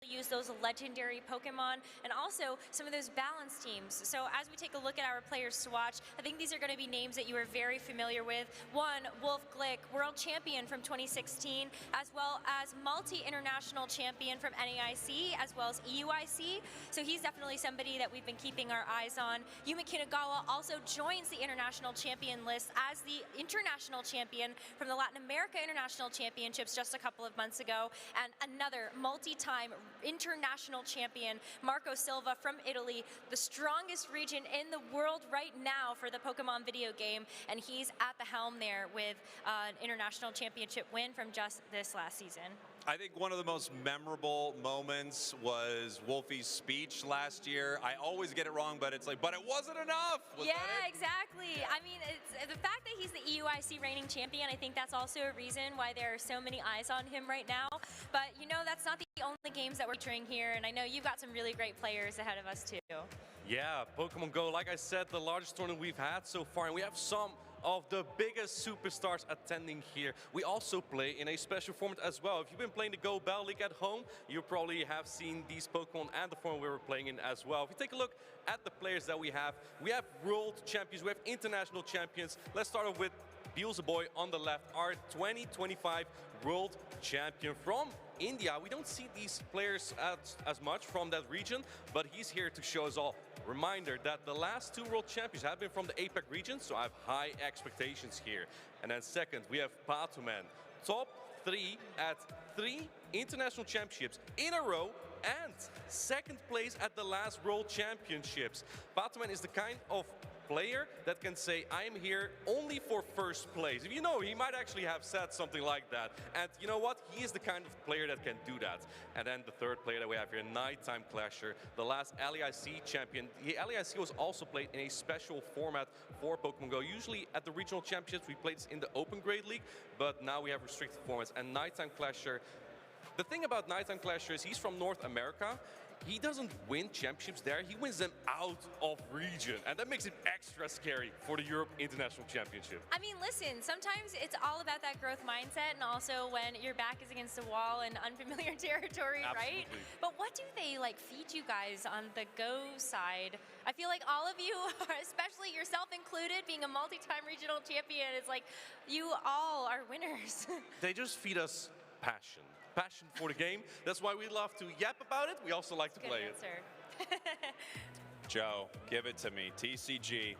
use those legendary Pokemon, and also some of those balance teams. So as we take a look at our players to watch, I think these are going to be names that you are very familiar with. One, Wolf Glick, world champion from 2016, as well as multi-international champion from NAIC, as well as EUIC. So he's definitely somebody that we've been keeping our eyes on. Yuma Kinagawa also joins the international champion list as the international champion from the Latin America International Championships just a couple of months ago. And another multi-time international champion, Marco Silva from Italy, the strongest region in the world right now for the Pokemon video game, and he's at the helm there with an international championship win from just this last season. I think one of the most memorable moments was Wolfie's speech last year. I always get it wrong, but it's like, but it wasn't enough. Yeah, exactly. I mean, it's the fact that he's the EUIC reigning champion, I think that's also a reason why there are so many eyes on him right now. But, you know, that's not the only games that we're featuring here, and I know you've got some really great players ahead of us, too. Yeah, Pokemon Go, like I said, the largest tournament we've had so far, and we have some of the biggest superstars attending here. We also play in a special format as well. If you've been playing the Go Bell League at home, you probably have seen these Pokemon and the format we were playing in as well. If you take a look at the players that we have world champions, we have international champions. Let's start off with Beelzeboy on the left, our 2025 world champion from India. We don't see these players as much from that region, but he's here to show us all. Reminder that the last two world champions have been from the APAC region, so I have high expectations here. And then second, we have Patuman, top 3 at 3 international championships in a row, and second place at the last world championships. Patuman is the kind of player that can say, I am here only for first place. If you know, he might actually have said something like that. And you know what? He is the kind of player that can do that. And then the third player that we have here, Nighttime Clasher, the last LEIC champion. The LEIC was also played in a special format for Pokemon Go. Usually at the regional championships, we played this in the Open Grade League, but now we have restricted formats. And Nighttime Clasher, the thing about Nighttime Clasher is he's from North America. He doesn't win championships there, he wins them out of region. And that makes it extra scary for the Europe International Championship. I mean, listen, sometimes it's all about that growth mindset, and also when your back is against a wall in unfamiliar territory, Absolutely. right? But what do they like feed you guys on the Go side? I feel like all of you, especially yourself included, being a multi-time regional champion, it's like you all are winners. They just feed us passion. Passion for the game. That's why we love to yap about it. We also like to play it. Joe, give it to me. TCG.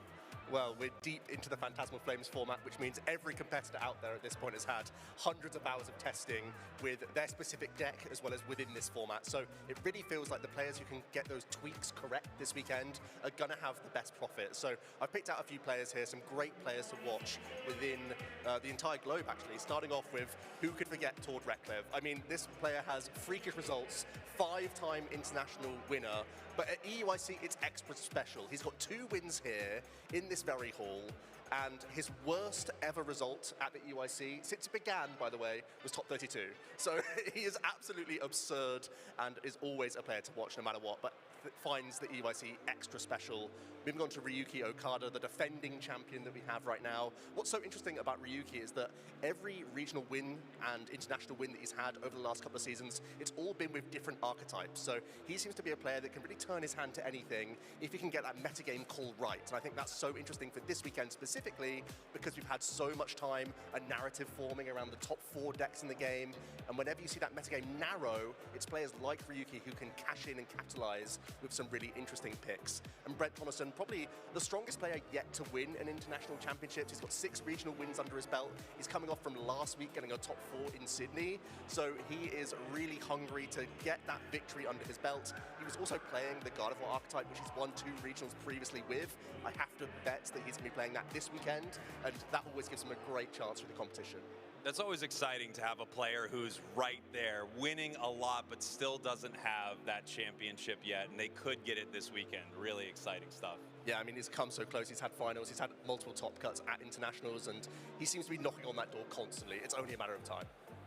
Well, we're deep into the Phantasmal Flames format, which means every competitor out there at this point has had hundreds of hours of testing with their specific deck as well as within this format. So it really feels like the players who can get those tweaks correct this weekend are going to have the best profit. So I've picked out a few players here, some great players to watch within the entire globe, actually. Starting off with, who could forget Tord Reklev? I mean, this player has freakish results, 5-time international winner, but at EUIC it's extra special. He's got 2 wins here in this very hall, and his worst ever result at the EUIC, since it began, by the way, was top 32. So he is absolutely absurd and is always a player to watch no matter what, but finds the EUIC extra special. Moving on to Ryuki Okada, the defending champion that we have right now. What's so interesting about Ryuki is that every regional win and international win that he's had over the last couple of seasons, it's all been with different archetypes. So he seems to be a player that can really turn his hand to anything if he can get that metagame call right. And I think that's so interesting for this weekend specifically, because we've had so much time, a narrative forming around the top 4 decks in the game. And whenever you see that metagame narrow, it's players like Ryuki who can cash in and capitalize with some really interesting picks. And Brent Thomason, probably the strongest player yet to win an international championships. He's got 6 regional wins under his belt. He's coming off from last week getting a top 4 in Sydney. So he is really hungry to get that victory under his belt. He was also playing the Gardevoir archetype, which he's won 2 regionals previously with. I have to bet that he's going to be playing that this weekend, and that always gives him a great chance for the competition. That's always exciting to have a player who's right there, winning a lot, but still doesn't have that championship yet, and they could get it this weekend. Really exciting stuff. Yeah, I mean, he's come so close. He's had finals, he's had multiple top cuts at internationals, and he seems to be knocking on that door constantly. It's only a matter of time.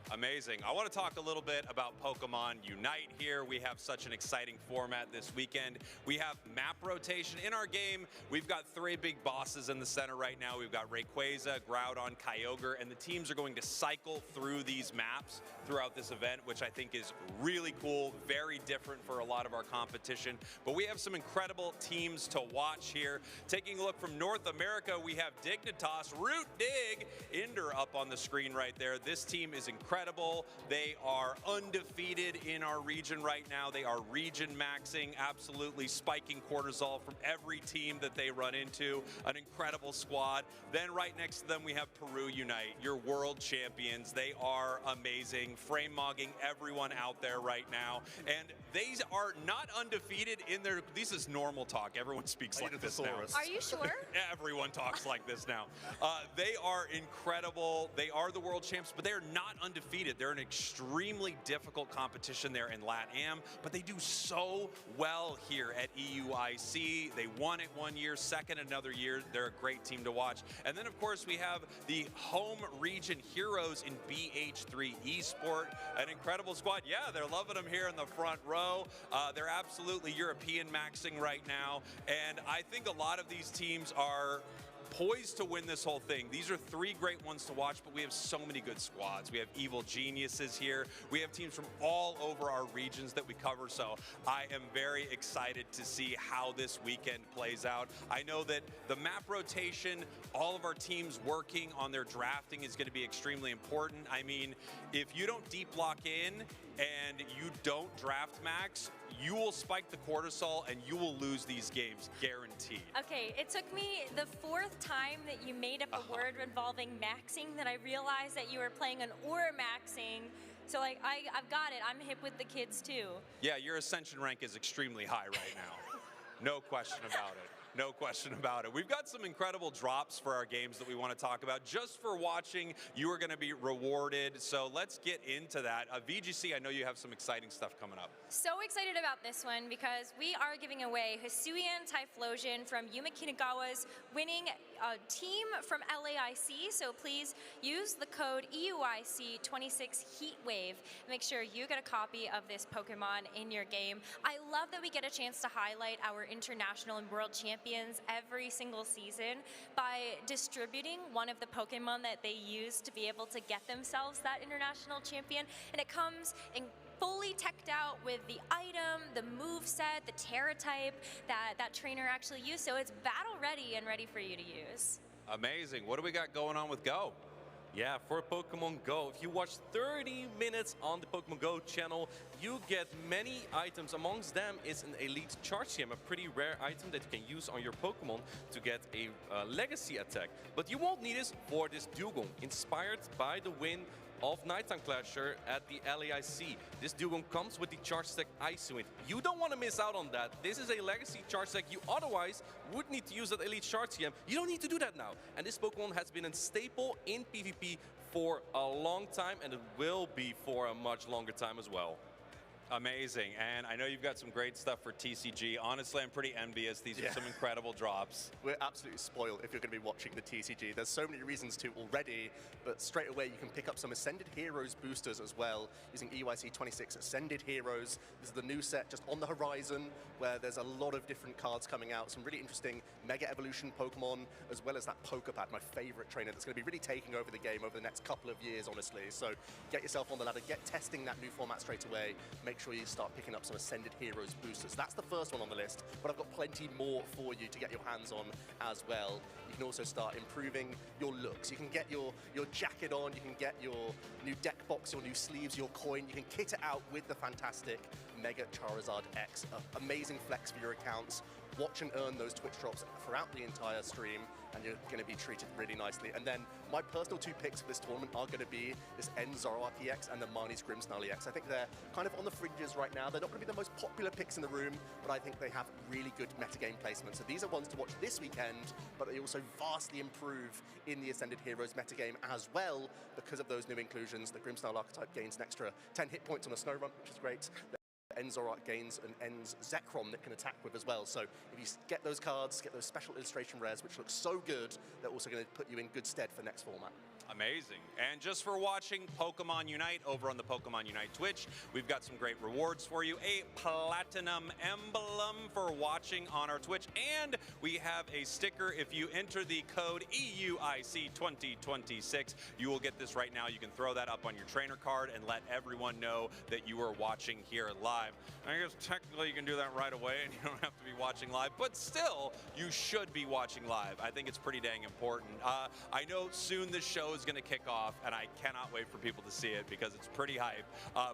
Amazing. I want to talk a little bit about Pokemon Unite here. We have such an exciting format this weekend. We have map rotation in our game. We've got 3 big bosses in the center right now. We've got Rayquaza, Groudon, Kyogre, and the teams are going to cycle through these maps throughout this event, which I think is really cool, very different for a lot of our competition. But we have some incredible teams to watch here. Taking a look from North America, we have Dignitas, Root Dig, Inder up on the screen right there. This team is incredible. They are undefeated in our region right now. They are region maxing, absolutely spiking cortisol from every team that they run into. An incredible squad. Then right next to them, we have Peru Unite, your world champions. They are amazing, frame mogging everyone out there right now. And they are not undefeated in their, this is normal talk. Everyone speaks like this now. Are you sure? Everyone talks like this now. They are incredible. They are the world champs, but they are not undefeated. They're an extremely difficult competition there in LATAM, but they do so well here at EUIC. They won it one year, second another year. They're a great team to watch. And then, of course, we have the home region heroes in BH3 Esport, an incredible squad. Yeah, they're loving them here in the front row. They're absolutely European maxing right now, and I think a lot of these teams are poised to win this whole thing. These are 3 great ones to watch, but we have so many good squads. We have Evil Geniuses here. We have teams from all over our regions that we cover, so I am very excited to see how this weekend plays out. I know that the map rotation, all of our teams working on their drafting is going to be extremely important. I mean, if you don't deep lock in and you don't draft max, you will spike the cortisol and you will lose these games, guaranteed. Okay, it took me the 4th time that you made up a word involving maxing that I realized that you were playing an or maxing. So like, I've got it. I'm hip with the kids too. Yeah, your ascension rank is extremely high right now. No question about it. No question about it. We've got some incredible drops for our games that we want to talk about. Just for watching, you are going to be rewarded. So let's get into that. VGC, I know you have some exciting stuff coming up. So excited about this one because we are giving away Hisuian Typhlosion from Yuma Kinagawa's winning team from LAIC. So please use the code EUIC26 Heatwave. Make sure you get a copy of this Pokemon in your game. I love that we get a chance to highlight our international and world champions every single season by distributing one of the Pokemon that they use to be able to get themselves that international champion. And it comes in fully teched out with the item, the move set, the Terra type that trainer actually used. So it's battle ready and ready for you to use. Amazing. What do we got going on with Go? Yeah, for Pokemon Go, if you watch 30 minutes on the Pokemon Go channel, you get many items. Amongst them is an Elite Charge Gem, a pretty rare item that you can use on your Pokemon to get a legacy attack. But you won't need it for this Dugong, inspired by the win of Nighttime Clasher at the LAIC. This Dugong comes with the Charge Stack Isoint. You don't want to miss out on that. This is a legacy Charge Stack you otherwise would need to use that Elite Charge Gem. You don't need to do that now. And this Pokemon has been a staple in PvP for a long time, and it will be for a much longer time as well. Amazing. And I know you've got some great stuff for TCG. Honestly, I'm pretty envious. These are some incredible drops. We're absolutely spoiled if you're going to be watching the TCG. There's so many reasons to already, but straight away you can pick up some Ascended Heroes boosters as well, using EUIC 26 Ascended Heroes. This is the new set just on the horizon, where there's a lot of different cards coming out. Some really interesting Mega Evolution Pokemon, as well as that Pokepad, my favorite trainer, that's going to be really taking over the game over the next couple of years, honestly. So get yourself on the ladder, get testing that new format straight away. Make sure you start picking up some Ascended Heroes boosters. That's the first one on the list, but I've got plenty more for you to get your hands on as well. You can also start improving your looks. You can get your jacket on, you can get your new deck box, your new sleeves, your coin. You can kit it out with the fantastic Mega Charizard X. Amazing flex for your accounts. Watch and earn those Twitch drops throughout the entire stream, and you're going to be treated really nicely. And then my personal 2 picks for this tournament are going to be this N Zoroark EX and the Marnie's Grimmsnarl EX. I think they're kind of on the fringes right now. They're not going to be the most popular picks in the room, but I think they have really good metagame placement. So these are ones to watch this weekend, but they also vastly improve in the Ascended Heroes metagame as well because of those new inclusions. The Grimmsnarl archetype gains an extra 10 hit points on a snow run, which is great. Ends Zoroark gains an Ends Zekrom that can attack with as well. So if you get those cards, get those special illustration rares, which look so good, they're also going to put you in good stead for next format. Amazing. And just for watching Pokemon Unite over on the Pokemon Unite Twitch, we've got some great rewards for you. A platinum emblem for watching on our Twitch. And we have a sticker. If you enter the code EUIC2026, you will get this right now. You can throw that up on your trainer card and let everyone know that you are watching here live. I guess technically you can do that right away and you don't have to be watching live, but still, you should be watching live. I think it's pretty dang important. I know soon this show is going to kick off, and I cannot wait for people to see it because it's pretty hype.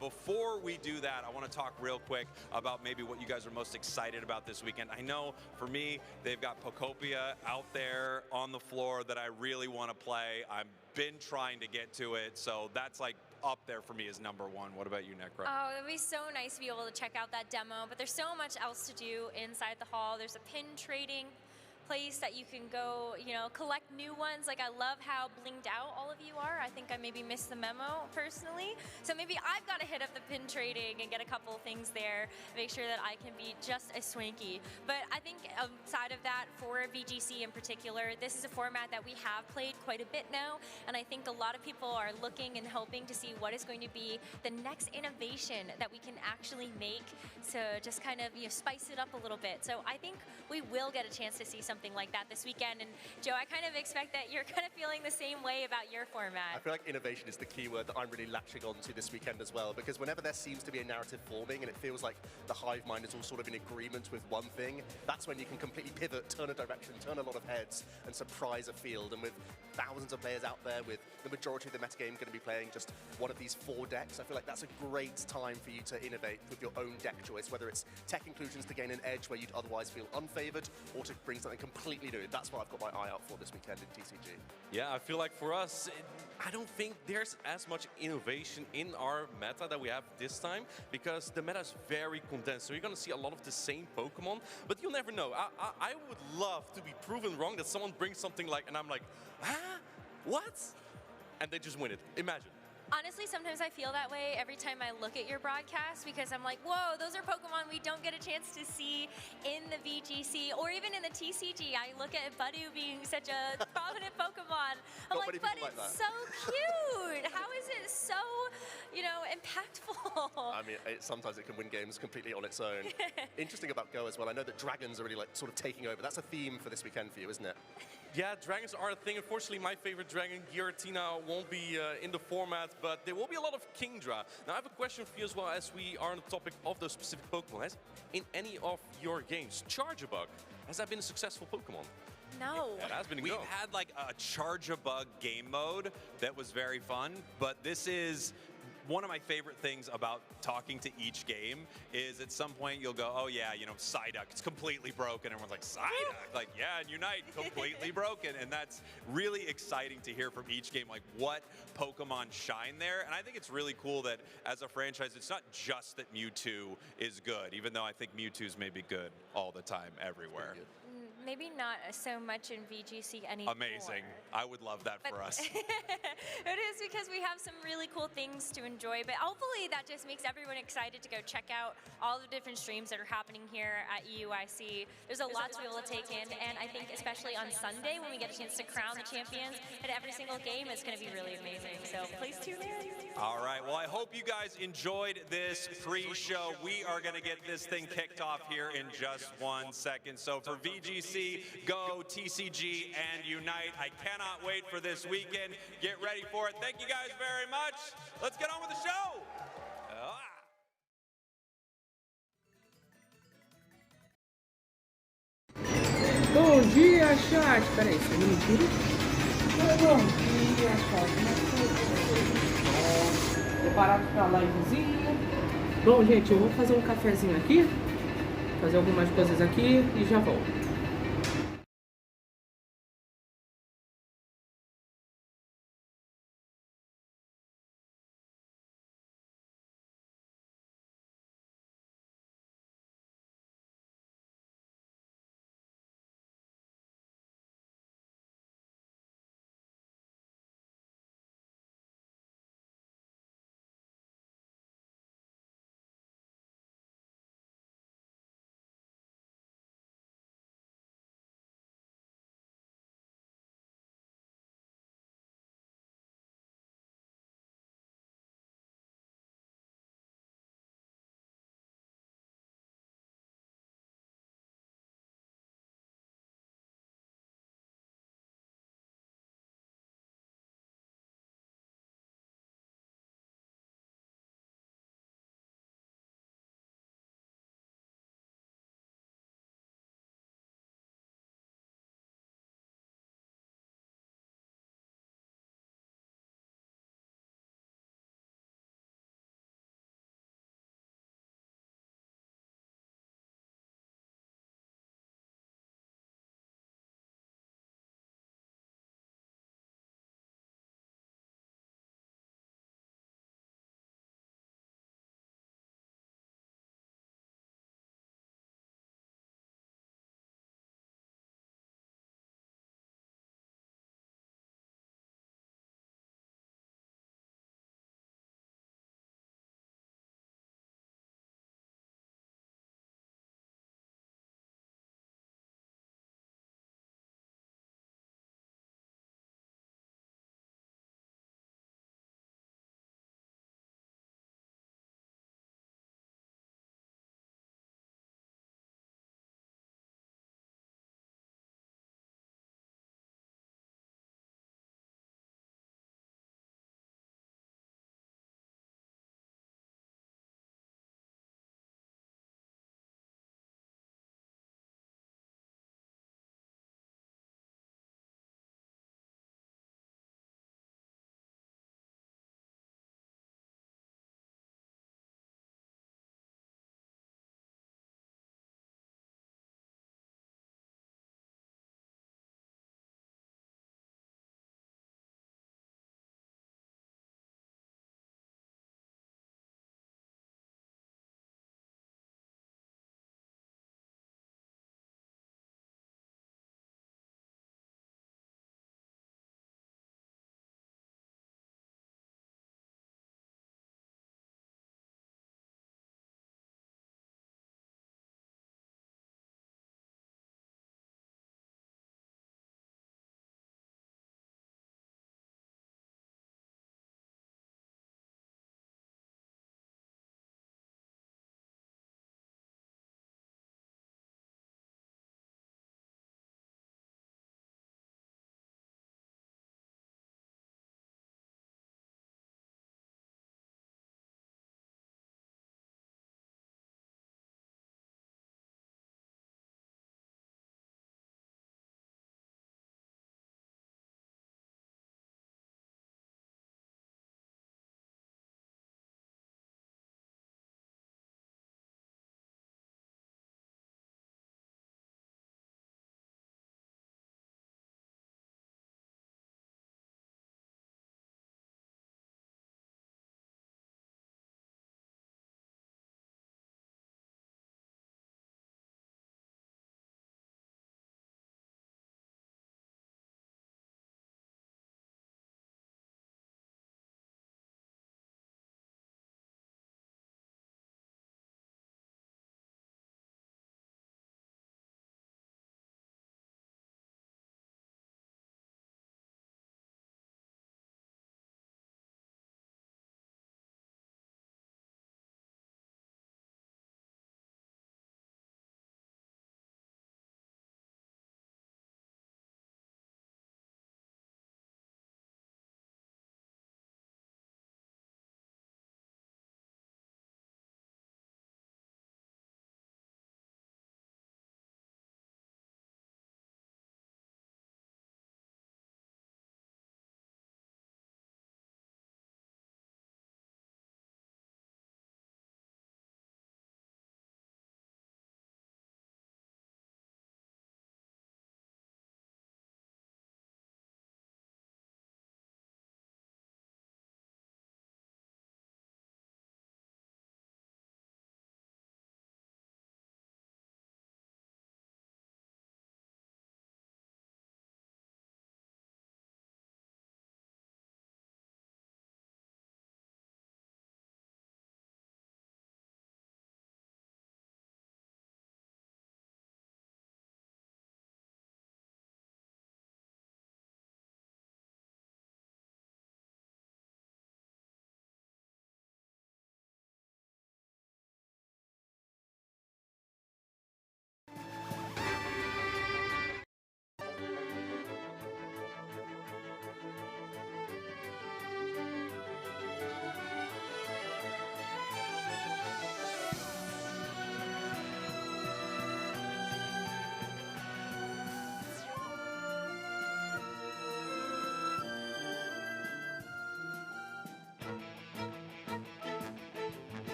Before we do that, I want to talk real quick about maybe what you guys are most excited about this weekend. I know for me, they've got Pokopia out there on the floor that I really want to play. I've been trying to get to it, so that's like up there for me as number one. What about you, Necra? Oh, it would be so nice to be able to check out that demo, but there's so much else to do inside the hall. There's a pin trading place that you can go, collect new ones. Like, I love how blinged out all of you are. I think I maybe missed the memo personally. So maybe I've got to hit up the pin trading and get a couple of things there, make sure that I can be just as swanky. But I think outside of that, for VGC in particular, this is a format that we have played quite a bit now. And I think a lot of people are looking and hoping to see what is going to be the next innovation that we can actually make to just kind of spice it up a little bit. So I think we will get a chance to see something like that this weekend. And Joe, I kind of expect that you're kind of feeling the same way about your format. I feel like innovation is the key word that I'm really latching on to this weekend as well, because whenever there seems to be a narrative forming and it feels like the hive mind is all sort of in agreement with one thing, that's when you can completely pivot, turn a direction, turn a lot of heads, and surprise a field. And with thousands of players out there, with the majority of the metagame going to be playing just one of these 4 decks, I feel like that's a great time for you to innovate with your own deck choice, whether it's tech inclusions to gain an edge where you'd otherwise feel unfavored, or to bring something completely new. That's what I've got my eye out for this weekend in TCG. Yeah, I feel like for us, I don't think there's as much innovation in our meta that we have this time, because the meta is very condensed. So you're going to see a lot of the same Pokemon, but you'll never know. I would love to be proven wrong, that someone brings something like, and I'm like, huh? What? And they just win it. Imagine. Honestly, sometimes I feel that way every time I look at your broadcast, because I'm like, whoa, those are Pokemon we don't get a chance to see in the VGC or even in the TCG. I look at Budu being such a prominent Pokemon. I'm like, but it's so cute. How is it so, impactful? I mean, sometimes it can win games completely on its own. Interesting about Go as well, I know that dragons are really sort of taking over. That's a theme for this weekend for you, isn't it? Yeah, dragons are a thing. Unfortunately, my favorite dragon, Giratina, won't be in the format, but there will be a lot of Kingdra. Now, I have a question for you as well, as we are on the topic of those specific Pokemon. In any of your games, Charge-a-Bug, has that been a successful Pokemon? No. Yeah, that's been We've had like a Charge-a-Bug game mode that was very fun, but this is one of my favorite things about talking to each game is at some point you'll go, oh yeah, Psyduck, it's completely broken. Everyone's like, Psyduck? Like, yeah, and Unite, completely broken. And that's really exciting to hear from each game, like what Pokemon shine there. And I think it's really cool that as a franchise, it's not just that Mewtwo is good, even though I think Mewtwo's maybe good all the time, everywhere. Maybe not so much in VGC anymore. Amazing. I would love that for us. It is, because we have some really cool things to enjoy, but hopefully that just makes everyone excited to go check out all the different streams that are happening here at EUIC. There's a lot to be able to take in, and I think especially on Sunday when we get a chance to crown the champions at every single game, it's going to be really amazing. So please tune in. All right. Well, I hope you guys enjoyed this pre-show. We are going to get this thing kicked off here in just 1 second. So for VGC, Go, TCG, and Unite, I cannot wait for this weekend. Get ready for it. Thank you guys very much. Let's get on with the show. Bom dia, chat! Peraí, só um minutinho. Bom dia, chat. Preparado para a livezinha. Bom, gente, eu vou fazer um cafezinho aqui, fazer algumas coisas aqui e já volto.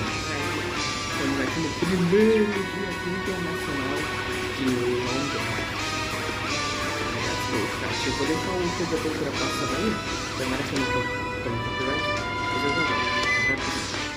Estamos aqui no primeiro dia aqui Internacional de Londres. Eu vou deixar o jogador ultrapassar aí, tomara que eu não tome copyright, mas eu já vou.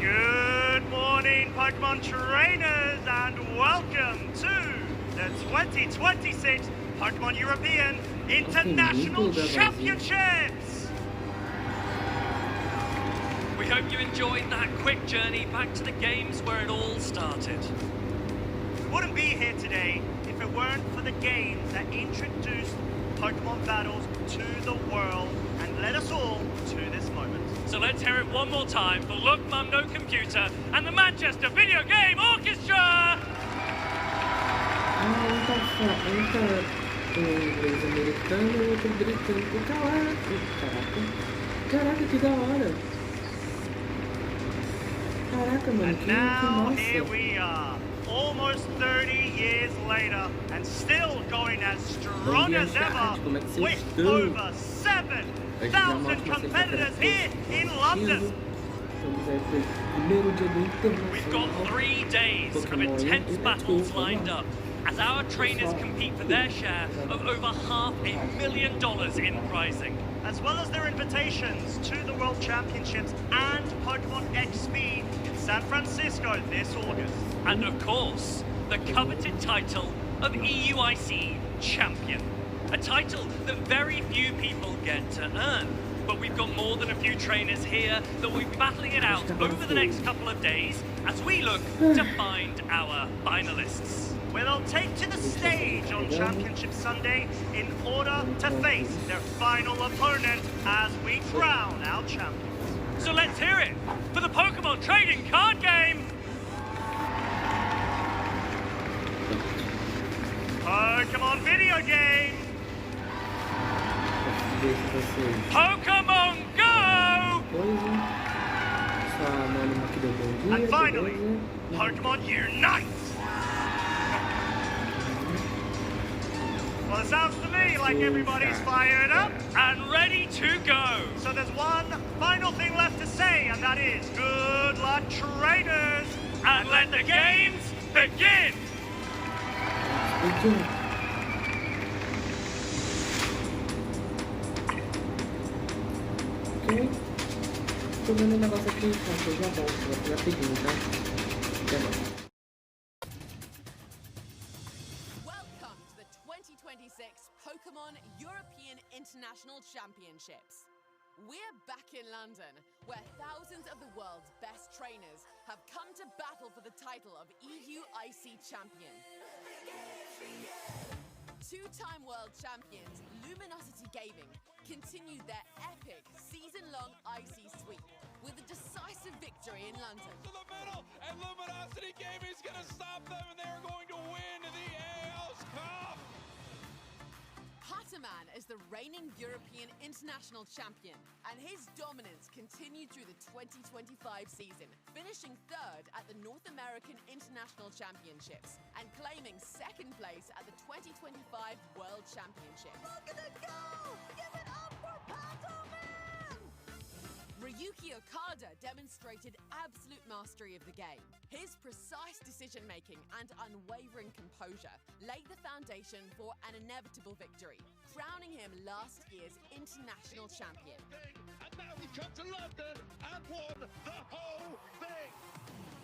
Good morning, Pokemon trainers, and welcome to the 2026 Pokemon European International Championships! We hope you enjoyed that quick journey back to the games where it all started. We wouldn't be here today if it weren't for the games that introduced Pokemon battles to the world and led us all to this moment. So let's hear it one more time for Look Mum No Computer and the Manchester Video Game Orchestra! Um tá em inglês americano e outro britânico. Caraca, que da hora! Caraca, mano, And que now massa! here we are, almost 30 years later, and still going as strong as ever, with over 7,000 competitors here in London. We've got 3 days of intense battles lined up as our trainers compete for their share of over $500,000 in prizing. As well as their invitations to the World Championships and Pokemon X Speed in San Francisco this August. And of course, the coveted title of EUIC Champion. A title that very few people get to earn. But we've got more than a few trainers here that will be battling it out over the next couple of days as we look to find our finalists. Where they'll take to the stage on Championship Sunday in order to face their final opponent as we crown our champions. So let's hear it for the Pokemon trading card game! Pokemon video game! Pokemon Go! And finally, Pokemon Unite! Well, it sounds to me like everybody's fired up And ready to go! So there's one final thing left to say, and that is good luck, trainers! And let the games begin! Ok. Tô vendo um negócio aqui, então eu já volto, rapidinho, tá? Até mais. Welcome to the 2026 Pokemon European International Championships. We're back in London, where thousands of the world's best trainers have come to battle for the title of EUIC Champion. Two-time world champions Luminosity Gaming continued their epic season-long IC sweep with a decisive victory in London. To the middle, and Luminosity Gaming is going to stop them, and they're going to win the AL's Cup. Hatterman is the reigning European International Champion, and his dominance continued through the 2025 season, finishing third at the North American International Championships and claiming second place at the 2025 World Championships. Look at it go! Give it up for Hatterman! Ryuki Okada demonstrated absolute mastery of the game. His precise decision-making and unwavering composure laid the foundation for an inevitable victory, crowning him last year's international champion. And now we come to London and won the whole thing.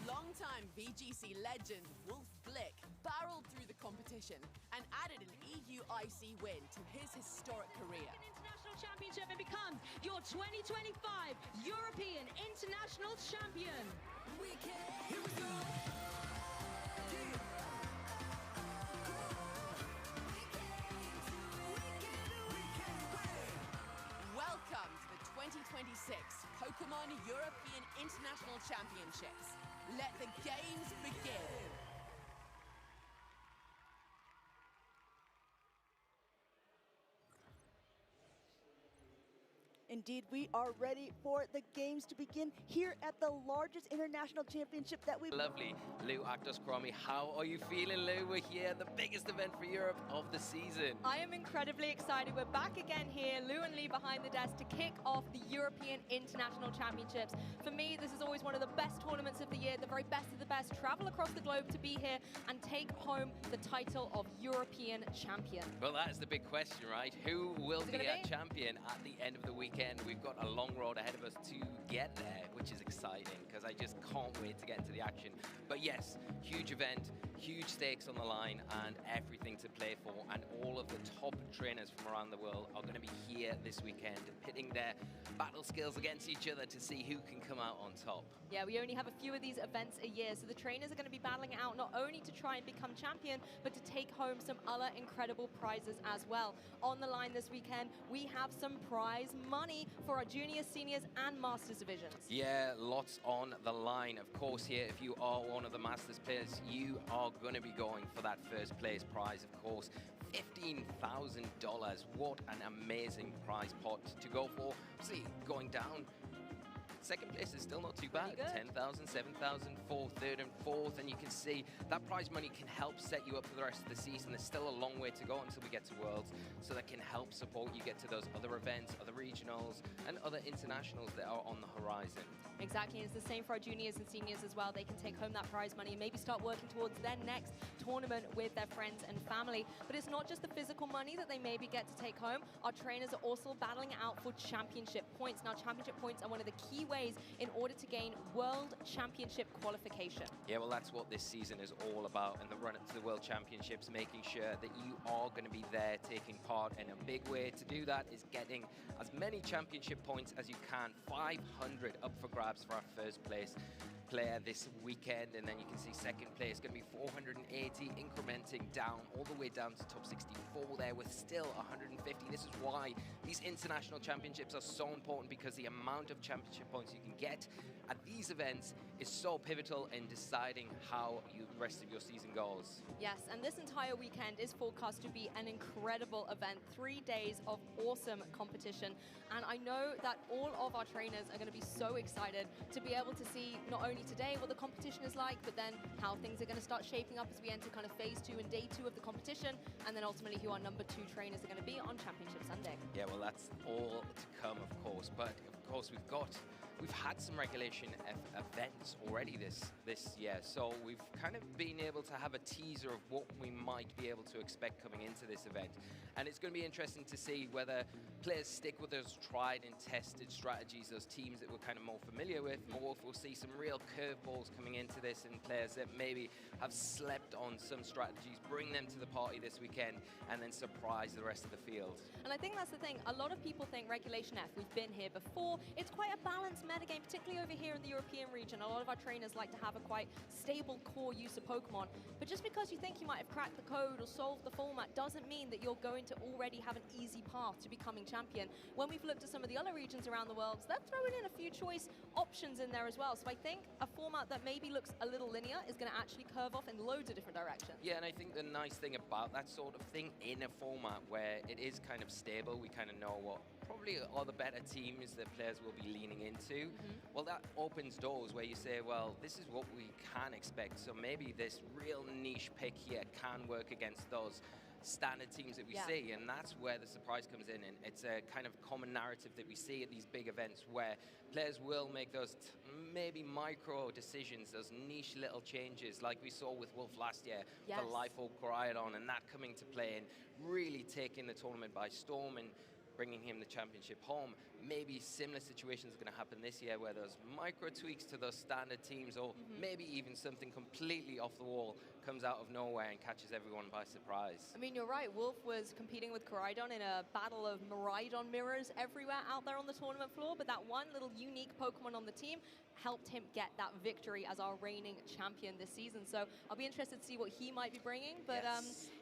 Longtime VGC legend Wolf Glick barreled through the competition and added an EUIC win to his historic career. International Championship and becomes your 2025 European International Champion. Here we go. Welcome to the 2026 Pokemon European International Championships. Let the games begin. Indeed, we are ready for the games to begin here at the largest international championship that we've... Lovely. Lou Actos Cromi, how are you feeling, Lou? We're here at the biggest event for Europe of the season. I am incredibly excited. We're back again here, Lou and Lee behind the desk to kick off the European International Championships. For me, this is always one of the best tournaments of the year, the very best of the best. Travel across the globe to be here and take home the title of European Champion. Well, that is the big question, right? Who will be our champion at the end of the weekend? We've got a long road ahead of us to get there, which is exciting because I just can't wait to get into the action. But yes, huge event, huge stakes on the line and everything to play for, and all of the top trainers from around the world are going to be here this weekend pitting their battle skills against each other to see who can come out on top. Yeah, we only have a few of these events a year, so the trainers are going to be battling it out not only to try and become champion, but to take home some other incredible prizes as well. On the line this weekend, we have some prize money for our juniors, seniors, and masters divisions. Yeah, lots on the line. Of course, here, if you are one of the masters players, you are going to be going for that first place prize, of course. $15,000. What an amazing prize pot to go for. See, going down second place is still not too bad. 10,000, 7,000, 4th, 3rd and 4th, and you can see that prize money can help set you up for the rest of the season. There's still a long way to go until we get to Worlds, so that can help support you get to those other events, other regionals, and other internationals that are on the horizon. Exactly, and it's the same for our juniors and seniors as well. They can take home that prize money and maybe start working towards their next tournament with their friends and family. But it's not just the physical money that they maybe get to take home. Our trainers are also battling it out for championship points. Now, championship points are one of the key ways in order to gain World Championship qualification. Yeah, well, that's what this season is all about, and the run up to the World Championships, making sure that you are going to be there taking part. And a big way to do that is getting as many championship points as you can. 500 up for grabs for our first place player this weekend, and then you can see second place going to be 480, incrementing down all the way down to top 64 there with still 150. This is why these international championships are so important, because the amount of championship points you can get at these events is so pivotal in deciding how the rest of your season goes. Yes, and this entire weekend is forecast to be an incredible event. 3 days of awesome competition. And I know that all of our trainers are going to be so excited to be able to see not only today what the competition is like, but then how things are going to start shaping up as we enter kind of phase 2 and day 2 of the competition, and then ultimately who our number 2 trainers are going to be on Championship Sunday. Yeah, well, that's all to come, of course. But of course, we've had some regulation events already this year, so we've kind of been able to have a teaser of what we might be able to expect coming into this event. And it's going to be interesting to see whether players stick with those tried and tested strategies, those teams that we're kind of more familiar with, or if we'll see some real curveballs coming into this and players that maybe have slept on some strategies, bring them to the party this weekend, and then surprise the rest of the field. And I think that's the thing. A lot of people think Regulation F, we've been here before. It's quite a balanced metagame, particularly over here in the European region. A lot of our trainers like to have a quite stable core use of Pokemon. But just because you think you might have cracked the code or solved the format doesn't mean that you're going to already have an easy path to becoming champion. When we've looked at some of the other regions around the world, they're throwing in a few choice options in there as well. So I think a format that maybe looks a little linear is going to actually curve off in loads of different directions. Yeah, and I think the nice thing about that sort of thing in a format where it is kind of stable, we kind of know what probably are the better teams that players will be leaning into. Well, that opens doors where you say, well, this is what we can expect. So maybe this real niche pick here can work against those standard teams that we see, and that's where the surprise comes in. And it's a kind of common narrative that we see at these big events where players will make those maybe micro decisions, those niche little changes like we saw with Wolf last year for Life Orb Coridon, and that coming to play and really taking the tournament by storm and bringing him the championship home. Maybe similar situations are going to happen this year where there's micro tweaks to those standard teams, or maybe even something completely off the wall comes out of nowhere and catches everyone by surprise. I mean, you're right. Wolf was competing with Coridon in a battle of Miraidon mirrors everywhere out there on the tournament floor, but that one little unique Pokemon on the team helped him get that victory as our reigning champion this season. So I'll be interested to see what he might be bringing, but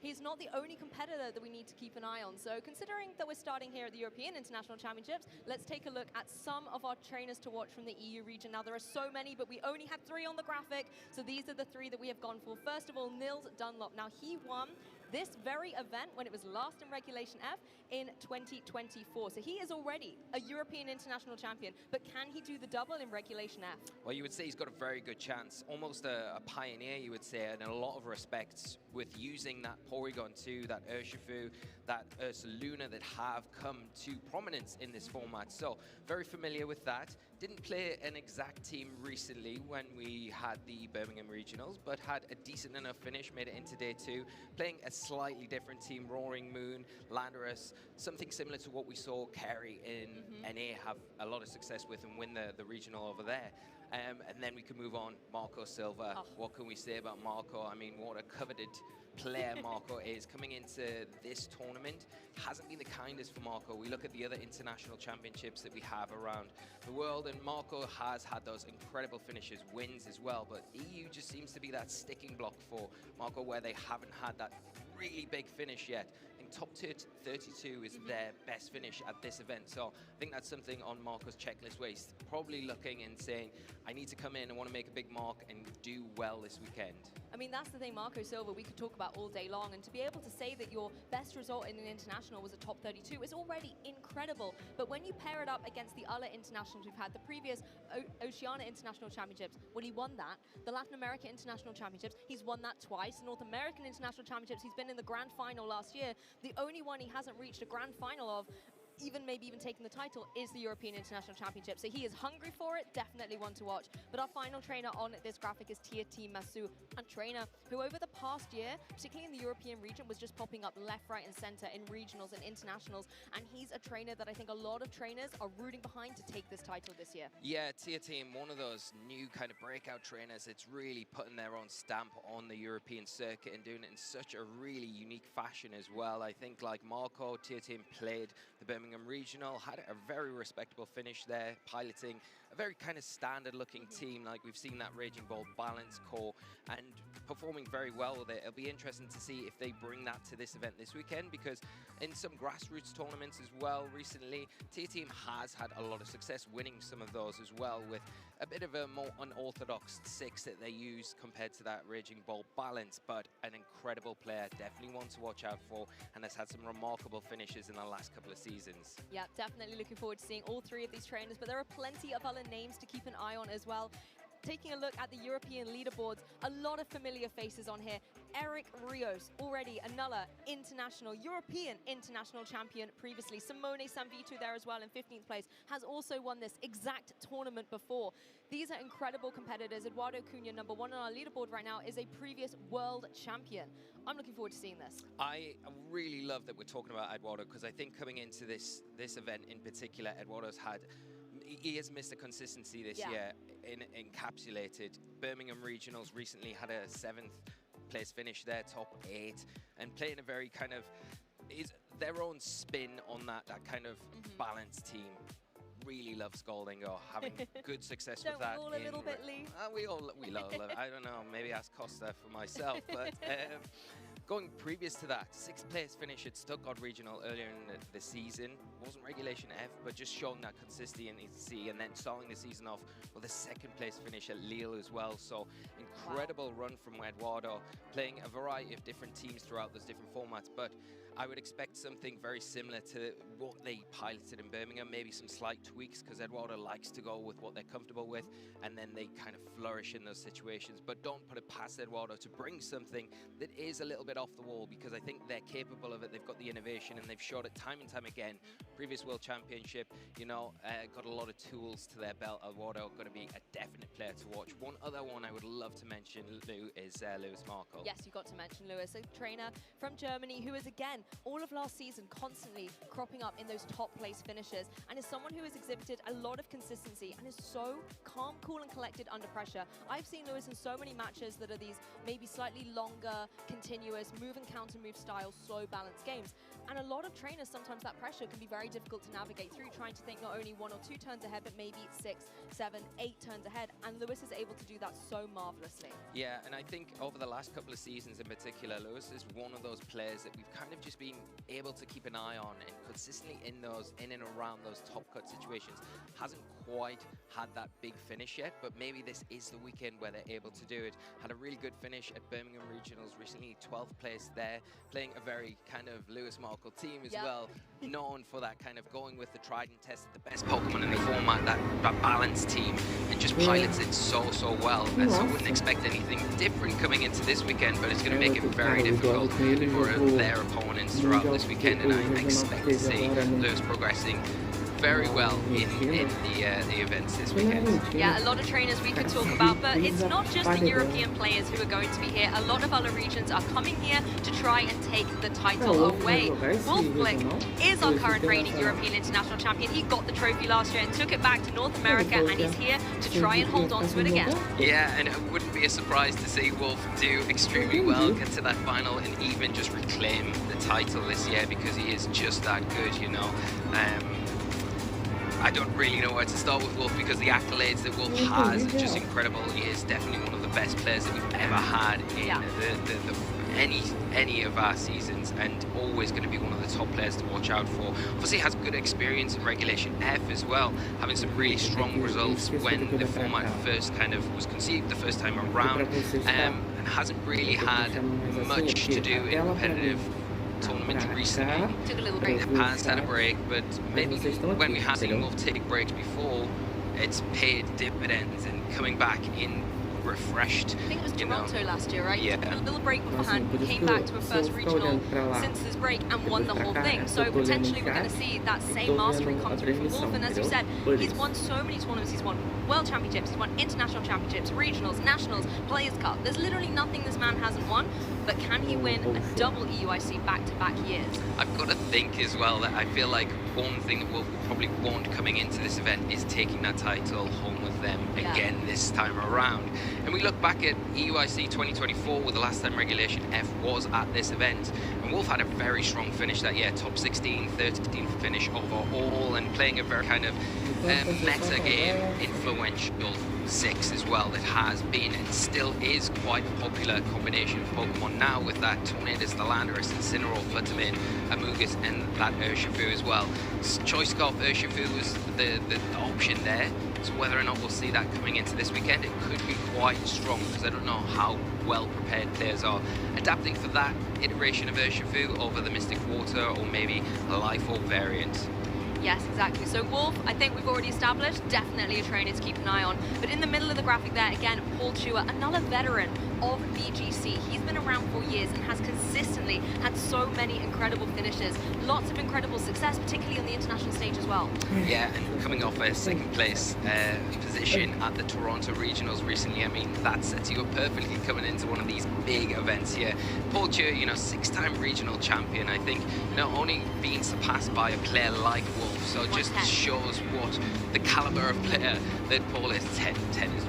he's not the only competitor that we need to keep an eye on. So considering that we're starting here at the European International Championships, let's take a look at some of our trainers to watch from the EU region. Now, there are so many, but we only had 3 on the graphic, so these are the 3 that we have gone for. First of all, Nils Dunlop. Now, he won this very event when it was last in Regulation F in 2024. So he is already a European International Champion, but can he do the double in Regulation F? Well, you would say he's got a very good chance, almost a pioneer, you would say, in a lot of respects with using that Porygon 2, that Urshifu, that Ursaluna that have come to prominence in this format. So very familiar with that. Didn't play an exact team recently when we had the Birmingham Regionals, but had a decent enough finish, made it into day 2, playing a slightly different team, Roaring Moon, Landorus, something similar to what we saw Kerry in NA have a lot of success with and win the regional over there. And then we can move on, Marco Silva. What can we say about Marco? I mean, what a coveted player Marco is. Coming into this tournament hasn't been the kindest for Marco. We look at the other international championships that we have around the world, and Marco has had those incredible finishes, wins as well, but EU just seems to be that sticking block for Marco where they haven't had that really big finish yet. I think top tier 32 is their best finish at this event, so I think that's something on Marco's checklist where he's probably looking and saying, I need to come in, I want to make a big mark and do well this weekend. I I mean, that's the thing, Marco Silva, we could talk about all day long, and to be able to say that your best result in an international was a top 32 is already incredible. But when you pair it up against the other internationals we've had, the previous Oceania International Championships, well, he won that. The Latin America International Championships, he's won that twice. North American International Championships, he's been in the grand final last year. The only one he hasn't reached a grand final of, maybe even taking the title, is the European International Championship. So he is hungry for it, definitely one to watch. But our final trainer on this graphic is Tiati Masu, a trainer who over the past year, particularly in the European region, was just popping up left, right and center in regionals and internationals. And he's a trainer that I think a lot of trainers are rooting behind to take this title this year. Yeah, Tiati, one of those new kind of breakout trainers. It's really putting their own stamp on the European circuit and doing it in such a really unique fashion as well. I think like Marco, Tiati played the Birmingham Regional, had a very respectable finish there, piloting a very kind of standard looking team, like we've seen that Raging Bull balance core, and performing very well with it. It'll be interesting to see if they bring that to this event this weekend, because in some grassroots tournaments as well recently, Team has had a lot of success winning some of those as well, with a bit of a more unorthodox 6 that they use compared to that Raging Bull balance. But an incredible player, definitely one to watch out for, and has had some remarkable finishes in the last couple of seasons. Yeah, definitely looking forward to seeing all 3 of these trainers, but there are plenty of other names to keep an eye on as well. Taking a look at the European leaderboards, a lot of familiar faces on here. Eric Rios, already another European international champion previously. Simone Sanvito there as well in 15th place, has also won this exact tournament before. These are incredible competitors. Eduardo Cunha, number 1 on our leaderboard right now, is a previous world champion. I'm looking forward to seeing this. I really love that we're talking about Eduardo, because I think coming into this event in particular, Eduardo's had he has missed the consistency this year in encapsulated. Birmingham Regionals recently had a 7th place finish there, top 8, and playing a very kind of their own spin on that kind of balanced team. Really love Scoldingo, having good success with that. Don't we all a little bit, Lee? We love it. I don't know, maybe ask Costa for myself, but going previous to that, 6th place finish at Stuttgart Regional earlier in the season. Wasn't Regulation F, but just showing that consistency, and then starting the season off with a 2nd place finish at Lille as well. So incredible run from Eduardo, playing a variety of different teams throughout those different formats. But I would expect something very similar to what they piloted in Birmingham, maybe some slight tweaks, because Eduardo likes to go with what they're comfortable with, and then they kind of flourish in those situations. But don't put it past Eduardo to bring something that is a little bit off the wall, because I think they're capable of it. They've got the innovation, and they've showed it time and time again. Previous World Championship, got a lot of tools to their belt. Eduardo going to be a definite player to watch. One other one I would love to mention, Lou, is Lewis Marco. Yes, you got to mention Lewis, a trainer from Germany who is, again, all of last season constantly cropping up in those top place finishes, and is someone who has exhibited a lot of consistency and is so calm, cool and collected under pressure. I've seen Lewis in so many matches that are these maybe slightly longer, continuous move and counter move style, slow balanced games. And a lot of trainers, sometimes that pressure can be very difficult to navigate through, trying to think not only 1 or 2 turns ahead, but maybe 6, 7, 8 turns ahead. And Lewis is able to do that so marvelously. Yeah, and I think over the last couple of seasons in particular, Lewis is one of those players that we've kind of just been able to keep an eye on, and consistently in and around those top cut situations. Hasn't quite had that big finish yet, but maybe this is the weekend where they're able to do it. Had a really good finish at Birmingham Regionals recently, 12th place there, playing a very kind of Lewis Marco team as well, known for that kind of going with the tried and tested, the best Pokemon in the format, that balanced team, and just pilots it so well. And so wouldn't expect anything different coming into this weekend, but it's going to make it very difficult for their opponents throughout this weekend, and I expect to see Lewis progressing very well in the events this weekend. Yeah, a lot of trainers we could talk about, but it's not just the European players who are going to be here. A lot of other regions are coming here to try and take the title away. Wolf Glick is our current reigning European International Champion. He got the trophy last year and took it back to North America, and he's here to try and hold on to it again. Yeah, and it wouldn't be a surprise to see Wolf do extremely well, get to that final, and even just reclaim the title this year, because he is just that good, I don't really know where to start with Wolf, because the accolades that Wolf has are just incredible. He is definitely one of the best players that we've ever had in any of our seasons, and always going to be one of the top players to watch out for. Obviously has good experience in Regulation F as well, having some really strong results when the format first kind of was conceived the first time around, and hasn't really had much to do in competitive tournaments recently. Took a little In break. the past had a break, but maybe when we have seen Wolf take breaks before, it's paid dividends and coming back in refreshed. I think it was Toronto last year, right? Yeah. He took a little break beforehand, came back to a first regional since his break and won the whole thing. So potentially we're going to see that same mastery come through from Wolf. And as you said, he's won so many tournaments. He's won World Championships, he's won International Championships, Regionals, Nationals, Players' Cup. There's literally nothing this man hasn't won. But can he win a double EUIC back-to-back years? I've got to think as well that I feel like one thing that we'll probably want coming into this event is taking that title home with them again this time around. And we look back at EUIC 2024, with the last time Regulation F was at this event, and Wolf had a very strong finish that year, top 16, 13th finish overall, and playing a very kind of meta game, influential 6 as well, that has been and still is quite a popular combination of Pokemon now, with that Tornadus, the Landorus, Incineroar, Fluttermane, Amogus, and that Urshifu as well. Choice Scarf Urshifu was the option there. So whether or not we'll see that coming into this weekend, it could be quite strong, because I don't know how well prepared players are adapting for that iteration of Urshifu over the Mystic Water or maybe a Life Orb variant. Yes, exactly. So Wolf, I think we've already established, definitely a trainer to keep an eye on. But in the middle of the graphic there, again, Paul Chua, another veteran of BGC. He's been around for years and has consistently had so many incredible finishes. Lots of incredible success, particularly on the international stage as well. Yeah, and coming off a second place position at the Toronto Regionals recently, I mean, that sets you up perfectly coming into one of these big events here. Paul Chua, 6-time regional champion, I think, only being surpassed by a player like Wolf, so it just shows what the caliber of player that Paul is. 10 is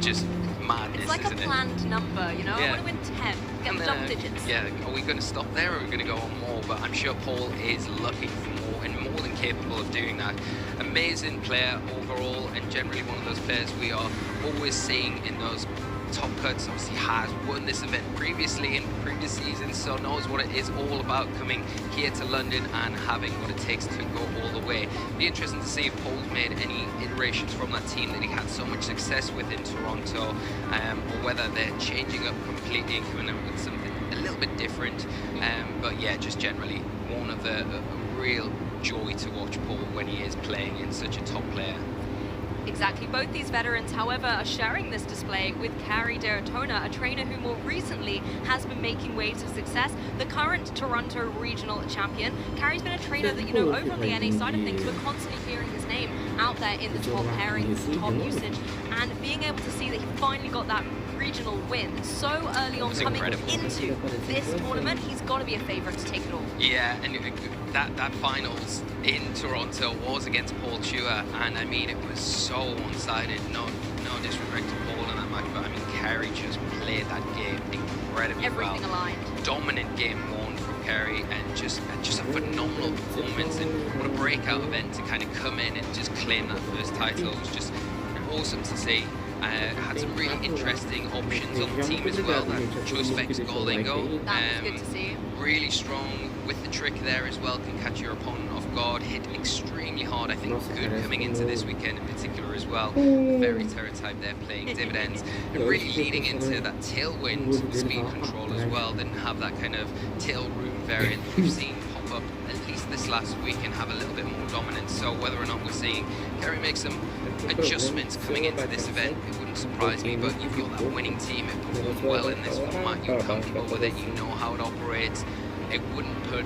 just madness, it's like a planned number, Yeah. I want to win 10, get double digits. Yeah, are we going to stop there, or are we going to go on more? But I'm sure Paul is looking for more and more than capable of doing that. Amazing player overall, and generally one of those players we are always seeing in those top cuts. Obviously has won this event previously in previous seasons, so knows what it is all about coming here to London and having what it takes to go all the way. Be interesting to see if Paul's made any iterations from that team that he had so much success with in Toronto, or whether they're changing up completely and coming up with something a little bit different. But yeah, just generally one of the real joy to watch Paul when he is playing in such a top player. Exactly. Both these veterans, however, are sharing this display with Carrie Deratona, a trainer who more recently has been making waves of success, the current Toronto regional champion. Carrie's been a trainer that, over on the NA side of things, we're constantly hearing his name out there in the top pairings, top usage, and being able to see that he finally got that regional win so early on coming into this tournament, he's got to be a favourite to take it all. Yeah, and that finals in Toronto was against Paul Chua, and I mean, it was so one-sided. No disrespect to Paul in that match, but I mean, Carrie just played that game incredibly well. Everything aligned. Dominant game won from Carrie, and just a phenomenal performance, and what a breakout event to kind of come in and just claim that first title. It was just awesome to see. Had some really interesting options on the team as well. That Choice Specs Golingo. That's good to see. Really strong with the trick there as well. Can catch your opponent off guard. Hit extremely hard. I think good coming into this weekend in particular as well. Very Terra type there playing dividends. And really leading into that tailwind speed control as well. Didn't have that kind of tail room variant that we've seen pop up at least this last week and have a little bit more dominance. So whether or not we're seeing Carrie make some adjustments coming into this event, it wouldn't surprise me, but you've got that winning team, it performed well in this format, you're comfortable with it, you know how it operates. It wouldn't put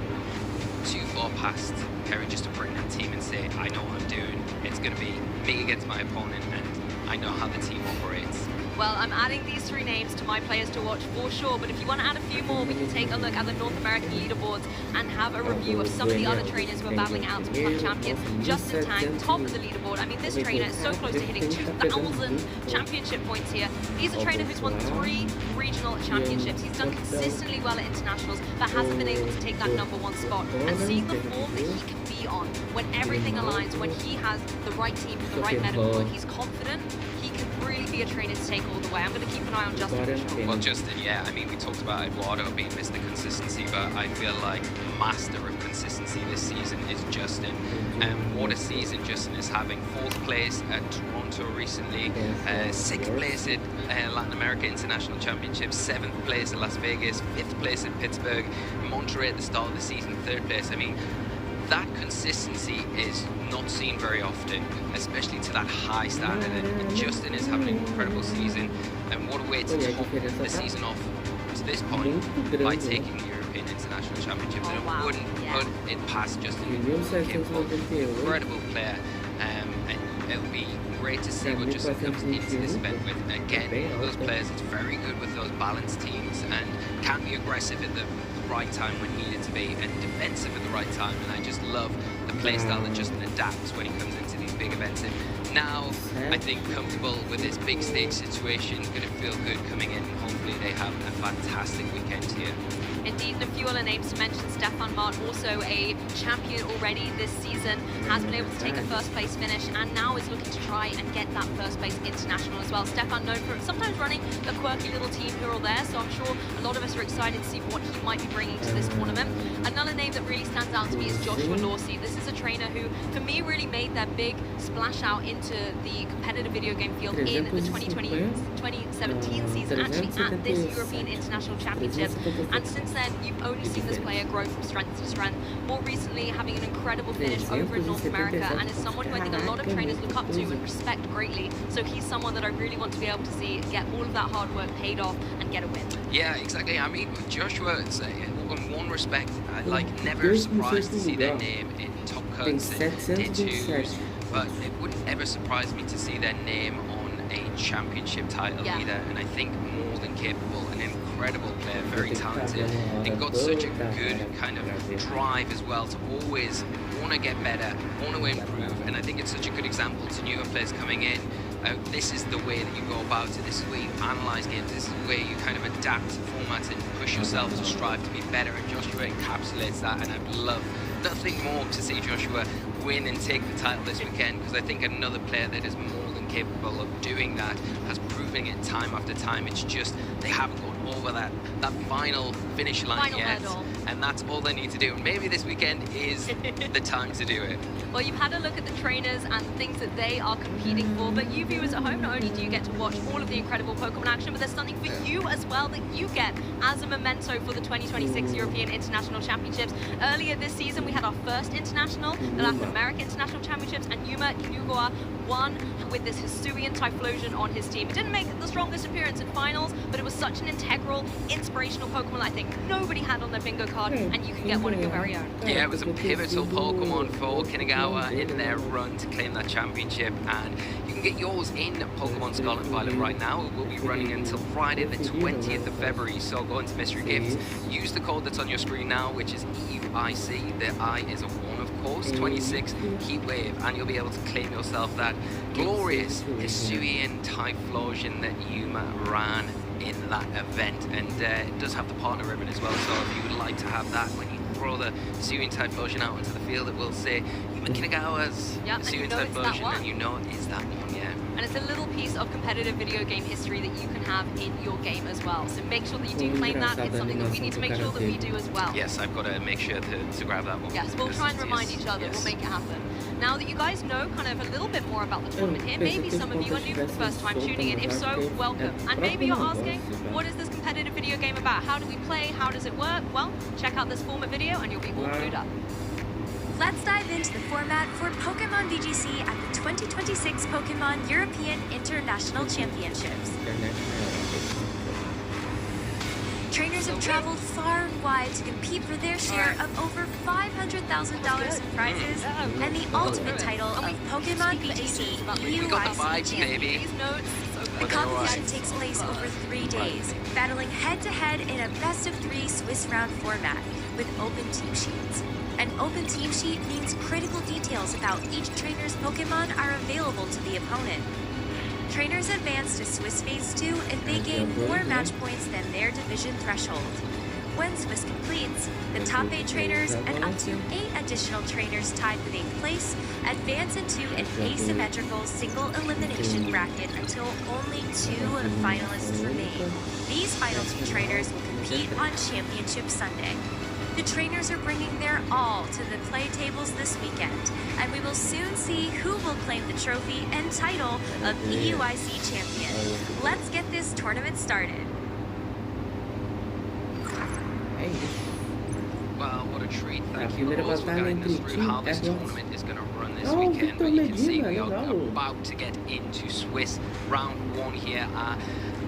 too far past Carrie just to bring that team and say, I know what I'm doing, it's going to be me against my opponent, and I know how the team operates. Well, I'm adding these 3 names to my players to watch for sure, but if you want to add a few more, we can take a look at the North American leaderboards and have a review of some of the other trainers who are battling out to become champions. Justin Tang, top of the leaderboard. I mean, this trainer is so close to hitting 2,000 championship points here. He's a trainer who's won 3 regional championships. He's done consistently well at internationals, but hasn't been able to take that #1 spot. And seeing the form that he can be on when everything aligns, when he has the right team, the right medical, and he's confident, he can really be a trainer to take all the way. I'm going to keep an eye on Justin for sure. Well, Justin, yeah, I mean, we talked about Eduardo being Mr. Consistency, but I feel like master of consistency this season is Justin. What a season Justin is having. 4th place at Toronto recently, 6th place at Latin America International Championships, 7th place at Las Vegas, 5th place at Pittsburgh, Monterrey at the start of the season, 3rd place. I mean, that consistency is not seen very often, especially to that high standard. And Justin is having an incredible season, and what a way to top the season off to this point by taking the European International Championships. And I wouldn't put it past Justin. Incredible player, and it'll be great to see what Justin comes into this event with. Again, one of those players that's very good with those balanced teams and can be aggressive at the right time when needed to be, and defensive at the right time. And I just love the playstyle that Justin adapts when he comes into these big events. And now, I think, comfortable with this big stage situation, going to feel good coming in. Hopefully they have a fantastic weekend here. Indeed, and a few other names to mention. Stefan Mart, also a champion already this season, has been able to take a first place finish and now is looking to try and get that first place international as well. Stefan known for sometimes running a quirky little team here or there, so I'm sure a lot of us are excited to see what he might be bringing to this tournament. Another name that really stands out to me is Joshua Lawsey. This is a trainer who, for me, really made their big splash out into the competitive video game field in the 2017 season, actually at this European International Championships. And since then, you've only seen this player grow from strength to strength. More recently, having an incredible finish over in North America, and is someone who I think a lot of trainers look up to and respect greatly. So he's someone that I really want to be able to see get all of that hard work paid off and get a win. Yeah, exactly. I mean, Joshua, in one respect, never surprised to see their name in top cuts and T2s, but it wouldn't ever surprise me to see their name on a championship title either. And I think more than capable, an incredible player, very talented, and got such a good kind of drive as well to always want to get better, want to improve. And I think it's such a good example to newer players coming in. This is the way that you go about it. This is the way you analyze games. This is the way you kind of adapt to formats and push yourself to strive to be better. And Joshua encapsulates that, and I'd love nothing more to see Joshua win and take the title this weekend, because I think another player that is more than capable of doing that has proven it time after time. It's just they haven't gone over that final finish line yet, and that's all they need to do. Maybe this weekend is the time to do it. Well, you've had a look at the trainers and the things that they are competing for, but you viewers at home, not only do you get to watch all of the incredible Pokemon action, but there's something for you as well that you get as a memento for the 2026 European International Championships. Earlier this season, we had our first international, the Latin American International Championships, and Yuma Inugoa won with this Hisuian Typhlosion on his team. It didn't make the strongest appearance in finals, but it was such an integral, inspirational Pokemon that I think nobody had on their bingo card, and you can get one of your very own. Yeah, it was a pivotal Pokemon for Kinagawa in their run to claim that championship, and you can get yours in Pokemon Scarlet and Violet right now. It will be running until Friday the 20th of February, so go into Mystery Gifts, use the code that's on your screen now, which is EUIC, the I is a 1 of course, 26 Heatwave, and you'll be able to claim yourself that glorious Hisuian Typhlosion that Yuma ran in that event. And it does have the partner ribbon as well, so if you would like to have that when you throw the Hisuian Typhlosion out into the field, it will say Yuma Kinagawa's Hisuian Typhlosion, and you know it is that one, yeah. And it's a little piece of competitive video game history that you can have in your game as well. So make sure that you do claim that. It's something that we need to make sure that we do as well. Yes, I've got to make sure to grab that one. Yes, we'll try and remind each other. We'll make it happen. Now that you guys know kind of a little bit more about the tournament here, maybe some of you are new for the first time tuning in. If so, welcome. And maybe you're asking, what is this competitive video game about? How do we play? How does it work? Well, check out this format video and you'll be all clued up. Let's dive into the format for Pokemon VGC at the 2026 Pokemon European International Championships. Trainers have traveled far and wide to compete for their share of over $500,000 in prizes and the ultimate title of Pokemon VGC EUIC Champion. The competition takes place over 3 days, battling head-to-head in a best-of-3 Swiss round format with open team sheets. An open team sheet means critical details about each trainer's Pokemon are available to the opponent. Trainers advance to Swiss Phase 2 if they gain more match points than their division threshold. When Swiss completes, the top 8 trainers and up to 8 additional trainers tied with 8th place advance into an asymmetrical single elimination bracket until only 2 finalists remain. These final 2 trainers will compete on Championship Sunday. The trainers are bringing their all to the play tables this weekend, and we will soon see who will claim the trophy and title of EUIC champion. Let's get this tournament started. Well, what a treat. Thank you all for guiding us through how this tournament is going to run this weekend. But you can see we are about to get into Swiss round 1 here.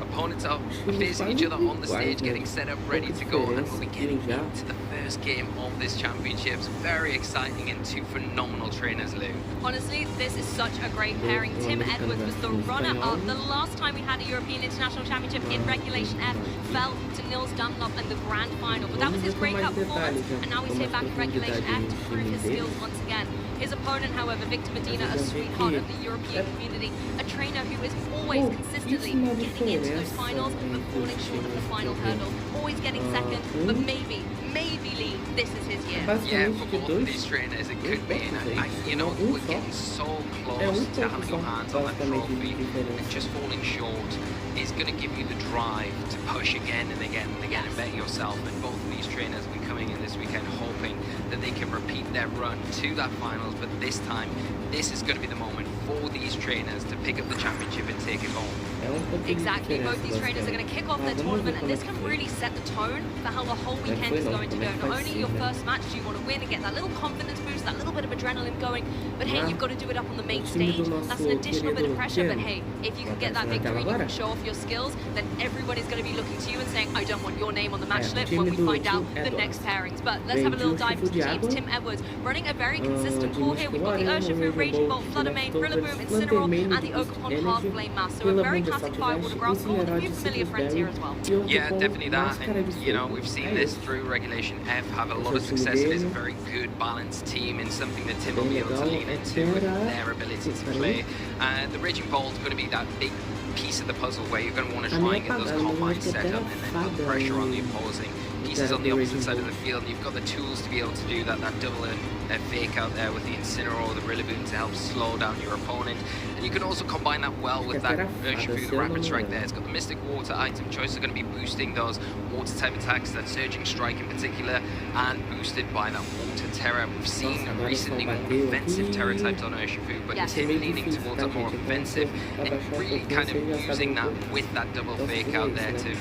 Opponents are facing each other on the stage, getting set up, ready to go, and we'll be getting into the first game of this championships. Very exciting and two phenomenal trainers, Lou. Honestly, this is such a great pairing. Tim Edwards was the runner-up. The last time we had a European International Championship in Regulation F, fell to Nils Dunlop in the grand final. But that was his breakout performance, and now he's here back in Regulation F to prove his skills once again. His opponent, however, Victor Medina, a sweetheart of the European community, a trainer who is always consistently getting into those finals but falling short of the final hurdle, always getting second, but maybe Lee, this is his year. Yeah, for both of these trainers, it could be. And you know, we're getting so close to having your hands on that trophy, and just falling short is going to give you the drive to push again and again and again and bet yourself. And both of these trainers will be coming in this weekend hoping that they can repeat their run to that finals, but this time, this is going to be the moment for these trainers to pick up the championship and take it home. Exactly, both these trainers are going to kick off their tournament, and this can really set the tone for how the whole weekend is going to go. Not only your first match do you want to win and get that little confidence boost, that little bit of adrenaline going, but hey, you've got to do it up on the main stage. That's an additional bit of pressure, but hey, if you can get that victory, you can show off your skills, then everyone is going to be looking to you and saying, I don't want your name on the match slip when we find out the next pairings. But let's have a little dive into teams. Tim Edwards running a very consistent core here. We've got the Urshifu, Raging Bolt, Fluttermane, Rillaboom, Incineroar, and the Oakapon Half Flame Mass. So a very classic Firewater Grass core with a few familiar friends here as well. Yeah, definitely that. And, you know, we've seen this through Regulation F have a lot of success. It is a very good balanced team and something that Tim will be able to lean into with their ability to play. The Raging Bolt is going to be that big piece of the puzzle where you're going to want to try and get those combines set up and then put pressure on the opposing pieces on the opposite side of the field. You've got the tools to be able to do that double fake out there with the Incineroar or the Rillaboom to help slow down your opponent. And you can also combine that well with that Urshifu, the Rapid Strike there. It's got the Mystic Water item choice, are going to be boosting those water type attacks, that Surging Strike in particular, and boosted by that Water Terror. We've seen recently more defensive Terror types on Urshifu, but Tim leaning towards that more offensive and really kind of using that with that double fake out there to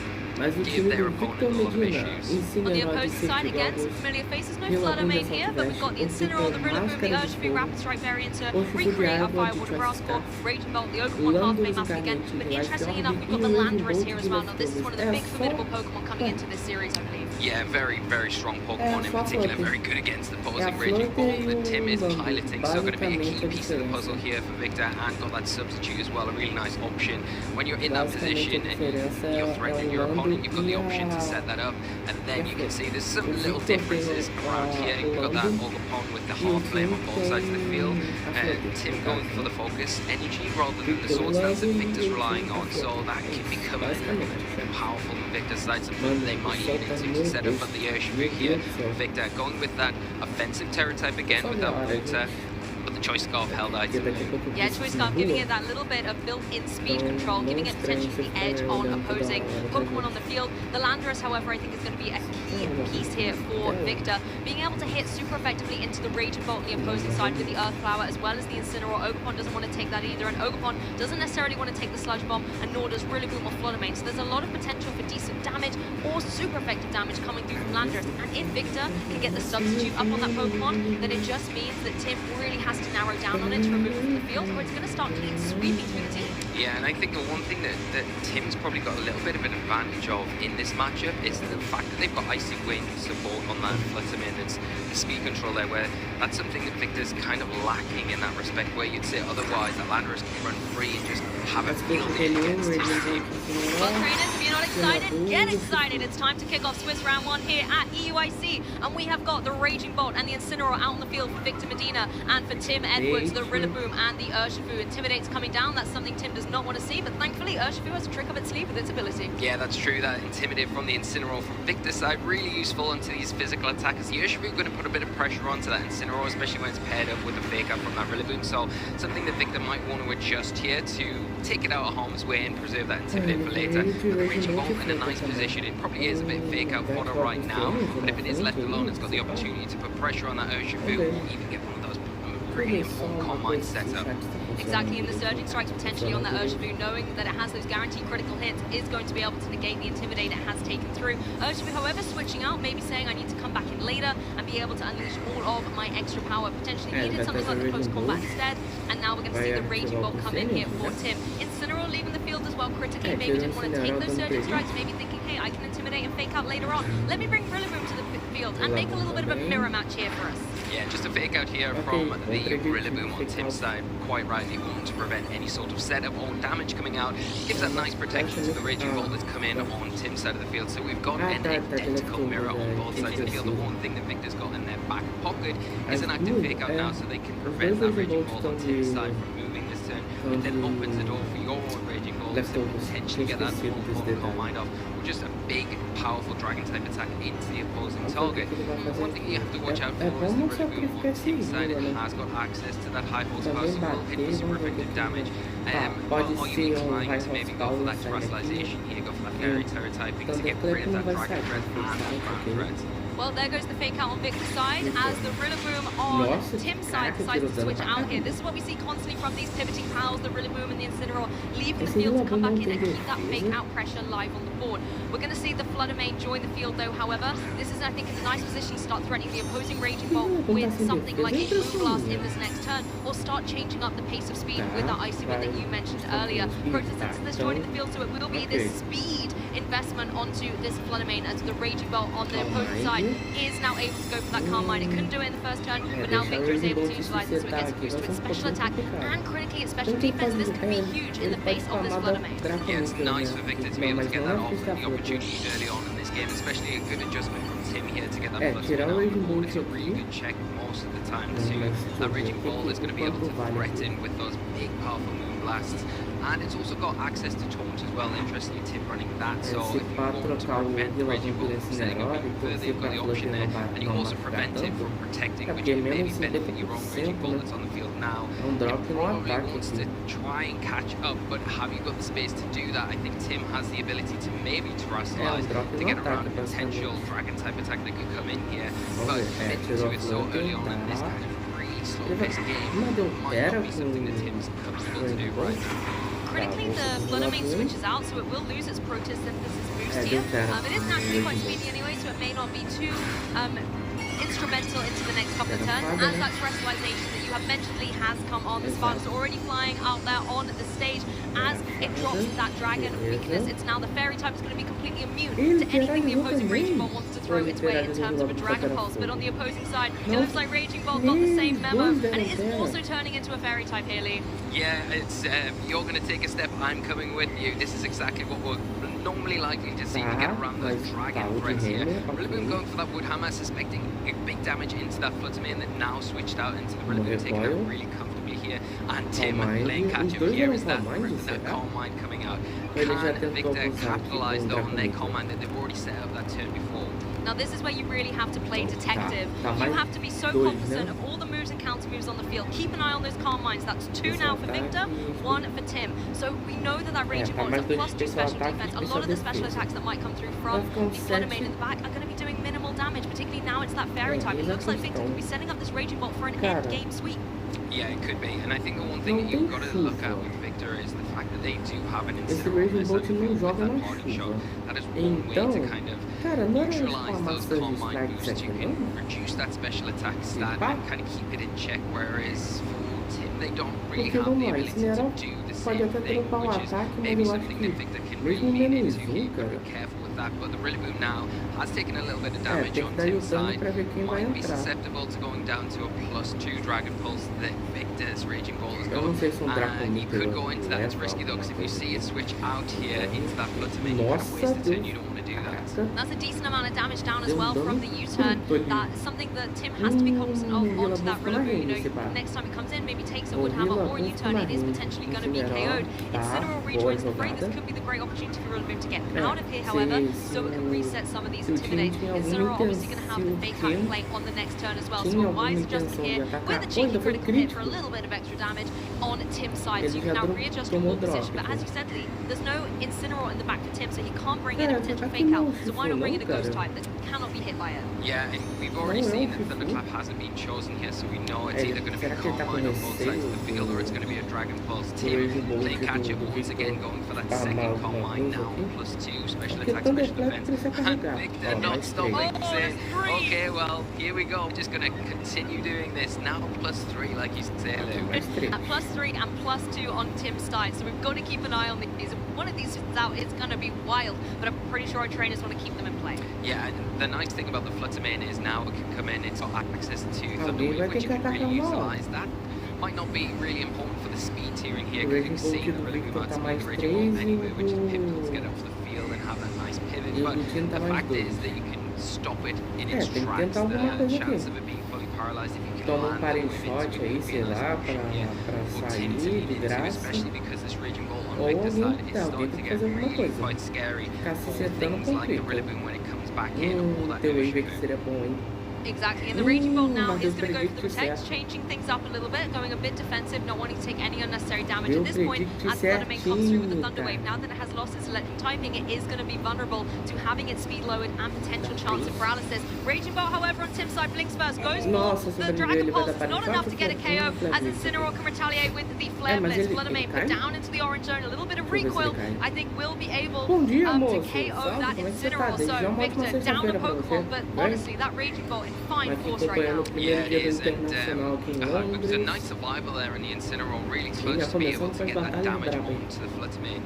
give their opponent a lot of issues. On the opposing side, again, some familiar faces. No Fluttermane here, but we've got the Incineroar, the Rillaboom, the Urshifu Rapid Strike variant to recreate our Firewater Grass core, Raging Bolt, the Oakapon Half Flame Mask again. But interestingly enough, we've got the Landorus here as well. Now, this is one of the big formidable Pokemon coming into this series, I believe. Yeah, very, very strong Pokemon in particular, very good against the opposing Raging Bolt that Tim is piloting. So going to be a key piece of the puzzle here for Victor, and got that substitute as well, a really nice option. When you're in that position and you're threatening your opponent, you've got the option to set that up, and then you can see there's some little differences around here. You've got that Oakapon with the Half Flame on both sides of the field, and Tim going for the focus energy rather than the sword stance that Victor's relying on, so that can become a little bit more powerful than Victor's side, something they might lean into to set up. But the Urshifu here, Victor going with that offensive Terror type again with that Water, but the Choice Scarf held item. Yeah, Choice Scarf giving it that little bit of built-in speed control, giving it potentially the edge on opposing Pokemon on the field. The Landorus, however, I think is going to be a key piece here for Victor, being able to hit super effectively into the Raging Bolt on the opposing side with the Earth Flower as well as the Incineroar. Oakapon doesn't want to take that either, and Oakapon doesn't necessarily want to take the Sludge Bomb, and nor does Rillaboom or Fluttermane. So there's a lot of potential for decent damage or super effective damage coming through from Landorus. And if Victor can get the substitute up on that Pokemon, then it just means that Tim really has to narrow down on it to remove it from the field, or it's going to start clean sweeping through the team. Yeah, and I think the one thing that Tim's probably got a little bit of an advantage of in this matchup is the fact that they've got Icy Wind support on that Fluttermane. It's the speed control there, where that's something that Victor's kind of lacking in that respect, where you'd say otherwise that Landorus can run free and just have a field against his team. Well, trainers, if you're not excited, get excited. It's time to kick off Swiss round 1 here at EUIC, and we have got the Raging Bolt and the Incineroar out on the field for Victor Medina, and for Tim Edwards, the Rillaboom and the Urshifu. Intimidate's coming down. That's something Tim does does not want to see, but thankfully Urshifu has a trick up its sleeve with its ability. Yeah, that's true. That Intimidate from the Incineroar from Victor's side, really useful onto these physical attackers. The Urshifu going to put a bit of pressure onto that Incineroar, especially when it's paired up with the fake out from that Rillaboom. So something that Victor might want to adjust here to take it out of harm's way and preserve that Intimidate for later. But the Raging Ball in a nice position. It probably is a bit fake out fodder right now, but if it is left alone, it's got the opportunity to put pressure on that Urshifu or even get one of those really important Calm Mind set up. Exactly, and the Surging Strikes potentially on that Urshifu, knowing that it has those guaranteed critical hits, is going to be able to negate the Intimidate it has taken through. Urshifu, however, switching out, maybe saying I need to come back in later and be able to unleash all of my extra power. Potentially needed something like the close combat instead, and now we're going to see the Raging Ball come in here for Tim. Incineroar leaving the field as well critically, maybe didn't want to take those Surging Strikes, maybe thinking, hey, I can Intimidate and fake out later on. Let me bring Rillaboom to the field and make a little bit of a mirror match here for us. Yeah, just a fake out here from the Rillaboom on Tim's side. Quite rightly wanting to prevent any sort of setup or damage coming out. Gives that nice protection to the Raging Ball that's come in on Tim's side of the field. So we've got an identical mirror on both sides of the field. The one thing that Victor's got in their back pocket is an active fake out now, so they can prevent that Raging Ball on Tim's side from moving this turn. It then opens the door for your Raging Ball to potentially get that Calm Mind off. Or just a big, powerful Dragon type attack into the opposing target. One thing you have to watch out for is the Rillaboom on Tim's side. It has got access to that high horsepower, so will hit for super effective damage. But are you inclined to maybe go for that terrestrialization here, go for that fairy terror typing to get rid of that Dragon threat and that ground threat? Well, there goes the fake out on Victor's side as the Rillaboom on Tim's side decides to switch out here. This is what we see constantly from these pivoting pals, the Rillaboom and the Incineroar, leaving the field to come back in and keep that fake out pressure live on the board. We're going to see the Flutter Mane join the field though, however. This is, I think, in a nice position to start threatening the opposing Raging Ball with something like a Moon Blast in this next turn, or start changing up the pace of speed with that Icy Wind that you mentioned earlier. Protosynthesis joining the field, so it will be this speed investment onto this Flutter Mane as the Raging Ball on the opposing side is now able to go for that Calm Mind. It couldn't do it in the first turn, but now Victor is able to utilize it, so it gets a boost to its special attack and critically its special defense. This could be huge in the face of this Flutter Mane. Yeah, it's nice for Victor to be able to get that off the opportunity early on in this game, especially a good adjustment from Tim here to get that Flutter Mane out on board. It's a really good check most of the time too. That Raging Ball is going to be able to threaten with those big powerful Moon Blasts. And it's also got access to Taunt as well. Interestingly, Tim running that. So if you want to prevent the Raging Ball from setting up even further, you've got the option there. And you also prevent it from protecting, which can maybe benefit your own Raging Ball that's on the field now. It probably wants to try and catch up, but have you got the space to do that? I think Tim has the ability to maybe terrestrialize to get around a potential Dragon type attack that could come in here. But committing to it so early on in this kind of really slow-paced game might not be something that Tim's comfortable to do right now. Critically, the Flutter Mane switches out, so it will lose its Protosynthesis boost here. It is naturally quite speedy anyway, so it may not be too instrumental into the next couple of turns. As that terrestrialization that you have mentioned, Lee, has come on, the Sparks are already flying out there on the stage. As it drops that Dragon weakness, it's now the Fairy type is going to be completely immune to anything the opposing Raging Ball wants to throw its way in terms of a Dragon Pulse. But on the opposing side, it looks like Raging Ball got the same memo, and it is also turning into a Fairy type here, Lee. Yeah, it's you're going to take a step, I'm coming with you. This is exactly what we're normally likely to see to get around those Dragon threats here. Rillaboom going for that Wood Hammer, suspecting big damage into that Flutter Mane that now switched out into the Rillaboom, taking out really comfortably here. And Tim playing catch up here is that Calm Mind coming out. Can Victor capitalize though on their Calm Mind that they've already set up that turn before? Now this is where you really have to play detective. You have to be so cognizant of all the moves and counter moves on the field. Keep an eye on those Calm Minds. That's 2 now for Victor, 1 for Tim. So we know that that Raging Ball is a +2 special defense. A lot of the special attacks that might come through from the Flutter Mane in the back are going to be doing minimal damage, particularly now it's that Fairy type. It looks like Victor could be setting up this Raging Ball for an end game sweep. Yeah, it could be. And I think the one thing that you've got to look at with Victor is the fact that they do have an Incineroar on this side of the field with that party shot. That is one way to kind of neutralize those Calm Mind boosts. You can reduce that special attack stat and kind of keep it in check, whereas for Tim, they don't really have the ability to do the same thing, which is maybe something that Victor can really lean into. You've got to be careful with that, but the Rillaboom now has taken a little bit of damage on Tim's side. Might be susceptible to going down to a +2 Dragon Pulse that Victor's Raging Ball has got. And you could go into that. It's risky though, because if you see it switch out here into that Flutter Mane, you can waste the turn. You don't want to do that. That's a decent amount of damage down as well from the U-turn. That's something that Tim has to be cognizant of onto that Rillaboom. You know, next time he comes in, maybe takes a Woodhammer or U-turn, it is potentially going to be KO'd. Incineroar rejoins the fray. This could be the great opportunity for Rillaboom to get out of here, however, so it can reset some of these Intimidates. Incineroar obviously going to have the fake out play on the next turn as well, so a wise adjustment here with a cheeky critical hit for a little bit of extra damage on Tim's side, so you can now readjust your wall position. But as you said, Lee, there's no Incineroar in the back for Tim, so he can't bring in a potential fake out. So why not bring in a Ghost type that cannot be hit by it? Yeah, and we've already seen that Thunderclap hasn't been chosen here, so we know it's either going to be a Calm Mind on both sides of the field or it's going to be a Dragon Pulse. Tim playing catch up once again, going for that second Calm Mind now, +2 special attack, special defense, and Victor not stopping, saying, okay, well, here we go, I'm just going to continue doing this now, +3 like you said, Lou. +3 and +2 on Tim's side, so we've got to keep an eye on these. If one of these is out, it's going to be wild, but I'm pretty sure our trainers want to keep them in play. Yeah, and the nice thing about the Fluttermane is now it can come in, it's got access to Thunderwave, which you can really utilise. That might not be really important for the speed tiering here, because you can see the Rillaboom outspeed Raging Bolt anyway, which the Pimples get off the field and have that nice pivot, but the fact is that you can stop it in its tracks. The chance of it being fully paralysed if you can land the shot aí, sei lá, pra sair de graça. Especially because this Raging Bolt on Victor's side is starting to get really quite scary. Things like the Rillaboom when it comes back in, all that Exactly, and the Raging Bolt now is going to go for the protect, changing things up a little bit, going a bit defensive, not wanting to take any unnecessary damage at this point. As the Thundermane comes through with the Thunder Wave, now that it has lost its electric typing, it is going to be vulnerable to having its speed lowered and potential chance of paralysis. Raging Bolt, however, on Tim's side, blinks first, goes for the Dragon Pulse, not enough to get a KO, as Incineroar can retaliate with the Flare Blitz. Fluttermane put down into the orange zone, a little bit of recoil, I think will be able to KO that Incineroar. So, Victor, down the Pokemon, but honestly, that Raging Bolt in fine force right now. Yeah, it is, and it was a nice survival there in the Incineroar, really close to be able to get that damage onto the Fluttermane.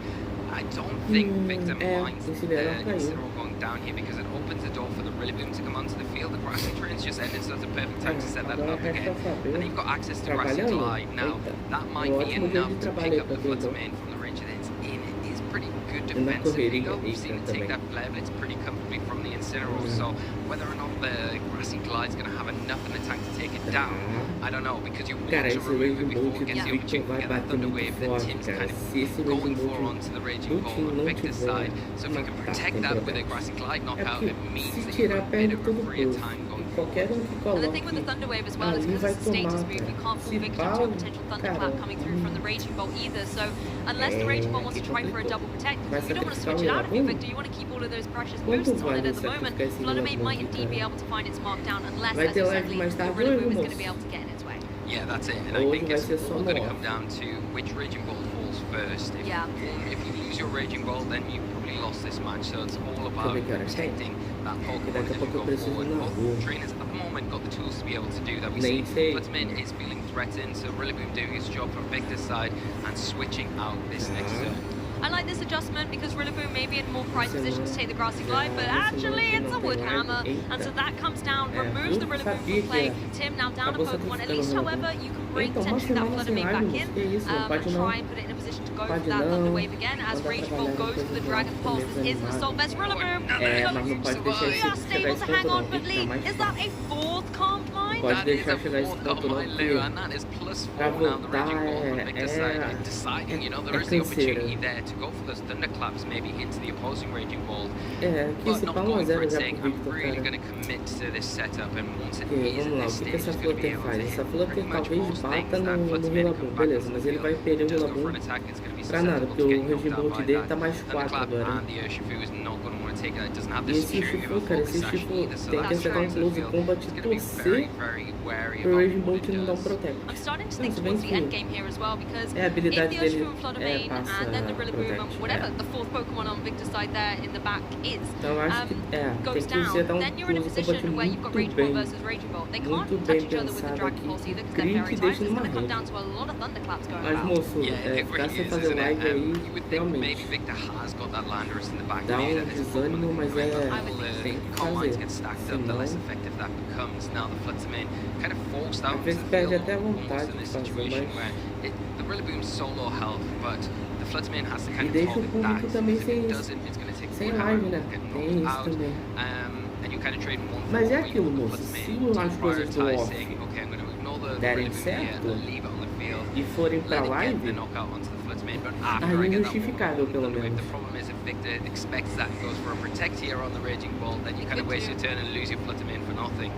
I don't think Victor minds the Incineroar going down here because it opens the door for the Rillaboom to come onto the field. The Grassy Train's just ended, so it's a perfect time to set that up again. And you've got access to Grassy Glide. Now, that might be enough to pick up the Fluttermane from the range that it's in. It is pretty good defensively, though. We've seen it take that Flare Blitz pretty comfortably from the Incineroar, so whether or not the Grassy Glide's going to have enough in the tank to take it down, I don't know, because you want to remove it before it gets the opportunity to get that Thunder Wave that Tim's kind of going for onto the Raging Bolt on Victor's side. So if you can protect that with a Grassy Glide knockout, it means that you've got a bit of a freer time going forward. And the thing with the Thunder Wave as well is because it's a status move, you can't fool Victor to a potential Thunderclap coming through from the Raging Bolt either. So unless the Raging Bolt wants to try for a double protect, you don't want to switch it out of you, Victor. You want to keep all of those precious boosts on it at the moment. Fluttermane might indeed be able to find its mark down unless, as you said, Lee, the Rillaboom is going to be able to get in its way. Yeah, that's it. And I think it's all going to come down to which Raging Bolt falls first. If you lose your Raging Bolt, then you probably lost this match. So it's all about protecting that Pokemon as you go forward. Both trainers at the moment got the tools to be able to do that. We see Fluttermane is feeling threatened, so Rillaboom doing his job from Victor's side and switching out this next zone. I like this adjustment because Rillaboom may be in a more prized position to take the Grassy Glide, but actually it's a Wood Hammer, and so that comes down, removes the Rillaboom from play. Tim now down a Pokemon. At least, however, you can bring potentially that Fluttermane back in and try and put it in a position to go for that Thunder Wave again as Raging Bolt goes for the Dragon Pulse. This is an Assault Vest. Rillaboom just able to hang on, but Lee, is that a fourth Calm Mind? That is a fourth Calm Mind, Lou, and that is +4 now. The Raging Bolt on Victor's side deciding, you know, there is the opportunity there to go for those Thunderclaps maybe into the opposing Raging Bolt, but not going for it, saying I'm really going to commit to this setup, and once it is at this stage, it's going to be able to hit pretty much most things that Fluttermane come back onto the field. Does go for an attack, it's going to be susceptible to getting knocked out by that Thunderclap, and the Urshifu is not going to want to take it. It doesn't have the security of a Focus Sash either, so that's going to feel it's going to be very, very wary about what it does. I'm starting to think towards the end game here as well, because if the Urshifu and Fluttermane and then the Rillaboom and whatever the fourth Pokemon on Victor's side there in the back is, goes down, then you're in a position where you've got Raging Bolt versus Raging Bolt. They can't touch each other with the Dragon Pulse either because they're very tight. It's going to come down to a lot of Thunderclaps going about. Yeah, it really is, isn't it? You would think maybe Victor has got that Landorus in the back of it at this moment. I would think Calm Minds get stacked up, the less effective that becomes. Now the Fluttermane kind of forced out to the field almost in this situation where the Rillaboom's so low health, but the Fluttermane has to kind of hold it back. If it doesn't, it's going to take sem live, né? Tem isso também. Mas é aquilo, moço. Se as coisas do off derem certo e forem pra live, tá injustificável, pelo menos. Victor expects that and goes for a protect here on the Raging Bolt, then you kind of waste your turn and lose your Fluttermane for nothing.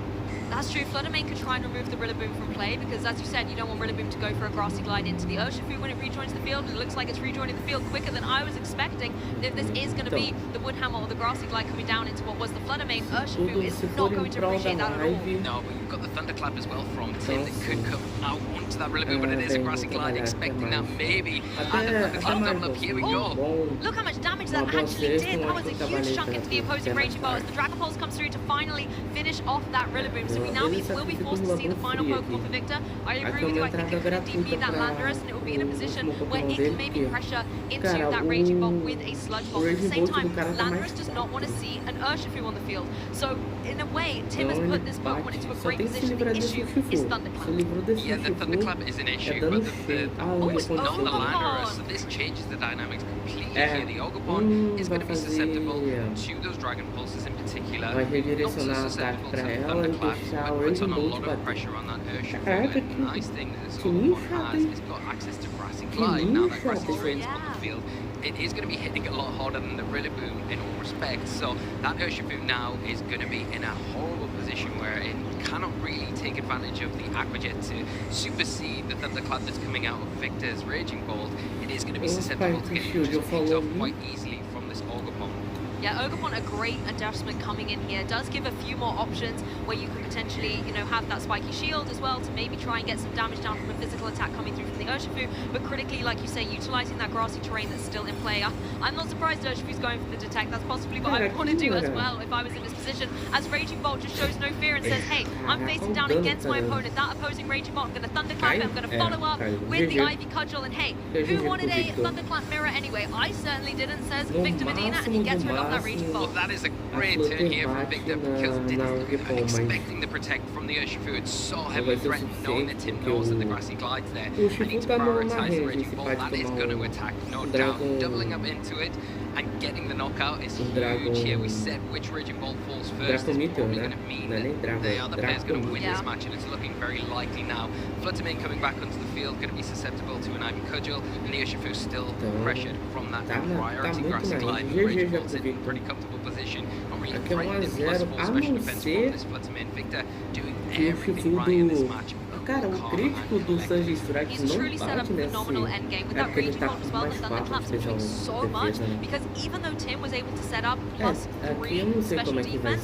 That's true. Fluttermane could try and remove the Rillaboom from play because, as you said, you don't want Rillaboom to go for a Grassy Glide into the Urshifu when it rejoins the field. It looks like it's rejoining the field quicker than I was expecting. If this is going to be the Woodhammer or the Grassy Glide coming down into what was the Fluttermane, Urshifu is not going to appreciate that at all. No, but you've got the Thunderclap as well from Tim that could come out onto that Rillaboom, but it is a Grassy Glide, expecting that maybe. And the Thunderclap double up, here we go. Look how much damage that actually did. That was a huge chunk into the opposing Raging Bolt as the Dragon Pulse comes through to finally finish off that Rillaboom. So we now will be forced to see the final Pokemon for Victor. I agree with you. I think it could indeed be that Landorus, and it will be in a position where it can maybe pressure into that Raging Bolt with a Sludge Bomb. At the same time, Landorus does not want to see an Urshifu on the field. So, in a way, Tim has put this Pokemon into a great position. The issue is Thunderclap. Yeah, the Thunderclap is an issue, but it's not the Landorus. So this changes the dynamics completely here. The Ogerpon is going to be susceptible to those Dragon Pulses in particular. Not so susceptible to the Thunderclap, but puts on a lot of pressure on that Urshifu. And the nice thing that this Ogerpon has is got access to Grassy Glide. Now that Grassy Terrain's on the field, it is going to be hitting a lot harder than the Rillaboom in all respects. So that Urshifu now is going to be in a horrible position where it cannot really take advantage of the Aqua Jet to supersede the Thunderclap that's coming out of Victor's Raging Bolt. It is going to be susceptible to getting just picked off quite easily from this Ogerpon. Yeah, Ogerpon, a great adjustment coming in here. Does give a few more options where you can potentially, you know, have that spiky shield as well to maybe try and get some damage down from a physical attack coming through from the Urshifu. But critically, like you say, utilizing that grassy terrain that's still in play. I'm not surprised Urshifu's going for the detect. That's possibly what I would want to do as well if I was in this position. As Raging Bolt just shows no fear and says, hey, I'm facing down against my opponent. That opposing Raging Bolt, I'm going to Thunderclap it. I'm going to follow up with the Ivy Cudgel. And hey, who wanted a Thunderclap mirror anyway? I certainly didn't, says Victor Medina, and he gets rid of that Raging Bolt. That is a great turn here from Victor because expecting the protect from the Urshifu. It's so heavily threatened, knowing that Tim knows that the Grassy Glide's there. I need to prioritize the Raging Bolt. That is going to attack, no doubt. Doubling up into it and getting the knockout is huge here. We said which Raging Bolt falls first. It's probably going to mean that the other player's going to win this match, and it's looking very likely now. Fluttermane coming back onto the field, going to be susceptible to an Ivy Cudgel, and the Urshifu still pressured from that priority Grassy Glide. The Raging Bolt's in a pretty comfortable position. Not really threatened in plus 4 special defense from this Fluttermane. Victor doing everything right in this match. Cara, o crítico do Sanji Strike não bate That Raging Bolt as well, the Thunderclap's doing so much because even though Tim was able to set up plus 3 special defense,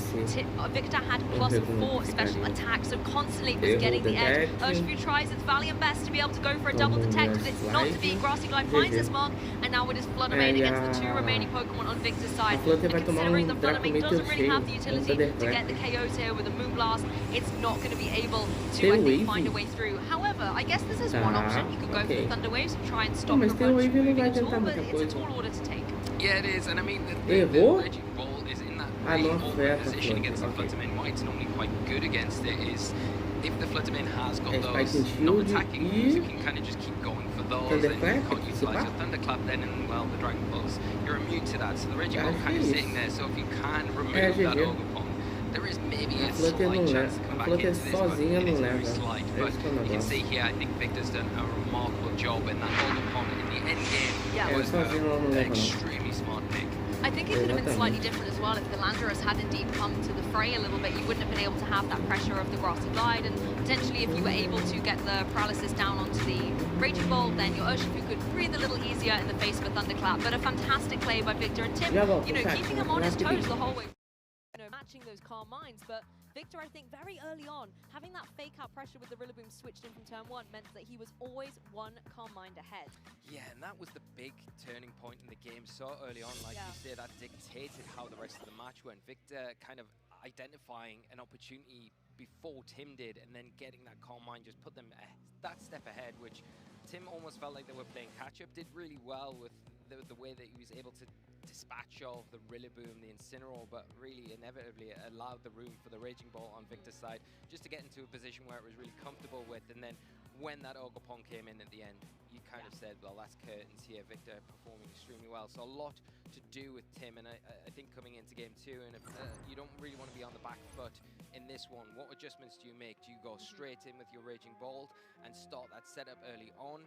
Victor had plus 4 special attacks, so constantly was getting the edge. Urshifu tries its valiant best to be able to go for a double detect, but it's not to be. Grassy Glide finds its mark, and now it is Fluttermane against the 2 remaining Pokemon on Victor's side. And considering that Fluttermane doesn't really have the utility to get the KOs here with a Moonblast, it's not going to be able to, I think, find a way through. However, I guess this is one option. You could go for the Thunder Waves and try and stop your opponent from moving at all, but it's a tall order to take. Yeah, it is, and I mean, the Raging Bolt is in that really awkward position against the Fluttermane. Why it's normally quite good against it is if the Fluttermane has got those non-attacking moves, you can kind of just keep going for those, and you can't utilize your Thunderclap then, and well, the Dragon Pulse, you're immune to that, so the Raging Bolt kind of sitting there, so if you can remove that Ogerpon, there is maybe a slight chance to come back into this one. It is very slight, but you can see here, I think Victor's done a remarkable job in that Ogerpon in the end game. Was an extremely smart pick. I think it could have been slightly different as well if the Landorus had indeed come to the fray a little bit. You wouldn't have been able to have that pressure of the Grassy Glide, and potentially if you were able to get the paralysis down onto the Raging Bolt, then your Urshifu could breathe a little easier in the face of a Thunderclap. But a fantastic play by Victor, and Tim, you know, keeping him on his toes the whole way. You know, matching those Calm Minds, but Victor, I think, very early on, having that fake-out pressure with the Rillaboom switched in from turn 1 meant that he was always 1 Calm Mind ahead. Yeah, and that was the big turning point in the game so early on, like you said, that dictated how the rest of the match went. Victor kind of identifying an opportunity before Tim did, and then getting that Calm Mind just put them that step ahead, which Tim almost felt like they were playing catch-up, did really well with the way that he was able to dispatch of the Rillaboom, the Incineroar, but really inevitably it allowed the room for the Raging Bolt on Victor's side just to get into a position where it was really comfortable with. And then when that Ogerpon came in at the end, you kind of said, well, that's curtains here. Victor performing extremely well. So a lot to do with Tim, and I think coming into game 2, and if, you don't really want to be on the back foot in this one. What adjustments do you make? Do you go straight in with your Raging Bolt and start that setup early on?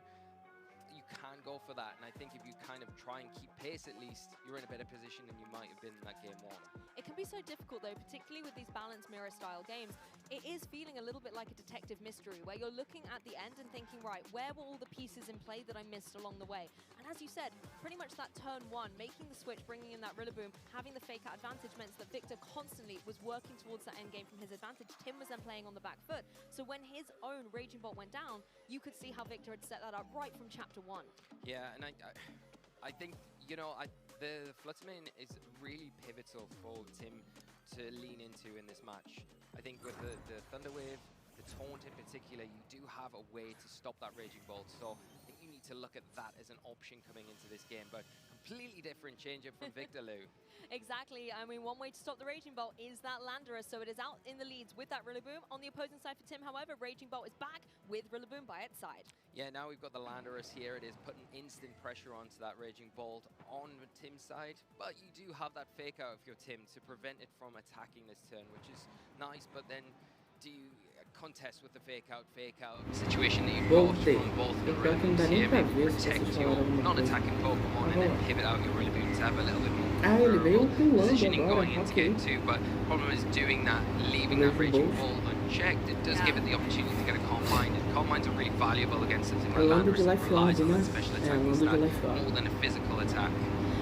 You can go for that, and I think if you kind of try and keep pace at least, you're in a better position than you might have been in that game 1. It can be so difficult though, particularly with these balanced mirror style games. It is feeling a little bit like a detective mystery where you're looking at the end and thinking, right, where were all the pieces in play that I missed along the way? And as you said, pretty much that turn 1, making the switch, bringing in that Rillaboom, having the fake out advantage meant that Victor constantly was working towards that end game from his advantage. Tim was then playing on the back foot. So when his own Raging Bolt went down, you could see how Victor had set that up right from chapter 1. Yeah, and I think, you know, the Fluttermane is really pivotal for Tim to lean into in this match. I think with the Thunder Wave, the Taunt in particular, you do have a way to stop that Raging Bolt. So I think you need to look at that as an option coming into this game. But completely different change-up from Victor, Lou. Exactly. I mean, one way to stop the Raging Bolt is that Landorus, so it is out in the leads with that Rillaboom. On the opposing side for Tim, however, Raging Bolt is back with Rillaboom by its side. Yeah, now we've got the Landorus here. It is putting instant pressure onto that Raging Bolt on Tim's side, but you do have that fake out of your Tim to prevent it from attacking this turn, which is nice, but then do you contest with the fake out situation that you've got from both the Rillaboons here, maybe protect your non-attacking Pokemon and then pivot out your Rillaboon to have a little bit more positioning going into game 2, but the problem is doing that, leaving that Raging Bolt unchecked, it does give it the opportunity to get a Calm Mind, and Calm Minds are really valuable against something like Landorus that relies on that special attack more than a physical attack.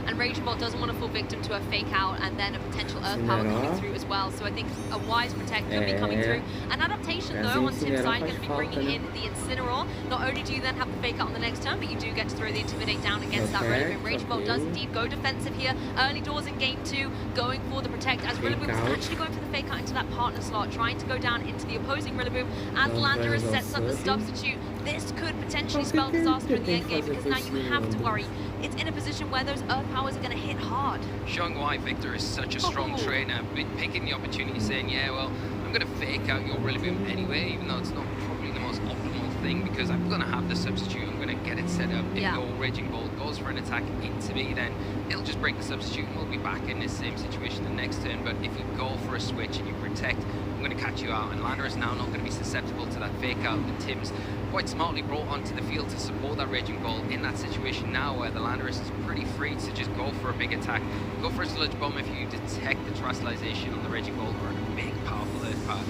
And Raging Bolt doesn't want to fall victim to a fake out and then a potential Earth Power coming through as well. So I think a wise Protect could be coming through. An adaptation though on Tim's side, going to be bringing in the Incineroar. Not only do you then have the fake out on the next turn, but you do get to throw the Intimidate down against that Rillaboom. Raging Bolt does indeed go defensive here. Early doors in game 2, going for the Protect as Rillaboom is actually going for the fake out into that partner slot, trying to go down into the opposing Rillaboom as Landorus sets up the substitute. This could potentially spell disaster in the end game because now you have to worry. It's in a position where those Earth Powers are going to hit hard. Showing why Victor is such a strong trainer, picking the opportunity, saying, yeah, well, I'm going to fake out your Rillaboom anyway, even though it's not probably the most optimal thing, because I'm going to have the substitute, I'm going to get it set up. If your Raging Bolt goes for an attack into me, then it'll just break the substitute and we'll be back in this same situation the next turn. But if you go for a switch and you protect, I'm going to catch you out, and Landorus is now not going to be susceptible to that fake out that Tim's quite smartly brought onto the field to support that Raging Bolt in that situation now where the Landorus is pretty free to just go for a big attack. Go for a Sludge Bomb if you detect the Terastallization on the Raging Bolt or a big powerful Earth Power.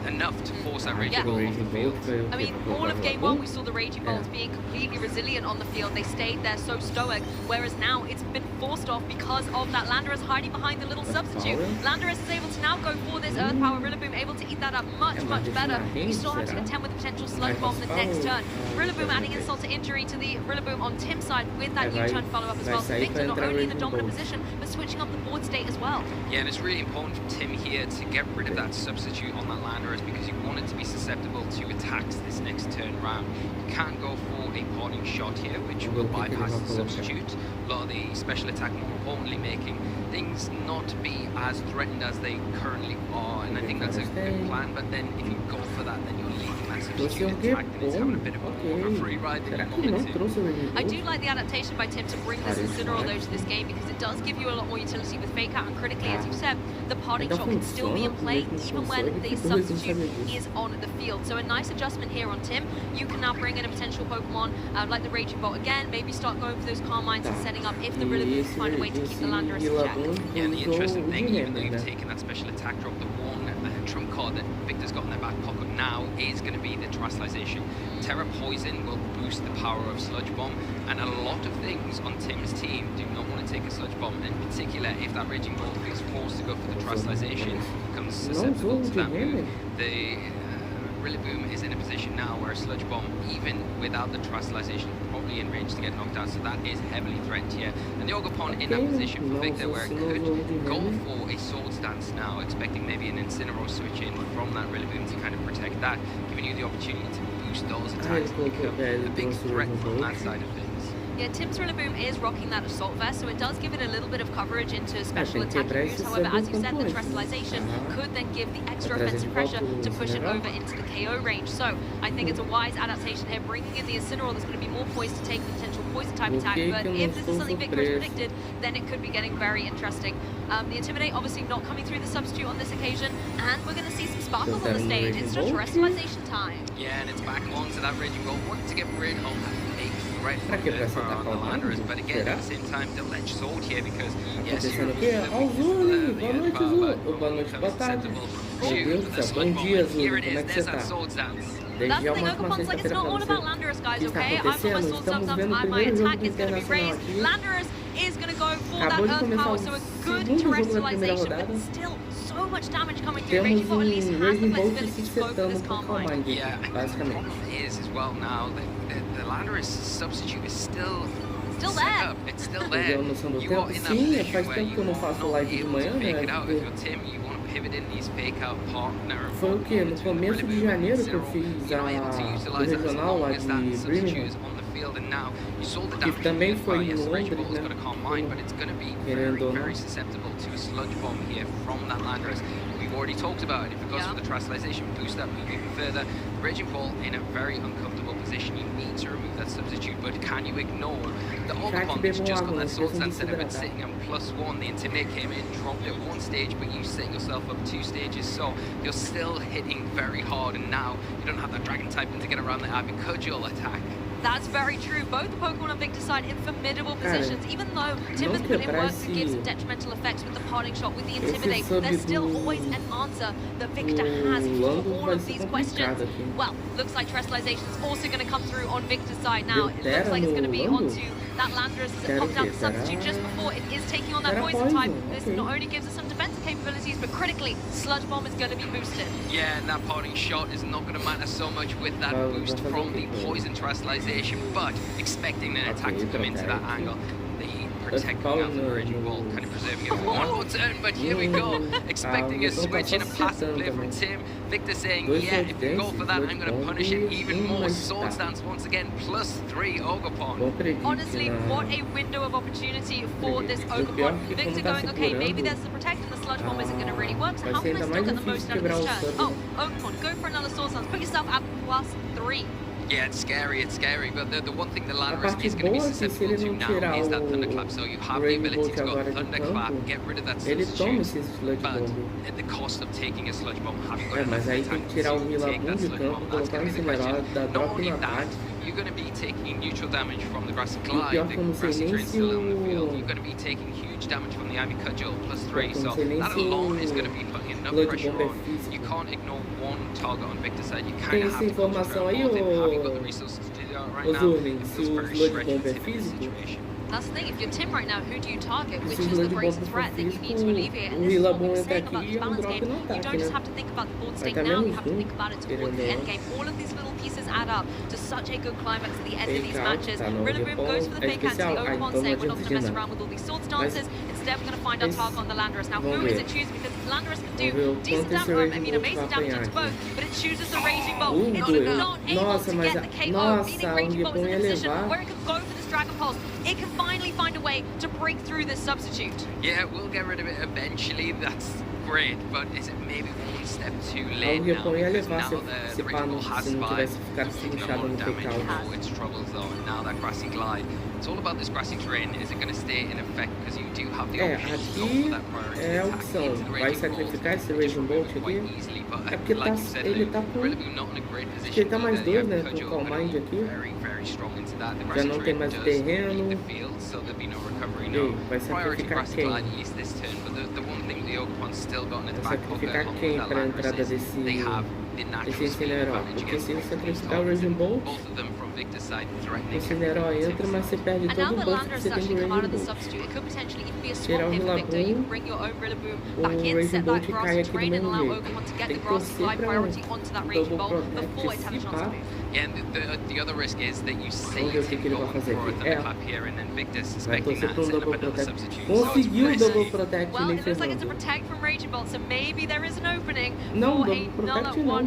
Enough to force that Raging Bolt off the field. I mean, all of game 1 we saw the Raging Bolts being completely resilient on the field. They stayed there so stoic, whereas now it's been forced off because of that Landorus hiding behind the little substitute. Landorus is able to now go for this Earth Power. Rillaboom able to eat that up much better. You still have to contend with the potential Sludge Bomb the next turn. Rillaboom adding insult to injury to the Rillaboom on Tim's side with that U-turn follow-up as well. So Victor not only in the dominant position, but switching up the board state as well. Yeah, and it's really important for Tim here to get rid of that substitute on that Landorus because you want it to be susceptible to attacks this next turn round. You can't go for a parting shot here, which will bypass the substitute. A lot of the special attack, more importantly, making things not be as threatened as they currently are, and I think that's a good plan. But then if you go for that, then you're leaving that substitute intact, and it's having a bit of a free ride than you wanted to. I do like the adaptation by Tim to bring this Incineroar though to this game because it does give you a lot more utility with fake out, and critically, as you said, the parting shot can still be in play even when the substitute is on the field. So a nice adjustment here on Tim. You can now bring in a potential Pokemon like the Raging Bolt again, maybe start going for those Calm Minds and setting up if the Rillaboom can find a way to keep the Landorus in check. Yeah, and the interesting thing, even though you've taken that special attack drop, the one trump card that Victor's got in their back pocket now is going to be the Terastallization. Terra Poison will boost the power of Sludge Bomb, and a lot of things on Tim's team do not want to take a Sludge Bomb. In particular, if that Raging Bolt is forced to go for the Terastallization, becomes susceptible to that move. The Rillaboom is in a position now where a Sludge Bomb, even without the Terastallization, is probably in range to get knocked out, so that is heavily threatened here. And the Ogerpon in that position for Victor where it could go for a Swords Dance now, expecting maybe an Incineroar switch in from that Rillaboom to kind of protect that, giving you the opportunity to boost those attacks and become a big threat from that side of things. Yeah, Tim's Rillaboom is rocking that Assault Vest, so it does give it a little bit of coverage into special attack use. However, as you said, the Terrestrialization could then give the extra offensive pressure to push it over into the KO range. So I think it's a wise adaptation here, bringing in the Incineroar that's going to be more poised to take the potential poison type attack. But if this is something Victor has predicted, then it could be getting very interesting. The Intimidate obviously not coming through the substitute on this occasion, and we're going to see some sparkles on the stage. It's just Terrestrialization time. Yeah, and it's back onto that Raging Bolt, wanting to get rid of that big threat on the Landers, but again, at the same time, the Ledge Sword here, because yes, you're boa noite, boa tarde. Meu Deus do céu, bom dia, Azul, como é que você tá? That's the thing, Ogopon's like, it's not all about Landorus, guys, okay? I've got my Sword Dance up high, my attack is going to be raised. Landorus is going to go for that Earth Power, so a good Terrestrialization, but still so much damage coming through. Raging Bolt at least has the flexibility to go for this Calm Mind. Yeah, the problem is as well now, the Landorus substitute is still there. It's still there. You are in that position where you are not able to fake it out. If you're Tim, you want to pivot in these fake out partner. Foi o que? No começo de janeiro que eu fiz o regional lá de Birmingham, que também foi em Londres, né? Querendo ou não. We've already talked about it. If it goes for the Terrestrialization, boost that move even further. Raging Ball in a very uncomfortable position. You need to remove that substitute, but can you ignore the Ogopon's just got that Sword Stance instead of it sitting on +1? The Intimidate came in, dropped it one stage, but you set yourself up 2 stages, so you're still hitting very hard, and now you don't have that Dragon typing to get around the Ivy Cudgel attack. That's very true. Both the Pokemon on Victor's side in formidable positions. Even though Tim has put in work to give some detrimental effects with the Parting Shot, with the Intimidate, there's still always an answer that Victor has for all of these questions. Well, looks like Terrestrialization is also going to come through on Victor's side now. It looks like it's going to be onto that Landorus as it popped out the substitute just before. It is taking on that Poison type. This not only gives us some defensive capabilities, but critically, Sludge Bomb is going to be boosted. Yeah, and that Parting Shot is not going to matter so much with that boost from the Poison Terrestrialization, but expecting an attack to come into that angle. The protecting of the Raging Ball, kind of preserving it for one more turn, but here we go. Expecting a switch in a passive play from Tim. Victor saying, yeah, if you go for that, I'm going to punish it even more. Sword Stance once again, +3 Ogopon. Honestly, what a window of opportunity for this Ogopon. Victor going, okay, maybe there's the Protect and the Sludge Bomb isn't going to really work, so how can I still get the most out of this turn? Oh, Ogopon, go for another Sword Stance. Put yourself at +3. Yeah, it's scary, but the one thing the Landorus is going to be susceptible to now is that Thunderclap, so you have the ability to go Thunderclap, get rid of that substitute, but at the cost of taking a Sludge Bomb, have you got enough attack to take that Sludge Bomb? That's going to be the question. Not only that, you're going to be taking neutral damage from the Grassy Glide, the Grassy Drain still on the field, you're going to be taking huge damage from the Ivy Cudgel, +3, so that alone is going to be putting enough pressure on. You can't ignore one target on Victor's side, you kind of have to control him. Got the resources to do that right now. It feels very stretched in this situation. That's the thing, if you're Tim right now, who do you target? Which is the greatest threat that you need to alleviate? And this is what we were saying about this balance game. You don't just have to think about the board state now, you have to think about it towards the end game. All of these little pieces add up to such a good climax at the end of these matches. Rillaboom goes for the fake hands, the Ogopon saying we're not going to mess around with all these sword stances. Instead, we're going to find our target on the Landorus. Now, who is it choosing? Because Landorus can do decent damage, amazing damage into both, but it chooses the Raging Bolt. It's not able to get the KO, meaning Raging Bolt is in a position where it can go for this Dragon Pulse. It can finally find a way to break through this substitute. Yeah, we'll get rid of it eventually. That's great, but is it maybe one step too late now? Because now the Raging Ball has survived. It's taken a lot of damage for its troubles though, and now that Grassy Glide. It's all about this Grassy Terrain. Is it going to stay in effect? Because you do have the option to go for that priority attack into the Raging Ball. Raging Bolt quite easily, but like you said, Rillaboom not in a great position. Ele tá mais 2, né, com o Calm Mind aqui. Very strong into that. The Já não tem mais terreno. So there'll be no recovery, no priority Grassy Glide at least this turn, but the one thing the Ogopon's still got in its back pocket along with that Landorus is they have the natural speed advantage against both of them from Victor's side threatening. Entra, mas você perde todo o buff que você tem do Raging Bolt. Tirar o Rillaboom, o Raging Bolt cai aqui do mesmo jeito. Tem que torcer pra Double Protect se pá. And the other risk is that you save him going for a Thunderclap here, and then Victor suspecting that and setting up another substitute. Conseguiu o Double Protect well, nesse it looks like it's a round. Protect from Raging Bolt, so maybe there is an opening Não, for Double another Protect não.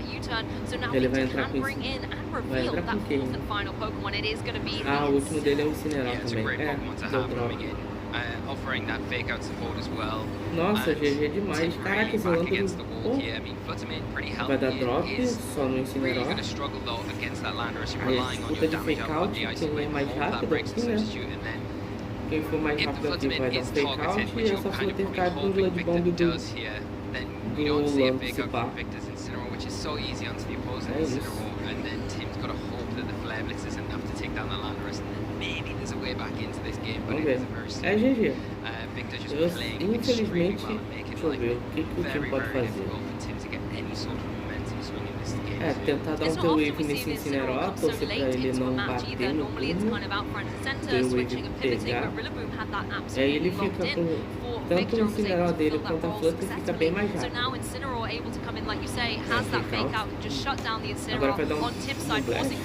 that U-turn. So now Ele vai Victor entrar can com bring in and vai reveal entrar that com quem? fourth and final Pokemon. It is going to be Ah, o último dele é o Incinerar Yeah, it's a também. great É, Pokemon to deu have drop. coming in. offering that fake out support as well. Nossa, GG demais. Caraca, esse Landro vai dar drop só no really Incineroar. going to struggle though against that Landorus. You're Aí a relying on disputa your de damage fake up on out, the ice quem é mais rápido aqui, né? Quem for mais rápido aqui vai dar um fake out e essa flor ter ficado no Blood Bomb do Lando se pá. Which is so easy onto the opposing Incineroar, and then Tim's got to hope that the Flare Blitz is enough to take down the Landorus, and then maybe there's a way back into this game, but it is a very É GG. Victor just Eu, playing extremely infelizmente, well and making deixa eu ver o que o time pode fazer. difficult for Tim to get any sort of momentum swing in this game. É, tentar dar um tail wave nesse Incineroar, torcer pra ele não bater no turno, tail wave pegar. E aí ele fica com tanto o Incineroar dele quanto a Flutter fica bem mais rápido. Agora vai dar um blast,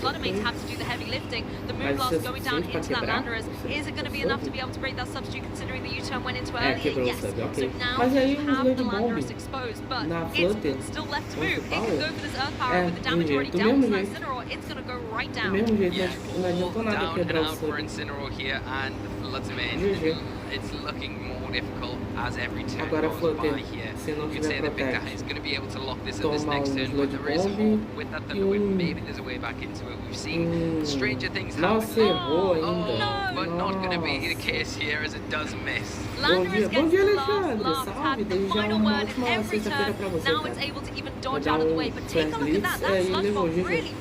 mas isso é suficiente pra quebrar. É, quebrou o sub, ok. Mas aí um Blade Bomb na Flutter do mesmo jeito. Do mesmo jeito, não adiantou nada quebrar o sub. GG. It's looking more difficult as every turn Agora goes Flutter, by here. se não You could tiver say that Victor protect, is going to be able to lock this at this tomar next turn, but Blood there is Bomb hope with that Thunder Wave. Maybe there's a way back into it. We've seen stranger things happen. Nossa, errou ainda. But not going to be the case here as it does miss. Bom dia, Alexandre. Salve, desde já uma ótima sexta-feira pra você, cara. Vou dar um Flare Blitz, aí levou GG.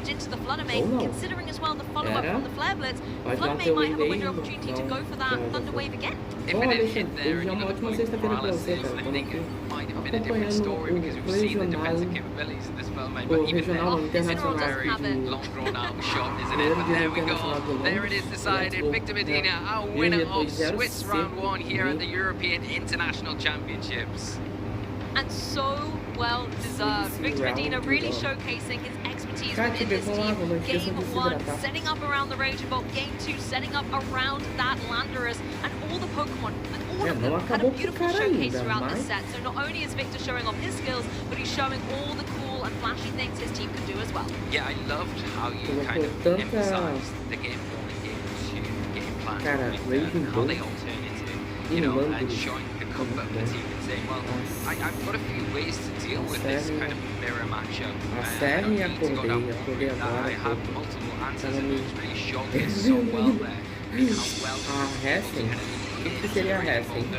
Into the Fluttermane, considering as well the follow-up from the Flare Blitz, Fluttermane might have a window opportunity to go for that Thunder Wave again. Bom, Alexandre, desde já uma ótima sexta-feira pra você, cara. Estamos aqui acompanhando o regional, o regional não, internacional There it is decided. Victor Medina, our winner of Swiss Round 1 here at the European International Championships. And so well deserved. Victor Medina really showcasing his expertise within this team. Game 1 setting up around the Raging Bolt. Game 2 setting up around that Landorus, and all the Pokemon and all of them had a beautiful showcase throughout this set. So not only is Victor showing off his skills, but he's showing all the cool and flashy things his team can do as well. Yeah, I loved how you kind of emphasized the game 1 and game 2 game plan, how they all turn into, you know, and showing the comfort of the team and saying, well, I've got a few ways to deal with this kind of mirror matchup. I don't need to go down I have multiple answers, and it was really showing this so well there. How well seria Hessing.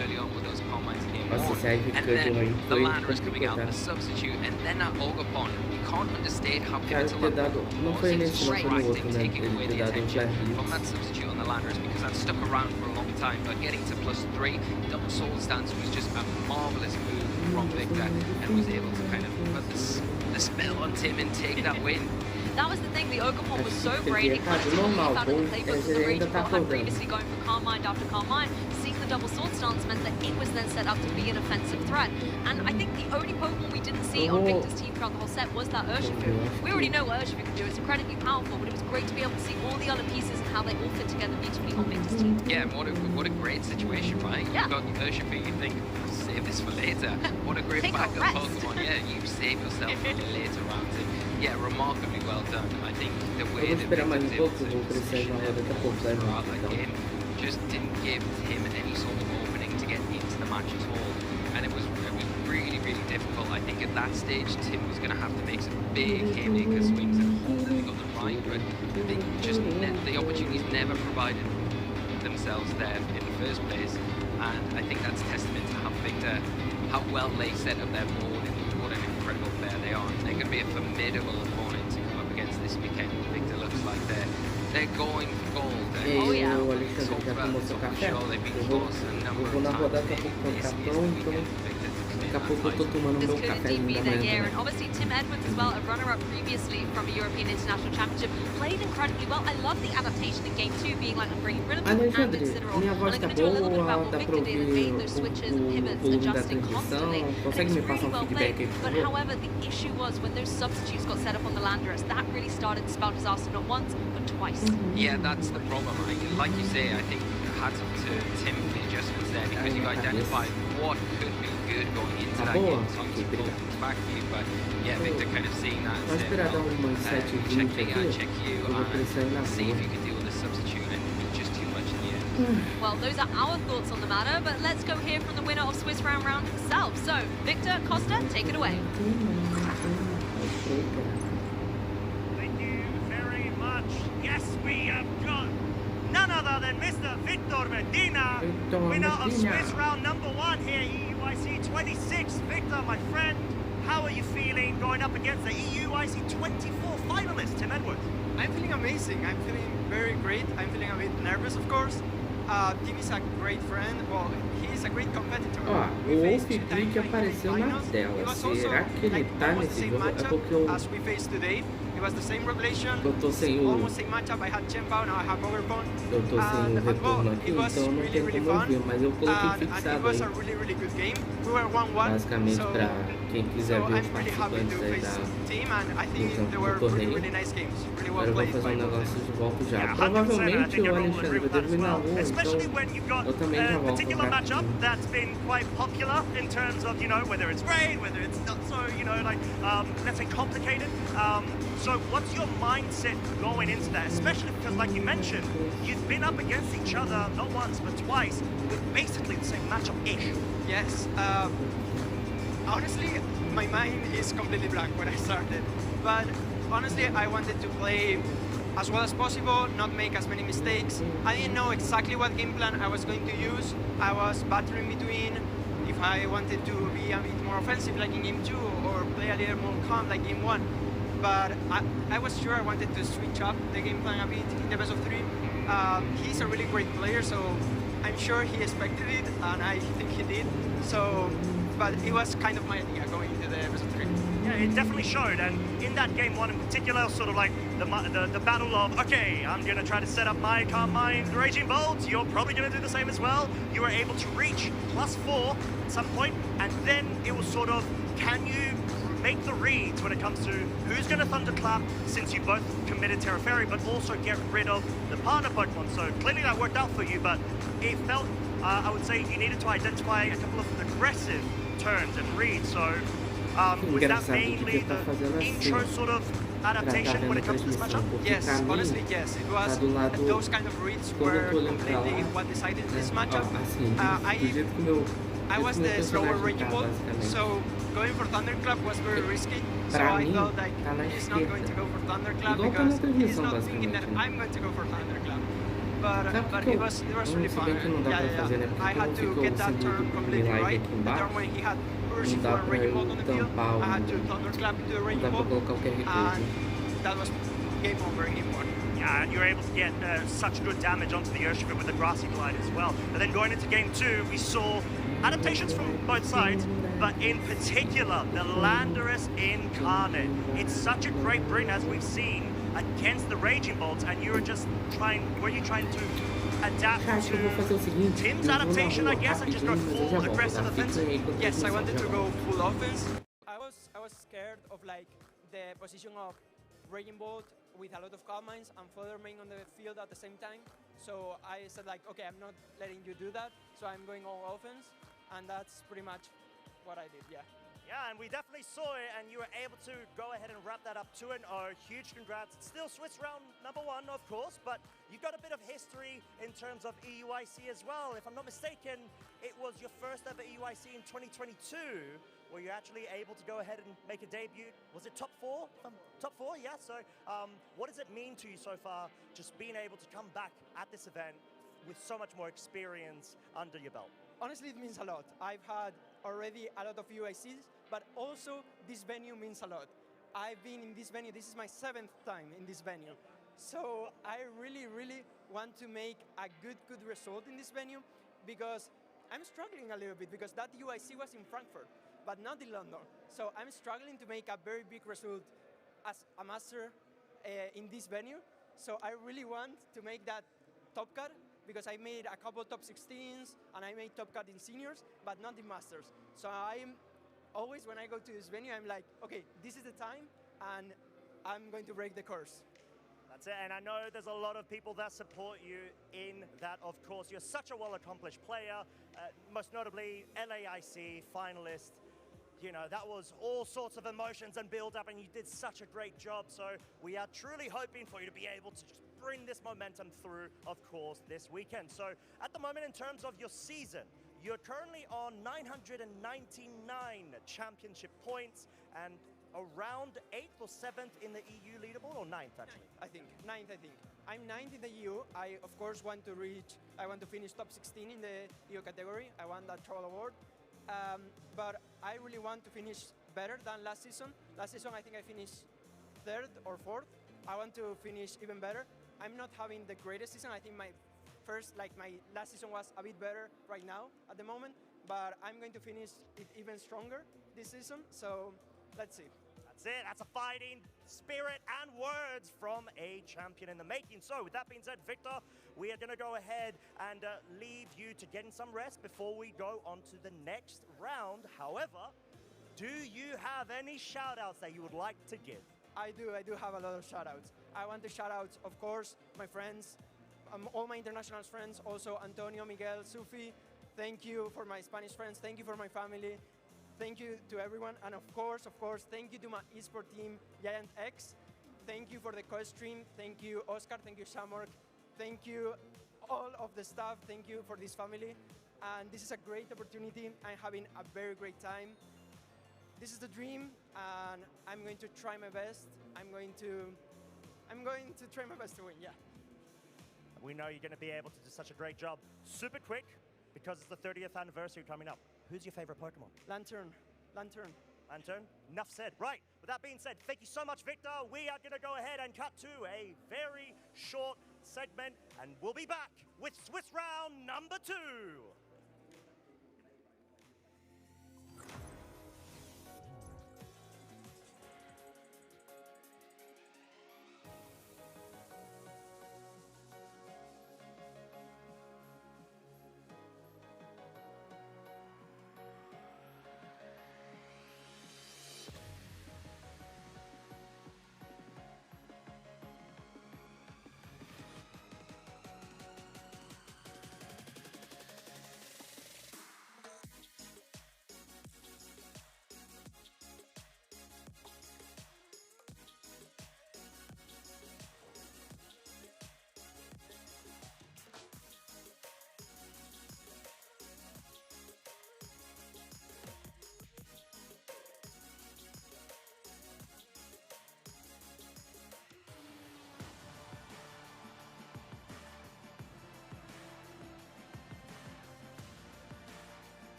Nossa, esse aí and then the Landorus coming out, the substitute, and then that Ogre-Pond. You can't understate how pivotal that was in extracting, taking away the attention from that substitute on the Landorus, because that stuck around for a long time, but getting to +3, double soul stance was just a marvelous move from Victor, and was able to kind of put the spell on Tim and take that win. That was the thing, the Ogre-Pond was so great, it kind of took me out of the playbook of the Raging Bolt had previously going for Carmine after Carmine. Seeing the double sword stance meant that it was then set up to be an offensive threat. And I think the only Pokemon we didn't see on Victor's team throughout the whole set was that Urshifu. We already know what Urshifu can do, it's incredibly powerful, but it was great to be able to see all the other pieces and how they all fit together beautifully on Victor's team. Yeah, what a great situation, right? Yeah. You've got Urshifu, you think, I'll save this for later. What a great backup Pokemon. Yeah, you save yourself for the later rounds. Yeah, remarkably well done. I think the way that Victor was able to throughout that game just didn't give him any sort of opening to get into the match at all. And it was really, really difficult. I think at that stage, Tim was going to have to make some big haymaker swings and hope that they got them right, but they just the opportunities never provided themselves there in the first place. And I think that's testament to how well they set up their board and what an incredible player they are. And they're going to be a formidable opponent to come up against this weekend. Victor looks like they're going for gold. Oh yeah. Alexandre já tomou seu café? Eu vou na rodada, daqui a pouco com o cartão, então daqui a pouco eu tô tomando meu café da manhã. And obviously Tim Edwards as well, a runner-up previously from a European International Championship, played incredibly well. I love the adaptation in Game 2 being like I'm bringing Rillaboom and Incineroar, and I'm going to do a little bit about what Victor did and made those switches and pivots, adjusting constantly. And it was really well played, but however the issue was when those substitutes got set up on the Landorus, that really started to spell disaster not once but twice. Yeah, that's the problem. Like you say, I think hats off to Tim for the adjustments there, because you identified what could be good going into that game. So back to you, but yeah, Victor kind of seeing that and saying, check me out, check you, and see if you can deal with the substitute, and just too much in the end. Well, those are our thoughts on the matter, but let's go hear from the winner of Swiss Round Round himself. So, Victor Costa, take it away. Thank you very much. Yes, we have got none other than Mr. Victor Medina, winner of Swiss Round number 1 here at EUIC 26. Victor, my friend, how are you feeling going up against the EUIC 24 finalist, Tim Edwards? I'm feeling amazing. I'm feeling very great. I'm feeling a bit nervous, of course. Tim is a great friend. Well, he's a great competitor. Ó, o Wolf Click apareceu na tela. Será que ele tá nesse jogo? É porque eu... As we face today. It was the same revelation, eu tô sem o... almost same matchup. I had Chenpao, now I have Overpon. Eu tô sem o retorno aqui, então eu não tenho como ouvir, mas eu coloquei fixado it was a really good game. We were 1-1. Basicamente, so, pra quem quiser ver os really participantes aí team, and I think do they were torneio. really nice games. Really well Agora eu played. vou fazer um negócio de volta já. Provavelmente o Alexandre vai dormir na rua, então eu também já volto particular matchup that's been quite popular in terms of, you know, whether it's great, whether it's not so, you know, like, let's say complicated. So what's your mindset going into that, especially because, like you mentioned, you've been up against each other not once but twice with basically the same matchup-ish. Yes. Honestly, my mind is completely blank when I started. But honestly, I wanted to play as well as possible, not make as many mistakes. I didn't know exactly what game plan I was going to use. I was battering between if I wanted to be a bit more offensive like in game 2 or play a little more calm like game 1. But I was sure I wanted to switch up the game plan a bit in the best of 3. He's a really great player, so I'm sure he expected it, and I think he did. So, but it was kind of my idea going into the best of 3. Yeah, it definitely showed, and in that game 1 in particular, sort of like the battle of, okay, I'm going to try to set up my calm mind raging bolts, you're probably going to do the same as well. You were able to reach +4 at some point, and then it was sort of, can you make the reads when it comes to who's going to Thunderclap, since you both committed Terra Fairy, but also get rid of the partner Pokemon. So clearly that worked out for you, but it felt, I would say, you needed to identify a couple of aggressive turns and reads. So was that mainly the intro sort of adaptation when it comes to this matchup? Yes, honestly, yes. It was those kind of reads were completely what decided this matchup. I was the slower Raging Bolt, so going for Thunderclap was very risky. So I thought like he's not going to go for Thunderclap because he's not thinking that I'm going to go for Thunderclap. But it was really fun. Yeah. I had to get that turn completely right. The turn when he had Urshi for a Raging Bolt on the field, I had to Thunderclap into a Raging Bolt, and that was game over in game 1. Yeah, and you were able to get such good damage onto the Urshifu with the Grassy Glide as well. And then going into game 2, we saw adaptations from both sides, but in particular, the Landorus Incarnate. It's such a great bring, as we've seen, against the Raging Bolts, and you were just were you trying to adapt to Tim's adaptation, I guess, and just go full aggressive offensive? Yes, I wanted to go full offense. I was scared of like the position of Raging Bolt with a lot of Calm Minds and Fodder Main on the field at the same time. So I said like, okay, I'm not letting you do that, so I'm going all offense, and that's pretty much what I did, yeah. Yeah, and we definitely saw it, and you were able to go ahead and wrap that up 2-0. Huge congrats. Still Swiss round number 1, of course, but you've got a bit of history in terms of EUIC as well. If I'm not mistaken, it was your first ever EUIC in 2022, where you're actually able to go ahead and make a debut. Was it top 4? Top 4, yeah. So what does it mean to you so far, just being able to come back at this event with so much more experience under your belt? Honestly, it means a lot. I've had already a lot of UICs, but also this venue means a lot. I've been in this venue, this is my 7th time in this venue. So I really want to make a good result in this venue, because I'm struggling a little bit, because that UIC was in Frankfurt, but not in London. So I'm struggling to make a very big result as a master in this venue. So I really want to make that top cut, because I made a couple top 16s and I made top cut in seniors, but not in masters. So I'm always, when I go to this venue, I'm like, okay, this is the time, and I'm going to break the curse. That's it, and I know there's a lot of people that support you in that, of course. You're such a well-accomplished player, most notably LAIC finalist. You know, that was all sorts of emotions and build-up, and you did such a great job. So we are truly hoping for you to be able to just bring this momentum through, of course, this weekend. So at the moment, in terms of your season, you're currently on 999 championship points and around 8th or 7th in the EU leaderboard, or 9th actually? Ninth, I think. I'm 9th in the EU. I, of course, want to finish top 16 in the EU category. I want that Troll Award. But I really want to finish better than last season. Last season, I think I finished 3rd or 4th. I want to finish even better. I'm not having the greatest season. I think my last season was a bit better right now at the moment, but I'm going to finish it even stronger this season. So let's see. That's it. That's a fighting spirit and words from a champion in the making. So with that being said, Victor, we are going to go ahead and leave you to get in some rest before we go on to the next round. However, do you have any shout-outs that you would like to give? I do have a lot of shout-outs. I want to shout out, of course, my friends, all my international friends, also Antonio, Miguel, Sufi. Thank you for my Spanish friends. Thank you for my family. Thank you to everyone. And of course, thank you to my eSport team, Giant X. Thank you for the co-stream. Thank you, Oscar. Thank you, Shamork. Thank you, all of the staff. Thank you for this family. And this is a great opportunity. I'm having a very great time. This is the dream, and I'm going to try my best. I'm going to try my best to win, yeah. We know you're going to be able to do such a great job. Super quick, because it's the 30th anniversary coming up. Who's your favorite Pokemon? Lantern. Enough said. Right, with that being said, thank you so much, Victor. We are going to go ahead and cut to a very short segment, and we'll be back with Swiss round number 2.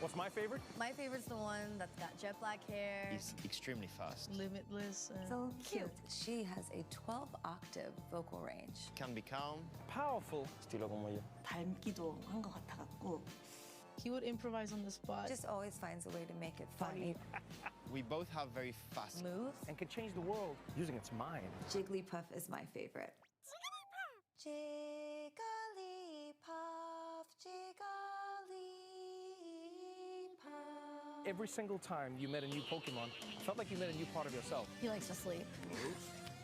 What's my favorite? My favorite's the one that's got jet black hair. He's extremely fast. Limitless. So cute. She has a 12-octave vocal range. Can be calm. Powerful. Estilo como yo. 닮기도 한 것 같아갖고. He would improvise on the spot. Just always finds a way to make it funny. We both have very fast moves. And can change the world using its mind. Jigglypuff is my favorite. Jigglypuff. Every single time you met a new Pokemon, it felt like you met a new part of yourself. He likes to sleep.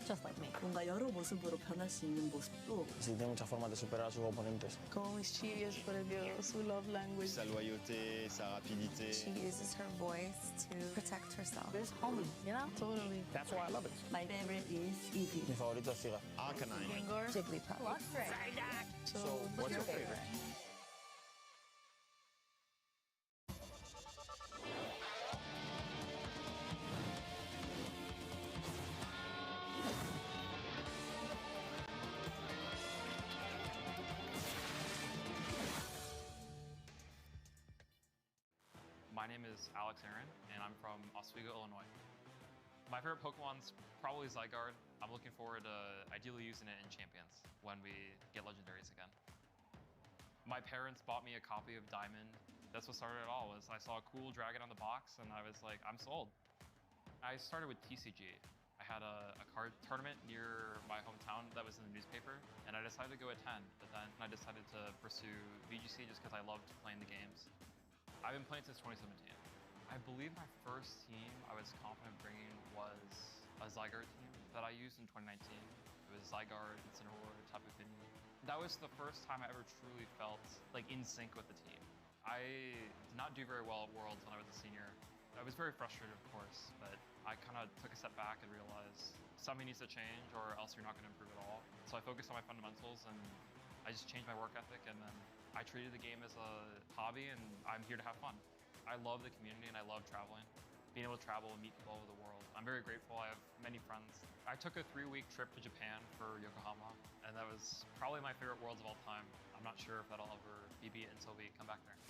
Just like me. 뭔가 여러 모습으로 변할 수 있는 모습도. Sí, tiene muchas formas de superar a sus oponentes. Como mis chivias, por Dios, su love language. Sa loyauté, sa rapidité. She uses her voice to protect herself. There's homie, you know? Totally. That's why I love it. My favorite is Eevee. Mi favorito es Giga. Arcanine. Gengar. Jigglypuff. Luxray. So, what's your favorite? My name is Alex Aaron, and I'm from Oswego, Illinois. My favorite Pokemon's probably Zygarde. I'm looking forward to ideally using it in Champions when we get Legendaries again. My parents bought me a copy of Diamond. That's what started it all, was I saw a cool dragon on the box, and I was like, I'm sold. I started with TCG. I had a card tournament near my hometown that was in the newspaper, and I decided to go attend. But then I decided to pursue VGC just because I loved playing the games. I've been playing since 2017. I believe my first team I was confident bringing was a Zygarde team that I used in 2019. It was Zygarde, Incineroar, Tapu Fini. That was the first time I ever truly felt like in sync with the team. I did not do very well at Worlds when I was a senior. I was very frustrated, of course, but I kind of took a step back and realized something needs to change or else you're not going to improve at all. So I focused on my fundamentals and I just changed my work ethic, and then I treated the game as a hobby, and I'm here to have fun. I love the community and I love traveling. Being able to travel and meet people all over the world. I'm very grateful. I have many friends. I took a 3-week trip to Japan for Yokohama, and that was probably my favorite Worlds of all time. I'm not sure if that'll ever be beat until we come back there.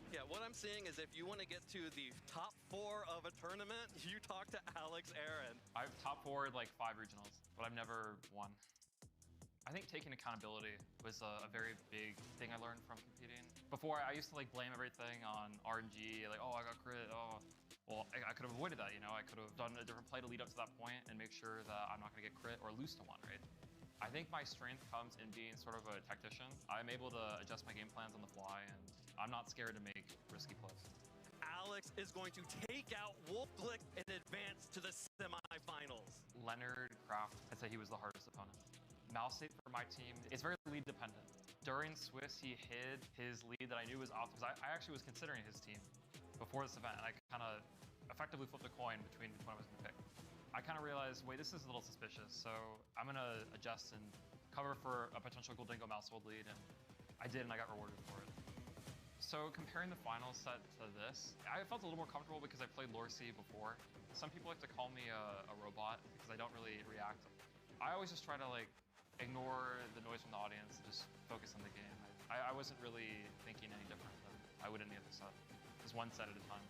Yeah, what I'm seeing is if you want to get to the top 4 of a tournament, you talk to Alex Aaron. I've top 4'd like 5 regionals, but I've never won. I think taking accountability was a very big thing I learned from competing. Before, I used to like blame everything on RNG, like, oh, I got crit, oh. Well, I could have avoided that, you know? I could have done a different play to lead up to that point and make sure that I'm not gonna get crit or lose to one, right? I think my strength comes in being sort of a tactician. I'm able to adjust my game plans on the fly, and I'm not scared to make risky plays. Alex is going to take out Wolf Glick and advance to the semifinals. Leonard Kraft, I'd say he was the hardest opponent. Mouse State for my team is very lead dependent. During Swiss, he hid his lead that I knew was off, because I actually was considering his team before this event, and I kind of effectively flipped a coin between which one I was going to pick. I kind of realized, wait, this is a little suspicious, so I'm going to adjust and cover for a potential Goldingo Mousehold lead, and I did, and I got rewarded for it. So comparing the final set to this, I felt a little more comfortable because I played Lorsi before. Some people like to call me a robot because I don't really react. I always just try to like ignore the noise from the audience and just focus on the game. I wasn't really thinking any different than I would in the other set. Just one set at a time.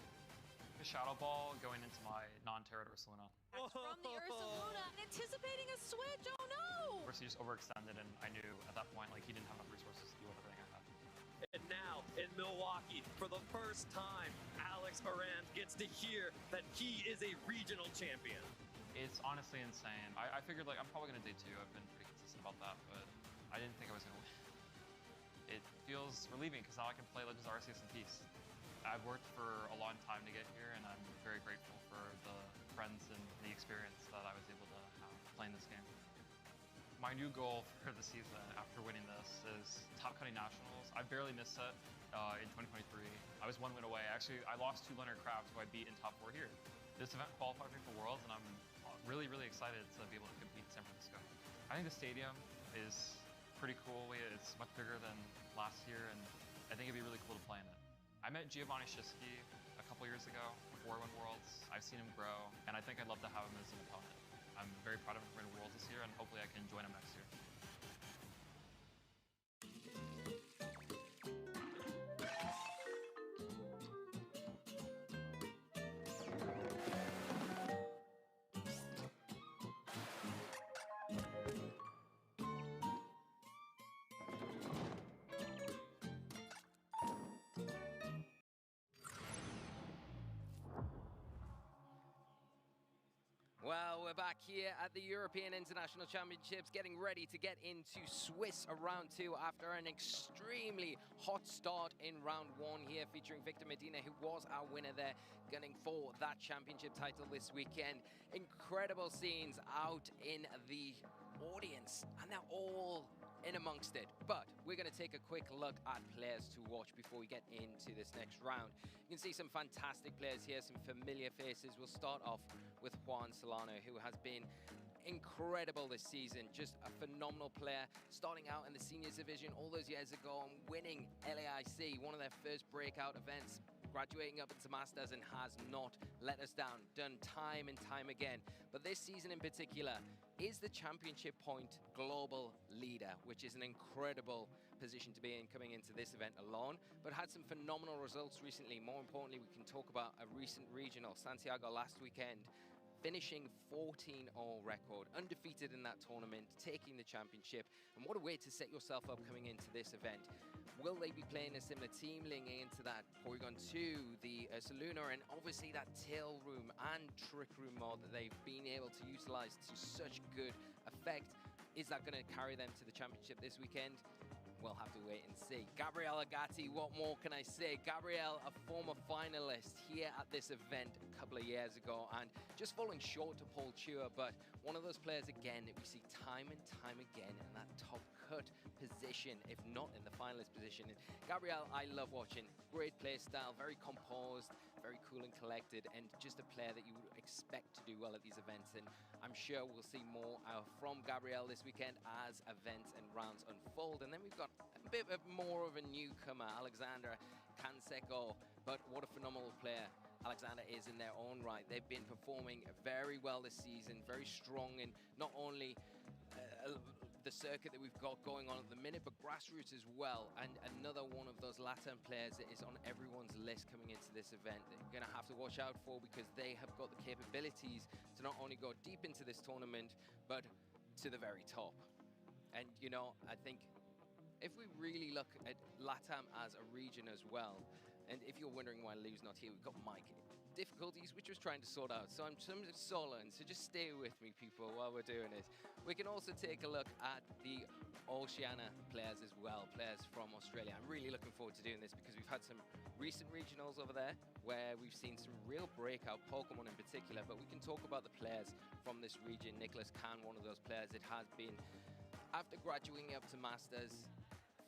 The Shadow Ball going into my non-Terran Ursaluna. From the Ursaluna, anticipating a switch, oh no! First, he just overextended, and I knew at that point, like, he didn't have enough resources to do everything I had. And now, in Milwaukee, for the first time, Alex Aaron gets to hear that he is a regional champion. It's honestly insane. I figured, like, I'm probably gonna day 2. I've been pretty consistent about that, but I didn't think I was gonna win. It feels relieving, because now I can play Legends Arceus in peace. I've worked for a long time to get here, and I'm very grateful for the friends and the experience that I was able to have playing this game. My new goal for the season after winning this is top cutting nationals. I barely missed it in 2023. I was 1 win away. Actually, I lost to Leonard Kraft, who I beat in top 4 here. This event qualified me for Worlds, and I'm really, really excited to be able to compete in San Francisco. I think the stadium is pretty cool. It's much bigger than last year, and I think it'd be really cool to play in it. I met Giovanni Schiski a couple years ago before I won Worlds. I've seen him grow, and I think I'd love to have him as an opponent. I'm very proud of him for winning Worlds this year, and hopefully I can join him next year. Well, we're back here at the European International Championships, getting ready to get into Swiss round 2 after an extremely hot start in round 1 here, featuring Victor Medina, who was our winner there, gunning for that championship title this weekend. Incredible scenes out in the audience, and they're all in amongst it. But we're going to take a quick look at players to watch before we get into this next round. You can see some fantastic players here, some familiar faces. We'll start off with Juan Solano, who has been incredible this season. Just a phenomenal player, starting out in the seniors division all those years ago and winning LAIC, one of their first breakout events, graduating up into Masters, and has not let us down, done time and time again. But this season in particular is the championship point global leader, which is an incredible position to be in coming into this event alone, but had some phenomenal results recently. More importantly, we can talk about a recent regional, Santiago last weekend. finishing 14-0 record, undefeated in that tournament, taking the championship. And what a way to set yourself up coming into this event. Will they be playing a similar team linking into that Porygon 2, the Saluna, and obviously that Tail Room and Trick Room mod that they've been able to utilize to such good effect? Is that going to carry them to the championship this weekend? We'll have to wait and see. Gabrielle Agati, what more can I say? Gabrielle, a former finalist here at this event a couple of years ago, and just falling short to Paul Chua, but one of those players, again, that we see time and time again in that top cut position, if not in the finalist position. And Gabrielle, I love watching. Great play style, very composed, very cool and collected, and just a player that you would expect to do well at these events. And I'm sure we'll see more from Gabrielle this weekend as events and rounds unfold. And then we've got a bit more of a newcomer, Alexandra Canseco, but what a phenomenal player Alexander is in their own right. They've been performing very well this season, very strong in not only the circuit that we've got going on at the minute, but grassroots as well. And another one of those Latin players that is on everyone's list coming into this event that you're going to have to watch out for, because they have got the capabilities to not only go deep into this tournament, but to the very top. And, you know, I think if we really look at LATAM as a region as well, and if you're wondering why Lou's not here, we've got Mike difficulties, which was trying to sort out. So I'm soloing, so just stay with me, people, while we're doing this. We can also take a look at the Oceania players as well, players from Australia. I'm really looking forward to doing this because we've had some recent regionals over there where we've seen some real breakout Pokemon in particular, but we can talk about the players from this region. Nicholas Khan, one of those players, it has been, after graduating up to Masters,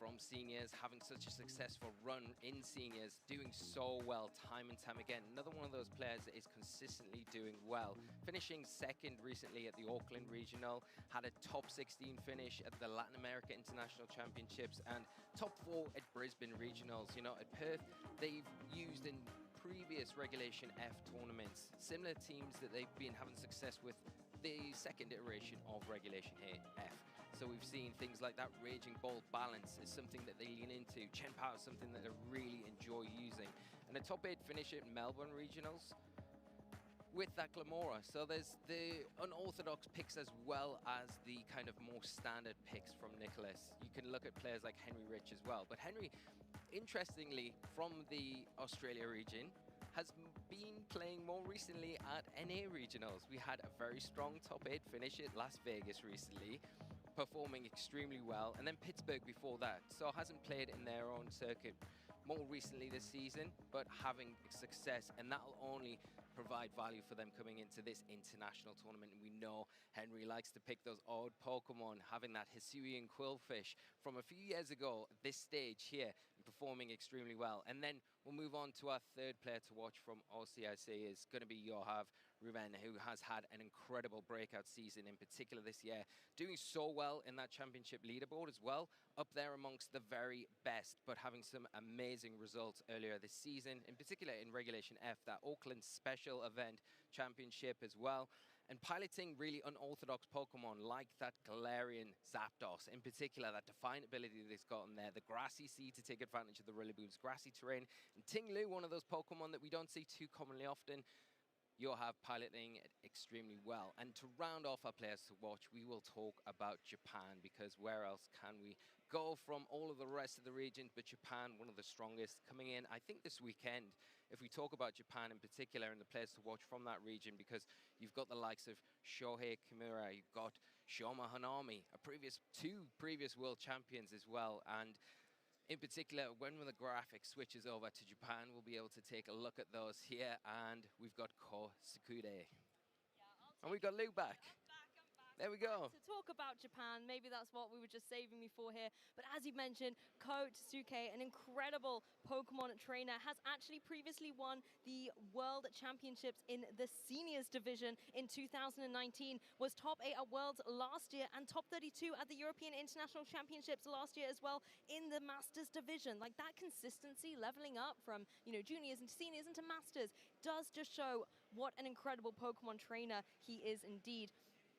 from seniors, having such a successful run in seniors, doing so well time and time again. Another one of those players that is consistently doing well. Finishing second recently at the Auckland Regional, had a top 16 finish at the Latin America International Championships, and top 4 at Brisbane Regionals. You know, at Perth, they've used in previous Regulation F tournaments similar teams that they've been having success with the second iteration of Regulation F. So we've seen things like that Raging Bolt balance is something that they lean into. Chen Power is something that they really enjoy using. And a top 8 finish at Melbourne Regionals with that Glamora. So there's the unorthodox picks as well as the kind of more standard picks from Nicholas. You can look at players like Henry Rich as well. But Henry, interestingly, from the Australia region, has been playing more recently at NA Regionals. We had a very strong top 8 finish at Las Vegas recently, performing extremely well, and then Pittsburgh before that. So hasn't played in their own circuit more recently this season, but having success, and that'll only provide value for them coming into this international tournament. And we know Henry likes to pick those odd Pokemon, having that Hisuian Quillfish from a few years ago at this stage here, performing extremely well. And then we'll move on to our third player to watch from OCIC is going to be Yohav Ruben, who has had an incredible breakout season in particular this year, doing so well in that championship leaderboard as well, up there amongst the very best, but having some amazing results earlier this season, in particular in Regulation F, that Auckland special event championship as well, and piloting really unorthodox Pokemon like that Galarian Zapdos, in particular, that Defiant ability that it's got in there, the Grassy Sea to take advantage of the Rillaboom's grassy terrain, and Ting-Lu, one of those Pokemon that we don't see too commonly often. You'll have piloting it extremely well. And to round off our players to watch, we will talk about Japan, because where else can we go from all of the rest of the region, but Japan, one of the strongest, coming in, I think, this weekend. If we talk about Japan in particular and the players to watch from that region, because you've got the likes of Shohei Kimura, you've got Shoma Hanami, two previous world champions as well, and in particular, when the graphic switches over to Japan, we'll be able to take a look at those here. And we've got Ko Sukude. And we've got Lou back. There we go. To talk about Japan, maybe that's what we were just saving me for here. But as you mentioned, Ko Tsuke, an incredible Pokemon trainer, has actually previously won the World Championships in the Seniors Division in 2019, was top 8 at Worlds last year, and top 32 at the European International Championships last year as well in the Masters Division. Like, that consistency, leveling up from, you know, juniors into seniors into Masters, does just show what an incredible Pokemon trainer he is indeed.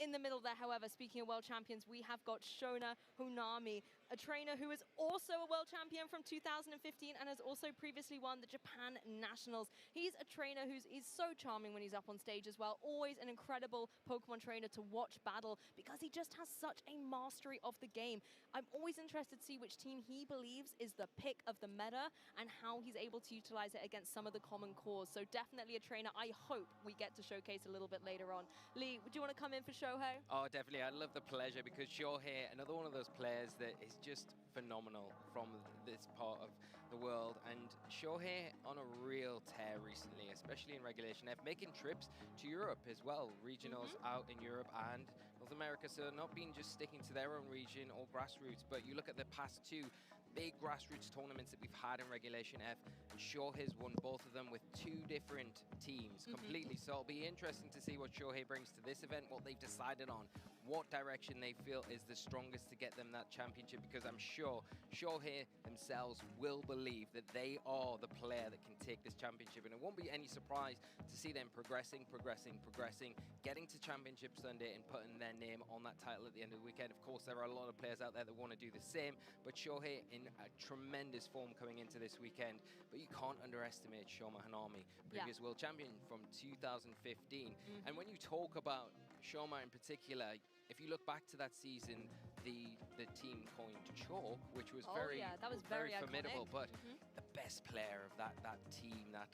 In the middle there, however, speaking of world champions, we have got Shona Hanami, a trainer who is also a world champion from 2015 and has also previously won the Japan Nationals. He's a trainer he's so charming when he's up on stage as well. Always an incredible Pokemon trainer to watch battle because he just has such a mastery of the game. I'm always interested to see which team he believes is the pick of the meta and how he's able to utilize it against some of the common cores. So definitely a trainer I hope we get to showcase a little bit later on. Lee, would you want to come in for Shohei? Oh, definitely. I'd love the pleasure because Shohei, another one of those players that is just phenomenal from this part of the world. And Shohei on a real tear recently, especially in Regulation F, making trips to Europe as well. Regionals out in Europe and North America, so not being just sticking to their own region or grassroots, but you look at the past two big grassroots tournaments that we've had in Regulation F, and Shohei's won both of them with two different teams completely. So it'll be interesting to see what Shohei brings to this event, what they've decided on, what direction they feel is the strongest to get them that championship, because I'm sure Shohei themselves will believe that they are the player that can take this championship, and it won't be any surprise to see them progressing, getting to Championship Sunday and putting their name on that title at the end of the weekend. Of course, there are a lot of players out there that want to do the same, but Shohei in a tremendous form coming into this weekend. But you can't underestimate Shoma Hanami, previous world champion from 2015. And when you talk about Shoma in particular, if you look back to that season, the team coined Chalk, which was that was very formidable, iconic. but the best player of that team that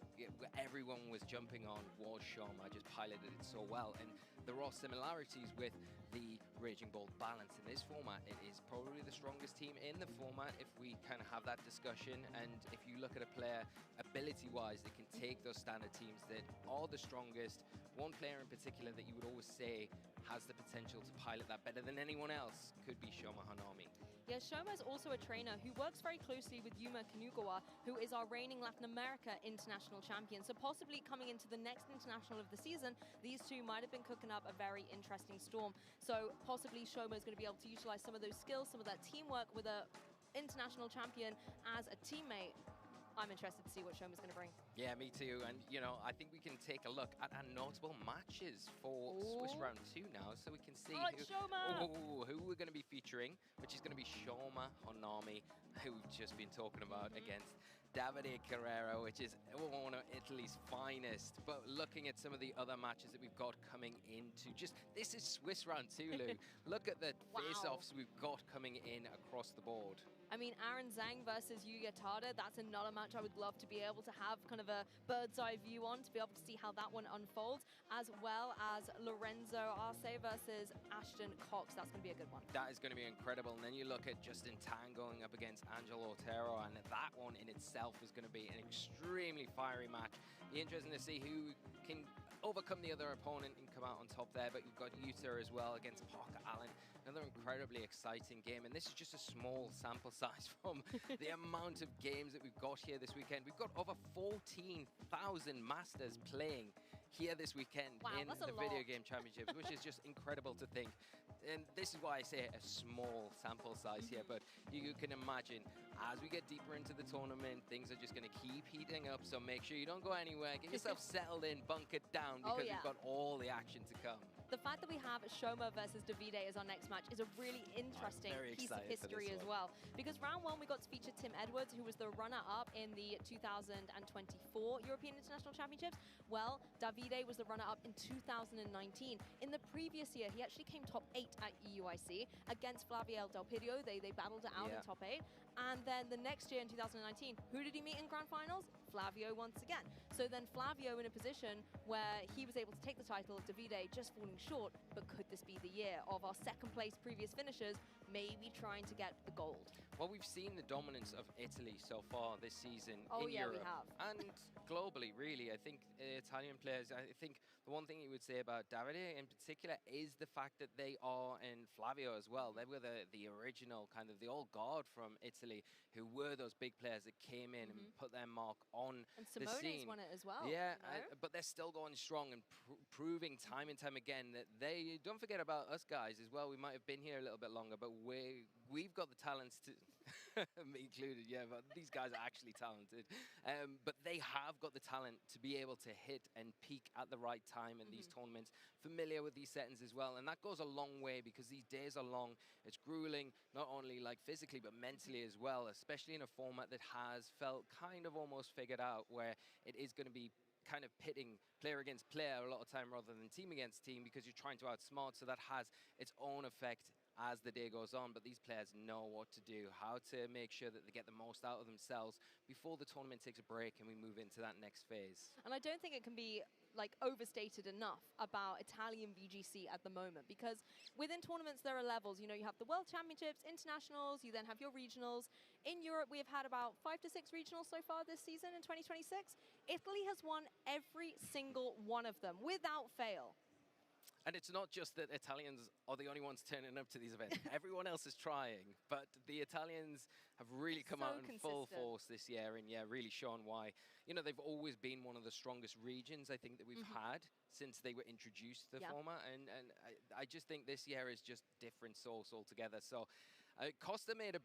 everyone was jumping on was Shoma. Just piloted it so well. And there are similarities with the Raging Bolt balance in this format. It is probably the strongest team in the format if we kind of have that discussion. And if you look at a player ability-wise that can take those standard teams that are the strongest, one player in particular that you would always say has the potential to pilot that better than anyone else could be Shoma Hanami. Yeah, Shoma is also a trainer who works very closely with Yuma Kanugawa, who is our reigning Latin America international champion. So possibly coming into the next international of the season, these two might have been cooking up a very interesting storm. So possibly Shoma is going to be able to utilize some of those skills, some of that teamwork with a international champion as a teammate. I'm interested to see what Shoma's going to bring. Yeah, me too. And, you know, I think we can take a look at our notable matches for Swiss Round 2 now, so we can see who we're going to be featuring, which is going to be Shoma Hanami, who we've just been talking about, against Davide Carrero, which is one of Italy's finest. But looking at some of the other matches that we've got coming into, this is Swiss Round 2, Lou. Look at the face-offs we've got coming in across the board. I mean, Aaron Zhang versus Yuya Tada, that's another match I would love to be able to have kind of a bird's eye view on, to be able to see how that one unfolds, as well as Lorenzo Arce versus Ashton Cox. That's going to be a good one. That is going to be incredible. And then you look at Justin Tang going up against Angelo Otero, and that one in itself is going to be an extremely fiery match. Be interesting to see who can overcome the other opponent and come out on top there. But you've got Yuta as well against Parker Allen. Another incredibly exciting game, and this is just a small sample size from the amount of games that we've got here this weekend. We've got over 14,000 masters playing here this weekend in the Video Game Championships, which is just incredible to think. And this is why I say a small sample size here, but you can imagine as we get deeper into the tournament, things are just going to keep heating up, so make sure you don't go anywhere. Get yourself settled in, bunkered down, because we've got all the action to come. The fact that we have Shoma versus Davide as our next match is a really interesting piece of history as well. Because round one, we got to feature Tim Edwards, who was the runner-up in the 2024 European International Championships. Well, Davide was the runner-up in 2019. In the previous year, he actually came top 8 at EUIC against Flaviel Del Pidio. They battled it out in top 8. And then the next year in 2019, who did he meet in grand finals? Flavio once again. So then Flavio in a position where he was able to take the title, Davide just falling short. But could this be the year of our second place previous finishers maybe trying to get the gold? Well, we've seen the dominance of Italy so far this season in we Europe have. and globally, really. I think Italian players, I think the one thing you would say about Davide in particular is the fact that they are, and Flavio as well, they were the original kind of the old guard from Italy who were those big players that came in and put their mark on the scene. Won it as well. Yeah, but they're still going strong and proving time and time again that they, don't forget about us guys as well, we might have been here a little bit longer, but we've got the talents to, me included, yeah, but these guys are actually talented. But they have got the talent to be able to hit and peak at the right time in these tournaments, familiar with these settings as well. And that goes a long way because these days are long. It's grueling, not only like physically, but mentally as well, especially in a format that has felt kind of almost figured out, where it is going to be kind of pitting player against player a lot of time rather than team against team, because you're trying to outsmart. So that has its own effect as the day goes on, but these players know what to do, how to make sure that they get the most out of themselves before the tournament takes a break and we move into that next phase. And I don't think it can be like overstated enough about Italian VGC at the moment, because within tournaments there are levels. You know, you have the World Championships, Internationals, you then have your regionals. In Europe we have had about 5 to 6 regionals so far this season in 2026. Italy has won every single one of them without fail. And it's not just that Italians are the only ones turning up to these events. Everyone else is trying, but the Italians have really come out in full force this year, and yeah, really shown why. You know, they've always been one of the strongest regions, I think, that we've had since they were introduced to the format, and I just think this year is just different sauce altogether. So Costa made a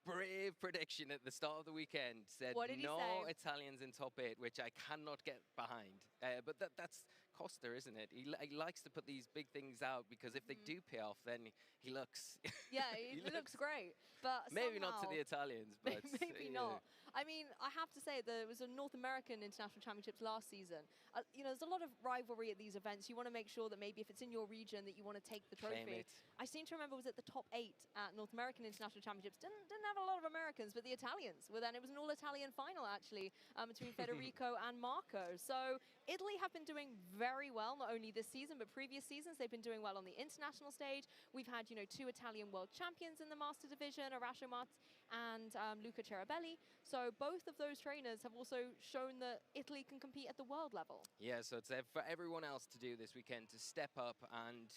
brave prediction at the start of the weekend, said no Italians in top 8, which I cannot get behind. But that's Costa, isn't it? He likes to put these big things out, because if they do pay off, then he looks... Yeah, he looks great. But maybe not to the Italians, but... maybe not. I mean, I have to say, there was a North American International Championships last season. You know, there's a lot of rivalry at these events. You want to make sure that maybe if it's in your region that you want to take the trophy. I seem to remember it was at the top 8 at North American International Championships. Didn't have a lot of Americans, but the Italians were then. It was an all-Italian final, actually, between Federico and Marco. So Italy have been doing very well, not only this season, but previous seasons. They've been doing well on the international stage. We've had, you know, 2 Italian world champions in the master division, Aracio Mart and Luca Cerabelli. So both of those trainers have also shown that Italy can compete at the world level. Yeah, so it's for everyone else to do this weekend, to step up. And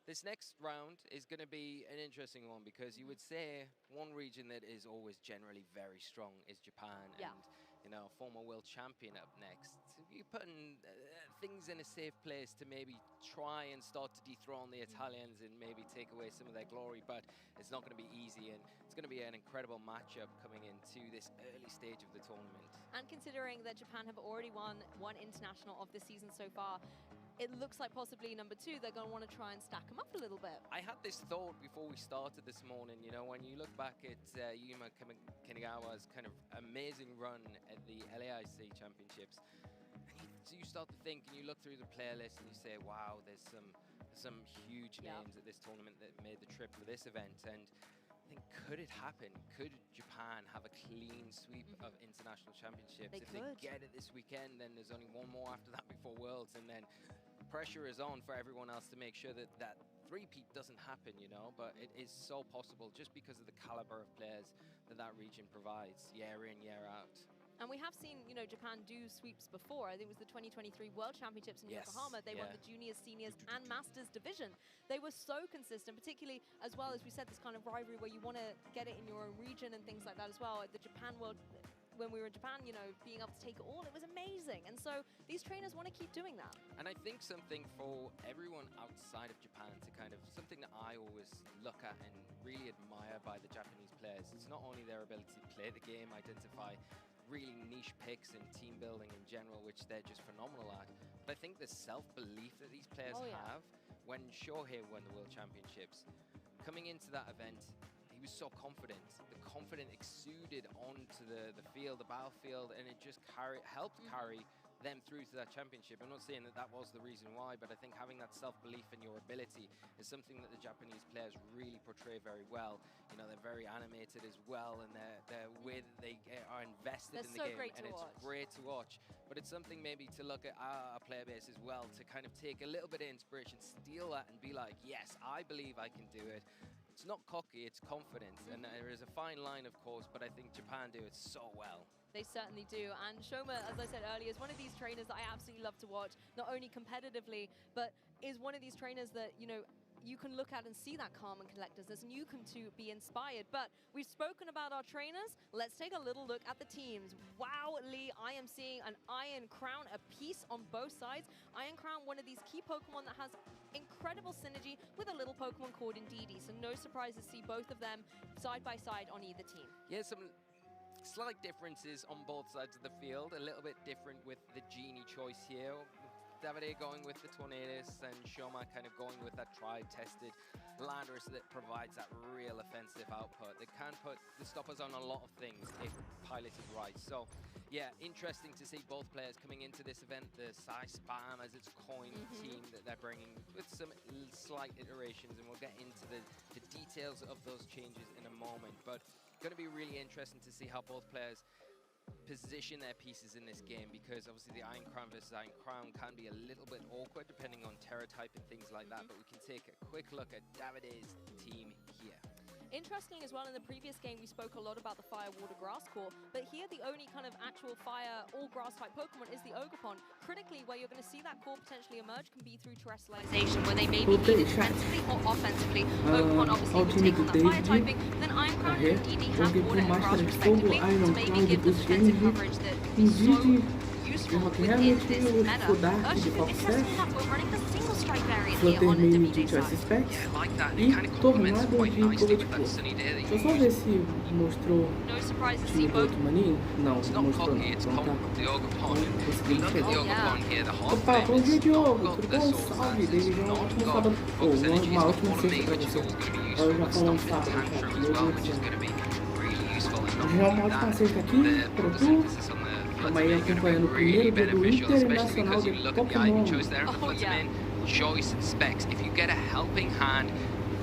this next round is going to be an interesting one, because you would say one region that is always generally very strong is Japan. Yeah. And, you know, former world champion up next. You're putting things in a safe place to maybe try and start to dethrone the Italians and maybe take away some of their glory, but it's not going to be easy, and it's going to be an incredible matchup coming into this early stage of the tournament. And considering that Japan have already won 1 international of the season so far, it looks like possibly number 2, they're going to want to try and stack them up a little bit. I had this thought before we started this morning, you know, when you look back at Yuma Kinigawa's kind of amazing run at the LAIC Championships, and you start to think and you look through the player list and you say, wow, there's some huge names at this tournament that made the trip for this event. And I think, could it happen? Could Japan have a clean sweep of international championships? If they get it this weekend, then there's only one more after that before Worlds, and then pressure is on for everyone else to make sure that that three-peat doesn't happen, you know, but it is so possible just because of the caliber of players that that region provides year in, year out. And we have seen, you know, Japan do sweeps before. I think it was the 2023 World Championships in Yokohama. They won the juniors, seniors, and masters division. They were so consistent, particularly as well as we said, this kind of rivalry where you want to get it in your own region and things like that as well. At the Japan World, when we were in Japan, you know, being able to take it all, it was amazing. And so these trainers want to keep doing that. And I think something for everyone outside of Japan to kind of, something that I always look at and really admire by the Japanese players, it's not only their ability to play the game, identify really niche picks and team building in general, which they're just phenomenal at, but I think the self-belief that these players have. When Shohei won the World Championships, coming into that event, he was so confident. The confidence exuded onto the field, the battlefield, and it just helped carry them through to that championship. I'm not saying that that was the reason why, but I think having that self-belief in your ability is something that the Japanese players really portray very well. You know, they're very animated as well, and their way that they are invested in the game, and it's great to watch. But it's something maybe to look at our player base as well, to kind of take a little bit of inspiration, steal that, and be like, yes, I believe I can do it. It's not cocky, it's confidence, and there is a fine line, of course, but I think Japan do it so well. They certainly do, and Shoma, as I said earlier, is one of these trainers that I absolutely love to watch, not only competitively, but is one of these trainers that, you know, you can look at and see that calm and collectedness, and you can too be inspired. But we've spoken about our trainers. Let's take a little look at the teams. Wow, Lee, I am seeing an Iron Crown apiece on both sides. Iron Crown, one of these key Pokemon that has incredible synergy with a little Pokemon called Indeedee. So no surprise to see both of them side by side on either team. Yeah, some slight differences on both sides of the field. A little bit different with the Genie choice here. Davide going with the Tornadus and Shoma kind of going with that tried-tested Landorus that provides that real offensive output. They can put the stoppers on a lot of things if piloted right. So, yeah, interesting to see both players coming into this event. The Psy Spam, as it's coined, team that they're bringing with some slight iterations, and we'll get into the details of those changes in a moment. But going to be really interesting to see how both players position their pieces in this game, because obviously the Iron Crown versus Iron Crown can be a little bit awkward depending on Terra type and things like that, but we can take a quick look at Davide's team here. Interesting as well, in the previous game we spoke a lot about the Fire, Water, Grass core, but here the only kind of actual fire or grass type Pokemon is the Ogerpon. Critically, where you're going to see that core potentially emerge can be through terrestrialization, where they may be either defensively or offensively. Ogerpon obviously will take on that fire typing, then Iron Crown and Indeedee have Water and Grass respectively to maybe give the defensive coverage that is so useful within this meta. Urshifu, interesting enough, we're running the single strike variant here on the Davide side. Yeah, I like that. It kind of complements quite nicely with that sunny day that you No surprise to see both. It's not cocky, it's calm. The Ogerpon. We look at the Ogerpon here, the hard frame. It's not got the source answers, it's not got focus energy, it's got Follow-Me, which is always going to be useful. It's Stomping Tantrum as well, which is going to be really useful. And not only that, the focus emphasis on the Fluttermane is going to be really beneficial, especially because you look at the item choice there, Fluttermane, Choice Specs. If you get a helping hand,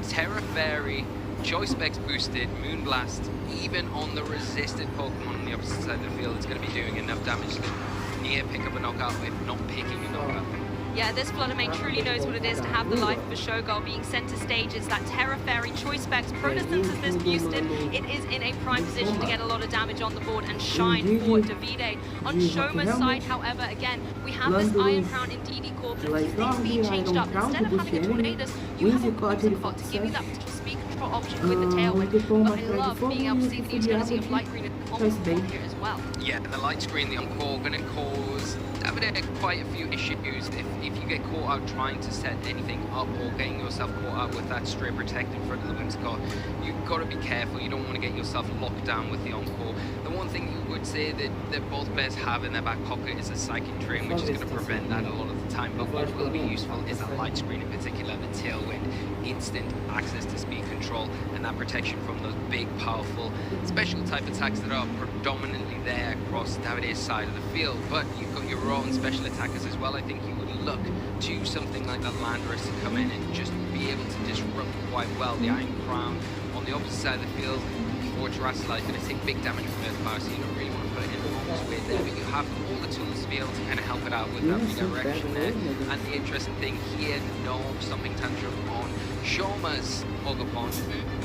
Terra Fairy, Choice Specs boosted, Moonblast, even on the resisted Pokemon on the opposite side of the field, it's going to be doing enough damage to near pick up a knockout, if not picking a knockout. Yeah, this Fluttermane truly knows what it is to have the life of a showgirl. Being center stage is that Terra Fairy, Choice Specs, Protosynthesis boosted. It is in a prime position to get a lot of damage on the board and shine for Davide. On Shoma's side, however, again, we have this Iron Crown Indeedee core, but a few things being changed up. Instead of having a Tornadus, you have a Poison to give you that potential speed control option with the Tailwind. But I love being able to see the utility of Light Green and Encore here as well. Yeah, and the Light Screen, the Encore, going to cause Davide quite a few issues if you get caught out trying to set anything up or getting yourself caught out with that Stray Protect in front of the Whimsicott. You've got to be careful, you don't want to get yourself locked down with the Encore. The one thing you would say that both players have in their back pocket is a Psychic Drain, which is going to prevent that a lot of the time, but what will be useful is that Light Screen in particular, the Tailwind, instant access to speed control, and that protection from those big, powerful, special type attacks that are predominantly there across Davide's side of the field. But you've got your own special attackers as well. I think you would look to something like that Landorus to come in and just be able to disrupt quite well the Iron Crown on the opposite side of the field. Before Terrestrial is going to take big damage from Earth Power, so you don't really want to put it in harm's way there, but you have all the tools to be able to kind of help it out with that redirection there. And the interesting thing here, no Stomping Tantrum on Shoma's Ogerpon,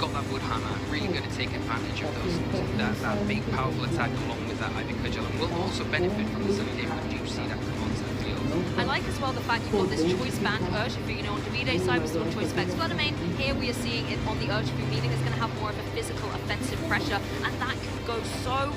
got that Wood Hammer, really going to take advantage of that big powerful attack along with that Ivy Cudgel, and will also benefit from the Sunny Day when you see that come onto the field. I like as well the fact you've got this Choice Band Urshifu, you know, on Davide's side we saw Choice Specs Fluttermane. Here we are seeing it on the Urshifu, meaning it's going to have more of a physical offensive pressure, and that can go so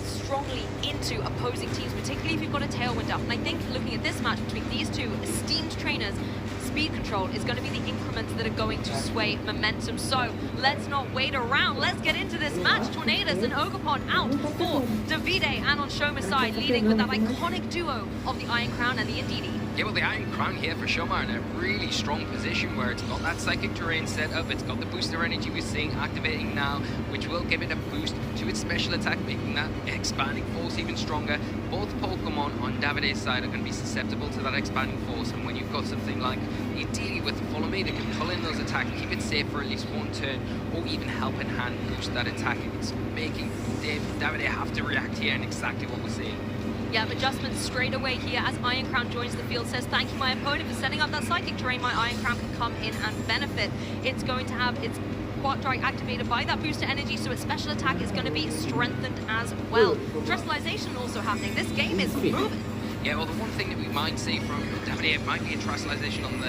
strongly into opposing teams, particularly if you've got a Tailwind up. And I think looking at this match between these two esteemed trainers, speed control is going to be the increments that are going to sway momentum. So let's not wait around. Let's get into this match. Tornadus and Ogerpon out for Davide, and on Shoma's side, leading with that iconic duo of the Iron Crown and the Indeedee. Yeah, well, the Iron Crown here for Shoma in a really strong position where it's got that Psychic Terrain set up, it's got the booster energy we're seeing activating now, which will give it a boost to its special attack, making that expanding force even stronger. Both Pokemon on Davide's side are going to be susceptible to that expanding force, and when you've got something like Indeedee with Follow-Me that can pull in those attacks, keep it safe for at least one turn, or even help in hand boost that attack, it's making Davide have to react here, and exactly what we're seeing. Yeah, adjustments straight away here as Iron Crown joins the field, says thank you my opponent for setting up that Psychic Terrain. My Iron Crown can come in and benefit. It's going to have its Quad Strike activated by that booster energy, so its special attack is going to be strengthened as well. Terrestrialization also happening. This game is moving. Yeah, well, the one thing that we might see from Davide might be a tricelization on the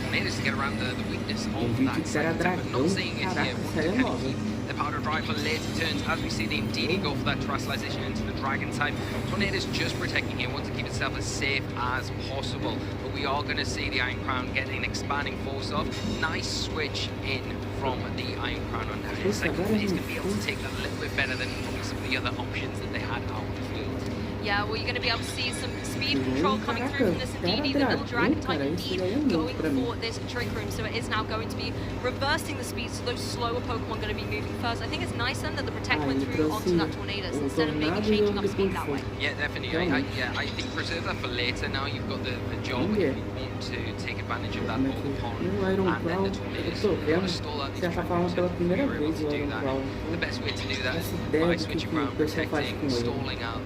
Tornadoes to get around the weakness of that sector, but not seeing it here. Want to kind of keep the powder dry for later turns as we see the Indeedee go for that tricelization into the Dragon type. Tornadoes just protecting here, want to keep itself as safe as possible, but we are going to see the Iron Crown getting an expanding force off. Nice switch in from the Iron Crown on Davide. Second phase going to be able to take that a little bit better than probably some of the other options that they had out on the field. Yeah, well, you're going to be able to see some speed control coming through from this Indeedee, the little dragon type Indeed going for this Trick Room. So it is now going to be reversing the speed, so those slower Pokemon going to be moving first. I think it's nice then that the Protect went through onto that Tornadoes instead of maybe changing up speed that way. Yeah, definitely. I think preserve that for later. Now you've got the job if you want to take advantage of that Pokemon and then the Tornadoes. So you want to stall out these Trick Rooms, so you're able to do that. The best way to do that is by switching around, protecting, stalling out,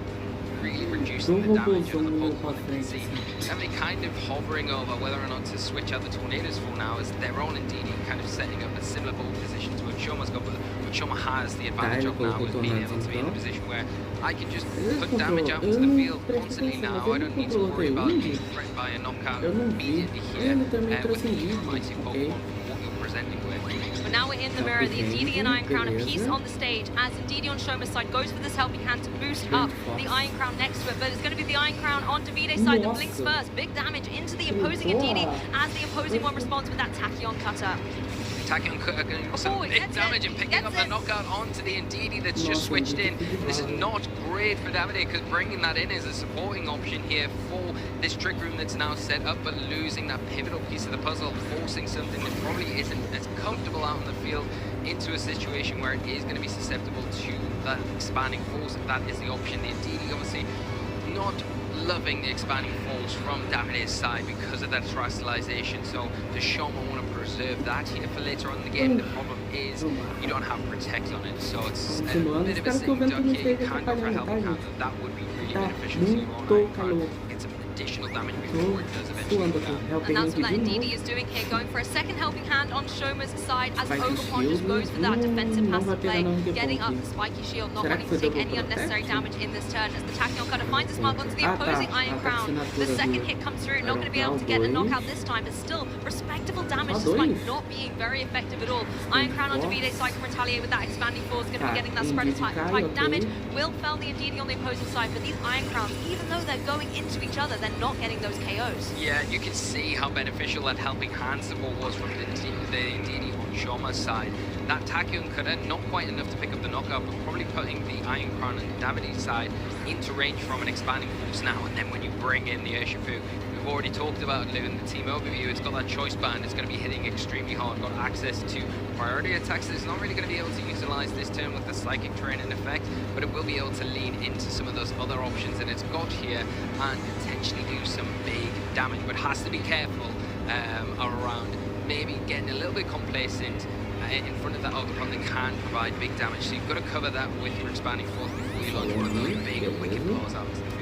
really reducing the damage of the Pokemon. You can see Davide kind of hovering over whether or not to switch out the Tornadoes for now, as their own Indeedee kind of setting up a similar ball position to what Shoma's got, but what Shoma has the advantage of now is being able to be in a position where I can just put damage out into the field constantly now. I don't need to worry about being threatened by a knockout immediately here with the mighty Pokemon what you're presenting with. But now we're in the mirror, the Indeedee and Iron Crown, a piece on the stage as Indeedee on Shoma's side goes for this helping hand to boost up the Iron Crown next to it, but it's going to be the Iron Crown on Davide's side that blinks first. Big damage into the opposing Indeedee as the opposing one responds with that Tachyon Cutter. Tachyon Cutter going to do some big damage and picking up the knockout onto the Indeedee that's just switched in. This is not great for Davide, because bringing that in is a supporting option here for this Trick Room that's now set up, but losing that pivotal piece of the puzzle, forcing something that probably isn't as comfortable out on the field into a situation where it is going to be susceptible to that expanding force. That is the option. The Indeedee obviously not loving the expanding force from Davide's side because of that tricelization, so the Shoma want to preserve that here for later on in the game. The problem is you don't have Protect on it, so it's a bit of a sitting duck here. You can go for a helping hand, and that would be really beneficial to your own Iron Crown. Get some additional damage before it does eventually go down. And that's what that Indeedee is doing here, going for a second helping hand on Shoma's side as Ogerpon just goes for that defensive passive play, getting up the spiky shield, not wanting to take any unnecessary damage in this turn as the Tachyon Cutter finds its mark onto the opposing Iron Crown. The second hit comes through, not going to be able to get the knockout this time, but still respectable damage despite not being very effective at all. Iron Crown on Davide's side can retaliate with that expanding force, going to be getting that spreader type damage. Will fell the Indeedee on the opposing side, but these Iron Crowns, even though they're going into each other, they're not getting those KOs. Yeah, you can see how beneficial that helping hand support was from the Indeedee on Shoma's side. That Tachyon Cutter, not quite enough to pick up the knockout, but probably putting the Iron Crown on Davide's side into range from an expanding force now. And then when you bring in the Urshifu, we've already talked about it in the team overview, it's got that choice band, it's going to be hitting extremely hard, got access to priority attacks. It's not really going to be able to utilize this turn with the Psychic Terrain in effect, but it will be able to lean into some of those other options that it's got here and potentially do some big damage, but has to be careful around maybe getting a little bit complacent in front of that Ogerpon that can provide big damage. So you've got to cover that with your expanding force before you launch one of those big wicked blows out into the field.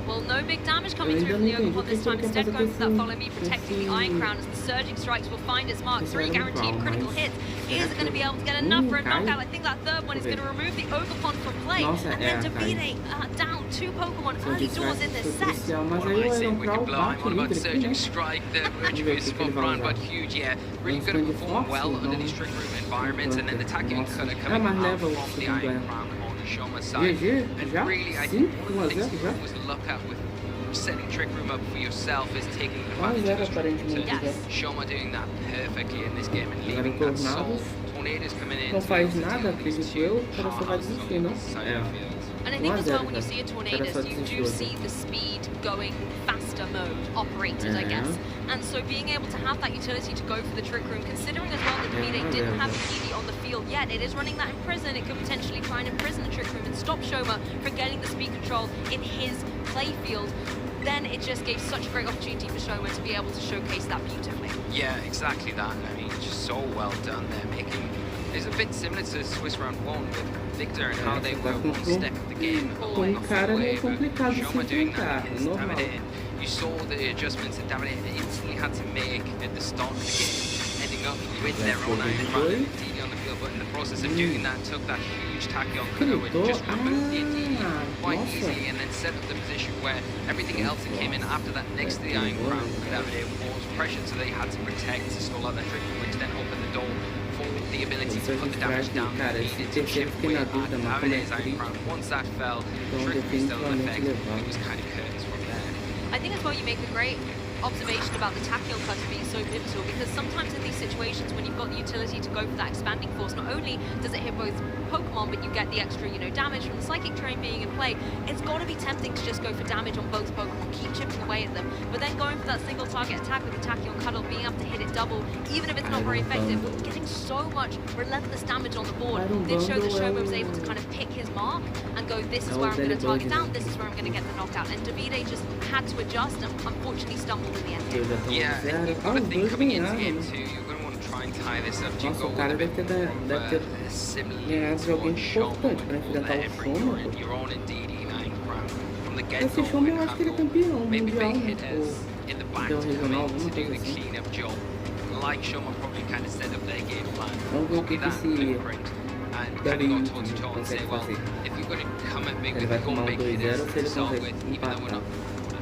Well, no big damage coming through from the Ogerpon this time. Instead, going for that Follow Me, protecting the Iron Crown as the Surging Strikes will find its mark. 3 guaranteed critical hits. Is it going to be able to get enough for a knockout? I think that third one is going to remove the Ogerpon from play. And then Davide down 2 Pokemon early doors in this set. What am I saying? Wicked Blow. I'm on about Surging Strike. The Urshifu spot round, but huge, yeah. Really going to perform well under these Trick Room environments. And then the Tachyon Cutter coming out from the Iron Crown on Shoma's side. And really, I think one of the things you always look at with setting Trick Room up for yourself is taking advantage of this Trick Room. Shoma doing that perfectly in this game and leaving that soul. Tornadoes coming in. Não faz nada, acredito eu, o cara só vai desistir, não? And I think as well, when you see a Tornadoes, you do see the speed going faster mode operated, I guess. And so being able to have that utility to go for the Trick Room, considering as well that Davide didn't have Indeedee on the field yet, it is running that in prison. It could potentially try and imprison the Trick Room and stop Shoma from getting the speed control in his play field. Then it just gave such a great opportunity for Shoma to be able to showcase that beautifully. Yeah, exactly that. I mean, just so well done there, making... It's a bit similar to Swiss Round 1 with Victor and how they were one step of the game pulling off the way, but Shoma doing that against Davide. You saw the adjustments that Davide instantly had to make at the start of the game, ending catching up with their own Iron Crown and Ndidi on the field, but in the process of doing that, took that huge tachyon cutter and just removed the Ndidi quite easily, and then set up the position where everything else that came in after that next to the Iron Crown Davide was pressured, so they had to protect to stall out that trick, which then opened the door for the ability to put the damage down needed to chip away at Davide's Iron Crown. Once that fell, trick was still in effect. It was kind of curtains from there. I think as well you make a great observation about the tachyon cutter being so pivotal, because sometimes in these situations when you've got the utility to go for that expanding force, not only does it hit both Pokemon, but you get the extra, damage from the Psychic Terrain being in play. It's got to be tempting to just go for damage on both Pokemon, keep chipping away at them, but then going for that single target attack with the tachyon cutter, being able to hit it double, even if it's not very effective, getting so much relentless damage on the board, did show that Shoma was able to kind of pick his mark and go, this is where I'm going to target down, this is where I'm going to get the knockout, and Davide just had to adjust and unfortunately stumbled in the end. Yeah, and you've got to think coming into game 2, you're going to want to try and tie this up. Do you go with a bit similarly to what Shoma would pull there, bring your own Ndidi and Iron Crown from the get-go and handle maybe big hitters in the back to come in to do the clean-up job, like Shoma probably kind of set up their game plan. Copy that blueprint and kind of go toe-to-toe and say, well, if you're going to come at me with your big hitters to start with, even though we're not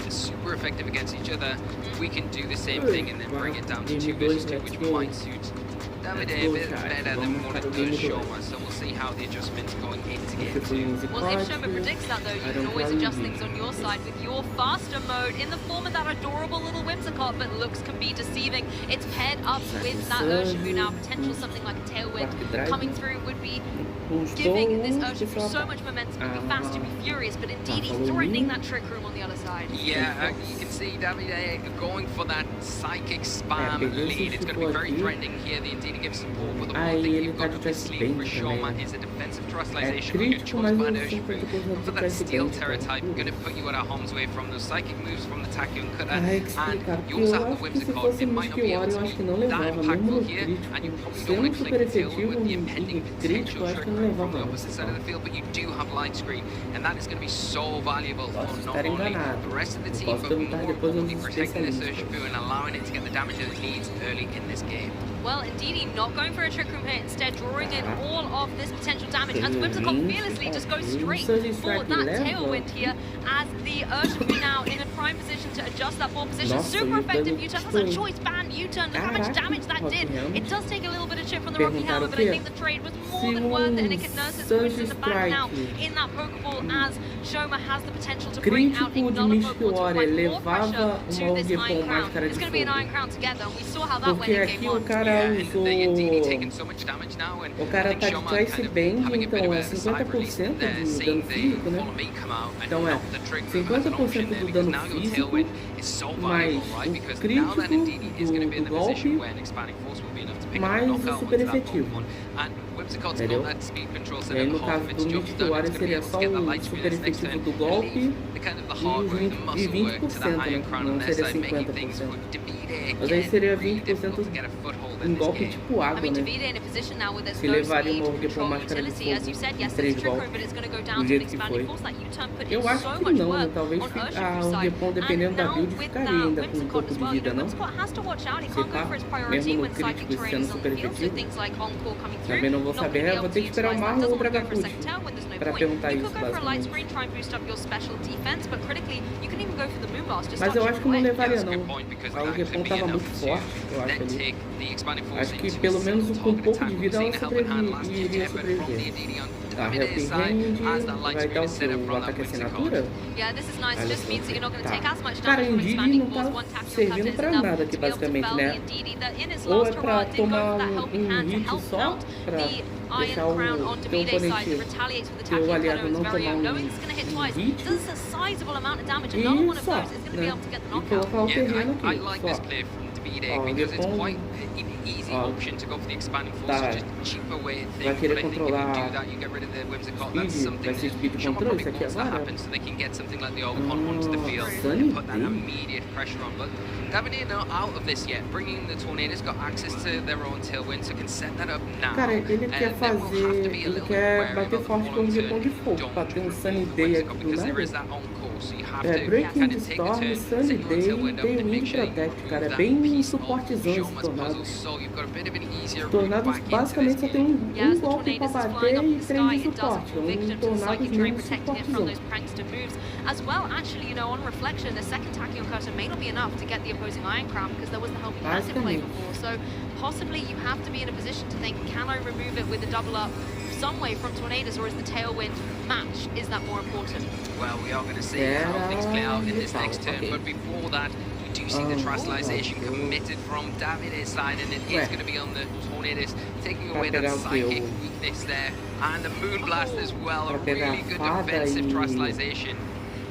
super effective against each other, we can do the same thing and then bring it down to 2 versus 2, which might suit Davide a bit better than what it does Shoma, so we'll see how the adjustments going into game 2. Well, if Shoma predicts that though, you can always adjust things on your side with your faster mode in the form of that adorable little Whimsicott, but looks can be deceiving. It's paired up with that Urshifu now, potential something like a Tailwind coming through would be giving this Urshifu so much momentum to be fast, to be furious, but indeed he's threatening that Trick Room on the other side. Yeah, you can see Davide going for that psychic spam lead. It's going to be very threatening here. The Indeed gives support, but the one thing you've got up your sleeve for Shoma is a defensive terrestrialization on your choice by Urshifu. For that Steel Terror type, going to put you at a harm's way from those psychic moves from the Tachyon Cutter, and you also have the Whimsicott. It might not be able to be that impactful here, and you probably don't want to click the Tailwind with the impending potential Trick Room from the opposite side of the field, but you do have Light Screen, and that is going to be so valuable for not only the rest of the team, but more importantly protecting this Urshifu and allowing it to get the damage that it needs early in this game. Well, indeed, not going for a Trick Room hit, instead drawing in all of this potential damage, as Whimsicott fearlessly just goes straight for that Tailwind here, as the Urshifu now in a prime position to adjust that ball position. Super effective U-turn, that's a choice band U-turn, look how much damage that did. It does take a little bit of chip from the Rocky Hammer, but I think the trade was more than worth it, and it can nurse its wounds in the back now in that Pokeball, as Shoma has the potential to bring out another Pokeball to apply more pressure to this Iron Crown. It's going to be an Iron Crown together, and we saw how that went in game 1. O cara tá de choice band, então é 50% do dano físico, né? Então é 50% do dano físico, mais o crítico do golpe, mais o super efetivo. Entendeu? E aí no caso do Mystic Warrior seria só o super efetivo do golpe e 20%, né? Não seria 50%. Mas aí seria 20% um golpe tipo água, né? Que levaria uma Org pra máscara de fogo em 3 golpes, do jeito que foi. Eu acho que não, né? Talvez a Org, dependendo da build, ficaria ainda com um pouco de vida, não? Se pá, mesmo no crítico sendo super efetivo. Também não vou saber, eu vou ter que esperar o Marlon ou o Dragapult pra perguntar isso, basicamente. Mas eu acho que não levaria, não. A Org tava muito forte, eu acho ali. Acho que pelo menos com um pouco de vida ela iria sobreviver. A Helping Hand vai dar o ataque assinatura? Tá. Cara, o Ndidi não tá servindo pra nada aqui basicamente, né? Ou é pra tomar um hit só, pra deixar o teu oponente, teu aliado não tomar um hit, e só, né? E colocar o terreno aqui, só. Ó, tá, vai querer controlar speed, vai ser speed control isso aqui agora? Cara, ele quer fazer, ele quer bater forte com o Repão de Fogo, pra ter um Sunny Day aqui do nada. So you have É, to Breaking kind the of take the Storm, turn, Sunny signal Day until window, tem and o make sure that you Protect, remove cara. É that bem piece of suportezão esse Shoma's puzzle. Tornados. So you've got a bit of an easier Os route Tornados back into basicamente this só tem game. um golpe pra bater e 3 de suporte. É um Tornados mesmo suportezão. Prankster moves as well. Actually, you know, on reflection, the second Tachyon cutter may not be enough to get the opposing Iron Crown because there was the helping hand in play before. So possibly you have to be in a position to think, can I remove it with a double up some way from Tornadus, or is the tailwind match? Is that more important? Well, we are going to see how things play out in this next turn, but before that, you do see the Trustalization committed from Davide's side, and it is going to be on the Tornadus, taking away that psychic weakness there, and the Moonblast as well, a really good defensive Trustalization.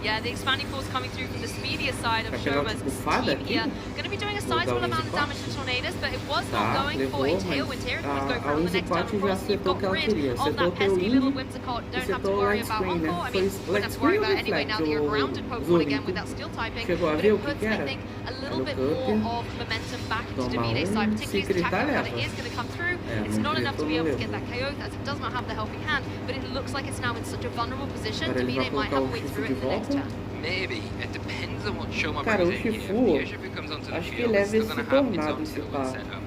Yeah, the expanding force coming through from the speedier side of Shoma's team here. Going to be doing a sizable amount of damage to Tornadus, but it was not going for a tailwind here. It was going for on the next turn. Of course, you've got rid of that pesky little Whimsicott. Don't have to worry about Encore. I mean, wouldn't have to worry about it anyway now that you're a grounded Pokemon again with that steel typing. But it puts, I think, a little bit more of momentum back into Davide's side, particularly as the Tachyon cutter is going to come through. It's not enough to be able to get that KO, as it does not have the helping hand, but it looks like it's now in such a vulnerable position. Davide might have a way through it in the next turn. Maybe. It depends on what Shoma Cara, o brings in here. Shifu, If Shifu comes onto the acho que field, ele it's still leva going esse to have its Tornado own se tailwind pá. setup.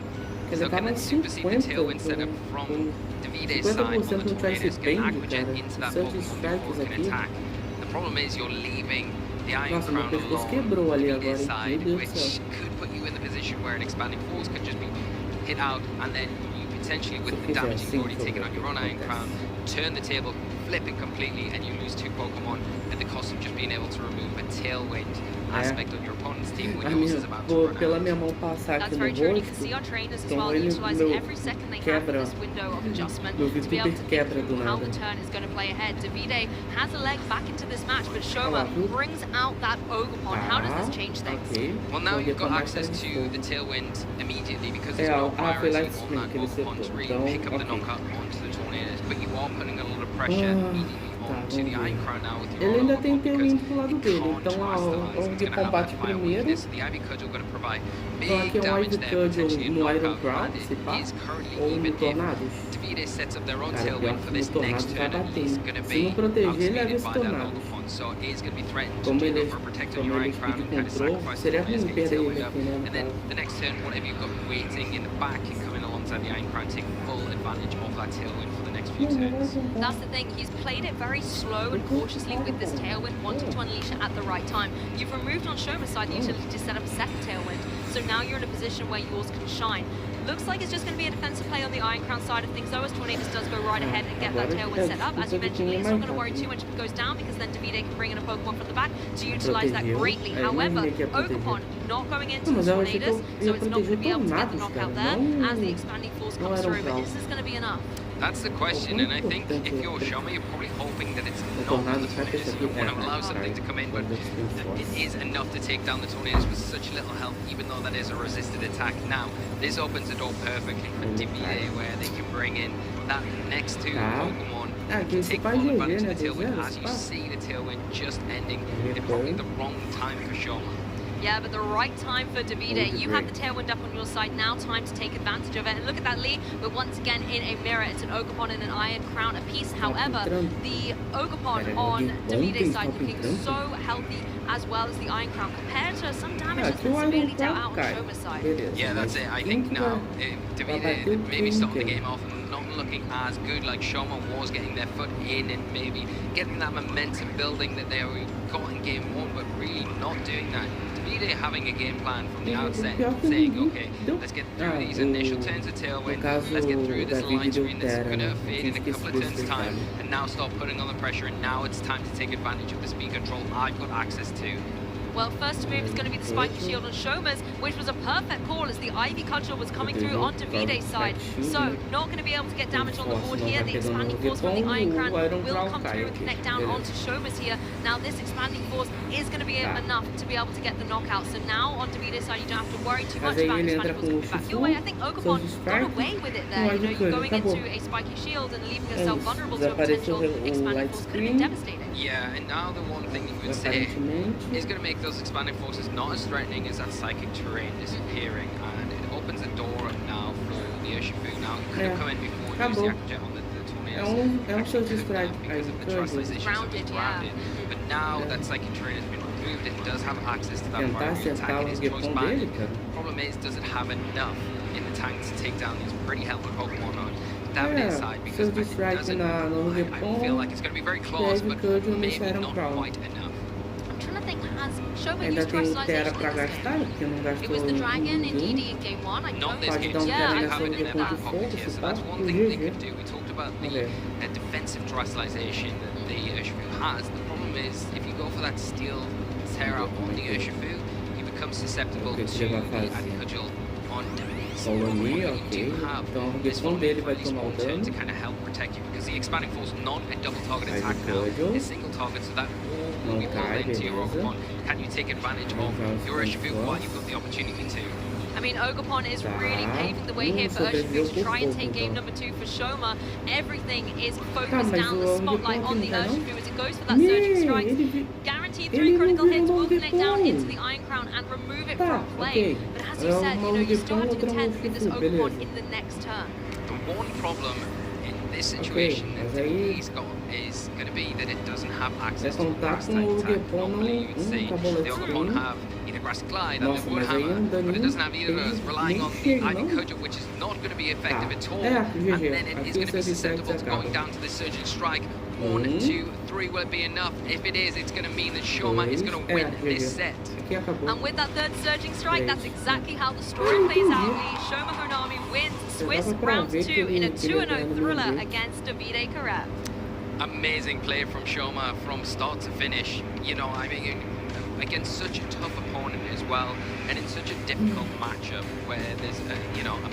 Ele So tá can it mais supersede the 50 tailwind setup from Davide's side on the 50% no Choice Tornadus, get Band, Aquagen cara. into that Surge Pokemon before Strikes it can aqui. attack. The problem is you're leaving the Iron Nossa, meu Crown pescoço alone quebrou ali on agora, Davide's hein? side, Meu Deus do which céu. could put you in the position where an expanding force could just be hit out, and then you potentially, with the damage you've already taken on your own Iron Crown, turn the table, flip it completely, and you lose 2 Pokemon at the cost of just being able to remove a tailwind aspect on your opponent's team when yours is about to run out. Pela minha mão passar aqui That's no very true, and you rosto, can see our trainers as então well ele, utilising meu, every second they have in quebra, this window of adjustment meu to be able Vitor to think quebra do through how nada. the turn is going to play ahead. Davide has a leg back into this match, but Shoma brings out that Ogerpon. How does this change things? Okay. Well, now you've got access to the tailwind immediately because there's no priority on that Ogerpon to really pick up the knockout onto the Tornadus, but you are putting a lot of pressure immediately onto the Iron Crown now with your Ele ainda Ogerpon tem because tailwind pro lado dele, então a de combate primeiro. the Ivy Cudgel going to provide Então big aqui é um damage Ivy there, potentially a Cudgel no Iron knockout, Crown, and se it pá, is currently ou no even if Tornados. Davide sets up their own Cara, pior tailwind for que this no next Tornados turn, vai and he's bater. going to Se be não proteger, ele leva outspeeded esse by that Tornados. Ogerpon, so he is going to be threatened Como to ele, go for protect on como your ele Iron Crown speed and kind of control, sacrifice seria the Tornadus, ruim get perder tailwind ele up, aqui, né, no and then caso. the next turn, whatever you've got waiting in the back and coming alongside the Iron Crown, take full advantage of that tailwind for the next few turns. That's the thing, he's played it very slow and cautiously with this tailwind, wanting to unleash it at the right time. You've removed on Shoma's side the utility to set up a second tailwind, so now you're in a position where yours can shine. Looks like it's just going to be a defensive play on the Iron Crown side of things, though, as Tornadus does go right ahead and get that tailwind set up. As you mentioned, Lee's not going to worry too much if it goes down, because then Davide can bring in a Pokemon from the back to utilize that greatly. However, Ogerpon not going into the Tornadus, so it's not going to be able to get the knockout there as the expanding force comes through. But is this going to be enough? That's the question, and I think if you're Shoma, you're probably hoping that it's not the Tornadus. You don't want to allow something to come in, but it is enough to take down the Tornadus with such little health, even though that is a resisted attack. Now, this opens the door perfectly for Davide, where they can bring in that next 2 Pokemon to take full advantage of the tailwind. As you see the tailwind just ending in probably the wrong time for Shoma. Yeah, but the right time for Davide. You have the tailwind up on your side now, time to take advantage of it. And look at that, Lee. We're once again in a mirror. It's an Ogerpon and an Iron Crown apiece. However, the Ogerpon on Davide's side looking so healthy, as well as the Iron Crown, compared to some damage that's been severely dealt out on Shoma's side. Yeah, that's it. I think now Davide maybe starting the game off and not looking as good, like Shoma was getting their foot in and maybe getting that momentum building that they got in game 1, but really not doing that. Davide having a game plan from the outset, saying, okay, let's get through these initial turns of tailwind, let's get through this line screen that's going to fade in a couple of turns time, and now start putting on the pressure, and now it's time to take advantage of the speed control I've got access to. Well, first move is going to be the Spiky Shield on Shoma's, which was a perfect call as the Ivy Cudgel was coming through on Davide's side. So, not going to be able to get damage on the board here. The expanding force from the Iron Crown will come through and connect down onto Shoma's here. Now, this expanding force is going to be enough to be able to get the knockout. So now, on Davide's side, you don't have to worry too much about the expanding force coming back your way. I think Ogerpon got away with it there. You know, you're going into a Spiky Shield and leaving yourself vulnerable to a potential expanding force. Could have been devastating. Yeah, and now the one thing you would say is going to make those expanding forces not as threatening as that psychic terrain disappearing, and it opens the door up now for the Urshifu. Now, it could have come in before and used the Aquajet on the Surge Strike because of the trustalization, so it's grounded. But now that Psychic Terrain has been removed, it does have access to that priority attack. It is close by. Problem is, does it have enough in the tank to take down these pretty healthy Pokemon on Davide's side? Because I feel like it's going to be very close, but maybe not quite enough. I'm trying to think, has Shoma used trustalization in this game? It was the Dragon in ED in game 1. Not this game, yeah, they have it in their back pocket here, so that's one thing they could do. We talked about the defensive trustalization that the Urshifu has. The problem is, if you go for that Steel Terra on the Urshifu, you become susceptible to the Adicudgel on so you do have this one to kind of help protect you, because the Expanding Force not a double target attack now, a single target, so that all will be pulled into your Ogerpon. Can you take advantage of your Urshifu while you've got the opportunity to? I mean, Ogerpon is really paving the way here for Urshifu to try and take game number 2 for Shoma. Everything is focused down the spotlight on the Urshifu as it goes for that Surging Strike. Guaranteed 3 critical hits will connect down into the Iron Crown and remove it from play. But as you said, you still have to contend with this Ogerpon in the next turn. The one problem in this situation that he's got is going to be that it doesn't have access to a grass type attack. Normally you would see the Ogerpon have either Grass Glide and the Wood Hammer, but it doesn't have either of those, relying on the Adicudgel, which is not going to be effective at all, and then it is going to be susceptible to going down to the Surging Strike. 1, 2, 3, will it be enough? If it is, it's going to mean that Shoma is going to win this set. And with that third Surging Strike, that's exactly how the story plays out. Shoma Honami wins Swiss round 2 in a 2-0 thriller against Davide Karev. Amazing play from Shoma from start to finish. You know, I mean, against such a tough opponent as well, and in such a difficult matchup where there's a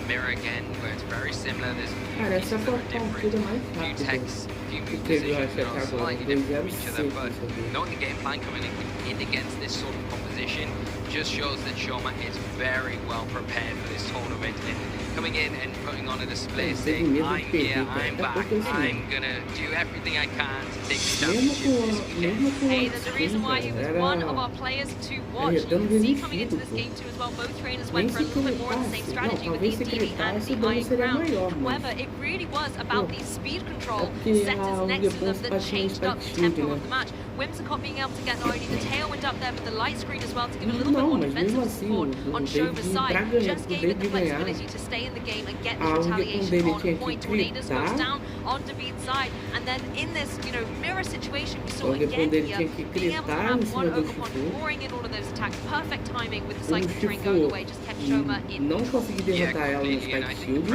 mirror again, where it's very similar. There's pieces that are different, few techs, few move positions, slightly different from each other, but knowing the game plan coming in against this sort of composition just shows that Shoma is very well prepared for this tournament, and coming in and putting on a display saying, I'm here, I'm back, I'm gonna do everything I can to take the championship this weekend. Hey, there's a reason why he was one of our players to watch. You can see coming into this game too as well, both trainers went for a little bit more of the same strategy with the DD and the Iron Crown. However, it really was about the speed control setters next to them that changed up the tempo of the match. Whimsicott being able to get not only the tailwind up there, but the light screen as well to give a little bit more defensive support on Shoma's side. Just gave it the flexibility to stay in the game and get the retaliation on point. Tornadoes goes down on David's side, and then in this, mirror situation, we saw again here, being able to have one Ogerpon pouring in all of those attacks. Perfect timing with the Psychic Terrain going away, just kept Shoma in. Não consegui derrotar ela no Spike Shield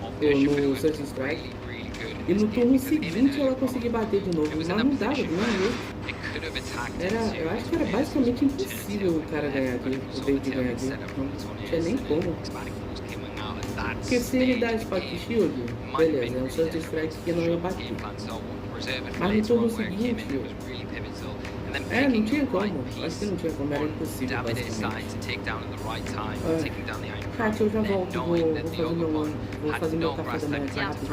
ou no Surging Strike. E no turno seguinte ela conseguiu bater de novo, mas não dava, eu acho que era basicamente impossível o cara ganhar aqui, o David ganhar aqui, não tinha nem como. Porque se ele dá Spike Shield, beleza, é um Surge Strike que não ia bater. Mas no turno seguinte, não tinha como, acho que não tinha como, era impossível basicamente. Kat, eu já volto, vou fazer meu café da manhã rápido.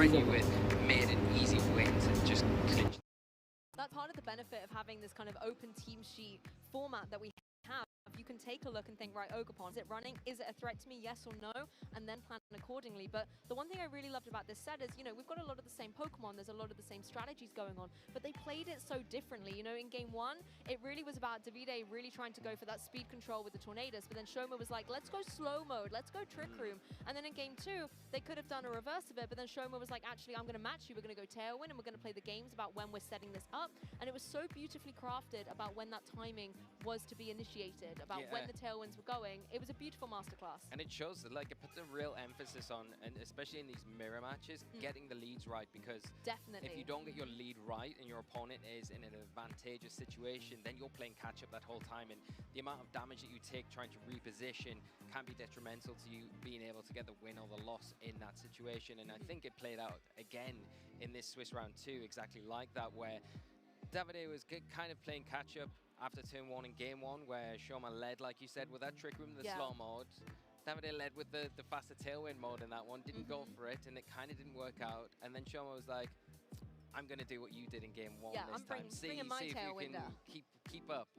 That's part of the benefit of having this kind of open team sheet format that we have. You can take a look and think, right, Ogerpon, is it running? Is it a threat to me? Yes or no? And then plan accordingly. But the one thing I really loved about this set is, we've got a lot of the same Pokemon, there's a lot of the same strategies going on, but they played it so differently. In game 1, it really was about Davide really trying to go for that speed control with the Tornadoes, but then Shoma was like, let's go slow mode, let's go Trick Room. And then in game 2, they could have done a reverse of it, but then Shoma was like, actually, I'm going to match you, we're going to go Tailwind, and we're going to play the games about when we're setting this up. And it was so beautifully crafted about when that timing was to be initiated, about when the tailwinds were going. It was a beautiful masterclass. And it shows that, it puts a real emphasis on, and especially in these mirror matches, getting the leads right, because if you don't get your lead right and your opponent is in an advantageous situation, then you're playing catch up that whole time, and the amount of damage that you take trying to reposition can be detrimental to you being able to get the win or the loss in that situation. And I think it played out again in this Swiss round 2 exactly like that, where Davide was kind of playing catch up after turn 1 in game 1, where Shoma led, like you said, with that Trick Room, the slow mode. Davide led with the faster Tailwind mode in that one, didn't go for it, and it kind of didn't work out. And then Shoma was like, I'm going to do what you did in game 1 this time. See if you can keep up.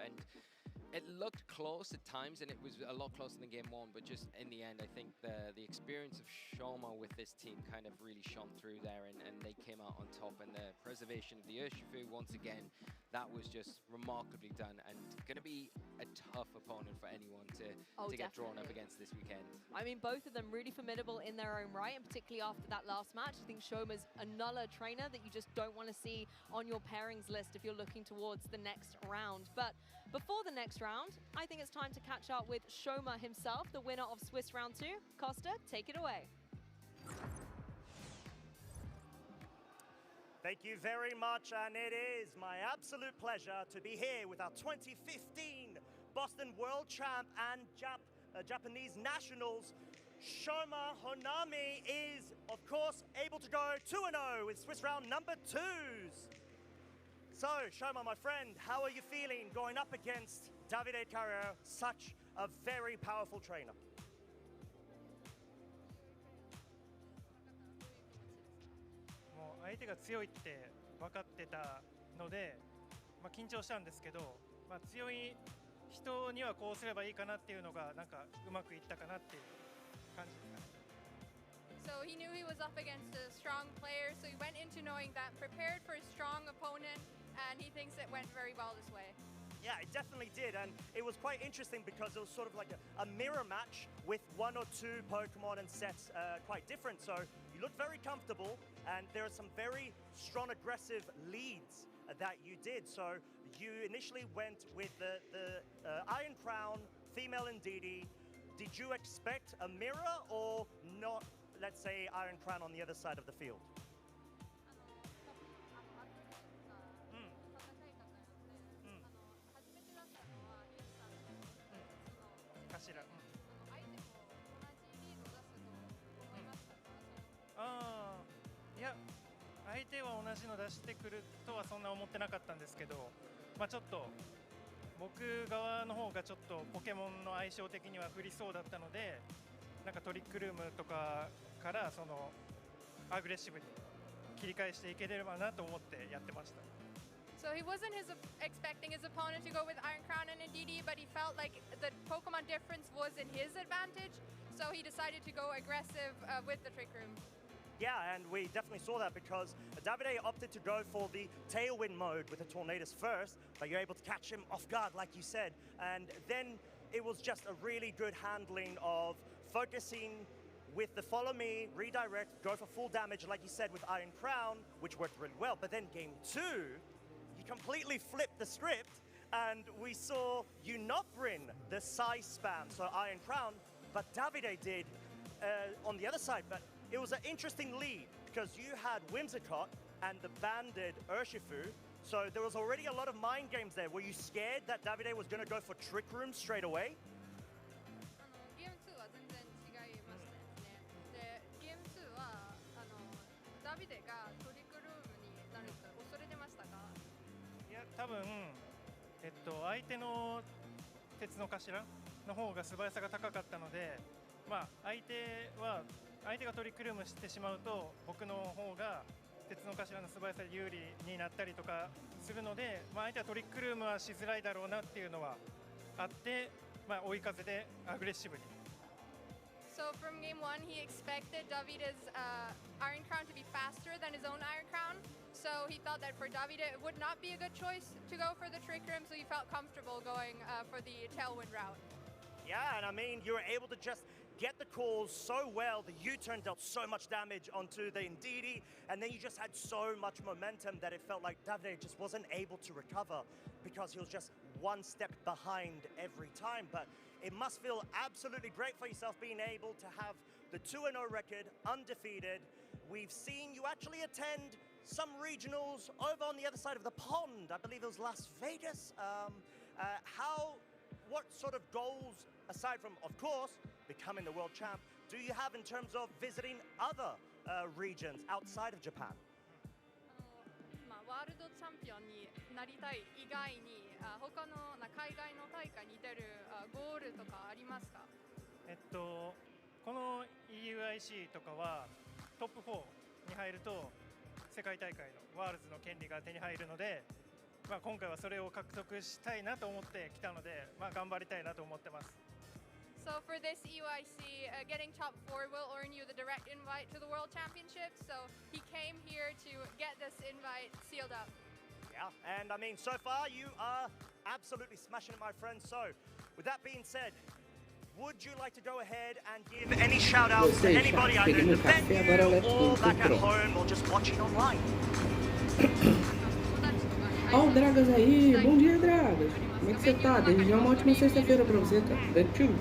And It looked close at times, and it was a lot closer than game one, but just in the end, I think the experience of Shoma with this team kind of really shone through there, and they came out on top, and the preservation of the Urshifu, once again, that was just remarkably done, and going to be a tough opponent for anyone to get drawn up against this weekend. I mean, both of them really formidable in their own right, and particularly after that last match, I think Shoma's another trainer that you just don't want to see on your pairings list if you're looking towards the next round. But before the next round, I think it's time to catch up with Shoma himself, the winner of Swiss Round 2. Costa, take it away. Thank you very much, and it is my absolute pleasure to be here with our 2015 Boston World Champ and Japanese Nationals. Shoma Honami is, of course, able to go 2-0 with Swiss Round number 2s. So, Shoma, my friend, how are you feeling going up against Davide Carrero, such a very powerful trainer? もう相手が強いって分かってたので、緊張したんですけど、強い人にはこうすればいいかなっていうのがなんかうまくいったかなっていう感じですかね。So he knew he was up against a strong player, so he went into knowing that, prepared for a strong opponent, and he thinks it went very well this way. Yeah, it definitely did, and it was quite interesting because it was sort of like a mirror match with one or two Pokemon and sets quite different. So you looked very comfortable, and there are some very strong aggressive leads that you did. So you initially went with the Iron Crown, female Indeedee. Did you expect a mirror or not, let's say, Iron Crown on the other side of the field? Ah, いや、相手は同じの出してくるとはそんな思ってなかったんですけど、ちょっと僕側の方がちょっとポケモンの相性的には不利そうだったので、なんかトリックルームとかからそのアグレッシブに切り返していければなと思ってやってました。So he wasn't expecting his opponent to go with Iron Crown and Indeedee, but he felt like the Pokemon difference was in his advantage, so he decided to go aggressive with the Trick Room. Yeah, and we definitely saw that because Davide opted to go for the Tailwind mode with the Tornadus first, but you're able to catch him off guard, like you said. And then it was just a really good handling of focusing with the follow me, redirect, go for full damage, like you said, with Iron Crown, which worked really well. But then game 2, you completely flipped the script, and we saw you not bring the size spam, so Iron Crown, but Davide did on the other side. But it was an interesting lead because you had Whimsicott and the banded Urshifu, so there was already a lot of mind games there. Were you scared that Davide was going to go for Trick Room straight away? ゲーム2は全然違いましたね。で、ゲーム2はダビデがトリックルームになると恐れてましたか？いや、多分、相手の鉄の頭の方が素早さが高かったので、相手がトリックルームしてしまうと僕の方が鉄の頭の素早さで有利になったりとかするので、相手はトリックルームはしづらいだろうなっていうのはあって、追い風でアグレッシブに。So from game 1, he expected Davide's Iron Crown to be faster than his own Iron Crown. So he felt that for Davide it would not be a good choice to go for the Trick Room, so he felt comfortable going for the Tailwind route. Yeah, and I mean, you were able to just get the calls so well. The U-turn dealt so much damage onto the Indeedee, and then you just had so much momentum that it felt like Davide just wasn't able to recover because he was just one step behind every time. But it must feel absolutely great for yourself being able to have the 2-0 record, undefeated. We've seen you actually attend some regionals over on the other side of the pond. I believe it was Las Vegas. What sort of goals, aside from, of course, becoming the world champ, do you have in terms of visiting other regions outside of Japan? ワールドチャンピオンになりたい以外に他の海外の大会に出るゴールとかありますか？この EUIC とかはトップ4に入ると世界大会のワールズの権利が手に入るので、今回はそれを獲得したいなと思ってきたので、頑張りたいなと思ってます。So for this EUIC, getting top 4 will earn you the direct invite to the World Championships. So he came here to get this invite sealed up. Yeah, and I mean, so far you are absolutely smashing it, my friend. So with that being said, would you like to go ahead and give any shout outs to anybody either in the venue or back at home or just watching online? Ó, o Dragas aí, bom dia, Dragas. Como é que você tá? Desde já uma ótima sexta-feira pra você, tá? Betinho.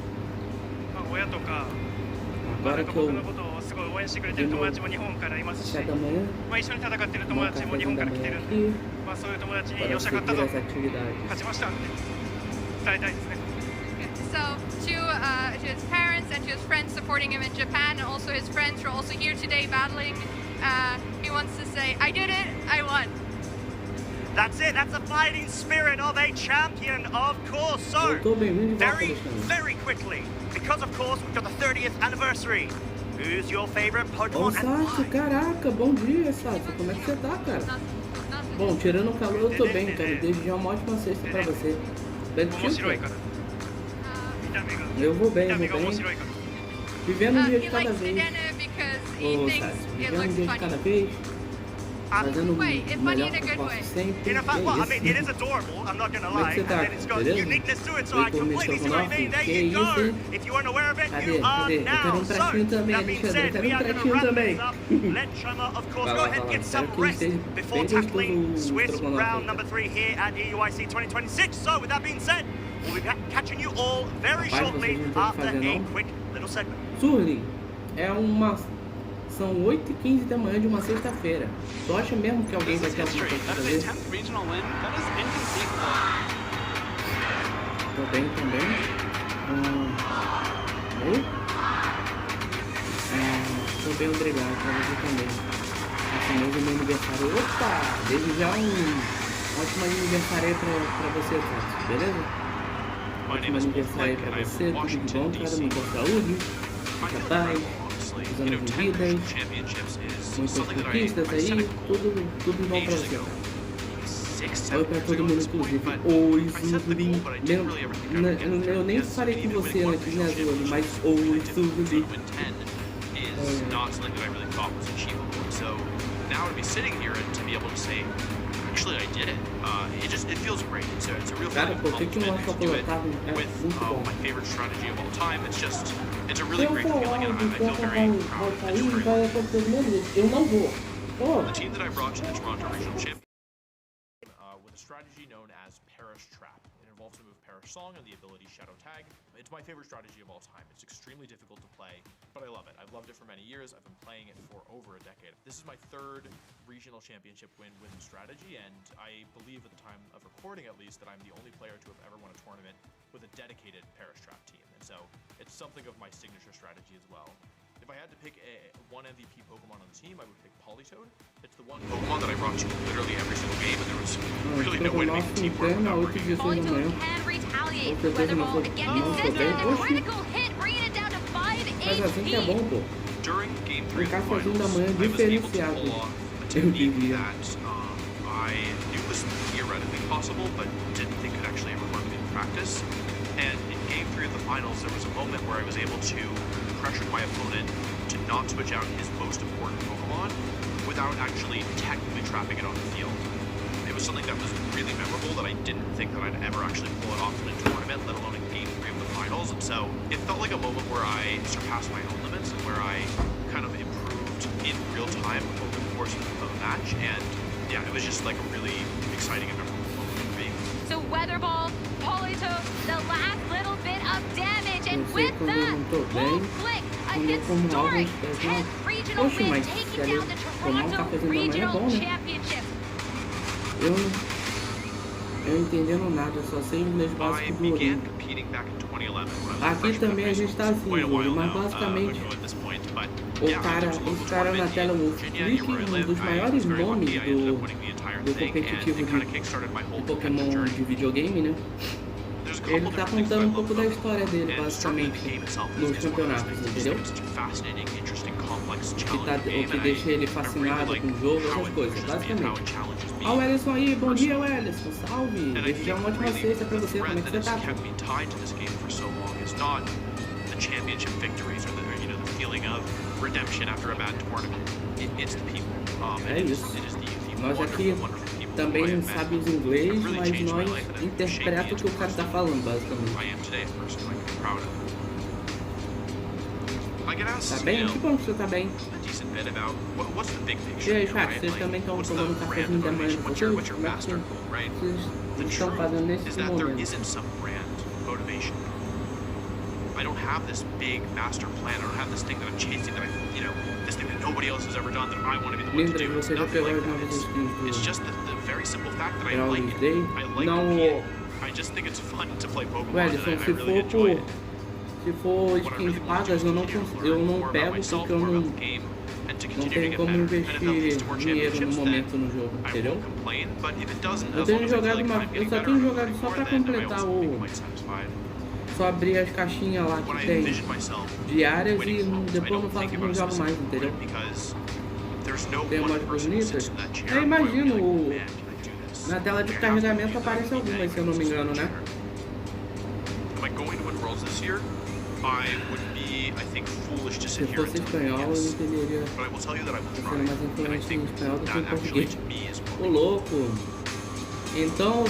Agora que eu de novo, chá da manhã, uma café da manhã aqui, para seguir as atividades. So to his parents and to his friends supporting him in Japan, and also his friends who are also here today battling, he wants to say, I did it, I won. That's it, that's the fighting spirit of a champion, of course. So, very quickly, because of course we've got the 30th anniversary. Who's your favorite Pokemon? Ô, Sácio, caraca, bom dia, Sácio. Como é que você tá, cara? Bom, tirando o calor, eu tô bem, cara. Desde já uma ótima sexta pra você. Betinho, cara? Eu vou bem, Vivendo um dia de cada vez. Ô, Sácio, vivendo um dia de cada vez. Fazendo o melhor que eu posso sempre. In fact, well, I mean, it is adorable, I'm not gonna lie, and then it's got uniqueness to it, so I completely see what you mean. There you go. If you weren't aware of it, you are now. So, that being said, we are going to wrap this up. Let Chama, of course, go ahead and get some rest before tackling Swiss round number 3 here at EUIC 2026. So, with that being said, we'll be catching you all very shortly after a quick little segment. Surly, são 8h15 da manhã de uma sexta-feira. Tu acha mesmo que alguém vai ter alguma coisa pra fazer? Tô bem também. Tô bem, obrigado. Pra você também. Assim, hoje é meu aniversário. Opa! Desde já ótimo aniversário aí pra você, Cássio. Beleza? Ótimo aniversário aí pra você. Tudo de bom, cara. Muita saúde. Muita paz. Os anos de vida, muitas conquistas aí, tudo bom pra você. Oi pra todo mundo, inclusive. Oi, Zuli. Eu nem falei com você antes, né, Zuli? Mas oi, Zuli. Cara, por que não é só colocar muito bom? It's a really great feeling, and I feel very Eu não vou. The team that I brought to the Toronto Regional Championship with a strategy known as Perish Trap. It involves a move Perish Song and the ability Shadow Tag. It's my favorite strategy of all time. It's extremely difficult to play, but I love it. I've loved it for many years. I've been playing it for over a decade. This is my 3rd regional championship win with the strategy, and I believe at the time of recording at least that I'm the only player to have ever won a tournament with a dedicated Perish Trap team. And so it's something of my signature strategy as well. If I had to pick one MVP Pokemon on the team, I would pick Politoed. It's the one Pokemon that I brought to literally every single game, and there was really no way to make the team work without bringing it. Politoed can retaliate. Weather Ball again consistent. A critical hit, bringing it down to 5 HP. During Game 3 of the finals, I was able to pull off a technique that I knew was theoretically possible, but didn't think could actually ever work in practice. And in Game 3 of the finals, there was a moment where I was able to pressure my opponent to not switch out his most important Pokemon without actually technically trapping it on the field. It was something that was really memorable that I didn't think that I'd ever actually pull it off in a tournament, let alone in Game 3 of the finals. And so it felt like a moment where I surpassed my own limits and where I kind of improved in real time over the course of a match. And yeah, it was just like a really exciting and memorable moment for me. So Weather Ball, Politoed, the last little bit of damage, and with that, Wolf Flick, a historic 10th regional win, taking down the Toronto Regional Championship. Eu entendendo nada, só sei inglês básico do Ouro. Aqui também a gente tá assim, mas basicamente esse cara na tela, o Flick, um dos maiores nomes do competitivo de Pokémon de videogame, né? Ele tá contando um pouco da história dele, basicamente, nos campeonatos, entendeu? que deixa ele fascinado com o jogo, essas coisas, basicamente. Ó o Ellison aí, bom dia Ellison, salve! Desejar uma ótima sexta pra você, como é que você tá? Championship victories or the, you know, the feeling of redemption after a bad tournament. It's the people. É isso. Nós aqui também não sabemos inglês, mas nós interpretamos o que o cara tá falando, basicamente. Tá bem? Que bom que você tá bem. E aí, chat, vocês também estão tomando um cafezinho da manhã de vocês? Como é que vocês estão fazendo nesse momento? I don't have this big master plan. I don't have this thing that I'm chasing that you know, this thing that nobody else has ever done that I want to be the one to do. It's nothing like that. It's just the very simple fact that I like it. I like the I just think it's fun to play Pokemon. Ellison, se for skins pagas, eu não pego porque eu não tenho como investir dinheiro no momento no jogo, entendeu? Eu só tenho jogado só pra completar só abrir as caixinhas lá que tem diárias e depois não jogo mais, entendeu? Tem umas bonitas. Eu imagino, na tela de carregamento aparece algumas, se eu não me engano, né? Se fosse espanhol, eu entenderia sendo mais influente em espanhol do que em português. Ô louco! Então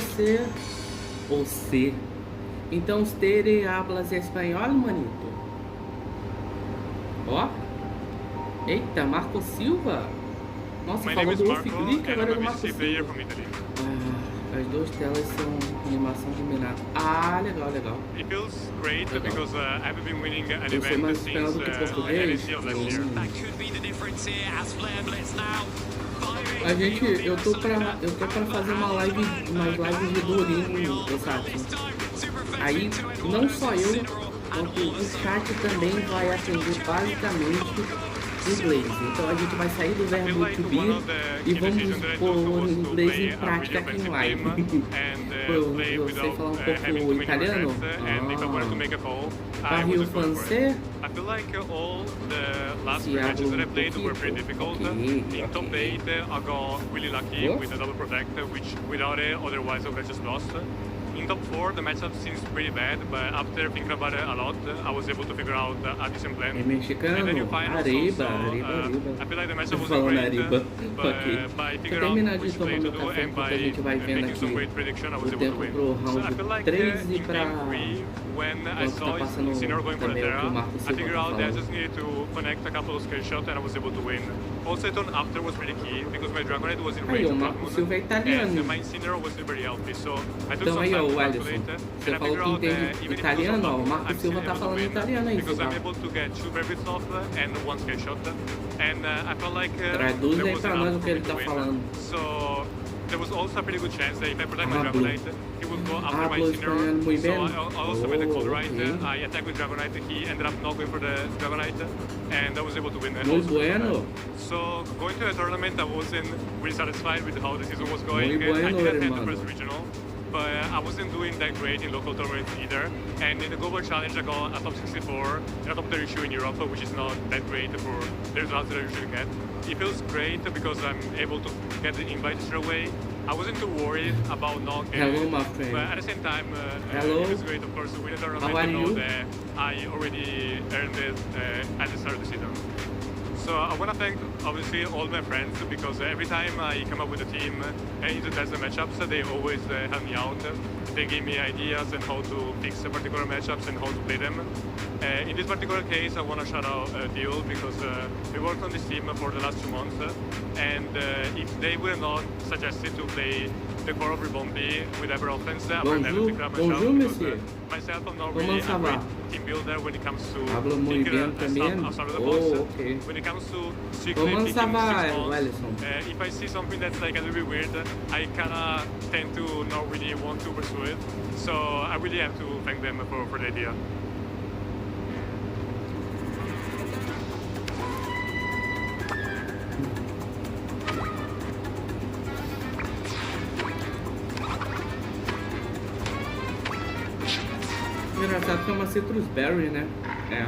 Então, usted hablas espanhol, manito? Ó. Eita, Marco Silva. Nossa, falou do Wolf Glick, agora é do Marco Silva. As duas telas são animação combinada. Ah, legal, legal. It feels great because I've been winning an Eu sei mais espanhol do que português. A gente, eu tô pra fazer umas lives de Duolingo, sabe? Aí, não só eu, quanto o chat também vai aprender basicamente inglês. Então a gente vai sair do verbo to be e vamos pôr inglês em prática aqui em live. Eu sei falar um pouco italiano? Parle francês? I feel like all the last three matches that I played were pretty difficult. In top 8, I got really lucky with a double protect, which without it, otherwise I would have just lost. In top 4, the matchup seems pretty bad, but after thinking about it a lot, I was able to figure out a decent plan. And then you find also, I feel like the matchup wasn't great, but by figuring out which play to do and by making some great prediction, I was able to win. So I feel like game 3, when I saw Sinner going for the Terra, I figured out that I just needed to connect a couple of skill shots and I was able to win. Also, turn after was pretty key because my Dragonite was in range of and my Sinner was very healthy, so I took some time. O Ellison, você falou que entende italiano, ó, o Marco Silva tá falando italiano aí. Traduz aí pra nós o que ele tá falando. There was also a pretty good chance that if I protect my Dragonite, he would go after my Sinner. So I also made the call right. I attacked with Dragonite, he ended up not going for the Dragonite, and I was able to win. So going to the tournament, I wasn't really satisfied with how the season was going. I didn't attend the first regional, but I wasn't doing that great in local tournaments either. And in the global challenge, I got a top 64 and a top 32 in Europe, which is not that great for the results that I usually get. It feels great because I'm able to get the invite straight away. I wasn't too worried about not getting it, but at the same time, it was great, of course, to win a tournament and know that I already earned it at the start of the season. So I want to thank, obviously, all my friends because every time I come up with a team and need to test the matchups, they always help me out. They give me ideas on how to fix particular matchups and how to play them. In this particular case, I want to shout out Deal because we worked on this team for the last 2 months. And if they were not suggested to play the core of Rebombi with ever offense, I would never pick up myself because myself, I'm not really a great team builder when it comes to thinking outside of the box. When it comes to strictly picking 6 balls, if I see something that's like a little bit weird, I kind of tend to not really want to pursue it. So I really have to thank them for the idea. Engraçado que é uma Citrus Berry, né? É.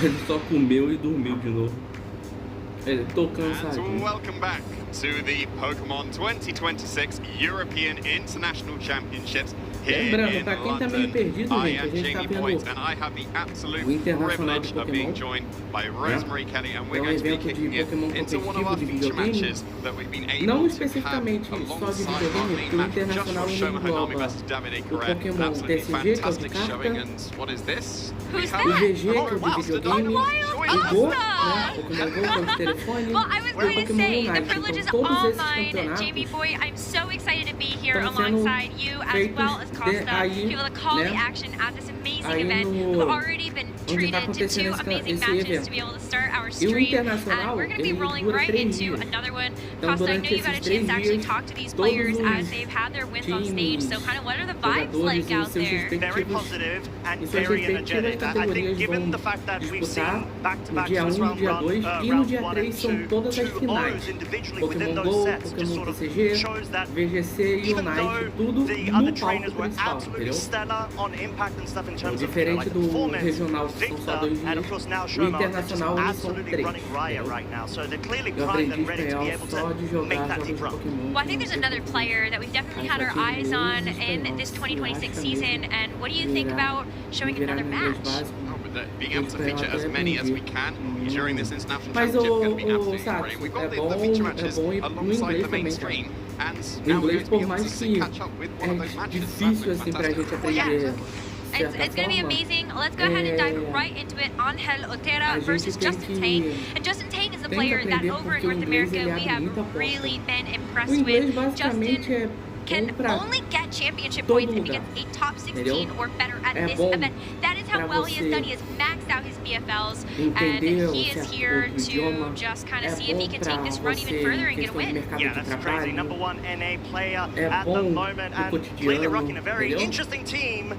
Ele só comeu e dormiu de novo. Ele tô cansado. And welcome back to the Pokemon 2026 European International Championships. Lembrando, pra quem tá meio perdido, gente, a gente tá vendo o Internacional de Pokémon. É um evento de Pokémon competitivo de videogame. Não especificamente só de videogame, porque o Internacional engloba o Pokémon TCG, que é o de carta, o VG, que é o de videogame, o Go, né? Pokémon Go, que é o de telefone, Well, I was going to say, the privilege is all mine, Jamie Boy. I'm so excited to be here alongside you as well as Costa, to be able to call the action at this amazing event. We've already been treated to 2 amazing matches to be able to start our stream, and we're going to be rolling right into another one. Costa, I know you got a chance to actually talk to these players as they've had their wins on stage, so kind of what are the vibes like out there? Very positive and very energetic. I think given the fact that we've seen back-to-back first round run, round 1 and 2 O's individually within those sets, just sort of shows that even though the other trainers were absolutely stellar on impact and stuff in terms of like performance, Victor and of course now Shoma are just absolutely running riot right now. So they're clearly primed and ready to be able to make that deep run. Well, I think there's another player that we've definitely had our eyes on in this 2026 season, and what do you think about showing another match? Being able to feature as many as we can during this international championship is going to be absolutely great. We've got the feature matches alongside the main stream, and now we're going to be able to catch up with one of those matches. It's going to be amazing. Let's go ahead and dive right into it. Angel Otero versus Justin Tang. And Justin Tang is a player that over in North America we have really been impressed with. Justin can only get championship points if he gets a top 16 or better at this event. That is how well he has done. He has maxed out his BFLs, and he is here to just kind of see if he can take this run even further and get a win. Yeah, that's crazy. Number 1 NA player at the moment, and clearly rocking a very interesting team,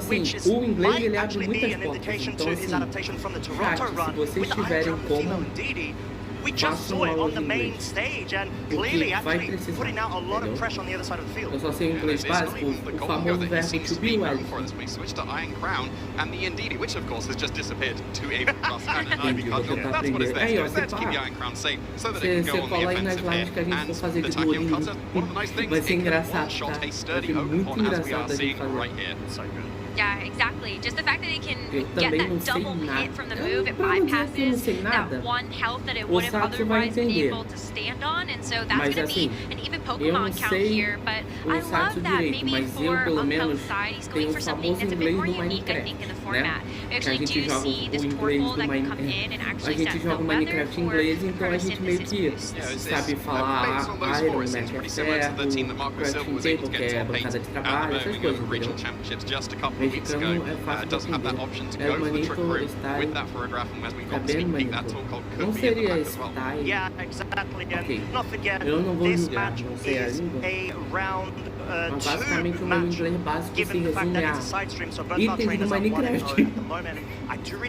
which is, might actually be an indication to his adaptation from the Toronto run with the Iron and Didi. We just saw it on the main stage, and clearly actually putting out a lot of pressure on the other side of the field. Eu só sei inglês básico, o famoso verbo to be well. We switched to Iron Crown and the Indeedee, which of course has just disappeared to a plus and an Ivy Cudgel. That's what it's there to do. It's there to keep the Iron Crown safe so that it can go on the offensive here. And the Tachyon Cutter, one of the nice things, it can one-shot a sturdy Oakmon, as we are seeing right here. So good. Yeah, exactly. Just the fact that they can get that double hit from the move, it bypasses that 1 health that it wouldn't otherwise been able to stand on, and so that's going to be an even Pokemon count here. But I love that maybe for Angel's side, he's going for something that's a bit more unique, I think, in the format. We actually do see this portal that can come in and actually set the weather for photosynthesis boosts. Sabe falar Iron, Match é certo, Crafting Table, que é a bancada de trabalho, essas coisas, entendeu? Mexicano é fácil de aprender. É o Manito Style, tá bem Manito. Não seria Style? Yeah, exactly. Ok, not forget, eu não vou this julgar, match não sei a is língua. a round Mas basicamente o meu inglês básico se resume a itens do Minecraft.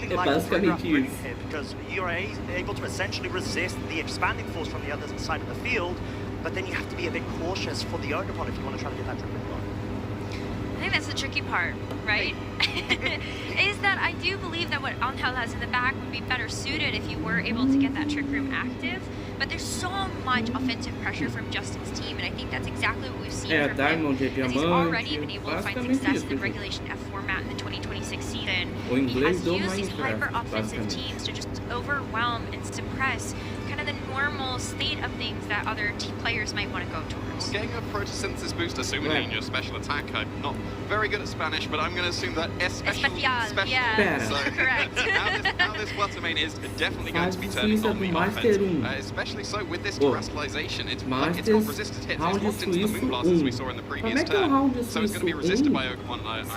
É basicamente isso. Because you are able to essentially resist the expanding force from the other side of the field, but then you have to be a bit cautious for the Ogerpon if you want to try to get that triple block. I think that's the tricky part, right? Is that I do believe that what Angel has in the back would be better suited if you were able to get that Trick Room active, but there's so much offensive pressure from Justin's team, and I think that's exactly what we've seen from him, as he's already been able to find success in the Regulation F format in the 2026 season. He has used these hyper-offensive teams to just overwhelm and suppress kind of the normal state of things that other team players might want to go towards. Getting a photosynthesis boost, assuming in your special attack. I'm not very good at Spanish, but I'm going to assume that special. Yeah, so correct. now this Watermain is definitely going to be turning on the offense, especially so with this terrestrialization. It's got resisted hits. It's locked into the Moonblast as we saw in the previous turn, so it's going to be resisted by Oakmon and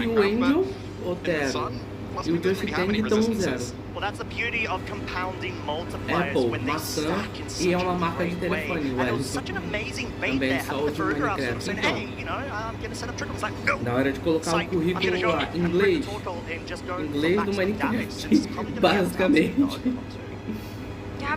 the Sun. E o Justin Tang estão 0. Well, that's the beauty of compounding multipliers when they stack in such e é uma marca de telefone, and it was such an amazing bait there, having the Faruga out sort of saying, hey, you know, I'm going to set up trick. I was like, no. Na hora de colocar o currículo lá, inglês do Minecraft, basicamente. Yeah,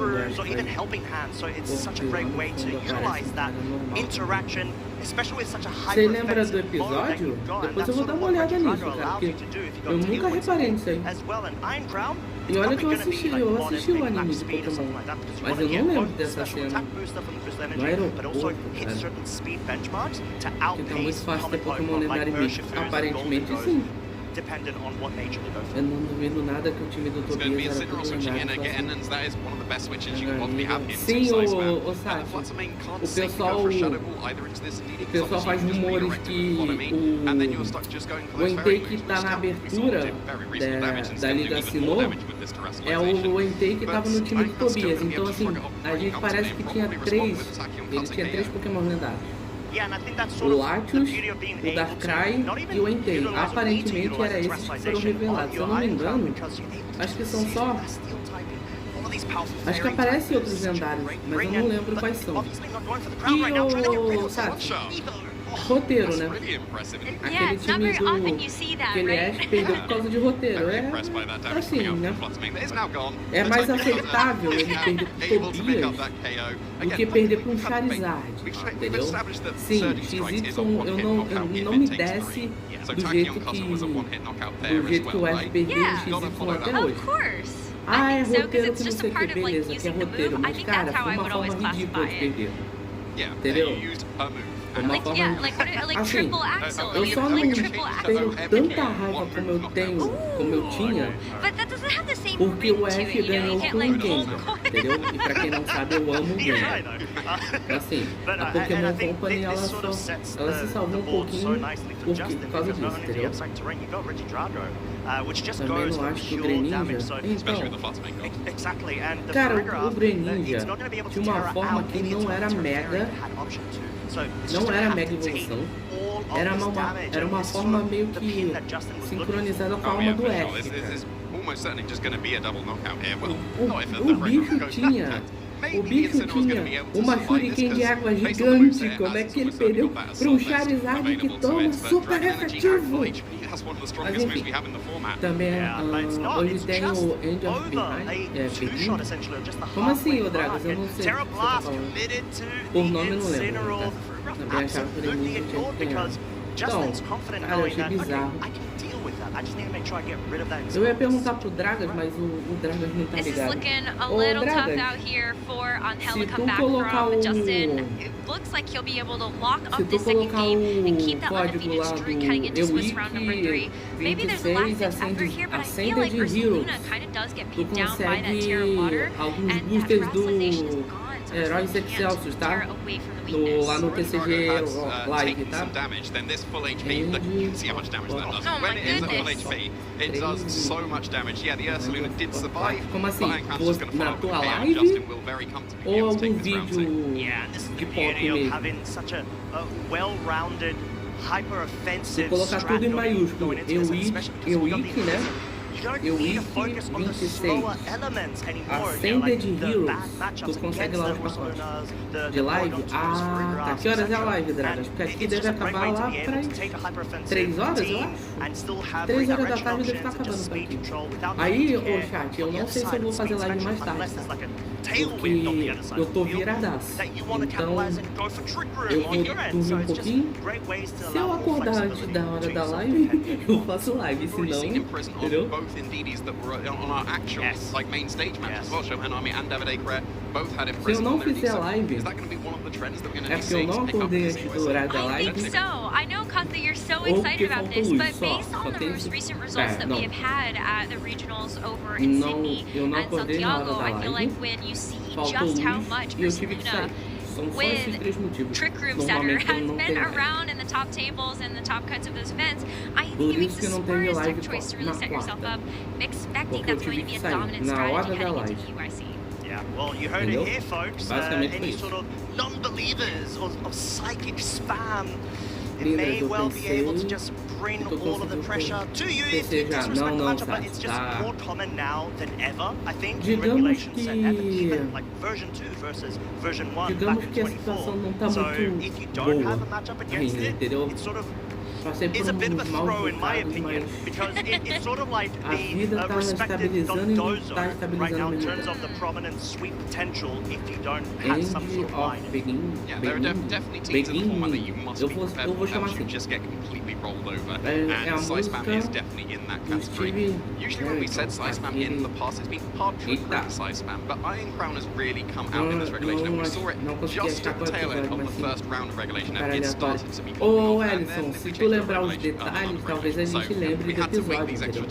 shrews or even helping hands. So it's such a great way to utilize that interaction, especially with such a Você lembra do episódio? Depois eu vou dar uma olhada nisso, cara, porque eu nunca reparei nisso aí. E olha que eu assisti o anime de Pokémon, mas eu não lembro dessa cena no aeroporto, cara. Que tá muito fácil ter Pokémon lendário mesmo. Aparentemente sim. dependent on what nature they go for. Eu não duvido nada que o time do Tobias era tudo lendário. Sim, o Sati, o pessoal faz rumores que o intake tá na abertura da Liga assinou, é o intake que tava no time do Tobias. Então assim, a gente parece que tinha ele tinha três Pokémon lendários. O Latios, o Darkrai e o Entei. Aparentemente era esses que foram revelados. Se eu não me engano, acho que são só... Acho que aparecem outros lendários, mas eu não lembro quais são. E o Sati, roteiro, né? Aquele time do... Aquele Ash perdeu por causa de roteiro. É assim, né? É mais aceitável ele perder pro Tobias do que perder pra um Charizard, entendeu? Sim, XY eu não me desce do jeito que o Ash perdeu o XY até hoje. Ah, é roteiro que não sei o que, beleza, que é roteiro, mas cara, foi uma forma ridícula de perder. Entendeu? Uma forma... Assim, eu só não tenho tanta raiva como eu tinha, porque o Ash ganhou com o Gengar, entendeu? E pra quem não sabe, eu amo o Gengar. Assim, a Pokémon Company, ela se salvou um pouquinho por causa disso, entendeu? Também não acho que o Greninja... Então, cara, o Greninja tinha uma forma que não era mega... Não era mega evolução, era uma forma meio que sincronizada com a alma do Ash. O bicho tinha uma shuriken de água gigante. Como é que ele perdeu para um Charizard que toma super efetivo? Mas enfim, também hoje tem o End of Behind. Como assim, o Dragas? Eu não sei o que você tá falando. Por nome eu não lembro. Tá? Também achava que ele não tinha que ganhar. Então, cara, eu achei bizarro. Eu ia perguntar pro Dragas, mas o Dragas não tá ligado. Ô, Dragas, se tu colocar o código lá do EWIC 26 acenda de Heroes, tu consegue alguns boosters do Heróis Excelsos, tá? Lá no TCG Live, tá? Como assim? Na tua live? Ou algum vídeo de pop mesmo? Vou colocar tudo em maiúsculo. EWIC, né? EWIC 26 Ascended Heroes. Tu consegue lá os pacotes de live? Ah, tá. Que horas é a live, Dragas? Porque aqui deve acabar lá para 3 horas, eu acho. 3 horas da tarde deve estar acabando por aqui. Aí, ô chat, eu não sei se eu vou fazer live mais tarde, tá? Porque eu tô viradaço. Então, eu vou dormir um pouquinho. Se eu acordar antes da hora da live, eu faço live. Se não, entendeu? Se eu não fizer live, é porque eu não acordei antes do horário da live. Ou porque faltou luz, só tem esse... Não, eu não acordei na hora da live, faltou luz e eu tive que sair. São só esses 3 motivos. Normalmente eu não tenho live. Por isso que não teve live na quarta. Porque eu tive que sair na hora da live. Well, you heard it here, folks. Any sort of non-believers of psychic spam, it may well be able to just bring all of the pressure to you if you disrespect the matchup, but it's just more common now than ever, I think, in regulations and even like version 2 versus version 1 back in 24. So if you don't have a matchup against it, it's sort of is a bit of a throw in my opinion, because it's sort of like being respected dozo right now in terms of the prominent sweep potential if you don't have some sort of line. Yeah, there are definitely teams in the format that you must be prepared for, else you just get completely rolled over. And Slice Family is definitely in that category. Usually when we said size spam in the past, it's been hard to recruit size spam, but Iron Crown has really come out in this regulation, and we saw it just at the tail end of the first round of regulation, and it started to become Ô, Ellison, se tu lembrar os detalhes, talvez a gente lembre do episódio, entendeu?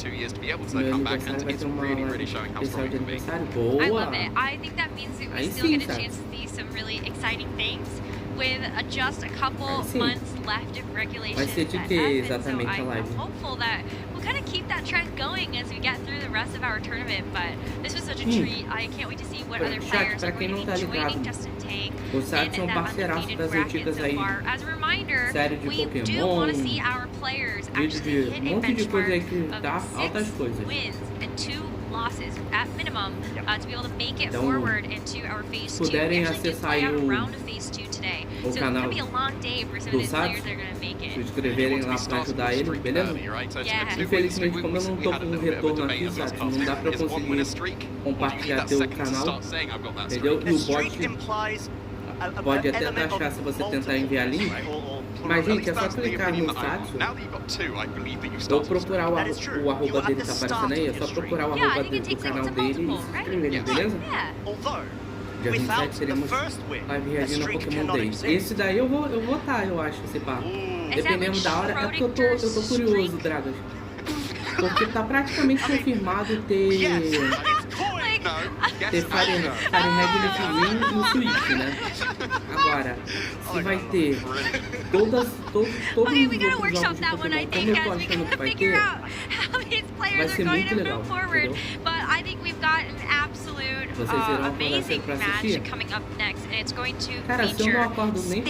Meu aniversário vai ter uma especial de aniversário. Boa! I love it. I think that means that we still get a chance to see some really exciting things with just a couple months left of regulations. Vai ser de que exatamente a I'm live? hopeful that we'll kind of keep that trend going as we get through the rest of our tournament, but this was such a treat. I can't wait to see what other players are going to be joining Justin Tang Os sites são in that parceiraços undefeated das bracket antigas so aí. far. As a reminder, Série de we do Pokémon, want to see our players vídeo de actually hit a monte de coisa aí benchmark que dá altas of 6 coisas. wins and 2 losses at minimum to be able to make it Então, forward into our phase 2. We puderem actually do acessar play aí out a o round of phase 2 today, so it's canal going to be a long day for some do of these players SATS, that are going to make it. se inscreverem lá pra ajudar ele, beleza? Infelizmente, como eu não tô com um retorno aqui, sabe? Não dá pra eu conseguir compartilhar teu canal, entendeu? E o bot pode até taxar se você tentar enviar link. Mas, gente, é só clicar no Satsu ou procurar o arroba dele que tá aparecendo aí. É só procurar o arroba do canal dele e se inscreverem, beleza? Dia 27 teremos live reagindo a Pokémon Day. Esse daí eu vou tá, eu acho, se pá. Dependendo da hora. É porque eu tô curioso, Dragas. Porque tá praticamente confirmado ter Fahrenheit Leaf no Switch, né? Agora, se vai ter todos os outros jogos de Pokémon, como eu tô achando que vai ter, vai ser muito legal, entendeu? Vocês irão acordar cedo pra assistir? Cara, se eu não acordo nem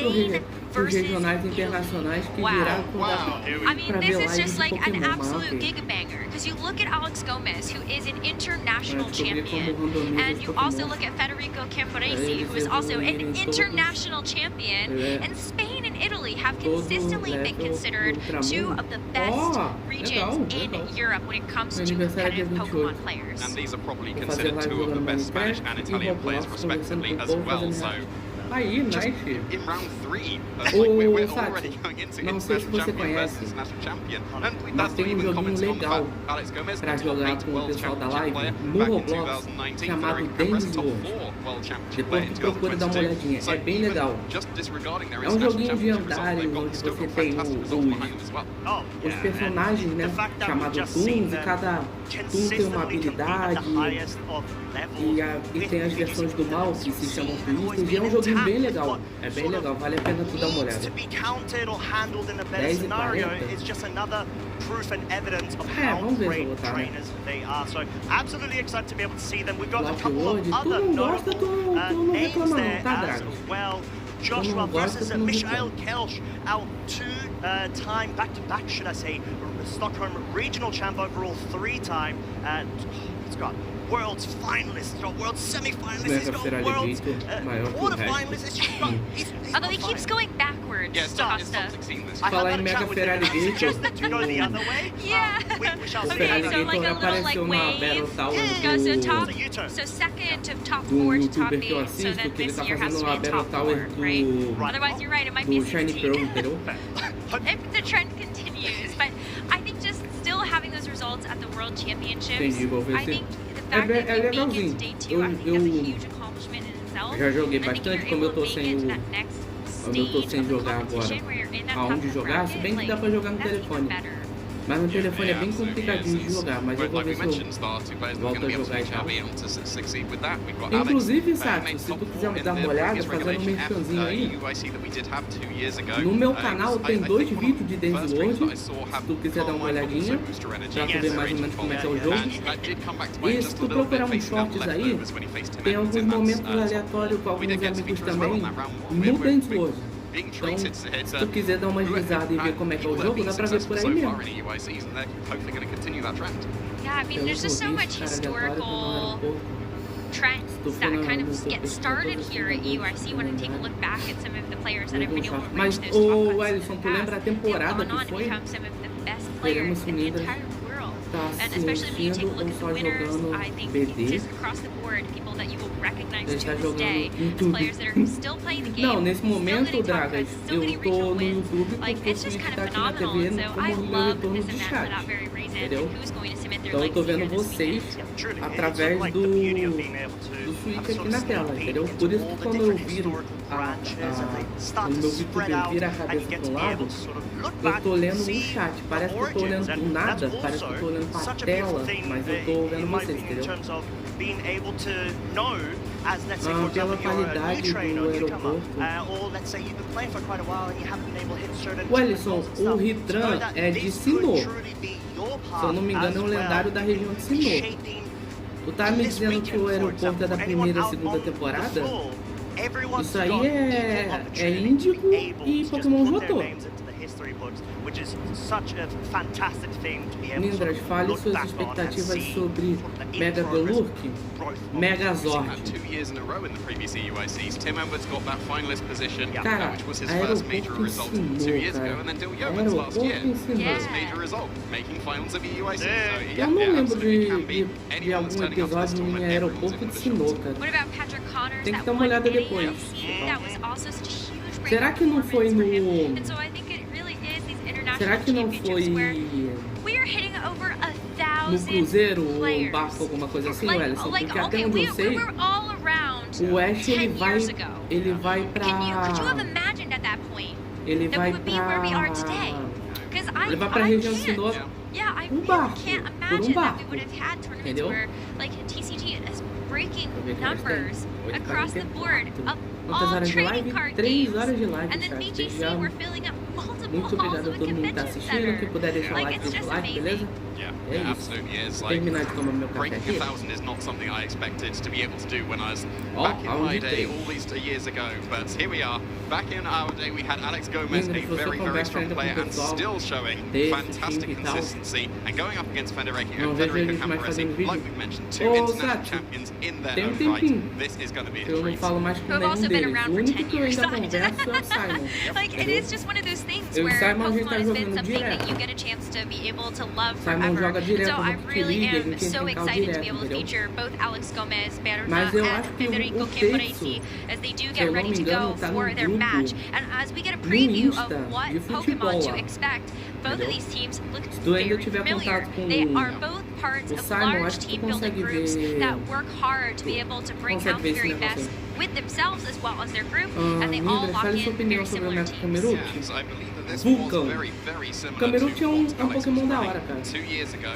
pros regionais internacionais que virá pra ver live de Pokémon, because you look at Alex Gomez, who is an international champion, and you also look at Federico Camporesi, who is also an international champion, and Spain and Italy have consistently been considered 2 of the best regions in Europe when it comes to competitive Pokemon players. And these are probably considered 2 of the best Spanish and Italian players respectively as well, so aí, nice. In round 3, we're already going into não sei se você conhece, mas tem um joguinho legal pra jogar com o pessoal da live no Roblox chamado Dance World. Depois tu procura dar uma olhadinha, é bem legal. É um joguinho de andares onde você tem os personagens, né, chamado Toons, e cada Toon tem uma habilidade e tem as versões do mal que se chamam Twists, e é um joguinho bem legal, vale a pena tu dar uma olhada. 10 e 40. Vamos ver se eu vou botar, né? Lockwood, tu não gosta, tu não reclama não, tá, Dragas? Josh versus Michael Kelsch, our 2-time back-to-back, should I say, Stockholm regional champ overall, 3-time, it's got world's finalists, it's got world semi-finalists, it's got world quarter-finalists, although he keeps going backwards, Costa. Falar em Mega Feraligator, Okay, so like a little like wave, so second to top 4 to top 8, so then this year has to be a top 4, right? Otherwise, you're right, it might be 16. If the trend continues, but I think just still having those results at the World Championships, I think the fact that we make it to day 2, I think that's a huge accomplishment in itself. Já joguei bastante, como eu tô sem jogar agora aonde jogar, se bem que dá pra jogar no telefone. Mas no telefone é bem complicadinho de jogar, mas eu vou ver se eu volto a jogar e tal. Inclusive, Satsu, se tu quiser me dar uma olhada, fazendo um merchanzinho aí, no meu canal tem 2 vídeos de Dance World, se tu quiser dar uma olhadinha, pra tu ver mais ou menos como é que é o jogo. E se tu procurar uns shorts aí, tem alguns momentos aleatórios com alguns amigos também, no Dance World. Então, se tu quiser dar uma risada e ver como é que é o jogo, dá pra ver por aí mesmo. Yeah, I mean, there's just so much historical trends that kind of get started here at UIC when I take a look back at some of the players that have been able to reach those top Ellison, tu lembra a temporada que foi? Become some of the best players in the entire world. está assistindo ou só jogando BD. Ele está jogando YouTube. Não, nesse momento, Dragas, eu tô no YouTube porque o Switch tá aqui na TV como meu retorno de chat, entendeu? Então eu tô vendo vocês através do Switch aqui na tela, entendeu? Por isso que quando eu viro quando meu VTuber vira a cabeça para um lado, eu tô lendo um chat. Parece que eu tô olhando nada, parece que eu tô olhando pra tela, mas eu tô vendo vocês, entendeu? Pela qualidade do aeroporto. O Alisson, o Ritran é de Sinnoh. Se eu não me engano, é um lendário da região de Sinnoh. Tu tá me dizendo que o aeroporto é da primeira e segunda temporada? Isso aí é Índigo e Pokémon Jotô. Mindras, fale suas expectativas sobre Mega Golurk, Megazord. Cara, aeroporto ensinou, cara. Aeroporto ensinou. Eu não lembro de algum episódio em aeroporto ensinou, cara. Tem que dar uma olhada depois. Será que não foi no... Será que não foi no cruzeiro ou um barco, alguma coisa assim, Ellison? Porque até onde eu sei, o Ash ele vai pra região de Sinnoh um barco, por um barco, entendeu? Quantas horas de live? 3 horas de live, chat. Muito obrigado a todo mundo que tá assistindo. Quem puder deixar o like, deixa o like, beleza? É isso. Terminar de tomar meu café aqui. is not something I expected to be able to do when I was back in my day all these years ago. But here we are. Back in our day, we had Alex Gomez, a very, very strong player, and still showing fantastic consistency. And going up against Federico Camporesi, like we've mentioned, 2 international champions in their own right. This is going to be a treat. Who've also been around for 10 years. Like, it is just one of those things where Pokemon has been something that you get a chance to be able to love forever. So I really am so excited to be able to feature both Alex Gomez, Berta, and Federico Camporesi as they do get ready to go for their match. And as we get a preview of what Pokemon to expect, both of these teams look very familiar. They are both parts of large team-building groups that work hard to be able to bring out the very best with themselves as well as their group, and they all lock in very similar teams. Vulcan. Camerupt é um Pokémon da hora, cara. Deixa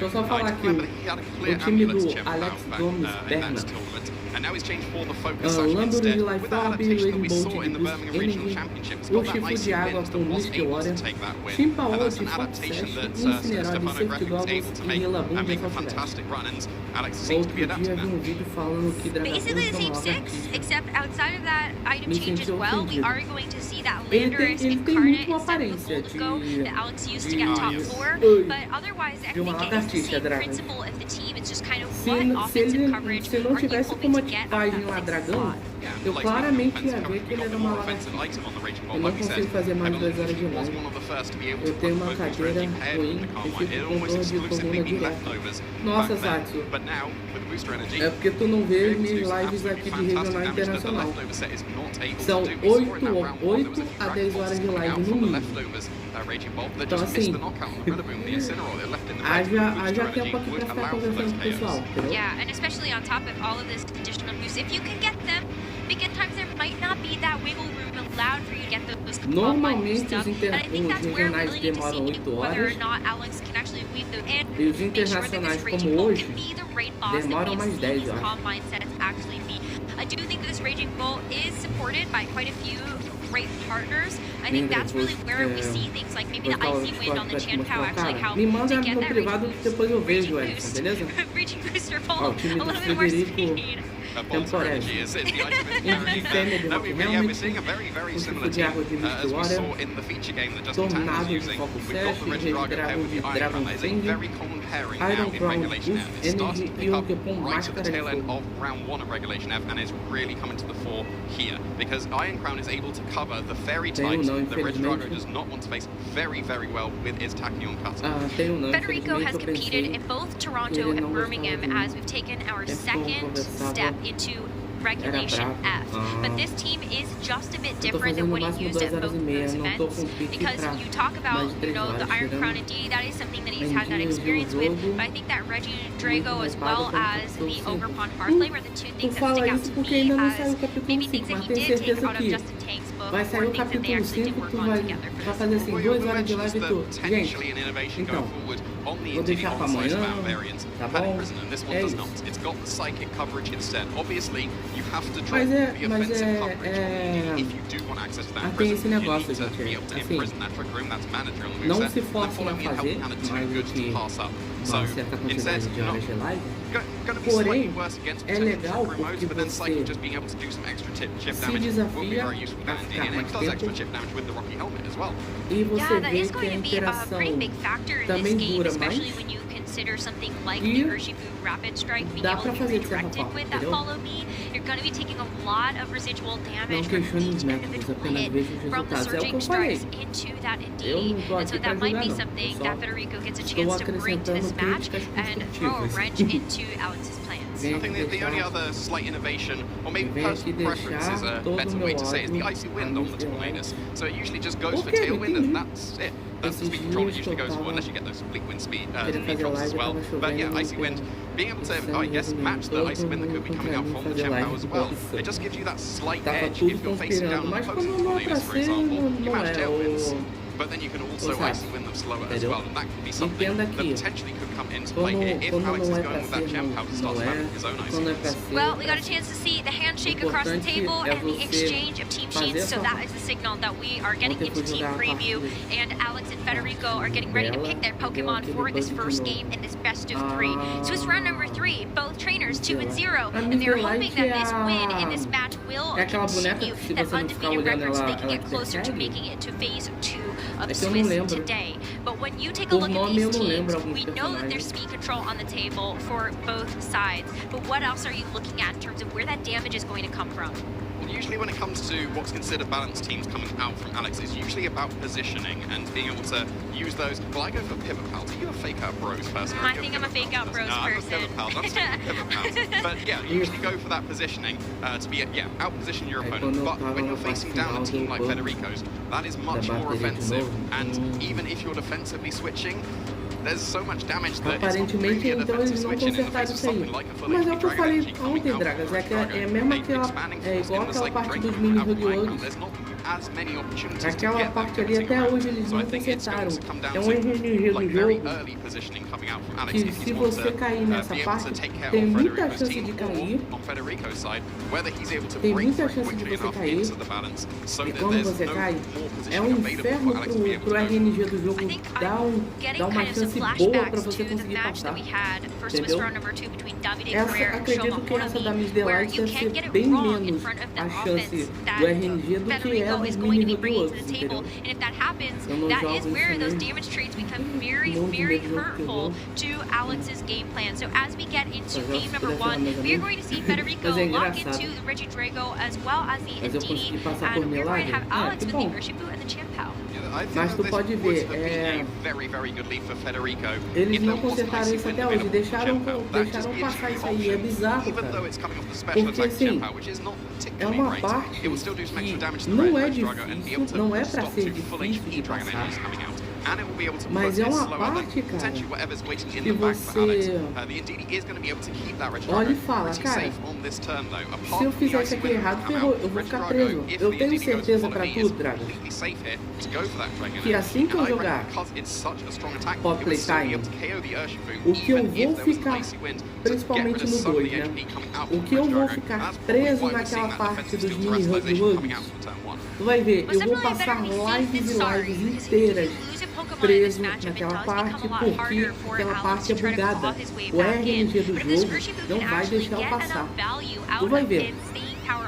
eu só falar aqui, o time do Alex Gomes Berna. Lambro de Life Orb, Raging Bolt de Boost Energy, o Chifre de Água com Mystic Warrior, Chimpaola de Fox Sash, Incineroar de Safety Goggles e Rillaboom de Fox Outro dia vi um vídeo falando que basically the same 6, except outside of that item change as well, we are going to see that Landorus Incarnate instead of the Voltico that Alex used to get top 4, but otherwise I think it's the same principle of the team. It's just kind of what offensive coverage are you hoping to get lá dragão, eu claramente ia ver que ele era uma lagartixa. Eu não consigo fazer mais 2 horas de live. Eu tenho uma cadeira ruim e fico com dor de coluna direto. Nossa, Satsu. É porque tu não vê minhas lives aqui de regional internacional. São 8 a 10 horas de live no mínimo. Então assim, haja tempo aqui pra ficar conversando com o pessoal, entendeu? Yeah, and especially on top of all of this conditional abuse, if you can get them, because at times there might not be that wiggle room allowed for you to get those normalmente os regionais demoram 8 horas e os internacionais como hoje demoram mais 10 horas. I do think that this Raging Bull is supported by quite a few great partners. I think that's really where we see things like maybe the Icy Wind on the Chanpao actually help to get that Raging Booster Bull a little bit more speed. Temporário. De fêmea de Rock Helmet, o tipo de água de Mystic Warrior, Tornado de Foco Sash, Redragon de Dragon Fang, Iron Crown Boost Energy e o Pokémon Máscara de Fogo. Round 1 of regulation and is really coming to the fore here because Iron Crown is able to cover cover the fairy types that Reagindo does not want to face very, very well with his tachyon cutter. Federico has competed in both Toronto and Birmingham as we've taken our second step into Regulation F. But this team is just a bit different than what he used at both of those events, because you talk about, you know, the Iron Crown indeed, that is something that he's had that experience with, but I think that Reagindo as well as the Overpond Hearthlay were the two things that stick out to me as maybe things that he did take out of Justin Tank's book, or things that they actually did work on together for this season. Potentially an innovation going forward on the Indeed on-site variant. Paddy Prisoner, this one does not. It's got the psychic coverage instead. Obviously, you have to drop the offensive coverage if you do want access to that prison. You need to be able to imprison that trick room, that's mandatory on the moveset. The following in health kind of too good to pass up. So instead, going to be slightly worse against potential trick modes, but then Psychic just being able to do some extra chip damage will be very useful for Andy, and it does extra chip damage with the Rocky Helmet as well. Yeah, that is going to be a pretty big factor in this game, especially when you consider something like the Urshifu Rapid Strike being able to be redirected with that follow me. You're going to be taking a lot of residual damage from each individual hit from the surging strikes into that Indeed. And so that might be something that Federico gets a chance to bring to this match and throw a wrench into Alex's plans. I think the only other slight innovation, or maybe personal preference is a better way to say it, is the Icy Wind on the Tornadoes. So it usually just goes for Tailwind, and that's it. That's the speed control it usually goes for, unless you get those Fleet Wind speed drops as well. But yeah, Icy Wind, being able to, I guess, match the Icy Wind that could be coming out from the Chempow as well, it just gives you that slight edge if you're facing down on opposing Tornadoes, for example. You match Tailwinds, but then you can also Icy Wind them slower as well, and that could be something that potentially could come into play here if Alex is going with that Chempow to start spamming his own Icy Winds. Well, we got a chance to see the handshake across the table and the exchange of team sheets, so that is the signal that we are getting into team preview, and Alex and Federico are getting ready to pick their Pokemon for this first game in this best of 3. So it's round number 3, both trainers 2-0, and they're hoping that this win in this match will continue that undefeated record so they can get closer to making it to phase 2 of the Swiss today. But when you take a look at these teams, we know that there's speed control on the table for both sides, but what else are you looking at in terms of where that damage is going to come from? Usually when it comes to what's considered balanced teams coming out from Alex, it's usually about positioning and being able to use those. Well, I go for pivot pals. Are you a fake out bros person? I think I'm a fake out bros person. I'm a pivot pals. I'm still pivot pals. But yeah, you usually go for that positioning to be, out position your opponent. But when you're facing down a team like Federico's, that is much more offensive. And even if you're defensively switching, there's so much damage that aparentemente, então eles não consertaram isso aí. Mas é o que eu falei ontem, Dragas, é que é mesmo aquela, igual aquela parte dos mini Huggy. Aquela parte ali até hoje eles não consertaram. É um RNG do jogo que se você cair nessa parte, tem muita chance de cair. Tem muita chance de você cair. E quando você cai, é um inferno pro RNG do jogo dar uma chance boa pra você conseguir passar. Entendeu? Acredito que essa da Miss Delight deve ser bem menos a chance do RNG do que é is going to be bringing to the table, and if that happens, that is where those damage trades become very, very hurtful to Alex's game plan. So as we get into game number 1, we are going to see Federico lock into the Reagindo as well as the Indeed, and we're going to have Alex with the Urshifu and the Chempow. Mas tu pode ver, eles não consertaram isso até hoje, deixaram passar isso aí, é bizarro, cara. Porque assim, é uma parte que não é difícil, não é pra ser difícil de passar. Mas é uma parte, cara, que você olha e fala, cara, se eu fizer isso aqui errado, ferrou, eu vou ficar preso. Eu tenho certeza pra tudo, Dragon, que assim que eu jogar Pop Playtime, o que eu vou ficar, principalmente no 2, né, o que eu vou ficar preso naquela parte dos mini Huggy, tu vai ver, eu vou passar lives e lives inteiras preso naquela parte, porque aquela parte é bugada. O RNG do jogo não vai deixar eu passar. Tu vai ver.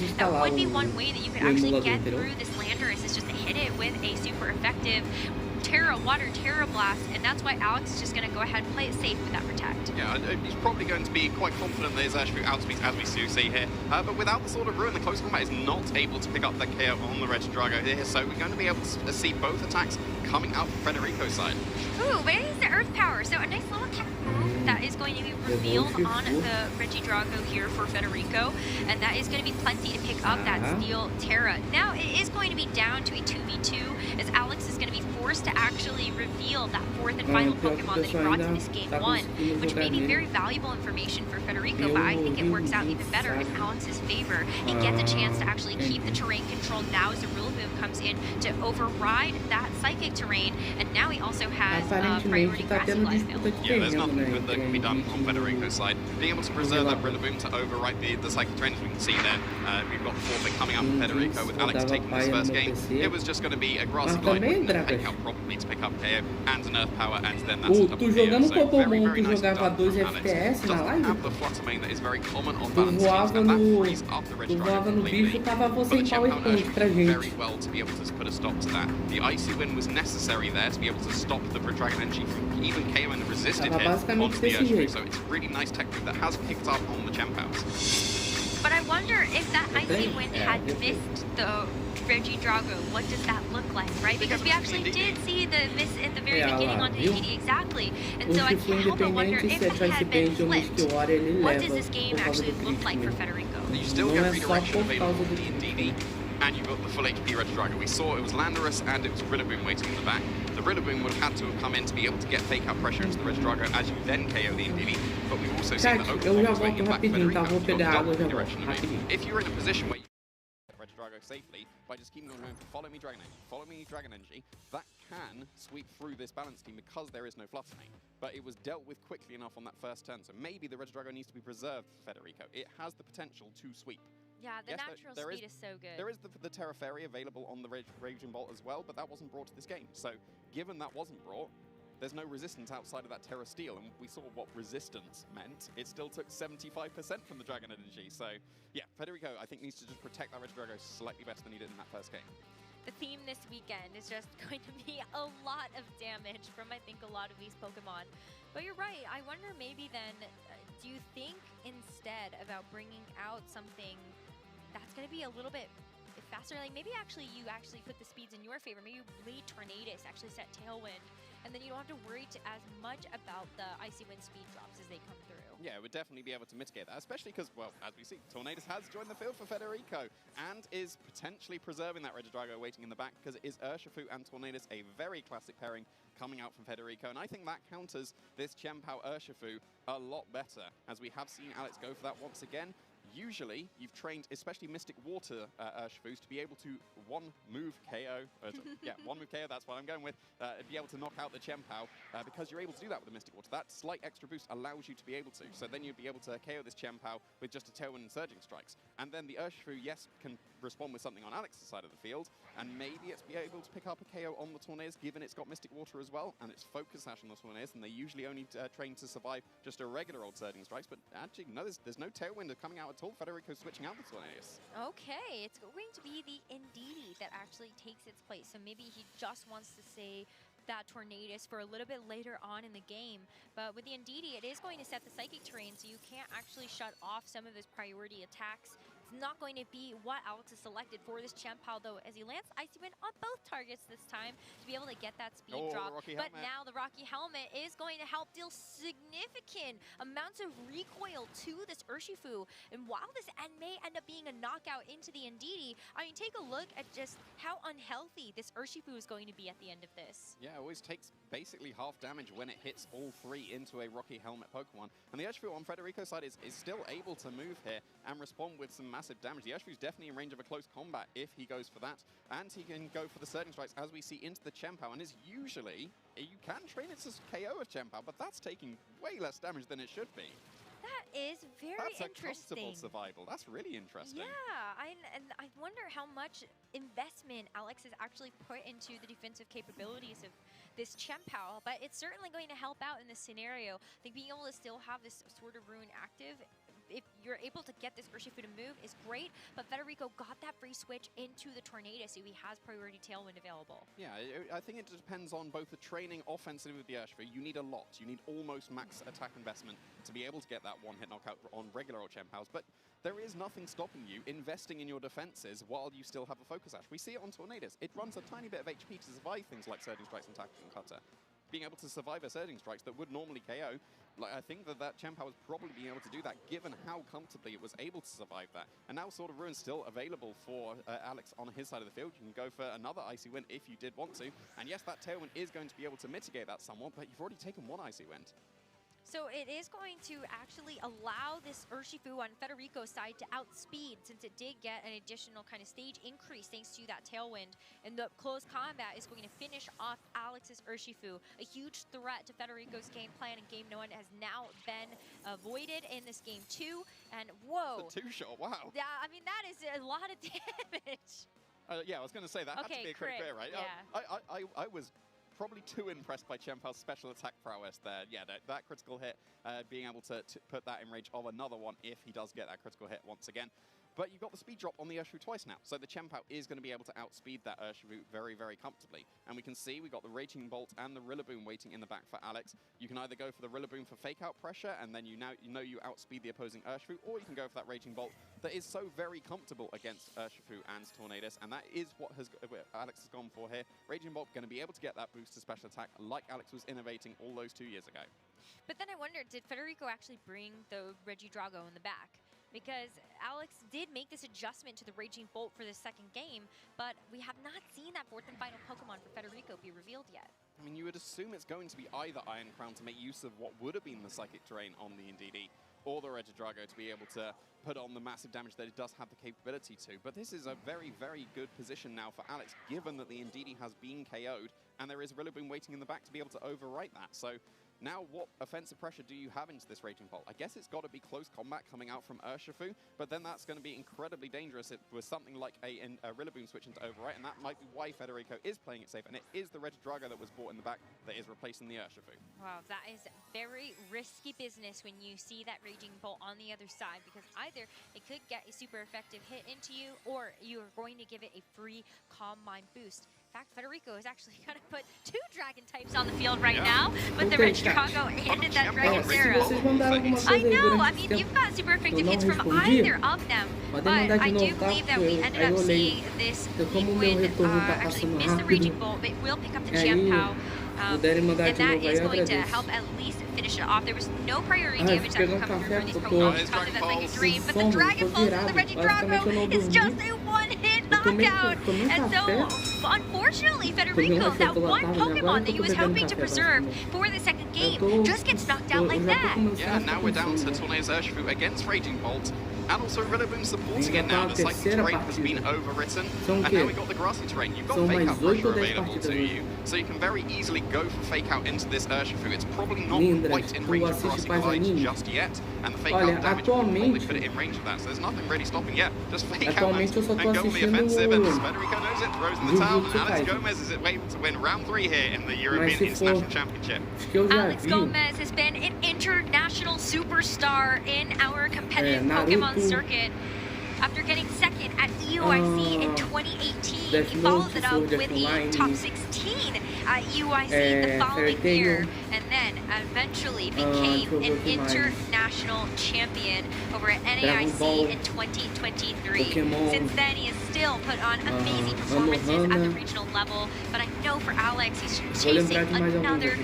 desinstalar That would be one way that you could actually emulador, get entendeu? through this Landorus, is just to hit it with a super effective Water Terra Blast, and that's why Alex is just going to go ahead and play it safe with that Protect. Yeah, he's probably going to be quite confident that his airshoot outspeeds, as we do see here. But without the Sword of Ruin, the close combat is not able to pick up the KO on the Regidrago here, so we're going to be able to see both attacks coming out from Federico's side. Ooh, but it is the Earth Power, so a nice little tech move that is going to be revealed on the Regidrago here for Federico, and that is going to be plenty to pick up that Steel Terra. Now, it is going to be down to a 2v2, as Alex is going to be forced to actually reveal that fourth and final Pokemon that he brought to this game 1, which may be very valuable information for Federico, but I think it works out even better in Alex's favor. He gets a chance to actually keep the terrain control now as the Rillaboom comes in to override that Psychic terrain, and now he also has priority Grassy Glide available. Yeah, there's nothing good that can be done on Federico's side. Being able to preserve that Rillaboom to overwrite the Psychic terrain, as we can see there, we've got the forfeit coming out from Federico with Alex taking this first game. It was just going to be a Grassy Glide with Fake Out probably to pick up KO and an Earth enough power, and then that's a double Tu jogando KO. Pokémon, Very, very tu nice jogava done 2 from Alex. FPS na Doesn't live? have the flutter main that is very common on Tu balance teams, voava and that no, frees up the Red tu Dragon voava no completely. bicho, tava você But em the power Champ point pra gente. very well to be able to put a stop to that. The Icy Wind was necessary there to be able to stop the Red Dragon energy from even KOing the resisted hit onto the Urshifu. So it's a really nice tech move that has picked up on the Champ House. But I wonder if that Icy Wind had missed the Regidrago, what does that look like, right? Because we actually did see the miss at the very beginning on the DD exactly. And so I can't help but wonder if that had been flipped, what does this game actually look like for Federico? You still get redirection available for DD, and you've got the full HP Regidrago. We saw it was Landorus and it was Rillaboom waiting in the back. The Rillaboom would have had to have come in to be able to get fake out pressure into the Regidrago as you then KO the DD. But we've also seen that Oakham was waiting back Federico. If you're in a position where you Regidrago safely by just keeping on going for follow me Dragon Energy, that can sweep through this balance team because there is no flutter main. But it was dealt with quickly enough on that first turn, so maybe the Regidrago needs to be preserved for Federico. It has the potential to sweep. Yeah, the natural speed is so good. There is the Terra Fairy available on the Raging Bolt as well, but that wasn't brought to this game. So given that wasn't brought, there's no resistance outside of that Terra Steel, and we saw what resistance meant. It still took 75% from the Dragon Energy. So yeah, Federico, I think, needs to just protect that Regidrago slightly better than he did in that first game. The theme this weekend is just going to be a lot of damage from, I think, a lot of these Pokemon. But you're right, I wonder maybe then, do you think instead about bringing out something that's going to be a little bit faster? Like maybe you actually put the speeds in your favor. Maybe you lead Tornadus, actually set Tailwind, and then you don't have to worry as much about the Icy Wind speed drops as they come through. Yeah, it would definitely be able to mitigate that, especially because, well, as we see, Tornadus has joined the field for Federico and is potentially preserving that Regidrago waiting in the back because it is Urshifu and Tornadus, a very classic pairing coming out from Federico, and I think that counters this Chien-Pao Urshifu a lot better, as we have seen Alex go for that once again. Usually, you've trained, especially Mystic Water Urshifus, to be able to one-move KO, one-move KO, that's what I'm going with, be able to knock out the Chien-Pao, because you're able to do that with the Mystic Water. That slight extra boost allows you to be able to, so then you'd be able to KO this Chien-Pao with just a Tailwind and Surging Strikes. And then the Urshifu, yes, can respond with something on Alex's side of the field, and maybe it's be able to pick up a KO on the Tornadus, given it's got Mystic Water as well, and it's Focus Sash on the Tornadus, and they usually only train to survive just a regular old Surging Strikes, but actually, no, there's no Tailwind coming out at all. Federico switching out the Tornadus. Okay, it's going to be the Indeedee that actually takes its place. So maybe he just wants to say that Tornadus for a little bit later on in the game. But with the Indeedee, it is going to set the Psychic terrain, so you can't actually shut off some of his priority attacks. It's not going to be what Alex has selected for this Chien-Pao, though, as he lands Icy Wind on both targets this time to be able to get that speed drop. But now the Rocky Helmet is going to help deal significant amounts of recoil to this Urshifu. And while this may end up being a knockout into the Indeedee, I mean, take a look at just how unhealthy this Urshifu is going to be at the end of this. Yeah, it always takes basically half damage when it hits all three into a Rocky Helmet Pokemon. And the Urshifu on Federico's side is still able to move here and respond with some massive damage. The Urshifu's definitely in range of a close combat if he goes for that. And he can go for the Surging Strikes, as we see, into the Chien-Pao. And is usually, you can train it to KO a Chien-Pao, but that's taking way less damage than it should be. That is very interesting. That's a comfortable survival. That's really interesting. Yeah, and I wonder how much investment Alex has actually put into the defensive capabilities of this Chien-Pao, but it's certainly going to help out in this scenario. I think being able to still have this Sword of Ruin active, if you're able to get this Urshifu to move, is great, but Federico got that free switch into the Tornadus, so he has priority Tailwind available. Yeah, I think it depends on both the training offensively with the Urshifu. You need a lot. You need almost max attack investment to be able to get that one-hit knockout on regular old Chien-Paos, but there is nothing stopping you investing in your defenses while you still have a Focus Sash. We see it on Tornadus. It runs a tiny bit of HP to survive things like Surging Strikes and Tactical Cutter. Being able to survive a Surging Strikes that would normally KO, like, I think that Chien-Pao was probably being able to do that given how comfortably it was able to survive that. And now Sword of Ruin still available for Alex on his side of the field. You can go for another Icy Wind if you did want to. And yes, that Tailwind is going to be able to mitigate that somewhat, but you've already taken one Icy Wind. So it is going to actually allow this Urshifu on Federico's side to outspeed, since it did get an additional kind of stage increase thanks to that Tailwind. And the close combat is going to finish off Alex's Urshifu. A huge threat to Federico's game plan in game 1 has now been avoided in this game 2. And whoa. It's a two-shot, wow. Yeah, I mean, that is a lot of damage. Yeah, I was going to say that had to be a crit, right? Yeah. I was probably too impressed by Chien-Pao's special attack prowess there. Yeah, that critical hit, being able to put that in range of another one if he does get that critical hit once again. But you've got the speed drop on the Urshifu twice now, so the Chien-Pao is going to be able to outspeed that Urshifu very, very comfortably. And we can see we've got the Raging Bolt and the Rillaboom waiting in the back for Alex. You can either go for the Rillaboom for fake-out pressure, and then you know you outspeed the opposing Urshifu, or you can go for that Raging Bolt that is so very comfortable against Urshifu and Tornadus, and that is what Alex has gone for here. Raging Bolt going to be able to get that boost to special attack like Alex was innovating all those 2 years ago. But then I wondered, did Federico actually bring the Regidrago in the back? Because Alex did make this adjustment to the Raging Bolt for the second game, but we have not seen that fourth and final Pokemon for Federico be revealed yet. I mean, you would assume it's going to be either Iron Crown to make use of what would have been the Psychic Terrain on the Indeedee, or the Regidrago to be able to put on the massive damage that it does have the capability to. But this is a very, very good position now for Alex, given that the Indeedee has been KO'd, and there is Rillaboom waiting in the back to be able to overwrite that. So now, what offensive pressure do you have into this Raging Bolt? I guess it's got to be close combat coming out from Urshifu, but then that's going to be incredibly dangerous with something like a Rillaboom switching to overwrite, and that might be why Federico is playing it safe, and it is the Regidrago that was bought in the back that is replacing the Urshifu. Wow, that is very risky business when you see that Raging Bolt on the other side, because either it could get a super effective hit into you, or you are going to give it a free Calm Mind boost. In fact, Federico is actually going to put 2 Dragon types on the field right now, with the Regidrago and that Dragon Zero. I know, I mean, you've got super effective hits from either of them, but I do believe that we ended up seeing this Liquid actually miss the Raging Bolt, but it will pick up the Chien-Pao. And that is going to help at least finish it off. There was no priority damage that could come through for these Pokemon because of that Psychic Dream, but the Dragon Pulse and the Regidrago is just a one-hit knockout. And so, unfortunately, Federico, that one Pokemon that he was hoping to preserve for the second game, just gets knocked out like that. Yeah, now we're down to Tornadus Urshifu against Raging Bolt. And also Rillaboom supporting it now. The Psychic Terrain has been overwritten. And now we've got the Grassy Terrain. You've got Fake Out pressure available to you. So you can very easily go for Fake Out into this Urshifu. It's probably not quite in range of Grassy Glide just yet. And the Fake Out damage will probably put it in range of that. So there's nothing really stopping. Yeah, just Fake Out and go on the offensive. And Federico knows it, throws in the towel. And Alex Gomez is able to win round 3 here in the European International Championship. Alex Gomez has been an international superstar in our competitive Pokemon circuit. After getting second at EUIC in 2018, he followed it up with a top 16 at EUIC the following year, and then eventually became an international champion over at NAIC in 2023. Since then, he has still put on amazing performances at the regional level, but I know for Alex, he's chasing another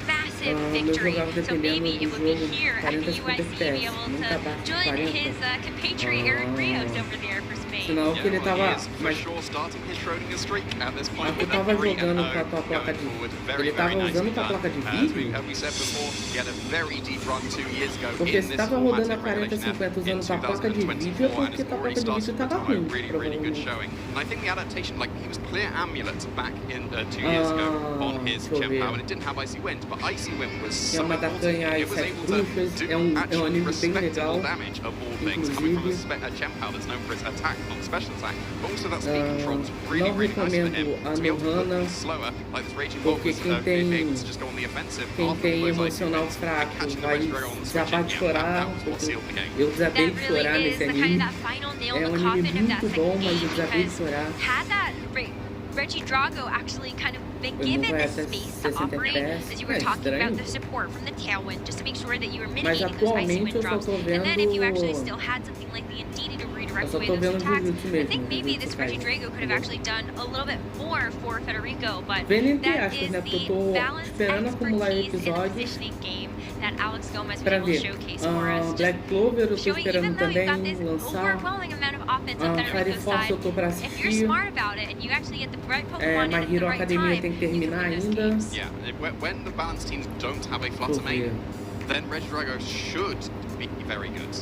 massive victory, so maybe it would be here at the UIC be able to join his compatriot Aaron Rios over there for Spain. Yeah, he is for sure starting his Schrödinger streak at this point with a 3-0 going forward. Very, very nicely done. As we said before, he had a very deep run 2 years ago in this format in Regulation F in 2024, and has already started with a really, really good showing. And I think the adaptation, like he was clear Amulet back in 2 years ago on his Chien-Pao, and it didn't have Icy Wind, but Icy Wind was so important. It was able to do actually respectable damage of all things, coming from a Chien-Pao that's known for its attack, not special attack, but also that speed control was really, really nice for him to be able to put things slower, like this Raging Bolt was being able to just go on the offensive after those Icy Winds and catching the Regidrago on the switch, and that was what sealed the game. That really is the kind of that final nail in the coffin of that second game, because had that Regidrago actually kind of been given the space to operate, as you were talking about the support from the Tailwind, just to make sure that you were mitigating those Icy Wind drops. And then if you actually still had something like the Indeedee to redirect away those attacks, I think maybe this Regidrago could have actually done a little bit more for Federico, but that is the balanced expertise in the positioning game that Alex Gomez was able to showcase for us. Just showing even though you've got this overwhelming amount of offense on Federico's side, if you're smart about it and you actually get the right Pokemon in at the right time, you can win those games. Yeah, when the balanced teams don't have a Flutter main, then Regidrago should be very good.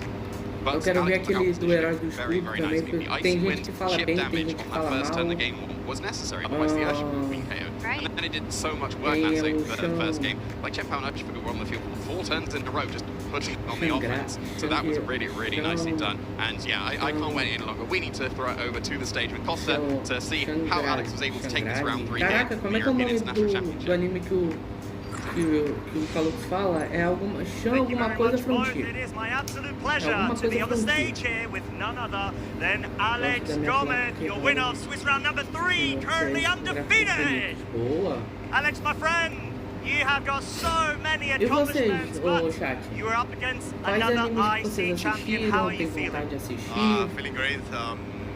But quero ver Alex took aquele out do herói do position very, escudo very também, nicely. The porque icy tem gente wind que fala chip bem, tem damage gente que on that fala first turn mal. the game was necessary, otherwise the Ursh would have been KO'd. Right. And then it did so much work that save for the first game. Like Chepao and Ursh were on the field for 4 turns in a row, just putting on the offense. So that was really, really nicely done. And yeah, I can't wait any longer. We need to throw it over to the stage with Costa to see how Alex was able to take this round 3 here Caraca, in como the é que é o European nome International do Championship. anime que o Calux fala? É alguma... Chama alguma coisa Frontier. It is my absolute É pleasure alguma to be coisa on the Frontier. stage here with none other than Alex da minha Gomez, placa your aqui, winner of Swiss round number 3, currently undefeated. Boa. Alex, my friend, you have got so many E vocês, accomplishments, ô but chat? you are up against Quais another animes que IC vocês champion. How assistiram? are Tem you feeling? vontade de assistir? Feeling great.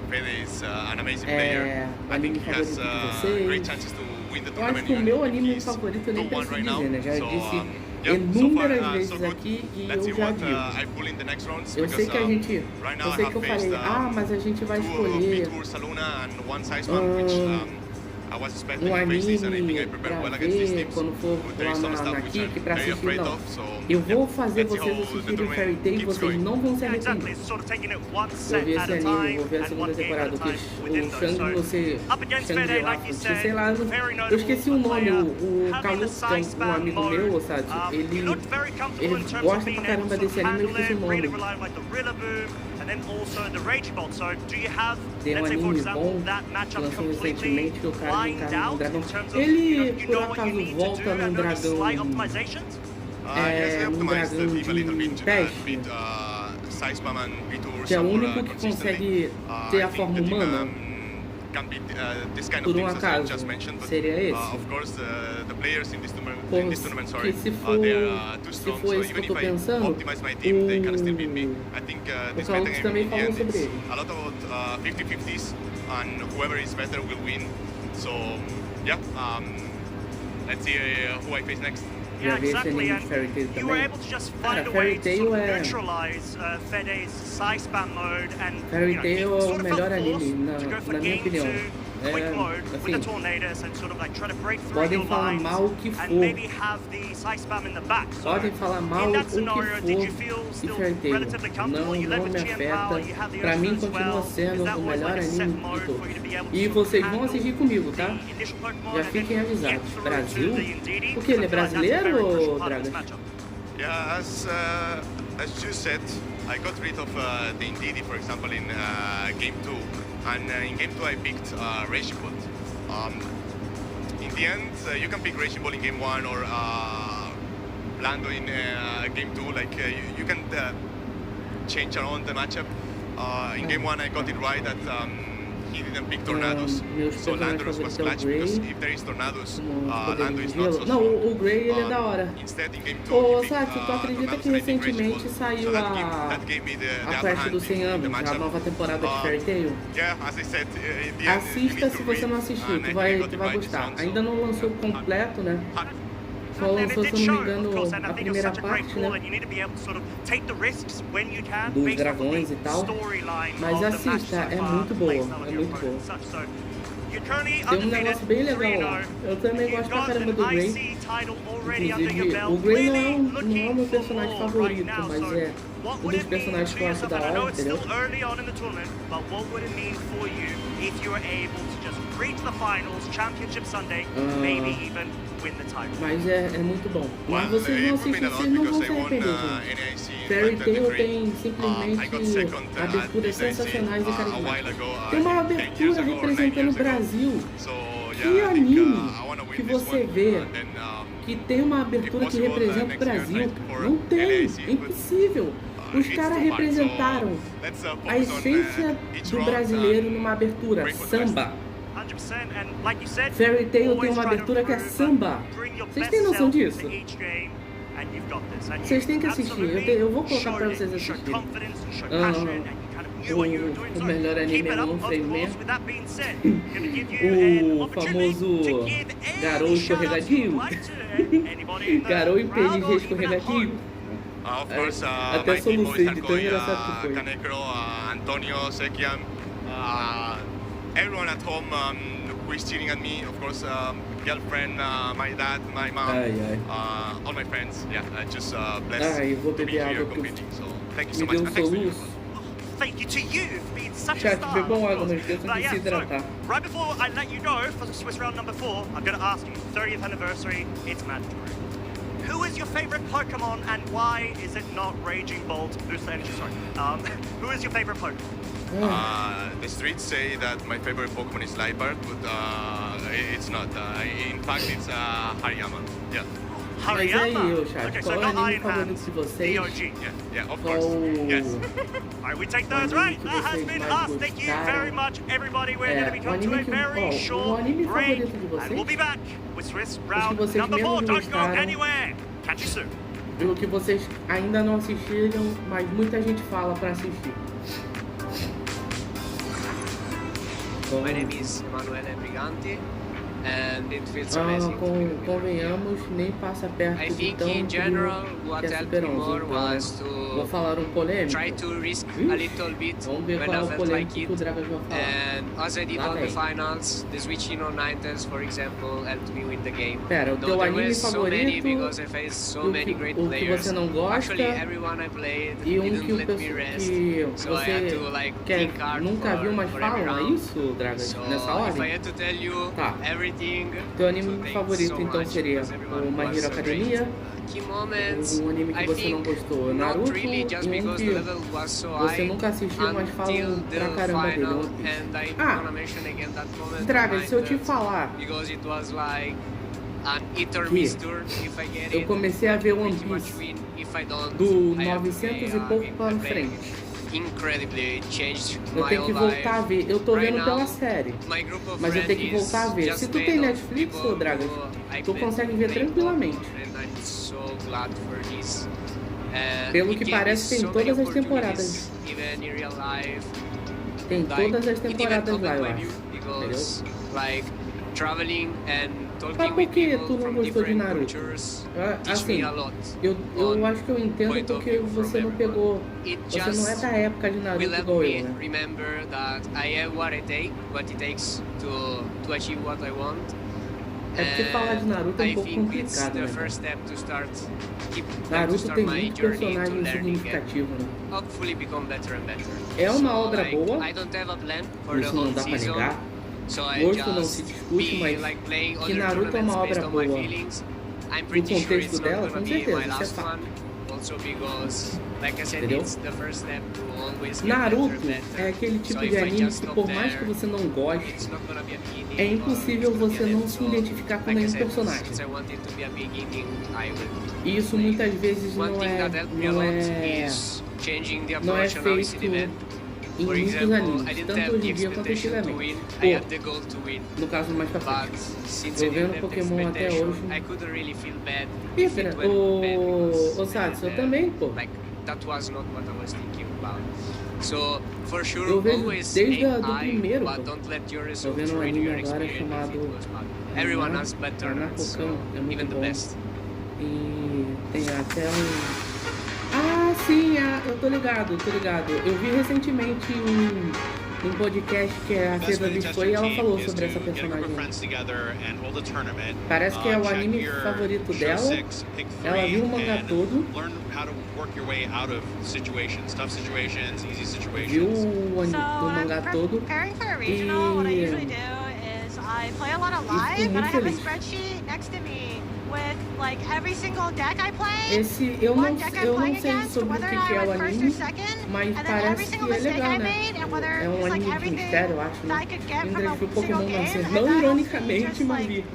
Fede is an amazing player. I think he has great chances to win the Eu acho tournament. que o meu anime He's favorito eu nem 2-1 preciso right now. dizer, né? Já So, disse yeah, so inúmeras far, vezes so good. aqui e Let's see eu já what digo. I pull in the next rounds Eu sei because que a gente... right now Eu I sei have que eu faced falei, mas a gente vai two escolher Mid-Tour Saluna and one Sizeman, which I was expecting to face this, and I think I prepared well against these teams. quando for But there lá is some na stuff which Kick I'm pra very assistir, afraid não. of, so Eu vou fazer let's see vocês how the assistirem tournament Fairy Tail e keeps vocês going. não vão se Yeah, exactly. arrepender. It's sort of taking it one Vou set ver at esse a anime, time vou ver a and segunda one game at temporada, a que time o within those. Shang, você... Up against Fede, Shangri-La, like you said, sei lá, very eu notable esqueci o nome, player, o having the Calux, que é um Sizeman amigo mode. meu, sabe? He looked very comfortable in terms of gosta being pra able caramba to desse anime, eu handle esqueci it, o really nome. relying on like the Rillaboom, and then also the Rage Bolt. So do you have, Tem let's say for anime example, bom that que matchup lançou completely recentemente, que o cara lined encara out num dragão. in terms of, Ele, you por know what you acaso, need to volta do num and those slight dragão... optimizations? Yes, I um optimized the dragão team a little bit de to teste, beat Sizeman and Mid-Tour que é o Saluna único que consistently. consegue ter I a think forma the team humana. can beat this kind of Por things as I acaso, just mentioned, but seria esse? of course the players in this tournament, Que se for, they are too se strong. for So isso que even eu tô if I pensando, optimize my team, they can still beat me. I think this Calux meta também in the falou end sobre it's ele. a lot about 50-50s, and whoever is better will win. So yeah, let's see who I face next. Yeah, Já vi esse exactly, anime de Fairy Tail and you were também. able to just Cara, find a way Fairy to Tail sort of é... neutralize Fede's side spam mode and Fairy you know, Tail he é sort o of melhor felt forced anime, to go for na minha game opinião. 2 quick mode with the Assim, tornadoes and sort of like try to break through podem your falar lines mal o que for. and maybe have the side spam in the back. So Podem falar mal in o that que scenario, did you for feel de still Fairy Tail. relatively comfortable? You led Não with me GM power, you afeta. have the Pra mim Urshas as continua well. sendo Is that o always melhor like a set anime de mode for you to todos. be able E to vocês vão handle assistir comigo, tá? the initial Pokemon Já and fiquem then avisados. get through Brasil? to the Indeedee? O que? Ele é Because I feel like that's a very brasileiro, crucial part of this Dragas? matchup. Yeah, as you said, I got rid of the Indeedee, for example, in Game 2. And in Game 2 I picked Raging Bolt. In the end, you can pick Raging Ball in Game 1 or Blando in Game 2. Like, you can change around the matchup. In Game 1 I got it right that he didn't pick Tornadoes. So Landorus was clutch because if there is Tornadoes, Lando is not so Não, strong. o Grey ele é da hora. Instead, in Game 2, Ô, he picked, Sati, tu acredita que Tornadoes and I picked Raging recentemente Ball. saiu So a that gave me the upper quest hand dos 100 in the anos, a matchup. nova temporada de Fairy Tail? Yeah, as I said, in the end, you Assista need se to você read, não assistiu, and I tu think vai, I got tu it vai right this gostar. round, Ainda não lançou completo, né? Só lançou, se eu não me engano, a primeira parte, né? Dos dragões e tal. Mas assista, é muito boa, é muito boa. Tem um negócio bem legal lá. Eu também gosto pra caramba do Grey. Inclusive, o Grey não é o meu personagem favorito, mas é um dos personagens que eu acho da hora, entendeu? Mas é muito bom. Mas vocês não assistem, vocês não vão se arrepender, gente. Fairy Tail tem simplesmente aberturas sensacionais e carismáticas. Tem uma abertura representando o Brasil. Que anime que você vê que tem uma abertura que representa o Brasil? Não tem, é impossível. Os caras representaram a essência do brasileiro numa abertura, samba. Fairy Tail tem uma abertura que é samba. Vocês têm noção disso? Vocês têm que assistir. Eu vou colocar pra vocês assistirem. O melhor anime é um frame mesmo. O famoso Garou escorregadio. Garou em PNG escorregadio. Of course, até my team always solucei start de tão calling engraçado que foi. Canecro, Antonio, Sekian, everyone at home who is cheering at me. Of course, girlfriend, my dad, my mom, all my friends. Yeah, just blessed eu vou to be beber here água competing. So thank you so me much. deu And thanks to you. soluço. thank you to you for being such a Chat, star. bebam água, não esqueçam But de yeah, se so, hidratar. right before I let you go for the Swiss round number 4, I'm going to ask you, 30th anniversary, it's mandatory. Who is your favorite Pokemon and why is it not Raging Bolt? Boost Energy, sorry. Who is your favorite Pokemon? The streets say that my favorite Pokemon is Liepard, but it's not. In fact, it's Hariyama. Yeah. Mas aí, ô chat, Okay, qual so é o not anime Iron favorito Hands, de vocês? DOG. Yeah, of course. Yes. Alright, we take those, right? That has been us. Thank you very much, everybody. We're going to be coming to a very short break, and we'll be back with Swiss round number 4. Don't go anywhere. Catch you soon. O que vocês ainda não assistiram, mas muita gente fala pra assistir. My name is Emanuele Briganti, and it feels amazing to be with you. Convenhamos, nem passa perto I de think tão in general frio what que é helped me Superonze. more was Então, vou to falar polêmico. try to risk a little bit Vamos ver when qual é I o felt polêmico like que it. o Dragas vai falar. And as I did Lá on the vem. finals, the switching on 9s, for example, helped me win the game. Pera, o Though teu there anime were so many favorito, because I faced so many great o que players. você não gosta, Actually, everyone I played e didn't que, let me rest, que so I had você to like quer, think hard nunca viu, mas for every falam, é round. isso, Dragas? So Nessa if I ordem? had to tell you Tá. everything, Teu anime so favorito, thanks so então, much, seria because everyone o My was Hero so great. Academia, Key moments, o anime que I você não think gostou, not Naruto, really just e because que the level was so você high nunca assistiu, mas falam until pra the caramba dele. final, One Piece. and I'm Ah, gonna mention again that moment. Dragas, se eu te that falar because it was like an hit or que miss tour, if I get eu it, comecei a ver One pretty much Piece win. If I don't, do I have to 900 pay e pouco game pra play. frente. Incredibly, it changed Eu my tenho que whole voltar a life. ver. Eu tô Right vendo pela now, série, my group of mas eu tenho que friends voltar a ver. just Se tu made tem of Netflix, people ô Dragas, who I tu met consegue ver playing tranquilamente. and I'm so glad for this. And Pelo it que gave me parece, tem so many todas as opportunities, temporadas. even in real life. Tem Like, todas as it even temporadas opened lá, eu my acho. view Entendeu? because, like, traveling and Mas talking por with que people tu não from gostou de different Naruto? cultures teach Assim, me a lot. eu acho que eu entendo porque você não pegou. Você não é da época de Will Naruto let igual me eu, né? remember that I have what it takes to achieve what I want. É porque falar de Naruto é I um pouco think it's complicado, the né? first step to start Naruto tem muito journey to personagem learning and significativo, né? hopefully become better and better. É uma So, obra like, boa, I don't have a plan for the isso não whole dá pra season. negar. So I Gosto não just se discute, be mas like playing que other Naruto é tournaments uma based obra on my boa feelings. I'm no pretty sure it's contexto not dela, gonna com be certeza, my isso é last fato. one. Also because, like I said, Entendeu? it's the first step to always get Naruto better and better. é aquele tipo So de if I anime just que stop por mais there, que você não goste, it's not gonna be a beginning, é impossível você não se so, identificar com like I nenhum said, personagem. since I want it to be a beginning, I will. E isso muitas vezes One não thing é, that helped me a não lot é, is changing the não é approach on how it's feito event. em For muitos example, I animes, didn't tanto have hoje the em dia quanto expectation to antigamente. win. I Pô, had the goal to win. no caso mais pra But frente. since Tô I vendo didn't have the Pokémon até expectation, hoje. I couldn't really feel bad Ih, if pera, it went bad because ô Satsu, eu também, pô. like that was not what I was thinking about. So for sure, Eu vejo always desde aim do high, primeiro, but pô. don't let your Tô results vendo um ruin anime your agora experience. chamado Everyone has bad tournaments, so é muito even the bom. best. E tem até Ah, sim, eu tô ligado. Eu vi recentemente um podcast que a Seda Bispo e ela falou sobre essa personagem. Parece que é o anime favorito dela. Ela viu o mangá todo. Viu o mangá todo. Preparing for a regional, what I usually do is I play a lot of live, but I have a spreadsheet next to me with like every single deck I play. Eu não sei sobre o que é o anime, mas parece que é legal, né? É um anime de mistério, eu acho, né? Ainda que o Pokémon não, não ironicamente, mas vi.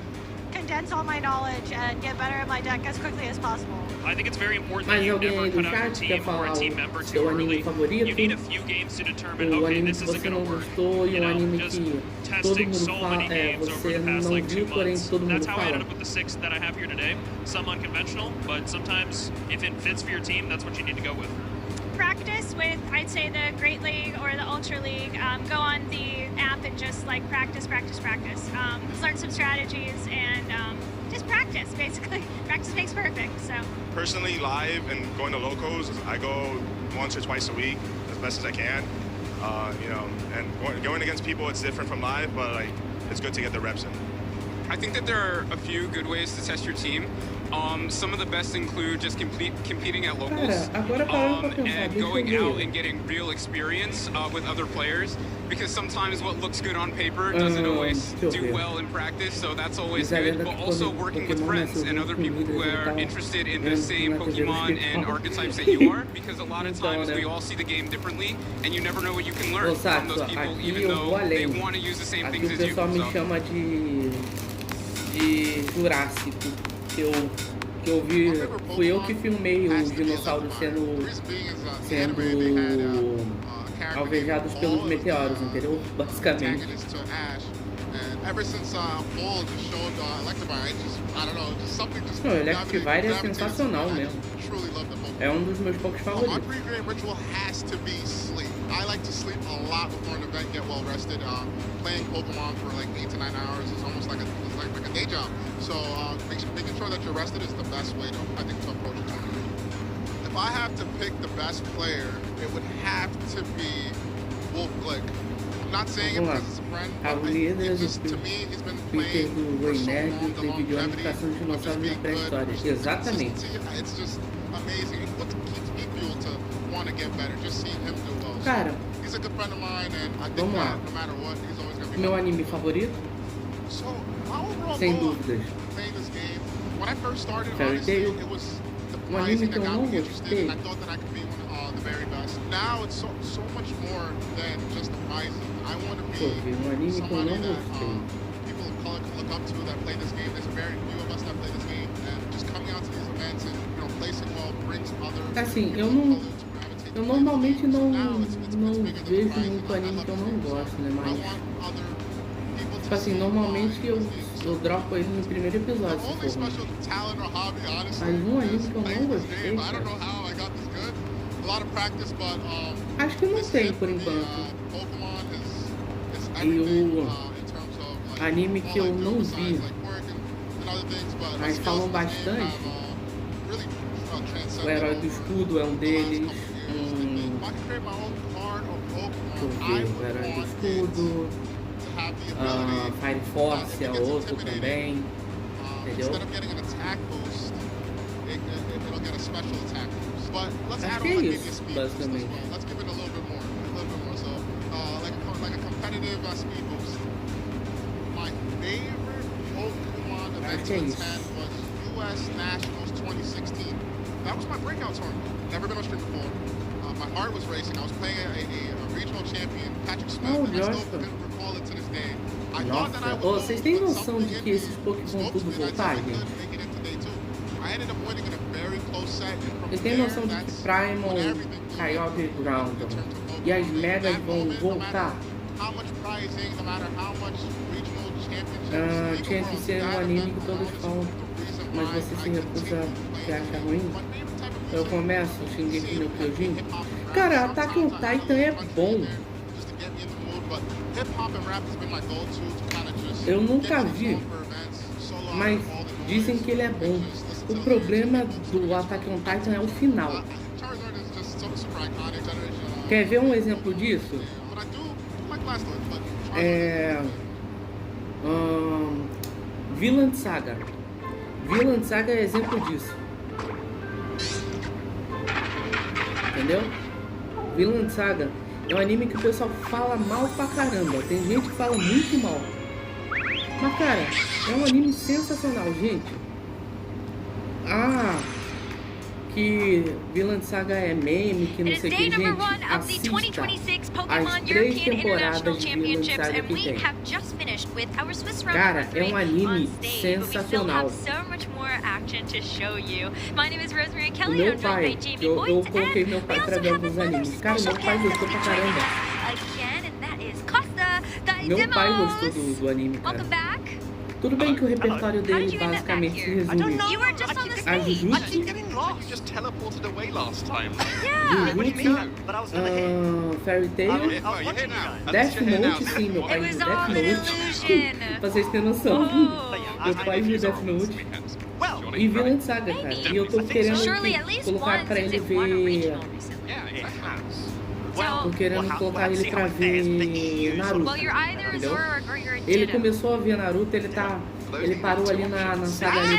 Condense all my knowledge and get better at my deck as quickly as possible. I think it's very important Mas that you alguém never aí do cut out your chat quer team or falar a team o member too seu anime early. favorito? You need a few games to determine, O okay, anime this que isn't você going não to work. gostou e You o know, anime just que todo testing mundo so fala, many games over você the past não like 2 viu, porém months. todo mundo That's how I ended fala. up with the 6 that I have here today. Some unconventional, but sometimes if it fits for your team, that's what you need to go with. Practice with, I'd say, the Great League or the Ultra League. Go on the app and just like practice. Learn some strategies and just practice, basically. Practice makes perfect, so. Personally, live and going to locals, I go once or twice a week as best as I can. You know, and going against people, it's different from live, but like it's good to get the reps in. I think that there are a few good ways to test your team. Some of the best include just competing at locals and going out and getting real experience with other players. Because sometimes what looks good on paper doesn't always do well in practice, so that's always good. But also working with friends and other people who are interested in the same Pokemon and archetypes that you are. Because a lot of times we all see the game differently, and you never know what you can learn from those people, even though they want to use the same things as you. O pessoal me chama de Jurássico, que eu vi, fui eu que filmei os dinossauros sendo alvejados pelos meteoros, entendeu? Basicamente. Não, o Electivire é sensacional mesmo. É um dos meus Pokés favoritos. I like to sleep a lot before an event, get well rested. Playing Pokemon for like 8 to 9 hours is almost like a day job. So making sure that you're rested is the best way to, I think, to approach a tournament. If I have to pick the best player, it would have to be Wolf Glick. I'm not saying it because it's a friend, but it's just, to me, he's been playing for so long, the longevity of just being good. Exatamente. It's just amazing. What keeps me fueled to want to get better, just seeing him do well. Cara, he's a good friend of mine, and I think that no matter what, he's always going to be. Meu anime favorito? So, my overall Sem goal dúvidas. playing this game, when I first started, Fairy honestly, Tail. it was the Anime pricing que that eu got não me interested, and I gostei. thought that I could be one of the very best. Now it's so much more than just the pricing. I want to be somebody that people of color can look up to that play this game. There's very few of us that play this game, and just coming out to these events and placing well brings other Assim, eu normalmente não vejo muito anime que eu não gosto, né? Mas, tipo assim, normalmente eu dropo ele no primeiro episódio, se for. Mas um anime que eu não gostei, cara. Acho que não tem, por enquanto. E o anime que eu não vi, mas falam bastante, o Herói do Escudo é um deles. Deixa eu ver, o Herói do Escudo. Fire Force é outro também. Entendeu? Acho que é isso, basicamente. Acho que é isso. US Nationals 2016. That was my breakout tournament. Never been on stream before. My heart was racing. I was playing a regional champion, Patrick Smith, and I still can recall it to this day. I thought that I would. Vocês têm noção de que esses Pokémon tudo voltar, gente? I ended up winning in a very close set. Vocês têm noção de que Primal, Kyogre e Groundon e as Megas vão voltar? Tinha que ser um anime que todos falam, mas você se recusa, você acha ruim? Eu começo, Shingeki no Kyojin. Cara, Attack on Titan é bom. Eu nunca vi, mas dizem que ele é bom. O problema do Attack on Titan é o final. Quer ver um exemplo disso? Vinland Saga. Vinland Saga é exemplo disso. Entendeu? Vinland Saga é um anime que o pessoal fala mal pra caramba. Tem gente que fala muito mal. Mas cara, é um anime sensacional, gente. Que Vinland Saga é meme, que não sei o que, gente, assista as 3 temporadas de Vinland Saga que tem. Cara, é um anime sensacional. O meu pai, eu coloquei meu pai pra ver alguns animes. Cara, meu pai gostou pra caramba. Meu pai gostou do anime, cara. Tudo bem que o repertório dele basicamente se resume a Jujutsu, Fairy Tail, Death Note, sim, meu pai viu Death Note, pra vocês terem noção, meu pai viu Death Note e Vinland Saga, cara, e eu tô querendo colocar pra ele ver... Tô querendo colocar ele pra ver Naruto, entendeu? Ele começou a ver Naruto, ele parou ali na saga ali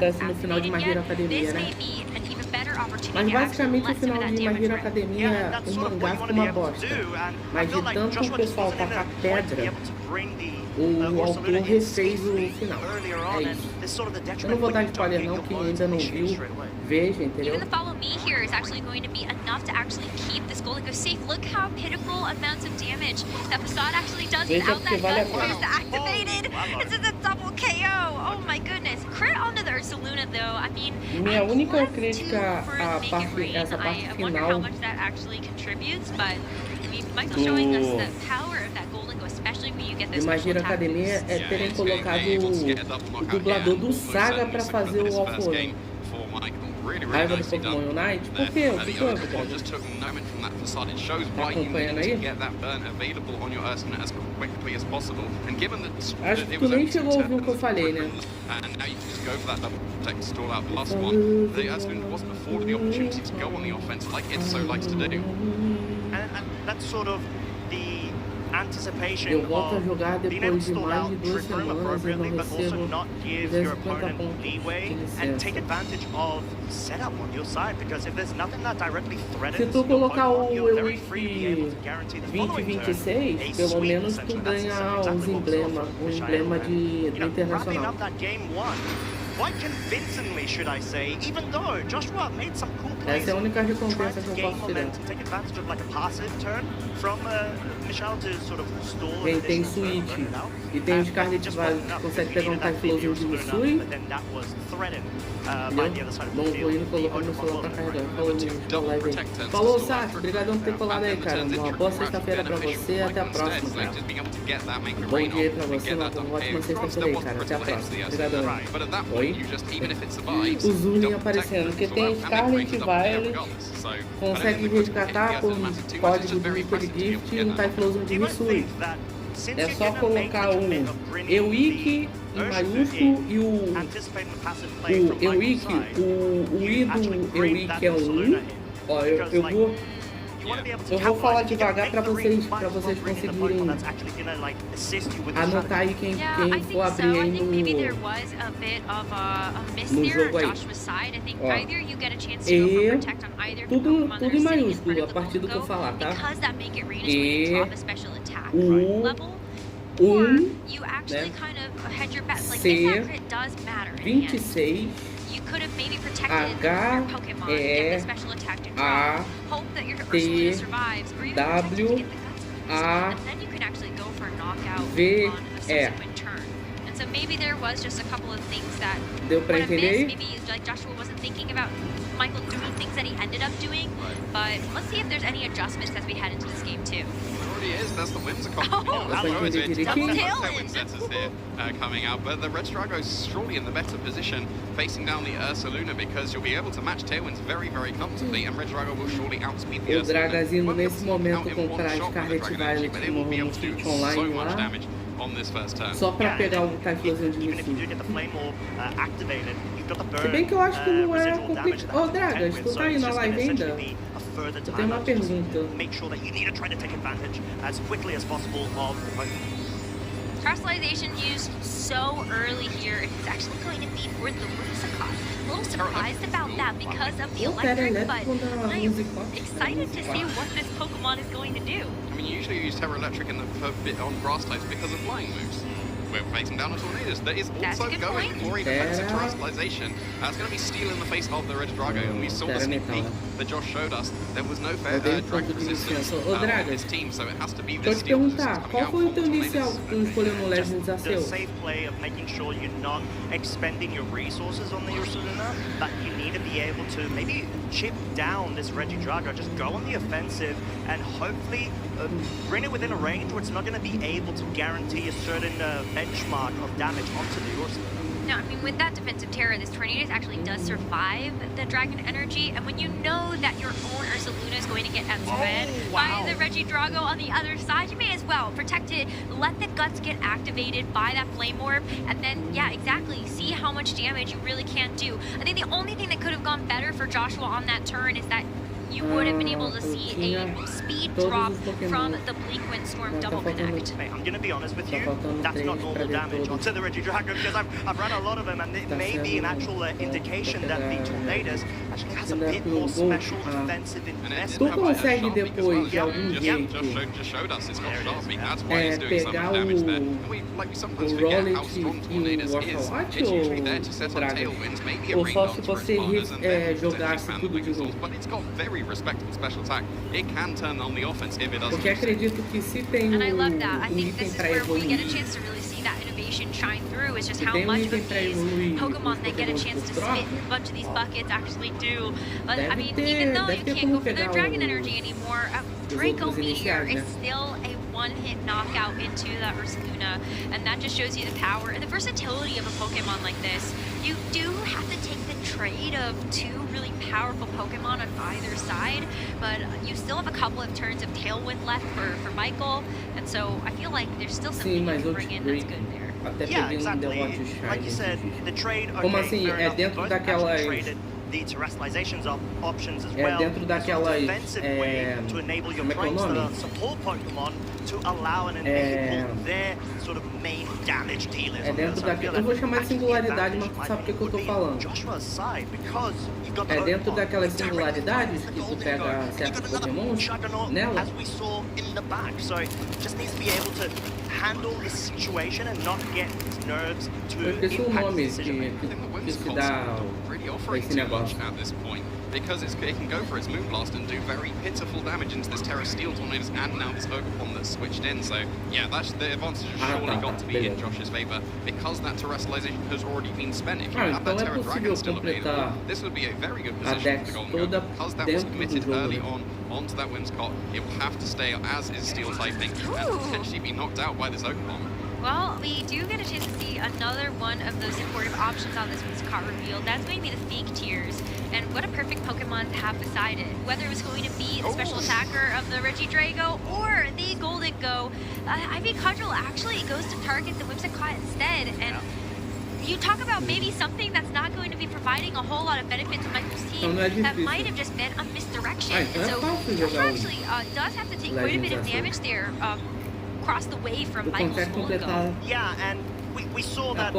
acontece no final de My Hero Academia, né? Mas basicamente o final de My Hero Academia, o mangá ficou uma bosta. Mas de tanto o pessoal tacar pedra, o autor refez o final. É isso. Eu não vou dar spoiler não, quem ainda não viu, veja, entendeu? Even the follow me here is actually going to be enough to actually keep this Golden Ghost safe. Look how pitiful amounts of damage that Facade actually does without that gun boost activated. This is a double KO. Oh my goodness. Crit onto the Ursaluna though. I mean, minha única crítica à parte, essa parte I wonder how final much that actually contributes, but I mean, Michael showing us the power of that Golden Ghost, especially especially when you get those de special Magia attack Academia boosts. é terem colocado o dublador do Saga pra fazer o Alphorn. Raiva do Pokémon Unite? Por quê? O que foi, Pedro? Tá acompanhando aí? Acho que tu nem chegou a ouvir o que eu falei, né? And that's sort of the anticipation Eu volto a jogar of being able depois to de stall mais out, de 2 trick room semanas e appropriately, não but also recebo not give 250 your opponent pontos leeway de and take licença. advantage of setup on your side, because if there's nothing that directly Se threatens tu your colocar Pokemon, o you're very free to be able Ewick to guarantee the following turn 2026, a pelo sweep, menos tu essentially. That's ganha exactly os what we saw emblemas, from o Michael. emblema And, do you know, wrapping Internacional. up that game one quite convincingly, should I say, even though Joshua made some cool plays. Essa é a única recompensa que eu Gain posso tirar. momentum, take advantage of like a passive turn from Michelle to sort of stall Quem an tem additional turn, Switch burn it out. e tem o And Scarlet it just Valley wasn't que enough. consegue He pegar um needed that Typhlosion de Meteor enough, Misui, but then that was threatened by the other side of não the vou field. indo colocando meu celular pra carregar. Falou mesmo, na live aí. Falou, Sati, obrigadão por ter colado aí, cara. Uma boa sexta-feira pra você, até a próxima, cara. Bom dia aí pra você, uma ótima sexta-feira aí, cara. Até a próxima. Obrigadão. Oi? O Zulin aparecendo, porque tem Scarlet Violet, consegue resgatar por código do Liquid Gift e um Typhlosion de Misui. É só colocar o Ewick em maiúsculo e o Ewick, o I do Ewick é um 1. Ó, eu vou falar devagar para vocês conseguirem anotar aí quem for abrir aí no jogo aí. Ó, E tudo em maiúsculo a partir do que eu falar, tá? E né? C 26 H E A T W A V E. So maybe there was just a couple of things that Deu pra entender? maybe like Joshua wasn't thinking about Michael doing things that he ended up doing, but let's see if there's any adjustments as we head into this game too. Already is. That's the Whimsicott. Double Tailwind setters here coming out, but the Red Drago's surely in the better position facing down the Ursaluna because you'll be able to match Tailwinds very, very comfortably, and Red Drago will surely outspeed the O Dragazino nesse momento comprar Scarlet Violet no Switch Online lá, só pra pegar o Typhlosion de Misui. Se bem que eu acho que não é complicado. Ô, Dragas, tu tá aí na live ainda? Eu tenho uma pergunta. Make sure that you need to try to take advantage as quickly as possible of the Pokemon. Crystallization used so early here. It's actually going to be for the Whimsicott. A little surprised about that because of the electric, but I'm excited to see what this Pokemon is going to do. I mean, you usually use Terra Electric in the bit on grass types because of flying moves. We're facing down a Tornadus that is also going for a defensive Terrestrialization. It's going to be steel in the face of the Red Drago, and we saw the sneak peek that Josh showed us. There was no fair Dragon resistance on this team, so it has to be the steel resistance coming out from Tornadus. The safe play of making sure you're not expending your resources on the Ursaluna, that you need to be able to maybe chip down this Regidrago, just go on the offensive and hopefully bring it within a range where it's not going to be able to guarantee a certain benchmark of damage onto the Ursaluna. No, I mean, with that defensive Terra, this Tornadus actually does survive the Dragon Energy, and when you know that your own Ursaluna is going to get outspread by the Regidrago on the other side, you may as well protect it, let the Guts get activated by that Flame Orb, and then, yeah, exactly, see how much damage you really can do. I think the only thing that could have gone better for Joshua on that turn is that you would have been able to see a speed drop from the Bleak Windstorm Double Connect. Hey, I'm going to be honest with you, that's not normal damage onto the Regidrago because I've run a lot of them and it may be an actual indication that the Tornadus actually has a bit more special defensive investment. Tu consegue depois de algum jeito pegar o Rollet e o Oshawott ou só se você jogasse tudo de novo? Porque acredito que se tem item pra evoluir, shine through is just how much of these Pokemon that get a chance to spit a bunch of these buckets actually do. But I mean, even though you can't go for the Dragon Energy anymore, Draco Meteor is still a one-hit knockout into that Ursaluna, and that just shows you the power and the versatility of a Pokemon like this. You do have to take the trade of two really powerful Pokemon on either side, but you still have a couple of turns of Tailwind left for Michael, and so I feel like there's still something you can bring in that's good there. Yeah, exactly. Like you said, the trade, okay, fair enough, both actually traded the terrestrializations options as well. Dentro daquelas, defensive way to enable your traits that are support Pokemon to allow and enable their sort of main damage dealers. Dentro daquela, eu vou chamar de singularidade, mas tu sabe o que eu tô falando. Dentro daquelas singularidades que tu pega certos Pokémons nela. As we saw in the back, so just needs to be able to handle the situation and not get his nerves to impact the decision. Que se dá esse negócio. At this point, because it can go for its Moonblast and do very pitiful damage into this Terra Steel Tornadoes and now this Ogerpon that's switched in. So yeah, that's the advantage has surely got to be in Josh's favour because that terrestrialization has already been spent. If you have that Terra Dragon still available, this would be a very good position for Golden Go because that was committed early on onto that Whimsicott. It will have to stay as is Steel typing and potentially be knocked out by this Ogerpon. Well, we do get a chance to see another one of those supportive options on this Whimsicott reveal. That's going to be the Fake Tears. And what a perfect Pokemon to have beside it. Whether it was going to be the special attacker of the Regidrago or the Golden Go, Ivy Cudgel actually goes to target the Whimsicott instead. And you talk about maybe something that's not going to be providing a whole lot of benefit to Michael's team. That might have just been a misdirection. And so Joshua actually does have to take quite a bit of damage there. Across the way from Michael's Golden Go. Yeah, and we saw that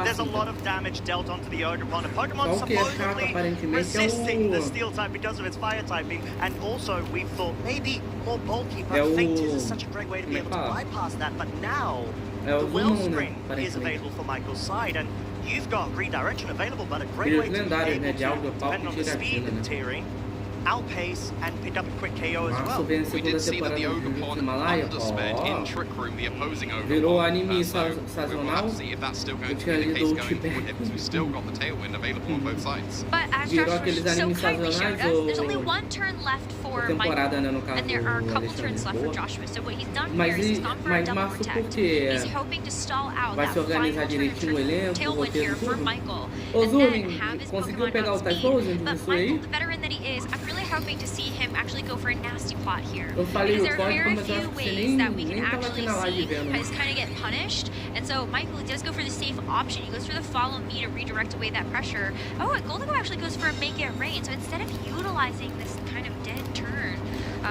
there's a lot of damage dealt onto the Ogerpon. A Pokemon supposedly resisting the Steel type because of its Fire typing, and also we thought maybe more bulky, but Fake Tears is such a great way to be able to bypass that. But now the Wellspring is available for Michael's side, and you've got Redirection available, but a great way to be able to, depending on the speed and tearing, outpace and pick up a quick KO as well. We did see that the Ogerpon undersped in Trick Room, the opposing Virou Ogerpon. anime So we'll have to see if that's still going to be the case going forward, because we've still got the Tailwind available on both sides. But as Joshua so kindly showed us, there's only one turn left for Michael, and there are a couple turns left for Joshua. So what he's done here is he's gone for a double protect. He's hoping to stall out that final turn Tailwind here for Michael, and then have his Pokemon on speed. But Michael, the veteran that he is, I'm really hoping to see him actually go for a nasty plot here. Because there are very few ways that we can actually see just kind of get punished. And so Michael does go for the safe option. He goes for the follow me to redirect away that pressure. Oh, and Golden Go actually goes for a make it rain. So instead of utilizing this kind of dead turn,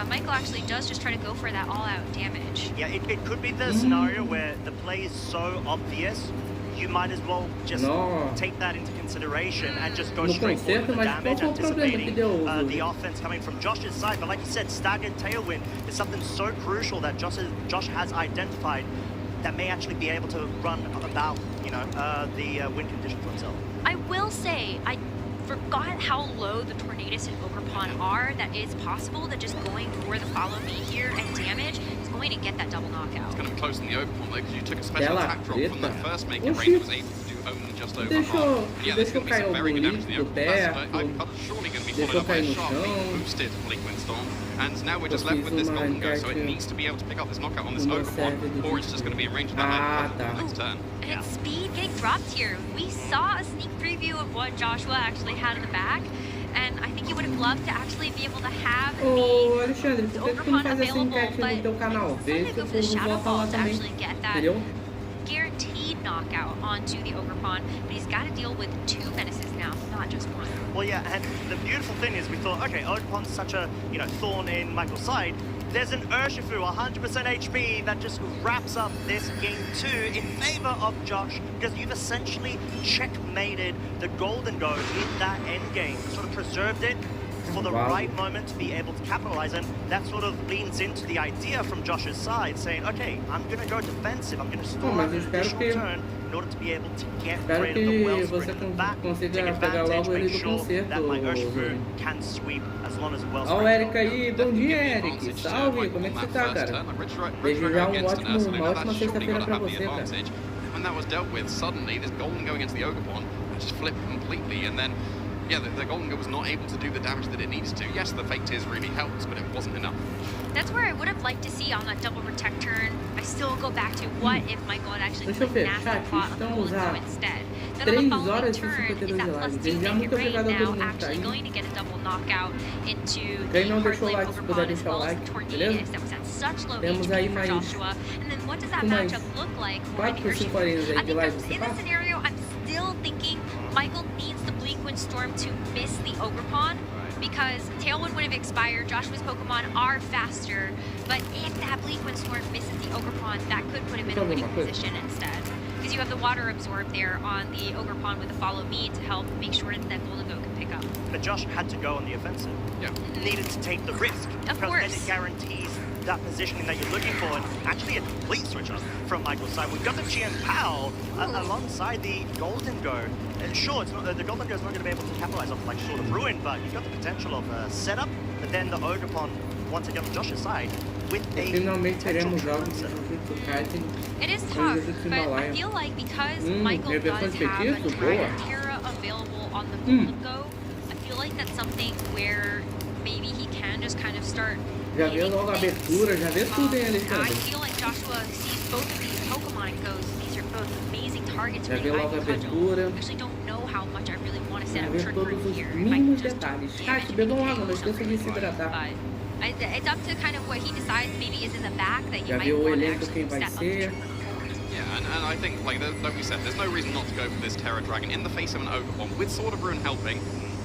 Michael actually does just try to go for that all-out damage. Yeah, it could be the scenario where the play is so obvious, you might as well just take that into consideration and just go straight for the damage, anticipating the offense coming from Josh's side. But like you said, staggered Tailwind is something so crucial that Josh has identified that may actually be able to run about, you know, the win condition for himself. I will say, I forgot how low the Tornadus and Ogerpon are. That is possible that just going for the follow me here and damage is going to get that double knockout. It's going to be close in the Ogerpon though, because you took a special attack drop from that first make it rain that was able to do only just over half. Yeah, there's going to be some very good damage in the Ogerpon. That's surely going to be followed up by a sharply boosted Liquid Storm. And now we're just left with this Golden Go, so it needs to be able to pick up this knockout on this Ogerpon, or it's just going to be in range of that next turn. And its speed getting dropped here. We saw a sneak preview of what Joshua actually had in the back, and I think he would have loved to actually be able to have the Ogerpon available, but it's going to go for the Shadow Ball to actually get that guaranteed knockout onto the Ogerpon, but he's got to deal with two menaces now, not just one. Well, yeah, and the beautiful thing is we thought, okay, Ogerpon's such a, you know, thorn in Michael's side. There's an Urshifu, 100% HP, that just wraps up this game 2 in favor of Josh, because you've essentially checkmated the Golden Go in that end game, sort of preserved it for the right moment to be able to capitalize, and that sort of leans into the idea from Josh's side, saying, okay, I'm going to go defensive, I'm going to store an additional turn in order to be able to get rid of the Wellspring in the back, take advantage, make sure that my Urshifu can sweep as long as the Wellspring. Ó, o Eric aí, bom dia, Eric. Salve, como é que você tá, cara? Desejar uma ótima sexta-feira pra você, cara. When that was dealt with, suddenly this Golden Go against the Ogerpon just flipped completely, and then yeah, the Golden Go was not able to do the damage that it needed to. Yes, the fake tears really helped, but it wasn't enough. That's where I would have liked to see on that double protect turn. I still go back to what if Michael had actually put nasty plot on the Golden Go instead. Then on the following turn, is that plus 2 make it rain now actually going to get a double knockout into the hard lane Overpawn as well as the Tornado that was at such low HP for Joshua. And then what does that matchup look like for an Urshifu? I think in this scenario, I'm still thinking Michael needs the Bleak Wind Storm to miss the Ogrepawn, because Tailwind would have expired, Joshua's Pokemon are faster, but if that Bleak Wind Storm misses the Ogrepawn, that could put him in a winning position instead. Because you have the Water Absorb there on the Ogrepawn with the Follow Me to help make sure that Golden Go can pick up. But Josh had to go on the offensive. Yeah. Needed to take the risk. Of because course. then it guarantees that positioning that you're looking for, and actually a complete switch up from Michael's side. We've got the Chien Pao alongside the Golden Go. And sure, it's not, the Golden Go is not going to be able to capitalize off like Sword of Ruin, but you've got the potential of a setup, but then the Ogrepawn once again on Josh's side with a Finalmente teremos jogos de It is tough, but I feel like because Michael does have a Terra available on the Golden Go, I feel like that's something where maybe he can just kind of start. Já vê logo a abertura, já vê tudo em ali. I feel like Joshua sees both of these Pokemon and goes, these are both amazing targets for the Ivy Cudgel. I actually don't know how much I really want to set up Trick Room here. Mínimos detalhes. Chat, bebam água, não esqueça de se hidratar. It's up to kind of what he decides. Maybe is in the back that you Já might viu o want to elenco actually quem vai set up. ser. Yeah, and I think, like we said, there's no reason not to go for this Terra Dragon in the face of an Ogrepawn. With Sword of Ruin helping,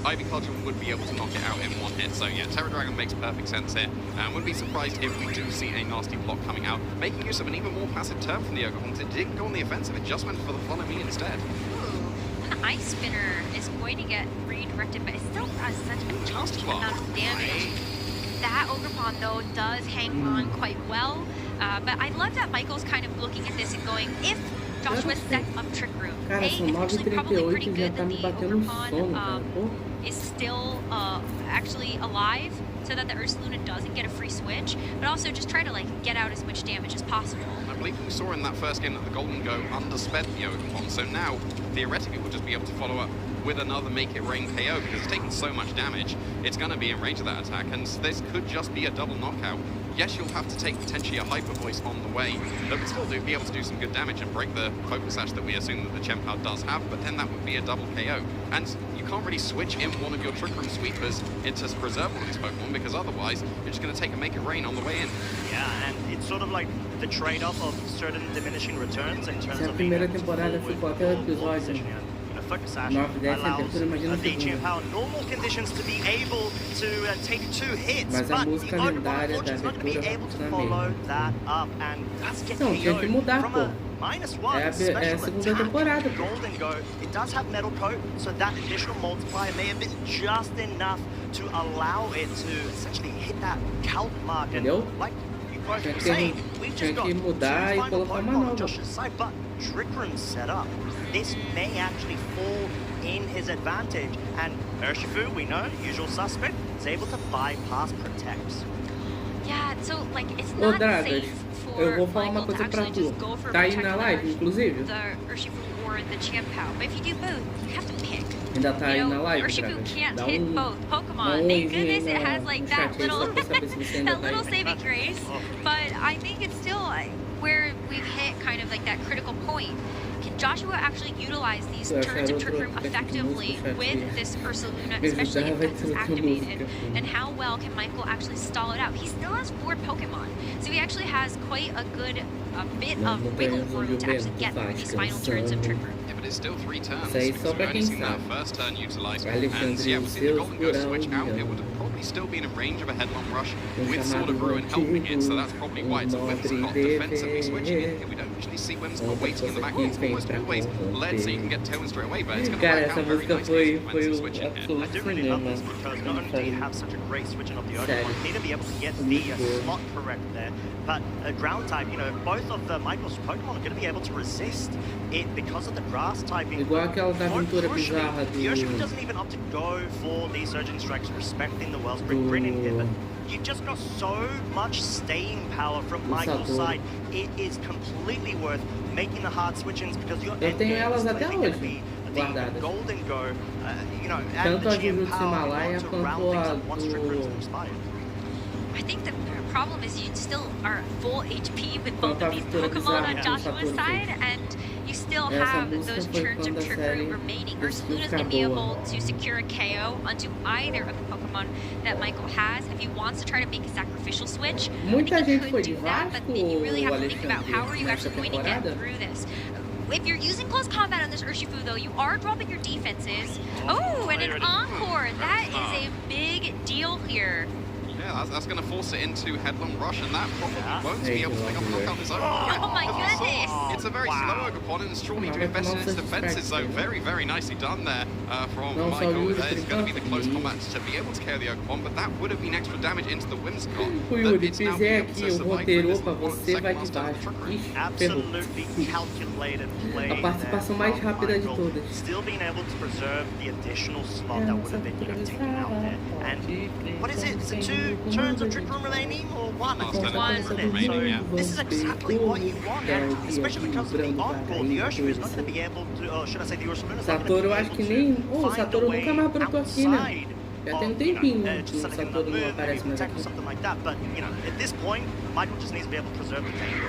Ivy Cudgel would be able to knock it out in one hit. So yeah, Terra Dragon makes perfect sense here. And wouldn't be surprised if we do see a nasty block coming out, making use of an even more passive turn from the Ogrepawn, because it didn't go on the offensive, it just went for the Follow Me instead. An Ice Spinner is going to get redirected, but it still does such a chunky amount of damage. That Ogrepawn, though, does hang on quite well. But I love that Michael's kind of looking at this and going, if Joshua sets up Trick Room, Cara, são it's actually probably 9h38 pretty e já good tá that me the batendo um sono, cara. Ogrepawn Pô. is still actually alive, so that the Ursaluna doesn't get a free switch, but also just try to like get out as much damage as possible. I believe we saw in that first game that the Golden Go undersped the Ogrepawn, so now theoretically we'll just be able to follow up with another Make It Rain KO, because it's taken so much damage, it's going to be in range of that attack, and this could just be a double knockout. Yes, you'll have to take potentially a Hyper Voice on the way, but we'll still be able to do some good damage and break the Focus Sash that we assume that the Chien Pao does have, but then that would be a double KO. And you can't really switch in one of your Trick Room sweepers into Preserve one of these Pokemon, because otherwise you're just going to take a Make It Rain on the way in. Yeah, and it's sort of like the trade-off of certain diminishing returns in terms Se a of being primeira able to temporada forward ficou até o episódio Focus Sash 9, 10, allows abertura, imagina the a Chien segunda. Pao normal conditions to be able to take 2 hits, Mas a but the música Ogrepawn lendária da unfortunately is not going to be abertura able to vai follow funcionar that up, and does get Não, tinha que mudar, from pô. a -1 É a special segunda attack. temporada, pô. Golden Go, it does have Metal Coat, so that additional multiplier may have been just enough to allow it to essentially hit that count mark. And Entendeu? like you both Tinha were que, saying, we've tinha just got que mudar e two final colocar uma Pokemon on nova. Josh's side, but Trick Room set up. This may actually fall in his advantage, and Urshifu, we know, usual suspect, is able to bypass Protect. Yeah, so like it's Ô, not Dragas, safe eu for vou falar uma Michael to coisa pra actually tu. just go for Tá aí Protect na the live, inclusive? the Urshifu or the Chien Pao. But if you do both, you have to pick. Ainda tá aí You na know, live, Urshifu Dragas. can't Dá hit both Pokemon. Thank goodness it has like that chat aí little só pra saber se você ainda that tá little aí. saving grace. But I think it's still where we've hit kind of like that critical point. Can Joshua actually utilize these Eu turns in acharam Trick Room outro effectively chat with aí. this Ursaluna, Me especially ajudava if Dex is a activated? música. And how well can Michael actually stall it out? He still has 4 Pokemon, so he actually has quite a bit of wiggle room to actually get through these final turns of Trick Room. Yeah, but it's still 3 turns. Isso aí because só we've pra only quem seen that sabe. first turn utilised. Alexandre And yeah, e we've os seen the seus Golden Go por switch out. algo. It would have probably still been in range of a Headlong Rush with chamado Sword of Ruin helping it, so that's probably why it's a Nobre Whimsicott deve- defensively switching it. We don't usually see Whimsicott waiting in the back. Outra It's coisa almost que vem always pra led so you can get Tailwind straight away, but it's going to Cara, work essa out very música nicely foi when o switching here. I absoluto do really love cinema. this because not only do you have such a great switching of the Ogrepawn, Sério. you need to be able to get the Muito boa. slot correct there, but a ground type, you know, both of the Michael's Pokemon are going to be able to resist it because of the grass typing. Igual aquela da More aventura crucially, bizarra the Urshifu do... doesn't even opt to go for these Surging Strikes, respecting the Wellspring Grin inhibitor. You've just got so much staying power from Michael's Satoru. side. It is completely worth making the hard switch-ins because your Eu end tenho game elas is até clearly going to hoje. be guardadas. Golden Go, you know, and Tanto the a GM Jujutsu power Himalaia to quanto round a things up once Trick Room's do... expired. I think the problem is you still are full HP with both Quanto a of these mistura Pokemon bizarra on que o Joshua's Satoru side, fez. and you still Essa have música those foi turns quando of a Trick série Room remaining. decidiu Ursaluna's ficar going to be boa. able to secure a KO onto either of the Pokemon that Michael has. If he wants to try to make a sacrificial switch, Muita I think gente he foi could de do that, but then you really have to think about how are you nessa actually going to get temporada. through this. If you're using close combat on this Urshifu, though, you are dropping your defenses. Oh, and an Encore! That is a big deal here. Yeah, that's going to force it into headlong rush, and that probably won't be able to pick up a knockout his own. Oh my goodness! It's a very slow opponent, and surely to invest in its defenses, so very, very nicely done there from Michael. It's going to be the close combat to be able to carry the Oakmon, but that would have been extra damage into the Whimsicott. O Yuri, fizer aqui o roteiro, opa, você vai de baixo. Ixi, ferrou. Absolutely calculated play A participação mais rápida de todas. Still being able to preserve the additional slot that would have been, you know, taken out there. And what is it? Is it 2 turns of Trick Room remaining or 1? I think it's 1 remaining, yeah. This is exactly what you want, and especially because of the encore. The Urshifu is not going to be able to, or should I say the Ursaluna is not going Satoru, to acho be que able nem... to Oh, find a Satoru way nunca mais brotou aqui, né? outside Já tem um of, tempinho you know, que just o setting Satoru the não move, aparece maybe mais attack or aqui. something like that. But, you know, at this point, Michael just needs to be able to preserve the game.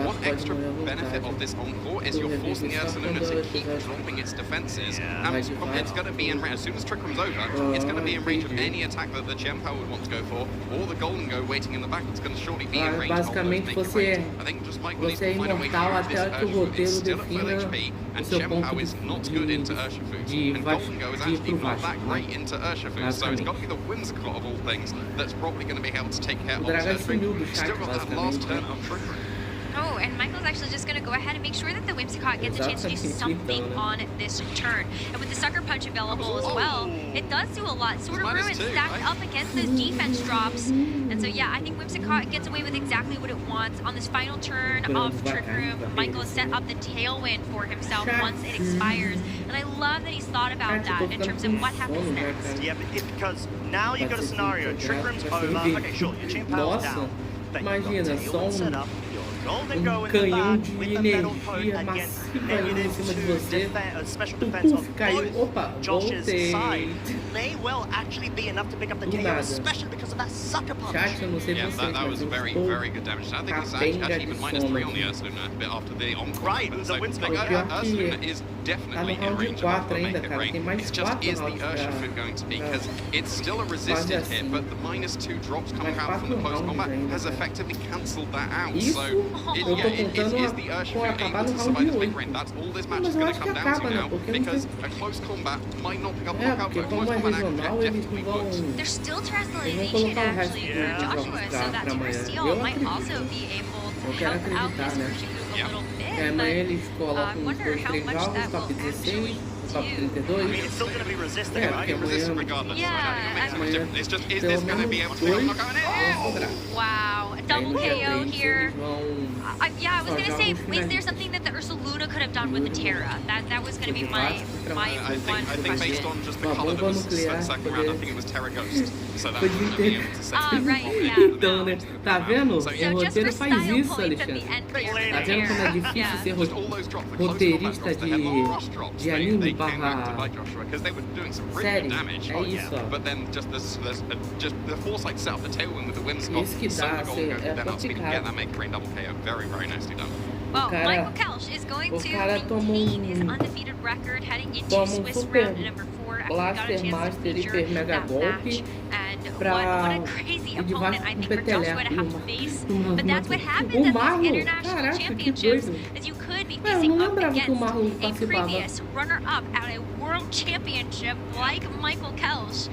One extra benefit of this encore is you're forcing the Ursaluna to keep dropping its defenses. And it's going to be in range, as soon as Trick Room's over, it's going to be in range of any attack that the Gem Power would want to go for, or the Golden Go waiting in the back. It's going to surely be in range of those Basicamente, você I think just Michael needs é to find a way imortal to use this até que o Urshifu. roteiro It's still at full defina HP, o and seu Gem ponto Power is not good into Urshifu. And Golden Go is actually not that great into Urshifu, so it's got to be the Whimsicott of all things that's probably going to be able to take care of Urshifu. Still got that last turn of Trick Room. Oh, and Michael's actually just going to go ahead and make sure that the Whimsicott gets a chance to do something on this turn. And with the Sucker Punch available as well, it does do a lot. Sword of Ruin stacked up against those defense drops. And so, yeah, I think Whimsicott gets away with exactly what it wants. On this final turn of Trick Room, Michael has set up the Tailwind for himself once it expires. And I love that he's thought about that in terms of what happens next. Yeah, because now you've got a scenario. Trick Room's over. Okay, sure, your Chain Power's down. Imagina, só canhão de energia massiva indo em cima de você. Caiu, opa, voltei. May well actually be enough to pick up the KO, especially because of that sucker punch. Chat, eu não sei vocês, that was very, very good damage. I think it's actually even -3 on the Ursaluna a bit after the encore. Right, so Ursaluna is definitely in range enough to make it rain. It's just, is the Urshifu going to be? Because it's still a resisted hit, but the -2 drops coming out from the close combat has effectively cancelled that out. So it is the Urshifu able to survive this big rain. That's all this match is going to come down to now, because a close combat might not pick up a knockout, but a close combat definitely would. There's still translation actually for Joshua, so that turn steal might also be able to help out this Urshifu a little bit, but I wonder how much that will actually top 32. I mean, it's still going to be resisted, right? It's resisted regardless. Yeah. It's just, is this going to be able to pick up knockout? Wow, a double KO here. Yeah, I was going to say, is there something that the Ursaluna could have done with the Terra? That was going to be my I think based on just the color that was second round, I think it was Terra Ghost. So that would be able to set right, yeah. Então, né? Tá vendo? O roteiro faz isso, Alexandre. Tá vendo como é difícil ser roteirista de anime barra série? É isso, ó. But then just the foresight set up the tailwind with the Whimsicott, isso que dá, é complicado. That make rain double KO. Very, very nicely done. Well, Michael Kelch is going to maintain his undefeated record heading into Swiss round number 4 after he got a chance to feature that match. And what a crazy opponent I think for Joshua to have to face. But that's what happens at these international championships, is you could be facing up against a previous runner-up at a world championship like Michael Kelch,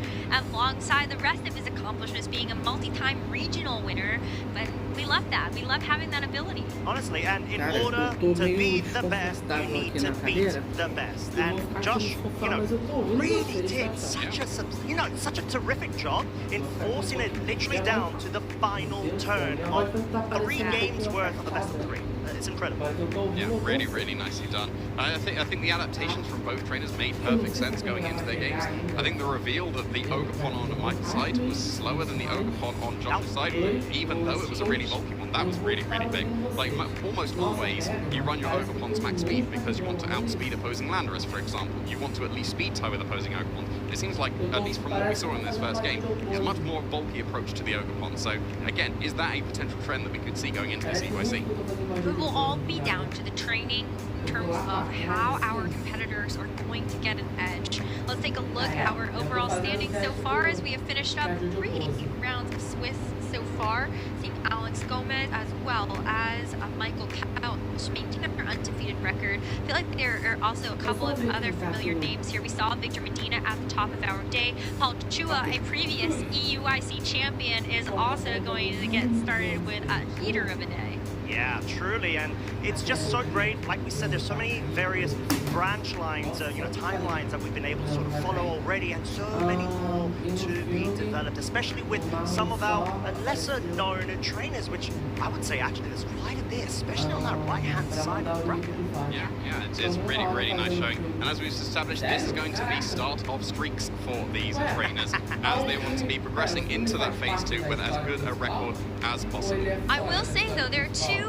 alongside the rest of his accomplishments being a multi-time regional winner. But we love that. We love having that ability. Honestly, and in order to be the best, you need to beat the best. And Josh, you know, really did such a terrific job in forcing it literally down to the final turn of 3 games worth of the best of 3. It's incredible. Yeah, really, really nicely done. I think the adaptations from both trainers made perfect sense going into their games. I think the reveal that the Ogerpon on Mike's side was slower than the Ogerpon on Josh's side, even though it was a really bulky one. that was really, really big. Like, almost always, you run your overponds max speed because you want to outspeed opposing landerers, for example. You want to at least speed toe with opposing overpond. It seems like, at least from what we saw in this first game, it's a much more bulky approach to the overpond. So, again, is that a potential trend that we could see going into this EUIC? It will all be down to the training in terms of how our competitors are going to get an edge. Let's take a look at our overall standings so far as we have finished up 3 rounds of Swiss so far. Seeing Alex Gomez as well as Michael Couch maintaining their undefeated record. I feel like there are also a couple of other familiar names here. We saw Victor Medina at the top of our day. Paul Chua, a previous EUIC champion, is also going to get started with a heater of a day. Yeah, truly, and it's just so great. Like we said, there's so many various branch lines, timelines that we've been able to sort of follow already, and so many more to be developed, especially with some of our lesser-known trainers, which I would say actually there's quite a bit, especially on that right-hand side of the bracket. Yeah, it's really, really nice showing. And as we've established, this is going to be start of streaks for these trainers as they want to be progressing into that phase 2 with as good a record as possible. I will say, though, there are 2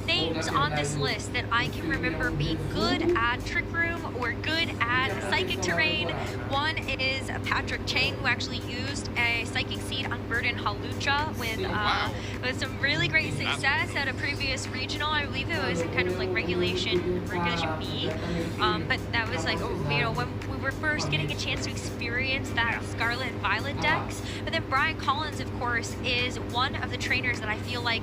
names on this list that I can remember being good at Trick Room or good at Psychic Terrain. One is Patrick Chang, who actually used a Psychic Seed on Burden Halucha with some really great success at a previous regional. I believe it was kind of like Regulation B. But that was like, when we were first getting a chance to experience that Scarlet and Violet decks. But then Brian Collins, of course, is one of the trainers that I feel like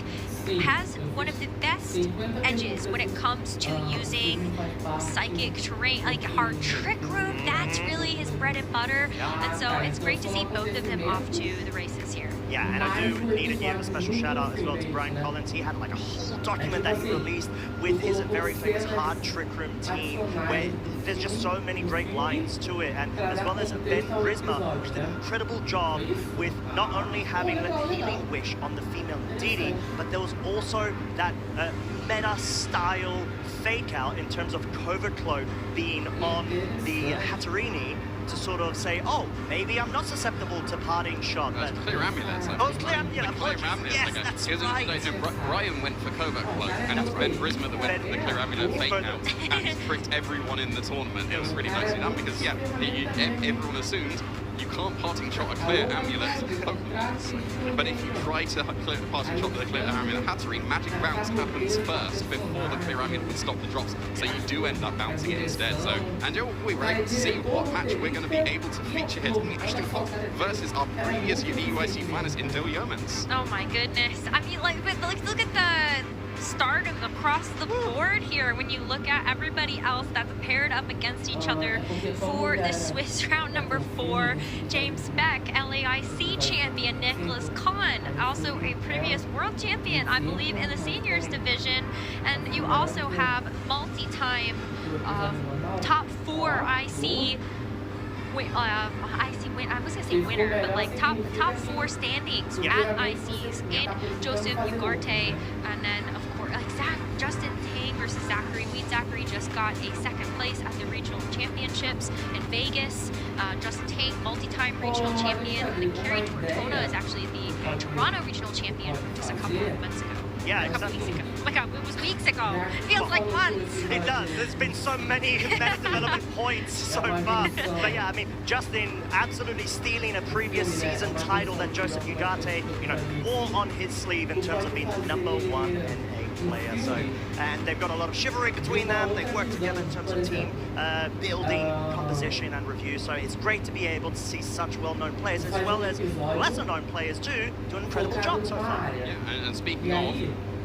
has one of the best edges when it comes to using Psychic Terrain, like hard Trick Room. That's really his bread and butter, and so it's great to see both of them off to the races here. Yeah, and I do need to give a special shout out as well to Brian Collins. He had like a whole document that he released with his very famous hard Trick Room team, where there's just so many great lines to it, and as well as Ben Risma, who did an incredible job with not only having the healing wish on the female Didi, but there was also that meta-style fake out in terms of Covert Cloak being on the Hatterini to sort of say, oh, maybe I'm not susceptible to parting shot. That's Clear Amulets. Oh, it's Clear Amulets. Yes, that's right. Brian went for Covert Cloak, and it was Ben Risma that went for the Clear Amulet fake out, and tricked everyone in the tournament. It was really nicely done because, yeah, everyone assumed you can't parting shot a Clear Amulet Pokemon. But if you try to parting shot with a Clear Amulet Hatterene, Magic Bounce happens first before the Clear Amulet can stop the drops, so you do end up bouncing it instead. So, and we're ready to see what match we're going to be able to feature here in the Ashton Cox versus our previous EUIC finalist in Dill Yeomans. Oh my goodness. I mean, look at the start across the board here when you look at everybody else that's paired up against each other for the Swiss round number 4. James Beck, LAIC champion, Nicholas Kahn, also a previous world champion, I believe, in the seniors division, and you also have multi-time top 4 IC I was gonna say winner, but like top 4 standings at ICs in Joseph Ugarte, and then of course like Justin Tang versus Zachary Weed. Zachary just got a 2nd place at the regional championships in Vegas. Justin Tang, multi-time regional champion, and then Kerry Tortona is actually the Toronto regional champion from just a couple of months ago. Yeah, a couple weeks ago. Oh my God, it was weeks ago. Feels like months. It does. There's been so many meta development points so far. But yeah, I mean, Justin absolutely stealing a previous season title that Joseph Ugarte, wore on his sleeve in terms of being the #1 NA player. So, and they've got a lot of chivalry between them. They work together in terms of team building, composition, and review. So it's great to be able to see such well-known players as well as lesser-known players too do an incredible job so far. Yeah, and speaking of,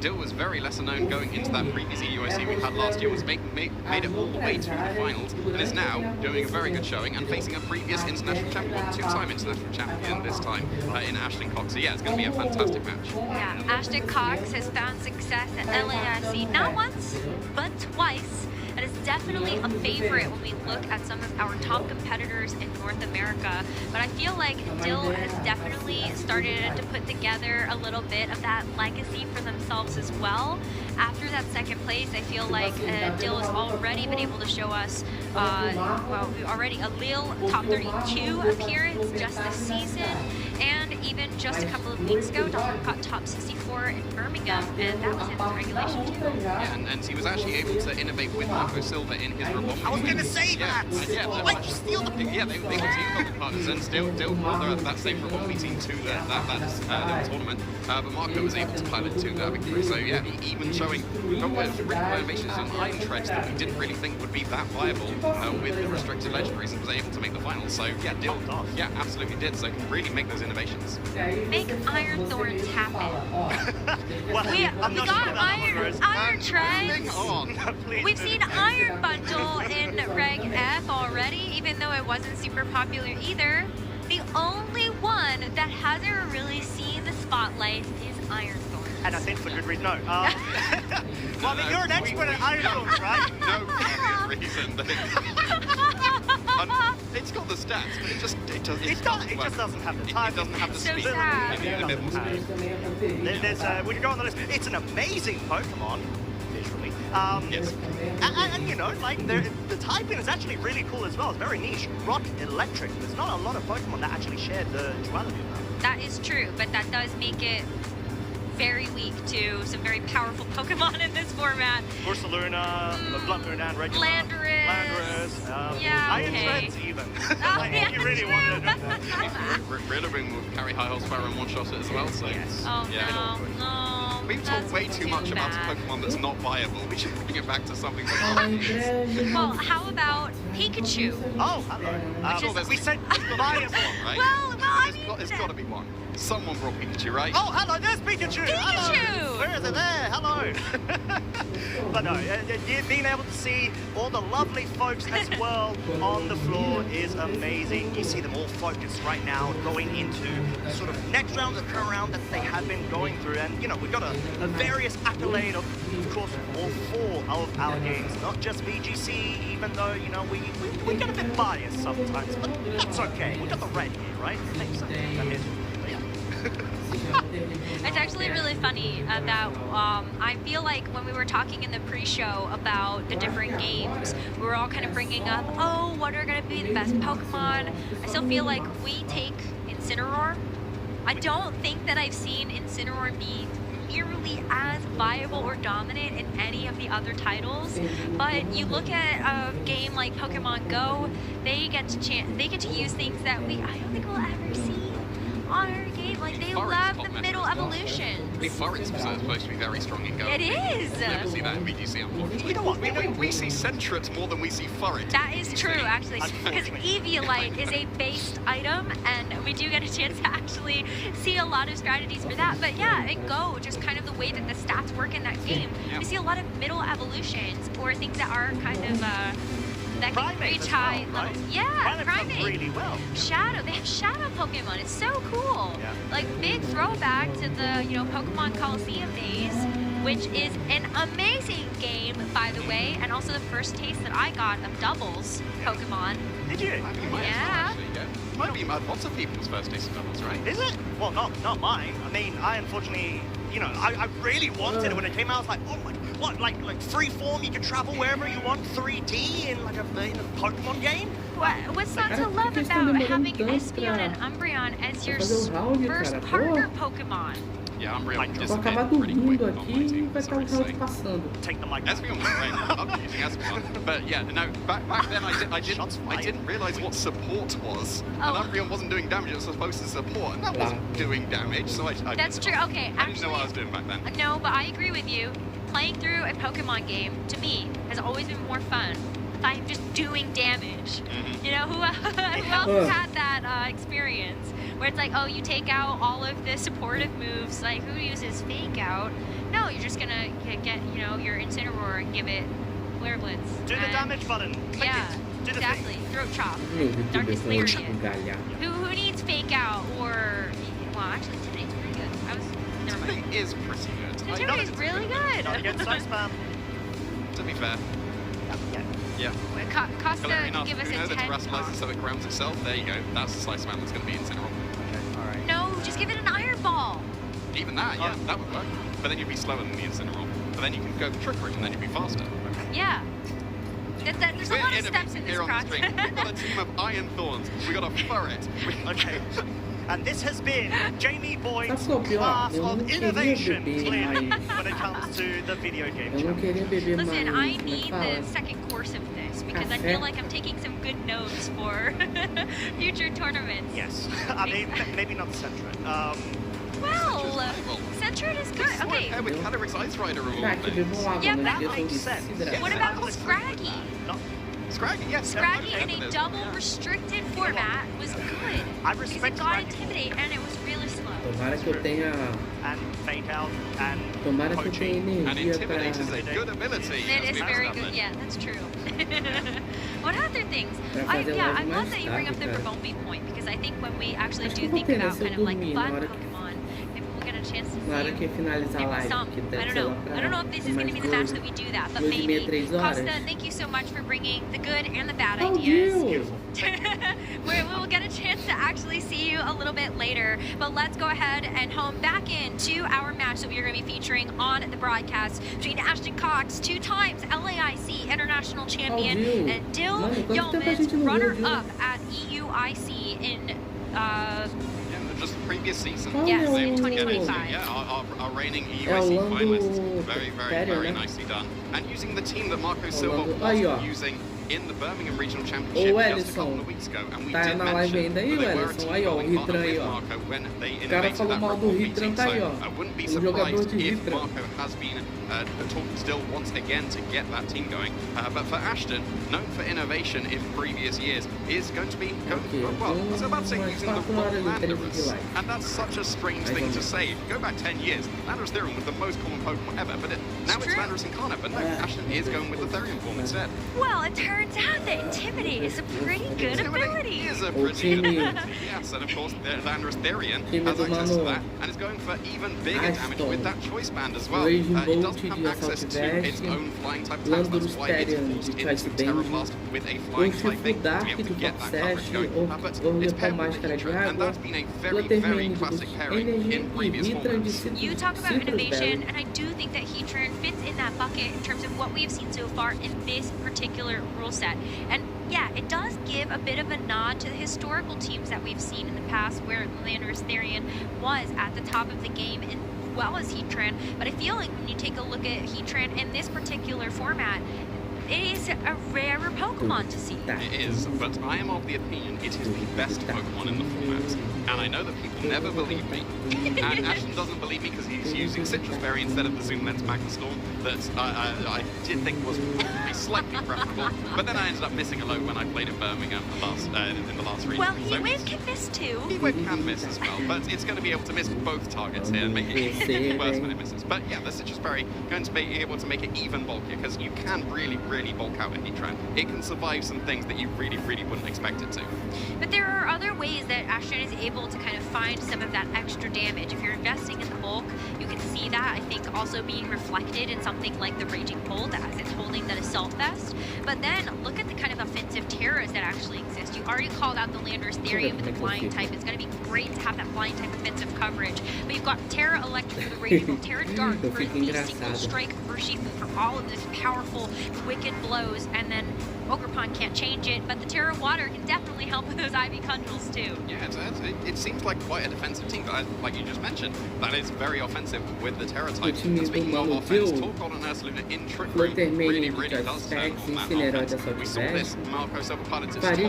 Dill was very lesser known going into that previous EUIC we had last year, was made it all the way to the finals, and is now doing a very good showing and facing a previous international champion, 2-time international champion this time in Ashton Cox. So yeah, it's going to be a fantastic match. Yeah, Ashton Cox has found success at LAIC not once, but twice. And it's definitely a favorite when we look at some of our top competitors in North America. But I feel like Dill has definitely started to put together a little bit of that legacy for themselves as well. After that 2nd place, I feel like Dill has already been able to show us, already a Lille top 32 appearance just this season. And even just a couple of weeks ago, Dr. got top 64 before in Birmingham, and that was in regulation too. Yeah, and he was actually able to innovate with Marco Silva in his revolving. I was going to say that! Why'd you steal the... Yeah, they were team partners, and still brought that same revolving team to that tournament. But Marco was able to pilot to that victory. So yeah, even showing innovations and iron treads that we didn't really think would be that viable with the restricted legendaries, and was able to make the finals. So yeah, absolutely did. So can really make those innovations. Make Iron Thorns happen. I'm we not got sure that Iron Treads. We've seen Iron Bundle in Reg F already, even though it wasn't super popular either. The only one that hasn't really seen the spotlight is Iron Thorns. And I think for good reason. No. Well, I mean, you're an expert at Iron Thorns, right? No reason. It's got the stats, but it just doesn't have the time. It doesn't have the so speed. We can go on the list. It's an amazing Pokemon, visually. Yes. And you know, like the typing is actually really cool as well. It's very niche. Rock, electric. There's not a lot of Pokemon that actually share the duality of that. That is true, but that does make it very weak to some very powerful Pokemon in this format. Ursaluna, Bluntuna, and regular. Landorus. Yeah, Iron Treads even. Yeah, you really wanted to do that. Rillaboom will carry high horsepower and one-shot it as well. So no. We've talked way too much about a Pokemon that's not viable. We should bring it back to something that's Well, how about Pikachu? Oh, hello. We said viable, right? Well, I mean... It's got to be one. Someone brought Pikachu, right? Oh, hello, there's Pikachu! Hello. Where is it? There, hello! But no, being able to see all the lovely folks as well on the floor is amazing. You see them all focused right now, going into the sort of next round, the current round that they have been going through. And, you know, we've got a various accolade of course, all 4 of our games, not just VGC, even though, you know, we get a bit biased sometimes, but that's okay. We got the red here, right? Thanks. It's actually really funny that I feel like when we were talking in the pre-show about the different games, we were all kind of bringing up, oh, what are going to be the best Pokemon? I still feel like we take Incineroar. I don't think that I've seen Incineroar be nearly as viable or dominant in any of the other titles, but you look at a game like Pokemon Go, they get to use things that I don't think we'll ever see on our game. Like, they love the middle evolution. I mean, Forest is supposed to be very strong in Go. It is. We never see that in VGC, unfortunately. You know what? We see Sentret more than we see Forest. That is true, actually, because Eviolite is a based item, and we do get a chance to actually see a lot of strategies for that. But yeah, in Go, just kind of the way that the stats work in that game, we see a lot of middle evolutions, or things that are kind of that can reach high levels. Yeah, Primate. Really well. Shadow. They have Shadow Pokemon. It's so cool. Yeah. Like, big throwback to the, you know, Pokemon Coliseum days, which is an amazing game, by the way, and also the first taste that I got of doubles Pokemon. Did you? Yeah. Might be lots of people's first taste of doubles, right? Is it? Well, not mine. I mean, I unfortunately, you know, I really wanted it when it came out. I was like, oh my, what, like free form, you can travel wherever you want, 3D in like a Pokemon game? What's not to love about having Espeon and Umbreon as your first partner Pokemon? Yeah, Umbreon Vou acabar dormindo aqui e vai estar o round passando. Take the mic. Espeon was great. I'm using Espeon. But yeah, no, back then I didn't realise what support was. And Umbreon wasn't doing damage, it was supposed to support, and that wasn't doing damage, so I That's true, okay. I didn't know what I was doing back then. No, but I agree with you. Playing through a Pokemon game, to me, has always been more fun. I'm just doing damage. You know, who else has had that experience? Where it's like, oh, you take out all of the supportive moves, like who uses Fake Out? No, you're just gonna get, you know, your Incineroar and give it Flare Blitz. Do the damage button. Click it. Do the exactly. thing. Throat Chop. Darkest Lariat. Who needs Fake Out or... Well, actually, Intimidate's pretty good. Never mind. Intimidate is pretty good. Intimidate's really good. Not against Side Spam. To be fair. Yeah. Costa can give us a 10. That terrestrializes so it grounds itself. There you go. That's the Slice Man that's going to be Incineroar. Okay, alright. No, just give it an Iron Ball. Even that, yeah, that would work. But then you'd be slower than the Incineroar. But then you can go the Trick Room and then you'd be faster. Yeah. There's a lot of steps in this process. We've got a team of Iron Thorns. We've got a Furret. Okay. And this has been Jamie Boyd's class of innovation, clearly, when it comes to the video game challenge. Listen, I need the second course of this because I feel like I'm taking some good notes for future tournaments. Yes, I mean, maybe not Centred. Well, Centred is good. Okay. Yeah, with Cataric's Ice Rider reward. Yeah, but that makes sense. What about Scraggy? Scraggy, yes. Scraggy in a double restricted format was good. I respect because it got Intimidate and it was really slow. Tomara que eu tenha... And Fake Out and Tomara que eu tenha And energia Intimidate pra... is a good ability. It is very good, yeah, that's true. What other things? I love that you bring up the Rebombi point because I think when we actually do think about kind of like fun Pokemon, maybe we'll get a chance to see maybe some. I don't know if this is going to be the match that we do that, but maybe. Costa, thank you so much for bringing the good and the bad ideas. We will get a chance to actually see you a little bit later, but let's go ahead and home back into our match that we are going to be featuring on the broadcast between Ashton Cox, 2 times LAIC International Champion, and Dill Yeomans, runner-up at EUIC in just the previous season. Yes, in 2025. Yeah, our reigning EUIC finalists. Very nicely done. And using the team that Marco Silva was using in the Birmingham Regional Championship just a couple of weeks ago. And we did mention that they were a team going partner with Marco when they innovated that Rebel meeting. So I wouldn't be surprised if Marco has been talked still once again to get that team going. But for Ashton, known for innovation in previous years, is going to be going, well, I was about to say using the wrong Landorus. And that's such a strange thing to say. If you go back 10 years, Landorus Therian was the most common Pokemon ever, but now it's Landorus Incarnate. But no, Ashton is going with the Therian form instead. Well, it turns out that Intimidate is a pretty good ability. It is a pretty good ability, yes. And of course, Landorus Therian has access to that and is going for even bigger damage with that Choice Band as well. It doesn't have access to its own flying type attacks. That's why it's forced into Terra Blast with a flying type thing to be able to get that coverage going. But it's paired with Heatran, and that's been a very classic pairing in previous formats. You talk about innovation, and I do think that Heatran fits in that bucket in terms of what we have seen so far in this particular rule set. And yeah, it does give a bit of a nod to the historical teams that we've seen in the past where Landorus Therian was at the top of the game as well as Heatran. But I feel like when you take a look at Heatran in this particular format, it is a rarer Pokemon to see. It is, but I am of the opinion it is the best Pokemon in the format. And I know that people never believe me. And Ashton doesn't believe me because he's using Citrus Berry instead of the Zoom Lens Magnastorm that I did think was slightly preferable. But then I ended up missing a load when I played in Birmingham in the last region. Well, Heatwave can miss too. Heatwave can miss as well, but it's going to be able to miss both targets here and make it worse when it misses. But yeah, the Citrus Berry going to be able to make it even bulkier because you can really bulk out a Heatran. It can survive some things that you really wouldn't expect it to. But there are other ways that Ashton is able to kind of find some of that extra damage. If you're investing in the bulk, you can see that, I think, also being reflected in something like the Raging Bolt as it's holding that Assault Vest. But then look at the kind of offensive Terras that actually exist. You already called out the Landorus Therian with the Flying type. It's going to be great to have that Flying type offensive coverage. But you've got Terra Electric for the Raging Bolt, Terra Dark for the Single Strike Urshifu for all of this powerful wicked blows, and then Ogerpon can't change it, but the Terra Water can definitely help with those Ivy Cudgels too. Yeah, it seems like quite a defensive team, but like you just mentioned, that is very offensive with the Terra type. And speaking of offense, Torkoal and Ursaluna in Trick Room really does stand on that offense. We saw this Marco Silva pilot to top 8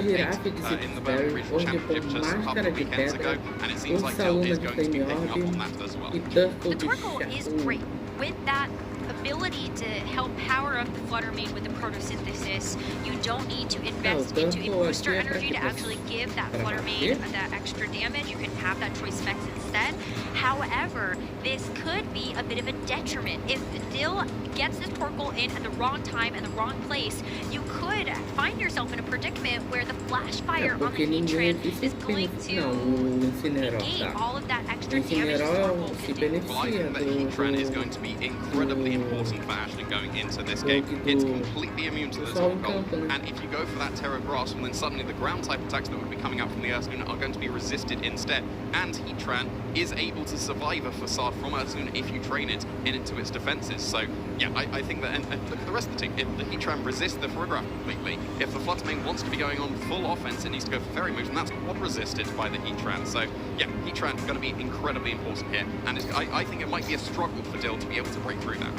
in the Birmingham Regional Championship just a couple of weekends ago, and it seems like Dill is going to be picking up on that as well. The Torkoal is great with that ability to help power up the Flutter Mane with the photosynthesis. You don't need to invest into a booster energy to actually give that Flutter Mane that extra damage. You can have that Choice Specs instead. However, this could be a bit of a detriment. If Dill gets this Torkoal in at the wrong time and the wrong place, you could find yourself in a predicament where the Flash Fire on the Heatran is going to negate all of that extra damage the Torkoal can do. Well, I think that Heatran is going to be incredibly important for Ashton going into this game. It's completely immune to the Torkoal, and if you go for that Terra Grass, well, then suddenly the ground type attacks that would be coming out from the Ursaluna are going to be resisted instead, and Heatran is able to survive a facade from Ursaluna if you train it into its defenses. So Yeah, I think that, and look at the rest of the team. If the Heatran resists the Choreograph completely, if the Flutter main wants to be going on full offense, it needs to go for fairy moves, and that's quad resisted by the Heatran. So, yeah, Heatran is going to be incredibly important here, and I think it might be a struggle for Dill to be able to break through that.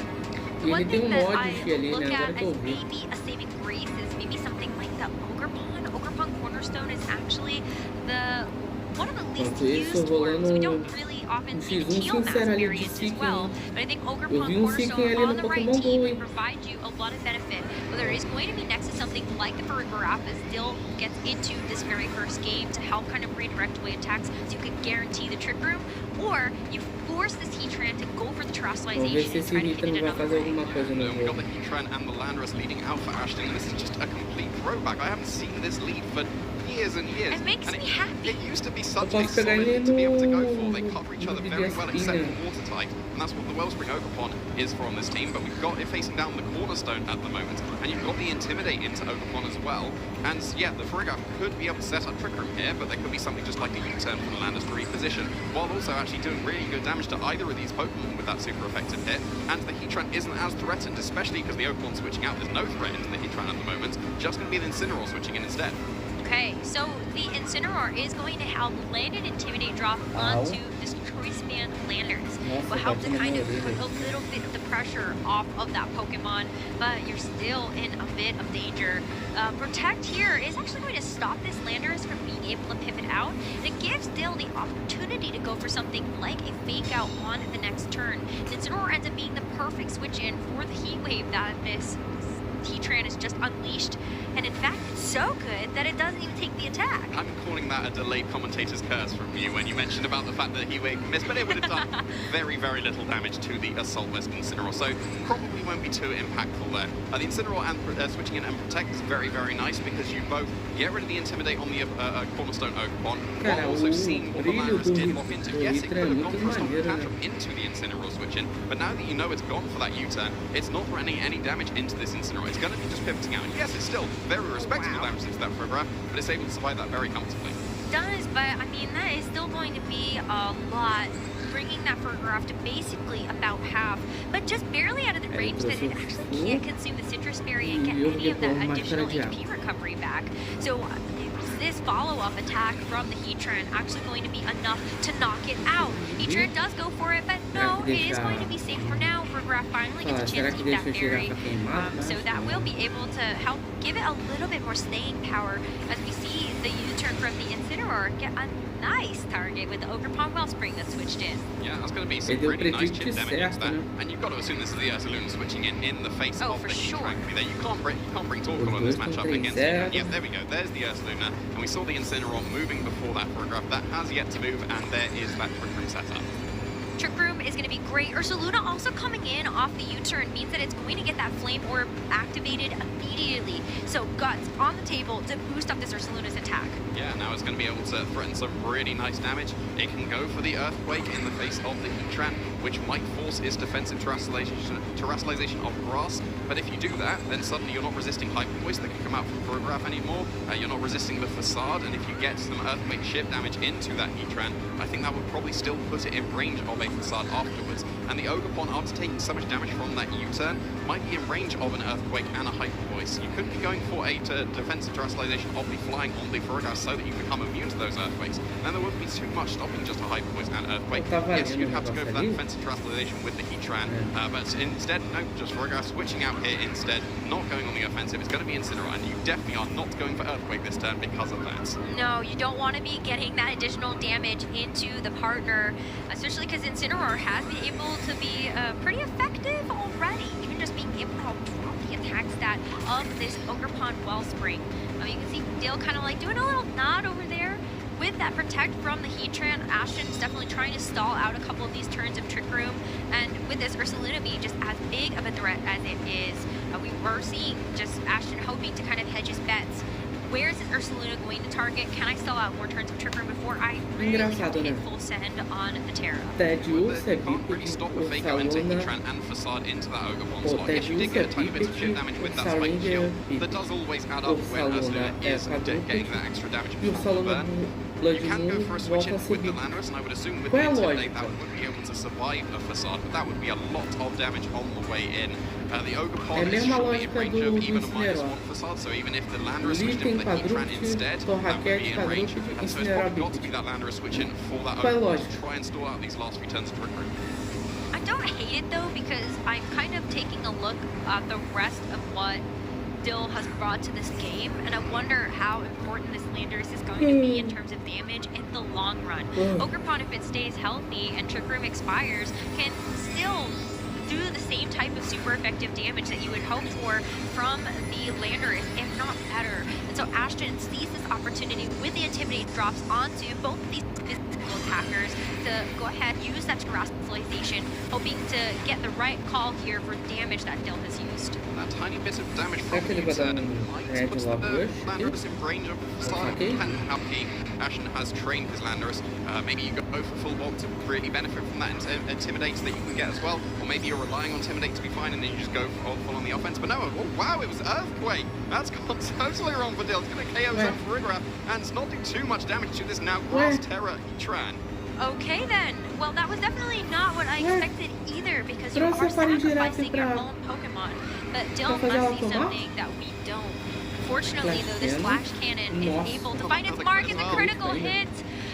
One thing that I look at as maybe a saving grace is maybe something like the Ogre Pawn. Ogre Pawn Cornerstone is actually one of the least used forms. We don't really often see the Teal Mask variants as well, but I think Ogre Pawn Cornerstone on the right team would provide you a lot of benefit. Whether it's going to be next to something like the Farigiraf as Dill gets into this very first game to help kind of redirect away attacks so you can guarantee the Trick Room, or you force this Heatran to go for the terrestrialization and try to hit it another way. We've got the Heatran and the Landorus leading out for Ashton, and this is just a complete throwback. I haven't seen this lead for years and years. It makes me happy. It used to be such a solid lead to be able to go for. They cover each other very well, except for Watertight, and that's what the Wellspring Ogerpon is for on this team. But we've got it facing down the Cornerstone at the moment, and you've got the Intimidate into Ogerpon as well. And yeah, the Farigiraf could be able to set up Trick Room here, but there could be something just like a U-turn from the Landers to reposition, while also actually doing really good damage to either of these Pokemon with that super effective hit. And the Heatran isn't as threatened, especially because the Ogerpon switching out. There's no threat into the Heatran at the moment, just going to be the Incineroar switching in instead. Okay, so the Incineroar is going to help land an Intimidate drop onto this Choice Band Landers. Will help to kind of put a little bit of the pressure off of that Pokemon, but you're still in a bit of danger. Protect here is actually going to stop this Landers from being able to pivot out, and it gives Dill the opportunity to go for something like a Fake Out on the next turn. The Incineroar ends up being the perfect switch in for the Heat Wave that this Heatran is just unleashed, and in fact it's so good that it doesn't even take the attack. I'm calling that a delayed commentator's curse from you when you mentioned about the fact that Heatwave missed, but it would have done very, very little damage to the Assault West Incineroar, so probably won't be too impactful there. The Incineroar and switching in and Protect is very, very nice because you both get rid of the Intimidate on the Cornerstone Ogerpon, while also seeing what the Landorus did lock into. Yes, it could have gone for a Stomp Tantrum into the Incineroar switch in, but now that you know it's gone for that U-turn, it's not running any damage into this Incineroar. It's going to be just pivoting out. And yes, it's still very respectable damage into that Farigiraf, but it's able to survive that very comfortably. It does, but I mean, that is still going to be a lot, bringing that Farigiraf to basically about half, but just barely out of the range that it actually can't consume the Citrus Berry and get any of that additional HP recovery back. So this follow-up attack from the Heatran actually going to be enough to knock it out. Heatran does go for it, but no, it is going to be safe for now. Farigiraf finally gets a chance to eat that berry, so that will be able to help give it a little bit more staying power as we see the U-turn from the Incineroar get a nice target with the Ogerpon Wellspring that switched in. Yeah, that's going to be some pretty nice chip damage into that. And you've got to assume this is the Ursaluna switching in the face of the Heatran. You can't bring Torkoal on this matchup against it. Yeah, there we go. There's the Ursaluna. And we saw the Incineroar moving before that Farigiraf. That has yet to move, and there is that Trick Room setup. Trick Room is going to be great. Ursaluna also coming in off the U-turn means that it's going to get that Flame Orb activated immediately. So Guts on the table to boost up this Ursaluna's attack. Yeah, now it's going to be able to threaten some really nice damage. It can go for the Earthquake in the face of the Heatran, which might force its defensive terrestrialization of grass. But if you do that, then suddenly you're not resisting Hyper Voice that can come out from Farigiraf anymore. You're not resisting the Facade, and if you get some Earthquake chip damage into that Heatran, I think that would probably still put it in range of a Facade afterwards. And the Ogerpon, after taking so much damage from that U-turn, might be in range of an Earthquake and a Hyper Voice. You could be going for a defensive terrestrialization of the flying on the Farigiraf so that you become immune to those Earthquakes. Then there wouldn't be too much stopping just a Hyper Voice and Earthquake. Yes, you'd have to go for that defensive terrestrialization with the Heatran, but instead, no, just Farigiraf switching out here instead, not going on the offensive. It's going to be Incineroar, and you definitely are not going for Earthquake this turn because of that. No, you don't want to be getting that additional damage into the partner, especially because Incineroar has been able to be pretty effective already, even just being able to help drop the attack stat of this Ogerpon Wellspring. You can see Dill kind of like doing a little nod over there. With that Protect from the Heatran, Ashton's definitely trying to stall out a couple of these turns of Trick Room, and with this Ursaluna being just as big of a threat as it is, we were seeing just Ashton hoping to kind of hedge his bets. Where is this Ursaluna going to target? Can I stall out more turns of Trick Room before I really have to hit full send on the Terra? Can't really stop a Fake Out into Heatran and Facade into that Ogerpon slot. Yes, you did get a tiny bit of chip damage with that Spike Shield. That does always add up when Ursaluna is getting that extra damage before the burn. Blood You can go Moon for a switch in volta a with the seguir. Landorus, and I would assume with Qual the é a Intimidate that lógica? would be able to survive a Facade, but that would be a lot of damage on the way in. The Ogre É a Pond mesma should be in lógica range do of even a Incineroar. -1 Facade, so even if the Landorus switched Líten, in with the Heatran Quadrúpede, instead, that would Torraquete, be in range. Quadrúpede, And so it's Incineroar, probably got to be Bípede. that Landorus switch in for that Qual é a Ogre Pond lógica? to try and stall out these last few turns of Trick Room. I don't hate it though, because I'm kind of taking a look at the rest of what Dill has brought to this game, and I wonder how important this Landorus is going to be in terms of damage in the long run. Ogerpon, if it stays healthy and Trick Room expires, can still do the same type of super effective damage that you would hope for from the Landorus, if not better. And so Ashton sees this opportunity with the Intimidate drops onto both of these physical attackers to go ahead, use that terrestrialization, hoping to get the right call here for damage that Dill has used. That tiny bit of damage from Será que ele vai dar might put the Landorus in range of the Facade, Okay. depending on how key Ashen has trained his Landorus. Maybe you go for full bolt to really benefit from that Intimidate that you can get as well, or maybe you're relying on Intimidate to be fine and then you just go full on the offense. But no, oh wow, it was Earthquake! That's gone totally wrong for Dill. It's going to KO his own Farigiraf and it's not doing too much damage to this now Grass Terror Heatran. Okay then, well that was definitely not what I expected either, because you Trouxe are a Farigiraf sacrificing your pra- own Pokemon, but Dill pra fazer ela must see tomar? something that we don't. Unfortunately though, this Flash Flash Cannon Nossa. is able to find its mark in the critical hit,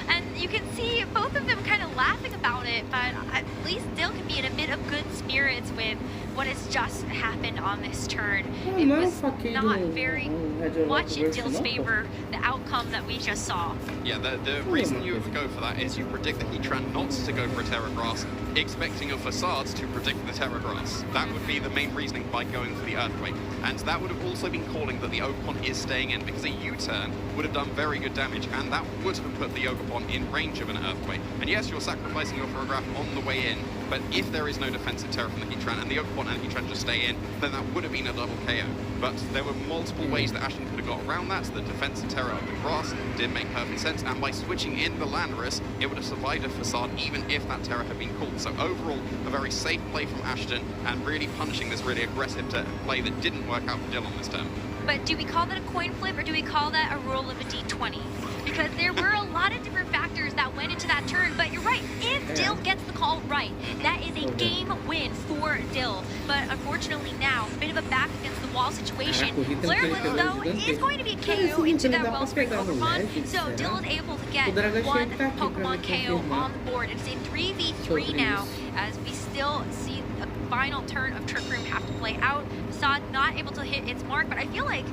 and you can see both of them kind of laughing about it, but at least Dill can be in a bit of good spirits with what has just happened on this turn. It não was saquei not do very Red much in Rock Dill's não, pô. favor, the outcome that we just saw. Yeah, the reason you go for that is you predict the Heatran not to go for a Terra Grass, expecting your Facades to predict the Terra Grass. That would be the main reasoning by going for the Earthquake. And that would have also been calling that the Ogerpon is staying in, because a U-turn would have done very good damage, and that would have put the Ogerpon in range of an Earthquake. And yes, you're sacrificing your Farigiraf on the way in, but if there is no defensive Terra from the Heatran, and the Ogerpon and Heatran just stay in, then that would have been a double KO. But there were multiple ways that Ashton could have got around that. The defensive Terra of the grass did make perfect sense, and by switching in the Landorus, it would have survived a Facade even if that Terra had been called. So overall, a very safe play from Ashton, and really punishing this really aggressive play that didn't work out for Dill on this turn. But do we call that a coin flip, or do we call that a roll of a d20? Because there were a lot of different factors that went into that turn, but you're right, if Dill gets the call right, that is a game win for Dill. But unfortunately now, a bit of a back against the wall situation. Flare Blitz though is going to be a KO into that Wellspring Ogerpon, so Dill is able to get one Pokemon KO on the board. It's a 3v3 now, as we still see a final turn of Trick Room have to play out. Facade not able to hit its mark, but I feel like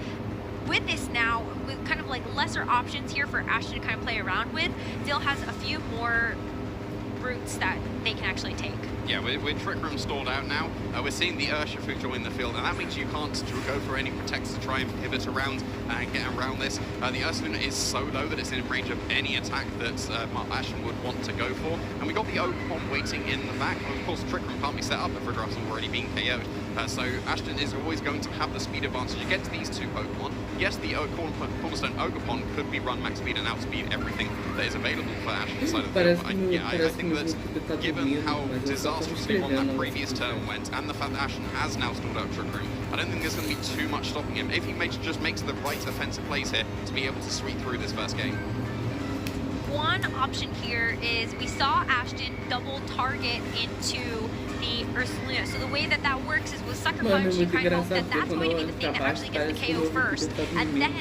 with this now, with kind of like lesser options here for Ashton to kind of play around with, Dill has a few more routes that they can actually take. Yeah, with Trick Room stalled out now, we're seeing the Urshifu join the field, and that means you can't go for any protects to try and pivot around and get around this. The Ursaluna is so low that it's in range of any attack that Ashton would want to go for. And we got the Ogerpon waiting in the back. Of course, Trick Room can't be set up if Farigiraf's already been KO'd. So Ashton is always going to have the speed advantage against these two Pokemon. Yes, the Cornerstone Ogerpon could be run max speed and outspeed everything that is available for Ashton's side of the field. I think that given how disastrously on that previous turn went, and the fact that Ashton has now stalled out Trick Room, I don't think there's going to be too much stopping him if he just makes the right offensive plays here to be able to sweep through this first game. One option here is we saw Ashton double target into the Ursaluna. So the way that that works is with Sucker Punch, you kind of hope that that's going to be the thing that actually gets the KO first, and then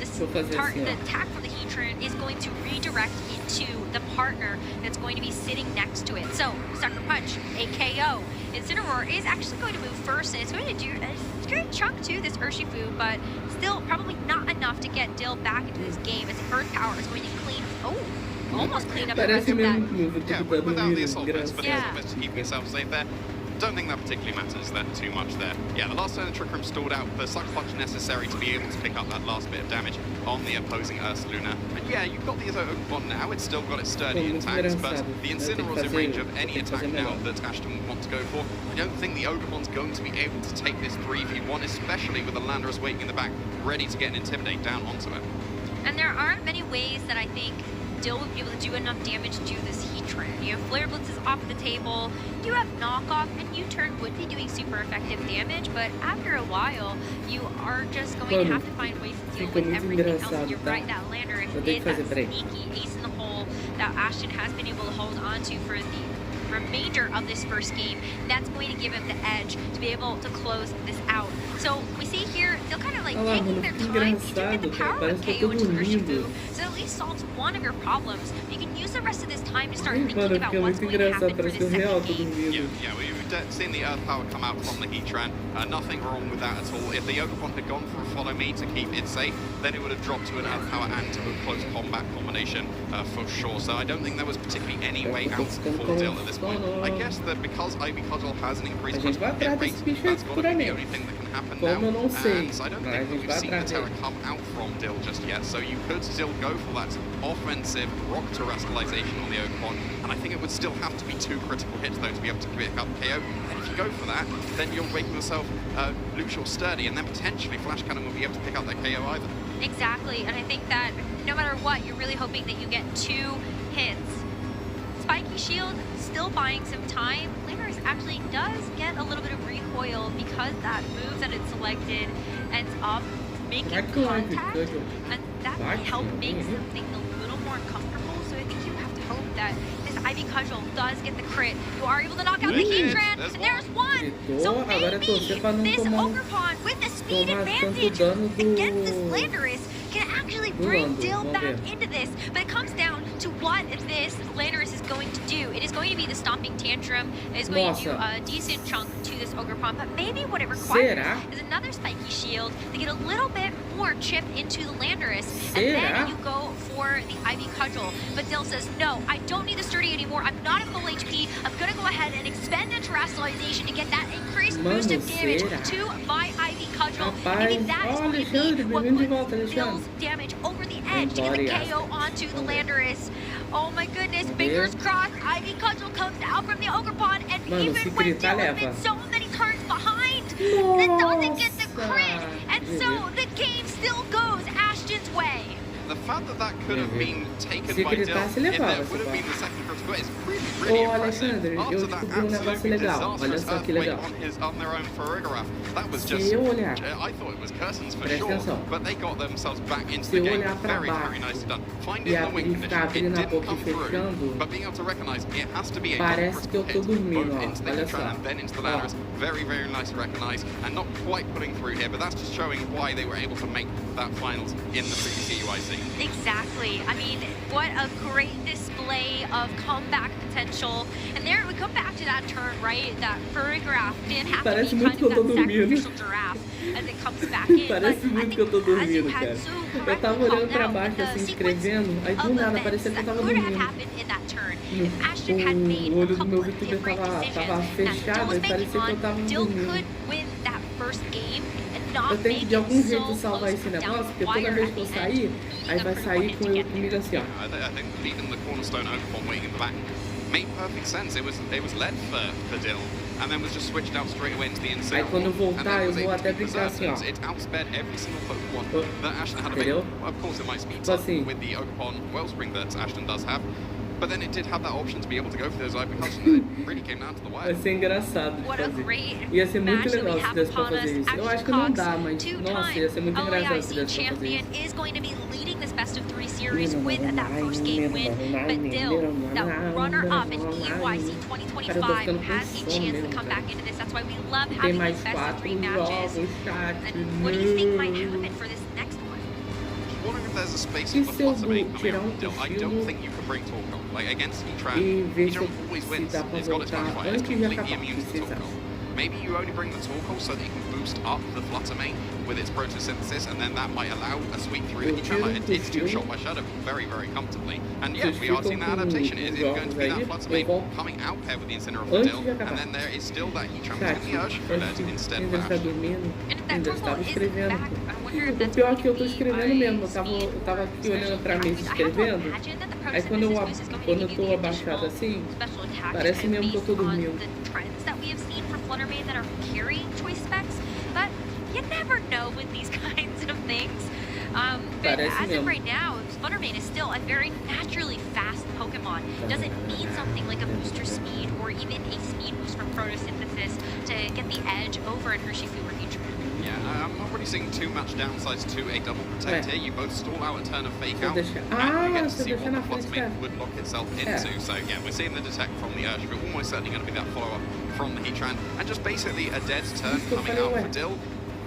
the attack from the Heatran is going to redirect into the partner that's going to be sitting next to it. So Sucker Punch, a KO. Incineroar is actually going to move first, and it's going to do a good chunk to this Urshifu, but still probably not enough to get Dill back into this game, as Earth Power is going to clean. Almost clean up the rest of that. Yeah, without the assault vest, but it's best to keep yourself safe there. Don't think that particularly matters that too much there. Yeah, the last turn of Trick Room stalled out the Sucker Punch necessary to be able to pick up that last bit of damage on the opposing Ursaluna. And yeah, you've got the Ogerpon now, it's still got its sturdy intact, but the Incineroar's in range of any attack now that Ashton would want to go for. I don't think the Ogerpon's going to be able to take this 3v1, especially with the Landorus waiting in the back, ready to get an Intimidate down onto it. And there aren't many ways that I think Dill would be able to do enough damage to this Heatran. You have Flare Blitz is off the table, you have Knockoff, and U-Turn would be doing super effective damage, but after a while, you are just going to have to find ways to deal with everything else. And you're right, that Landorus is that sneaky ace in the that Ashton has been able to hold on to for the remainder of this first game. That's going to give him the edge to be able to close this out. So we see here, they're kind of like taking their time. They do get the power of KO into the Urshifu, so at least solves one of your problems. You can use the rest of this time to start thinking about what's going to happen for this second game. Yeah, we've seen the Earth Power come out from the Heatran. Nothing wrong with that at all. If the Ogerpon had gone for a follow me to keep it safe, then it would have dropped to an Earth Power and to a close combat combination for sure. So I don't think there was particularly any way out for Dill at this point. I guess that because Ivy Cudgel has an increased hit rate, that's got to be the only thing that can happen now. And I don't think that we've seen the Terra come out from Dill just yet. So you could still go for that offensive rock terrestrialization on the Ogerpon. And I think it would still have to be 2 critical hits though to be able to pick up KO. And if you go for that, then you're making yourself loose or sturdy, and then potentially Flash Cannon will be able to pick up that KO either. Exactly, and I think that no matter what, you're really hoping that you get 2 hits. Spiky Shield still buying some time. Landorus actually does get a little bit of recoil because that move that it selected ends up making contact, and that might help make something a little more comfortable. So I think you have to hope that this Ivy Cudgel does get the crit. You are able to knock out the Heatran, and there's one! So maybe this Ogerpon with the speed advantage against this Landorus can actually bring Dill back into this, but it comes down to what this Landorus is going to do. It is going to be the Stomping Tantrum. It is going to do a decent chunk to this Ogerpon, but maybe what it requires is another Spiky Shield to get a little bit more chip into the Landorus, and then you go for the Ivy Cudgel. But Dill says, no, I don't need the Sturdy anymore. I'm not at full HP. I'm going to go ahead and expend the Terrestrialization to get that increased boost of damage to my Ivy Cudgel. Maybe that is going to be what puts Dill's damage over the edge to get the KO onto the Landorus. Oh my goodness, fingers crossed, Ivy Cudgel comes out from the Ogerpon, and even when Dill has been so many turns behind, it doesn't get the crit, and so the game still goes Ashton's way. The fact that that could have been taken by Dill, if there would have been the second critical hit, is really impressive. After that absolutely disastrous earthquake on their own Farigarath, that was just, I thought it was curtains for sure, but they got themselves back into the game. Very, very nicely done. Finding the wing condition, it did come through, but being able to recognize it has to be a critical hit, both into the Heatran and then into the Landorus. Very, very nice to recognize, and not quite putting through here, but that's just showing why they were able to make that finals in the previous UIC. Exactly. I mean, what a great display of comeback potential. And there we come back to that turn, right? That Farigarath didn't have to be kind of that sacrificial giraffe as it comes back in. Parece muito que eu tô dormindo, cara. Eu tava olhando pra baixo assim, escrevendo, aí do nada parecia que eu tava dormindo. O olho do meu VTuber tava fechado e parecia que eu tava dormindo. Eu tenho que de algum jeito salvar esse negócio, porque toda vez que eu sair, aí vai sair comigo assim, ó. I think leaving the cornerstone Ogerpon waiting in the back made perfect sense. It was led for Dill, and then was just switched out straight away into the inside. Aí quando eu voltar, eu vou até brincar assim, ó. It outsped every single Pokemon that Ashton had available. Of course, it might speed up with the Ogerpon Wellspring that Ashton does have. But then it did have that option to be able to go for those Ivy Cudgels, and it really came down to the wire. Vai ser engraçado de fazer. Ia ser muito legal se desse pra fazer isso. Eu acho que não dá, mas nossa, ia ser muito engraçado se desse pra fazer isso. Is going to be leading this best of 3 series with that first game win, but Dill, the runner-up in EUIC 2025, has a chance to come back into this. That's why we love having these best of 3 matches. And what do you think might happen for this next one? I'm wondering if there's a space for Fluttermane coming out Dill. I don't think you can bring Torkoal. Like against Heatran, Heatran always wins. It's got its own fight. It's completely immune to Torkoal. Maybe you only bring the Torkoal so that you can boost up the Fluttermane with its photosynthesis, and then that might allow a sweep through the Heatran. Like it's two-shot by Shadow very, very comfortably. And yeah, we are seeing that adaptation. It is going to be that Fluttermane coming out paired with the Incineroar for Dill, and then there is still that Heatran with the Urge for that instead of Ash. Ainda estava escrevendo. O pior é que eu tô escrevendo mesmo. Eu tava aqui olhando pra mesa escrevendo. Aí quando eu tô abaixado assim, parece mesmo que eu tô dormindo. Fluttermane that are carrying choice specs, but you never know with these kinds of things. But as of right now, Fluttermane is still a very naturally fast Pokemon. Doesn't need something like a booster speed or even a speed boost from photosynthesis to get the edge over in Urshifu or Heatran. Yeah, I'm not really seeing too much downsides to a double protect here. You both stall out a turn of fake out, and you get to see what the Flutter would lock itself into. So yeah, we're seeing the detect from the Ursh, but almost certainly going to be that follow-up from the Heatran, and just basically a dead turn coming out for Dill.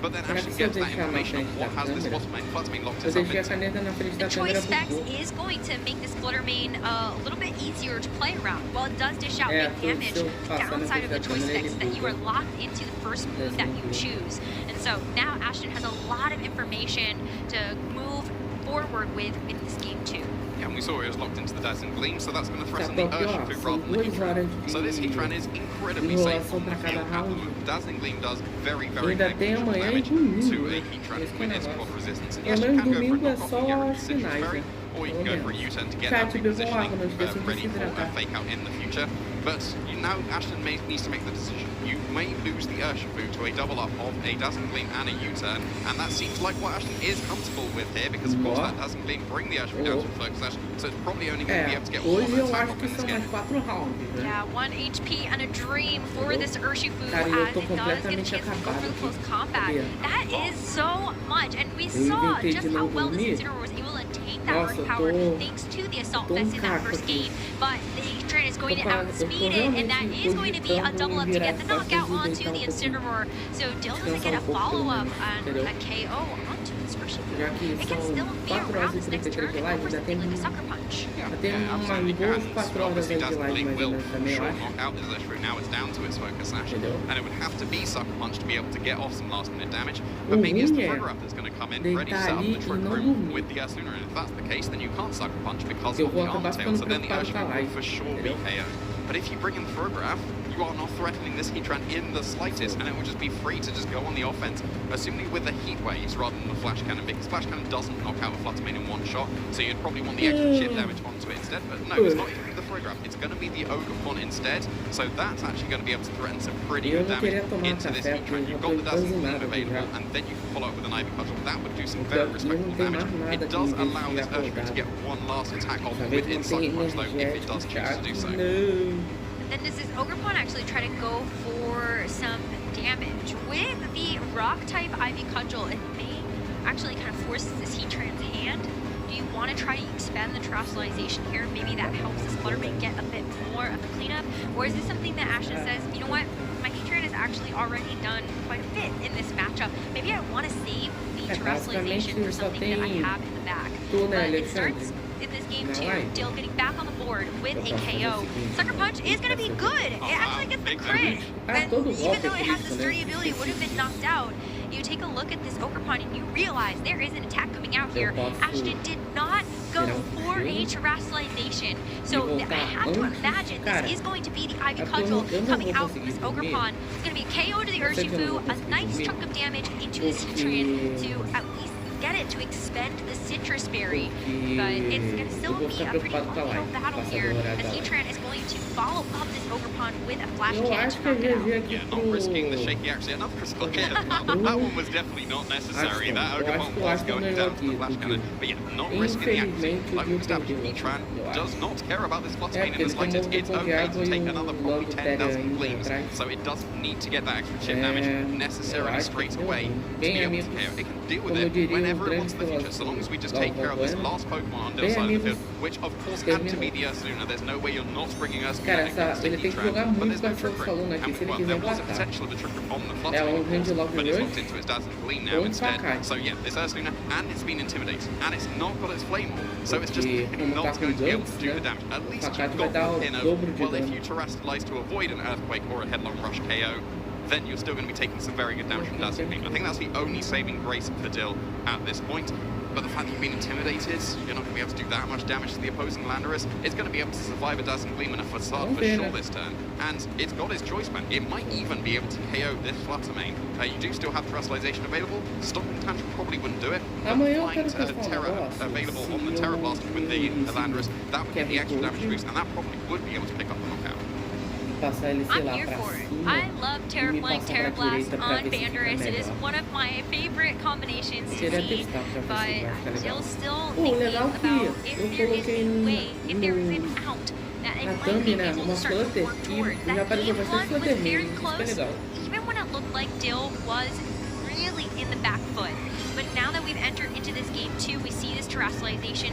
But then Ashton gets that information of what has this Fluttermane locked itself into. The choice specs is going to make this Fluttermane a little bit easier to play around. While it does dish out big damage, the downside of the choice specs is that you are locked into the first move that you choose. And so now Ashton has a lot of information to move forward with in this game too. Yeah, and we saw it was locked into the Dazzling Gleam, so that's going to threaten the Urshifu rather than the Heatran. So this Heatran is incredibly safe on the field at the moment. Dazzling Gleam does very, very negligible damage to a Heatran with its quad resistance. And yes, you can go for a knockoff and get rid of the Citrus Berry, or you can go for a U-turn to get that big positioning ready for a fake out in the future. But now Ashton needs to make the decision. You may lose the Urshifu to a double up of a Dazzling Gleam and a U-turn, and that seems like what Ashton is comfortable with here, because of course that Dazzling Gleam bring the Urshifu down to a focus slash, so it's probably only going to be able to get one attack off in this game. Yeah, 1 HP and a dream for this Urshifu as it does get a chance to go for the close combat. That is so much, and we saw just how well this Incineroar was able to take that Earth power thanks to the assault that's in that first game, but the Heatran is going to outspeed it, and that is going to be a double up to get the knockout onto the Incineroar. So Dill doesn't get a follow-up and a KO onto this Urshifu. It can still be around this next turn and go for something like a Sucker Punch. Absolutely can. So obviously Dazzling Gleam will sure knock out this Urshifu. Now it's down to its focus slash, and it would have to be Sucker Punch to be able to get off some last-minute damage, but maybe it's the Frogger up that's going to come in ready to set up the Trick Room with the Asuna, and if that's the case, then you can't Sucker Punch because of the Arm Tail, so then the Urshifu will for sure be KO'd. But if you bring in Frograph, you are not threatening this Heatran in the slightest, and it will just be free to just go on the offense, assuming with the Heat Waves rather than the Flash Cannon, because Flash Cannon doesn't knock out a Fluttermane in one shot, so you'd probably want the extra chip damage onto it instead. But no, it's not even going to be the Frograph, it's going to be the Ogre instead, so that's actually going to be able to threaten some pretty good damage into this Heatran. You've got the Dazzling Gleam available, and then you can follow up with an Ivy Cudgel. That would do some very respectable damage. It does allow this Urshifu to get one last attack off with its Sucker Punch, though, if it does choose to do so. Then does this Ogrepon actually try to go for some damage? With the Rock-type Ivy Cudgel, it may actually kind of force this Heatran's hand. Do you want to try to expand the terrestrialization here? Maybe that helps this Fluttermane get a bit more of a cleanup? Or is this something that Ashton says, you know what, my Heatran has actually already done quite a bit in this matchup. Maybe I want to save the terrestrialization for something that I have in the back. But it starts in this game too, Dill getting back on the board with a KO. Sucker Punch is going to be good. It actually gets the crit. And even though it has the sturdy ability, it would have been knocked out. You take a look at this Ogrepon and you realize there is an attack coming out here. Ashton did not go for a terrestrialization. So I have to imagine this is going to be the Ivy Cudgel coming out from this Ogrepon. It's going to be a KO to the Urshifu, a nice chunk of damage into this Heatran to at least get it to expend the Citrus Berry, but it's going to still be a pretty uphill battle here as Heatran is going to follow up this Ogrepon with a Flash Cannon to knock it out. Yeah, not risking the shaky, actually another critical hit. That one was definitely not necessary. That Ogrepon was going down to the Flash Cannon, but yeah, not risking the accuracy. Like we established, Heatran does not care about this Fluttermane in the slightest. It's okay to take another probably 10,000 gleams, so it doesn't need to get that extra chip damage necessarily straight away to be able to KO. It can deal with it whenever it wants in the future, so long as we just take care of this last Pokemon on the other side of the field, which of course had to be the Urshifu. There's no way you're not bringing us against the Heatran, but there's no Trick Room. And well, there was a potential of a Trick Room on the Fluttermane, of course, but it's locked into its Dazzling Gleam now instead. So yeah, this Urshifu, and it's been intimidated, and it's not got its Flame Wall, so it's just not going to be able to do the damage. At least you've got the pin of, well, if you terrestrialize to avoid an Earthquake or a Headlong Rush KO, then you're still going to be taking some very good damage from Dazzling Gleam. I think that's the only saving grace for Dill at this point. But the fact that you've been intimidated, you're not going to be able to do that much damage to the opposing Landorus. It's going to be able to survive a Dazzling Gleam and a Facade for sure this turn. And it's got its choice, man. It might even be able to KO this Fluttermane. You do still have Terrestrialization available. Stopping Tantrum probably wouldn't do it. But find Terra available on the Terra Blast with the Landorus, that would get the extra damage boost, and that probably would be able to pick up the knockout. I'm here for it. I love Terraflying Terra Blast on Bandorus. It is one of my favorite combinations to see, but I'm still thinking about if there is a way, if there is an out, that it might be able to start to work towards. That game one was very close, even when it looked like Dill was really that we've entered into this game too, we see this terrestrialization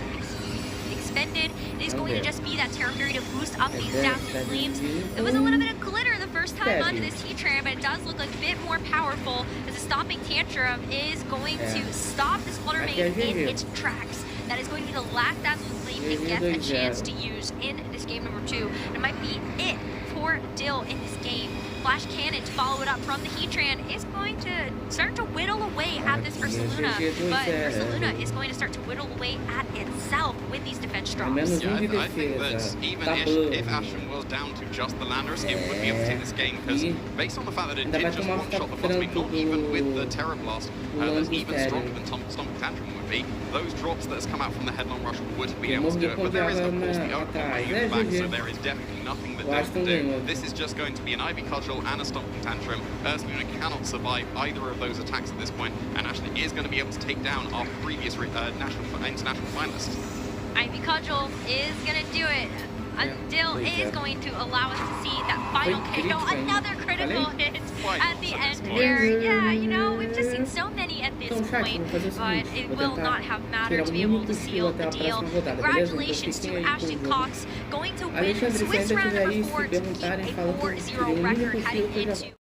expended. It is going to just be that Terra Fairy to boost up these dazzling gleams. There was a little bit of glitter the first time onto this Heatran, but it does look like a bit more powerful as the Stomping Tantrum is going to stop this Flutter Mane in its tracks. That is going to be the last dazzling gleam it gets a chance to use in this game number 2. And it might be it for Dill in this game. Flash Cannon to follow it up from the Heatran is going to start to whittle away at this Ursaluna, but Ursaluna is going to start to whittle away at itself with these defense drops. Yeah, I think that even if Ashen was down to just the Landorus, it would be able to take this game, because based on the fact that it did just one-shot the Flutter Mane, not even with the Terra Blast, that's even stronger than Stomping Tantrum would be, those drops that has come out from the Headlong Rush would be able to do it. But there is, of course, the open back, so there is definitely nothing that Dill can do. This is just going to be an Ivy Cudgel and a Stomping Tantrum. Ursaluna cannot survive either of those attacks at this point, and Ashley is going to be able to take down our previous international finalists. Ivy Cudgel is going to do it. Dill is going to allow us to see that final KO, another critical hit at the end here. Yeah, you know, we've just seen so many at this point, but it will not have mattered to be able to seal the deal. Congratulations to Ashton Cox, going to win Swiss round number 4 to keep a 4-0 record heading into the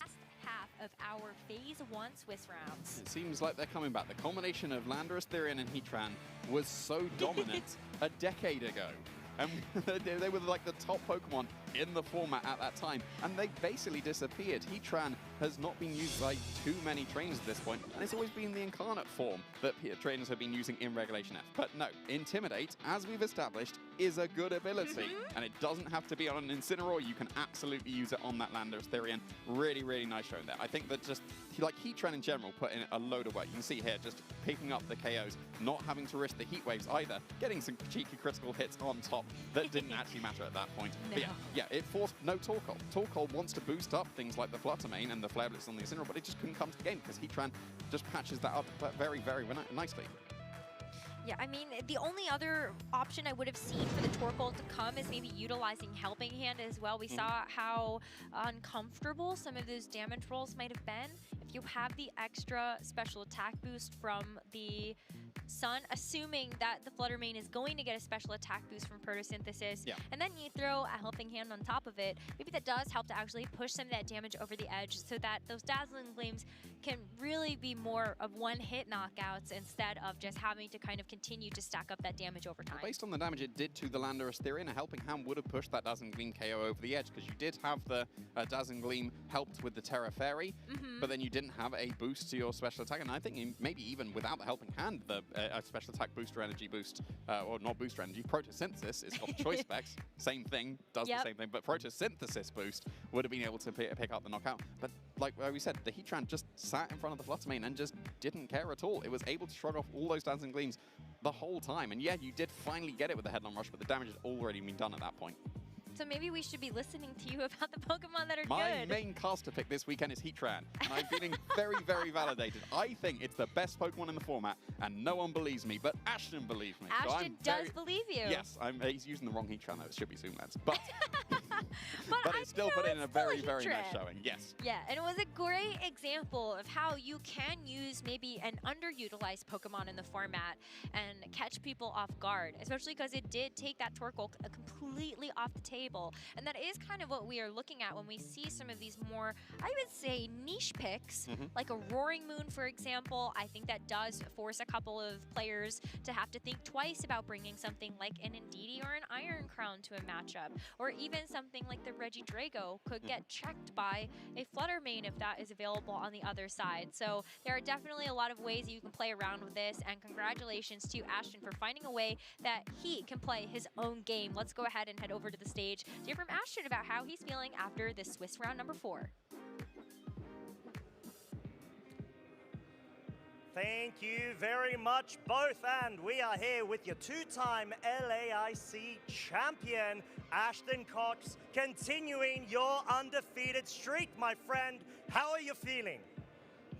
last half of our Phase 1 Swiss rounds. It seems like they're coming back. The combination of Landorus, Therian, and Heatran was so dominant a decade ago. And they were like the top Pokemon in the format at that time, and they basically disappeared. Heatran has not been used by too many trainers at this point, and it's always been the incarnate form that trainers have been using in Regulation F. But no, Intimidate, as we've established, is a good ability, and it doesn't have to be on an Incineroar. You can absolutely use it on that Landorus Therian. Really, really nice showing there. I think that just, like Heatran in general, put in a load of work. You can see here, just picking up the KOs, not having to risk the heat waves either, getting some cheeky critical hits on top that didn't actually matter at that point. No. But yeah, it forced no Torkoal. Torkoal wants to boost up things like the Flutter Mane and the Flare Blitz on the Incineroar, but it just couldn't come to the game because Heatran just patches that up very, very nicely. Yeah, I mean, the only other option I would have seen for the Torkoal to come is maybe utilizing Helping Hand as well. We saw how uncomfortable some of those damage rolls might have been. If you have the extra special attack boost from the Sun, assuming that the Flutter Mane is going to get a special attack boost from Photosynthesis, and then you throw a Helping Hand on top of it, maybe that does help to actually push some of that damage over the edge so that those Dazzling Gleams can really be more of one-hit knockouts instead of just having to kind of continue to stack up that damage over time. Well, based on the damage it did to the Landorus Therian, a Helping Hand would have pushed that Dazzling Gleam KO over the edge, because you did have the Dazzling Gleam helped with the Terra Fairy, but then you didn't have a boost to your special attack, and I think maybe even without the Helping Hand, the special attack booster energy boost, or not booster energy, Photosynthesis, it's called Choice Specs, same thing, does the same thing, but Photosynthesis boost would have been able to pick up the knockout. But like we said, the Heatran just sat in front of the Flutter Mane and just didn't care at all. It was able to shrug off all those Dazzling Gleams the whole time. And yeah, you did finally get it with the Headlong Rush, but the damage had already been done at that point. So maybe we should be listening to you about the Pokemon that are My good. main caster pick this weekend is Heatran, and I'm feeling very, very validated. I think it's the best Pokemon in the format, and no one believes me, but Ashton believes me. Ashton does believe you. Yes, he's using the wrong Heatran though. It should be Zoomlands, but but it still put in a very, very nice showing. Yes. Yeah, and it was a great example of how you can use maybe an underutilized Pokemon in the format and catch people off guard, especially because it did take that Torkoal completely off the table. And that is kind of what we are looking at when we see some of these more, I would say, niche picks, like a Roaring Moon, for example. I think that does force a couple of players to have to think twice about bringing something like an Indeedee or an Iron Crown to a matchup, or even something like the Regidrago could get checked by a Flutter Mane if that is available on the other side. So there are definitely a lot of ways you can play around with this, and congratulations to Ashton for finding a way that he can play his own game. Let's go ahead and head over to the stage to hear from Ashton about how he's feeling after this Swiss round number 4. Thank you very much, both. And we are here with your two-time LAIC champion, Ashton Cox, continuing your undefeated streak, my friend. How are you feeling?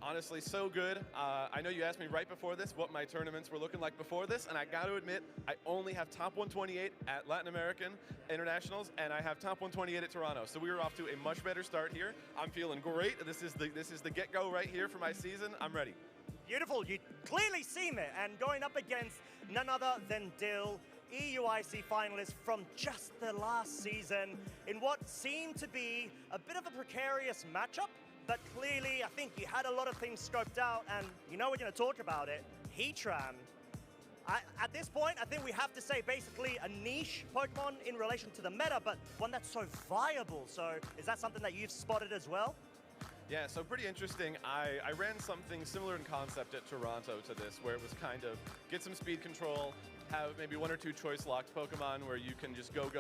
Honestly, so good. I know you asked me right before this what my tournaments were looking like before this, and I got to admit, I only have top 128 at Latin American Internationals, and I have top 128 at Toronto. So we were off to a much better start here. I'm feeling great. This is the get-go right here for my season. I'm ready. Beautiful, you clearly seen it, and going up against none other than Dill, EUIC finalist from just the last season, in what seemed to be a bit of a precarious matchup, but clearly I think you had a lot of things scoped out, and you know we're going to talk about it, Heatran. At this point, I think we have to say basically a niche Pokemon in relation to the meta, but one that's so viable. So is that something that you've spotted as well? Yeah, so pretty interesting. I ran something similar in concept at Toronto to this, where it was kind of get some speed control, have maybe 1 or 2 choice locked Pokemon where you can just go,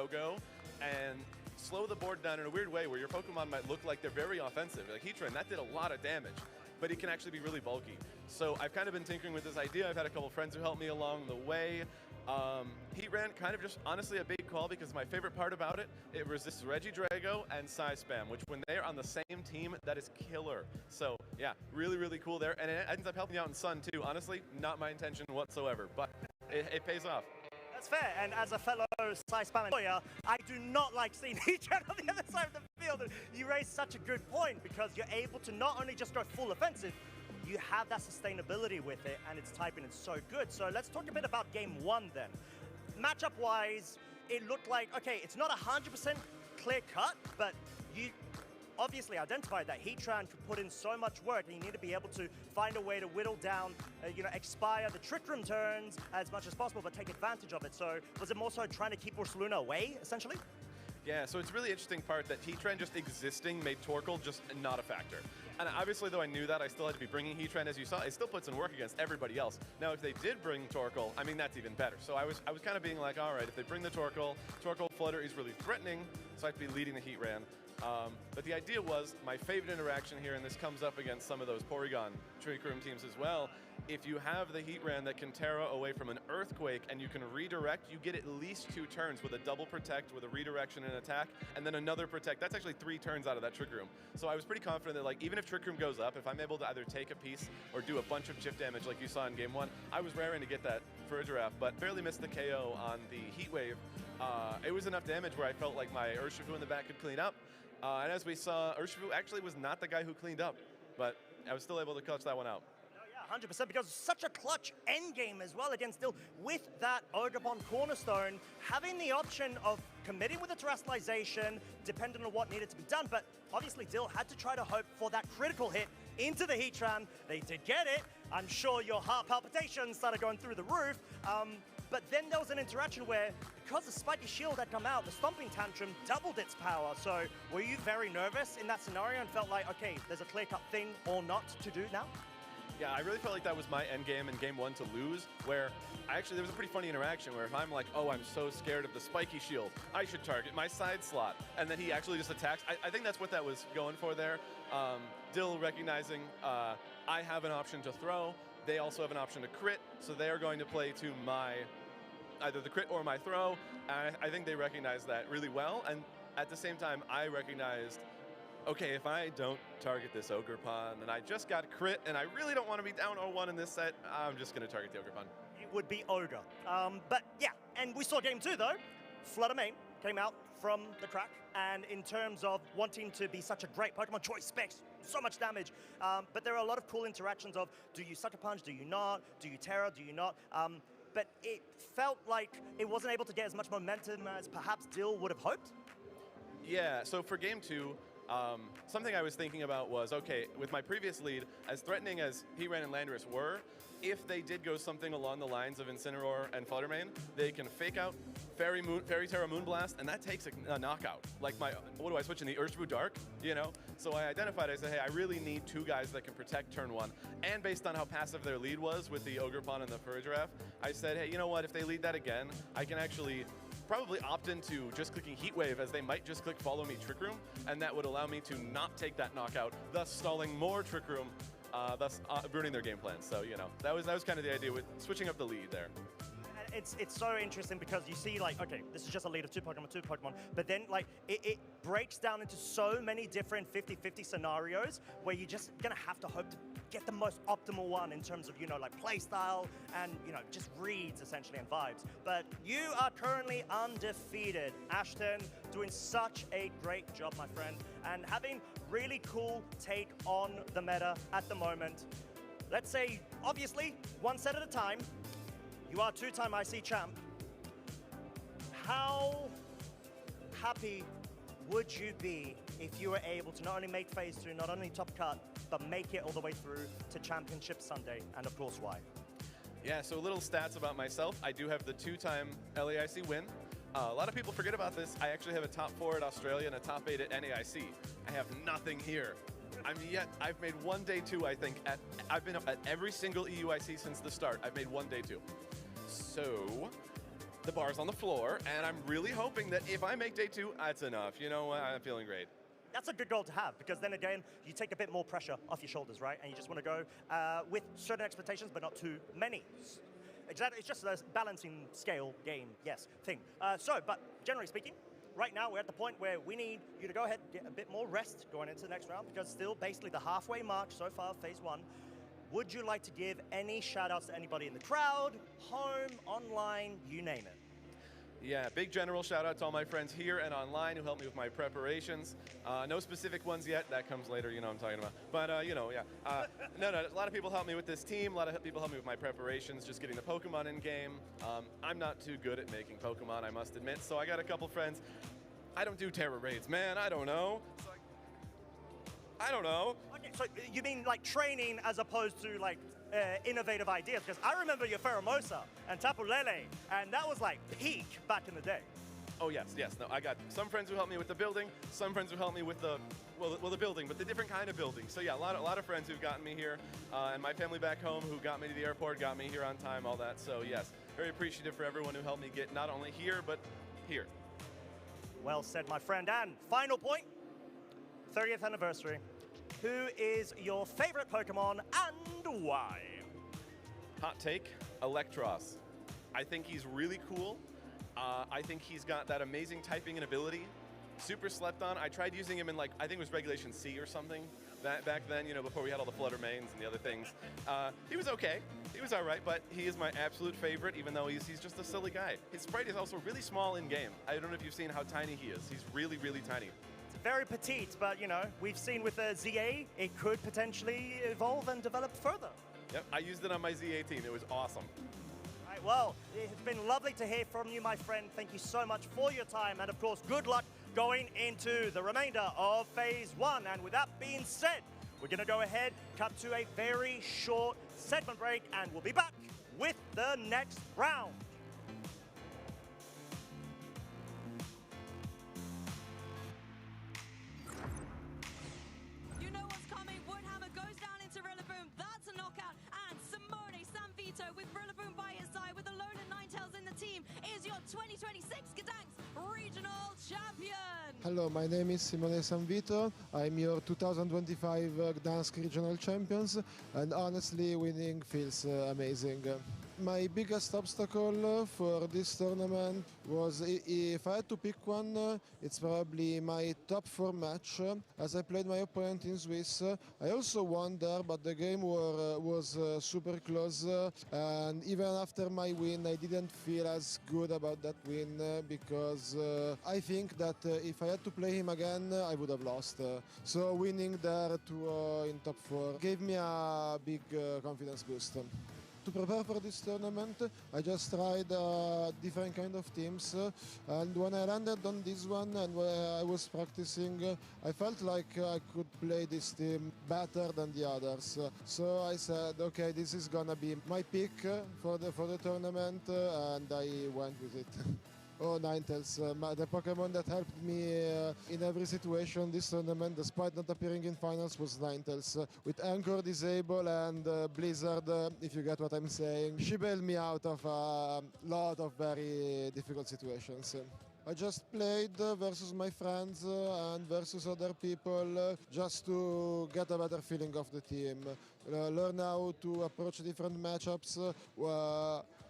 and slow the board down in a weird way where your Pokemon might look like they're very offensive. Like Heatran, that did a lot of damage, but he can actually be really bulky. So I've kind of been tinkering with this idea. I've had a couple friends who helped me along the way. Heatran, kind of just honestly a big call because my favorite part about it resists Regidrago and Psyspam, which when they're on the same team, that is killer. So yeah, really, really cool there. And it ends up helping you out in Sun too. Honestly, not my intention whatsoever, but it pays off. That's fair, and as a fellow Psyspam player, I do not like seeing Heatran on the other side of the field. And you raise such a good point because you're able to not only just go full offensive, you have that sustainability with it, and its typing is so good. So let's talk a bit about game 1 then. Matchup-wise, it looked like, okay, it's not 100% clear cut, but you obviously identified that Heatran could put in so much work, and you need to be able to find a way to whittle down, expire the Trick Room turns as much as possible, but take advantage of it. So was it more so trying to keep Ursaluna away, essentially? Yeah, so it's a really interesting part that Heatran just existing made Torkoal just not a factor. And obviously, though I knew that, I still had to be bringing Heatran, as you saw. It still puts in work against everybody else. Now, if they did bring Torkoal, I mean, that's even better. So I was kind of being like, all right, if they bring the Torkoal Flutter is really threatening, so I have to be leading the Heatran. But the idea was, my favorite interaction here, and this comes up against some of those Porygon Trick Room teams as well, if you have the Heatran that can Terra away from an Earthquake and you can redirect, you get at least 2 turns with a double Protect, with a redirection and attack, and then another Protect. That's actually 3 turns out of that Trick Room. So I was pretty confident that, like, even if Trick Room goes up, if I'm able to either take a piece or do a bunch of chip damage like you saw in Game 1, I was raring to get that for a giraffe, but barely missed the KO on the Heat Wave. It was enough damage where I felt like my Urshifu in the back could clean up. And as we saw, Urshifu actually was not the guy who cleaned up, but I was still able to clutch that one out. 100%, because such a clutch endgame as well against Dill with that Ogerpon Cornerstone, having the option of committing with the Terrestrialization, depending on what needed to be done, but obviously Dill had to try to hope for that critical hit into the Heatran. They did get it. I'm sure your heart palpitations started going through the roof, but then there was an interaction where, because the Spiky Shield had come out, the Stomping Tantrum doubled its power. So were you very nervous in that scenario and felt like, okay, there's a clear-cut thing or not to do now? Yeah, I really felt like that was my end game in Game 1 to lose, where there was a pretty funny interaction where if I'm like, oh, I'm so scared of the Spiky Shield, I should target my side slot, and then he actually just attacks. I think that's what that was going for there. Dill recognizing I have an option to throw, they also have an option to crit, so they are going to play to my, either the crit or my throw, and I think they recognized that really well, and at the same time, I recognized, okay, if I don't target this Ogerpon, then I just got crit, and I really don't want to be down 0-1 in this set, I'm just going to target the Ogerpon. It would be Ogre. But yeah, and we saw Game 2 though. Flutter Mane came out from the crack, and in terms of wanting to be such a great Pokemon choice specs, so much damage, but there are a lot of cool interactions of, do you Sucker Punch, do you not, do you Terra, do you not? But it felt like it wasn't able to get as much momentum as perhaps Dill would have hoped. Yeah, so for Game 2, something I was thinking about was, okay, with my previous lead, as threatening as Heatran and Landorus were, if they did go something along the lines of Incineroar and Flutter Mane, they can fake out Fairy Terra Moonblast, and that takes a knockout. Like what do I switch in the Urshifu Dark, you know? So I identified, I said, hey, I really need 2 guys that can protect turn 1. And based on how passive their lead was with the Ogerpon and the Furigiraffe, I said, hey, you know what, if they lead that again, I can actually probably opt into just clicking Heat Wave, as they might just click Follow Me Trick Room, and that would allow me to not take that knockout, thus stalling more Trick Room, thus ruining their game plan. So, you know, that was kind of the idea with switching up the lead there. It's so interesting because you see, like, okay, this is just a lead of 2 Pokemon, but then, like, it breaks down into so many different 50-50 scenarios where you're just gonna have to hope to get the most optimal one in terms of, you know, like, play style and, you know, just reads, essentially, and vibes. But you are currently undefeated. Ashton, doing such a great job, my friend, and having really cool take on the meta at the moment. Let's say obviously, one set at a time. You are two-time IC champ. How happy would you be if you were able to not only make phase 2, not only top cut, but make it all the way through to Championship Sunday, and of course why? Yeah, so little stats about myself. I do have the two-time LAIC win. A lot of people forget about this. I actually have a top 4 at Australia and a top 8 at NAIC. I have nothing here. I've made one day 2, I think. I've been at every single EUIC since the start. I've made one day 2. So the bar's on the floor, and I'm really hoping that if I make day 2, that's enough. You know, I'm feeling great. That's a good goal to have, because then again, you take a bit more pressure off your shoulders, right? And you just want to go with certain expectations, but not too many. Exactly, it's just a balancing scale game, yes, thing. But generally speaking, right now we're at the point where we need you to go ahead and get a bit more rest going into the next round, because still basically the halfway mark so far, phase 1. Would you like to give any shout outs to anybody in the crowd, home, online, you name it? Yeah, big general shout out to all my friends here and online who helped me with my preparations. No specific ones yet, that comes later, you know what I'm talking about. But, you know, yeah. No, a lot of people helped me with this team, a lot of people helped me with my preparations, just getting the Pokemon in game. I'm not too good at making Pokemon, I must admit, so I got a couple friends. I don't do terror raids, man, I don't know. I don't know. Okay, so you mean like training as opposed to like innovative ideas? Because I remember your Pheromosa and Tapu Lele, and that was like peak back in the day. Oh yes. No, I got some friends who helped me with the building, some friends who helped me with the building, but the different kind of building. So yeah, a lot of friends who've gotten me here, and my family back home who got me to the airport, got me here on time, all that. So yes, very appreciative for everyone who helped me get not only here, but here. Well said, my friend. And final point, 30th anniversary. Who is your favorite Pokemon and why? Hot take, Electros. I think he's really cool. I think he's got that amazing typing and ability. Super slept on. I tried using him in I think it was Regulation C or something back then, you know, before we had all the Flutter Mains and the other things. He was okay. He was all right, but he is my absolute favorite, even though he's just a silly guy. His sprite is also really small in game. I don't know if you've seen how tiny he is. He's really, really tiny. Very petite, but you know, we've seen with the ZA, it could potentially evolve and develop further. Yep, I used it on my ZA team. It was awesome. All right, well, it's been lovely to hear from you, my friend. Thank you so much for your time, and of course, good luck going into the remainder of phase 1. And with that being said, we're gonna go ahead, cut to a very short segment break, and we'll be back with the next round. With Rillaboom by his side, with Alone and Ninetales in the team, is your 2026 Gdansk Regional Champion! Hello, my name is Simone Sanvito. I'm your 2025 Gdansk Regional Champions, and honestly, winning feels amazing. My biggest obstacle for this tournament was, if I had to pick one, it's probably my top 4 match, as I played my opponent in Swiss. I also won there, but the game was super close, and even after my win, I didn't feel as good about that win, because I think that if I had to play him again, I would have lost. So winning there in top 4 gave me a big confidence boost. To prepare for this tournament, I just tried different kind of teams, and when I landed on this one and when I was practicing, I felt like I could play this team better than the others. So I said, okay, this is gonna be my pick for the tournament, and I went with it. Oh, Ninetales, the Pokemon that helped me in every situation this tournament, despite not appearing in finals, was Ninetales. With Anchor, Disable, and Blizzard, if you get what I'm saying, she bailed me out of a lot of very difficult situations. I just played versus my friends and versus other people just to get a better feeling of the team. Learn how to approach different matchups,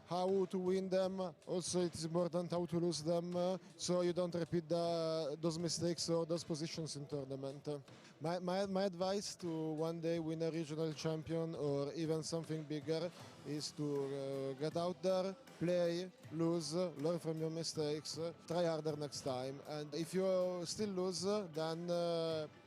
how to win them. Also, it is important how to lose them, so you don't repeat those mistakes or those positions in tournament. My advice to one day win a regional champion or even something bigger is to get out there, play, lose, learn from your mistakes, try harder next time. And if you still lose, then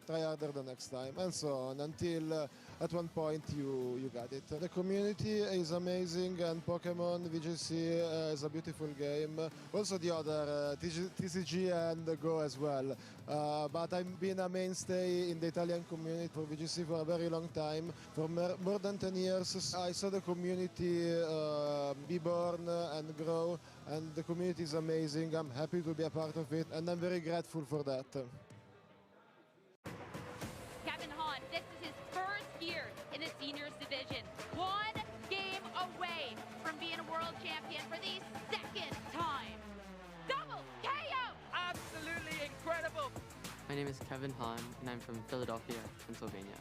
try harder the next time, and so on, until at one point you got it. The community is amazing, and Pokemon VGC is a beautiful game. Also the other TCG and Go as well. But I've been a mainstay in the Italian community for VGC for a very long time. For more than 10 years, I saw the community be born and grow, and the community is amazing. I'm happy to be a part of it, and I'm very grateful for that. Kevin Hahn, this is his first year in the seniors division. One game away from being a world champion for the second time. Double KO! Absolutely incredible! My name is Kevin Hahn, and I'm from Philadelphia, Pennsylvania.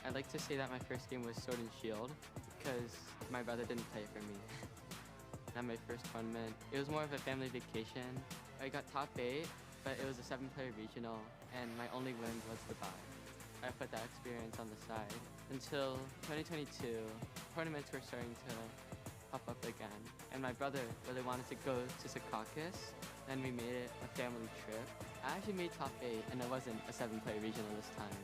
I'd like to say that my first game was Sword and Shield because my brother didn't play it for me. Not my first tournament. It was more of a family vacation. I got top 8, but it was a 7-player regional, and my only win was the bye. I put that experience on the side. Until 2022, tournaments were starting to pop up again, and my brother really wanted to go to Secaucus, and we made it a family trip. I actually made top 8, and it wasn't a 7-player regional this time.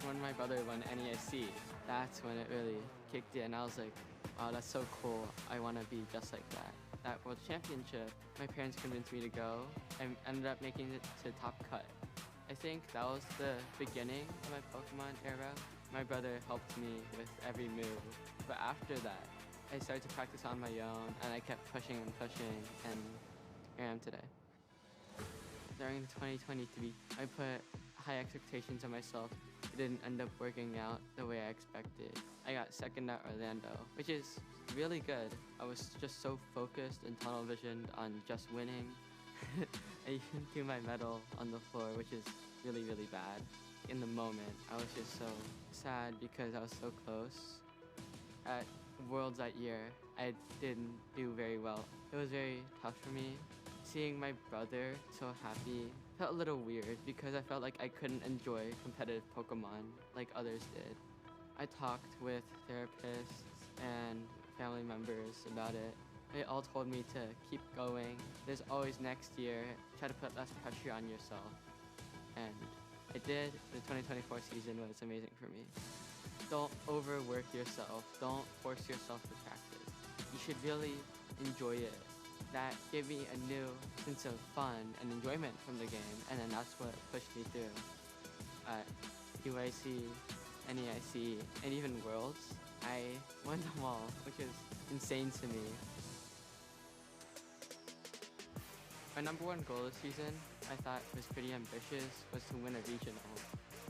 When my brother won NEIC, that's when it really kicked in. I was like, wow, that's so cool. I want to be just like that. That World Championship, my parents convinced me to go. I ended up making it to top cut. I think that was the beginning of my Pokemon era. My brother helped me with every move. But after that, I started to practice on my own, and I kept pushing and pushing, and here I am today. During 2023, I put high expectations on myself. It didn't end up working out the way I expected. I got second at Orlando, which is really good. I was just so focused and tunnel visioned on just winning. I even threw my medal on the floor, which is really, really bad. In the moment, I was just so sad because I was so close. At Worlds that year, I didn't do very well. It was very tough for me. Seeing my brother so happy felt a little weird because I felt like I couldn't enjoy competitive Pokemon like others did. I talked with therapists and family members about it. They all told me to keep going. There's always next year. Try to put less pressure on yourself. And I did. The 2024 season was amazing for me. Don't overwork yourself. Don't force yourself to practice. You should really enjoy it. That gave me a new sense of fun and enjoyment from the game, and then that's what pushed me through. At UIC, NEIC, and even Worlds, I won them all, which is insane to me. My number one goal this season, I thought was pretty ambitious, was to win a regional.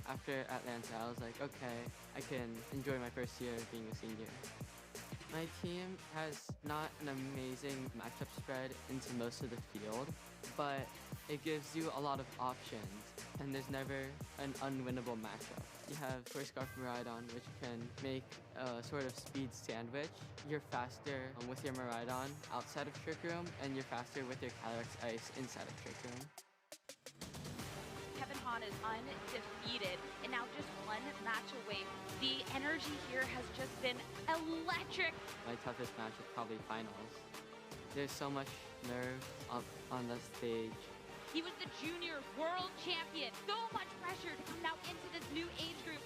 After Atlanta, I was like, okay, I can enjoy my first year being a senior. My team has not an amazing matchup spread into most of the field, but it gives you a lot of options, and there's never an unwinnable matchup. You have First Scarf Miraidon, which can make a sort of speed sandwich. You're faster with your Miraidon outside of Trick Room, and you're faster with your Calyrex Ice inside of Trick Room. Kevin Hahn is undefeated, and now just one match away. The energy here has just been electric. My toughest match is probably finals. There's so much nerve up on the stage. He was the junior world champion. So much pressure to come now into this new age group.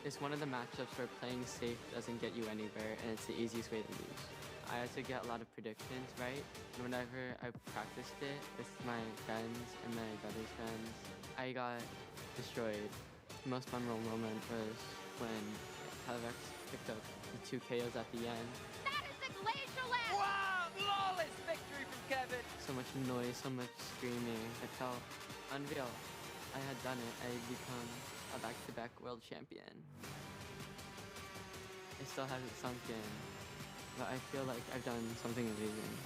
It's one of the matchups where playing safe doesn't get you anywhere, and it's the easiest way to lose. I had to get a lot of predictions right, and whenever I practiced it with my friends and my brother's friends, I got destroyed. The most memorable moment was when Calyrex picked up the 2 KOs at the end. That is the Glacial Land! Wow! Flawless victory from Kevin! So much noise, so much screaming. It felt unreal. I had done it. I had become a back-to-back world champion. It still hasn't sunk in, but I feel like I've done something amazing.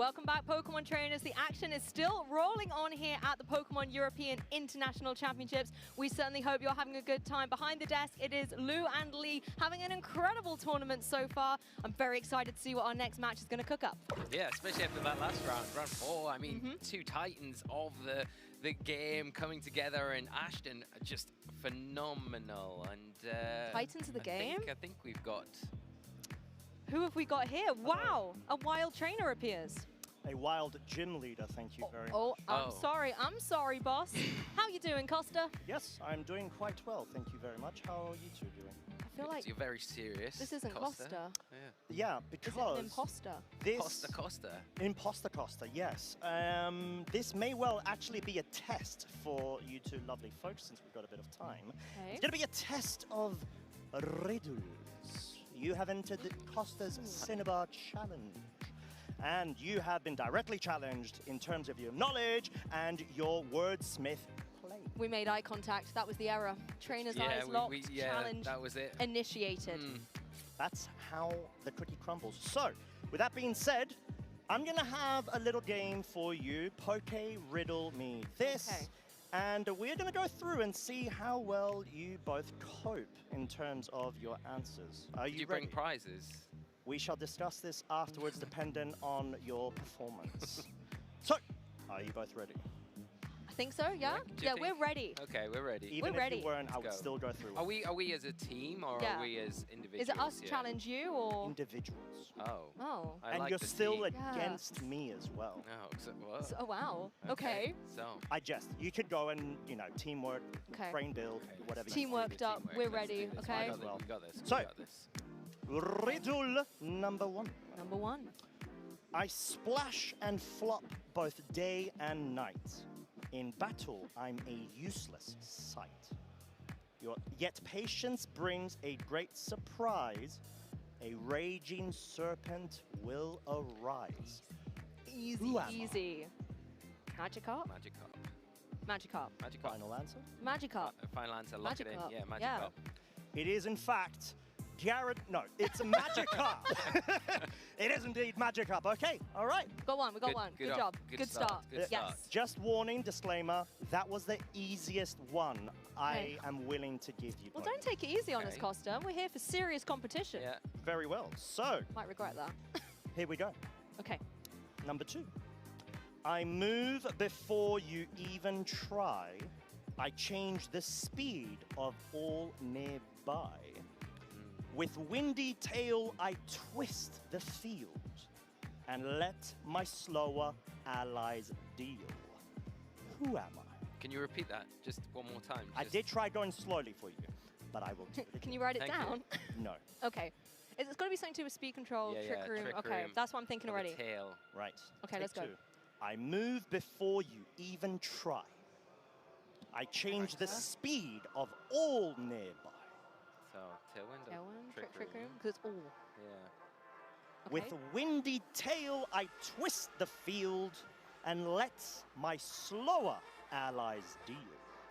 Welcome back, Pokemon trainers. The action is still rolling on here at the Pokemon European International Championships. We certainly hope you're having a good time. Behind the desk, it is Lou and Lee having an incredible tournament so far. I'm very excited to see what our next match is going to cook up. Yeah, especially after that last round, round 4. I mean, two titans of the game coming together, and Ashton are just phenomenal. And Titans of the game? I think we've got... Who have we got here? Wow, a wild trainer appears. A wild gym leader, thank you very much. Oh, I'm sorry, boss. How you doing, Costa? Yes, I'm doing quite well, thank you very much. How are you two doing? I feel like you're very serious. this isn't Costa. Yeah, because... Is it an imposter? This... Costa. Imposter Costa, yes. This may well actually be a test for you two lovely folks, since we've got a bit of time. Okay. It's going to be a test of riddles. You have entered the Costa's Cinnabar Challenge, and you have been directly challenged in terms of your knowledge and your wordsmith play. We made eye contact. That was the error. Trainer's eyes locked. Challenge that was it. Initiated. That's how the cookie crumbles. So, with that being said, I'm going to have a little game for you. Poke, riddle me this. Okay. And we're going to go through and see how well you both cope in terms of your answers. Are you bring ready? prizes? We shall discuss this afterwards, dependent on your performance. So, are you both ready? I think so, yeah? Yeah, we're ready. Okay, we're ready. Even we're if ready. you weren't, I would Let's go. still go through. Are we as a team, or Yeah. are we as individuals? Is it us Yeah. challenge you, or? Individuals. Oh. Oh. I And like you're the still team. against me as well. Oh, what? Oh, wow. Okay. So. I jest. You could go and, you know, teamwork, Okay. brain build, whatever. Team worked up. We're ready, okay? We got this. So, we got this. riddle number 1. Number 1. I splash and flop both day and night. In battle, I'm a useless sight. Yet patience brings a great surprise. A raging serpent will arise. Easy, Who am I? easy. Magikarp? Magikarp. Magikarp. Magikarp. Final answer? Magikarp. Final answer. Lock it in. Magikarp. Yeah, Magikarp. Yeah. It is, in fact, it's Magikarp. It is indeed Magikarp. Okay, all right. Got one, we got one. Good job. Good start. Yes. Just warning, disclaimer, that was the easiest one I am willing to give you. Well, don't take it easy on us, Costa. We're here for serious competition. Yeah. Very well. So, Might regret that. here we go. Okay. Number 2. I move before you even try. I change the speed of all nearby. With windy tail, I twist the field and let my slower allies deal. Who am I? Can you repeat that just one more time? I did try going slowly for you, but I will do it again. Can you write it Thank down? No. Okay. It's got to be something to do with speed control, Yeah, trick yeah, room. trick Okay, room. that's what I'm thinking Or the already. tail. Right. Okay, let's go. Take 2. I move before you even try. I change the speed of all nearby. So, tailwind. Tailwind, trick room, because it's all. Yeah. With windy tail, I twist the field and let my slower allies deal.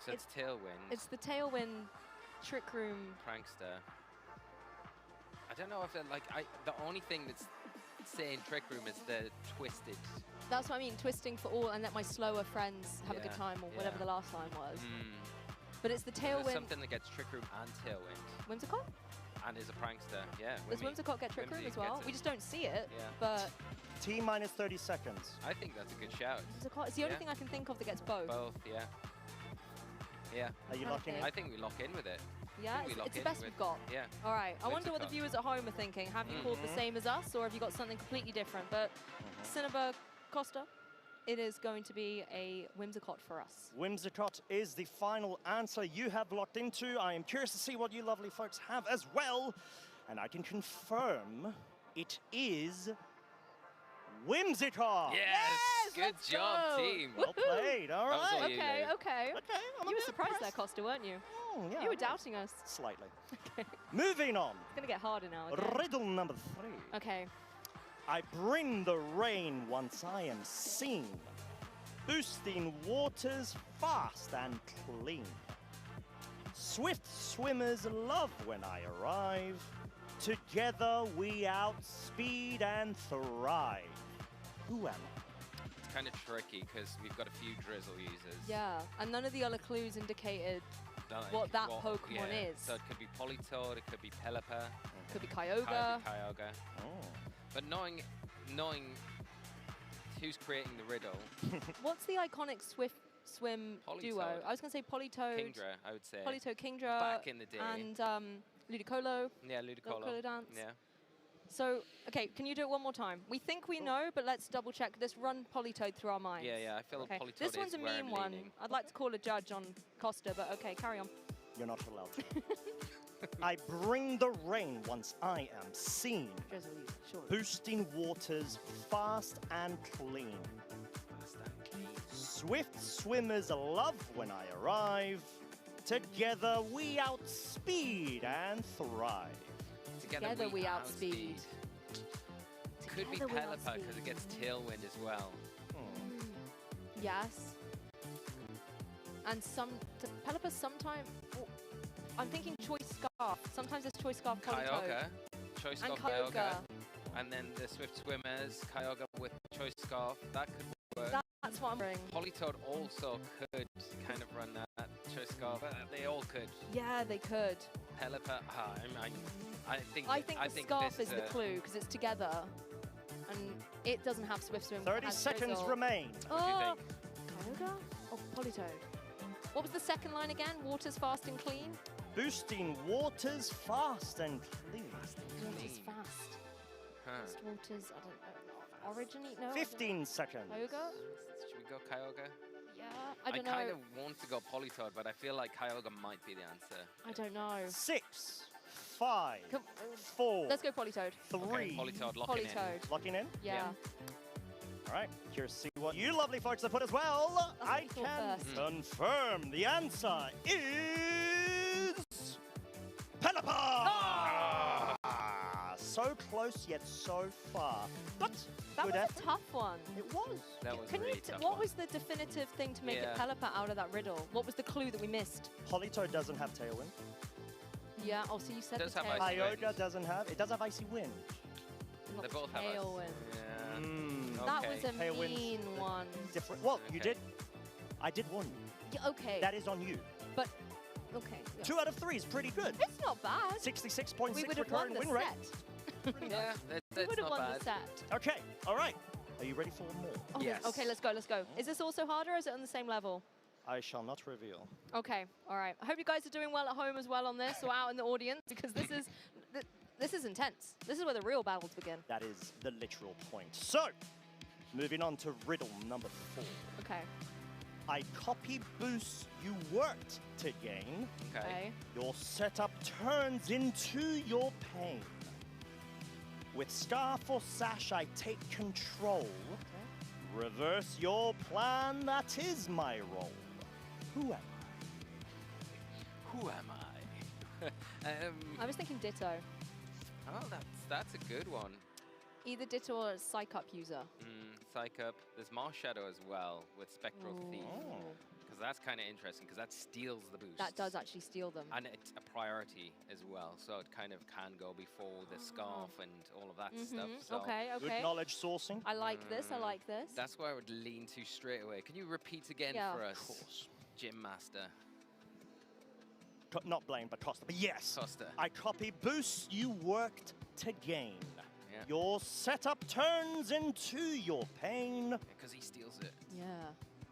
So it's tailwind. It's the tailwind trick room. Prankster. I don't know if they're like, the only thing that's saying trick room is the twisted. That's what I mean, twisting for all and let my slower friends have a good Yeah, time, or whatever the last line was. But it's the There's tailwind. something that gets trick room and tailwind. Whimsicott? And is a prankster, yeah. Does Whimsicott get trick room as well? We just don't see it, Yeah. but T minus 30 seconds. I think that's a good shout. Whimsicott is the only Yeah. thing I can think of that gets both. Both, yeah. Yeah. Are you locking in? I think we lock in with it. Yeah, I think we lock it's the in best with- we've got. Yeah. All right, I wonder what the Whimsicott. viewers at home are thinking. Have you called the same as us, or have you got something completely different? But Cinnabar Costa, it is going to be a Whimsicott for us. Whimsicott is the final answer you have locked into. I am curious to see what you lovely folks have as well. And I can confirm it is Whimsicott. Yes! Good job, team. Well played. All That was all right. you, Okay, Lou. okay. I'm a You were bit surprised there, Costa, weren't you? Yeah, You I were was. doubting us. Slightly. Okay. Moving on. It's going to get harder now. Again. Riddle number 3. Okay. I bring the rain once I am seen, boosting waters fast and clean. Swift swimmers love when I arrive. Together we outspeed and thrive. Who am I? It's kind of tricky because we've got a few Drizzle users. Yeah, and none of the other clues indicated what that Pokemon is. So it could be Politoed, it could be Pelipper. Could be Kyogre. Kyogre. Oh. But knowing who's creating the riddle. What's the iconic Swift Swim duo? I was going to say Politoed. Kingdra, I would say. Politoed, Kingdra. Back in the day. And Ludicolo. Yeah, Ludicolo. Dance. Yeah. So, okay, can you do it one more time? We think we know, but let's double check. Let's run Politoed through our minds. Yeah, I feel Politoed This one's a mean one. I'd like to call a judge on Costa, but okay, carry on. You're not allowed to. I bring the rain once I am seen. Boosting waters fast and clean. Swift swimmers love when I arrive. Together we outspeed and thrive. Together we outspeed. Could be Pelipper because it gets Tailwind as well. Yes. And Pelipper sometimes. I'm thinking Choice Scarf. Sometimes it's Choice Scarf Kyogre. Choice Scarf Kyogre. And then the Swift Swimmers, Kyogre with Choice Scarf. That could work. That's what I'm bringing. Politoed also could kind of run that Choice Scarf. They all could. Yeah, they could. Pelipper. I think the Scarf is the clue because it's together. And it doesn't have Swift Swim. 30 seconds remain. What do you think? Kyogre or Politoed? What was the second line again? Waters fast and clean? Boosting waters fast and clean. Waters fast. Fast waters, I don't know. Originate? No. 15 seconds. Kyogre? Should we go Kyogre? Yeah, I don't know. I kind of want to go Politoed, but I feel like Kyogre might be the answer. I don't know. 6, 5, 4. Let's go Politoed. 3. Okay, Politoed, locking in. Locking in? Yeah. All right, curious to see what you lovely folks have put as well. I can confirm the answer is Pelipper! So close yet so far. But that was a tough one. It was. That was really tough. What was the definitive thing to make it Pelipper out of that riddle? What was the clue that we missed? Politoed doesn't have Tailwind. Yeah, oh, so you said the Tailwind. Kyogre doesn't have. It does have Icy Wind. They both have Tailwind. Yeah. That was a mean one. Different. Well, you did. I did one. Yeah, okay. That is on you. But, okay. Yeah. 2 out of 3 is pretty good. It's not bad. 66.6 We would have won recurring win win rate. Yeah, We would have not won bad. the set. Okay, all right. Are you ready for more? Oh, yes. Okay, let's go, let's go. Is this also harder or is it on the same level? I shall not reveal. Okay, all right. I hope you guys are doing well at home as well on this or out in the audience because this is intense. This is where the real battles begin. That is the literal point. So, moving on to riddle number 4. Okay. I copy boosts you worked to gain. Okay. Your setup turns into your pain. With Scarf or Sash, I take control. Okay. Reverse your plan, that is my role. Who am I? Who am I? I was thinking Ditto. Oh, that's a good one. Either Ditto or a Psycup user. Psycup. There's Marshadow as well with Spectral Thief. Because that's kind of interesting because that steals the boost. That does actually steal them. And it's a priority as well. So it kind of can go before the Scarf and all of that stuff. So Okay. Good knowledge sourcing. I like this, I like this. That's where I would lean to straight away. Can you repeat again for us? Of course. Gym Master. Not Blaine, but Costa. But yes. Costa. I copy boosts you worked to gain. Yeah. Your setup turns into your pain. Because he steals it. Yeah.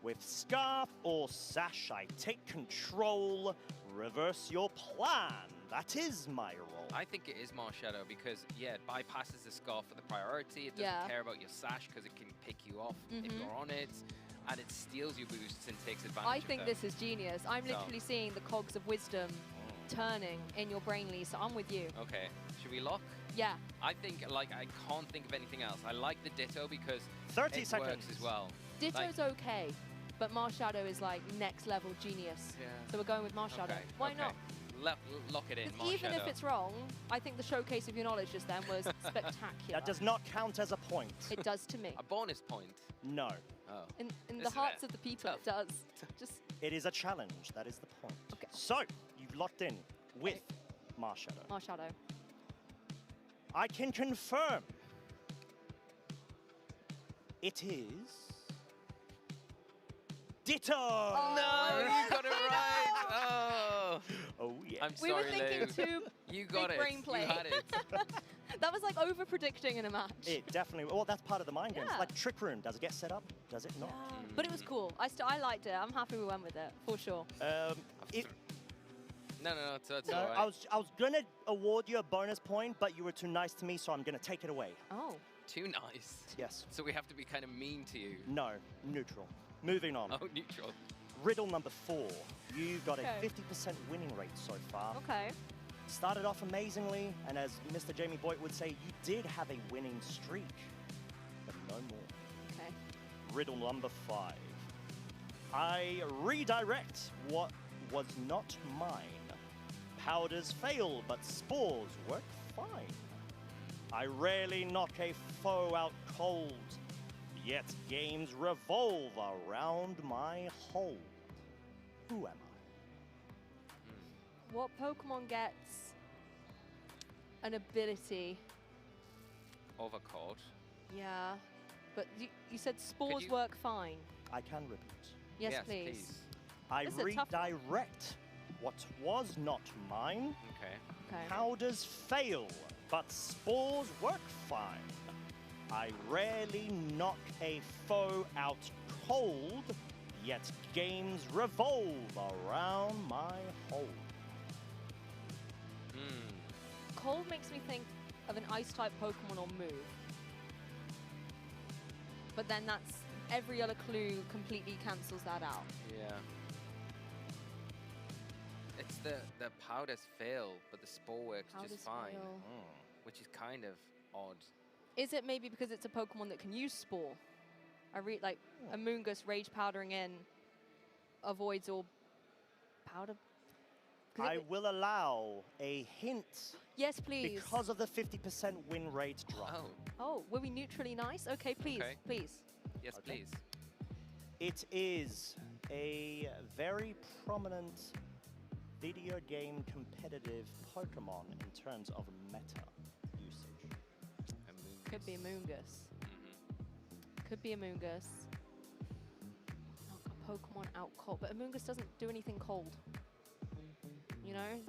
With Scarf or Sash, I take control. Reverse your plan. That is my role. I think it is Marshadow because, yeah, it bypasses the Scarf for the priority. It doesn't care about your Sash because it can pick you off if you're on it. And it steals your boosts and takes advantage I of think them. this is genius. I'm literally seeing the cogs of wisdom turning in your brain, Lee, so I'm with you. Okay, should we lock? Yeah. I think, like, I can't think of anything else. I like the Ditto because 30 it seconds. works as well. Ditto's okay, but Marshadow is like next level genius. Yeah. So we're going with Marshadow. Okay, Why not? Lock it in, Even if Marshadow. it's wrong, I think the showcase of your knowledge just then was spectacular. That does not count as a point. It does to me. A bonus point? No. Oh. In the Isn't hearts it? of the people, it does. Just It is a challenge. That is the point. Okay. So, you've locked in with Marshadow. Marshadow. I can confirm It is... Ditto! Oh, no, you got it right. Oh. Oh, yeah. I'm We sorry, were thinking Lou. too You got big it. brain play. You had it. That was like over-predicting in a match. It definitely... Well, that's part of the mind games. Yeah. Like Trick Room. Does it get set up? Does it not? But it was cool. I liked it. I'm happy we went with it, for sure. No, it's No, all right. I was gonna award you a bonus point, but you were too nice to me, so I'm gonna take it away. Oh. Too nice. Yes. So we have to be kind of mean to you. No, neutral. Moving on. Oh, neutral. Riddle number 4. You got a Okay. 50% winning rate so far. Okay. Started off amazingly, and as Mr. Jamie Boyd would say, you did have a winning streak, but no more. Okay. Riddle number 5. I redirect what was not mine. Powders fail, but spores work fine. I rarely knock a foe out cold, yet games revolve around my hold. Who am I? What Pokemon gets an ability? Overcalled. Yeah. But you said spores work fine. I can repeat. Yes, please. I This is a tough one. redirect what was not mine. Okay. Okay. Powders fail, but spores work fine. I rarely knock a foe out cold, yet games revolve around my hold. Cold makes me think of an ice-type Pokemon or move. But then that's every other clue completely cancels that out. Yeah. It's the powders fail, but the spore works Powders just fine. fail. Which is kind of odd. Is it maybe because it's a Pokemon that can use Spore? I read like Amoonguss Rage Powdering in avoids all powder. I will allow a hint. Yes, please. Because of the 50% win rate drop. Oh, were we neutrally nice? Okay, please, Okay. please. Yes, please. It is a very prominent video game competitive Pokemon in terms of meta usage. Could be Amoonguss. Could be Amoonguss. Knock a Pokemon out cold, but Amoonguss doesn't do anything cold. You know?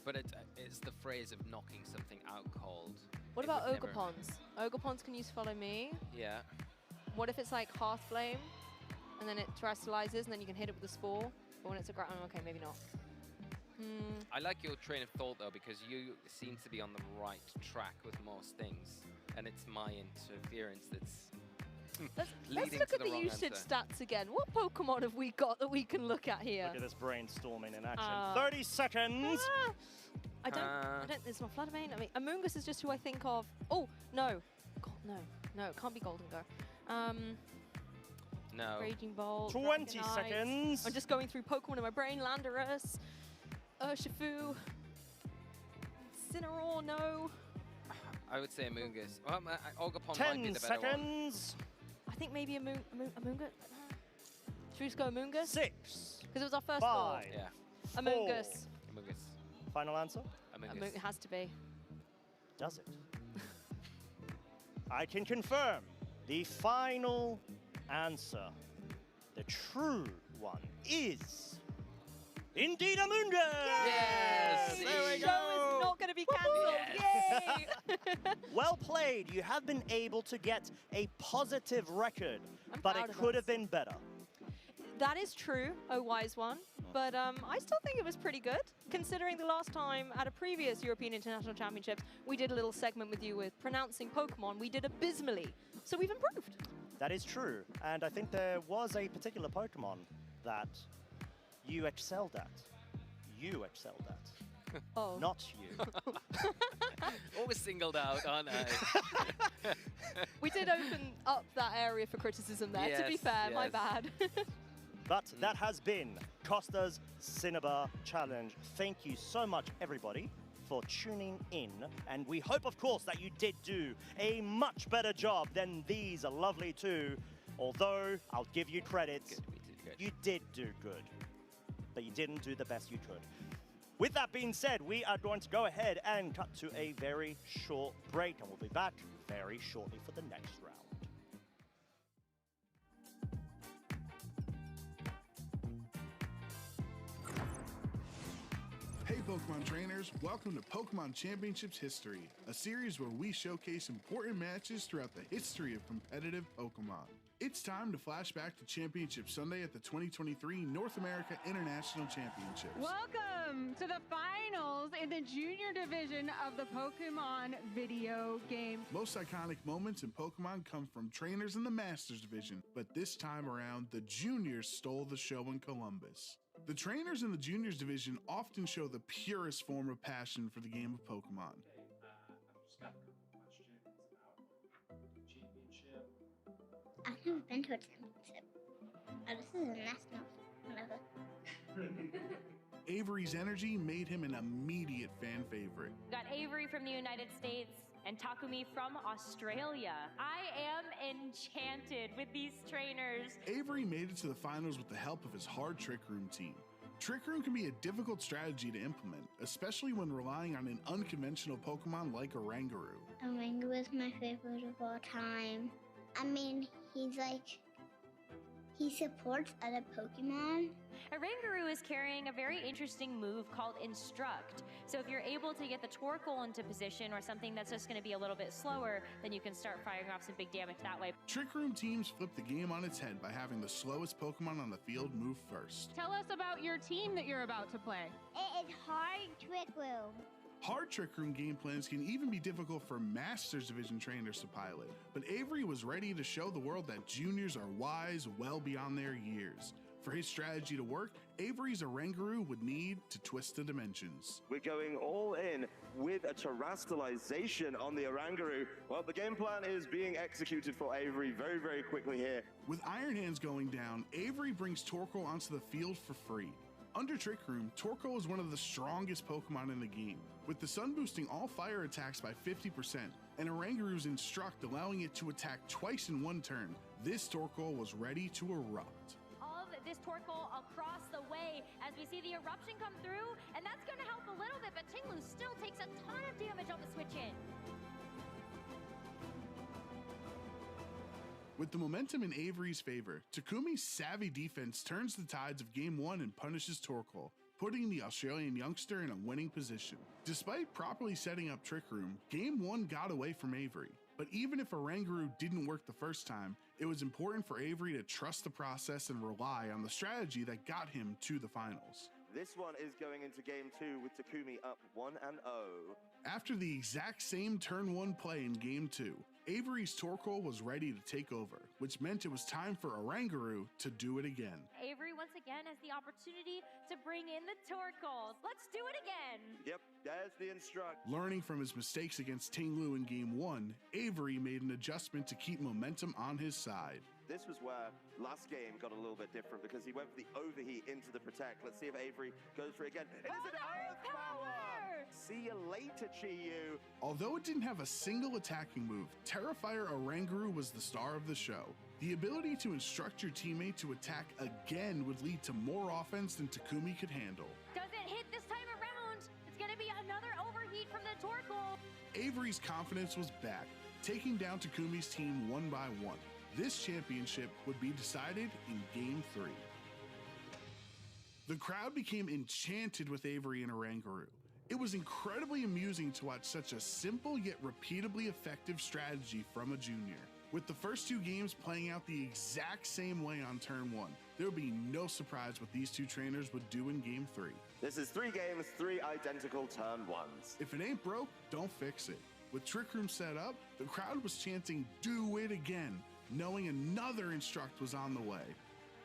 But it's the phrase of knocking something out cold. What It about would never- Ogerpons? Ogerpons can use Follow Me. Yeah. What if it's like Hearth Flame, and then it terrestrializes, and then you can hit it with a Spore? But when it's a ground, okay, maybe not. I like your train of thought though, because you seem to be on the right track with most things, and it's my interference that's Let's leading look to at the the wrong usage answer. stats again. What Pokemon have we got that we can look at here? Look at this brainstorming in action. Uh, 30 seconds! I don't, it's not Fluttermane. I mean, Amoonguss is just who I think of. Oh, no. God, no, it can't be Golden Go. No. Raging Bolt. 20 Dragonite. seconds. I'm just going through Pokemon in my brain. Landorus, Urshifu, Incineroar, no. I would say Amoonguss. Well, Ogerpon 10 might be the better one. seconds. I think maybe Amoonguss. Should we just go Amoonguss? 6. Because it was our first ball. 5. Yeah. Amoonguss. Amoonguss. Final answer? It has to be. Does it? I can confirm the final answer. The true one is indeed Amoonguss! Yes! There we Show go! is not going to be cancelled. Yay! Well played. You have been able to get a positive record, but proud it of could us. have been better. That is true, oh wise one. But I still think it was pretty good, considering the last time at a previous European International Championships, we did a little segment with you with pronouncing Pokemon. We did abysmally, so we've improved. That is true. And I think there was a particular Pokemon that you excelled at. You excelled at. Oh. Not you. Always singled out, aren't I? We did open up that area for criticism there, to be Yes, fair, my yes. bad. But that has been Costa's Cinnabar Challenge. Thank you so much, everybody, for tuning in. And we hope, of course, that you did do a much better job than these lovely two. Although, I'll give you credit, you did do good. But you didn't do the best you could. With that being said, we are going to go ahead and cut to a very short break. And we'll be back very shortly for the next round. Hey Pokemon trainers, welcome to Pokemon Championships History, a series where we showcase important matches throughout the history of competitive Pokemon. It's time to flash back to Championship Sunday at the 2023 North America International Championships. Welcome to the finals in the junior division of the Pokemon video game. Most iconic moments in Pokemon come from trainers in the Masters division, but this time around, the juniors stole the show in Columbus. The trainers in the juniors division often show the purest form of passion for the game of Pokemon. I've just got a couple questions about the championship. I've never been to a championship. Oh, this is a national, whatever. Avery's energy made him an immediate fan favorite. We got Avery from the United States and Takumi from Australia. I am enchanted with these trainers. Avery made it to the finals with the help of his hard Trick Room team. Trick Room can be a difficult strategy to implement, especially when relying on an unconventional Pokemon like Oranguru. Oranguru is my favorite of all time. I mean, he supports other Pokemon. Oranguru is carrying a very interesting move called Instruct. So if you're able to get the Torkoal into position or something that's just going to be a little bit slower, then you can start firing off some big damage that way. Trick Room teams flip the game on its head by having the slowest Pokemon on the field move first. Tell us about your team that you're about to play. It is hard Trick Room. Hard Trick Room game plans can even be difficult for Masters Division trainers to pilot, but Avery was ready to show the world that juniors are wise well beyond their years. For his strategy to work, Avery's Oranguru would need to twist the dimensions. We're going all in with a terastallization on the Oranguru. Well, the game plan is being executed for Avery very, very quickly here. With Iron Hands going down, Avery brings Torkoal onto the field for free. Under Trick Room, Torkoal is one of the strongest Pokemon in the game, with the Sun boosting all fire attacks by 50%, and Oranguru's Instruct allowing it to attack twice in one turn. This Torkoal was ready to erupt. Of this Torkoal across the way as we see the eruption come through, and that's going to help a little bit, but Tinglu still takes a ton of damage on the switch in. With the momentum in Avery's favor, Takumi's savvy defense turns the tides of Game 1 and punishes Torkoal, putting the Australian youngster in a winning position. Despite properly setting up Trick Room, Game 1 got away from Avery. But even if Oranguru didn't work the first time, it was important for Avery to trust the process and rely on the strategy that got him to the finals. This one is going into Game 2 with Takumi up 1-0. After the exact same turn 1 play in Game 2, Avery's Torkoal was ready to take over, which meant it was time for Oranguru to do it again. Avery once again has the opportunity to bring in the Torkoals. Let's do it again! Yep, there's the Instruct. Learning from his mistakes against Tinglu in Game 1, Avery made an adjustment to keep momentum on his side. This was where last game got a little bit different because he went for the overheat into the Protect. Let's see if Avery goes for it again. It is an Earth Power! See you later, Chi-Yu. Although it didn't have a single attacking move, Terrifier Oranguru was the star of the show. The ability to instruct your teammate to attack again would lead to more offense than Takumi could handle. Doesn't hit this time around. It's going to be another overheat from the Torkoal. Avery's confidence was back, taking down Takumi's team one by one. This championship would be decided in Game 3. The crowd became enchanted with Avery and Oranguru. It was incredibly amusing to watch such a simple yet repeatably effective strategy from a junior. With the first 2 games playing out the exact same way on turn 1, there would be no surprise what these 2 trainers would do in Game 3. This is 3 games, 3 identical turn 1s. If it ain't broke, don't fix it. With Trick Room set up, the crowd was chanting, "Do it again," knowing another Instruct was on the way.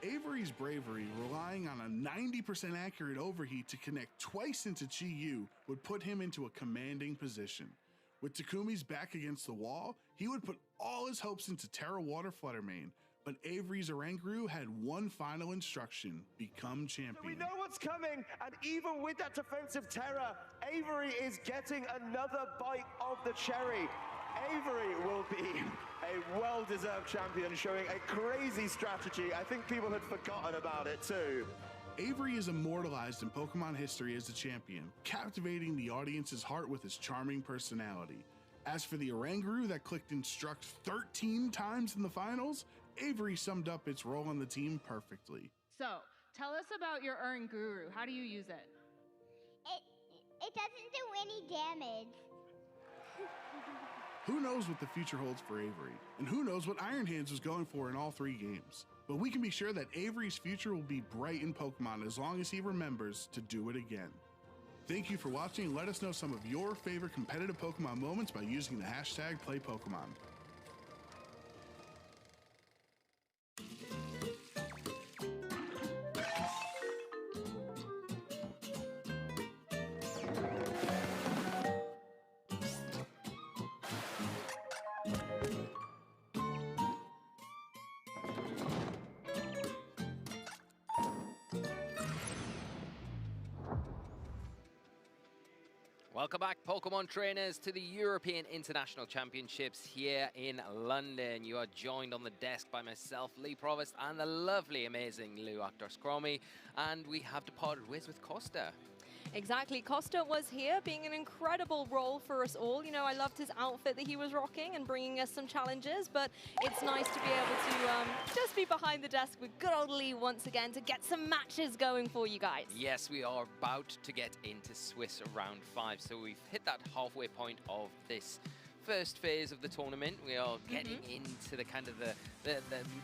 Avery's bravery, relying on a 90% accurate overheat to connect twice into Chi-Yu, would put him into a commanding position. With Takumi's back against the wall, he would put all his hopes into Terra Water Fluttermane, but Avery's Oranguru had one final instruction: become champion. We know what's coming, and even with that defensive Terra, Avery is getting another bite of the cherry. Avery will be a well-deserved champion, showing a crazy strategy. I think people had forgotten about it too. Avery is immortalized in Pokemon history as a champion, captivating the audience's heart with his charming personality. As for the Oranguru that clicked Instruct 13 times in the finals, Avery summed up its role on the team perfectly. So, tell us about your Oranguru. How do you use it? It It doesn't do any damage. Who knows what the future holds for Avery, and who knows what Iron Hands is going for in all 3 games. But we can be sure that Avery's future will be bright in Pokemon as long as he remembers to do it again. Thank you for watching, and let us know some of your favorite competitive Pokemon moments by using the hashtag #PlayPokemon. Welcome back, Pokemon trainers, to the European International Championships here in London. You are joined on the desk by myself, Lee Provost, and the lovely, amazing Lou Actor-Scromy. And we have departed ways with Costa. Exactly. Costa was here, being an incredible role for us all. You know, I loved his outfit that he was rocking and bringing us some challenges, but it's nice to be able to just be behind the desk with good old Lee once again to get some matches going for you guys. Yes, we are about to get into Swiss round 5, so we've hit that halfway point of this first phase of the tournament. We are getting into the kind of the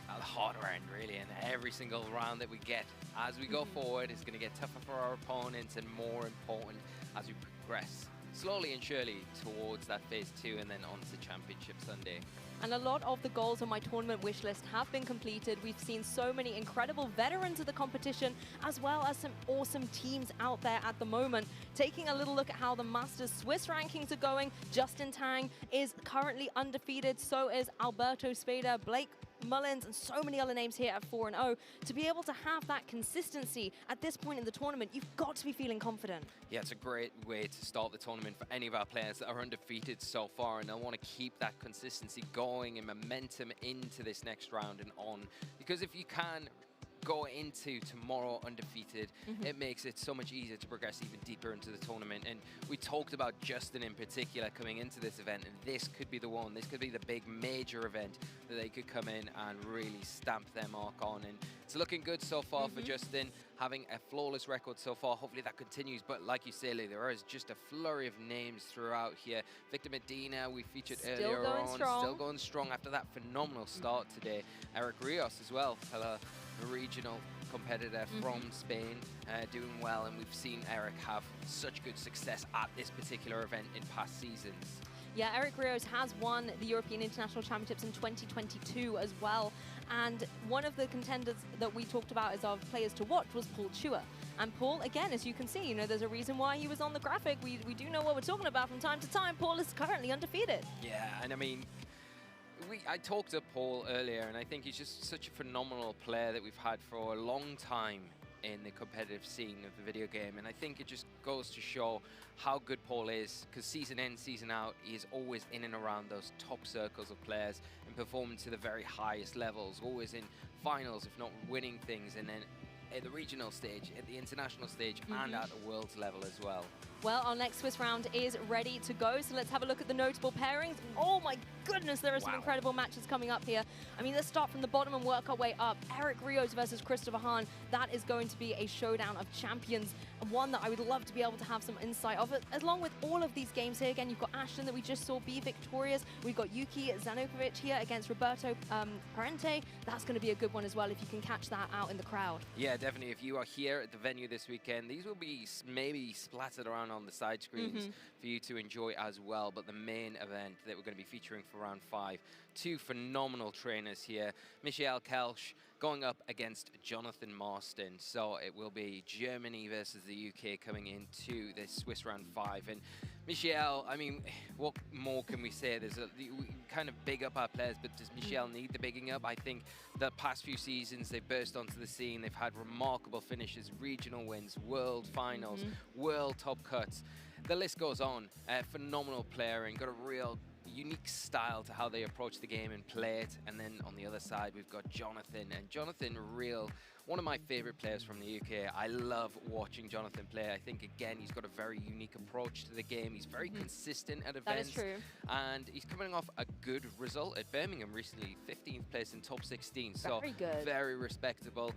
harder end, really, and every single round that we get as we go forward is going to get tougher for our opponents and more important as we progress slowly and surely towards that phase 2 and then on to Championship Sunday. And a lot of the goals on my tournament wish list have been completed. We've seen so many incredible veterans of the competition, as well as some awesome teams out there at the moment. Taking a little look at how the Masters Swiss rankings are going, Justin Tang is currently undefeated. So is Alberto Spada, Blake Mullins, and so many other names here at 4-0. To be able to have that consistency at this point in the tournament, you've got to be feeling confident. Yeah, it's a great way to start the tournament for any of our players that are undefeated so far, and I want to keep that consistency going and momentum into this next round and on. Because if you can go into tomorrow undefeated, it makes it so much easier to progress even deeper into the tournament. And we talked about Justin in particular coming into this event, and this could be the one, this could be the big major event that they could come in and really stamp their mark on. And it's looking good so far for Justin, having a flawless record so far. Hopefully that continues, but like you say, Lee, there is just a flurry of names throughout here. Victor Medina, we featured earlier on, still going strong after that phenomenal start today. Eric Rios as well, a regional competitor from Spain, doing well, and we've seen Eric have such good success at this particular event in past seasons. Yeah, Eric Rios has won the European International Championships in 2022 as well. And one of the contenders that we talked about as our players to watch was Paul Chua. And Paul, again, as you can see, you know, there's a reason why he was on the graphic. We do know what we're talking about from time to time. Paul is currently undefeated. Yeah, and I mean, I talked to Paul earlier, and I think he's just such a phenomenal player that we've had for a long time in the competitive scene of the video game. And I think it just goes to show how good Paul is, because season in, season out, he is always in and around those top circles of players and performing to the very highest levels, always in finals, if not winning things, and then at the regional stage, at the international stage, and at the world's level as well. Well, our next Swiss round is ready to go, so let's have a look at the notable pairings. Oh my goodness, there are some incredible matches coming up here. I mean, let's start from the bottom and work our way up. Eric Rios versus Christopher Hahn. That is going to be a showdown of champions, and one that I would love to be able to have some insight of. Along with all of these games here, again, you've got Ashton that we just saw be victorious. We've got Yuki Zanokovic here against Roberto Parente. That's going to be a good one as well if you can catch that out in the crowd. Yeah, definitely. If you are here at the venue this weekend, these will be maybe splattered around on the side screens for you to enjoy as well. But the main event that we're going to be featuring for round 5, two phenomenal trainers here. Michael Kelsch going up against Jonathan Marston. So it will be Germany versus the UK coming into this Swiss round 5. And Michael, I mean, what more can we say? We kind of big up our players, but does Michael need the bigging up? I think the past few seasons, they've burst onto the scene. They've had remarkable finishes, regional wins, world finals, world top cuts. The list goes on. Phenomenal player and got a real unique style to how they approach the game and play it. And then on the other side, we've got Jonathan. And Jonathan, one of my favorite players from the UK. I love watching Jonathan play. I think, again, he's got a very unique approach to the game. He's very consistent at events. That is true. And he's coming off a good result at Birmingham recently, 15th place in top 16. So very good. Very respectable.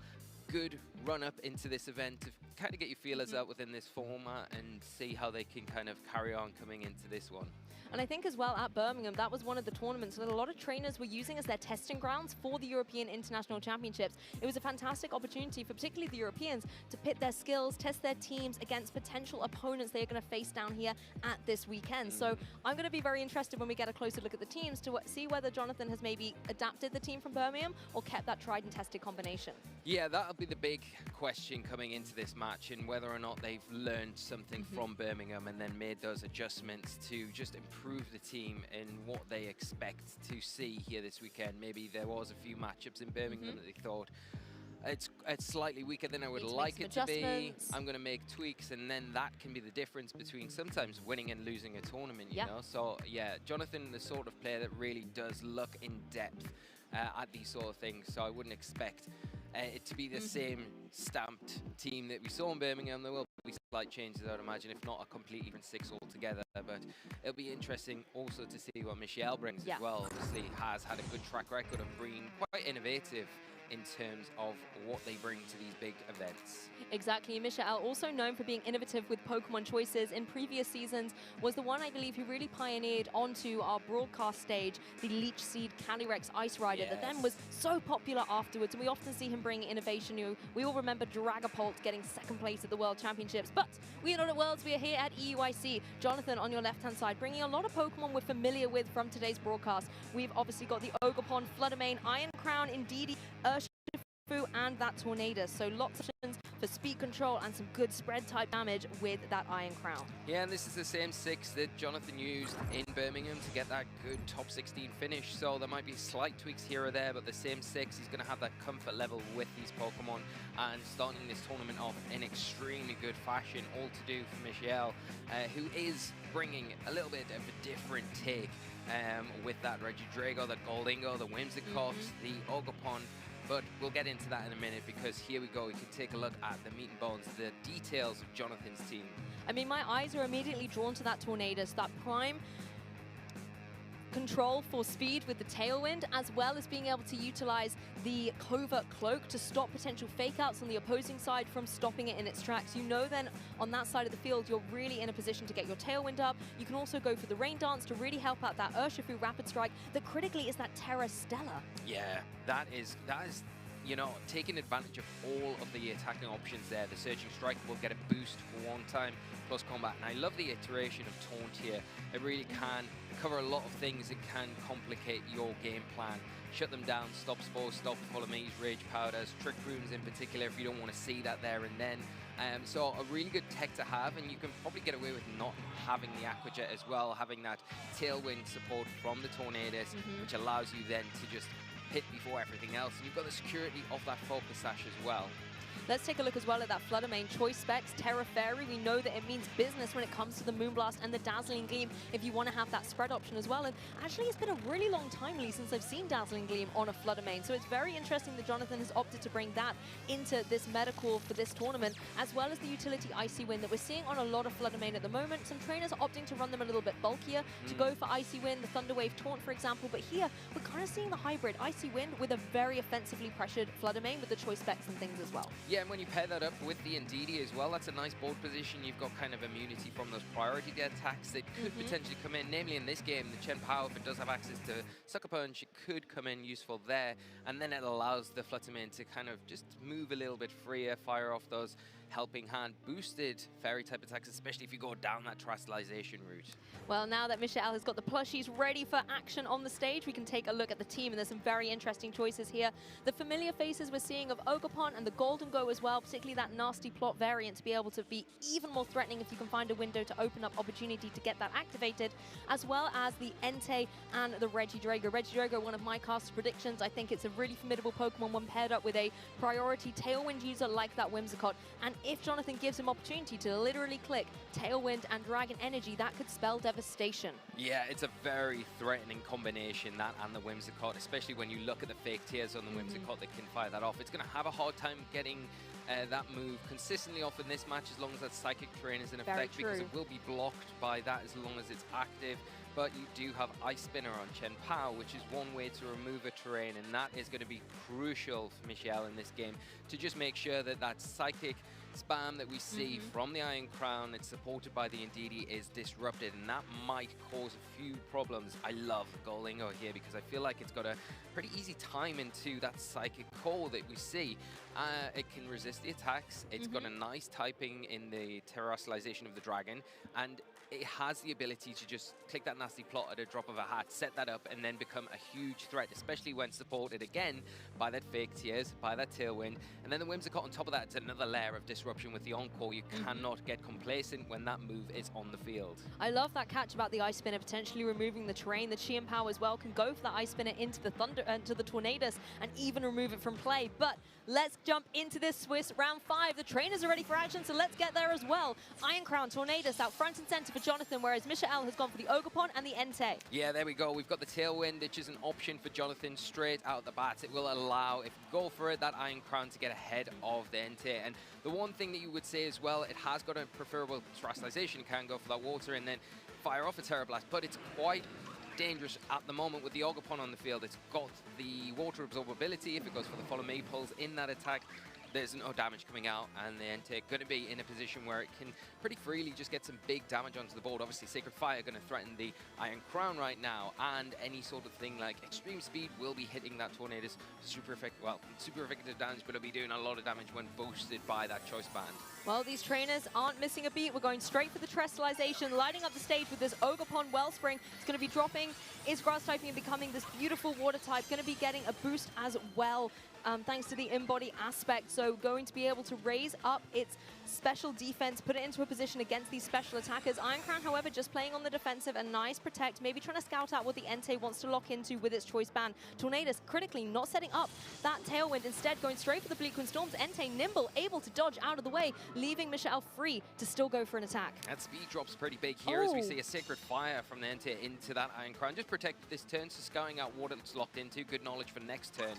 Good run up into this event to kind of get your feelers out within this format and see how they can kind of carry on coming into this one. And I think as well at Birmingham, that was one of the tournaments that a lot of trainers were using as their testing grounds for the European International Championships. It was a fantastic opportunity for particularly the Europeans to pit their skills, test their teams against potential opponents they are going to face down here at this weekend. So I'm going to be very interested when we get a closer look at the teams to see whether Jonathan has maybe adapted the team from Birmingham or kept that tried and tested combination. Yeah, that'll be the big question coming into this match, and whether or not they've learned something from Birmingham and then made those adjustments to just improve the team in what they expect to see here this weekend. Maybe there was a few matchups in Birmingham that they thought, it's slightly weaker than I would like it to be. I'm going to make tweaks, and then that can be the difference between sometimes winning and losing a tournament, you know? So, yeah, Jonathan, the sort of player that really does look in depth at these sort of things, so I wouldn't expect it to be the same stamped team that we saw in Birmingham. There will be slight changes, I would imagine, if not a complete even six altogether. But it'll be interesting also to see what Michelle brings as well. Obviously has had a good track record of being quite innovative in terms of what they bring to these big events. Exactly. Michelle, also known for being innovative with Pokemon choices in previous seasons, was the one, I believe, who really pioneered onto our broadcast stage the Leech Seed Calyrex Ice Rider that then was so popular afterwards. And we often see him bring innovation. We all remember Dragapult getting second place at the World Championships. But we are not at Worlds, we are here at EUIC. Jonathan, on your left-hand side, bringing a lot of Pokemon we're familiar with from today's broadcast. We've obviously got the Ogerpon, Fluttermane, Iron Crown, Indeedee, Urshifu, and that Tornadus. So lots of options for speed control and some good spread type damage with that Iron Crown. Yeah, and this is the same 6 that Jonathan used in Birmingham to get that good top 16 finish. So there might be slight tweaks here or there, but the same 6, he's going to have that comfort level with these Pokemon, and starting this tournament off in extremely good fashion, all to do for Michelle, who is bringing a little bit of a different take with that Regidrago, the Goldingo, the Whimsicott, the Ogerpon. But we'll get into that in a minute, because here we go. We can take a look at the meat and bones, the details of Jonathan's team. I mean, my eyes are immediately drawn to that Tornadus, that prime control for speed with the Tailwind, as well as being able to utilize the Covert Cloak to stop potential fake outs on the opposing side from stopping it in its tracks. You know then on that side of the field, you're really in a position to get your Tailwind up. You can also go for the Rain Dance to really help out that Urshifu Rapid Strike that critically is that Terra Stella. Yeah, that is, you know, taking advantage of all of the attacking options there. The Surging Strike will get a boost for one time plus combat, and I love the iteration of Taunt here. It really can cover a lot of things. It can complicate your game plan. Shut them down, stop Spores, stop Fullerme's Rage Powders, Trick Rooms in particular if you don't want to see that there and then. So a really good tech to have, and you can probably get away with not having the Aqua Jet as well, having that Tailwind support from the Tornadus, which allows you then to just hit before everything else. And you've got the security of that Focus Sash as well. Let's take a look as well at that Fluttermane choice specs. Terra Fairy, we know that it means business when it comes to the Moonblast and the Dazzling Gleam if you want to have that spread option as well. And actually, it's been a really long time, Lee, since I've seen Dazzling Gleam on a Fluttermane. So it's very interesting that Jonathan has opted to bring that into this medical for this tournament, as well as the utility Icy Wind that we're seeing on a lot of Fluttermane at the moment. Some trainers are opting to run them a little bit bulkier, to go for Icy Wind, the Thunder Wave Taunt, for example. But here, we're kind of seeing the hybrid Icy Wind with a very offensively pressured Fluttermane with the choice specs and things as well. Yeah, and when you pair that up with the Indeedee as well, that's a nice board position. You've got kind of immunity from those priority attacks that could potentially come in. Namely in this game, the Chen Pao, if it does have access to Sucker Punch, it could come in useful there. And then it allows the Fluttermane to kind of just move a little bit freer, fire off those helping hand boosted fairy type attacks, especially if you go down that Terastallization route. Well, now that Michelle has got the plushies ready for action on the stage, we can take a look at the team, and there's some very interesting choices here. The familiar faces we're seeing of Ogerpon and the Golden Go as well, particularly that nasty plot variant to be able to be even more threatening if you can find a window to open up opportunity to get that activated, as well as the Entei and the Regidrago. Regidrago, one of my cast predictions. I think it's a really formidable Pokemon when paired up with a priority Tailwind user like that Whimsicott. And if Jonathan gives him opportunity to literally click Tailwind and Dragon Energy, that could spell devastation. Yeah, it's a very threatening combination, that and the Whimsicott, especially when you look at the fake tears on the Whimsicott that can fire that off. It's going to have a hard time getting that move consistently off in this match as long as that Psychic Terrain is in effect, because it will be blocked by that as long as it's active. but you do have Ice Spinner on Chen Pao, which is one way to remove a terrain, and that is going to be crucial for Michelle in this game to just make sure that that psychic spam that we see from the Iron Crown, it's supported by the Ndidi, is disrupted, and that might cause a few problems. I love Golingo here because I feel like it's got a pretty easy time into that psychic call that we see. It can resist the attacks, it's got a nice typing in the terrestrialization of the dragon, and it has the ability to just click that nasty plot at a drop of a hat, set that up, and then become a huge threat, especially when supported again by that fake tears, by that tailwind. And then the Whimsicott on top of that, it's another layer of disruption with the Encore. You cannot get complacent when that move is on the field. I love that catch about the Ice Spinner potentially removing the terrain. The Qian Pao as well can go for that Ice Spinner into the to the Tornadus and even remove it from play. But let's jump into this Swiss round 5. The trainers are ready for action, so let's get there as well. Iron Crown, Tornadus out front and center for Jonathan, whereas Michael has gone for the Ogerpon and the Entei. Yeah, there we go. We've got the Tailwind, which is an option for Jonathan straight out the bat. It will allow, if you go for it, that Iron Crown to get ahead of the Entei. And the one thing that you would say as well, it has got a preferable terrestrialization, can go for that water and then fire off a Terra Blast, but it's quite dangerous at the moment with the Ogerpon on the field. It's got the water absorbability. If it goes for the follow me pulls in that attack, there's no damage coming out, and the Entei going to be in a position where it can pretty freely just get some big damage onto the board. Obviously, Sacred Fire going to threaten the Iron Crown right now, and any sort of thing like Extreme Speed will be hitting that Tornadus super effective damage, but it'll be doing a lot of damage when boosted by that Choice Band. Well, these trainers aren't missing a beat. We're going straight for the terrestrialization, lighting up the stage with this Ogerpon Wellspring. It's going to be dropping its grass typing and becoming this beautiful water type. Going to be getting a boost as well, thanks to the in-body aspect. So going to be able to raise up its special defense, put it into a position against these special attackers. Iron Crown, however, just playing on the defensive, a nice protect, maybe trying to scout out what the Entei wants to lock into with its Choice Band. Tornadus critically not setting up that Tailwind, instead going straight for the Bleak Wind Storms. Entei nimble, able to dodge out of the way, leaving Michael free to still go for an attack. That speed drop's pretty big here as we see a Sacred Fire from the Entei into that Iron Crown. Just protect this turn, so scouting out what it's locked into. Good knowledge for next turn.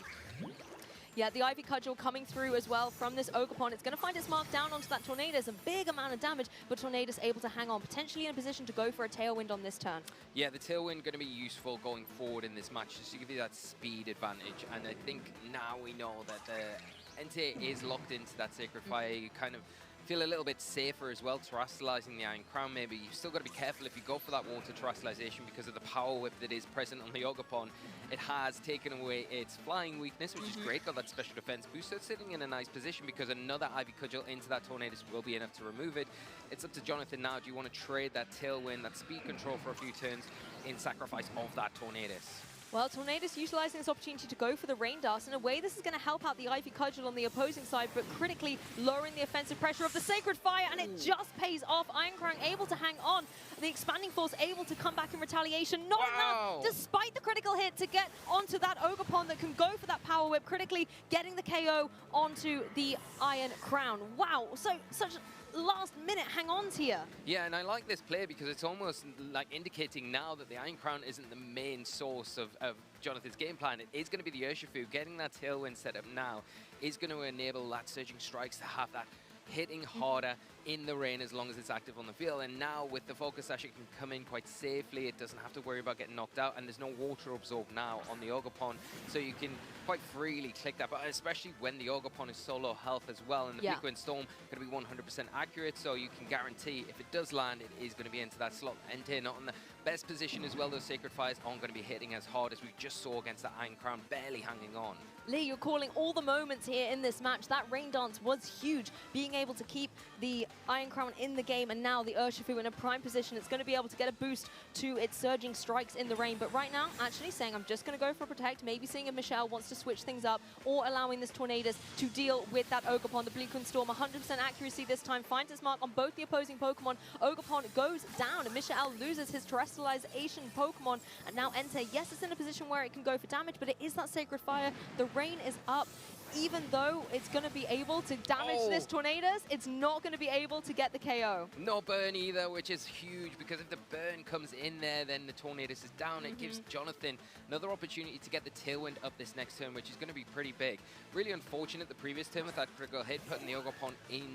Yeah, the Ivy Cudgel coming through as well from this Ogerpon. It's going to find its mark down onto that Tornadus, a big amount of damage, but Tornadus able to hang on, potentially in a position to go for a Tailwind on this turn. Yeah, the Tailwind going to be useful going forward in this match, just to give you that speed advantage. And I think now we know that the Entei is locked into that Sacred Fire. You kind of feel a little bit safer as well, terrestrializing the Iron Crown maybe. You've still got to be careful if you go for that water terrestrialization because of the power whip that is present on the Ogerpon. It has taken away its flying weakness, which is great. Got that special defense boost. So it's sitting in a nice position because another Ivy Cudgel into that Tornadus will be enough to remove it. It's up to Jonathan now. Do you want to trade that Tailwind, that speed control for a few turns in sacrifice of that Tornadus? Well, Tornadus utilizing this opportunity to go for the Rain Dust. In a way, this is going to help out the Ivy Cudgel on the opposing side, but critically lowering the offensive pressure of the Sacred Fire, and it just pays off. Iron Crown able to hang on. The Expanding Force able to come back in retaliation. Not enough, despite the critical hit, to get onto that Ogerpon that can go for that Power Whip, critically getting the KO onto the Iron Crown. Wow, such last minute hang-ons here. Yeah, and I like this play because it's almost like indicating now that the Iron Crown isn't the main source of Jonathan's game plan. It is going to be the Urshifu. Getting that Tailwind set up now is going to enable that Surging Strikes to have that hitting harder in the rain as long as it's active on the field. And now with the Focus Sash, it can come in quite safely. It doesn't have to worry about getting knocked out, and there's no water absorb now on the Ogerpon, so you can quite freely click that, but especially when the Ogerpon is so low health as well, and the Bleak Wind Storm going to be 100% accurate, so you can guarantee if it does land, it is going to be into that slot. Entei not in the best position as well. Those Sacred Fires aren't going to be hitting as hard as we just saw against the Iron Crown, barely hanging on. Lee, you're calling all the moments here in this match. That Rain Dance was huge, being able to keep the Iron Crown in the game, and now the Urshifu in a prime position. It's going to be able to get a boost to its Surging Strikes in the rain, but right now, actually saying, I'm just going to go for a Protect, maybe seeing if Michelle wants to switch things up, or allowing this Tornadus to deal with that Ogerpon. The Bleak Wind Storm, 100% accuracy this time, finds its mark on both the opposing Pokemon. Ogerpon goes down, and Michelle loses his terrestrialization Pokemon, and now Entei, yes, it's in a position where it can go for damage, but it is that Sacred Fire. The rain is up. even though it's going to be able to damage this Tornadus, it's not going to be able to get the KO. No burn either, which is huge, because if the burn comes in there, then the Tornadus is down. It gives Jonathan another opportunity to get the tailwind up this next turn, which is going to be pretty big. Really unfortunate the previous turn with that critical hit, putting the Ogerpon in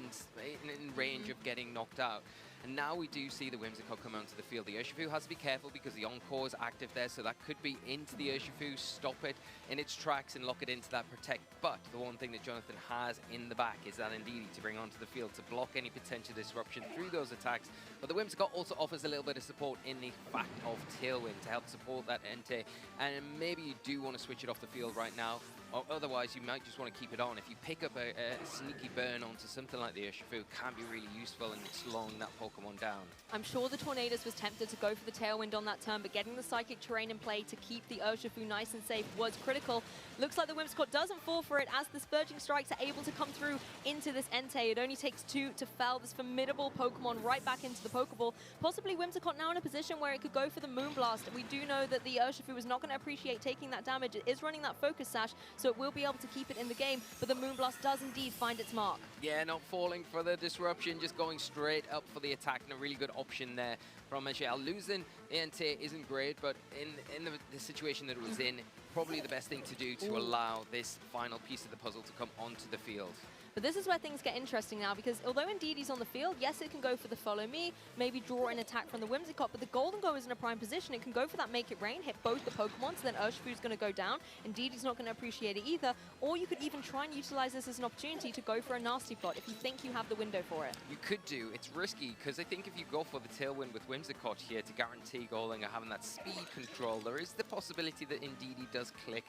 range of getting knocked out. And now we do see the Whimsicott come onto the field. The Urshifu has to be careful because the Encore is active there, so that could be into the Urshifu, stop it in its tracks and lock it into that Protect. But the one thing that Jonathan has in the back is that Indeedee to bring onto the field to block any potential disruption through those attacks. But the Whimsicott also offers a little bit of support in the fact of Tailwind to help support that Entei. And maybe you do want to switch it off the field right now. Or otherwise, you might just want to keep it on. If you pick up a sneaky burn onto something like the Urshifu, it can be really useful in slowing that Pokemon down. I'm sure the Tornadus was tempted to go for the Tailwind on that turn, but getting the Psychic Terrain in play to keep the Urshifu nice and safe was critical. Looks like the Whimsicott doesn't fall for it as the Spurging Strikes are able to come through into this Entei. It only takes 2 to fell this formidable Pokemon right back into the Pokeball. Possibly Whimsicott now in a position where it could go for the Moonblast. We do know that the Urshifu is not going to appreciate taking that damage. It is running that Focus Sash, so it will be able to keep it in the game, but the Moonblast does indeed find its mark. Yeah, not falling for the disruption, just going straight up for the attack, and a really good option there from Michelle. Losing Entei isn't great, but in the situation that it was in, probably the best thing to do to allow this final piece of the puzzle to come onto the field. But this is where things get interesting now, because although Indeedee's on the field, yes, it can go for the Follow Me, maybe draw an attack from the Whimsicott, but the Golden Go is in a prime position. It can go for that Make It Rain, hit both the Pokemon, so then Urshifu's going to go down. Indeedee's not going to appreciate it either. Or you could even try and utilize this as an opportunity to go for a Nasty Plot if you think you have the window for it. You could do. It's risky, because I think if you go for the Tailwind with Whimsicott here to guarantee Golden or having that speed control, there is the possibility that Indeedee does click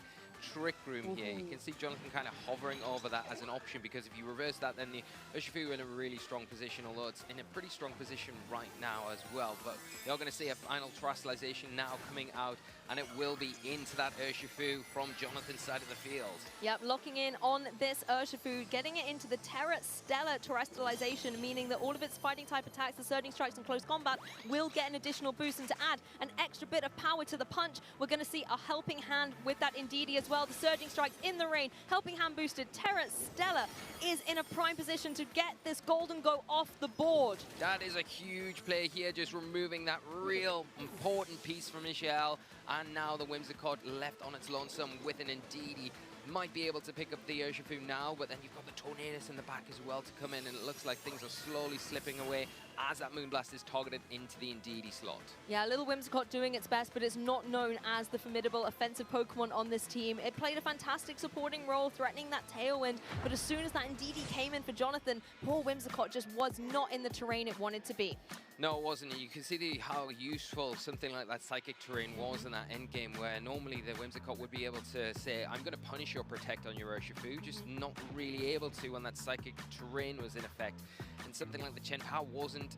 Trick Room here. You can see Jonathan kind of hovering over that as an option, because if you reverse that, then the Urshifu in a really strong position, although it's in a pretty strong position right now as well. But you're going to see a final Terastallization now coming out, and it will be into that Urshifu from Jonathan's side of the field. Yep, locking in on this Urshifu, getting it into the Terra Stellar Terastallization, meaning that all of its fighting type attacks, the Surging Strikes and Close Combat, will get an additional boost. And to add an extra bit of power to the punch, we're going to see a Helping Hand with that Indeedee as well. The Surging Strikes in the rain, Helping Hand boosted. Terra Stellar is in a prime position to get this Golden Go off the board. That is a huge play here, just removing that real important piece from Michelle. And now the Whimsicott left on its lonesome with an Indeedee. Might be able to pick up the Urshifu now, but then you've got the Tornadus in the back as well to come in, and it looks like things are slowly slipping away as that Moonblast is targeted into the Indeedee slot. Yeah, little Whimsicott doing its best, but it's not known as the formidable offensive Pokemon on this team. It played a fantastic supporting role, threatening that Tailwind, but as soon as that Indeedee came in for Jonathan, poor Whimsicott just was not in the terrain it wanted to be. No, it wasn't. You can see how useful something like that Psychic Terrain was in that endgame, where normally the Whimsicott would be able to say, I'm going to punish your Protect on your Urshifu, just not really able to when that Psychic Terrain was in effect. And something like the Chien-Pao wasn't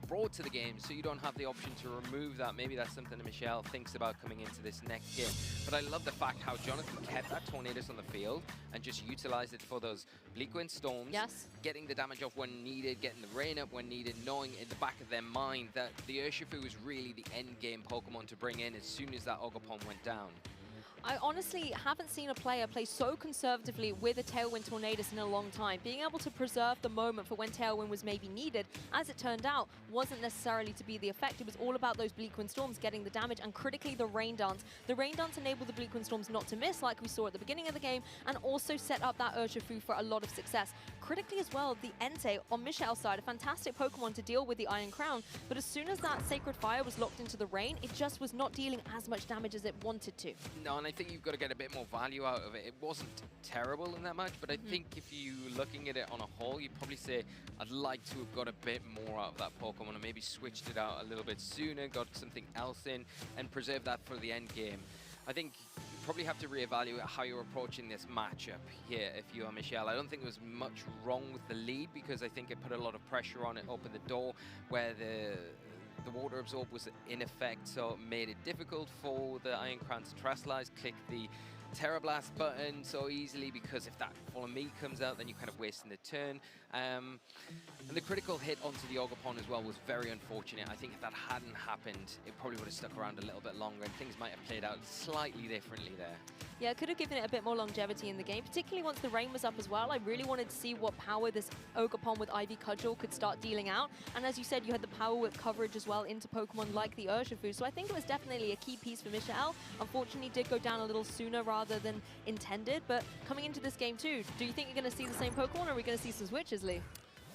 brought to the game, so you don't have the option to remove that. Maybe that's something that Michelle thinks about coming into this next game. But I love the fact how Jonathan kept that Tornadus on the field and just utilized it for those Bleak Wind Storms, getting the damage off when needed, getting the rain up when needed, knowing in the back of their mind that the Urshifu was really the end game Pokemon to bring in as soon as that Ogerpon went down. I honestly haven't seen a player play so conservatively with a Tailwind Tornadus in a long time. Being able to preserve the moment for when Tailwind was maybe needed, as it turned out, wasn't necessarily to be the effect. It was all about those Bleak Wind Storms getting the damage, and critically the Rain Dance. The Rain Dance enabled the Bleak Wind Storms not to miss like we saw at the beginning of the game, and also set up that Urshifu for a lot of success. Critically as well, the Entei on Michelle's side, a fantastic Pokemon to deal with the Iron Crown, but as soon as that Sacred Fire was locked into the rain, it just was not dealing as much damage as it wanted to. No, and I think you've got to get a bit more value out of it. It wasn't terrible in that match, but I think if you're looking at it on a whole, you'd probably say, I'd like to have got a bit more out of that Pokemon and maybe switched it out a little bit sooner, got something else in, and preserved that for the end game. I think you probably have to reevaluate how you're approaching this matchup here if you are Michelle. I don't think there was much wrong with the lead, because I think it put a lot of pressure on it, opened the door where the Water Absorb was in effect, so it made it difficult for the Iron Crown to Terastallize, click the Terra Blast button so easily, because if that Follow Me comes out, then you're kind of wasting the turn. And the critical hit onto the Ogerpon as well was very unfortunate. I think if that hadn't happened, it probably would have stuck around a little bit longer and things might have played out slightly differently there. Yeah, it could have given it a bit more longevity in the game, particularly once the rain was up as well. I really wanted to see what power this Ogerpon with Ivy Cudgel could start dealing out. And as you said, you had the power with coverage as well into Pokemon like the Urshifu. So I think it was definitely a key piece for Michelle. Unfortunately, did go down a little sooner rather than intended. But coming into this game too, do you think you're going to see the same Pokemon, or are we going to see some switches, Lee?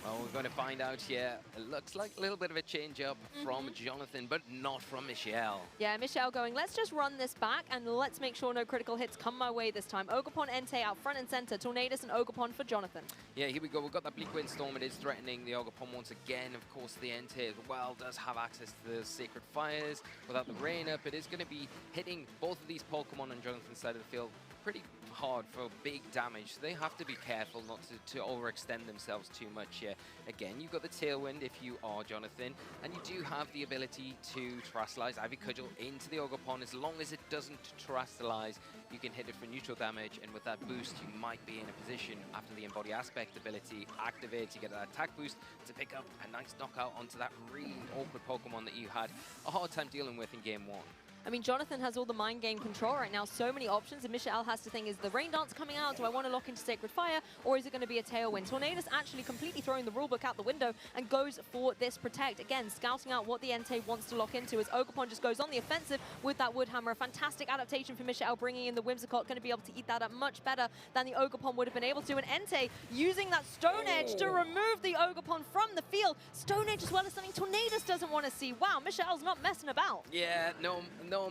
Well, we're going to find out here. It looks like a little bit of a change-up from Jonathan, but not from Michelle. Yeah, Michelle going, let's just run this back and let's make sure no critical hits come my way this time. Ogerpon, Entei out front and center. Tornadus and Ogerpon for Jonathan. Yeah, here we go. We've got that Bleak Windstorm. It is threatening the Ogerpon once again. Of course, the Entei as well does have access to the Sacred Fires. Without the rain up, it is going to be hitting both of these Pokemon on Jonathan's side of the field pretty hard for big damage. So they have to be careful not to overextend themselves too much here. Again, you've got the Tailwind if you are Jonathan, and you do have the ability to Terrasilize Ivy Cudgel into the Ogerpon. As long as it doesn't Terrasilize, you can hit it for neutral damage, and with that boost, you might be in a position after the Embody Aspect ability activates, you get that attack boost to pick up a nice knockout onto that really awkward Pokemon that you had a hard time dealing with in Game 1. I mean, Jonathan has all the mind game control right now, so many options, and Michelle has to think, is the Rain Dance coming out? Do I want to lock into Sacred Fire, or is it going to be a Tailwind? Tornadus actually completely throwing the rulebook out the window and goes for this Protect. Again, scouting out what the Entei wants to lock into as Ogerpon just goes on the offensive with that Woodhammer. A fantastic adaptation for Michelle, bringing in the Whimsicott, going to be able to eat that up much better than the Ogerpon would have been able to. And Entei using that Stone Edge to remove the Ogerpon from the field. Stone Edge as well as something Tornadus doesn't want to see. Wow, Michelle's not messing about. Yeah, no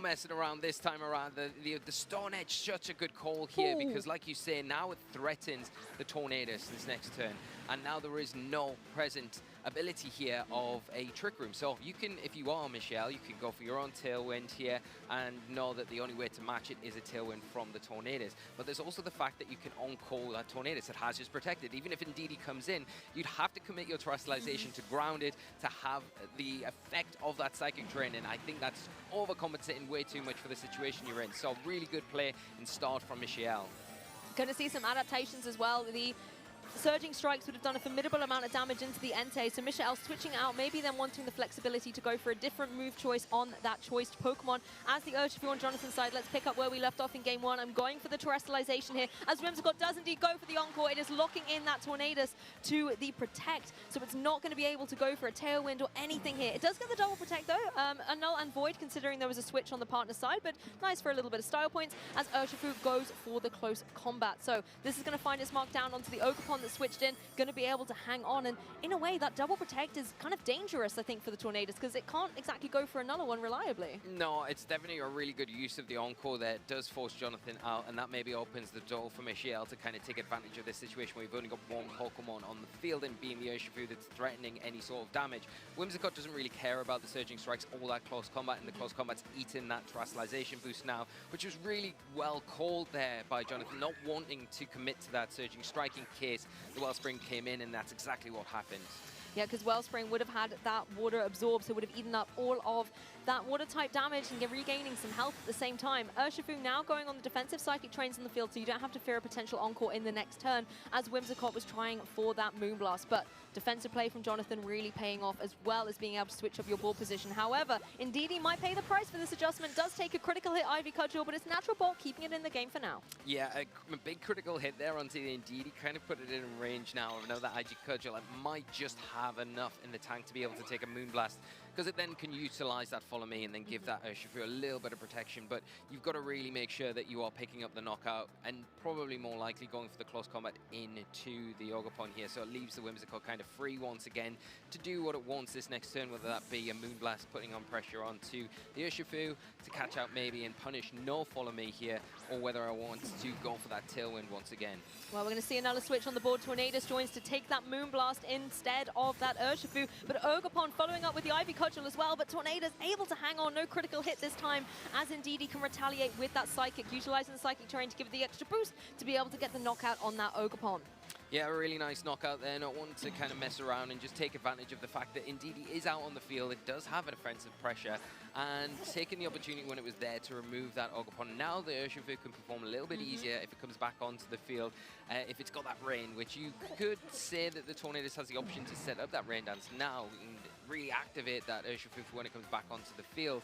messing around this time around. The Stone Edge, such a good call here, because like you say, now it threatens the Tornadus this next turn, and now there is no present ability here of a Trick Room. So you can, if you are Michelle, you can go for your own Tailwind here and know that the only way to match it is a Tailwind from the Tornadus. But there's also the fact that you can on-call that Tornadus that has just protected. Even if Indeedee comes in, you'd have to commit your Terrestrialization to ground it to have the effect of that Psychic Drain, and I think that's overcompensating way too much for the situation you're in. So really good play and start from Michelle. Going to see some adaptations as well. The Surging Strikes would have done a formidable amount of damage into the Entei, so Michelle switching out, maybe then wanting the flexibility to go for a different move choice on that choiced Pokemon. As the Urshifu on Jonathan's side, let's pick up where we left off in Game 1. I'm going for the Terrestrialization here, as Whimsicott does indeed go for the Encore. It is locking in that Tornadus to the Protect, so it's not going to be able to go for a Tailwind or anything here. It does get the double Protect though, a Null and Void, considering there was a switch on the partner side, but nice for a little bit of style points as Urshifu goes for the close combat. So this is going to find its mark down onto the Ogerpon that switched in, going to be able to hang on, and in a way that double Protect is kind of dangerous, I think, for the Tornadus, because it can't exactly go for another one reliably. No, it's definitely a really good use of the Encore there. It does force Jonathan out, and that maybe opens the door for Michelle to kind of take advantage of this situation where we've only got one Pokemon on the field, and being the Urshifu that's threatening any sort of damage. Whimsicott doesn't really care about the Surging Strikes, all that close combat, and the close combat's eating that Terrestrialization boost now, which was really well called there by Jonathan, not wanting to commit to that Surging Strike in case the Wellspring came in, and that's exactly what happened. Yeah, because Wellspring would have had that water absorbed, so would have eaten up all of that water-type damage and regaining some health at the same time. Urshifu now going on the defensive Psychic Trains in the field, so you don't have to fear a potential Encore in the next turn, as Whimsicott was trying for that Moonblast. But defensive play from Jonathan really paying off, as well as being able to switch up your ball position. However, Indeedee might pay the price for this adjustment. Does take a critical hit Ivy Cudgel, but it's Natural Bolt keeping it in the game for now. Yeah, a big critical hit there onto the Indeedee, kind of put it in range now of another Ivy Cudgel. It might just have enough in the tank to be able to take a Moonblast, because it then can utilize that Follow Me and then give that Urshifu a little bit of protection. But you've got to really make sure that you are picking up the knockout, and probably more likely going for the close combat into the Ogerpon here. So it leaves the Whimsicott kind of free once again to do what it wants this next turn, whether that be a Moonblast putting on pressure onto the Urshifu to catch out maybe and punish no Follow Me here, or whether I want to go for that Tailwind once again. Well, we're going to see another switch on the board. Tornadus joins to take that Moonblast instead of that Urshifu, but Ogerpon following up with the Ivy Cudgel as well, but Tornado's able to hang on, no critical hit this time, as Indeedee can retaliate with that Psychic, utilizing the Psychic terrain to give it the extra boost to be able to get the knockout on that Ogerpon. Yeah, a really nice knockout there, not wanting to kind of mess around and just take advantage of the fact that Indeedee is out on the field. It does have an offensive pressure, and taking the opportunity when it was there to remove that Ogerpon. Now the Urshifu can perform a little bit easier if it comes back onto the field, if it's got that rain, which you could say that the Tornadoes has the option to set up that rain dance now and really activate that Urshifu when it comes back onto the field.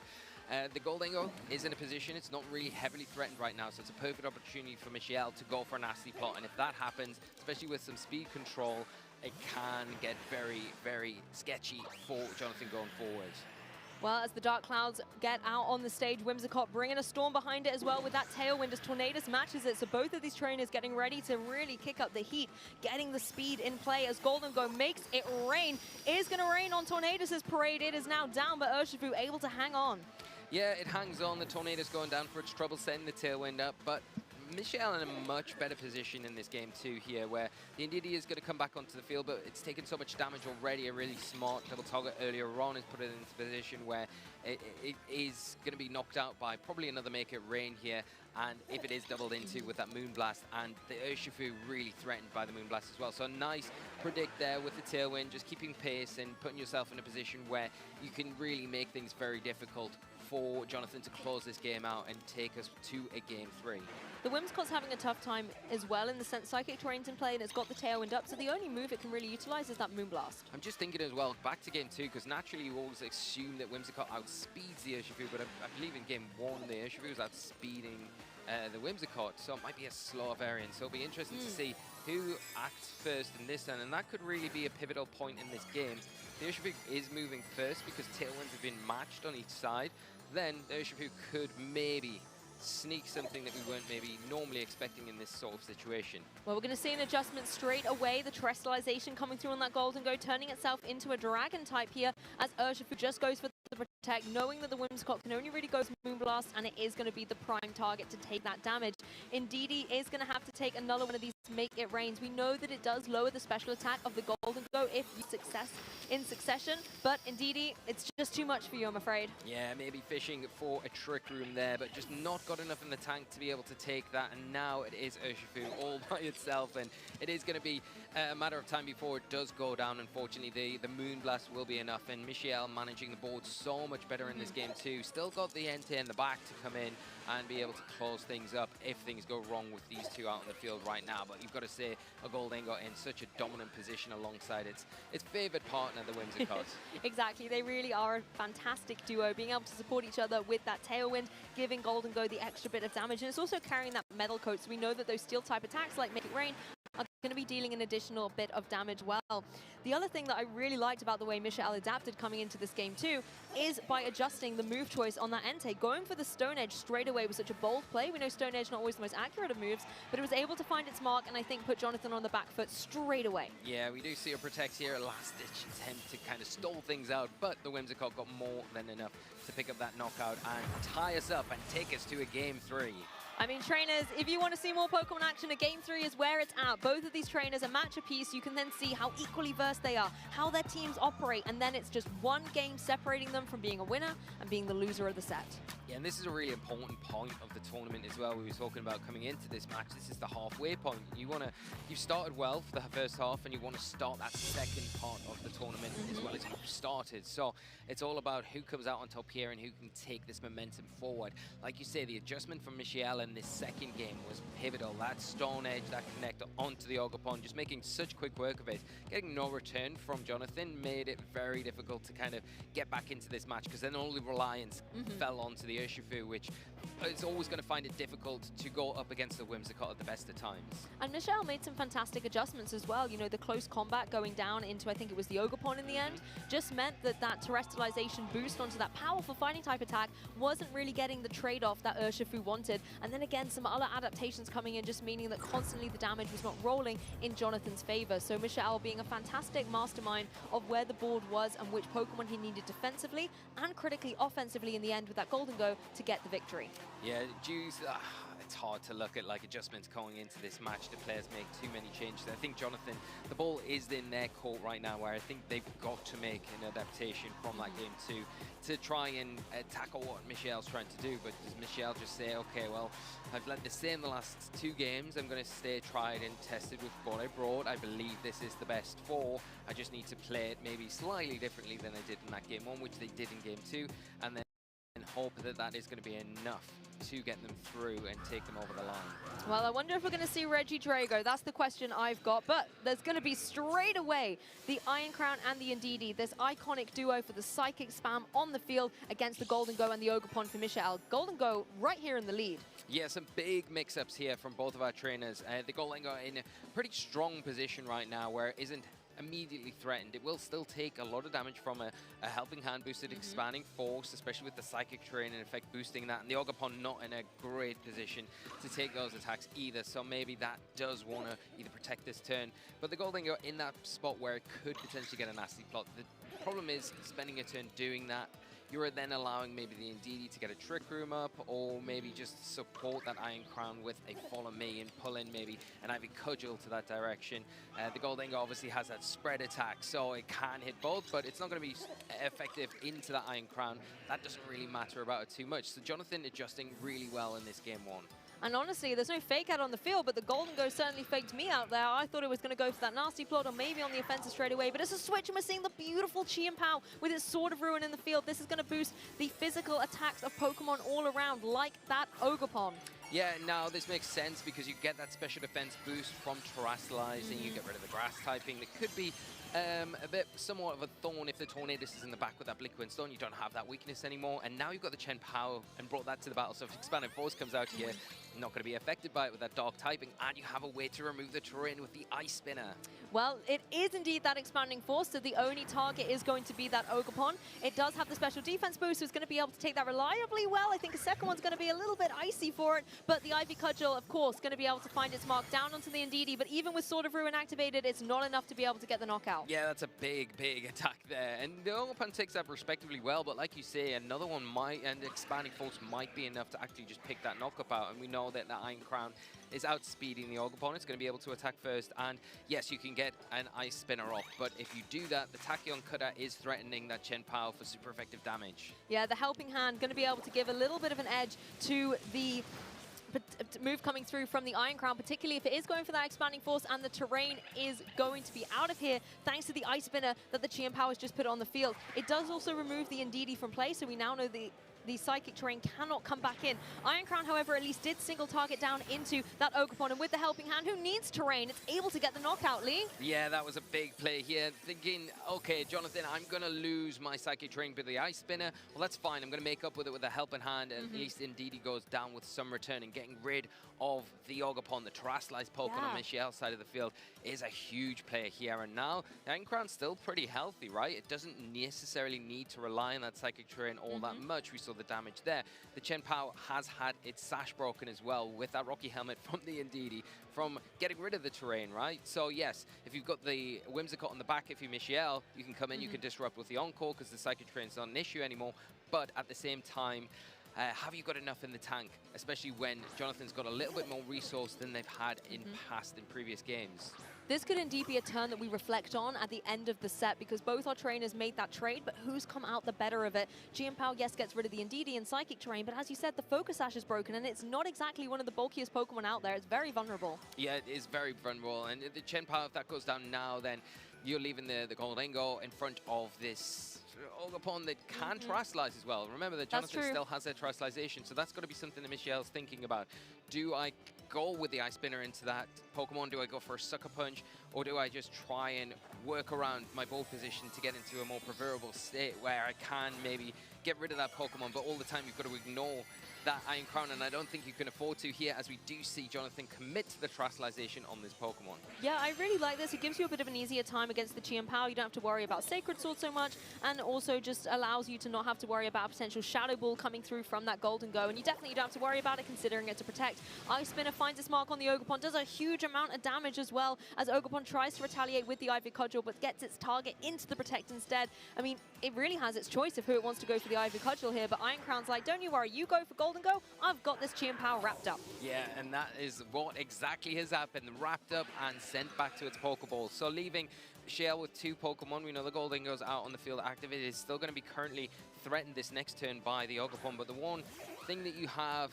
The Gholdengo is in a position, it's not really heavily threatened right now, so it's a perfect opportunity for Michelle to go for a nasty plot, and if that happens, especially with some speed control, it can get very, very sketchy for Jonathan going forward. Well, as the Dark Clouds get out on the stage, Whimsicott bringing a storm behind it as well with that Tailwind as Tornadus matches it. So both of these trainers getting ready to really kick up the heat, getting the speed in play as Gholdengo makes it rain. It is going to rain on Tornadus' parade. It is now down, but Urshifu able to hang on. Yeah, it hangs on. The Tornado's going down for its trouble, setting the Tailwind up, but Michelle in a much better position in this game too here, where the Indeedee is going to come back onto the field, but it's taken so much damage already. A really smart double target earlier on has put it into a position where it is going to be knocked out by probably another Make It Rain here, and if it is doubled into with that Moonblast, and the Urshifu really threatened by the Moonblast as well. So a nice predict there with the Tailwind, just keeping pace and putting yourself in a position where you can really make things very difficult for Jonathan to close this game out and take us to a game 3. The Whimsicott's having a tough time as well in the sense Psychic Terrain's in play and it's got the Tailwind up, so the only move it can really utilize is that Moonblast. I'm just thinking as well, back to game 2, because naturally you always assume that Whimsicott outspeeds the Urshifu, but I believe in game 1 the Urshifu was outspeeding the Whimsicott, so it might be a slower variant. So it'll be interesting to see who acts first in this end, and that could really be a pivotal point in this game. The Urshifu is moving first because Tailwinds have been matched on each side. Then the Urshifu could maybe sneak something that we weren't maybe normally expecting in this sort of situation. Well, we're going to see an adjustment straight away. The Terrestrialization coming through on that Gholdengo, turning itself into a Dragon type here as Urshifu just goes for the Protect, knowing that the Whimsicott can only really go with Moonblast, and it is going to be the prime target to take that damage. Indeedee is going to have to take another one of these Make It Rains. We know that it does lower the special attack of the Gholdengo if you success in succession, but Indeedee, it's just too much for you, I'm afraid. Yeah, maybe fishing for a Trick Room there, but just not got enough in the tank to be able to take that, and now it is Urshifu all by itself, and it is going to be a matter of time before it does go down. Unfortunately, the Moonblast will be enough, and Michelle managing the board so much better in this game too. Still got the NT in the back to come in and be able to close things up if things go wrong with these two out on the field right now. But you've got to say, a Gholdengo in such a dominant position alongside its favoured partner, the Whimsicott. Exactly, they really are a fantastic duo, being able to support each other with that Tailwind, giving Gholdengo the extra bit of damage, and it's also carrying that Metal Coat, so we know that those steel type attacks like Make It Rain are going to be dealing an additional bit of damage well. The other thing that I really liked about the way Michelle adapted coming into this game too is by adjusting the move choice on that Entei. Going for the Stone Edge straight away was such a bold play. We know Stone Edge not always the most accurate of moves, but it was able to find its mark and I think put Jonathan on the back foot straight away. Yeah, we do see a Protect here, a last-ditch attempt to kind of stall things out, but the Whimsicott got more than enough to pick up that knockout and tie us up and take us to a game 3. I mean, trainers, if you want to see more Pokemon action, a Game 3 is where it's at. Both of these trainers a match apiece. You can then see how equally versed they are, how their teams operate, and then it's just one game separating them from being a winner and being the loser of the set. Yeah, and this is a really important point of the tournament as well. We were talking about coming into this match. This is the halfway point. You've started well for the first half, and you want to start that second part of the tournament as well as you've started. So it's all about who comes out on top here and who can take this momentum forward. Like you say, the adjustment from Michelle in this second game was pivotal. That Stone Edge, that connect onto the Ogerpon, just making such quick work of it. Getting no return from Jonathan made it very difficult to kind of get back into this match, because then all the reliance fell onto the Urshifu, which is always going to find it difficult to go up against the Whimsicott at the best of times. And Michelle made some fantastic adjustments as well. You know, the close combat going down into, I think it was the Ogerpon in the end, just meant that that Terrestrialization boost onto that powerful fighting type attack wasn't really getting the trade-off that Urshifu wanted. And then again, some other adaptations coming in, just meaning that constantly the damage was not rolling in Jonathan's favor. So Michelle being a fantastic mastermind of where the board was and which Pokemon he needed defensively and critically offensively in the end with that Gholdengo to get the victory. Yeah, Juice, it's hard to look at like adjustments going into this match. The players make too many changes. I think Jonathan, the ball is in their court right now, where I think they've got to make an adaptation from that game two to try and tackle what Michelle's trying to do. But does Michelle just say, okay, well, I've led the same the last 2 games. I'm going to stay tried and tested with what I brought. I believe this is the best 4. I just need to play it maybe slightly differently than I did in that game 1, which they did in game 2, and then hope that that is going to be enough to get them through and take them over the line. Well, I wonder if we're going to see Reagindo. That's the question I've got. But there's going to be straight away the Iron Crown and the Ndidi, this iconic duo for the Psychic Spam on the field against the Golden Go and the Ogerpon for Michelle. Golden Go right here in the lead. Yeah, some big mix-ups here from both of our trainers. The Golden Go in a pretty strong position right now where it isn't immediately threatened. It will still take a lot of damage from a helping hand boosted expanding force, especially with the psychic terrain in effect boosting that, and the Ogerpon not in a great position to take those attacks either, so maybe that does want to either protect this turn, but the Golden Go in that spot where it could potentially get a nasty plot. The problem is spending a turn doing that, you're then allowing maybe the Ndidi to get a Trick Room up, or maybe just support that Iron Crown with a Follow Me and pull in maybe an Ivy Cudgel to that direction. The Golden Go obviously has that spread attack, so it can hit both, but it's not going to be effective into that Iron Crown. That doesn't really matter about it too much. So Jonathan adjusting really well in this game 1. And honestly, there's no fake out on the field, but the Golden Go certainly faked me out there. I thought it was going to go for that nasty plot or maybe on the offensive straight away, but it's a switch, and we're seeing the beautiful Chi and Pao with its Sword of Ruin in the field. This is going to boost the physical attacks of Pokemon all around, like that Ogerpon. Yeah, now this makes sense because you get that special defense boost from Terastallizing, you get rid of the grass typing. That could be a bit somewhat of a thorn if the Tornadus is in the back with that Blick Wind Stone. You don't have that weakness anymore, and now you've got the Chen Pao and brought that to the battle. So if Expanded Force comes out here, not going to be affected by it with that Dark typing, and you have a way to remove the terrain with the Ice Spinner. Well, it is indeed that Expanding Force, so the only target is going to be that Ogerpon. It does have the special defense boost, so it's going to be able to take that reliably well. I think a second one's going to be a little bit icy for it, but the Ivy Cudgel, of course, going to be able to find its mark down onto the Ndidi, but even with Sword of Ruin activated, it's not enough to be able to get the knockout. Yeah, that's a big, big attack there, and the Ogerpon takes that respectively well, but like you say, another one might, and Expanding Force might be enough to actually just pick that knockup out, and we know that the Iron Crown is outspeeding the Ogerpon. It's going to be able to attack first, and yes, you can get an Ice Spinner off, but if you do that, the Tachyon Cutter is threatening that Chen Pao for super effective damage. Yeah, the Helping Hand going to be able to give a little bit of an edge to the move coming through from the Iron Crown, particularly if it is going for that Expanding Force and the terrain is going to be out of here thanks to the Ice Spinner that the Chi and Pao has just put on the field. It does also remove the Ndidi from play, so we now know the Psychic terrain cannot come back in. Iron Crown, however, at least did single target down into that Ogerpon, and with the Helping Hand, who needs terrain, it's able to get the knockout, Lee. Yeah, that was a big play here. Thinking, okay, Jonathan, I'm going to lose my Psychic terrain with the Ice Spinner. Well, that's fine. I'm going to make up with it with a Helping Hand, and at least Ndidi goes down with some return, and getting rid of the Ogerpon, the Terastallized Pokemon on Michelle's side of the field, is a huge play here. And now, the Iron Crown's still pretty healthy, right? It doesn't necessarily need to rely on that Psychic terrain all that much. We saw the damage there. The Chen Pao has had its sash broken as well with that Rocky Helmet from the Ndidi from getting rid of the terrain, right? So yes, if you've got the Whimsicott on the back, if you're Michelle, you can come in, you can disrupt with the Encore because the Psychic terrain's not an issue anymore. But at the same time, have you got enough in the tank, especially when Jonathan's got a little bit more resource than they've had in previous games? This could indeed be a turn that we reflect on at the end of the set, because both our trainers made that trade, but who's come out the better of it? Chi and Pao, yes, gets rid of the Ndidi and Psychic terrain, but as you said, the Focus Sash is broken, and it's not exactly one of the bulkiest Pokemon out there. It's very vulnerable. Yeah, it is very vulnerable, and the Chen Pao, if that goes down now, then you're leaving the Golden Go in front of this Ogerpon that can Terastallize as well. Remember that Jonathan still has their Terastallization, so that's got to be something that Michelle's thinking about. Do I go with the Ice Spinner into that Pokemon? Do I go for a Sucker Punch? Or do I just try and work around my ball position to get into a more preferable state where I can maybe get rid of that Pokemon, but all the time you've got to ignore that Iron Crown, and I don't think you can afford to here, as we do see Jonathan commit to the Terastallization on this Pokemon. Yeah, I really like this. It gives you a bit of an easier time against the Chi and Pao. You don't have to worry about Sacred Sword so much, and also just allows you to not have to worry about a potential Shadow Ball coming through from that Golden Go, and you definitely don't have to worry about it considering it to protect. Ice Spinner finds its mark on the Ogerpon, does a huge amount of damage as well, as Ogerpon tries to retaliate with the Ivy Cudgel, but gets its target into the Protect instead. I mean, it really has its choice of who it wants to go for the Ivy Cudgel here, but Iron Crown's like, don't you worry, you go for Golden Go, I've got this Chi Power wrapped up. Yeah, and that is what exactly has happened, wrapped up and sent back to its Pokeball. So leaving Shale with 2 Pokemon, we know the Golden Go's out on the field active. It is still going to be currently threatened this next turn by the Ogerpon, but the one thing that you have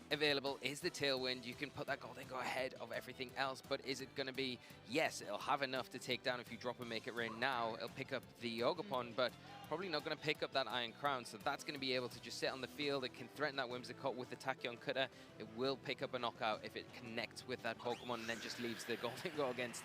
available is the Tailwind. You can put that Golden Go ahead of everything else, but is it going to be, yes, it'll have enough to take down if you drop and make it rain now. It'll pick up the Ogerpon, but probably not going to pick up that Iron Crown, so that's going to be able to just sit on the field. It can threaten that Whimsicott with the Tachyon Cutter. It will pick up a knockout if it connects with that Pokemon and then just leaves the Golden Go against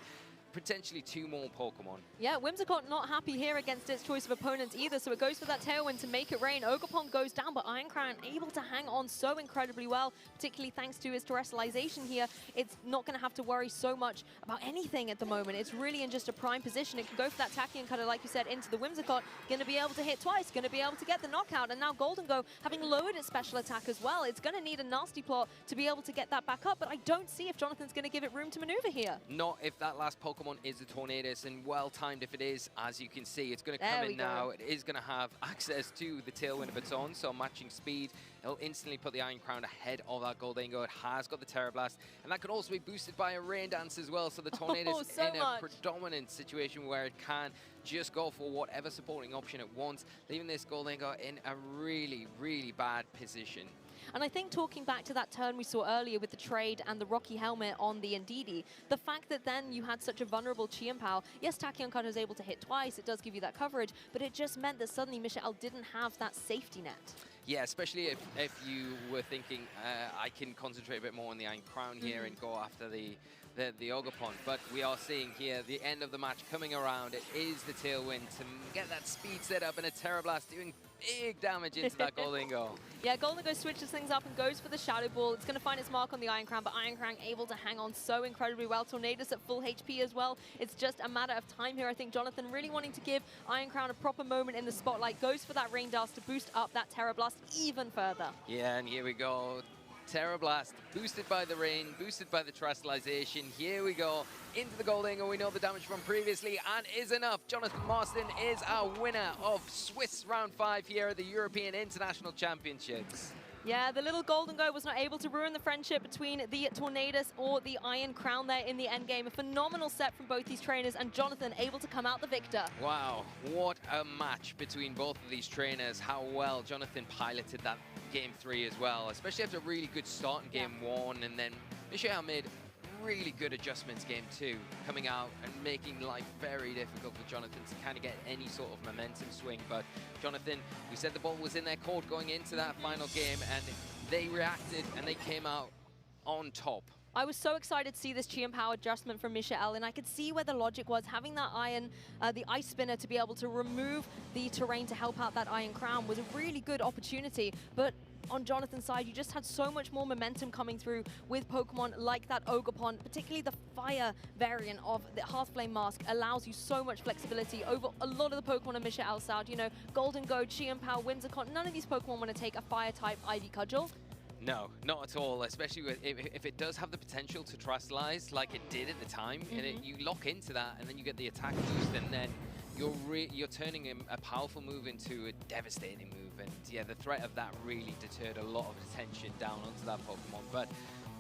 potentially 2 more Pokemon. Yeah, Whimsicott not happy here against its choice of opponents either, so it goes for that Tailwind to make it rain. Ogerpon goes down, but Iron Crown able to hang on so incredibly well, particularly thanks to his terrestrialization here. It's not going to have to worry so much about anything at the moment. It's really in just a prime position. It can go for that Tachyon Cutter, like you said, into the Whimsicott. Going to be able to hit twice, going to be able to get the knockout, and now Golden Go, having lowered its special attack as well, it's going to need a nasty plot to be able to get that back up, but I don't see if Jonathan's going to give it room to maneuver here. Not if that last Pokemon is a Tornadus, and well-timed if it is. As you can see, it's going to come in now. It is going to have access to the Tailwind of its own, so matching speed. It'll instantly put the Iron Crown ahead of that Goldengo. It has got the Terra Blast, and that could also be boosted by a Rain Dance as well, so the Tornadus in a predominant situation where it can just go for whatever supporting option it wants, leaving this Goldengo in a really, really bad position. And I think talking back to that turn we saw earlier with the trade and the Rocky Helmet on the Indeedee, the fact that then you had such a vulnerable Chi-Pow, yes, Tachyon Cutter is able to hit twice, it does give you that coverage, but it just meant that suddenly Michael didn't have that safety net. Yeah, especially if you were thinking, I can concentrate a bit more on the Iron Crown here and go after the Ogerpon, but we are seeing here the end of the match coming around. It is the Tailwind to get that speed set up and a Terra Blast doing big damage into that Goldengo. Yeah, Goldengo switches things up and goes for the Shadow Ball. It's going to find its mark on the Iron Crown, but Iron Crown able to hang on so incredibly well. Tornadus at full HP as well. It's just a matter of time here. I think Jonathan really wanting to give Iron Crown a proper moment in the spotlight, goes for that Rain Dance to boost up that Terra Blast even further. Yeah, and here we go. Terra Blast, boosted by the rain, boosted by the terrestrialization. Here we go, into the Goldengo. We know the damage from previously, and is enough. Jonathan Marston is our winner of Swiss Round 5 here at the European International Championships. Yeah, the little Golden Go was not able to ruin the friendship between the Tornadus or the Iron Crown there in the end game. A phenomenal set from both these trainers, and Jonathan able to come out the victor. Wow, what a match between both of these trainers. How well Jonathan piloted that Game 3 as well, especially after a really good start in Game 1, and then Michael made really good adjustments Game 2, coming out and making life very difficult for Jonathan to kind of get any sort of momentum swing. But Jonathan, we said the ball was in their court going into that final game, and they reacted and they came out on top. I was so excited to see this Chi-Pow adjustment from Michael, and I could see where the logic was. Having that the Ice Spinner to be able to remove the terrain to help out that Iron Crown was a really good opportunity. But on Jonathan's side, you just had so much more momentum coming through with Pokemon like that Ogerpon, particularly the Fire variant of the Hearthflame Mask allows you so much flexibility over a lot of the Pokemon on Michael's side. You know, Golden Go, Chi-Pow, Whimsicott, none of these Pokemon want to take a Fire-type Ivy Cudgel. No, not at all, especially with, if it does have the potential to terrestrialize like it did at the time, and you lock into that, and then you get the attack boost, and then you're turning a powerful move into a devastating move. And yeah, the threat of that really deterred a lot of attention down onto that Pokemon. But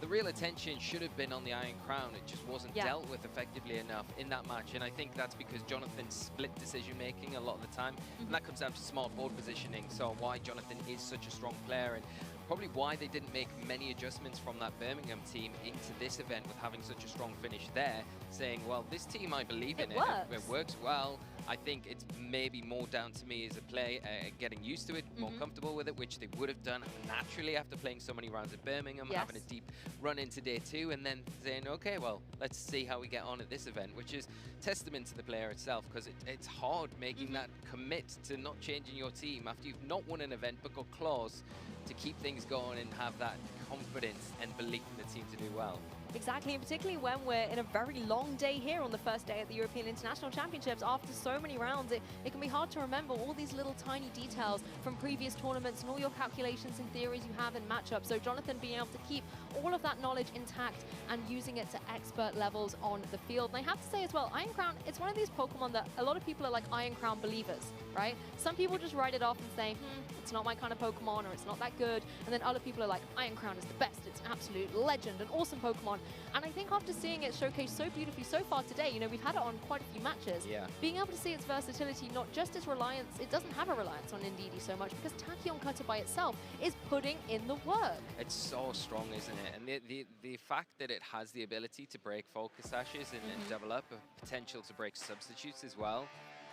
the real attention should have been on the Iron Crown. It just wasn't dealt with effectively enough in that match. And I think that's because Jonathan split decision-making a lot of the time. And that comes down to smart board positioning. So why Jonathan is such a strong player, and probably why they didn't make many adjustments from that Birmingham team into this event with having such a strong finish there, saying, well, this team, I believe in it. It works well. I think it's maybe more down to me as a player, getting used to it, more comfortable with it, which they would have done naturally after playing so many rounds at Birmingham, having a deep run into day 2, and then saying, okay, well, let's see how we get on at this event, which is testament to the player itself, because it's hard making that commit to not changing your team after you've not won an event but got close, to keep things going and have that confidence and belief in the team to do well. Exactly, and particularly when we're in a very long day here on the first day at the European International Championships. After so many rounds, it can be hard to remember all these little tiny details from previous tournaments and all your calculations and theories you have in matchups. So Jonathan being able to keep all of that knowledge intact and using it to expert levels on the field. And I have to say as well, Iron Crown, it's one of these Pokemon that a lot of people are like Iron Crown believers, right? Some people just write it off and say, it's not my kind of Pokemon, or it's not that good. And then other people are like, Iron Crown is the best. It's an absolute legend, an awesome Pokemon. And I think after seeing it showcased so beautifully so far today, you know, we've had it on quite a few matches. Yeah. Being able to see its versatility, not just its reliance, it doesn't have a reliance on Indeedee so much, because Tachyon Cutter by itself is putting in the work. It's so strong, isn't it? And the fact that it has the ability to break focus sashes and double up, a potential to break substitutes as well.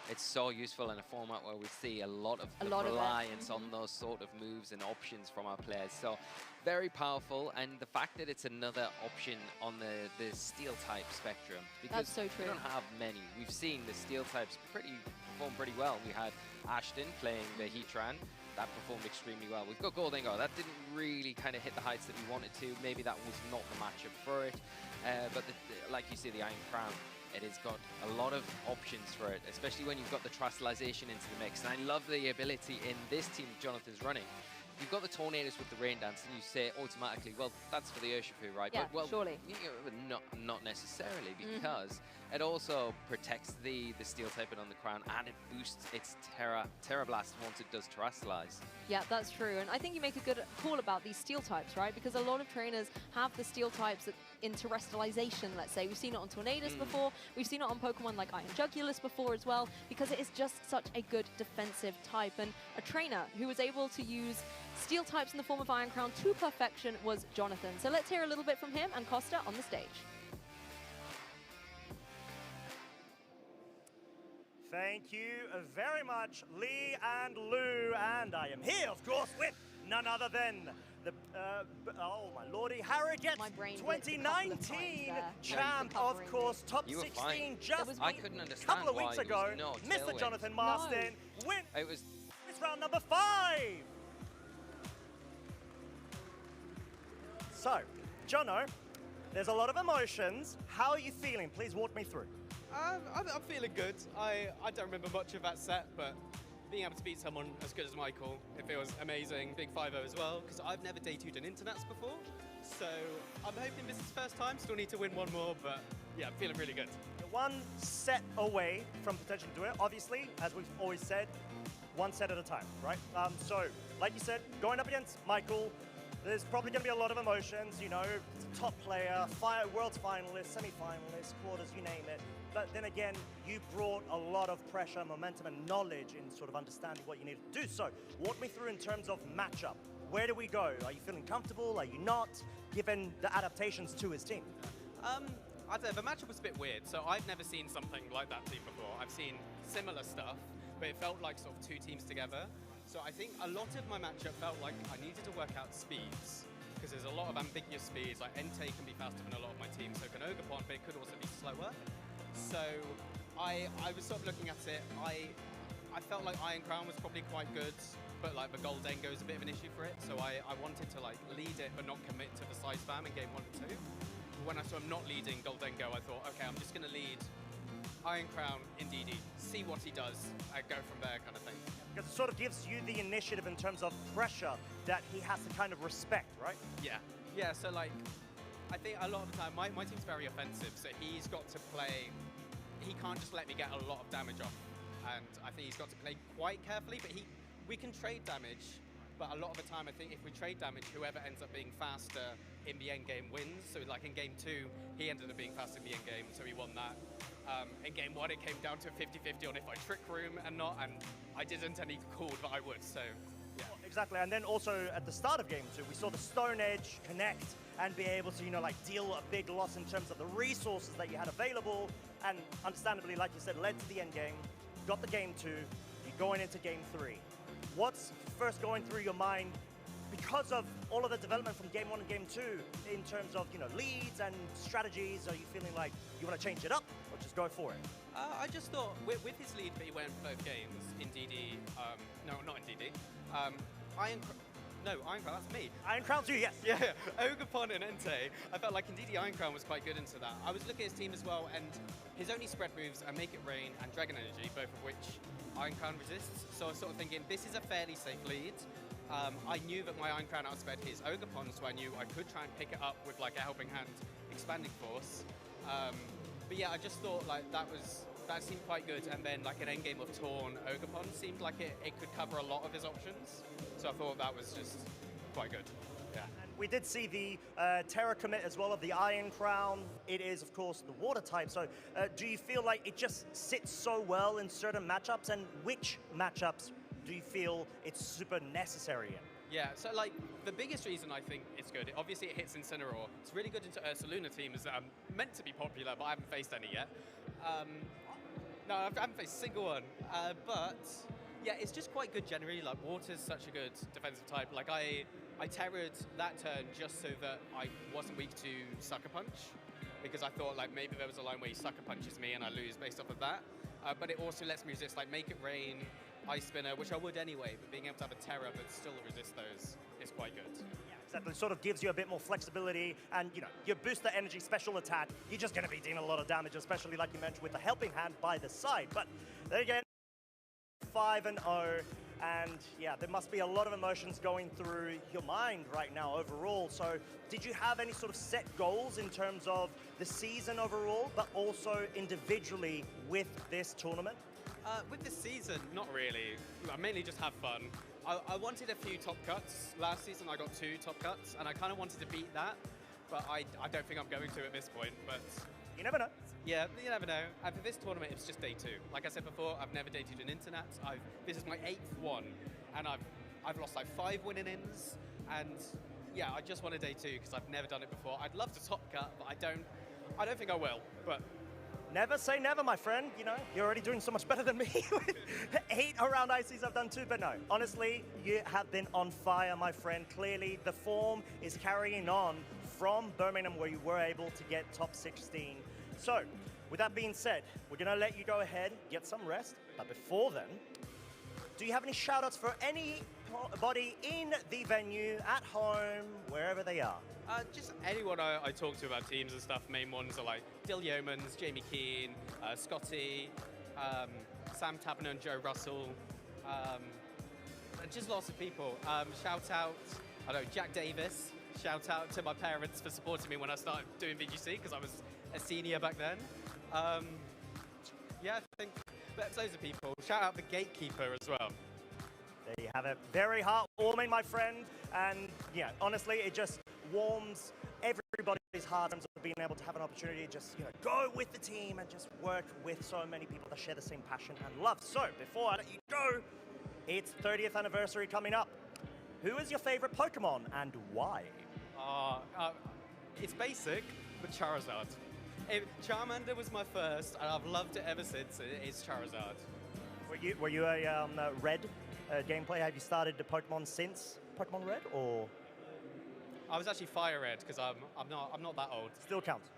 It's so useful in a format where we see a lot of reliance on those sort of moves and options from our players. So very powerful, and the fact that it's another option on the steel type spectrum, because that's so true. We don't have many. We've seen the steel types perform pretty well. We had Ashton playing the Heatran. That performed extremely well. We've got Gholdengo. That didn't really kind of hit the heights that we wanted to. Maybe that was not the matchup for it. But like you see, the Iron Crown, it has got a lot of options for it, especially when you've got the Trustalization into the mix. And I love the ability in this team Jonathan's running. You've got the Tornadus with the Rain Dance, and you say automatically, well, that's for the Urshifu, right? Yeah, but, well, surely. Not necessarily, because it also protects the Steel typing on the Crown, and it boosts its Terra Blast once it does Terrastallize. Yeah, that's true. And I think you make a good call about these steel types, right? Because a lot of trainers have the steel types in Terrestrialization, let's say. We've seen it on Tornadus before. We've seen it on Pokemon like Iron Jugulus before as well, because it is just such a good defensive type. And a trainer who was able to use steel types in the form of Iron Crown to perfection was Jonathan. So let's hear a little bit from him and Costa on the stage. Thank you very much, Lee and Lou, and I am here, of course, with none other than the, oh my lordy, Harrogate 2019 champ, of course, top 16 just I couldn't understand a couple of weeks ago. Mr. Jonathan Marston wins this round number 5. So, Jono, there's a lot of emotions. How are you feeling? Please walk me through. I'm feeling good. I don't remember much of that set, but being able to beat someone as good as Michael, it feels amazing. Big 5-0 as well, because I've never day 2'd an Internats before. So I'm hoping this is the first time. Still need to win one more, but yeah, I'm feeling really good. You're one set away from potentially doing it. Obviously, as we've always said, one set at a time, right? So, like you said, going up against Michael, there's probably going to be a lot of emotions, you know, top player, world's finalist, semi-finalist, quarters, you name it. But then again, you brought a lot of pressure, momentum, and knowledge in sort of understanding what you need to do. So, walk me through in terms of matchup. Where do we go? Are you feeling comfortable? Are you not? Given the adaptations to his team. I'd say the matchup was a bit weird. So I've never seen something like that team before. I've seen similar stuff, but it felt like sort of two teams together. So I think a lot of my matchup felt like I needed to work out speeds, because there's a lot of ambiguous speeds. Like Entei can be faster than a lot of my team, so can Ogerpon, but it could also be slower. So I was sort of looking at it. I felt like Iron Crown was probably quite good, but like the Gholdengo is a bit of an issue for it. So I wanted to like lead it, but not commit to the side spam in game 1 and 2. When I saw him not leading Gholdengo, I thought, okay, I'm just going to lead Iron Crown Indeedee, see what he does, and go from there kind of thing. Because it sort of gives you the initiative in terms of pressure that he has to kind of respect, right? Yeah. Yeah, so like, I think a lot of the time, my team's very offensive, so he's got to play, he can't just let me get a lot of damage off. And I think he's got to play quite carefully, but we can trade damage, but a lot of the time I think if we trade damage, whoever ends up being faster in the end game wins. So like in game 2, he ended up being faster in the end game, so he won that. In game 1, it came down to a 50-50 on if I Trick Room and not, and I didn't, and he called that I would, so yeah. Well, exactly, and then also at the start of game 2, we saw the Stone Edge connect and be able to, you know, like deal a big loss in terms of the resources that you had available, and understandably, like you said, led to the end game, got the game 2, you're going into game 3. What's first going through your mind because of all of the development from game 1 and game 2 in terms of, you know, leads and strategies? Are you feeling like you want to change it up or just go for it? I just thought with his lead that he went both games, Indeedee, no, not Indeedee, No, Iron Crown, that's me. Iron Crown too, yes. Yeah, Ogapon and Entei. I felt like Indeed Iron Crown was quite good into that. I was looking at his team as well, and his only spread moves are Make It Rain and Dragon Energy, both of which Iron Crown resists. So I was sort of thinking, this is a fairly safe lead. I knew that my Iron Crown outsped his Ogapon, so I knew I could try and pick it up with like a Helping Hand Expanding Force. But yeah, I just thought like that seemed quite good, and then like an endgame of Torn Ogapon seemed like it could cover a lot of his options. So I thought that was just quite good. Yeah. And we did see the Terra commit as well of the Iron Crown. It is, of course, the water type. So do you feel like it just sits so well in certain matchups, and which matchups do you feel it's super necessary in? Yeah, so like the biggest reason I think it's good, obviously it hits Incineroar. It's really good into Ursaluna teams that are meant to be popular, but I haven't faced any yet. No, I haven't faced a single one. But yeah, it's just quite good generally. Like water's such a good defensive type. Like I terrored that turn just so that I wasn't weak to Sucker Punch, because I thought like maybe there was a line where he Sucker Punches me and I lose based off of that. But it also lets me resist like Make It Rain, Ice Spinner, which I would anyway, but being able to have a Terror but still resist those is quite good. Yeah, exactly. It sort of gives you a bit more flexibility, and you know, your booster energy special attack, you're just going to be dealing a lot of damage, especially like you mentioned with the Helping Hand by the side. But there again, 5-0, and yeah, there must be a lot of emotions going through your mind right now overall. So did you have any sort of set goals in terms of the season overall, but also individually with this tournament? With this season, not really. I mainly just have fun. I wanted a few top cuts. Last season I got 2 top cuts, and I kind of wanted to beat that, but I don't think I'm going to at this point. But you never know. Yeah, you never know. And for this tournament, it's just day 2. Like I said before, I've never dated an internet. This is my 8th one, and I've lost like 5 winning ins, and yeah, I just want a day 2 because I've never done it before. I'd love to top cut, but I don't think I will. But never say never, my friend. You know, you're already doing so much better than me with 8 around ICs I've done too. But no, honestly, you have been on fire, my friend. Clearly, the form is carrying on from Birmingham, where you were able to get top 16. So, with that being said, we're going to let you go ahead, get some rest. But before then, do you have any shout-outs for anybody in the venue, at home, wherever they are? Just anyone I talk to about teams and stuff. Main ones are like Dill Yeomans, Jamie Keane, Scotty, Sam Taberner and Joe Russell. Just lots of people. Shout out, I don't know, Jack Davis. Shout out to my parents for supporting me when I started doing VGC, because I was a senior back then. Yeah, I think that's loads of people. Shout out the Gatekeeper as well. There you have it. Very heartwarming, my friend. And yeah, honestly, it just warms everybody's heart in terms of being able to have an opportunity to just, you know, go with the team and just work with so many people that share the same passion and love. So before I let you go, it's 30th anniversary coming up. Who is your favorite Pokemon and why? It's basic, but Charizard. Charmander was my first, and I've loved it ever since. It's Charizard. Were you a Red gameplay? Have you started the Pokemon since Pokemon Red, or? I was actually Fire Red because I'm not that old. Still counts.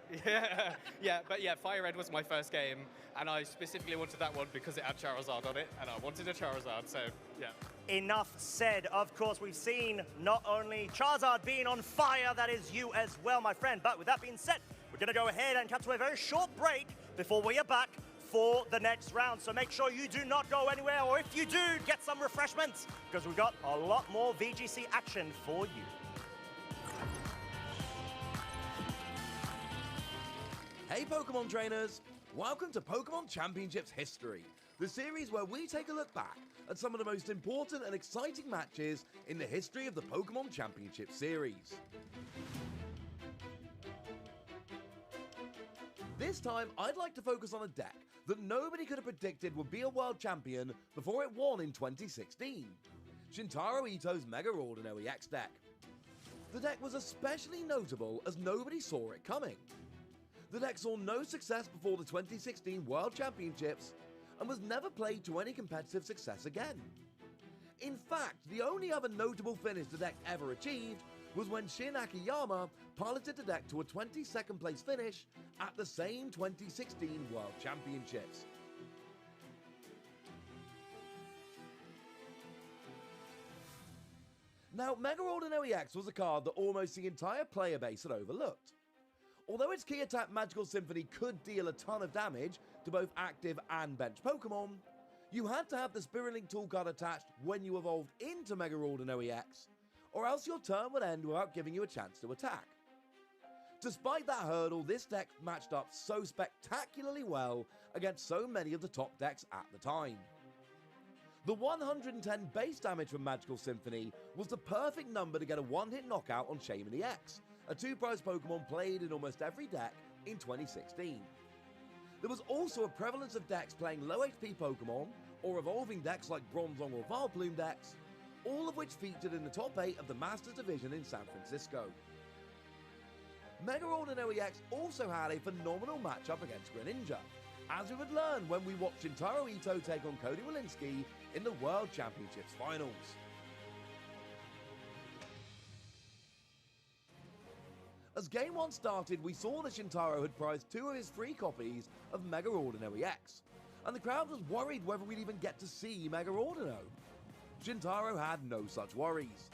Yeah, but yeah, Fire Red was my first game, and I specifically wanted that one because it had Charizard on it, and I wanted a Charizard. So yeah. Enough said. Of course, we've seen not only Charizard being on fire, that is you as well, my friend. But with that being said, we're going to go ahead and cut to a very short break before we are back for the next round. So make sure you do not go anywhere, or if you do, get some refreshments, because we've got a lot more VGC action for you. Hey Pokemon trainers! Welcome to Pokemon Championships History, the series where we take a look back at some of the most important and exciting matches in the history of the Pokemon Championship series. This time, I'd like to focus on a deck that nobody could have predicted would be a world champion before it won in 2016, Shintaro Ito's Mega Ordinary X deck. The deck was especially notable as nobody saw it coming. The deck saw no success before the 2016 World Championships and was never played to any competitive success again. In fact, the only other notable finish the deck ever achieved was when Shin Akiyama piloted the deck to a 22nd place finish at the same 2016 World Championships. Now, Mega Ordinary X was a card that almost the entire player base had overlooked. Although its key attack Magical Symphony could deal a ton of damage to both active and bench Pokemon, you had to have the Spirit Link tool card attached when you evolved into Mega Ordinary X, or else your turn would end without giving you a chance to attack. Despite that hurdle, this deck matched up so spectacularly well against so many of the top decks at the time. The 110 base damage from Magical Symphony was the perfect number to get a one-hit knockout on Shaman EX, a two-prize Pokemon played in almost every deck in 2016. There was also a prevalence of decks playing low HP Pokemon, or evolving decks like Bronzong or Vileplume decks, all of which featured in the top 8 of the Masters Division in San Francisco. Mega Ordinary X also had a phenomenal matchup against Greninja, as we would learn when we watched Shintaro Ito take on Cody Walensky in the World Championships Finals. As Game 1 started, we saw that Shintaro had prized 2 of his free copies of Mega Ordinary X, and the crowd was worried whether we'd even get to see Mega Ordino. Shintaro had no such worries.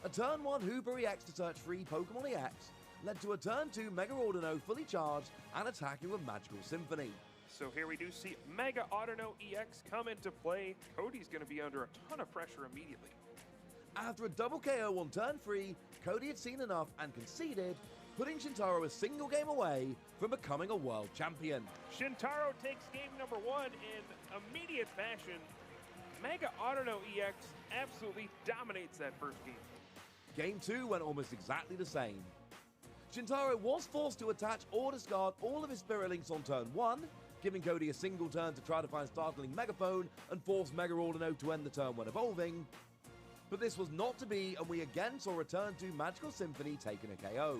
A turn 1 Hooper EX to search free Pokemon EX led to a turn 2 Mega Ordino fully charged and attacking with Magical Symphony. So here we do see Mega Audino EX come into play. Cody's going to be under a ton of pressure immediately. After a double KO on turn 3, Cody had seen enough and conceded, putting Shintaro a single game away from becoming a world champion. Shintaro takes game number 1 in immediate fashion. Mega Audino EX absolutely dominates that first game. Game 2 went almost exactly the same. Shintaro was forced to attach or discard all of his Spirit Links on turn 1, giving Cody a single turn to try to find Startling Megaphone and force Mega Ordino to end the turn when evolving. But this was not to be, and we again saw return to Magical Symphony taking a KO.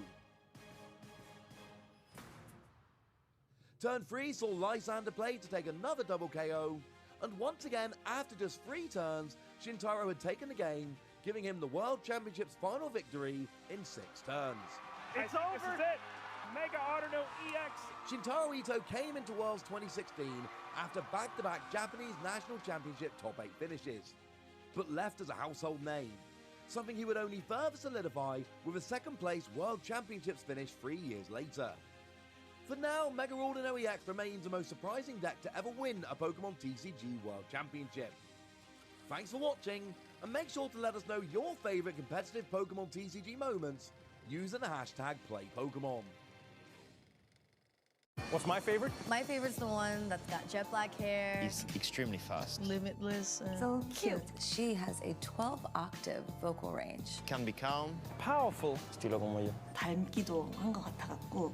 Turn 3 saw Lysander play to take another double KO, and once again, after just 3 turns, Shintaro had taken the game, giving him the World Championships final victory in 6 turns. It's over! This is it! Mega Audino EX! Shintaro Ito came into Worlds 2016 after back-to-back Japanese National Championship top 8 finishes, but left as a household name, something he would only further solidify with a second-place World Championships finish 3 years later. For now, Mega Ordinary EX remains the most surprising deck to ever win a Pokemon TCG World Championship. Thanks for watching, and make sure to let us know your favourite competitive Pokemon TCG moments using the hashtag #PlayPokemon. What's my favorite? My favorite's the one that's got jet black hair. He's extremely fast. Limitless. So cute. She has a 12-octave vocal range. Can be calm. Powerful. Estilo como yo. 닮기도 한 것 같아갖고.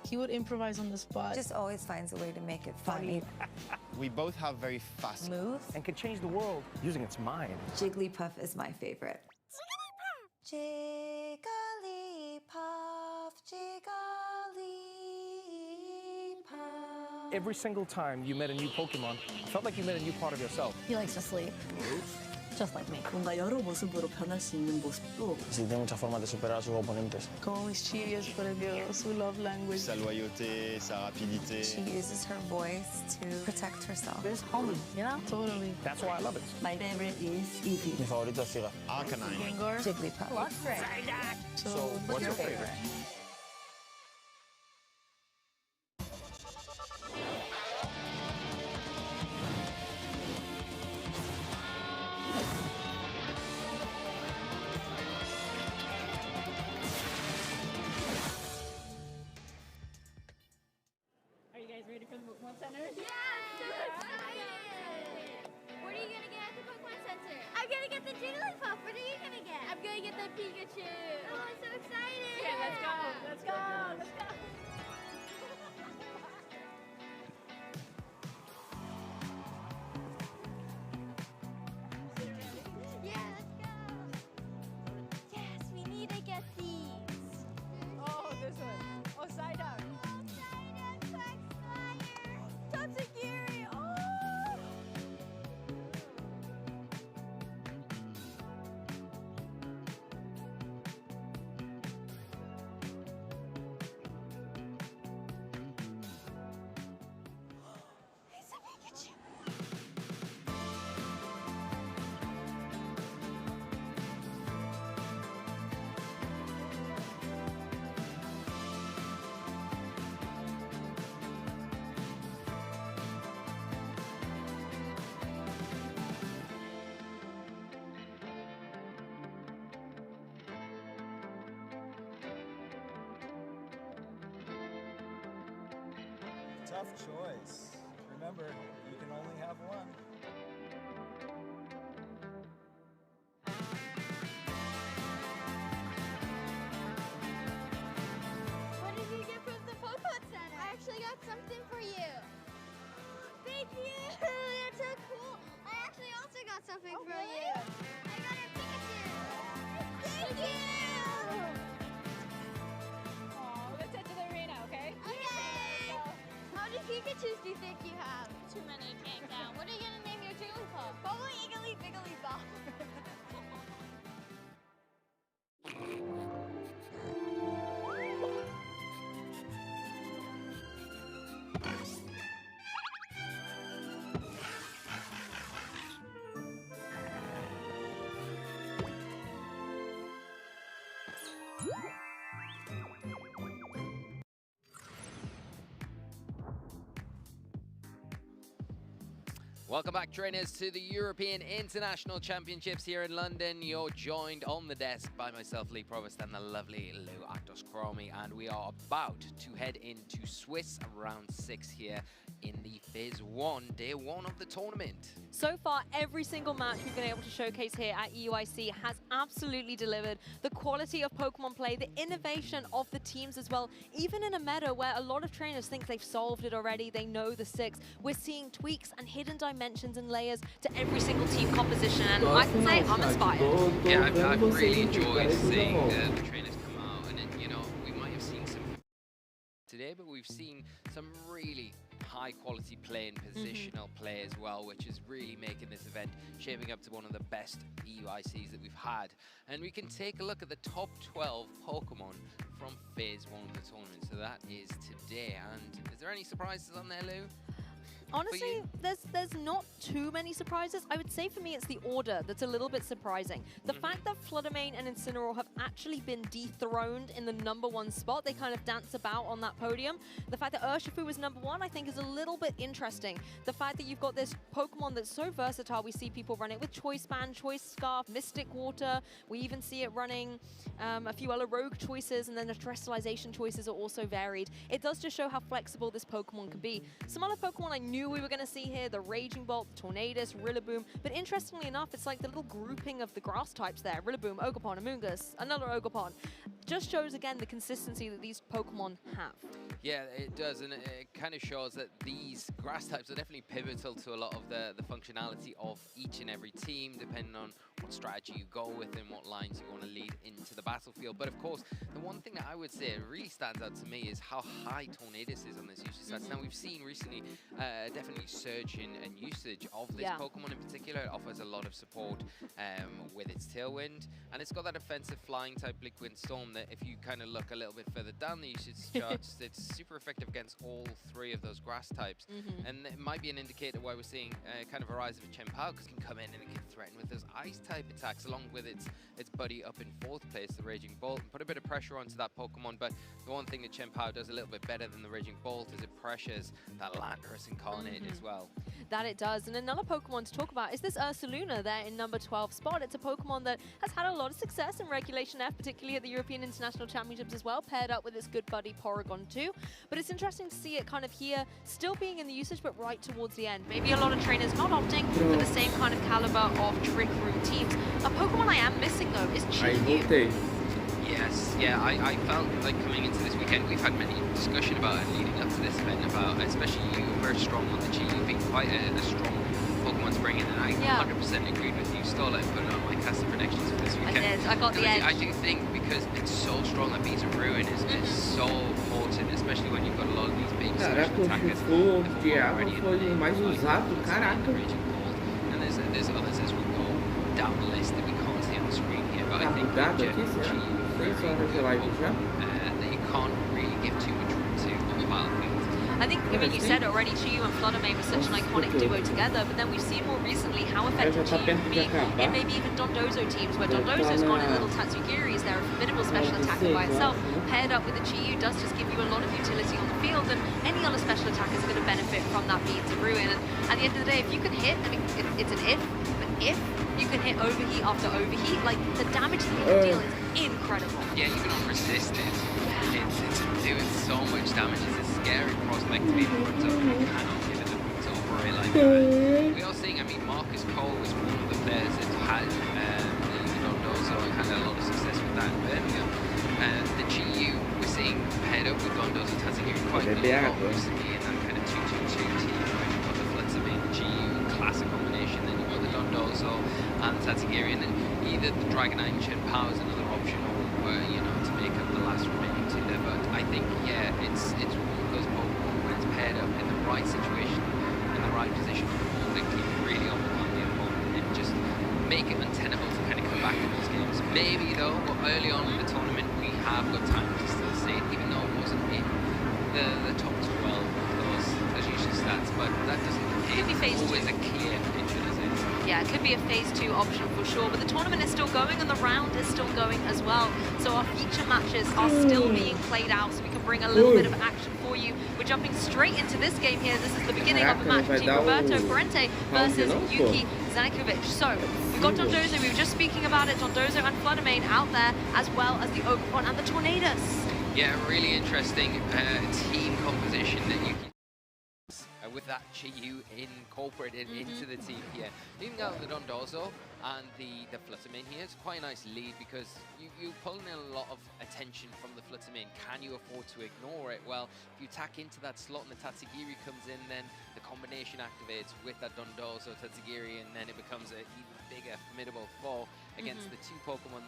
He would improvise on the spot. Just always finds a way to make it funny. We both have very fast moves. and can change the world using its mind. Jigglypuff is my favorite. Jigglypuff, Jigglypuff. Every single time you met a new Pokemon, it felt like you met a new part of yourself. He likes to sleep. Just like me. 뭔가 여러 모습으로 변할 수 있는 모습도. Sí, tiene muchas formas de superar a sus oponentes. Como mischievous, pero su love language. Sa loyauté, sa rapidité. She uses her voice to protect herself. It's home, you know? Totally. That's why I love it. My favorite is Eevee. Mi favorito es Sira. Arcanine. Gengar. Jigglypuff. Luxray. So, what's your favorite? Are you guys ready for the Pokemon Center? Yes! So excited! What are you gonna get at the Pokemon Center? I'm gonna get the Jigglypuff. What are you gonna get? I'm gonna get the Pikachu. Oh, I'm so excited! Okay, let's go! Let's go! Let's go! Yeah, let's go! Yes, we need to get these. Oh, this one. Oh, Psyduck. Tatsugiri! Oh! tough choice. Remember, you can only have one. What did you get from the Pokemon Center? I actually got something for you. Thank you. That's so cool. I actually also got something for you. I got a Pikachu. Thank you. Aw, let's head to the arena, okay? Okay. How many Pikachus do you think you have? Too many, can't count. What are you gonna name your Jigglypuff? Probably Iggly Biggly Bop. Welcome back, trainers, to the European International Championships here in London. You're joined on the desk by myself, Lee Provost, and the lovely Lou Actos-Chromi, and we are about to head into Swiss round 6 here in the Phase 1, day 1 of the tournament. So far, every single match we've been able to showcase here at EUIC has absolutely delivered. The quality of Pokemon play, the innovation of the teams as well, even in a meta where a lot of trainers think they've solved it already, they know the 6. We're seeing tweaks and hidden dimensions and layers to every single team composition, and I can say I'm inspired. Yeah, I've really enjoyed seeing the trainers come out, and you know, we might have seen some today, but we've seen some really high quality play and positional play as well, which is really making this event shaping up to one of the best EUICs that we've had. And we can take a look at the top 12 Pokemon from Phase 1 of the tournament. So that is today. And is there any surprises on there, Lou? Honestly, there's not too many surprises. I would say for me it's the order that's a little bit surprising. The fact that Fluttermane and Incineroar have actually been dethroned in the #1 spot, they kind of dance about on that podium. The fact that Urshifu was #1 I think is a little bit interesting. The fact that you've got this Pokemon that's so versatile, we see people run it with Choice Band, Choice Scarf, Mystic Water, we even see it running a few other rogue choices, and then the terrestrialization choices are also varied. It does just show how flexible this Pokemon can be. Some other Pokemon I knew we were going to see here, the Raging Bolt, Tornadus, Rillaboom, but interestingly enough, it's like the little grouping of the grass types there. Rillaboom, Ogerpon, Amoonguss, another Ogerpon. Just shows again the consistency that these Pokemon have. Yeah, it does, and it kind of shows that these grass types are definitely pivotal to a lot of the functionality of each and every team, depending on what strategy you go with and what lines you want to lead into the battlefield. But of course, the one thing that I would say really stands out to me is how high Tornadus is on this usage stats. Now, we've seen recently definitely surge in usage of this Pokemon in particular. It offers a lot of support with its Tailwind, and it's got that offensive flying type Liquid Storm that if you kind of look a little bit further down the usage charts, it's super effective against all 3 of those grass types. And it might be an indicator why we're seeing kind of a rise of a Chien-Pao, because it can come in and it can threaten with those ice type attacks along with its buddy up in 4th place, the Raging Bolt, and put a bit of pressure onto that Pokemon. But the one thing that Chien-Pao does a little bit better than the Raging Bolt is it pressures that Landorus Incarnate as well. That it does. And another Pokemon to talk about is this Ursaluna there in #12 spot. It's a Pokemon that has had a lot of success in Regulation F, particularly at the European International Championships as well, paired up with its good buddy Porygon 2. But it's interesting to see it kind of here, still being in the usage, but right towards the end. Maybe a lot of trainers not opting for the same kind of caliber of Trick Room teams. A Pokemon I am missing, though, is Chi-Yu. Yes, yeah, I felt like coming into this weekend, we've had many discussion about it leading up to this event, about especially you, very strong on the Chi-Yu being quite a strong Pokemon to bring in, and I 100% agreed with you. Stole it and put it on my casting predictions for this weekend. I did, I got the edge. I do think because it's so strong that Beats of Ruin is so important, especially when you've got a lot of these big special attackers. mais usado, caraca. And there's others as we go down the list that we can't see on the screen here, but I think that you can't really give too much room to on the battlefield. I think, I mean, you said it already, Chi-Yu and Fluttermane was such an iconic duo together, but then we've seen more recently how effective Chi-Yu can be in maybe even Dondozo teams, where Dondozo's gone a little Tatsugiri is there, a formidable special attacker by itself, paired up with the Chi-Yu does just give you a lot of utility on the field, and any other special attackers are going to benefit from that Beats of Ruin. And at the end of the day, if you can hit, I mean, it's an if, but if you can hit overheat after overheat, like, the damage that you can deal is incredible. Yeah, even on resisted, it's doing so much damage. It's scary prospect to be the front up. You cannot give it the front operate like that. We are seeing, I mean, Marcus Cole was one of the players that had the Dondozo and had a lot of success with that in Birmingham. The GU we're seeing paired up with Dondozo Tatsugiri quite a lot recently in that kind of 2-2-2 team where you've got the Flutsame, the GU classic combination, then you've got the Dondozo and Tatsugiri, and then either the Dragon Ancient Power is another option, or you know, to make up the last remaining two there. But I think, yeah, it's one of those Pokemon when it's paired up in the right situation, in the right position, they can really overcome the opponent and just make it untenable to kind of come back in those games. Maybe though, early on in the tournament, we have got time to still see it, even though it wasn't in the top 12 of those usual stats. But that doesn't. It's always a clear picture, is it? Yeah, it could be a phase 2 option for sure, but the tournament is still going and the round is still going as well. So our feature matches are still being played out, so we can bring a little bit of action for you. We're jumping straight into this game here. This is the beginning of the match between Roberto Parente versus Yuki Zanikovic. So we've got Dondozo, we were just speaking about it, Dondozo and Fluttermane out there, as well as the Ogerpon and the Tornadus. Yeah, really interesting team composition that Yuki with that GU incorporated into the team here. Leaving out the Dondozo and the Fluttermane here, it's quite a nice lead because you're pulling in a lot of attention from the Fluttermane. Can you afford to ignore it? Well, if you tack into that slot and the Tatsugiri comes in, then the combination activates with that Dondozo Tatsugiri, and then it becomes an even bigger, formidable foe against the two Pokemon.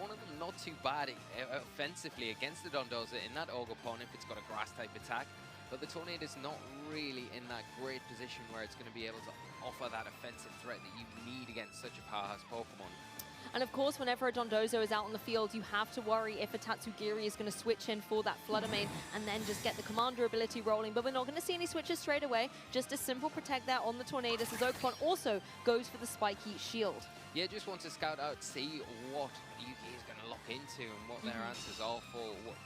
One of them not too bad offensively against the Dondozo in that Ogerpon if it's got a grass type attack. But the Tornado's not really in that great position where it's going to be able to offer that offensive threat that you need against such a powerhouse Pokemon. And of course, whenever a Dondozo is out on the field, you have to worry if a Tatsugiri is going to switch in for that Fluttermane and then just get the Commander ability rolling. But we're not going to see any switches straight away. Just a simple protect there on the Tornadus, as Ogerpon also goes for the Spiky Shield. Yeah, just want to scout out, see what Yuki is going to lock into and what their answers are for what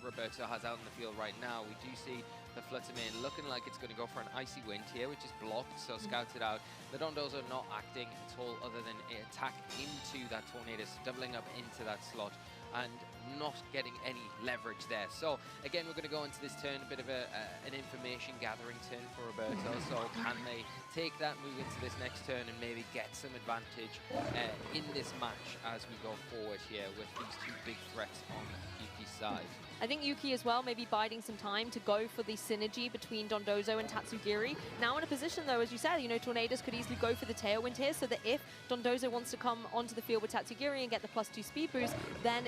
Roberto has out in the field right now. We do see the Fluttermane looking like it's going to go for an Icy Wind here, which is blocked, so scout it out. The Dondozo not acting at all other than attack into that Tornadus, doubling up into that slot and not getting any leverage there. So again, we're going to go into this turn a bit of an information gathering turn for Roberto. So can they take that, move into this next turn and maybe get some advantage in this match as we go forward here with these two big threats on Yuki's side? I think Yuki as well may be biding some time to go for the synergy between Dondozo and Tatsugiri. Now in a position though, as you said, you know, Tornadus could easily go for the Tailwind here, so that if Dondozo wants to come onto the field with Tatsugiri and get the +2 speed boost, then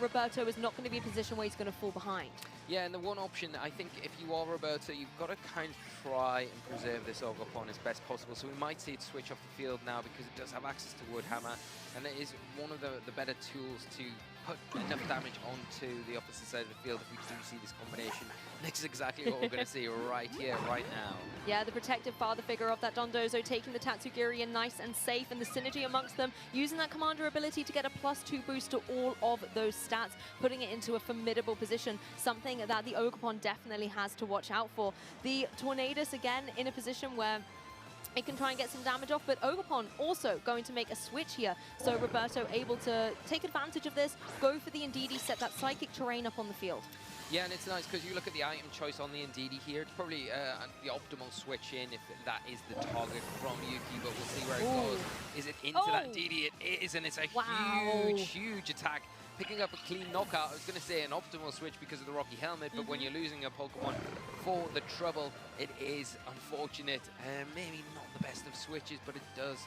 Roberto is not going to be in a position where he's going to fall behind. Yeah, and the one option, I think if you are Roberto, you've got to kind of try and preserve this Ogerpon as best possible. So we might see it switch off the field now because it does have access to Woodhammer, and it is one of the better tools to put enough damage onto the opposite side of the field if we do see this combination. This is exactly what we're going to see right here, right now. Yeah, the protective father figure of that Dondozo taking the Tatsugiri in nice and safe, and the synergy amongst them, using that Commander ability to get a +2 boost to all of those stats, putting it into a formidable position, something that the Ogerpon definitely has to watch out for. The Tornadus, again, in a position where it can try and get some damage off, but Ogerpon also going to make a switch here. So Roberto able to take advantage of this, go for the Indeedee, set that Psychic Terrain up on the field. Yeah, and it's nice because you look at the item choice on the Indeedee here. It's probably the optimal switch in if that is the target from Yuki, but we'll see where it goes. Is it into that Indeedee? It is, and it's a huge, huge attack. Picking up a clean knockout. I was going to say an optimal switch because of the Rocky Helmet, but when you're losing a Pokemon for the trouble, it is unfortunate. Maybe not the best of switches, but it does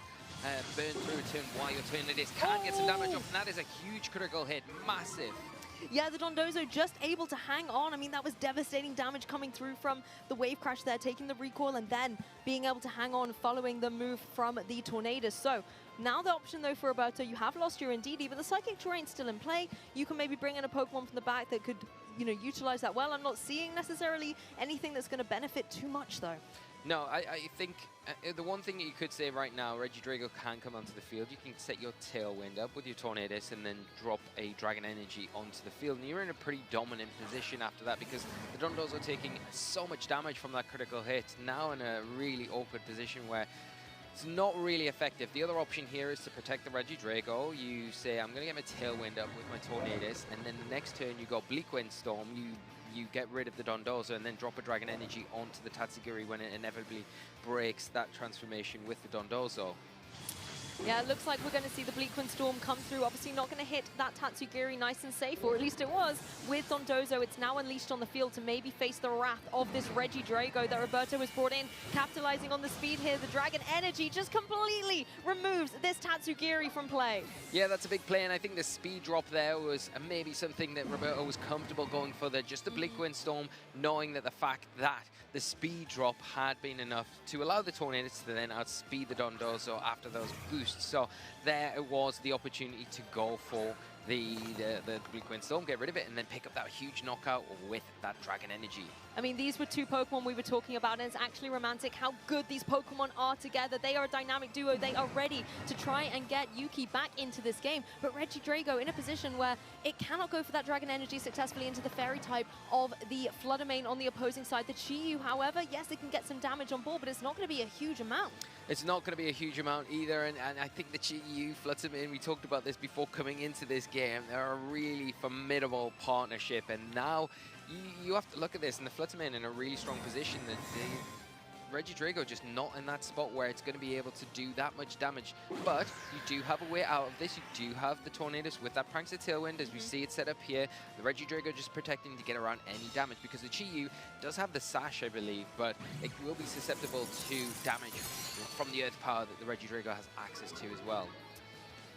burn through a turn while you're turning it. Can get some damage off, and that is a huge critical hit. Massive. Yeah, the Dondozo just able to hang on. I mean, that was devastating damage coming through from the Wave Crash there, taking the recoil and then being able to hang on following the move from the Tornadus. So now the option though for Roberto, you have lost your Indeedee, but the Psychic Terrain's still in play. You can maybe bring in a Pokemon from the back that could, you know, utilize that well. I'm not seeing necessarily anything that's going to benefit too much though. No, I think the one thing that you could say right now, Regidrago can come onto the field. You can set your Tailwind up with your Tornadus and then drop a Dragon Energy onto the field. And you're in a pretty dominant position after that because the Dondozo are taking so much damage from that critical hit. Now in a really awkward position where it's not really effective. The other option here is to protect the Regidrago. You say, I'm going to get my Tailwind up with my Tornadus, and then the next turn you go Bleak Wind Storm. You you get rid of the Dondozo and then drop a Dragon Energy onto the Tatsugiri when it inevitably breaks that transformation with the Dondozo. Yeah, it looks like we're going to see the Bleakwind Storm come through. Obviously not going to hit that Tatsugiri nice and safe, or at least it was. With Dondozo, it's now unleashed on the field to maybe face the wrath of this Regidrago that Roberto has brought in. Capitalizing on the speed here, the Dragon Energy just completely removes this Tatsugiri from play. Yeah, that's a big play, and I think the speed drop there was maybe something that Roberto was comfortable going for there. Just the Bleakwind Storm, knowing that the fact that the speed drop had been enough to allow the Tornadus to then outspeed the Dondozo after those boosts. So there it was, the opportunity to go for the Bleakwind Storm, get rid of it, and then pick up that huge knockout with that Dragon Energy. I mean, these were two Pokemon we were talking about, and it's actually romantic how good these Pokemon are together. They are a dynamic duo. They are ready to try and get Yuki back into this game. But Regidrago in a position where it cannot go for that Dragon Energy successfully into the Fairy type of the Fluttermane on the opposing side. The Chi-Yu, however, yes, it can get some damage on board, but it's not going to be a huge amount. It's not going to be a huge amount either, and I think the Chi-Yu, Fluttermane, we talked about this before coming into this game, they're a really formidable partnership, and now you have to look at this, and the Fluttermane in a really strong position. That the Regidrago just not in that spot where it's going to be able to do that much damage. But you do have a way out of this. You do have the Tornadus with that Prankster Tailwind, as we see it set up here. The Regidrago just protecting to get around any damage, because the Chi-Yu does have the Sash, I believe, but it will be susceptible to damage from the Earth Power that the Regidrago has access to as well.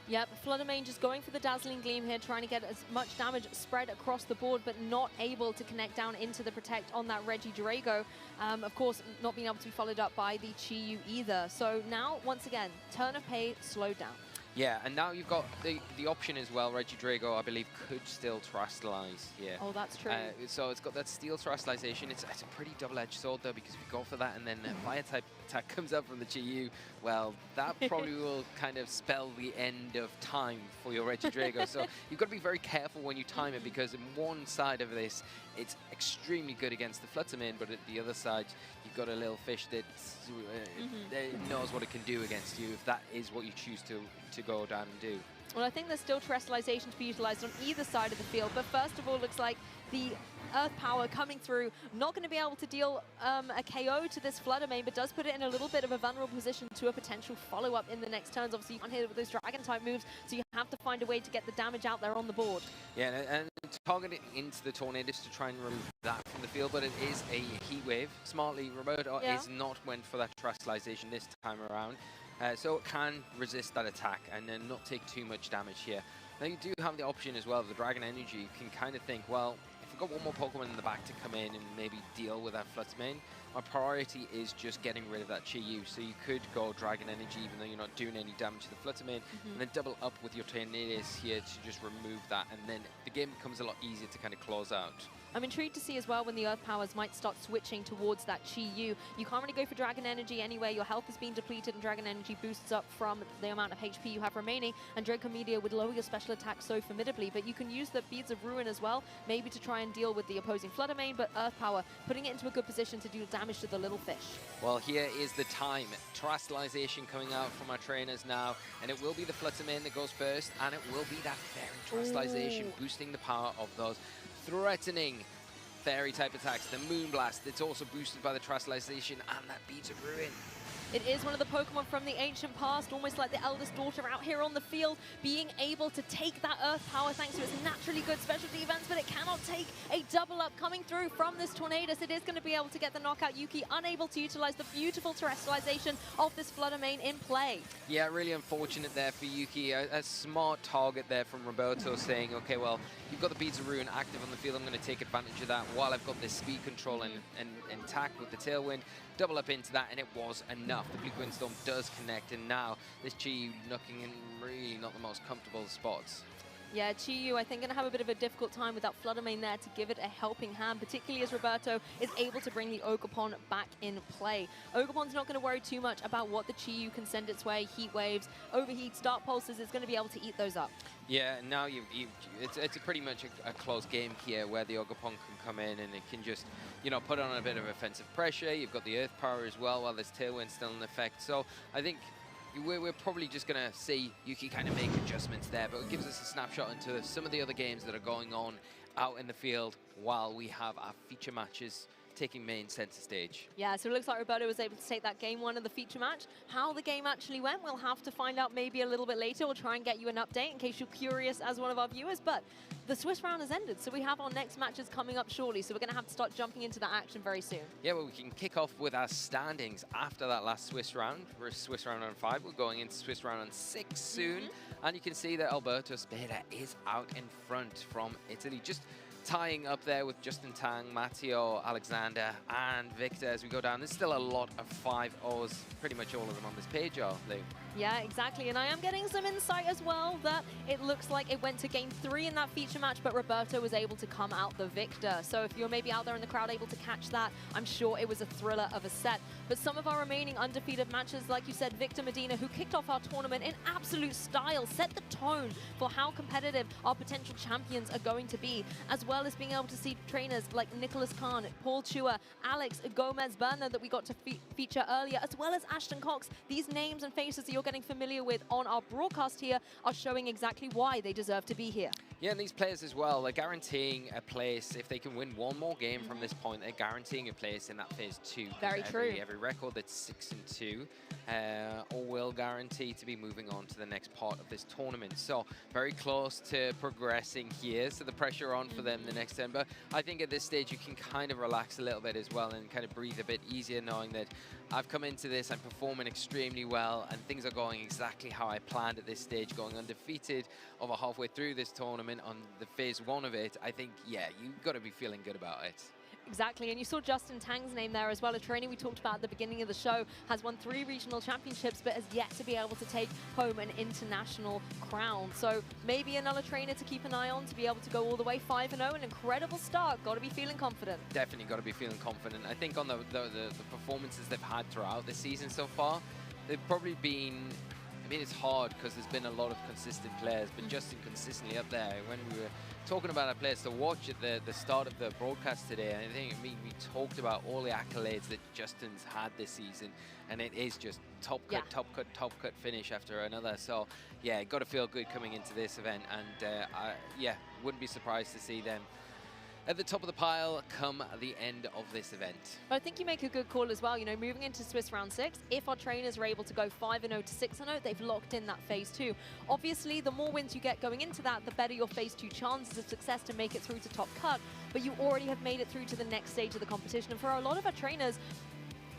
Yep, Fluttermane just going for the Dazzling Gleam here, trying to get as much damage spread across the board, but not able to connect down into the Protect on that Regidrago. Of course, not being able to be followed up by the Chi-Yu either. So now, once again, turn of pay, slow down. Yeah, and now you've got the option as well. Regidrago, I believe, could still Terastallize here. Oh, that's true. So it's got that Steel Terastallization. It's a pretty double-edged sword, though, because if you go for that and then a Fire-type attack comes up from the Chi-Yu, well, that probably will kind of spell the end of time for your Regidrago. So you've got to be very careful when you time it, because in one side of this, it's extremely good against the Fluttermane, but at the other side, you've got a little fish that knows what it can do against you, if that is what you choose to go down and do. Well, I think there's still Terastallization to be utilized on either side of the field, but first of all, looks like the Earth Power coming through, not going to be able to deal a KO to this Fluttermane, but does put it in a little bit of a vulnerable position to a potential follow-up in the next turns. Obviously, you can't hit it with those Dragon-type moves, so you have to find a way to get the damage out there on the board. Yeah, and targeting into the Tornadus to try and remove that from the field, but it is a Heat Wave. Smartly, Roberto is not went for that Terastallization this time around, so it can resist that attack and then not take too much damage here. Now, you do have the option as well, the Dragon Energy. You can kind of think, well, if I've got one more Pokemon in the back to come in and maybe deal with that Fluttermane, my priority is just getting rid of that Chi-Yu. So you could go Dragon Energy, even though you're not doing any damage to the Fluttermane, and then double up with your Tornadus here to just remove that, and then the game becomes a lot easier to kind of close out. I'm intrigued to see as well when the Earth Powers might start switching towards that Chi-Yu. You can't really go for Dragon Energy anyway. Your health is being depleted, and Dragon Energy boosts up from the amount of HP you have remaining, and Draco Meteor would lower your special attack so formidably. But you can use the Beads of Ruin as well, maybe to try and deal with the opposing Fluttermane, but Earth Power putting it into a good position to do damage to the little fish. Well, here is the time. Terastallization coming out from our trainers now, and it will be the Fluttermane that goes first, and it will be that Fairy Terastallization, boosting the power of those threatening Fairy type attacks. The Moonblast, it's also boosted by the Terastallization and that Beads of Ruin. It is one of the Pokemon from the ancient past, almost like the eldest daughter out here on the field, being able to take that Earth Power thanks to its naturally good special defense, but it cannot take a double up coming through from this Tornadus. It is going to be able to get the knockout. Yuki unable to utilize the beautiful Terastallization of this Fluttermane in play. Yeah, really unfortunate there for Yuki. A smart target there from Roberto saying, okay, well, you've got the Beads of Ruin active on the field. I'm going to take advantage of that while I've got this speed control and attack with the Tailwind. Double up into that, and it was enough. The Bleakwind Storm does connect, and now this Chi-Yu looking in really not the most comfortable spots. Yeah, Chi-Yu, I think, going to have a bit of a difficult time without Fluttermane there to give it a helping hand, particularly as Roberto is able to bring the Ogerpon back in play. Ogerpon's not going to worry too much about what the Chi-Yu can send its way. Heat Waves, Overheats, Dark Pulses, it's going to be able to eat those up. Yeah, now it's a pretty much a close game here where the Ogerpon can come in and it can just, you know, put on a bit of offensive pressure. You've got the Earth Power as well while this Tailwind's still in effect. So I think we're probably just going to see Yuki kind of make adjustments there, but it gives us a snapshot into some of the other games that are going on out in the field while we have our feature matches taking main center stage. Yeah, so it looks like Roberto was able to take that game 1 of the feature match. How the game actually went, we'll have to find out maybe a little bit later. We'll try and get you an update in case you're curious as one of our viewers. But the Swiss round has ended, so we have our next matches coming up shortly. So we're going to have to start jumping into that action very soon. Yeah, well, we can kick off with our standings after that last Swiss round. We're Swiss round on 5. We're going into Swiss round on 6 soon. And you can see that Alberto Spera is out in front from Italy. Just tying up there with Justin Tang, Matteo, Alexander, and Victor as we go down. There's still a lot of 5-0s, pretty much all of them on this page, Lou. Yeah, exactly. And I am getting some insight as well that it looks like it went to game 3 in that feature match, but Roberto was able to come out the victor. So if you're maybe out there in the crowd able to catch that, I'm sure it was a thriller of a set. But some of our remaining undefeated matches, like you said, Victor Medina, who kicked off our tournament in absolute style, set the tone for how competitive our potential champions are going to be, as well as being able to see trainers like Nicholas Khan, Paul Chua, Alex Gomez-Berner that we got to feature earlier, as well as Ashton Cox. These names and faces that you're getting familiar with on our broadcast here are showing exactly why they deserve to be here. Yeah, and these players as well, they're guaranteeing a place. If they can win one more game from this point, they're guaranteeing a place in that phase 2. Very true. Every record that's 6-2 or will guarantee to be moving on to the next part of this tournament. So very close to progressing here. So the pressure on for them the next turn. But I think at this stage you can kind of relax a little bit as well and kind of breathe a bit easier, knowing that I've come into this, I'm performing extremely well, and things are going exactly how I planned at this stage, going undefeated over halfway through this tournament on the phase 1 of it. I think, yeah, you've got to be feeling good about it. Exactly, and you saw Justin Tang's name there as well. A trainee we talked about at the beginning of the show has won 3 regional championships, but has yet to be able to take home an international crown. So maybe another trainer to keep an eye on to be able to go all the way 5-0. An incredible start. Got to be feeling confident. Definitely got to be feeling confident. I think on the performances they've had throughout the season so far, they've probably been, I mean, it's hard because there's been a lot of consistent players, but Justin consistently up there. When we were talking about our players to watch at the start of the broadcast today, I think we talked about all the accolades that Justin's had this season, and it is just top cut finish after another. So yeah, got to feel good coming into this event, and yeah, wouldn't be surprised to see them at the top of the pile come the end of this event. But I think you make a good call as well. You know, moving into Swiss round 6, if our trainers are able to go 5-0 to 6-0, they've locked in that phase 2. Obviously, the more wins you get going into that, the better your phase 2 chances of success to make it through to top cut. But you already have made it through to the next stage of the competition. And for a lot of our trainers,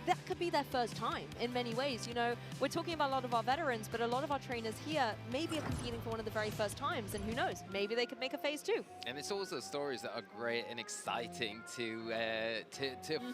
that could be their first time in many ways. You know, we're talking about a lot of our veterans, but a lot of our trainers here maybe are competing for one of the very first times, and who knows, maybe they could make a phase 2. And it's also stories that are great and exciting to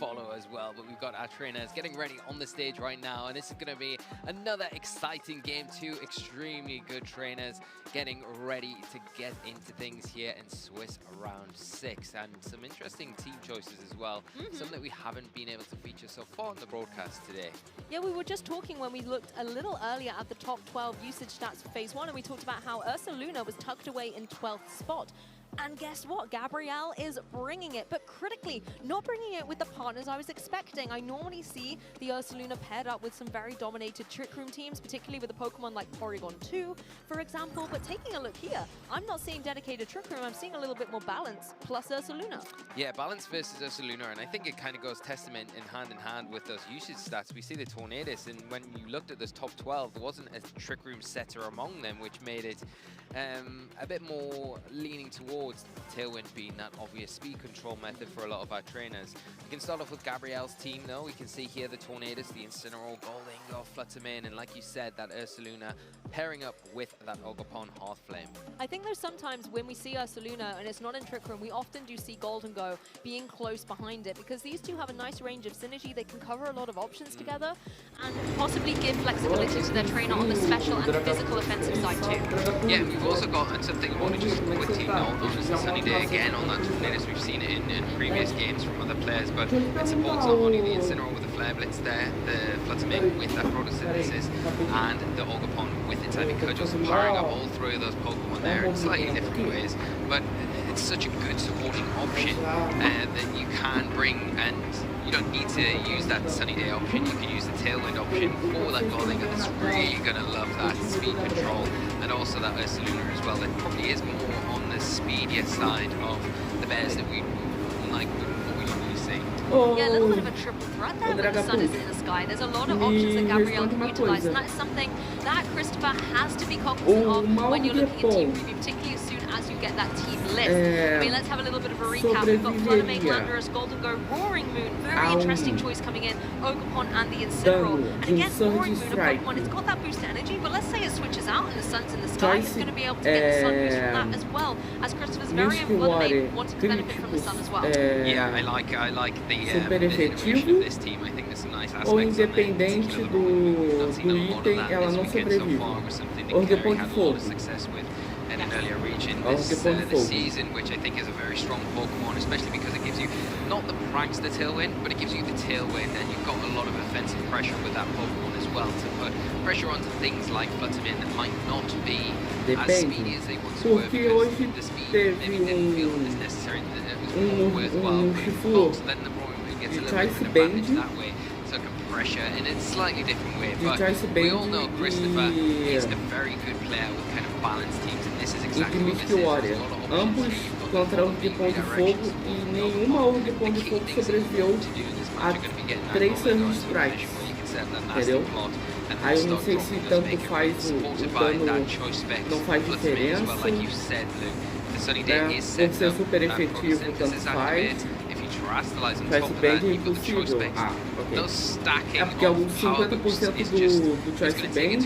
follow as well. But we've got our trainers getting ready on the stage right now, and this is going to be another exciting game. 2 extremely good trainers getting ready to get into things here in Swiss round 6, and some interesting team choices as well. Some that we haven't been able to feature so far on the broadcast today. Yeah, we were just talking when we looked a little earlier at the top 12 usage stats for phase 1, and we talked about how Ursa Luna was tucked away in 12th spot. And guess what? Gabrielle is bringing it, but critically, not bringing it with the partners I was expecting. I normally see the Ursa Luna paired up with some very dominated Trick Room teams, particularly with a Pokemon like Porygon 2, for example. But taking a look here, I'm not seeing dedicated Trick Room. I'm seeing a little bit more balance, plus Ursa Luna. Yeah, balance versus Ursa Luna, and I think it kind of goes testament in hand with those usage stats. We see the Tornadus, and when you looked at this top 12, there wasn't a Trick Room setter among them, which made it a bit more leaning towards Tailwind being that obvious speed control method for a lot of our trainers. We can start off with Gabrielle's team though. We can see here the Tornadus, the Incineroar, Goldingo, Fluttermane, and like you said, that Ursa Luna pairing up with that Ogerpon Hearthflame. I think there's sometimes when we see Ursa Luna and it's not in Trick Room, we often do see Goldingo being close behind it, because these two have a nice range of synergy. They can cover a lot of options together and possibly give flexibility to their trainer on the special and the physical offensive side too. Yeah, we've also got, and something I want to just quickly note on is the Sunny Day again on that Tornadus. We've seen it in previous games from other players, but it supports not only the Incineroar with the Flare Blitz there, the Fluttermane with that Photosynthesis, and the Ogerpon with its Ivy Cudgel, so powering up all 3 of those Pokemon there in slightly different ways, but it's such a good supporting option that you can bring, and you don't need to use that Sunny Day option. You can use the Tailwind option for that Goldingo that's really going to love that speed control, and also that Ursa Luna as well, that probably is more on the speedier side of the bears that we like what we normally see. Yeah, a little bit of a triple threat there when the sun is in the sky. There's a lot of options that Gabrielle can utilize, and that is something that Christopher has to be cognizant of when you're looking at team preview, particularly as soon as you get that team list. I mean, let's have a little bit of a recap. We've got Floodamate, Landorus, Golden Go, Roaring Moon, very interesting choice coming in, Ogerpon and the Incineroar. And again, Roaring Moon, a Pokemon, it's got that boost to energy, but let's say it switches out and the sun's in the sky, it's going to be able to get the sun boost from that as well, as Christopher's very own Floodamate wanting to benefit from the sun as well. Yeah, I like the innovation of this team. I think there's some nice aspects ou independente do item, ela não sobrevive. Ogerpon de fogo. In an earlier region this season, which I think is a very strong Pokemon, especially because it gives you not the prankster tailwind, but it gives you the tailwind, and you've got a lot of offensive pressure with that Pokemon as well to put pressure onto things like Flutterman that might not be as speedy as they once were, because the speed maybe didn't feel as necessary, that it was more worthwhile putting Fox, then the Roaring Moon gets a little bit of an advantage that way, so pressure in a slightly different way, but we all know Christopher is a very good player with kind of balanced teams, and this is exactly what this is. Ambos contra Ogerpon de fogo e nenhuma Ogerpon de fogo sobreviveu a 3 Surge Sprites, entendeu? Aí eu não sei se tanto faz o dano, não faz diferença, né? Por ser super efetivo, tanto faz. Choice Band é impossível. Ah, ok. É porque alguns 50% do Choice Band,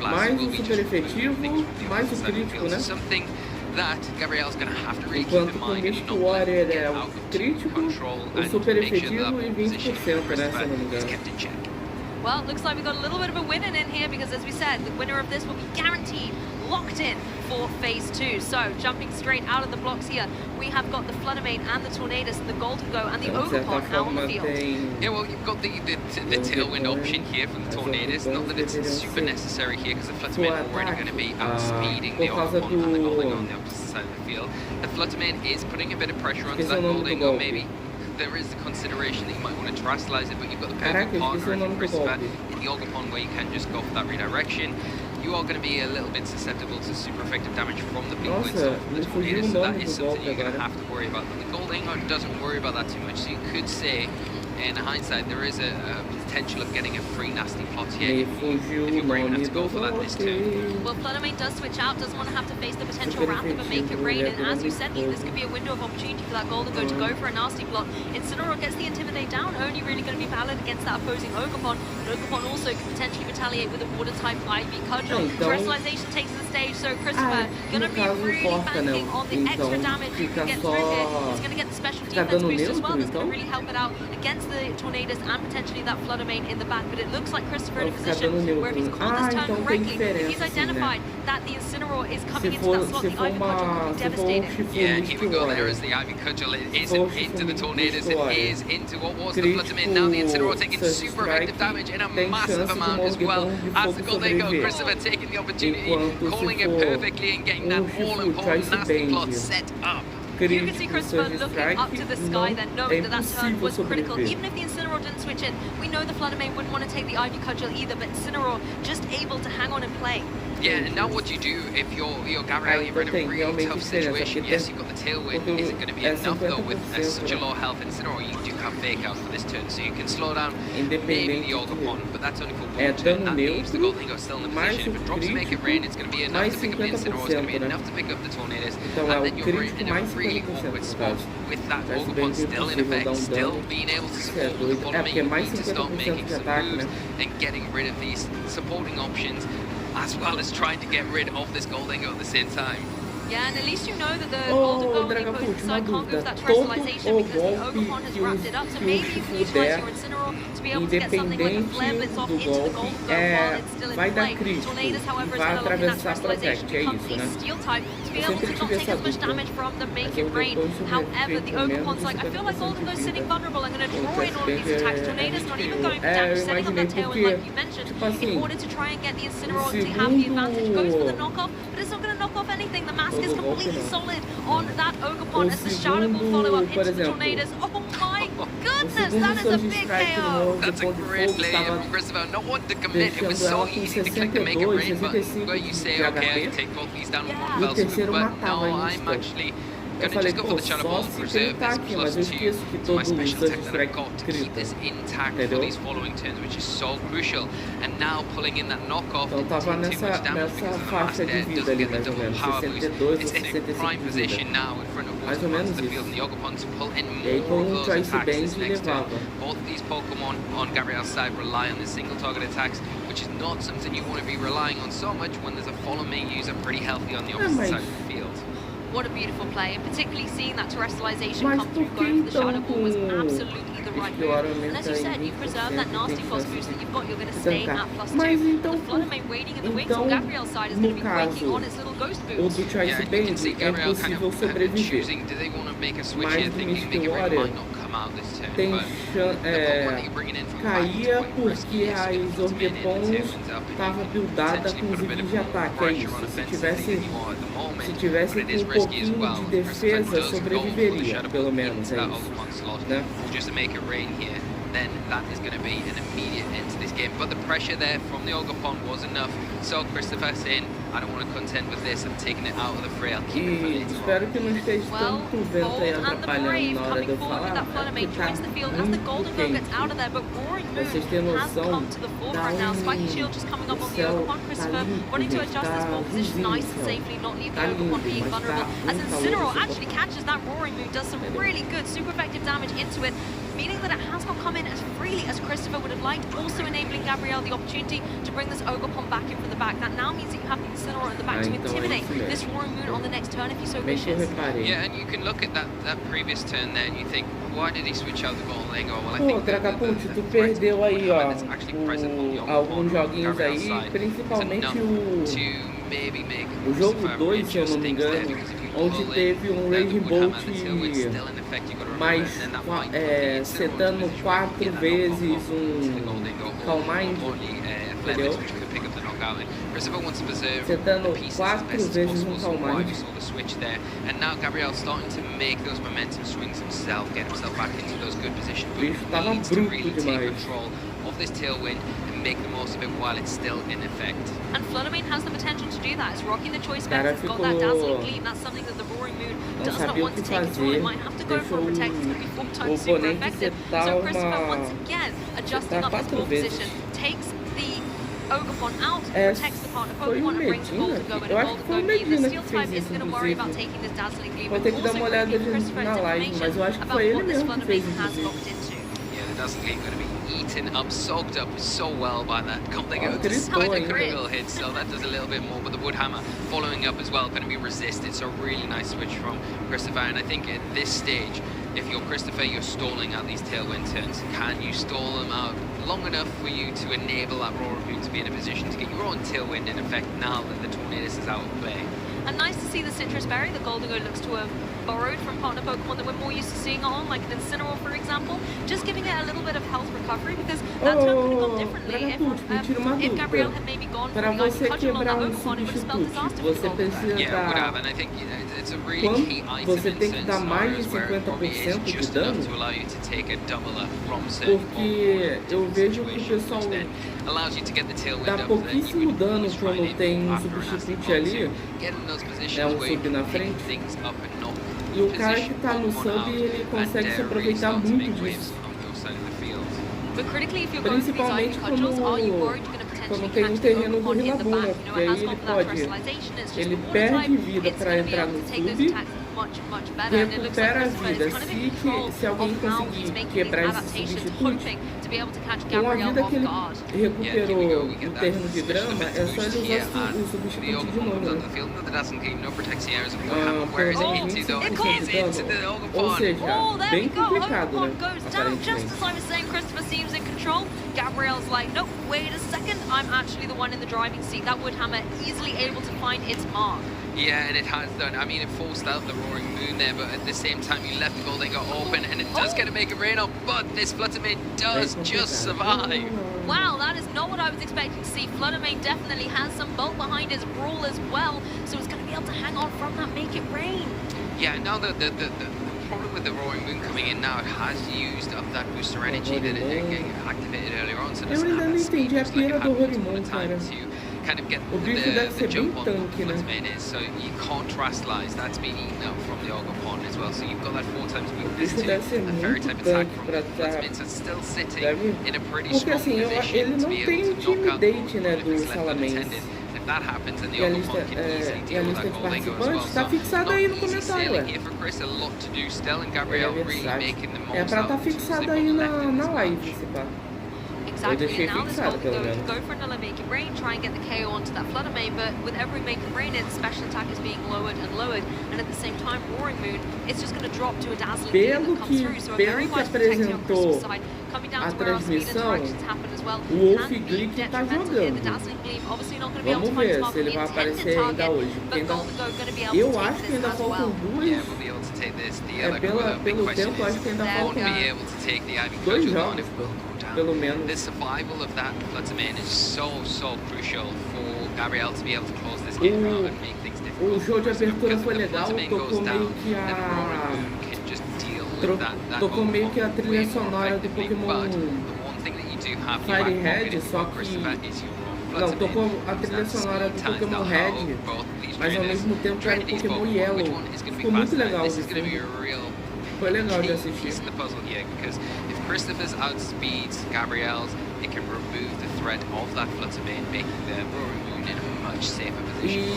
mais o super efetivo, mais o crítico, né? Enquanto que o Mystic Warrior é o crítico, o super efetivo e 20%, né? Se eu não me engano. Well, it looks like we've got a little bit of a winner in here because, as we said, the winner of this will be guaranteed, locked in for Phase 2. So, jumping straight out of the blocks here, we have got the Floodamate and the Tornadus, the Golden Go and the Ogerpon now on the field. Yeah, well, you've got the tailwind option here from the Tornadus. Not that it's super necessary here because the Fluttermane already going to be outspeeding the Ogerpon and the Golden Go on the opposite side of the field. The Fluttermane is putting a bit of pressure onto that Golden Go, maybe. There is the consideration that you might want to terrestrialize it, but you've got the perfect partner in Christopher in the Ogerpon where you can just go for that redirection. You are going to be a little bit susceptible to super effective damage from the Penguins of the Tornadus, so that is something you're going to have to worry about. But the Golden Go doesn't worry about that too much, so you could say, in hindsight, there is a potential of getting a free nasty plot here if you're brave enough to go for that this turn. Well, Floodamate does switch out, doesn't want to have to face the potential Raptor, but make it rain, and as you said, this could be a window of opportunity for that Golden Go to go for a nasty plot. Incineroar gets the Intimidate down, only really going to be valid against that opposing Ogerpon, but Ogerpon also could potentially retaliate with a Water-type IV Cudgel. Terrestrialization takes the stage, so Christopher going to be really banking on the extra damage you can get through here. He's going to get the special defense boost as well, that's going to really help it out against the Tornadus and potentially that Floodamane in the back, but it looks like Christopher in a position where if he's called this turn correctly, if he's identified that the Incineroar is coming into that slot, the Ivy Cudgel will be devastating. Yeah, and here we go, there is the Ivy Cudgel, it isn't into the Tornadus, it is into what was the Floodamane, now the Incineroar taking super effective damage in a massive amount as well, as the Golden Go, Christopher taking the opportunity, calling it perfectly and getting that all-important nasty plot set up. You can see Christopher looking up to the sky then, knowing that that turn was critical. Even if the Incineroar didn't switch in, we know the Floodamane wouldn't want to take the Ivy Cudgel either, but Incineroar just able to hang on and play. Yeah, and now what do you do if you're Gabrielle, you're in a really tough situation? Yes, you've got the tailwind. Is it going to be enough though with such a low health Incineroar? You do have fake out for this turn, so you can slow down maybe the Ogerpon, but that's only for one turn. That leaves the Golden Go still in the position. If it drops to make it rain, it's going to be enough to pick up the Incineroar, it's going to be enough to pick up the Tornadus, and then you're in a really awkward spot with that Ogerpon still in effect, still being able to support the Floodamane. You need to start making some moves and getting rid of these supporting options, as well as trying to get rid of this Golden Go at the same time. Yeah, and at least you know that the Golden Go on the opposing side can't go for that terrestrialization because the Ogerpon has wrapped it up, so maybe you can utilize your Incineroar to be able to get something like a Flare Blitz off into the Golden Go while it's still in play. Tornadus, however, is going to look in that terrestrialization to become a Steel type to be able to not take as much damage from the Make It Rain. However, the Ogerpon's like, I feel like Golden Go's sitting vulnerable, I'm going to draw in all of these attacks. Tornadus not even going for damage, setting up that tailwind like you mentioned, in order to try and get the Incineroar to have the advantage. Goes for the knockoff, but it's not going to knock off anything. The mask is completely solid on that Ogerpon as the Shadow will follow up into the Tornadus. Oh my goodness, that is a big KO. That's a great play from Christopher. No one to commit. It was so easy to click the Make It Rain, but where you say, okay, I can take both these down with one fell swoop, but no, I'm actually eu falei, pô, só se ele tá aqui, mas eu esqueço que todo o Surge Strike grita, entendeu? Então tava nessa faixa de vida ali, mais ou menos, 62 ou 65 de vida, mais ou menos isso. E aí com o Choice Band levava. Both these Pokemon on Gabriel's side rely on the single target attacks, which is not something you want to be relying on so much when there's a follow me user pretty healthy on the opposite side of the field. What a beautiful play, and particularly seeing that terrestrialization come through, going for the Shadow Ball was absolutely the right move. And as you said, you preserve that nasty frost boost that you've got, you're going to stay at +2. The Fluttermane waiting in the wings on Gabriel's side is going to be breaking on its little ghost boost. O do Choice Band é possível sobreviver, mas do Mystic Warrior tem caía porque a Exorbiepons estava buildada com zíper de ataque, é isso. Se tivesse com um pouquinho de defesa, sobreviveria, pelo menos, é isso, né? Then that is going to be an immediate end to this game. But the pressure there from the Ogre-Pond was enough. So Christopher saying, I don't want to contend with this, I'm taking it out of the fray, I'll keep it for later. Espero que não esteja tanto vento aí atrapalhando na hora de eu falar, porque tá muito quente. Vocês têm noção da o céu tá limpo, gente, tá lindo, mas tá muito calor. Actually catches that Roaring Moon, does some really good, super effective damage into it, meaning that it has not come in as freely as Christopher would have liked, also enabling Gabriel the opportunity to bring this Ogre-Pond back in from the back. That now means that you have the Incineroar at the back to intimidate this Roaring Moon on the next turn if you so wishes. Yeah, and you can look at that previous turn there and you think, why did he switch out the goal? And they go, well, I think Dragapult, tu perdeu aí, ó, alguns joguinhos aí, principalmente o jogo 2, se eu não me engano, onde teve um Rage Bolt mais setando 4 vezes Calm Mind, entendeu? Setando 4 vezes Calm Mind. And now Gabriel's starting to make those momentum swings himself, get himself back into those good positions. But he needs to really take control of this tailwind and make the most of it while it's still in effect. And Fluttermane has the potential to do that. It's rocking the choice band, it's got that dazzling gleam. That's something that the Roaring Moon does not want to take at all. It might have to go for a protect. It's going to be 4 times super effective. So Christopher once again adjusting up his ball position, takes the Ogre-Pond out, protects the partner Pokemon and brings Golden-Go in. Golden-Go, the Steel type is going to worry about taking this dazzling gleam. Vou ter que dar uma olhada na live, mas eu acho que foi ele mesmo que fez, inclusive. Yeah, the dazzling gleam going to be eaten up, soaked up so well by that Golden-Go, despite the critical hit, so that does a little bit more. But the Woodhammer following up as well, going to be resisted. So really nice switch from Christopher. And I think at this stage, if you're Christopher, you're stalling out these tailwind turns. Can you stall them out long enough for you to enable that Roaring Moon to be in a position to get your own tailwind in effect now that the Tornadus is out of play? And nice to see the Citrus Berry. The Golden-Go looks to have borrowed from partner Pokemon that we're more used to seeing on, like an Incineroar, for example, just giving it a little bit of health recovery, because that turn could have gone differently if Gabriel had maybe gone for the Icy Cudgel on that Pokemon. It would have spelled disaster for the Yeah, it would have, and I think it's a really key item in certain scenarios where it probably is just enough to allow you to take a doubler from certain situations, then allows you to get the tailwind dá up pouquíssimo dano quando tem um substituto ali, sub na frente, e o cara que tá no sub, ele consegue se aproveitar muito disso. Principalmente quando tem um terreno do Rilabuna, porque aí ele perde vida para entrar no sub, recupera a vida. Se alguém conseguir quebrar esse substituto, com a vida que ele recuperou no terreno de grama, é só ele usar o substituto de novo, né? Ou seja, bem complicado, né? Aparentemente. Gabriel's like, nope, wait a second, I'm actually the one in the driving seat. That Woodhammer easily able to find its mark. Yeah, and it has done. I mean, it forced out the Roaring Moon there, but at the same time, you left the Golden-Go open, and it does get to make a rain up, but this Fluttermane does just survive. Wow, that is not what I was expecting to see. Fluttermane definitely has some bulk behind his brawl as well, so it's going to be able to hang on from that Make It Rain. Yeah, now the problem with the Roaring Moon coming in now, it has used up that booster energy that it activated earlier on, so it doesn't have that speed just like it had all the time to kind of get O bicho deve the ser bem jump on tanque, né? Floodman is, so you can't terastallize. That's been eaten up from the Ogopon as well. So you've got that 4 times weakness to a fairy type attack from Floodman. So it's still sitting in a pretty Porque strong assim, position ele to não be tem able to knock out intimidate, né, do if it's left Salamence. unattended. If that happens, then the E a Ogopon lista, can easily e a deal with lista that de Goldingo as well. participantes tá So fixada not aí no easy comentário, sailing ué. here for Chris. A lot to do still, and Gabriel really making the most pra out tá of the tools fixada they've aí got left in na this live, match. se pá. Eu Exactly, deixei and now this fixada, pelo Golden menos. can go for another Make It Rain, try and get the KO onto that Flutter Mane, but with every Make It Rain, its special attack is being lowered and lowered, and at the same time, Roaring Moon, it's just going to drop to a dazzling beam that comes through, so a very wise protecting on Chris's side, coming down to where our speed interactions happen as well, o Wolf can be Glick tá detrimental here. The jogando. dazzling gleam obviously not going to be able Vamos to find ver its se ele vai aparecer ainda hoje. but Ainda... Golden Go going to be able Eu to acho take que ainda this as faltam well. duas. Yeah, we'll be able to take this. The other big Pelo question tempo, acho is, que ainda will faltam be able to take the Ivy dois Cudgel on jogos, if we'll go down. pelo menos. The survival of that Fluttermane is so crucial for Gabriel to be able to close this game out and make things difficult. O show de abertura foi Because if the legal, Fluttermane tocou goes meio down, que then the Roaring Moon can just deal with that tocou meio que a Ogopon trilha way more sonora do effectively. Pokémon But the one thing that you do have in your Fire back Red, pocket if só you're que... Christopher is your own Não, Fluttermane. tocou a trilha sonora do Pokémon Red, mas ao mesmo tempo era o Pokémon Yellow. Ficou muito legal This is going to be isso. a real Foi legal de key assistir. piece of the puzzle here, because if Christopher's outspeeds Gabriel's, it can remove the threat of that Fluttermane, making the Roaring Moon in a much safer position.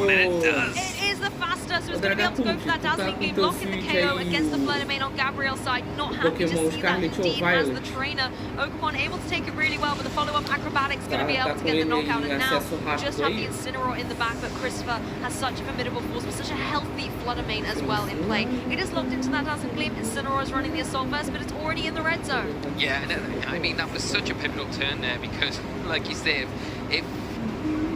And it does! It is the faster, so it's going to be able to go for that dazzling beam, blocking the KO against the Fluttermane on Gabriel's side. Not happy to see that indeed as the trainer. Ogopon able to take it really well, but the follow-up acrobatics going to be able to get the knockout, and now just have the Incineroar in the back, but Christopher has such a formidable force with such a healthy Fluttermane as well in play. It is locked into that dazzling gleam. Incineroar is running the assault burst, but it's already in the red zone. Yeah, I mean, that was such a pivotal turn there, because, like you say, if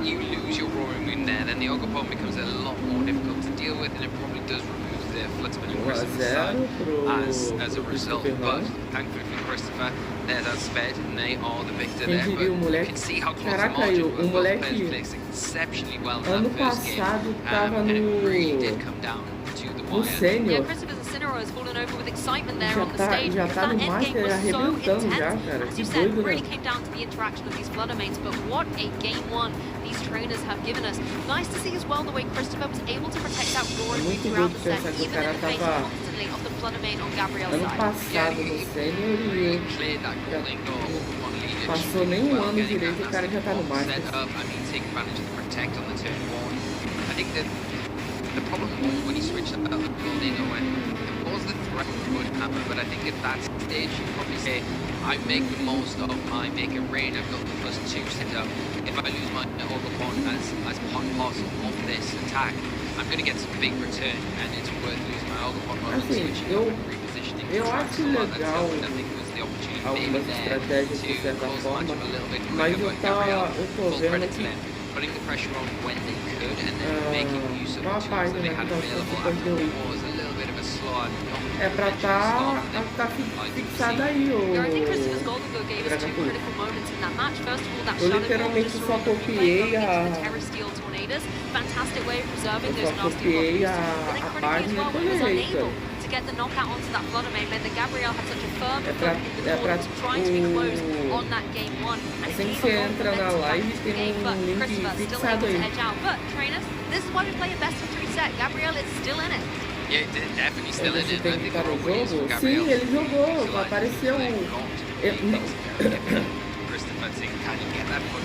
you lose your Roaring Moon there, then the Ogopon becomes a lot more difficult to deal with, and it probably does remove the Fluttermane on Christopher's side as a result. But thankfully for Christopher, there's that sped, and they are the victor there. But you can see how close the margin was. Both players placed exceptionally well in that first game, and it really did come down to the wire. Yeah, Christopher's Incineroar has fallen over with excitement there on the stage, because that endgame was so intense. As you said, it really came down to the interaction of these Fluttermanes, but what a game one these trainers have given us. Nice to see as well the way Christopher was able to protect that Roaring Moon throughout the set, even in the face constantly of the Fluttermane on Gabriel's side. Yeah, Really cleared that Goldingo on leadership. Passou nem ano direito, o cara já tá no Masters. Set up, I mean, take advantage of the protect on the turn one. I think that the problem was when he switched up the Goldingo, when it was the threat would happen, but I think at that stage you'd probably say, I make the most of my Make It Rain. I've got the +2 set up. If I lose my Ogopon as part and parcel of this attack, I'm going to get some big return, and it's worth losing my Ogopon rather than switching up and repositioning. Eu acho legal algumas estratégias de certa forma, mas eu tô vendo que putting the pressure on when they could and then making use of the tools that they had available after was a little bit of a slog. É pra tá fixada aí, ô Eu literalmente só copiei a página e colei, cara. To get the knockout onto that Fluttermane meant that Gabriel had such a firm foot in the corner, trying to be close on that game one. And Assim que você entra na live, tem link fixado aí. But trainers, this is why we play a best of 3 set. Gabriel is still in it. Yeah, definitely still in it. I think para o jogo? Sim, ele jogou, apareceu.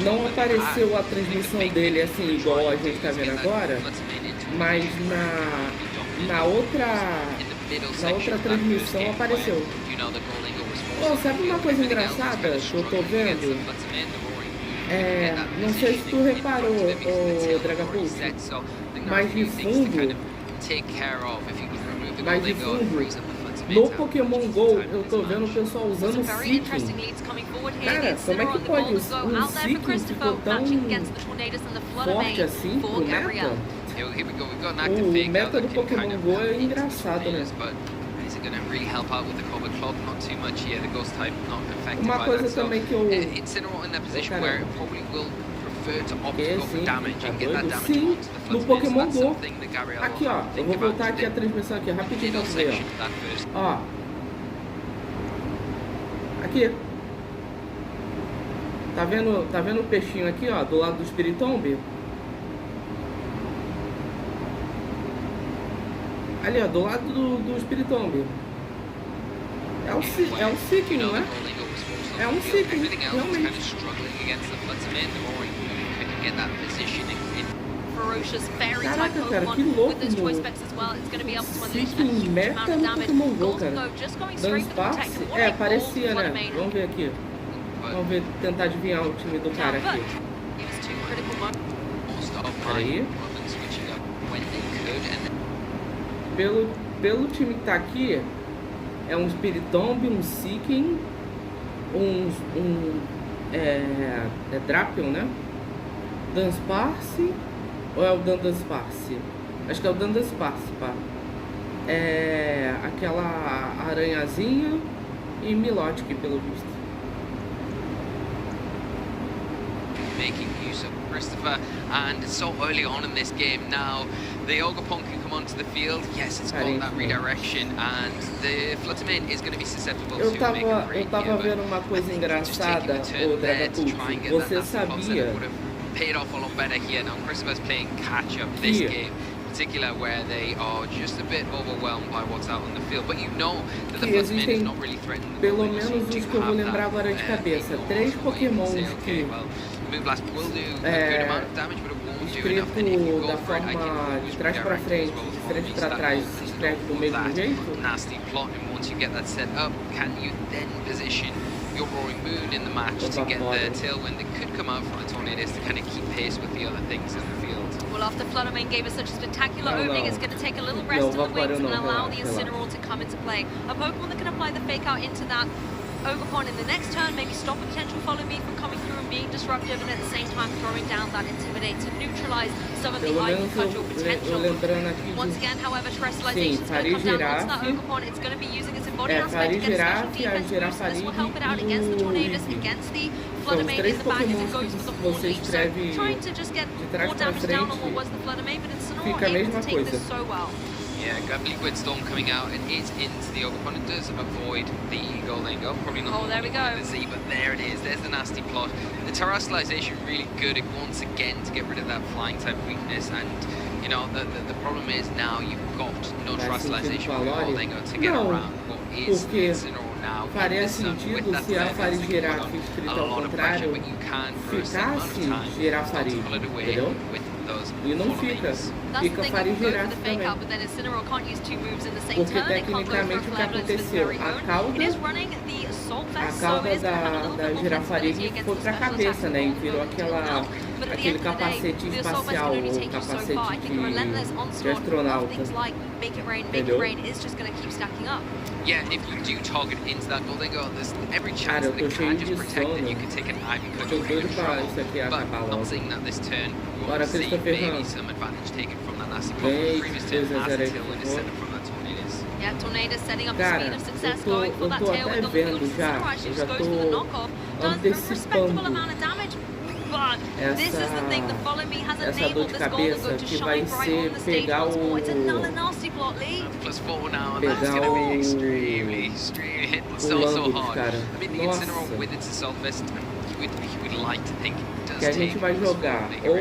Não apareceu a transmissão dele assim, igual a gente tá vendo agora, mas na outra transmissão apareceu. Oh, sabe uma coisa engraçada que eu tô vendo? Não sei se tu reparou, o Dragapult, mas de fundo, no Pokémon GO eu tô vendo o pessoal usando o Seeking. Cara, como é que pode um Seeking ficou tão forte assim pro meta? O meta do Pokémon GO é engraçado, né? Uma coisa também que eu... Sim, no Pokémon GO. Aqui, ó. Eu vou voltar aqui a transmissão aqui, rapidinho pra você, ó. Ó. Aqui. Tá vendo o peixinho aqui, ó, do lado do Spiritomb? Ali, ó, do lado do Spiritomb. É um Seeking, não é? É um Seeking, realmente. Caraca, cara, que louco no Seeking meta no Pokémon GO, cara. Dance parecia, né? Vamos ver aqui. Vamos ver, tentar adivinhar o time do cara aqui. Peraí. Pelo time que tá aqui, é um Spiritomb, um Seeking, é Drapion, né? Dunsparce, ou é o Dunsparce? Acho que é o Dunsparce, pá. É aquela aranhazinha e Milotic, pelo visto. Making use of Christopher, and it's so early on in this game now. The Ogerpon can come onto the field. Yes, it's got that redirection, and the Fluttermane is going to be susceptible to making a break. Eu tava vendo uma coisa engraçada, o Dragapult. Você sabia? Paid off a lot better here now. Christopher's playing catch up this game, in particular where they are just a bit overwhelmed by what's out on the field. But you know that the Fluttermane is not really threatening. Pelo menos os que eu vou lembrar agora de cabeça. 3 Pokémons que escrito da forma de trás para frente, de frente para trás, se escreve do mesmo jeito. Nasty plot, and once you get that set up, can you then position your Roaring Moon in the match to get the tailwind that could come out from the Tornadus to kind of keep pace with the other things in the field? Well, after Fluttermane gave us such a spectacular opening, it's going to take a little rest in the wings and allow the Incineroar to come into play. A Pokemon that can apply the Fake Out into that Ogerpon in the next turn, maybe stop a potential Follow Me from coming through and being disruptive, and at the same time throwing down that Intimidate to neutralize some of the Iron Cudgel potential. Once again, however, Terrestrialization is going to come down onto that Ogerpon. It's going to be using its embodied aspect to get special defense boost, so this will help it out against the Tornadus, against the Fluttermane in the back as it goes for the Horn Leaf. So trying to just get more damage down on what was the Fluttermane, but Incineroar able to take this so well. Yeah, got Liquid Storm coming out, and it's into the Ogerpon. It does avoid the Golden Go. Probably not there we go. The Z, but there it is. There's the nasty plot. The Terrestrialization really good at once again to get rid of that flying type weakness. And you know the problem is now you've got no Terrestrialization for your Golden Go to get around what is Incineroar now. Faria sentido se a Farigiraf escrita ao contrário ficasse Girafari, entendeu? E não fica Farigiraf também. Porque tecnicamente o que aconteceu? A cauda da Girafarig foi pra cabeça, né? E virou aquele capacete espacial, ou capacete de astronauta. Entendeu? Yeah, if you do target into that Golden Go, there's every chance that it can just protect and you can take an Ivy Cudgel free control. But not saying that this turn you won't see maybe some advantage taken from that nasty block from the previous turn as the tailwind is set up from that Tornadus. Yeah, Tornadus setting up the speed of success, going for that tailwind on the field. Incineroar actually just goes for the knockoff, does a respectable amount of damage. But this is the thing, the Follow Me has enabled this Golden Go to shine bright on the stage once more. It's another nasty plot, Lee. +4 now, and that's going to be extremely hit so hard. I mean, the Incineroar with its Assault Vest, you would like to think it does take jogar ou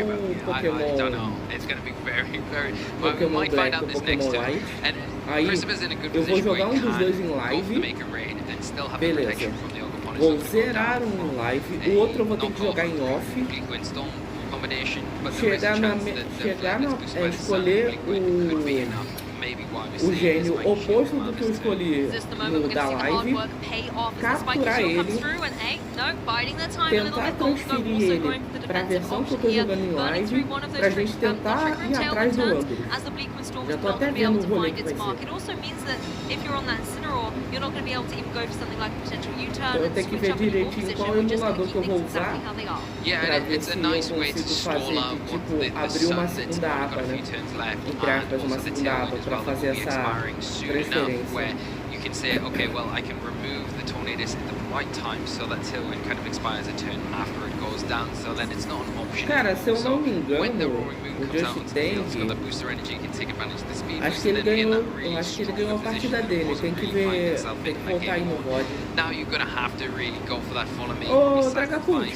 Pokémon. I don't know. It's going to be very. We might find out this next turn. And Christopher's in a good position where he can go for the Make a Raid and still have the protection from the Ogerpon. Vou zerar um live, o outro eu vou ter que jogar em off. Escolher o gênio oposto do que eu escolhi no da live, capturar ele, tentar transferir ele para a versão que eu estou jogando em live, para a gente tentar ir atrás do Londres. Já estou até vendo o rolê que vai ser. Então eu tenho que ver direitinho qual emulador que eu vou usar para ver se eu consigo fazer, tipo, abrir uma segunda aba, né? Entre aspas, uma segunda aba para fazer essa transferência. You can say, okay, well, I can remove the Tornadus at the right time so that tailwind kind of expires a turn after it goes down, so then it's not an option. Cara, se eu não me engano, o Just Tank, acho que ele ganhou a partida dele, tem que ver, tem que voltar aí no VOD. Now you're gonna have to really go for that follow Ô, Dragapult,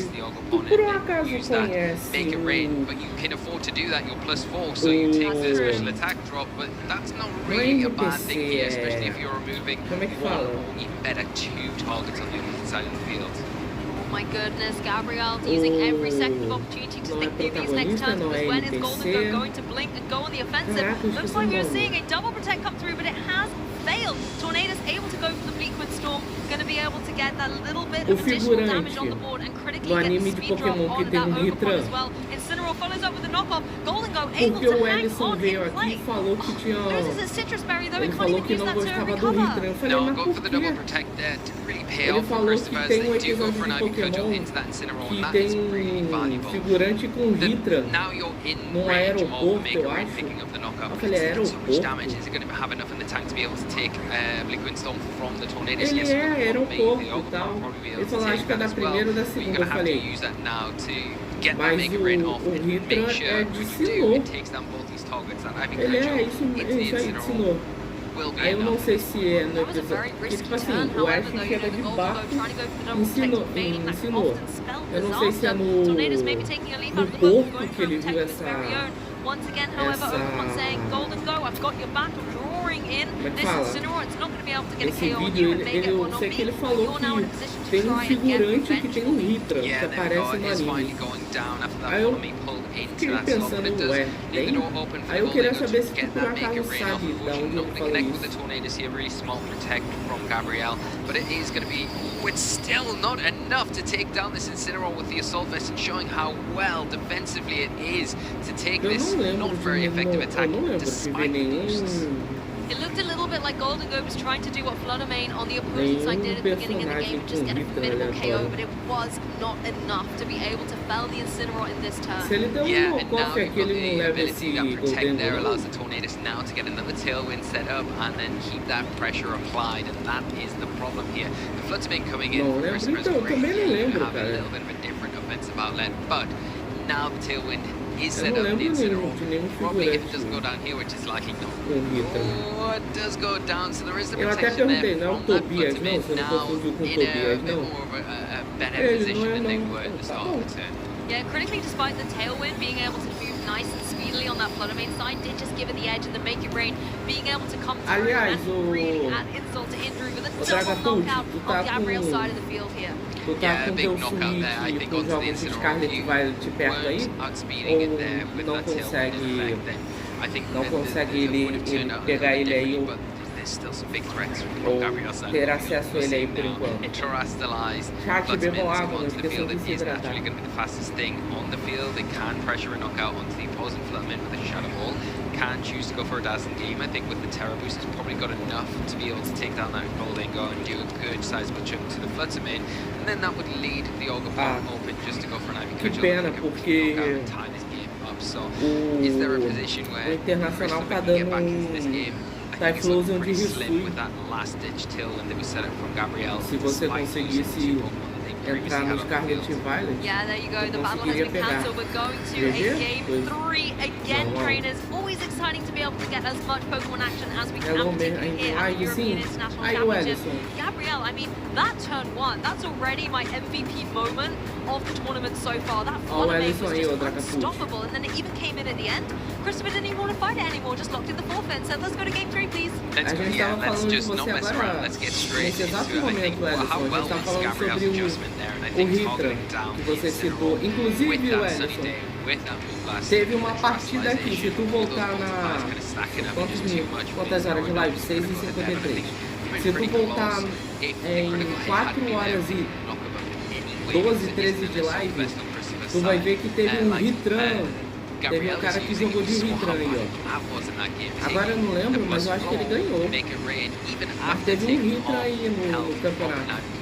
tu por um acaso conhece make it rain, but you can afford to do that. You're +4, so you take the special attack drop, but that's not really a bad thing here, especially if you're removing one or even better 2 targets on the other side of the field. Oh my goodness, Gabriel using every second of opportunity to think through these next turns, because when is Golden going to blink and go on the offensive? Looks like we were seeing a double protect come through, but it has failed. Tornadus able to go for the Bleakwood Storm, going to be able to get that little bit of additional damage on the board and critically get the speed drop on that Overcon as well. Incineroar follows up with a knockoff. Golden Go able to hang on in play. Loses his Citrus Berry though, and can't even use that to recover. No, go for the double protect there. Didn't really pay off for Christopher as they do go for an Ivy Cudgel into that Incineroar, and that is really valuable. Now you're in range of Mega Rain picking up the knockup. So much damage. Is it going to have enough in the tank to be able to take Bleakwind Storm from the Tornadus? Yes, aeroporto e tal. Ele falou, acho que é da primeira ou da segunda. Eu falei, mas o Hitra é de Sinnoh. Ele é isso aí de Sinnoh. Aí eu não sei se é no episódio, porque tipo assim, o Ash chega de barco ensinou. Eu não sei se é no porto que ele viu essa... Once again, however, Overcon saying, Golden Go, I've got your back, drawing in this Incineroar. It's not going to be able to get a KO on you and make it one on me. You're now in a position to try and get revenge. Que tem um Hitra, que aparece no anime. Aí eu fiquei pensando, ué, tem? Aí eu queria saber se tu por acaso sabe de onde ele falou isso. But it is going to be, it's still not enough to take down this Incineroar with the Assault Vest and showing how well defensively it is to take this not very effective attack despite the boosts. It looked a little bit like Golden Go was trying to do what Fluttermane on the opposing side did at the beginning of the game, just get a minimal KO, but it was not enough to be able to fell the Incineroar in this turn. Yeah, and now you've got the ability that Protect there allows the Tornadus now to get another Tailwind set up and then keep that pressure applied, and that is the problem here. The Fluttermane coming in for Christmas really have a little bit of a different offensive outlet, but now the Tailwind is set up the Incineroar. Probably it does go down here, which is likely not. Oh, it does go down, so there is the protection there from that Fluttermane now in a bit more of a better position than they were at the start of the turn. Yeah, critically, despite the Tailwind being able to move nice and speedily on that Fluttermane side, did just give it the edge, and the Make It Rain being able to come through and really add insult to injury with a double knockout on the Gabriel side of the field here. Tu tá com teu switch e tu joga de Scarlet Violet perto aí? Ou não consegue ele pegar ele aí ou ter acesso a ele aí por enquanto? Chat bebam água, não esqueçam de se hidratar. Can choose to go for a dazzling gleam. I think with the Terra boost, it's probably got enough to be able to take down that Golden Go and do a good sizable chunk to the Fluttermane, and then that would lead the Ogre Farm open just to go for an Ivy Cudgel. Pena, porque tie this game up. So, is there a position where Internacional tá dando Typhlosion de Risui. Se você conseguisse entrar no Scarlet Violet, yeah, there you go. The battle has been cancelled. We're going to a game 3 again, trainers. Always exciting to be able to get as much Pokemon action as we can, particularly here at the European International Championship. Gabriel, I mean, that turn 1, that's already my MVP moment of the tournament so far. That Fluttermane was just unstoppable, and then it even came in at the end. Christopher didn't even want to fight it anymore, just locked in the forfeit and said, let's go to game 3, please. Let's just not mess around. Let's get straight into it. I think how well was Gabriel's adjustment there, and I think toggling down que você citou, inclusive o Ellison, teve uma partida aqui, se tu voltar na... Quantas horas de live? 6h53. Se tu voltar em 4 horas e 12, 13 de live, tu vai ver que teve um Hitran. Teve um cara que jogou de Hitran aí, ó. Agora eu não lembro, mas eu acho que ele ganhou. Mas teve um Hitran aí no campeonato.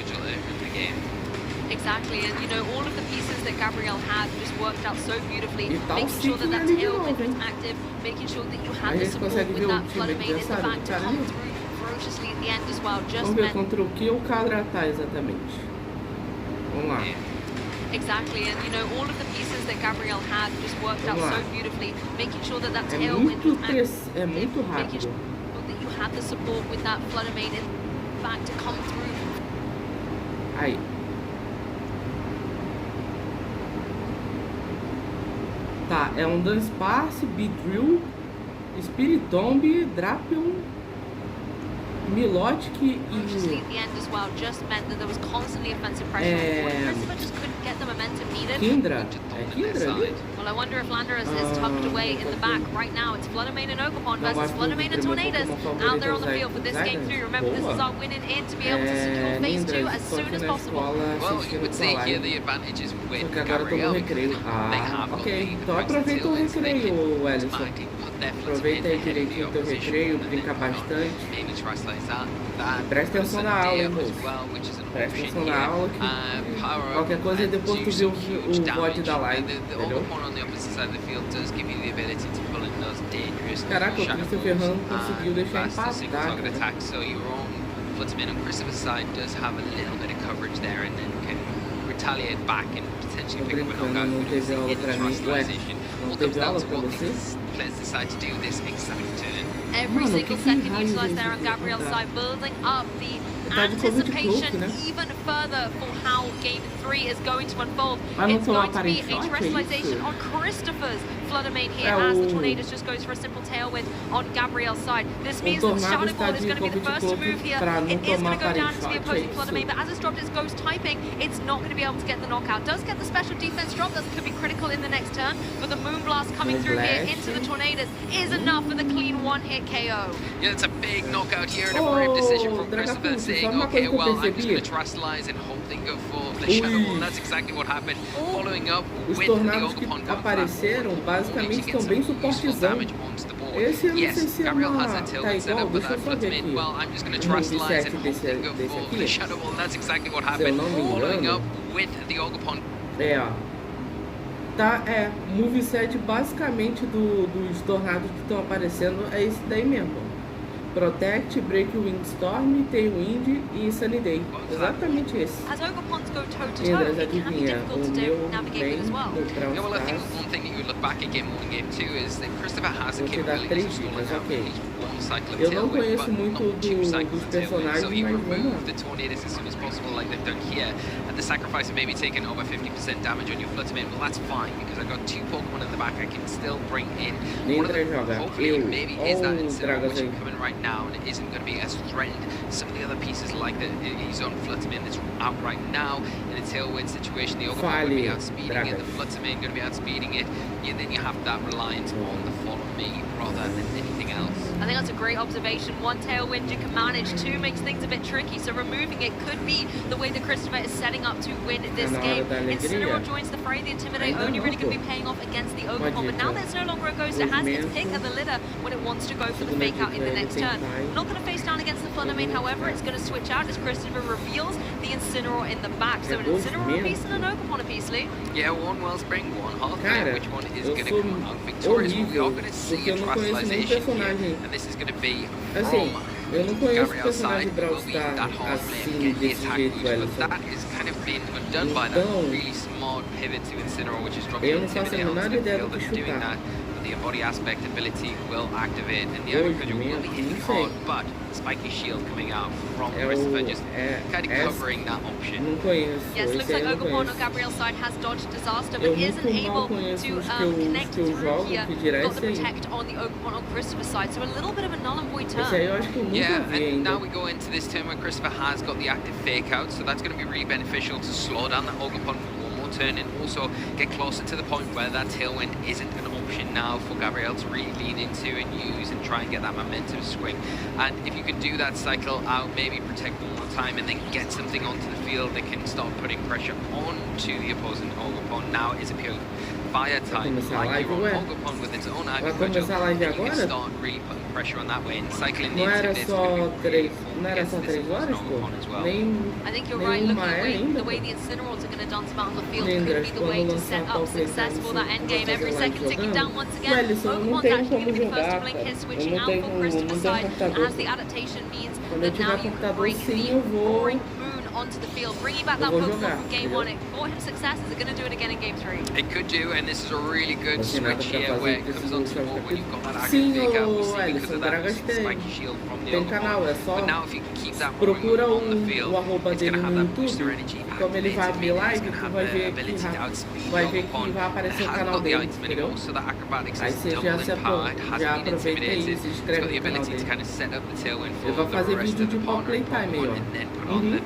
Exactly, and you know, all of the pieces that Gabriel had just worked out so beautifully, making sure that that Tailwind was active, making sure that you had the support with that Fluttermane in the back to come through ferociously at the end as well. Vamos ver contra o que o cara tá exatamente. Vamos lá. Exactly, and you know, all of the pieces that Gabriel had just worked out so beautifully, making sure that that Tailwind was active, making sure that you had the support with that Fluttermane in the back to come through. Aí. Tá, é um Dance Pass, Beedrill, Spirit Tomb, Drapion, Milotic e... Kindra? É Kindra ali? Well, I wonder if Landers is tucked away in the back. Right now, it's Fluttermane and Ogerpon versus Fluttermane and Tornadus out there on the field for this game 3. Remember, this is our winning in to be able to secure phase 2 as soon as possible. Well, you would say here the advantage is with Gabriel. Ok, então aproveita o recreio, Ellison. Aproveita aí direitinho o teu recreio, brinca bastante. Presta atenção na aula, hein, moço. Presta atenção na aula que qualquer coisa depois tu vê o VOD da live, entendeu? Caraca, o Christopher Han conseguiu deixar empatar. Flutterman on Christopher's side does have a little bit of coverage there and then can retaliate back and potentially pick up a knockout. Não teve aula pra mim, ué, não teve aula pra você? Players decide to do this exact turn. Every single second utilized there on Gabriel's side, building up the anticipation even further for how game 3 is going to unfold. It's going to be a terrestrialization on Christopher's Fluttermane here as the Tornadus just goes for a simple tailwind on Gabriel's side. This means that Shadow Ball is going to be the first to move here. It is going to go down to the opposing Fluttermane, but as it's dropped its Ghost typing, it's not going to be able to get the knockout. Does get the special defense drop, that could be critical in the next turn, but the Moonblast coming through here into the Tornadus is enough for the clean one-hit KO. Yeah, it's a big knockout here and a brave decision from Christopher saying, okay, well, I'm just going to terrestrialize and hope they go for the Shadow Ball. And that's exactly what happened. Following up with the Ogerpon apareceram basicamente estão bem suportizando. Esse eu não sei se é uma... Tá igual, deixa eu só ver aqui. O moveset desse aqui, se eu não me engano, é, ó. Tá, o moveset basicamente dos tornados que estão aparecendo é esse daí mesmo. Protect, Break Windstorm, Tailwind e Sunny Day. Exatamente esse. Indras, adivinha, o meu bem no Brown Stars. Vou te dar 3 dicas, ok. Eu não conheço muito dos personagens, mas vamos lá. The sacrifice of maybe taking over 50% damage on your Fluttermane, well, that's fine because I've got 2 Pokemon in the back I can still bring in. One of them, hopefully, maybe is that Incineroar which is coming right now and it isn't going to be as threatened. Some of the other pieces like the Ezone Fluttermane that's out right now in a tailwind situation, the Ogerpon will be outspeeding it, the Fluttermane going to be outspeeding it, and then you have that reliance on the Follow Me rather than anything else. I think that's a great observation. 1 tailwind you can manage, 2 makes things a bit tricky, so removing it could be the way that Christopher is setting up to win this game. Incineroar joins the fray, the Intimidate only really going to be paying off against the Ogerpon, but now there's no longer a Ghost, it has its pick of the litter when it wants to go for the fake out in the next turn. Not going to face down against the Fluttermane, however, it's going to switch out as Christopher reveals the Incineroar in the back. So an Incineroar piece and an Ogerpon a piece, Lee. Yeah, 1 Wellspring, 1 Hearthfire, which one is going to come out victorious? We are going to see a terrestrialization here, and this is going to be from eu não conheço o Gabriel's personagem side. Brawl Will be Stars that assim, desse jeito, Ellison. That is kind of been undone by that really smart pivot to Incineroar, which is dropping Intimidate onto the field and doing that. The body aspect ability will activate, and the Agriculture will be hitting hard, but Spiky Shield coming out from Christopher, just kind of covering that option. Yes, looks like Ogerpon on Gabriel's side has dodged disaster, but isn't able to connect through here. Got the protect on the Ogerpon on Christopher's side, so a little bit of a null and void turn. Yeah, and now we go into this turn where Christopher has got the active fake out, so that's going to be really beneficial to slow down that Ogerpon for 1 more turn and also get closer to the point where that tailwind isn't an option now for Gabriel to really lean into and use and try and get that momentum swing. And if you can do that cycle out, maybe protect 1 more time and then get something onto the field that can start putting pressure onto the opposing Ogerpon. Now is a pure fire type, like your own Ogerpon with its own agriculture, then you can start really putting pressure on that way and cycling the Intimidate to be against this Ogerpon as well. I think you're right, looking at the way the Incineroars are going to dance about on the field could be the way to set up success for that endgame. Every second ticking down once again. Ogerpon's actually going to be the first to blink his, switching out for Christopher's side as the adaptation means that now you can break the roaring moon onto the field, bringing back that Pokemon from game 1. It brought him success. Is it going to do it again in game 3? It could do, and this is a really good switch here where it comes onto the board when you've got that active fake out. We see because of that spiky shield from the Ogre. But now if you can keep that roaring on the field, it's going to have that booster energy activated, meaning it's going to have the ability to outspeed the Ogre. It hasn't got the item anymore, so that acrobatics is double in power. It hasn't been intimidated. It's got the ability to kind of set up the tailwind for the rest of the partner Pokemon and then put on the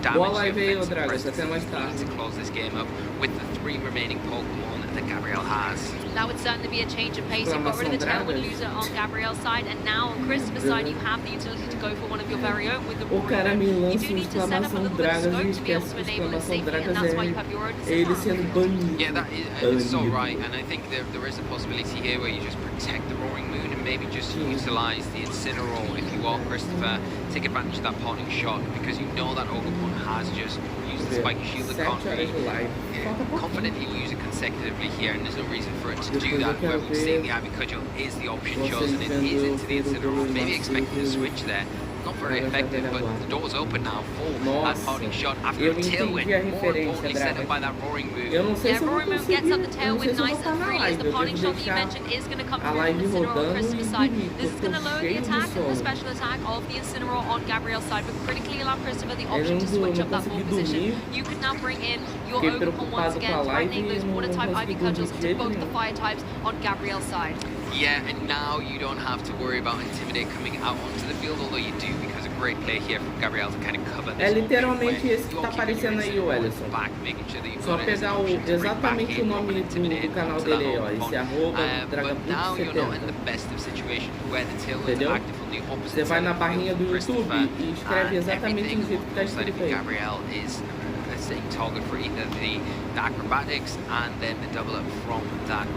damage, the offensive presence that you need to close this game up with the 3 remaining Pokemon that Gabrielle has. That would certainly be a change of pace. You've got rid of the Tailwind loser on Gabrielle's side, and now on Christopher's side, you have the utility to go for one of your very own with the Roaring Moon. You do need to set up a little bit of scope to be able to enable it safely, and that's why you have your own Incineroar. Yeah, that is so right, and I think there is a possibility here where you just protect the Roaring Moon and maybe just utilize the Incineroar if you are Christopher. Take advantage of that parting shot because you know that Ogre has just used the Spiky Shield and can't really confidently use it consecutively here, and there's no reason for it to do that. Where we're seeing the Ivy Cudgel is the option chosen, it is into the Incineroar, maybe expecting a switch there. Not very effective, but the door's open now for that parting shot after a tailwind, more importantly set up by that Roaring Moon. Yeah, Roaring Moon gets up the tailwind nice and free as the parting shot that you mentioned is going to come through from the Incineroar on Christopher's side. This is going to lower the attack and the special attack of the Incineroar on Gabrielle's side, but critically allow Christopher the option to switch up that ball position. You can now bring in your Ogre once again, threatening those water type Ivy Cudgels to both the fire types on Gabrielle's side. Yeah, and now you don't have to worry about Intimidate coming out onto the field, although you do, because a great play here from Gabrielle to kind of cover this. É literalmente esse que tá aparecendo aí, o Ellison. Só pegar exatamente o nome do canal dele aí, ó. Esse @Dragapult70. Entendeu? Você vai na barrinha do YouTube e escreve exatamente do jeito que tá escrito aí. Gabrielle is target for either the acrobatics and then the double up from that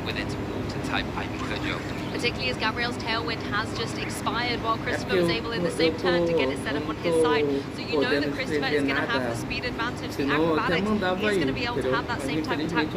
with its water type Ivy Cudgel. Particularly as Gabrielle's Tailwind has just expired while Christopher was able in the same turn to get it set up on his side. So you know that Christopher is going to have the speed advantage, the acrobatics. He's going to be able to have that same type of attack.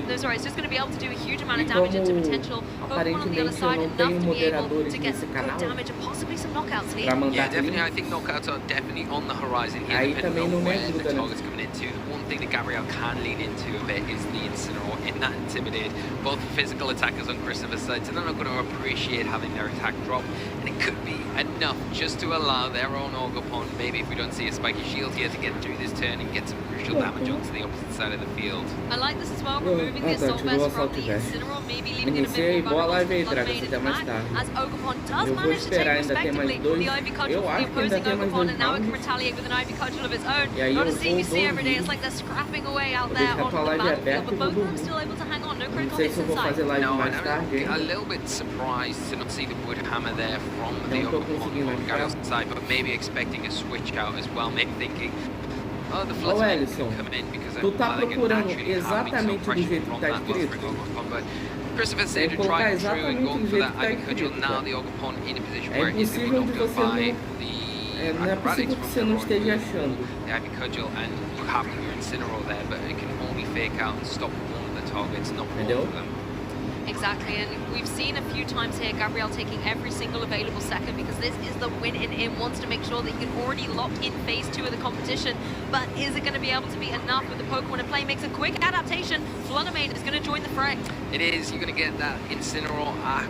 No, sorry, it's just going to be able to do a huge amount of damage into potential Pokemon on the other side, enough to be able to get some good damage and possibly some knockouts here. Yeah, definitely. I think knockouts are definitely on the horizon here, depending on where the target's coming into. One thing that Gabrielle can lean into a bit is the Incineroar in that Intimidate. Both physical attackers on Christopher's side, so they're not going to appreciate having their attack drop, and it could be enough just to allow their own Ogre maybe if we don't see a Spiky Shield here, to get through this turn and get some crucial damage onto the opposite side of the field. I like this as well, removing the Assault Vest from the Incineroar, maybe leaving it a bit more vulnerable to Floodmane in fact, as Ogre does manage to take respectively the Ivy Cudgel from the opposing Ogre, and now it can retaliate with an Ivy Cudgel of its own. Not a scene you see every day, it's like they're scrapping away out there on the battlefield, but both of them still able to hang on, no critical hits inside. No, and I'm a little bit surprised to not see the Wood Hammer there from the Ogre on Gabrielle's side, but maybe expecting a switch out as well, maybe thinking, oh, the Floodmane can come in because tu tá procurando exatamente do jeito que tá escrito. Christopher said to try and through and go for that Ivy Cudgel. Now the Ogre in a position where he will not go by the acrobatics from the Ivy Cudgel, and you have your Incineroar there, but it can only fake out and stop one of the targets, not both of them. Exactly, and we've seen a few times here Gabrielle taking every single available second, because this is the win in him, wants to make sure that he can already lock in phase 2 of the competition, but is it going to be able to be enough with the Pokemon in play? Makes a quick adaptation. Floodmane is going to join the fray. It is. You're going to get that Incineroar out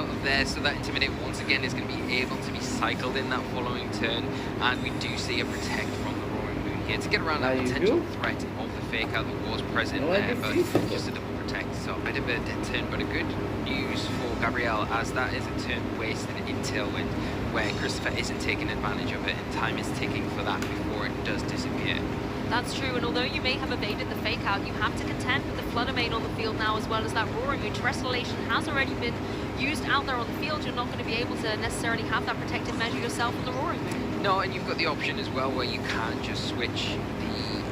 of there, so that Intimidate once again is going to be able to be cycled in that following turn, and we do see a Protect from the Roaring Moon here to get around that potential threat of the fake out that was present there, but just a double Protect. So a bit of a dead turn, but a good news for Gabrielle, as that is a turn wasted in Tailwind, where Christopher isn't taking advantage of it, and time is ticking for that before it does disappear. That's true, and although you may have evaded the fake out, you have to contend with the Floodmane on the field now, as well as that Roaring Moon. Terrestrialization has already been used out there on the field. You're not going to be able to necessarily have that protective measure yourself on the Roaring Moon. No, and you've got the option as well where you can just switch the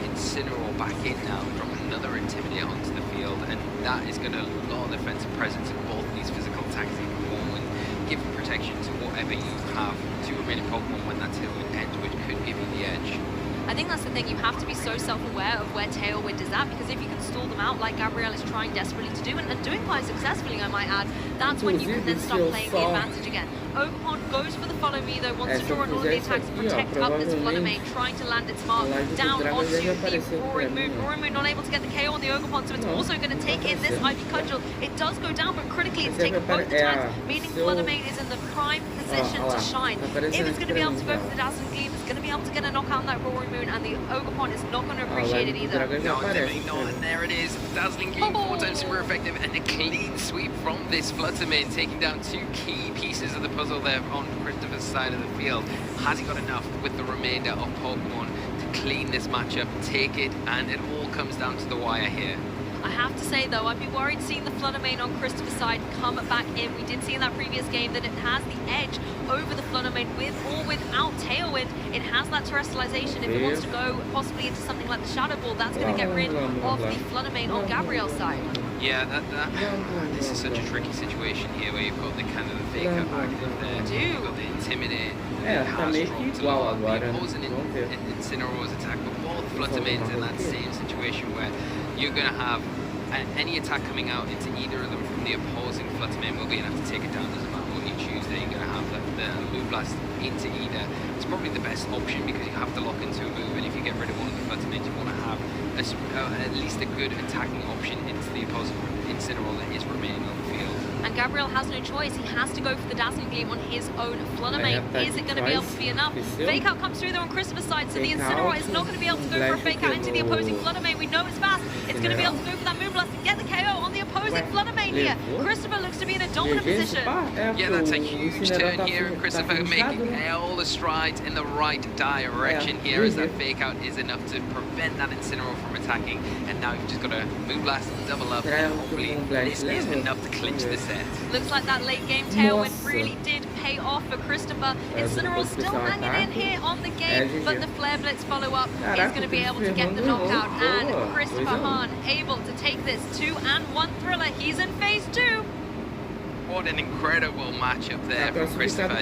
Incineroar back in now from another Intimidate onto the field, and that is going to lower the defensive presence of both these physical attacks that you perform and give protection to whatever you have to remaining Pokemon when that Tailwind ends, which could give you the edge. I think that's the thing, you have to be so self-aware of where Tailwind is at, because if you can stall them out like Gabriel is trying desperately to do, and doing quite successfully, I might add, that's when you can then start playing the advantage again. Ogerpon goes for the follow me though, wants to draw on all of the attacks to protect up this Floodamain, trying to land its mark down onto the Roaring Moon. Roaring Moon not able to get the KO on the Ogerpon, so it's also going to take in this Ivy Cudgel. It does go down, but critically it's taken both attacks, meaning Floodamain is in the prime position to shine. If it's going to be able to go for the Dazzling Gleam, it's going to be able to get a knockout on that Roaring Moon, and the Ogerpon is not going to appreciate it either. No, definitely not, and there it is. Dazzling Gleam, 4 times super effective, and a clean sweep from this Floodamain, taking down 2 key pieces of the puzzle there on Christopher's side of the field. Has he got enough with the remainder of Pokemon to clean this matchup, take it, and it all comes down to the wire here? I have to say though, I'd be worried seeing the Floodamain on Christopher's side come back in. We did see in that previous game that it has the edge over the Floodamain with or without Tailwind. It has that terrestrialization. If it wants to go possibly into something like the Shadow Ball, that's going to get rid of the Floodamain on Gabriel's side. Yeah, this is such a tricky situation here where you've got the kind of the fake out active there. You've got the Intimidate. Tá meio que igual agora, né? Incineroar's attack, but both Floodamains in that same situation where you're going to have any attack coming out into either of them from the opposing Floodamain will be enough to take it down. Doesn't matter what you choose there, you're going to have the Moonblast into either. It's probably the best option because you have to lock into a move, and if you get rid of one of the Floodamains, you want to have at least a good attacking option into the opposing Incineroar that is remaining on the field. And Gabriel has no choice. He has to go for the Dazzling Gleam on his own Floodamain. Is it going to be able to be enough? Fake out comes through though on Christopher's side, so the Incineroar is not going to be able to go for a fake out into the opposing Floodamain. We know it's fast. It's going to be able to go for that Moonblast and get the KO on the opposing Floodamain here. Christopher looks to be in a dominant position. Yeah, that's a huge turn here, and Christopher making all the strides in the right direction here as that fake out is enough to prevent that Incineroar from attacking. And now you've just got a Moonblast and double up, and hopefully this is enough to clinch the set. Looks like that late game Tailwind really did pay off for Christopher. Incineroar still hanging in here on the game, but the Flare Blitz follow-up is going to be able to get the knockout. And Christopher Hahn able to take this 2-1 thriller. He's in phase 2. What an incredible matchup there from Christopher.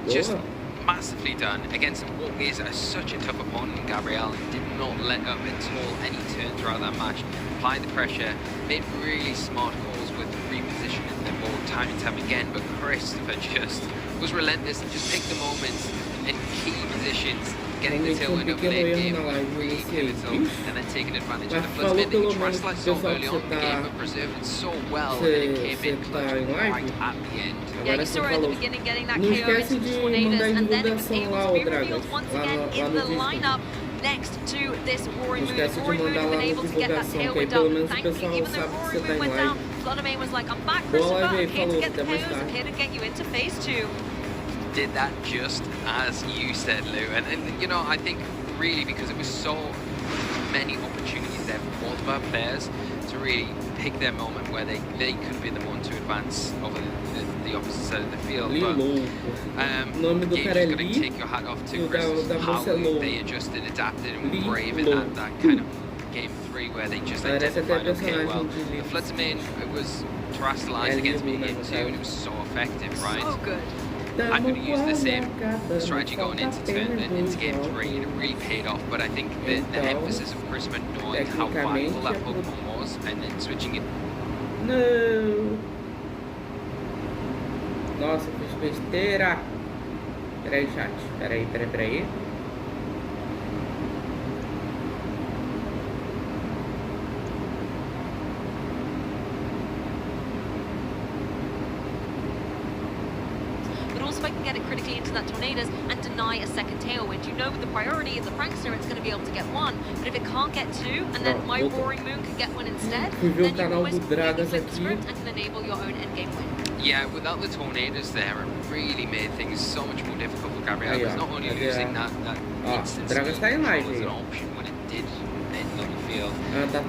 Just massively done against what is such a tough opponent. Gabriel did not let up at all any turn throughout that match. Applied the pressure, made really smart calls with repositioning the ball time and time again, but Christopher just was relentless and just picked the moments in key positions, getting the tailwind up late game was really pivotal, and then taking advantage of the Floodamain that he translated so early on in the game, but preserved it so well that it came in clutch right at the end. Yeah, you saw her at the beginning getting that KO into the Tornadoes, and then it was able to be revealed once again in the lineup next to this Roaring Moon. Roaring Moon has been able to get that tailwind up. Thankfully, even though Roaring Moon went down, Floodamain was like, I'm back, Christopher, I'm here to get the KOs, I'm here to get you into phase 2. Did that just as you said, Lou. And you know, I think really because it was so many opportunities there for both of our players to really pick their moment where they could be the one to advance over the opposite side of the field. But you just got to take your hat off to Chris, how they adjusted, adapted, and were brave in that kind of game 3 where they just identified, okay, well, the Floodamain, it was terrestrialized against me game 2 and it was so effective, right? So good. I'm going to use the same strategy going into game 3, and it really paid off. But I think the emphasis of Christopher knowing how vital that Pokemon was, and then switching it. No. Nossa, fiz besteira. Peraí, chat. Peraí. If I can get it critically into that Tornadoes and deny a second Tailwind, you know with the priority of the Prankster it's going to be able to get 1, but if it can't get 2 and then my Roaring Moon can get 1 instead, then you can always completely flip the script and can enable your own endgame win. Yeah, without the Tornadoes there, it really made things so much more difficult for Gabriel. Because not only losing that instant speed was an option when it did end on the field,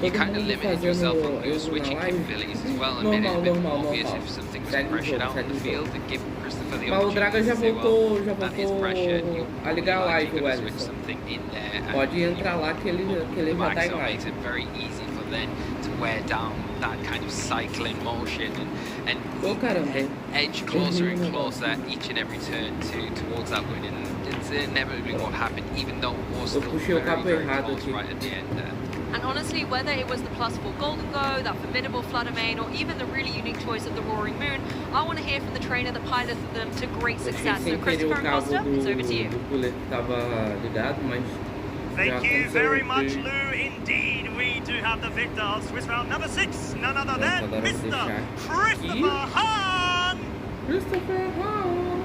you kind of limited yourself on your switching capabilities as well and made it a bit more obvious if something was pressured out in the field to give Christopher the Mas o Draga já voltou a ligar a live, o Ellison. Pode entrar lá que ele já tá em live. Makes it very easy for then to wear down that kind of cycling motion and caramba. edge closer and closer each and every turn towards that win. And it's inevitably what happened, even though it was still very close right at the end there. And honestly, whether it was the +4 Golden Go, that formidable Flutter main, or even the really unique choice of the Roaring Moon, I want to hear from the trainer that piloted them to great success. So Christopher and Costa, it's over to you. Thank you very much, Lou. Indeed, we do have the victor of Swiss round number 6, none other than Mr. Christopher Hahn. Christopher Hahn.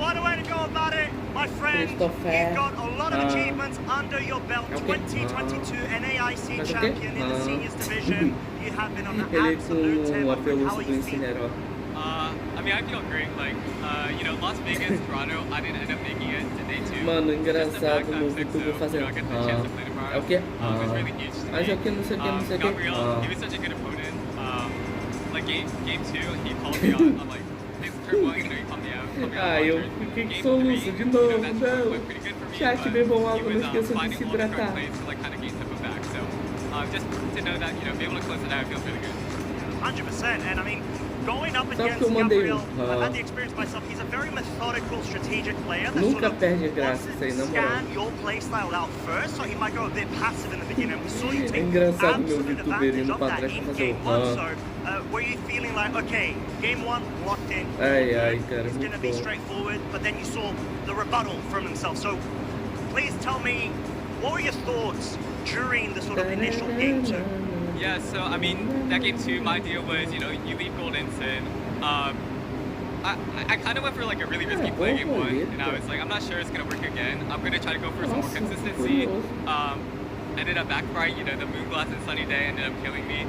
What a way to go about it, my friend. You've got a lot of achievements under your belt. 2022 NAIC champion in the seniors division. You have been on the absolute table. How are you feeling? I mean, I feel great. Like, you know, Las Vegas, Toronto, I didn't end up making it to day 2. Mano, engraçado no YouTube fazendo. Ok. Mas aqui não sei o que, não sei o que. Gabriel, he was such a good opponent. Like, game 2, he called me on like, his turn 1, you know, he called me out. Eu fiquei com soluço de novo, não. Chat bebam água, não esqueçam de se hidratar. Just to know that, you know, be able to close it out feels really good. 100%, and I mean, going up against Gabriel, I've had the experience myself, he's a very methodical, strategic player that sort of wants to scan your playstyle out first, so he might go a bit passive in the beginning. We saw you take absolute advantage of that in game 1, so were you feeling like, okay, game 1 locked in, it's going to be straightforward, but then you saw the rebuttal from himself, so please tell me, what were your thoughts during the sort of initial game 2? Yeah, so I mean, that game 2, my idea was, you know, you leave Goldenson. I kind of went for like a really risky play game 1, and I was like, I'm not sure it's gonna work again. I'm gonna try to go for some more consistency. Ended up backfiring, you know, the Moonglass and Sunny Day ended up killing me.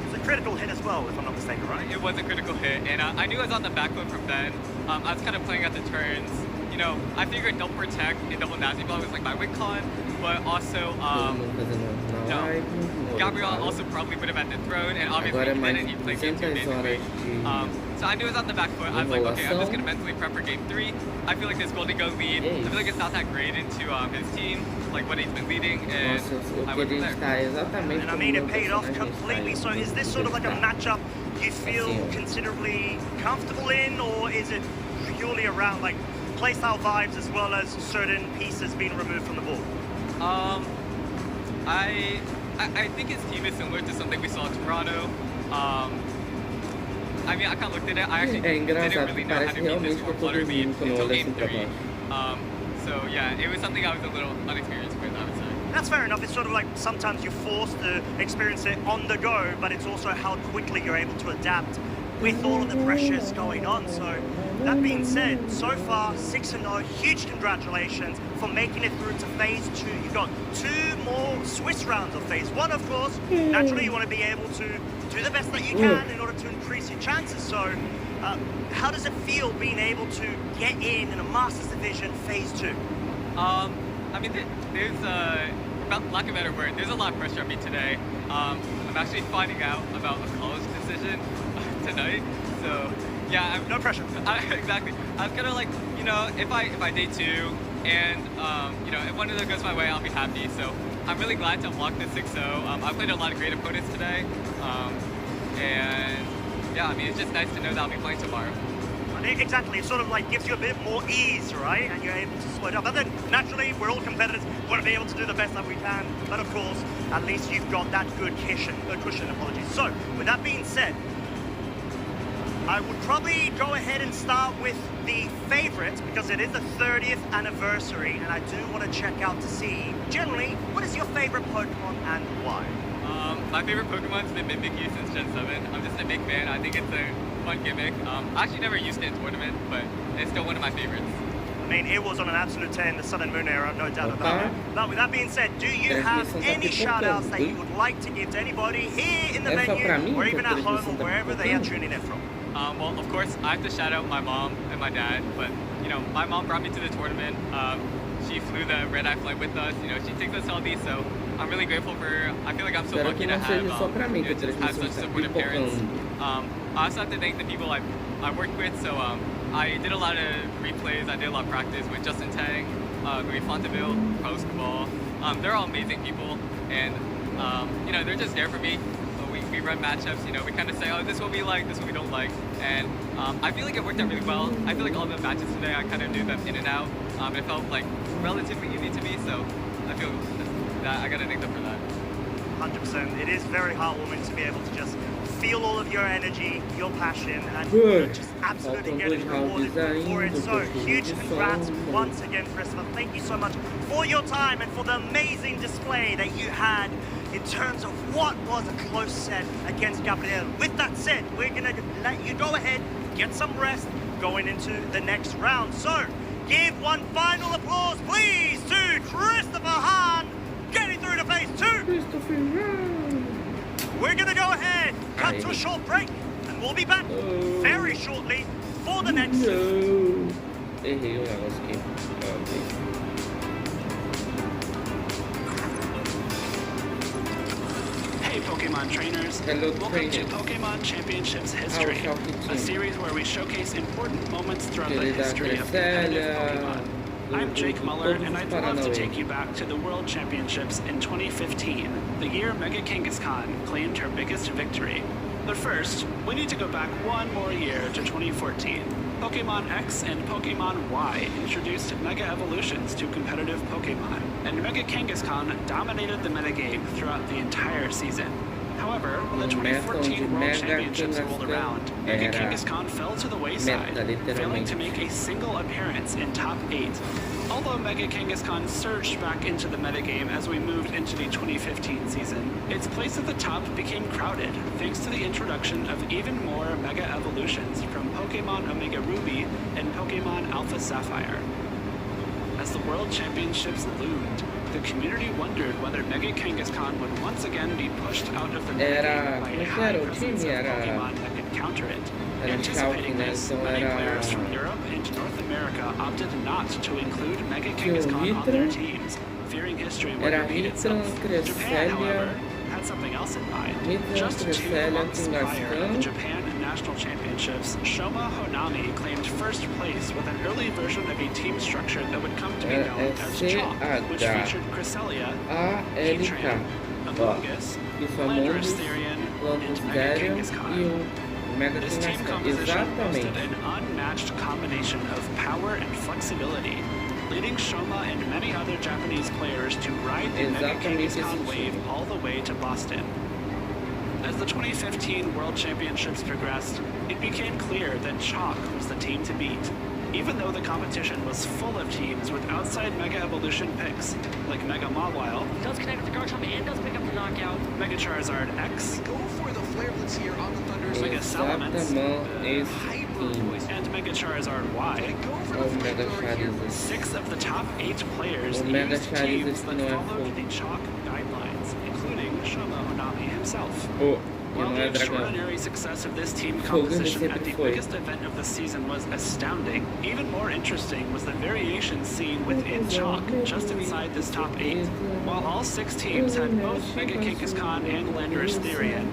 It's a critical hit as well, if I'm not mistaken, right? It was a critical hit, and I knew I was on the back foot from then. I was kind of playing at the turns. You know, I figured double protect and double Nazi Ball was like my win con, but also, no. Gabriel also probably would have had the throne, and obviously he didn't. He played game 2 basically. So I knew I was on the back foot. I was like, okay, I'm just gonna mentally prep for game 3. I feel like this Golden Go lead, I feel like it's not that great into his team, like what he's been leading, and I went from there. And I mean, it paid off completely. So is this sort of like a matchup you feel considerably comfortable in, or is it purely around like playstyle vibes as well as certain pieces being removed from the board? I think his team is similar to something we saw in Toronto. I mean, I kind of looked at it. I actually didn't really know how to beat this or Flutter lead until game 3. So yeah, it was something I was a little unexperienced with, I would say. That's fair enough. It's sort of like sometimes you're forced to experience it on the go, but it's also how quickly you're able to adapt with all of the pressures going on. So that being said, so far 6-0, huge congratulations for making it through to phase 2. You've got 2 more Swiss rounds of phase 1, of course. Naturally, you want to be able to do the best that you can in order to increase your chances. So how does it feel being able to get in a Masters Division phase 2? I mean, there's, about lack of a better word, there's a lot of pressure on me today. I'm actually finding out about a college decision tonight, so yeah, no pressure. Exactly. I was kind of like, you know, if I day 2 and you know, if one of them goes my way, I'll be happy. So I'm really glad to unlock this 6-0. I played a lot of great opponents today, and yeah, I mean, it's just nice to know that I'll be playing tomorrow. Exactly, it sort of like gives you a bit more ease, right? And you're able to slow it up. But then, naturally, we're all competitors, we want to be able to do the best that we can. But of course, at least you've got that good cushion, apologies. So, with that being said, I would probably go ahead and start with the favorites because it is the 30th anniversary, and I do want to check out to see, generally, what is your favorite Pokemon and why? My favorite Pokemon's been Mimikyu since Gen 7. I'm just a big fan. I think it's a fun gimmick. I actually never used it in tournament, but it's still one of my favorites. I mean, it was on an absolute 10, the Sun and Moon era, no doubt about it. But with that being said, do you have any shout-outs that you would like to give to anybody here in the venue, or even at home, or wherever they are tuning in from? Well, of course, I have to shout out my mom and my dad, but, you know, my mom brought me to the tournament. She flew the red-eye flight with us. You know, she takes us healthy, so I'm really grateful for her. I feel like I'm so lucky to have, you know, just have such supportive parents. I also have to thank the people I worked with. So I did a lot of replays. I did a lot of practice with Justin Tang, Louis Fonteville, Carlos Cabal. They're all amazing people, and You know, they're just there for me. We run matchups, you know, we kind of say, oh, this is what we like, this is what we don't like. And I feel like it worked out really well. I feel like all the matches today, I kind of knew them in and out. It felt like relatively easy to me, so I feel that I got to thank them for that. 100%. It is very heartwarming to be able to just feel all of your energy, your passion, and just absolutely getting rewarded for it. So huge congrats once again, Christopher. Thank you so much for your time and for the amazing display that you had in terms of what was a close set against Gabriel. With that said, we're going to let you go ahead, get some rest going into the next round. So give one final applause, please, to Christopher Hahn, getting through to phase 2. We're going to go ahead, cut to a short break, and we'll be back very shortly for the next two. Hey Pokemon trainers, welcome to Pokemon Championships History, a series where we showcase important moments throughout the history of competitive Pokemon. I'm Jake Muller, and I'd love to take you back to the World Championships in 2015, the year Mega Kangaskhan claimed her biggest victory. But first, we need to go back one more year to 2014. Pokemon X and Pokemon Y introduced Mega Evolutions to competitive Pokemon, and Mega Kangaskhan dominated the metagame throughout the entire season. However, when the 2014 World Championships rolled around, Mega Kangaskhan fell to the wayside, failing to make a single appearance in top 8. Although Mega Kangaskhan surged back into the metagame as we moved into the 2015 season, its place at the top became crowded thanks to the introduction of even more Mega Evolutions from Pokemon Omega Ruby and Pokemon Alpha Sapphire. As the World Championships loomed, the community wondered whether Mega Kangaskhan would once again be pushed out of the metagame by a high presence of Pokemon that could counter it. Anticipating this, many players from Europe and North America opted not to include Mega Kangaskhan on their teams, fearing history would repeat itself. Japan, however, had something else in mind. Just 2 months prior at the Japan National Championships, Shoma Honami claimed first place with an early version of a team structure that would come to be known as Chalk, which featured Cresselia, Heatran, Amogus, Landorus Therian, and Mega Kangaskhan. This team composition boasted an unmatched combination of power and flexibility, leading Shoma and many other Japanese players to ride the Mega Kangaskhan wave all the way to Boston. As the 2015 World Championships progressed, it became clear that Chalk was the team to beat, even though the competition was full of teams with outside Mega Evolution picks, like Mega Mawile, does connect with the Garchomp and does pick up the knockout. Mega Charizard X, go for the Flare Blitz here on the Thunders. Mega Salamence, and Mega Charizard Y. Oh, 6 of the top 8 players used teams that followed the Chalk guidelines, including Shoma Honami himself. While the extraordinary success of this team composition at the biggest event of the season was astounding, even more interesting was the variation seen within Chalk, just inside this top 8. While all 6 teams had both Mega Kangaskhan and Landorus Therian,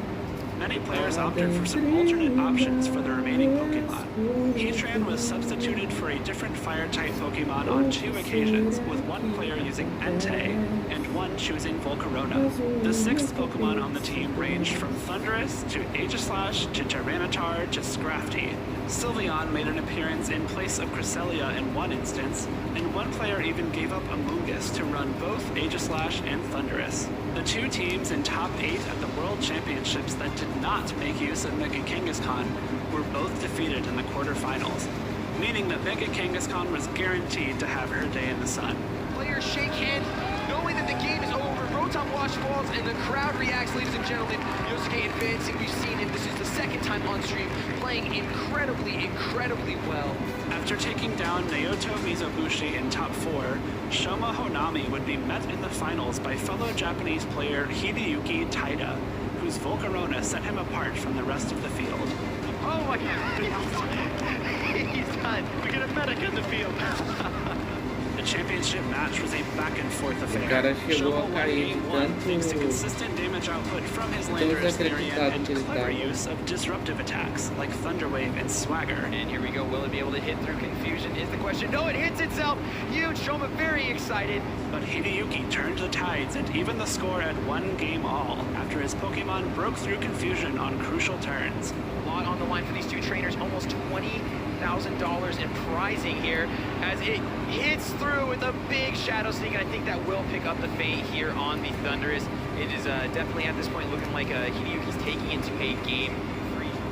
many players opted for some alternate options for the remaining Pokemon. Heatran was substituted for a different Fire-type Pokemon on 2 occasions, with one player using Entei and one choosing Volcarona. The 6th Pokemon on the team ranged from Thundurus to Aegislash to Tyranitar to Scrafty. Sylveon made an appearance in place of Cresselia in one instance, and one player even gave up Amogus to run both Aegislash and Thundurus. The 2 teams in top 8 at the World Championships that did not make use of Mega Kangaskhan were both defeated in the quarterfinals, meaning that Mega Kangaskhan was guaranteed to have her day in the sun. Players shake hands, knowing that the game is over. Rotom Wash falls, and the crowd reacts, ladies and gentlemen. Yosuke advancing, we've seen him. This is the 2nd time on stream, playing incredibly well. After taking down Naoto Mizobushi in top 4, Shoma Honami would be met in the finals by fellow Japanese player Hideyuki Taida, whose Volcarona set him apart from the rest of the field. Oh my god! He's done! We get a medic in the field! The championship match was a back-and-forth affair. cara chegou Shoma a won cair game de 1 tanto thanks to consistent damage output from his Landers, Therian, and clever use of disruptive attacks like Thunderwave and Swagger. And here we go, will it be able to hit through Confusion is the question. No, it hits itself! Huge, Shoma very excited. But Hideyuki turned the tides and even the score at 1 game all after his Pokemon broke through Confusion on crucial turns. A lot on the line for these two trainers, almost $20,000 in prizing here as it hits through with a big Shadow Sneak, and I think that will pick up the Fate here on the Thunderous. It is definitely at this point looking like Hideyuki's taking into a game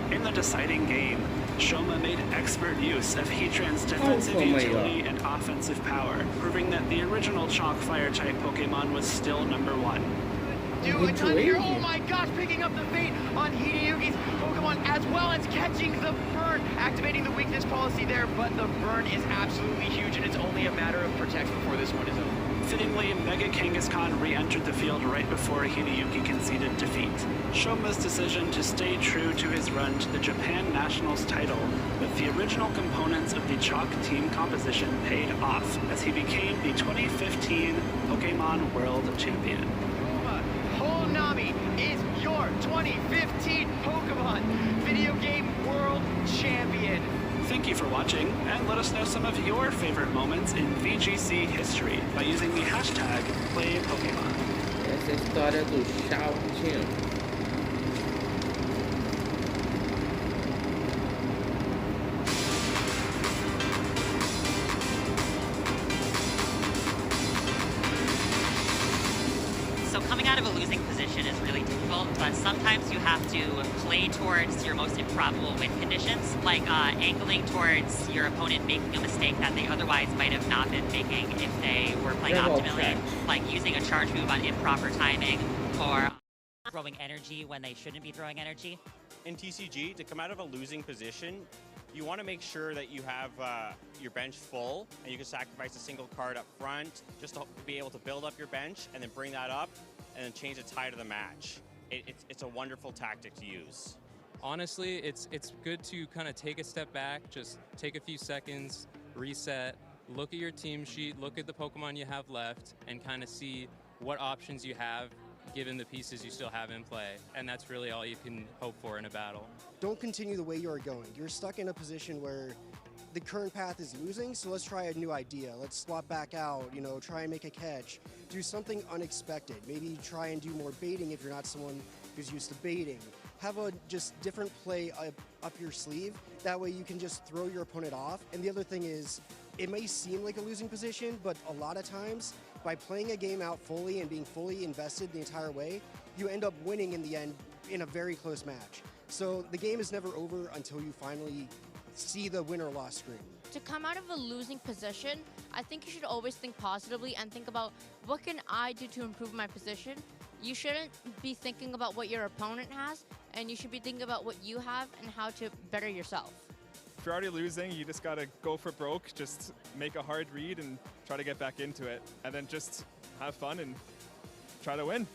3. In the deciding game, Shoma made expert use of Heatran's defensive utility and offensive power, proving that the original Chalk Fire-type Pokemon was still #1. Do a ton here. Oh my gosh, picking up the Fate on Hideyuki's Pokemon as well as catching the burn, activating the weakness policy there, but the burn is absolutely huge and it's only a matter of protect before this one is over. Fittingly, Mega Kangaskhan re-entered the field right before Hideyuki conceded defeat. Shoma's decision to stay true to his run to the Japan Nationals title with the original components of the Chalk team composition paid off as he became the 2015 Pokemon World Champion. Honami is your 2015 Pokemon Video Game World Champion. Thank you for watching, and let us know some of your favorite moments in VGC history by using the hashtag #PlayPokemon. Essa é a história do Chalk Team. So coming out of a losing position is really difficult, but sometimes you have to play towards your most improbable win conditions, like angling towards your opponent making a mistake that they otherwise might have not been making if they were playing optimally, like using a charge move on improper timing, or throwing energy when they shouldn't be throwing energy. In TCG, to come out of a losing position, you want to make sure that you have your bench full and you can sacrifice a single card up front just to be able to build up your bench and then bring that up and then change the tide of the match. It's a wonderful tactic to use. Honestly, it's good to kind of take a step back, just take a few seconds, reset, look at your team sheet, look at the Pokemon you have left, and kind of see what options you have given the pieces you still have in play. And that's really all you can hope for in a battle. Don't continue the way you're going. You're stuck in a position where the current path is losing, so let's try a new idea. Let's swap back out, try and make a catch. Do something unexpected. Maybe try and do more baiting if you're not someone who's used to baiting. Have a just different play up your sleeve. That way you can just throw your opponent off. And the other thing is, it may seem like a losing position, but a lot of times, by playing a game out fully and being fully invested the entire way, you end up winning in the end in a very close match. So the game is never over until you finally see the win or loss screen. To come out of a losing position, I think you should always think positively and think about what can I do to improve my position. You shouldn't be thinking about what your opponent has, and you should be thinking about what you have and how to better yourself. If you're already losing, you just gotta go for broke, just make a hard read and try to get back into it, and then just have fun and try to win.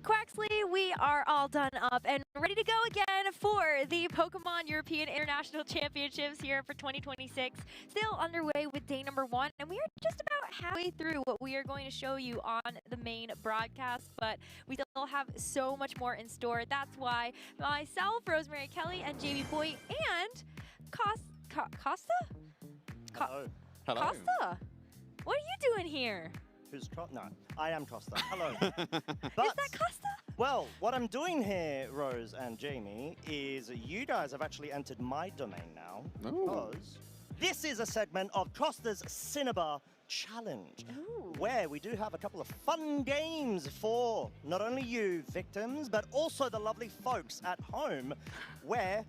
Quaxley, we are all done up and ready to go again for the Pokemon European International Championships here for 2026. Still underway with day number 1, and we are just about halfway through what we are going to show you on the main broadcast, but we still have so much more in store. That's why myself, Rosemary Kelly, and JB Boy, and Costa? Hello. Costa? What are you doing here? Who's No, I am Costa. Hello. Is that Costa? Well, what I'm doing here, Rose and Jamie, is you guys have actually entered my domain now. Because this is a segment of Costa's Cinnabar Challenge, where we do have a couple of fun games for not only you, victims, but also the lovely folks at home, where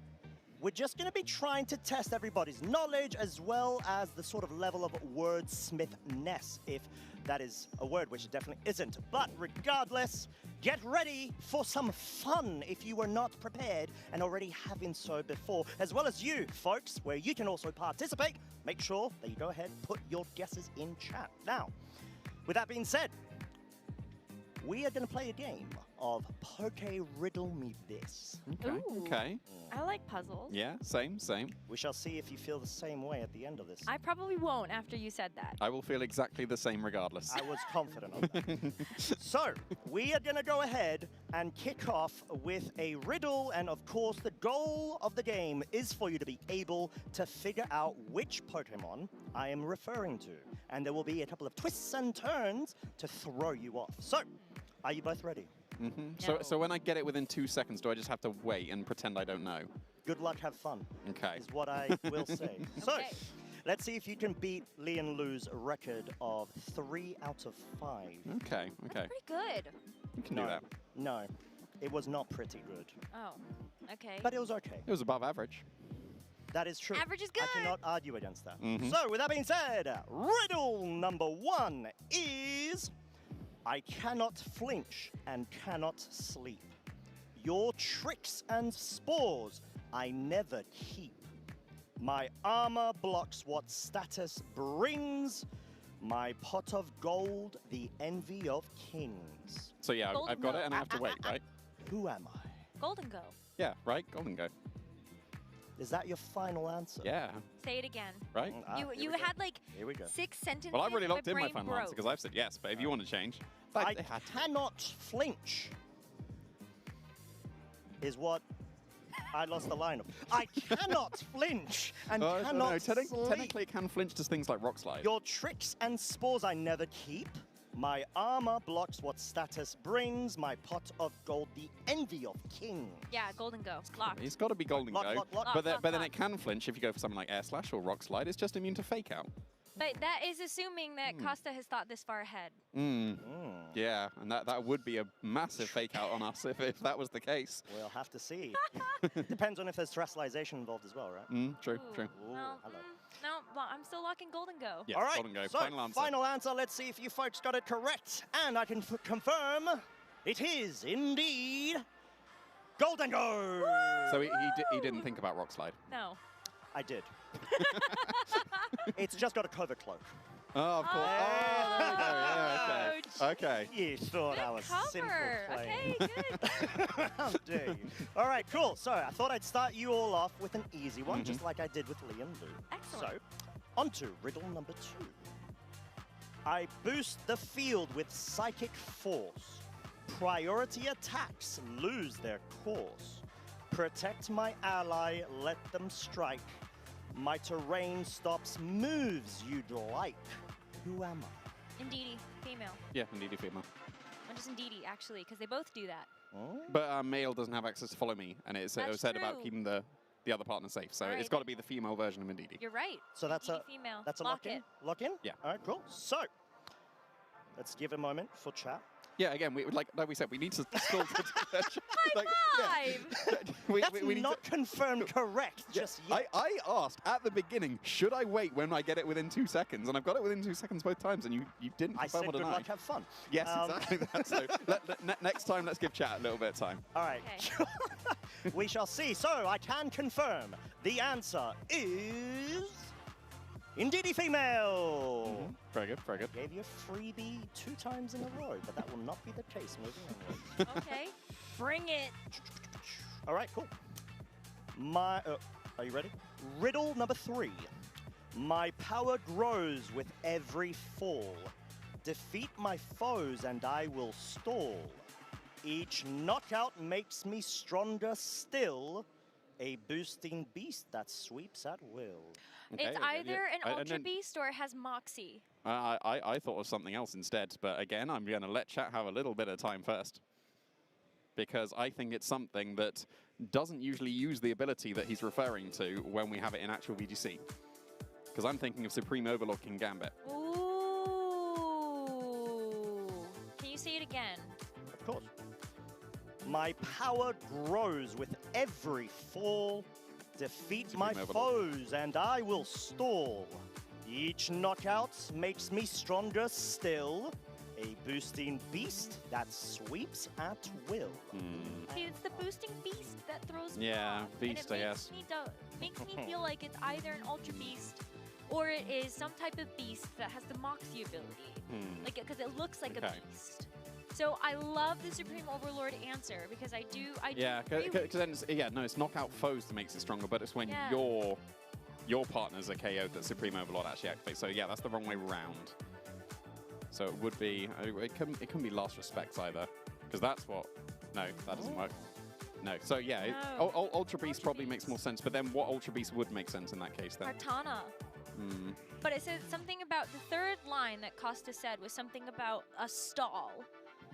we're just going to be trying to test everybody's knowledge as well as the sort of level of wordsmithness, if that is a word, which it definitely isn't. But regardless, get ready for some fun if you were not prepared and already having so before, as well as you, folks, where you can also participate. Make sure that you go ahead and put your guesses in chat. Now, with that being said, we are going to play a game of Poke Riddle Me This. Okay. Okay. I like puzzles. Yeah, same. We shall see if you feel the same way at the end of this. I probably won't after you said that. I will feel exactly the same regardless. I was confident of that. So, we are going to go ahead and kick off with a riddle, and of course, the goal of the game is for you to be able to figure out which Pokemon I am referring to. And there will be a couple of twists and turns to throw you off. So, are you both ready? No. So when I get it within 2 seconds, do I just have to wait and pretend I don't know? Good luck, have fun. Okay. Is what I will say. So, let's see if you can beat Lee and Lou's record of 3 out of 5. Okay. Pretty good. You can do that. No, it was not pretty good. Oh, okay. But it was okay. It was above average. That is true. Average is good. I cannot argue against that. So, with that being said, riddle number 1 is... I cannot flinch and cannot sleep. Your tricks and spores I never keep. My armor blocks what status brings. My pot of gold, the envy of kings. So yeah, I've got it and I have to wait, right? Who am I? Golden Go. Yeah, right? Golden Go. Is that your final answer? Yeah. Say it again. Right? You had like Here we go. 6 sentences. Well, I've already locked in my brain final broke. answer because I've said yes, but if you want to change... I cannot flinch is what I lost the line of. I cannot flinch and cannot sleep. Technically, it can flinch to things like Rock Slide. Your tricks and spores I never keep. My armor blocks what status brings. My pot of gold, the envy of kings. Yeah, Golden Go. Locked. It's got to be Golden Go. Lock, but then it can flinch if you go for something like Air Slash or Rock Slide. It's just immune to Fake Out. But that is assuming that Costa has thought this far ahead. Yeah, and that would be a massive Fake Out on us if that was the case. We'll have to see. Depends on if there's terrestrialization involved as well, right? True. No, well, I'm still locking Golden Go. Yeah, all right, Golden Go. So Final answer. Final answer. Let's see if you folks got it correct. And I can confirm it is indeed Golden Go. Woo! So he didn't think about Rock Slide. No. I did. It's just got a covert cloak. Oh, of course. Oh, there we go. Yeah, okay. You thought I was simple playing. Okay, good. How dare you? All right, cool. So I thought I'd start you all off with an easy one, just like I did with Lee and Lou. Excellent. So, on to riddle number 2. I boost the field with psychic force. Priority attacks lose their course. Protect my ally, let them strike. My terrain stops moves you'd like. Who am I? Indeedy, female. Yeah, indeed, female. I'm just Indeedy, actually, because they both do that. But male doesn't have access to follow me, and it was said about keeping the other partner safe. So it's got to be the female version of Indeedy. You're right. So that's Indeedy, female. That's a Lock lock-in? it. Lock-in? Yeah. All right, cool. So, let's give a moment for chat. Yeah, again, like we said, we need to still... High five! That's not confirmed correct just yet. I asked at the beginning, should I wait when I get it within 2 seconds? And I've got it within 2 seconds both times, and you didn't I confirm said or good deny. luck, have fun. Yes, exactly that. So next time, let's give chat a little bit of time. All right. Okay. We shall see. So I can confirm the answer is... Indeedy female. Very good, very good. Gave you a freebie 2 times in a row, but that will not be the case moving onward. Okay, bring it. All right, cool. Are you ready? Riddle number 3. My power grows with every fall. Defeat my foes and I will stall. Each knockout makes me stronger still. A boosting beast that sweeps at will. Okay, it's either an Ultra Beast or it has Moxie. I thought of something else instead, but again, I'm going to let chat have a little bit of time first. Because I think it's something that doesn't usually use the ability that he's referring to when we have it in actual VGC. Because I'm thinking of Supreme Overlord King Gambit. Ooh. Can you say it again? Of course. My power grows with every fall. Defeat my foes, and I will stall. Each knockout makes me stronger still. A boosting beast that sweeps at will. See, it's the boosting beast that throws me Yeah, off, beast, and I it guess. makes me feel like it's either an ultra beast or it is some type of beast that has the Moxie ability, like because it looks like a beast. So I love the Supreme Overlord answer because I do. Yeah, because then it's knockout foes that makes it stronger, but it's when your partners are KO'd that Supreme Overlord actually activates. So yeah, that's the wrong way round. So it would be, it couldn't be Last Respects either, because that's what, no, that doesn't work. No, so yeah, Ultra Beast probably makes more sense, but then what Ultra Beast would make sense in that case then? Kartana. But it said something about the third line that Costa said was something about a stall.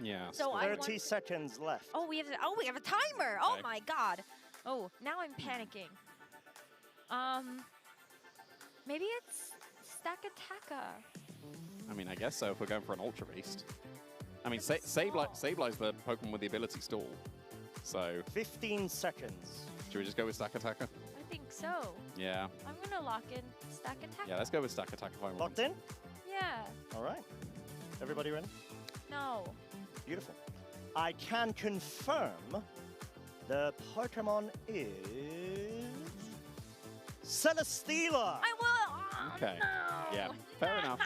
Yeah. So 30 seconds left. Oh, we have a timer. Oh my god. Oh, now I'm panicking. Maybe it's Stakataka. I mean, I guess so if we're going for an Ultra Beast. I mean, Sablei's the Pokemon with the ability stall. So 15 seconds. Should we just go with Stakataka? I think so. Yeah. I'm gonna lock in Stakataka. Yeah, let's go with Stakataka. Locked in? Yeah. All right. Everybody ready? No. Beautiful. I can confirm the Pokemon is Celesteela. I will. Okay. No. Yeah. Fair enough.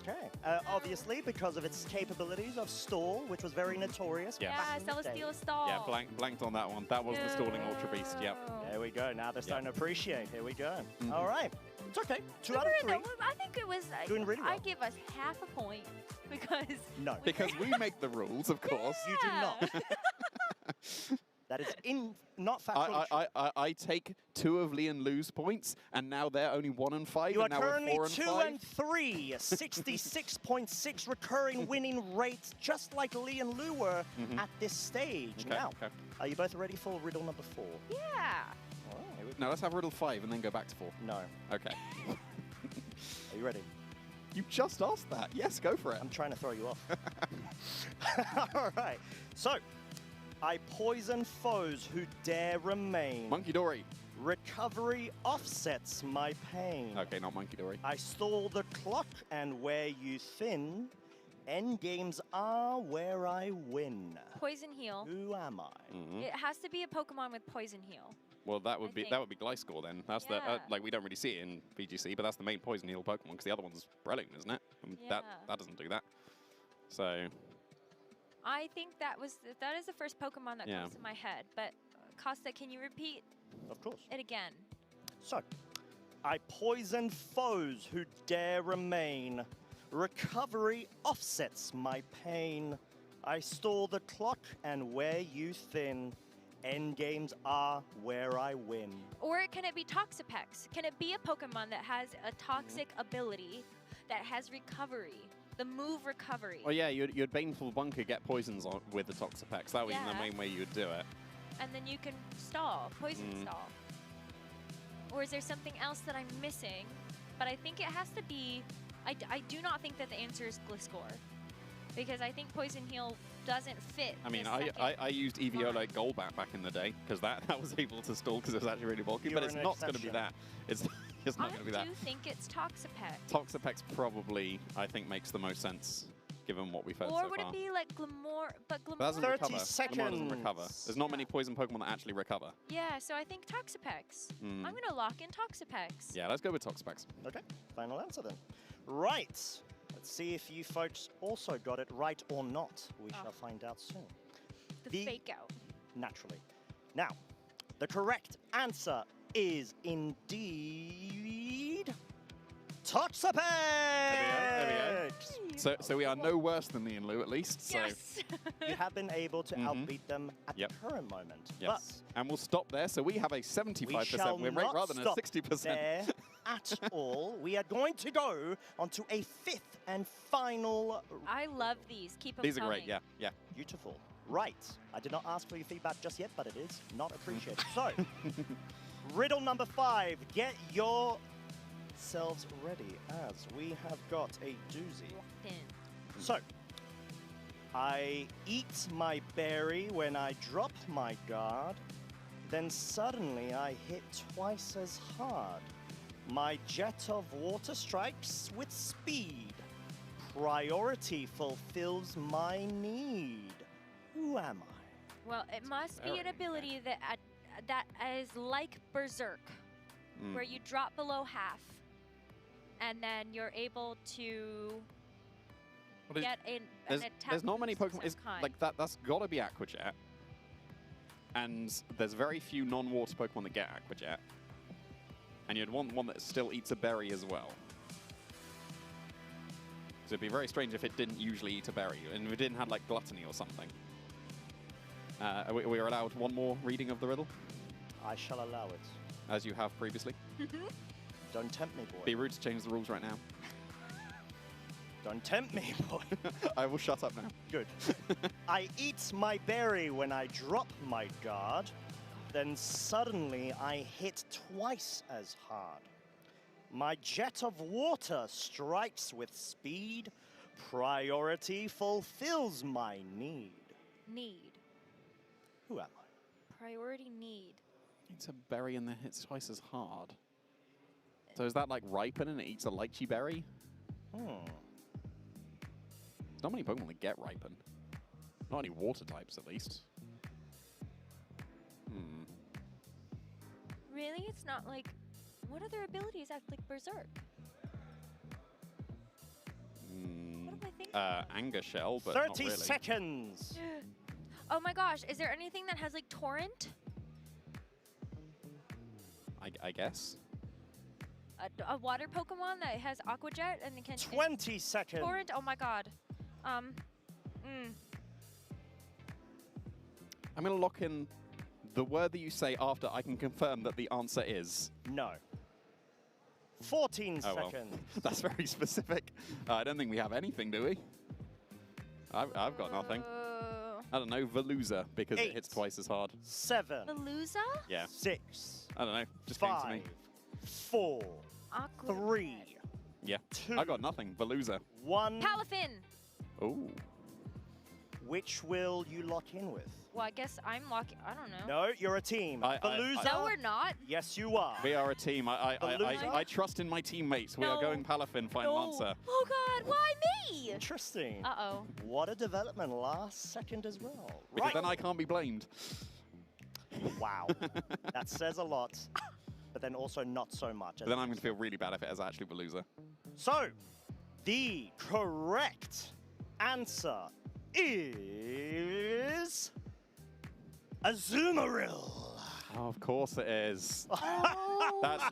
Okay. Obviously, because of its capabilities of stall, which was very notorious. Yes. Yeah, Celesteela stall. Yeah, blanked on that one. That was the stalling Ultra Beast. Yep. There we go. Now they're starting to appreciate. Here we go. All right. It's okay. 2 out of 3. I think it was. Doing really well. I give us half a point because. No. Because we make the rules, of course. You do not. That is not factual. I take 2 of Lee and Lou's points, and now they're only 1 and 5. You are and now currently we're 4 and 5. 2 and 3. 66.6 recurring winning rates, just like Lee and Lou were at this stage. Okay, Now, okay. are you both ready for riddle number 4? Yeah. All right. Now let's have riddle 5 and then go back to 4. No. Okay. Are you ready? You just asked that. Yes, go for it. I'm trying to throw you off. All right. So, I poison foes who dare remain. Monkey Dory. Recovery offsets my pain. Okay, not Monkey Dory. I stall the clock and wear you thin. Endgames are where I win. Poison Heal. Who am I? It has to be a Pokemon with Poison Heal. Well, that would be Gliscor then. That's the like we don't really see it in VGC, but that's the main Poison Heal Pokemon because the other one's Breloom, isn't it? And that doesn't do that. So. I think that is the first Pokemon that comes to my head. But Costa, can you repeat? Of course. It again. So, I poison foes who dare remain. Recovery offsets my pain. I stall the clock and wear you thin. Endgames are where I win. Or can it be Toxapex? Can it be a Pokemon that has a toxic ability that has recovery? The move recovery. Well, yeah, you'd Baneful Bunker get poisons on with the Toxapex. That would be the main way you would do it. And then you can stall, poison stall. Or is there something else that I'm missing? But I think it has to be, I do not think that the answer is Gliscor. Because I think Poison Heal doesn't fit. I mean, I used Eviolite Golbat back in the day because that was able to stall because it was actually really bulky, but it's not going to be that. It's not going to be that. I do think it's Toxapex. Toxapex probably, I think, makes the most sense given what we've heard so far. Or would it be like Glamour? But Glamour doesn't 30 recover. seconds. Glamour doesn't recover. There's not many poison Pokemon that actually recover. Yeah, so I think Toxapex. I'm going to lock in Toxapex. Yeah, let's go with Toxapex. Okay, final answer then. Right. Let's see if you folks also got it right or not. We shall find out soon. The fake out. Naturally. Now, the correct answer is indeed Toxapex! There we go. So we are no worse than Lee and Lou, at least. Yes! You have been able to outbeat them at the current moment. Yes. And we'll stop there. So we have a 75% win rate rather than a 60%. There at all. We are going to go on to a 5th and final. I love these. Keep them These are coming. great, yeah. Beautiful. Right. I did not ask for your feedback just yet, but it is not appreciated. So, riddle number 5. Get yourselves ready as we have got a doozy. So, I eat my berry when I drop my guard. then suddenly I hit twice as hard. My jet of water strikes with speed. Priority fulfills my need. Who am I? Well, it must be an ability that is like Berserk, where you drop below half, and then you're able to get an attack. There's not many boost of Pokemon. some kind. Like that. That's got to be Aqua Jet. And there's very few non-water Pokemon that get Aqua Jet. And you'd want one that still eats a berry as well. So it'd be very strange if it didn't usually eat a berry, and if it didn't have like Gluttony or something. We are allowed one more reading of the riddle, I shall allow it. as you have previously. Don't tempt me, boy. Be rude to change the rules right now. Don't tempt me, boy. I will shut up now. Good. I eat my berry when I drop my guard. Then suddenly I hit twice as hard. My jet of water strikes with speed. Priority fulfills my need. Need. Who am I? Priority need. It's a berry and then hits twice as hard. So is that like ripen and it eats a lychee berry? There's not many Pokemon that get ripen. Not any water types, at least. Really? It's not like... What other abilities act like Berserk? What am I thinking? Anger Shell, but 30 not really. seconds! Oh my gosh, is there anything that has like Torrent? I guess. A water Pokemon that has Aqua Jet and it can... 20 seconds! Torrent? Oh my god. I'm going to lock in the word that you say after I can confirm that the answer is... No. 14 well. seconds. That's very specific. I don't think we have anything, do we? I've got nothing. I don't know, Veluza, because it hits twice as hard. 7. Veluza? Yeah. 6. I don't know, just 5. came to me. 4. Aqua 3. Yeah. 2. I got nothing, Veluza. 1. Palafin! Ooh. Which will you lock in with? Well, I guess I'm locking... I don't know. No, you're a team. Veluza? No, we're not. Yes, you are. We are a team. Veluza? I trust in my teammates. We are going Palafin, final answer. Oh god, why me? Interesting. Uh-oh. What a development last second as well. Because then I can't be blamed. Wow. That says a lot, but then also not so much. Then I'm going to feel really bad if it is actually Veluza. So, the correct answer is Azumarill. Oh, of course it is. Oh, that's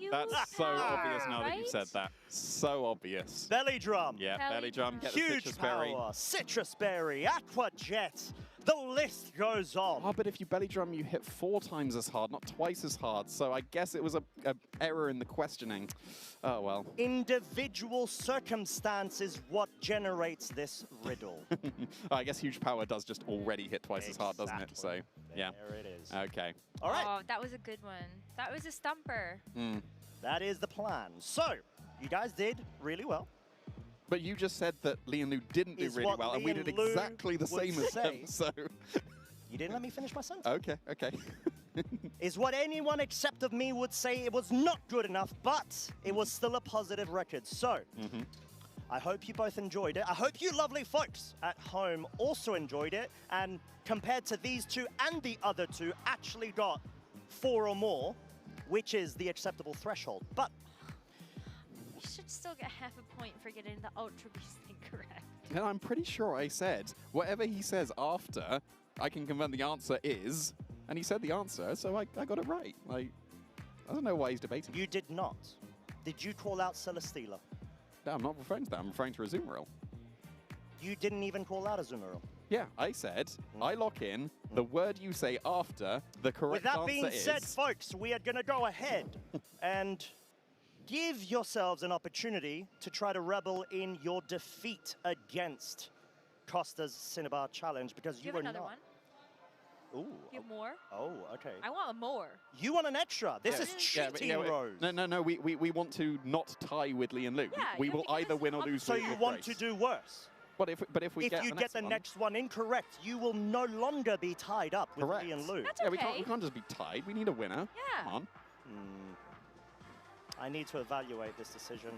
so obvious now that you right? said that. So obvious. Belly drum. Yeah, belly drum. Get the Huge citrus power. berry. Citrus berry. Aqua Jet. The list goes on. Oh, but if you belly drum, you hit 4 times as hard, not twice as hard. So I guess it was a error in the questioning. Oh, well. Individual circumstance is what generates this riddle. I guess huge power does just already hit twice as hard, doesn't it? So, yeah. There it is. Okay. All right. Oh, that was a good one. That was a stumper. That is the plan. So, you guys did really well. But you just said that Lian Lu didn't do Is really what well, and we did Lian Lu exactly the would same as say. them, so... You didn't let me finish my sentence. Okay. Is what anyone except of me would say it was not good enough, but it was still a positive record. So, I hope you both enjoyed it. I hope you lovely folks at home also enjoyed it, and compared to these two and the other two, actually got 4 or more, which is the acceptable threshold. But You should still get half a point for getting the Ultra Beast thing correct. And I'm pretty sure I said, whatever he says after, I can confirm the answer is, and he said the answer, so I got it right. Like, I don't know why he's debating. you did not. Did you call out Celesteela? No, I'm not referring to that. I'm referring to Azumarill. You didn't even call out Azumarill. Yeah, I said, I lock in the word you say after the correct With that answer being is... said, folks, we are going to go ahead and give yourselves an opportunity to try to rebel in your defeat against Costa's Cinnabar challenge, because you Give were another not. one. Ooh. Give more. Oh, okay. I want more. You want an extra. This is cheating, Rose. No, we want to not tie with Lian Lu. Yeah, we you will have to give either us win or an lose. So with you your want to race. do worse? But if we get the next one incorrect, you will no longer be tied up with Lee and Lou. That's okay. We can't just be tied. We need a winner. Yeah. Come on. I need to evaluate this decision.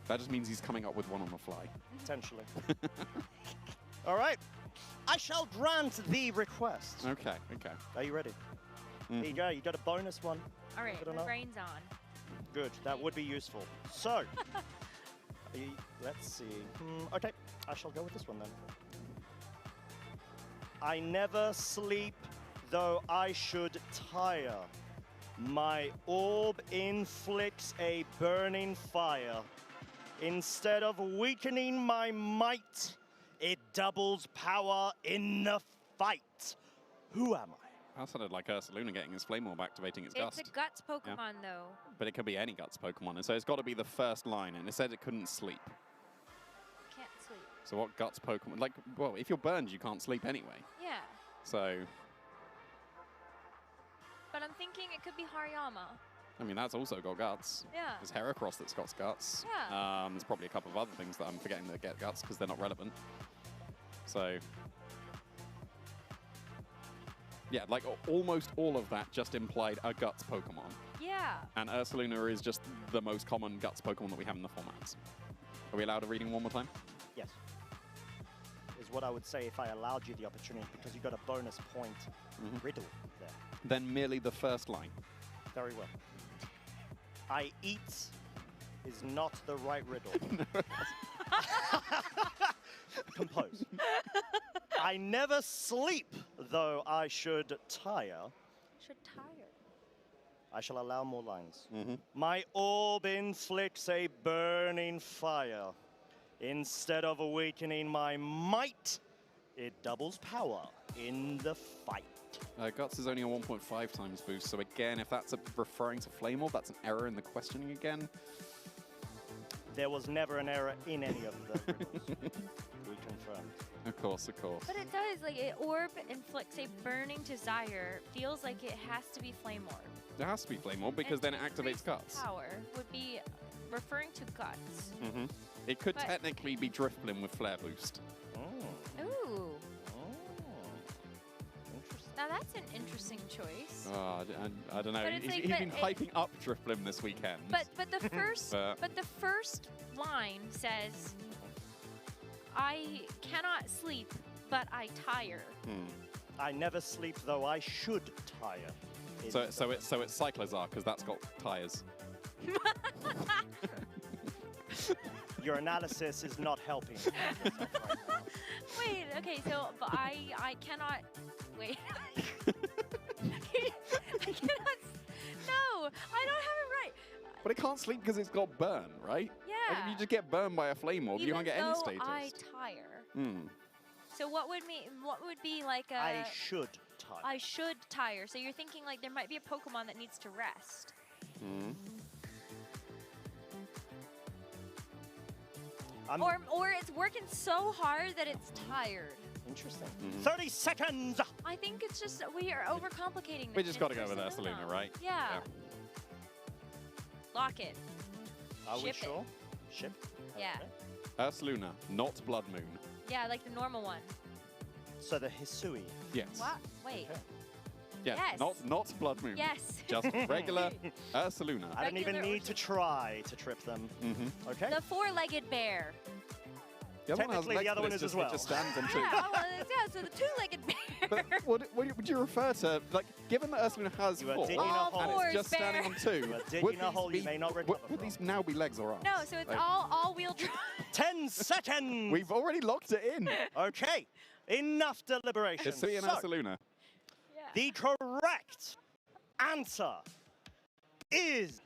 That just means he's coming up with one on the fly. Potentially. All right. I shall grant the request. Okay. Are you ready? There you go. You got a bonus one. All right, my brain's on. Good. That would be useful. So, let's see. Okay, I shall go with this one then. I never sleep, though I should tire. My orb inflicts a burning fire. Instead of weakening my might, it doubles power in the fight. Who am I? That sounded like Ursaluna getting his Flame Orb activating its Gust. It's a Guts Pokemon, though. But it could be any Guts Pokemon, and so it's got to be the first line, and it said it couldn't sleep. Can't sleep. So what Guts Pokemon? Like, well, if you're burned, you can't sleep anyway. Yeah. So... But I'm thinking it could be Hariyama. I mean, that's also got Guts. Yeah. There's Heracross that's got Guts. Yeah. There's probably a couple of other things that I'm forgetting that get Guts because they're not relevant. So... Yeah, like almost all of that just implied a Guts Pokemon. Yeah. And Ursaluna is just the most common Guts Pokemon that we have in the formats. Are we allowed a reading one more time? Yes. Is what I would say if I allowed you the opportunity, because you got a bonus point riddle there. Then merely the first line. Very well. I eat is not the right riddle. Compose. I never sleep, though I should tire. Should tire. I shall allow more lines. My orb inflicts a burning fire. Instead of awakening my might, it doubles power in the fight. Guts is only a 1.5 times boost, so again, if that's referring to Flame Orb, that's an error in the questioning again. There was never an error in any of the riddles. We confirmed. Of course, of course. But it does, like, an orb inflicts a burning desire. Feels like it has to be Flame Orb. It has to be Flame Orb because then it activates Guts. Power would be referring to Guts. It could technically be Drifblim with Flare Boost. Ooh. Now that's an interesting choice. Oh, I don't know. But it's He's like, been hyping up Drifblim this weekend. But the first line says, I cannot sleep, but I tire. I never sleep, though I should tire. So it's Cyclozar because that's got tires. Your analysis is not helping. Wait, okay, so but I cannot wait. I cannot. No, I don't have it right. But it can't sleep because it's got burn, right? Yeah. Like if you just get burned by a Flame Orb, you can't get any status. I tire. So what would be like a? I should tire. I should tire. So you're thinking like there might be a Pokemon that needs to rest. Or it's working so hard that it's tired. Interesting. 30 seconds! I think it's just we are overcomplicating this. We just got to go with Ursaluna, right? Yeah. Lock it. Are we Ship sure? it. Ship? Yeah. Ursaluna, not Blood Moon. Yeah, like the normal one. So the Hisui. Yes. What? Wait. Yeah, Yes. not Blood Moon. Yes. Just regular Ursaluna. I don't even need to try to trip them. Okay? The four-legged bear. The other one has Technically, legs, the other but one it's is as just- well. It just stands on two. Yeah, so the two-legged bear. But what would you refer to? Like, given that Ursaluna has You are four, digging a hole. and it's just standing on two, You are digging a hole you may not recover would these now be legs or arms? No, so it's Like, all-wheel drive. 10 seconds! We've already locked it in. Okay, enough deliberation. Hisui and Ursaluna. The correct answer is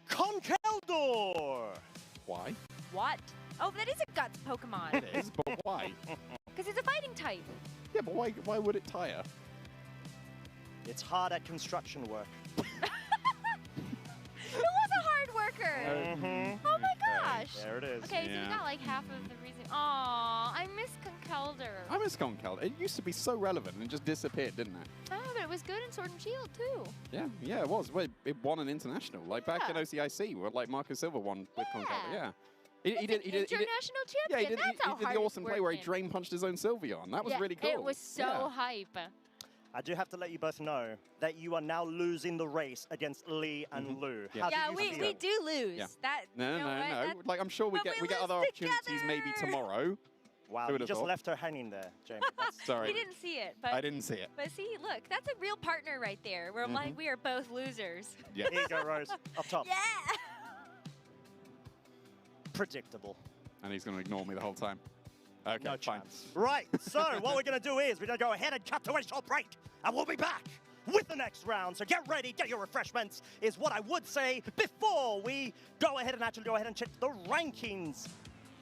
Conkeldor. Why? What? Oh, that is a Guts Pokemon. It is, but why? Because it's a fighting type. Yeah, but why would it tire? It's hard at construction work. It was a hard worker. Oh my gosh. There it is. Okay, so you got like half of the reason. Aw, I miss Conkeldor. I miss Conkeldor. It used to be so relevant and it just disappeared, didn't it? Oh, but it was good in Sword and Shield too. Yeah, it was. Well, it won an international. Like back in OCIC, where like Marco Silva won with Conkeldor. Yeah. He did International yeah, champion. That's how he did hard the it's awesome play where he working. drain punched his own Sylveon. That was really cool. It was so Yeah. hype. I do have to let you both know that you are now losing the race against Lee and Lou. Yeah. How do you we feel? do lose. Yeah. That No, you know what? no. That- Like, I'm sure we get other opportunities maybe tomorrow. Wow, Who you would've just thought? left her hanging there, Jamie. That's Sorry. He didn't see it, but I didn't see it. But see, look, that's a real partner right there. Where like we are both losers. Yeah. Here you go, Rose. Up top. Yeah. Predictable. And he's going to ignore me the whole time. Okay, No fine. chance. Right, so what we're going to do is we're going to go ahead and cut to a short break, and we'll be back with the next round. So get ready, get your refreshments, is what I would say before we go ahead and check the rankings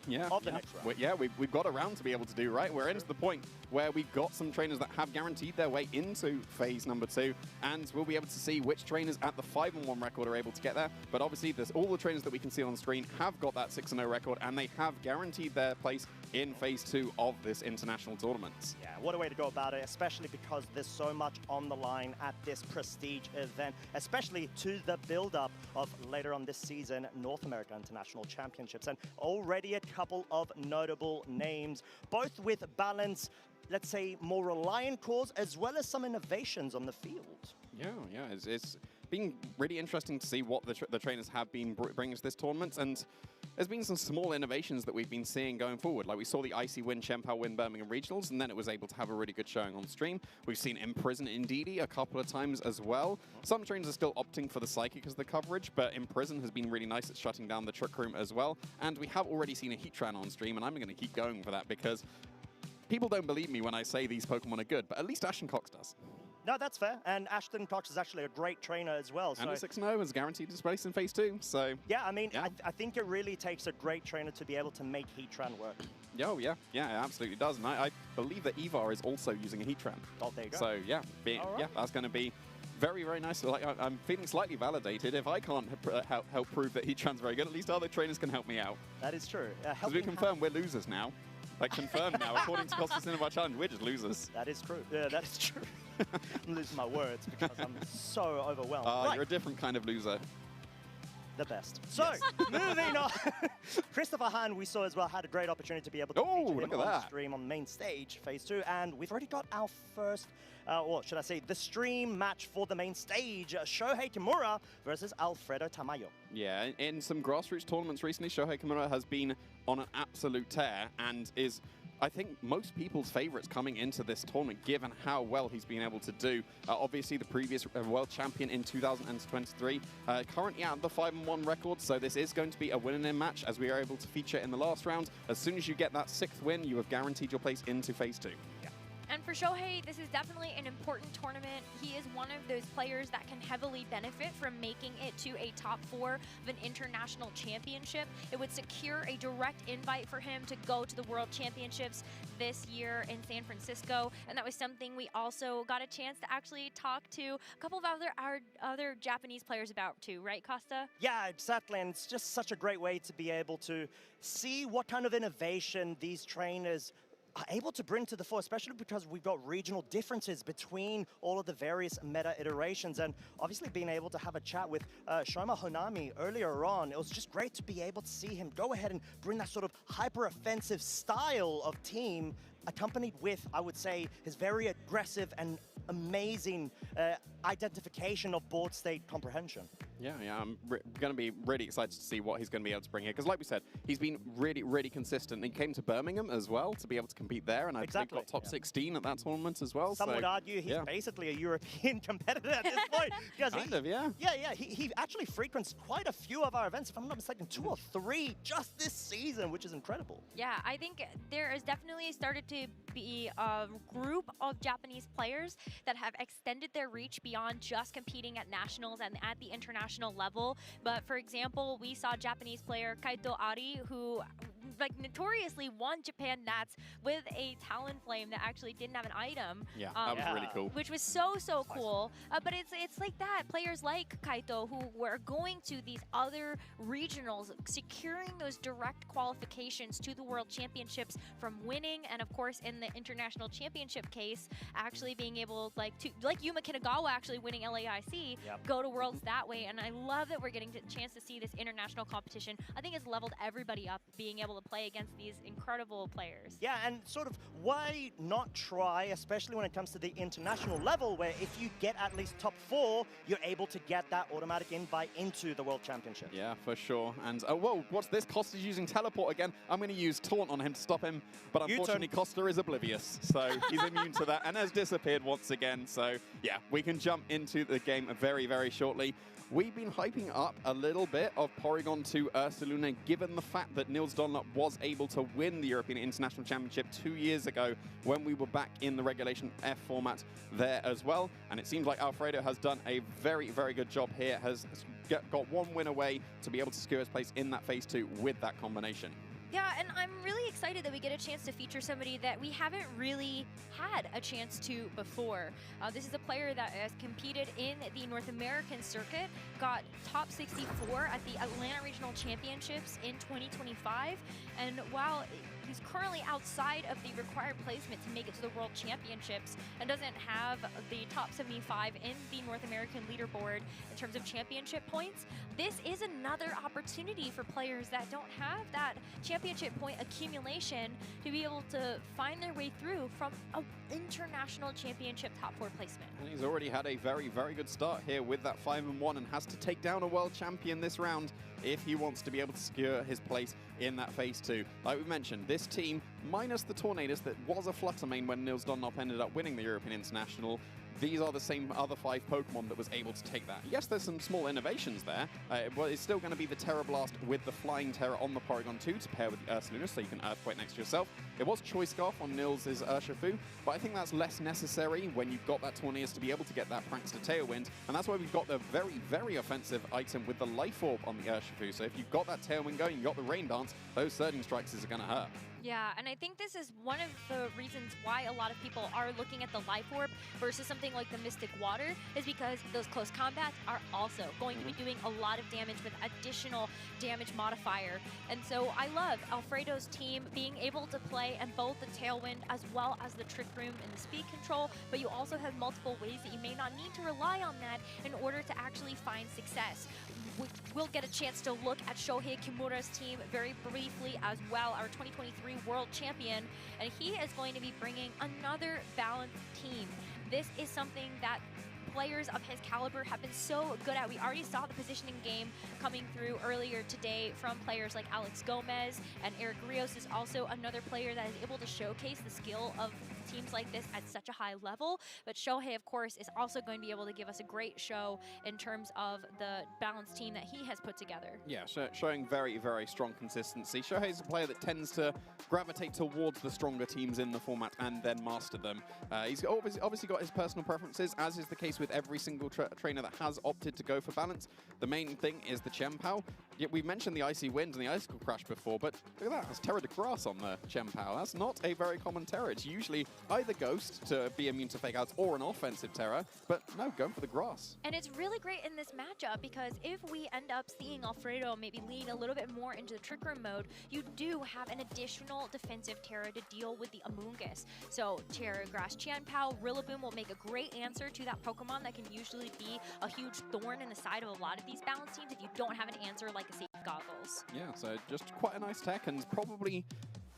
Yeah, of the next round. We've got a round to be able to do, right? We're into the point where we've got some trainers that have guaranteed their way into phase number 2, and we'll be able to see which trainers at the 5-1 record are able to get there. But obviously, all the trainers that we can see on the screen have got that 6-0 record, and they have guaranteed their place in phase 2 of this international tournament. Yeah, what a way to go about it, especially because there's so much on the line at this prestige event, especially to the build-up of later on this season, North America International Championships. And already a couple of notable names, both with balance, let's say, more reliant cores, as well as some innovations on the field. Yeah, it's been really interesting to see what the trainers have been bringing to this tournament, and there's been some small innovations that we've been seeing going forward. Like we saw the Icy win, Chempao win Birmingham Regionals, and then it was able to have a really good showing on stream. We've seen Imprison Indeedee a couple of times as well. Some trainers are still opting for the Psychic as the coverage, but Imprison has been really nice at shutting down the Trick Room as well. And we have already seen a Heatran on stream, and I'm going to keep going for that because people don't believe me when I say these Pokemon are good, but at least Ashton Cox does. No, that's fair. And Ashton Cox is actually a great trainer as well. And a 6-0 is guaranteed his place in phase 2. So yeah, I mean, I think it really takes a great trainer to be able to make Heatran work. Oh, yeah, it absolutely does. And I believe that Evar is also using a Heatran. Oh, there you go. So, yeah, that's going to be very, very nice. Like, I'm feeling slightly validated. If I can't help prove that Heatran's very good, at least other trainers can help me out. That is true. Because we confirm we're losers now. Like, confirmed now. According to Costa Cinema Challenge, we're just losers. That is true. Yeah, that is true. I'm losing my words because I'm so overwhelmed. You're a different kind of loser. The best. So, moving on. Christopher Hahn, we saw as well, had a great opportunity to be able to feature him on stream on main stage, phase 2, and we've already got our first, or should I say, the stream match for the main stage, Shohei Kimura versus Alfredo Tamayo. Yeah, in some grassroots tournaments recently, Shohei Kimura has been on an absolute tear and is, I think, most people's favorites coming into this tournament, given how well he's been able to do. Obviously, the previous world champion in 2023, currently at the 5-1 record, so this is going to be a win-in match, as we are able to feature in the last round. As soon as you get that 6th win, you have guaranteed your place into phase 2. And for Shohei, this is definitely an important tournament. He is one of those players that can heavily benefit from making it to a top 4 of an international championship. It would secure a direct invite for him to go to the World Championships this year in San Francisco. And that was something we also got a chance to actually talk to a couple of other Japanese players about too, right, Costa? Yeah, exactly. And it's just such a great way to be able to see what kind of innovation these trainers are able to bring to the fore, especially because we've got regional differences between all of the various meta iterations. And obviously being able to have a chat with Shoma Honami earlier on, it was just great to be able to see him go ahead and bring that sort of hyper-offensive style of team, accompanied with, I would say, his very aggressive and amazing identification of board state comprehension. Yeah, I'm going to be really excited to see what he's going to be able to bring here. Because like we said, he's been really, really consistent. He came to Birmingham as well to be able to compete there. And I think got top 16 at that tournament as well. Some would argue he's basically a European competitor at this point. Kind of, yeah. Yeah, he actually frequents quite a few of our events, if I'm not mistaken, 2 or 3 just this season, which is incredible. Yeah, I think there has definitely started to be a group of Japanese players that have extended their reach beyond just competing at nationals and at the international level. But for example, we saw Japanese player Kaito Ari, who like notoriously won Japan Nats with a Talonflame that actually didn't have an item. Yeah, that was really cool. Which was so cool. But it's like that. Players like Kaito who were going to these other regionals, securing those direct qualifications to the World Championships from winning, and of course in the International Championship case, actually being able like Yuma Kinagawa actually winning LAIC, go to Worlds that way. And I love that we're getting a chance to see this international competition. I think it's leveled everybody up, being able to play against these incredible players. Yeah, and sort of why not try, especially when it comes to the international level, where if you get at least top 4, you're able to get that automatic invite into the World Championship. Yeah, for sure. And, whoa, what's this? Costa's using teleport again. I'm going to use Taunt on him to stop him, but unfortunately Costa is oblivious, so he's immune to that and has disappeared once again. So, yeah, we can jump into the game very, very shortly. We've been hyping up a little bit of Porygon 2 Ursaluna, given the fact that Nils Dunlop was able to win the European International Championship 2 years ago when we were back in the Regulation F format there as well. And it seems like Alfredo has done a very, very good job here, has got one win away to be able to secure his place in that Phase 2 with that combination. Yeah, and I'm really excited that we get a chance to feature somebody that we haven't really had a chance to before. This is a player that has competed in the North American circuit, got top 64 at the Atlanta Regional Championships in 2025, and while he's currently outside of the required placement to make it to the World Championships and doesn't have the top 75 in the North American leaderboard in terms of championship points, this is another opportunity for players that don't have that championship point accumulation to be able to find their way through from an international championship top 4 placement. And he's already had a very, very good start here with that 5-1 and has to take down a world champion this round if he wants to be able to secure his place in that Phase 2. Like we mentioned, this team, minus the Tornadus that was a Flutter main when Nils Dunlop ended up winning the European International, these are the same other 5 Pokemon that was able to take that. Yes, there's some small innovations there, but it's still going to be the Terra Blast with the Flying Terra on the Porygon 2 to pair with the Ursaluna, so you can Earthquake next to yourself. It was Choice Scarf on Nils' Urshifu, but I think that's less necessary when you've got that Tornadus to be able to get that Prankster Tailwind, and that's why we've got the very, very offensive item with the Life Orb on the Urshifu. So if you've got that Tailwind going, you've got the Rain Dance, those Surging Strikes are going to hurt. Yeah, and I think this is one of the reasons why a lot of people are looking at the Life Orb versus something like the Mystic Water, is because those close combats are also going to be doing a lot of damage with additional damage modifier. And so I love Alfredo's team being able to play in both the Tailwind as well as the Trick Room and the speed control, but you also have multiple ways that you may not need to rely on that in order to actually find success. We'll get a chance to look at Shohei Kimura's team very briefly as well, our 2023 world champion, and he is going to be bringing another balanced team. This is something that players of his caliber have been so good at. We already saw the positioning game coming through earlier today from players like Alex Gomez, and Eric Rios is also another player that is able to showcase the skill of teams like this at such a high level. But Shohei, of course, is also going to be able to give us a great show in terms of the balanced team that he has put together. Yeah, showing very, very strong consistency. Shohei's a player that tends to gravitate towards the stronger teams in the format and then master them. He's obviously got his personal preferences, as is the case with every single trainer that has opted to go for balance. The main thing is the Chien-Pao. Yet we mentioned the Icy Wind and the Icicle Crash before, but look at that, that's Terra de Grass on the Chien-Pao. That's not a very common Terra. It's usually either Ghost to be immune to fake outs or an offensive Terra, but no, going for the Grass. And it's really great in this matchup because if we end up seeing Alfredo maybe leaning a little bit more into the Trick Room mode, you do have an additional defensive Terra to deal with the Amoonguss. So Terra Grass Chien-Pao, Rillaboom will make a great answer to that Pokemon that can usually be a huge thorn in the side of a lot of these balance teams if you don't have an answer like a Safe Goggles. Yeah, so just quite a nice tech, and probably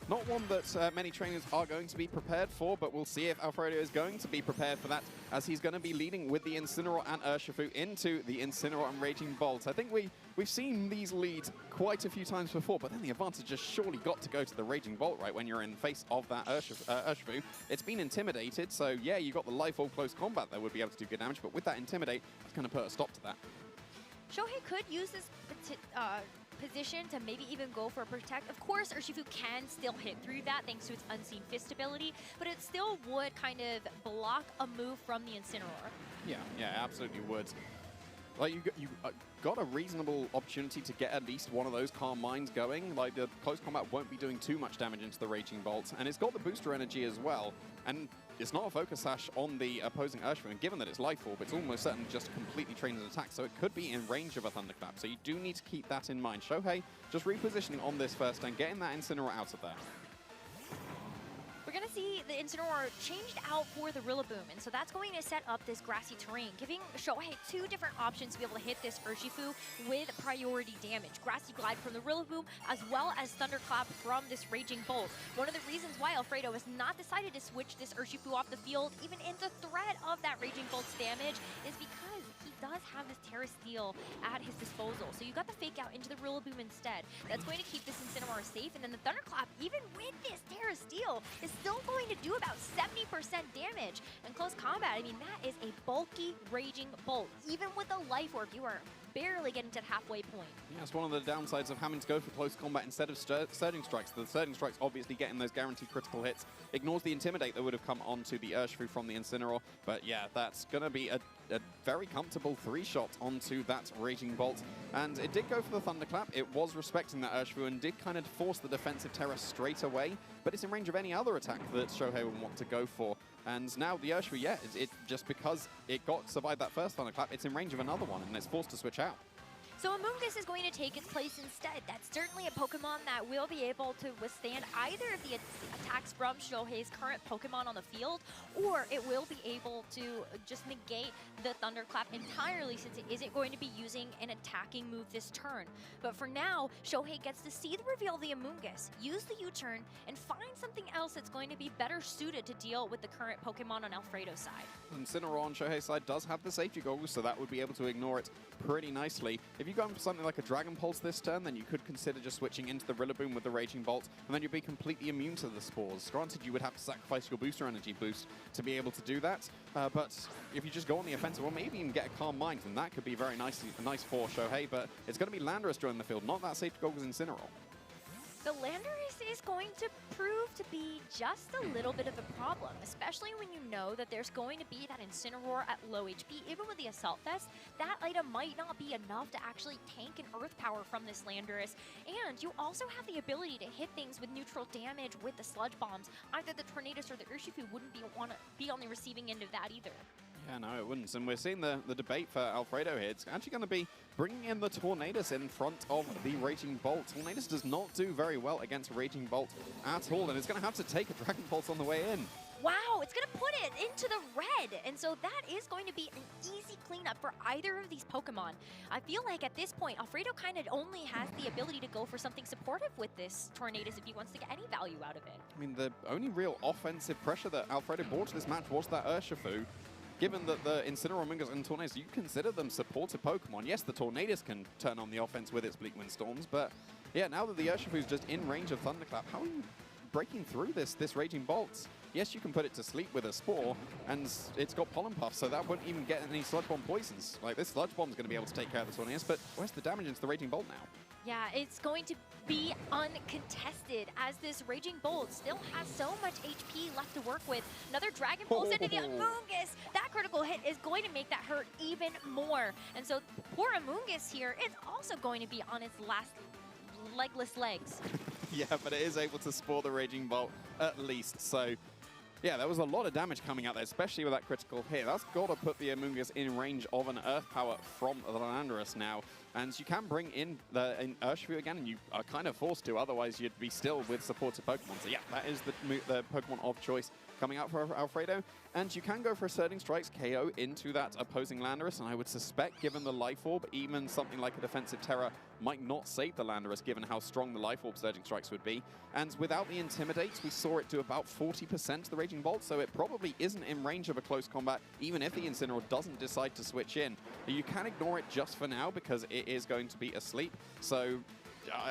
not one that many trainers are going to be prepared for, but we'll see if Alfredo is going to be prepared for that, as he's going to be leading with the Incineroar and Urshifu into the Incineroar and Raging Bolt. I think we've seen these leads quite a few times before, but then the advantage has surely got to go to the Raging Bolt, right, when you're in face of that Urshifu. It's been intimidated, so yeah, you got the Life Orb close combat that would be able to do good damage, but with that Intimidate, it's going to put a stop to that. Shohei could use this position to maybe even go for a Protect. Of course, Urshifu can still hit through that thanks to its Unseen Fist ability, but it still would kind of block a move from the Incineroar. Yeah, absolutely would. Like, you got a reasonable opportunity to get at least one of those Calm Minds going. Like, the close combat won't be doing too much damage into the Raging Bolt, and it's got the booster energy as well. And it's not a focus sash on the opposing Urshifu, and given that it's Life Orb, it's almost certainly just completely trained as an attack, so it could be in range of a Thunderclap. So you do need to keep that in mind. Shohei just repositioning on this first and getting that Incineroar out of there. We're going to see the Incineroar changed out for the Rillaboom, and so that's going to set up this grassy terrain, giving Shohei 2 different options to be able to hit this Urshifu with priority damage. Grassy Glide from the Rillaboom, as well as Thunderclap from this Raging Bolt. One of the reasons why Alfredo has not decided to switch this Urshifu off the field, even in the threat of that Raging Bolt's damage, is because he does have this Terra Steel at his disposal. So you got the Fake Out into the Rillaboom instead. That's going to keep this Incineroar safe, and then the Thunderclap, even with this Terra Steel, is still going to do about 70% damage. In close combat, I mean, that is a bulky Raging Bolt. Even with a Life Orb, you are barely getting to the halfway point. Yeah, it's one of the downsides of having to go for close combat instead of Surging Strikes. The Surging Strikes obviously getting those guaranteed critical hits. Ignores the Intimidate that would have come onto the Urshifu from the Incineroar. But yeah, that's going to be a very comfortable 3-shot onto that Raging Bolt. And it did go for the Thunderclap. It was respecting that Urshifu and did kind of force the defensive Terra straight away. But it's in range of any other attack that Shohei would want to go for. And now the Urshifu, yeah, it just because it survived that first Thunderclap, it's in range of another one, and it's forced to switch out. So Amoonguss is going to take its place instead. That's certainly a Pokemon that will be able to withstand either of the attacks from Shohei's current Pokemon on the field, or it will be able to just negate the Thunderclap entirely, since it isn't going to be using an attacking move this turn. But for now, Shohei gets to see the reveal of the Amoonguss, use the U-turn, and find something else that's going to be better suited to deal with the current Pokemon on Alfredo's side. Incineroar on Shohei's side does have the safety goggles, so that would be able to ignore it pretty nicely. If you go for something like a Dragon Pulse this turn, then you could consider just switching into the Rillaboom with the Raging Bolt, and then you'd be completely immune to the spores. Granted, you would have to sacrifice your booster energy boost to be able to do that, but if you just go on the offensive, or maybe even get a Calm Mind, then that could be very nice for Shohei, but it's going to be Landorus joining the field, not that safety goggles Incineroar. The Landorus is going to prove to be just a little bit of a problem, especially when you know that there's going to be that Incineroar at low HP. Even with the Assault Vest, that item might not be enough to actually tank an Earth Power from this Landorus. And you also have the ability to hit things with neutral damage with the Sludge Bombs. Either the Tornadus or the Urshifu wouldn't want to be on the receiving end of that either. Yeah, no, it wouldn't. And we're seeing the debate for Alfredo here. It's actually going to be bringing in the Tornadus in front of the Raging Bolt. Tornadus does not do very well against Raging Bolt at all, and it's going to have to take a Dragon Pulse on the way in. Wow, it's going to put it into the red. And so that is going to be an easy cleanup for either of these Pokemon. I feel like at this point, Alfredo kind of only has the ability to go for something supportive with this Tornadus if he wants to get any value out of it. I mean, the only real offensive pressure that Alfredo brought to this match was that Urshifu. Given that the Incineroar, Amoonguss, and Tornadus, you consider them supportive Pokemon. Yes, the Tornadus can turn on the offense with its Bleak Wind Storms, but yeah, now that the Urshifu's just in range of Thunderclap, how are you breaking through this Raging Bolt? Yes, you can put it to sleep with a Spore, and it's got Pollen Puff, so that wouldn't even get any Sludge Bomb poisons. Like, this Sludge Bomb's going to be able to take care of the Tornadus, but where's the damage into the Raging Bolt now? Yeah, it's going to be uncontested as this Raging Bolt still has so much HP left to work with. Another Dragon Pulse into the Amoonguss. That critical hit is going to make that hurt even more. And so poor Amoonguss here is also going to be on its last legless legs. Yeah, but it is able to spore the Raging Bolt at least, so yeah, there was a lot of damage coming out there, especially with that critical hit. That's got to put the Amoonguss in range of an Earth Power from the Landorus now. And you can bring in the Urshifu again, and you are kind of forced to, otherwise you'd be still with supportive Pokemon. So yeah, that is the Pokemon of choice coming out for Alfredo. And you can go for a Surging Strikes KO into that opposing Landorus, and I would suspect, given the Life Orb, even something like a Defensive Terra might not save the Landorus, given how strong the Life Orb Surging Strikes would be. And without the Intimidates, we saw it do about 40% to the Raging Bolt, so it probably isn't in range of a close combat, even if the Incineroar doesn't decide to switch in. You can ignore it just for now, because it is going to be asleep, so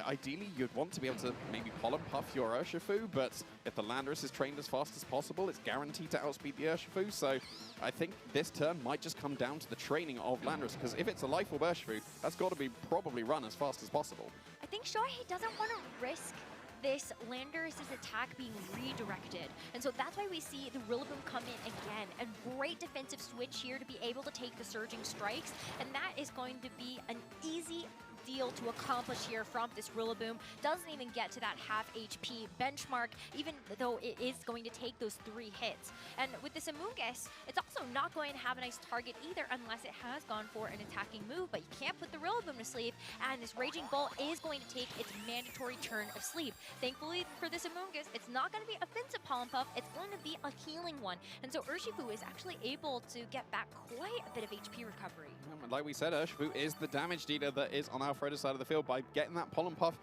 ideally you'd want to be able to maybe Pollen Puff your Urshifu, but if the Landorus is trained as fast as possible, it's guaranteed to outspeed the Urshifu, so I think this turn might just come down to the training of Landorus, because if it's a Life Orb Urshifu, that's got to be probably run as fast as possible. I think Shohei doesn't want to risk this Landers' attack being redirected. And so that's why we see the Rillaboom come in again. A great defensive switch here to be able to take the surging strikes. And that is going to be an easy deal to accomplish here from this Rillaboom. Doesn't even get to that half HP benchmark, even though it is going to take those 3 hits. And with this Amoonguss, it's also not going to have a nice target either unless it has gone for an attacking move, but you can't put the Rillaboom to sleep, and this Raging Bolt is going to take its mandatory turn of sleep. Thankfully for this Amoonguss, it's not going to be offensive Pollen Puff, it's going to be a healing one. And so Urshifu is actually able to get back quite a bit of HP recovery. Like we said, Urshifu is the damage dealer that is on Alfredo's side of the field. By getting that Pollen Puff,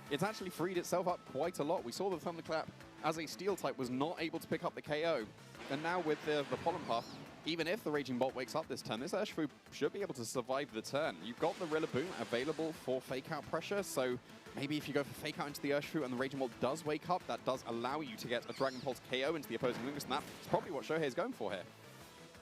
it's actually freed itself up quite a lot. We saw the Thunderclap as a steel type was not able to pick up the KO. And now with the Pollen Puff, even if the Raging Bolt wakes up this turn, this Urshifu should be able to survive the turn. You've got the Rillaboom available for fake out pressure, so maybe if you go for fake out into the Urshifu and the Raging Bolt does wake up, that does allow you to get a Dragon Pulse KO into the opposing Amoonguss, and that's probably what Shohei is going for here.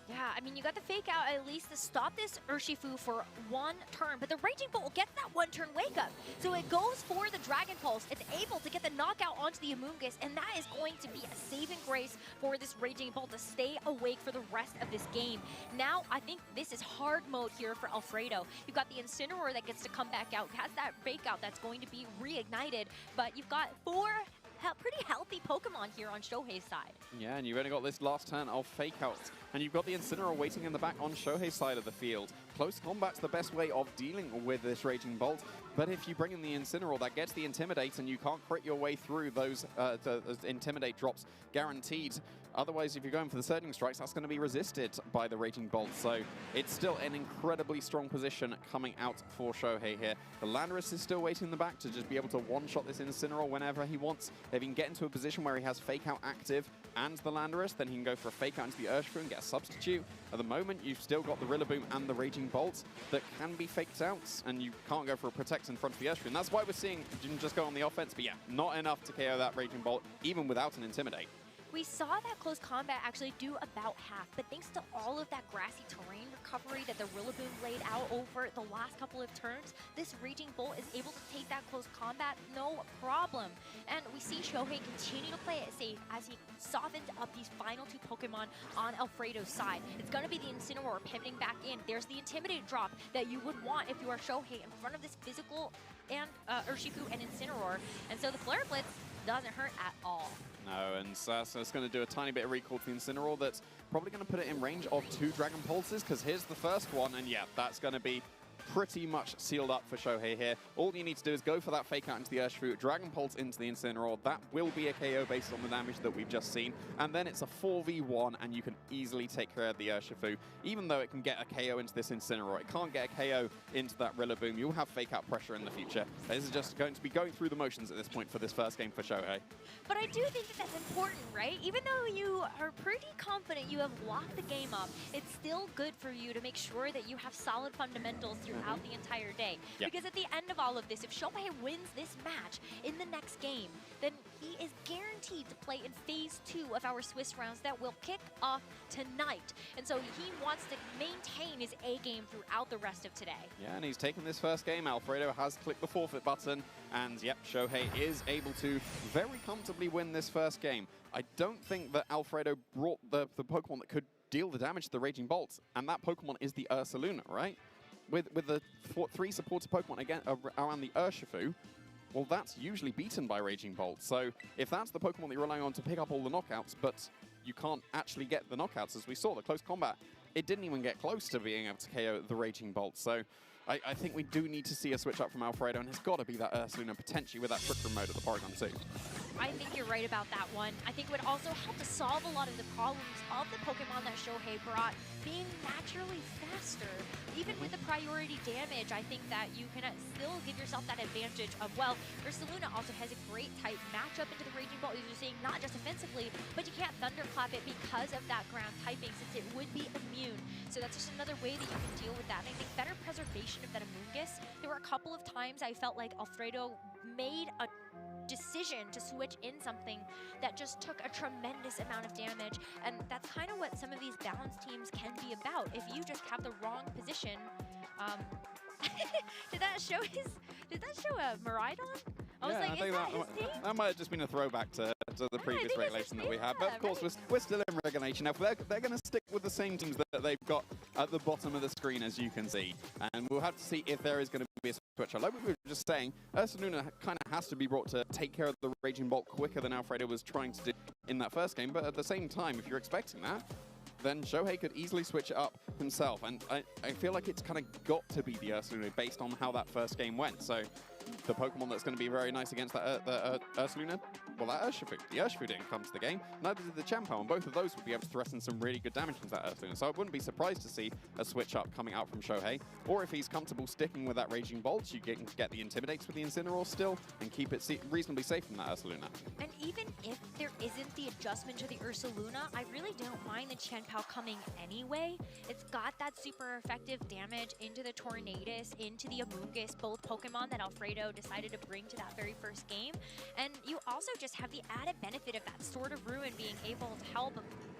Yeah, I mean, you got the fake out at least to stop this Urshifu for 1 turn, but the Raging Bolt gets that 1 turn wake up. So it goes for the Dragon Pulse. It's able to get the knockout onto the Amoonguss, and that is going to be a saving grace for this Raging Bolt to stay awake for the rest of this game. Now, I think this is hard mode here for Alfredo. You've got the Incineroar that gets to come back out, has that fake out that's going to be reignited, but you've got 4 pretty healthy Pokemon here on Shohei's side. Yeah, and you've only got this last turn of fake outs, and you've got the Incineroar waiting in the back on Shohei's side of the field. Close combat's the best way of dealing with this Raging Bolt, but if you bring in the Incineroar, that gets the Intimidate, and you can't crit your way through those Intimidate drops guaranteed. Otherwise, if you're going for the Surging Strikes, that's going to be resisted by the Raging Bolt. So it's still an incredibly strong position coming out for Shohei here. The Landorus is still waiting in the back to just be able to one-shot this Incineroar whenever he wants. If he can get into a position where he has Fake Out active and the Landorus, then he can go for a Fake Out into the Urshifu and get a substitute. At the moment, you've still got the Rillaboom and the Raging Bolt that can be faked out, and you can't go for a Protect in front of the Urshifu. And that's why we're seeing Jin just go on the offense. But yeah, not enough to KO that Raging Bolt, even without an Intimidate. We saw that close combat actually do about half, but thanks to all of that grassy terrain recovery that the Rillaboom laid out over the last couple of turns, this Raging Bolt is able to take that close combat no problem. And we see Shohei continue to play it safe as he softened up these final 2 Pokemon on Alfredo's side. It's going to be the Incineroar pivoting back in. There's the Intimidate drop that you would want if you are Shohei in front of this physical and Urshifu and Incineroar. And so the Flare Blitz doesn't hurt at all. No, and so it's going to do a tiny bit of recall to the Incineroar that's probably going to put it in range of 2 Dragon Pulses, because here's the first one, and yeah, that's going to be pretty much sealed up for Shohei here. All you need to do is go for that fake out into the Urshifu, Dragon Pulse into the Incineroar. That will be a KO based on the damage that we've just seen. And then it's a 4v1, and you can easily take care of the Urshifu. Even though it can get a KO into this Incineroar, it can't get a KO into that Rillaboom. You'll have fake out pressure in the future. This is just going to be going through the motions at this point for this first game for Shohei. But I do think that that's important, right? Even though you are pretty confident you have locked the game up, it's still good for you to make sure that you have solid fundamentals throughout the entire day. Yep. Because at the end of all of this, if Shohei wins this match in the next game, then he is guaranteed to play in Phase 2 of our Swiss rounds that will kick off tonight. And so he wants to maintain his A game throughout the rest of today. Yeah, and he's taken this first game. Alfredo has clicked the forfeit button, and yep, Shohei is able to very comfortably win this first game. I don't think that Alfredo brought the Pokemon that could deal the damage to the Raging Bolt, and that Pokemon is the Ursaluna, right? With the 3 supported Pokemon again around the Urshifu, well, that's usually beaten by Raging Bolt. So if that's the Pokemon that you're relying on to pick up all the knockouts, but you can't actually get the knockouts, as we saw, the close combat, it didn't even get close to being able to KO the Raging Bolt. So I think we do need to see a switch up from Alfredo, and it's got to be that Ursaluna, potentially with that Trick Room mode at the Porygon 2. I think you're right about that one. I think it would also help to solve a lot of the problems of the Pokemon that Shohei brought being naturally faster. Even with the priority damage, I think that you can still give yourself that advantage of, well, Ursaluna also has a great type matchup into the Raging Bolt, as you're saying, not just offensively, but you can't Thunderclap it because of that ground typing, since it would be immune. So that's just another way that you can deal with that. And I think better preservation of that Amoonguss. There were a couple of times I felt like Alfredo made a decision to switch in something that just took a tremendous amount of damage, and that's kind of what some of these balanced teams can be about. If you just have the wrong position, did that show a Miraidon? I was like, is that his team? That might have just been a throwback to the previous regulation that we had. But of course, we're still in regulation. Now, they're going to stick with the same teams that they've got at the bottom of the screen, as you can see. And we'll have to see if there is going to be a switch. Like we were just saying, Ursaluna kind of has to be brought to take care of the Raging Bolt quicker than Alfredo was trying to do in that first game. But at the same time, if you're expecting that, then Shohei could easily switch it up himself. And I feel like it's kind of got to be the Ursaluna based on how that first game went. So the Pokemon that's going to be very nice against that Ursaluna, well, that Urshifu. The Urshifu didn't come to the game, neither did the Champo, and both of those would be able to threaten some really good damage into that Ursaluna. So I wouldn't be surprised to see a switch up coming out from Shohei, or if he's comfortable sticking with that Raging Bolt, you get the Intimidates with the Incineroar still, and keep it reasonably safe from that Ursaluna. And even if there isn't the adjustment to the Ursaluna, I really don't mind the Chanpao coming anyway. It's got that super effective damage into the Tornadus, into the Amoonguss, both Pokemon that Alfredo decided to bring to that very first game. And you also just have the added benefit of that Sword of Ruin being able to help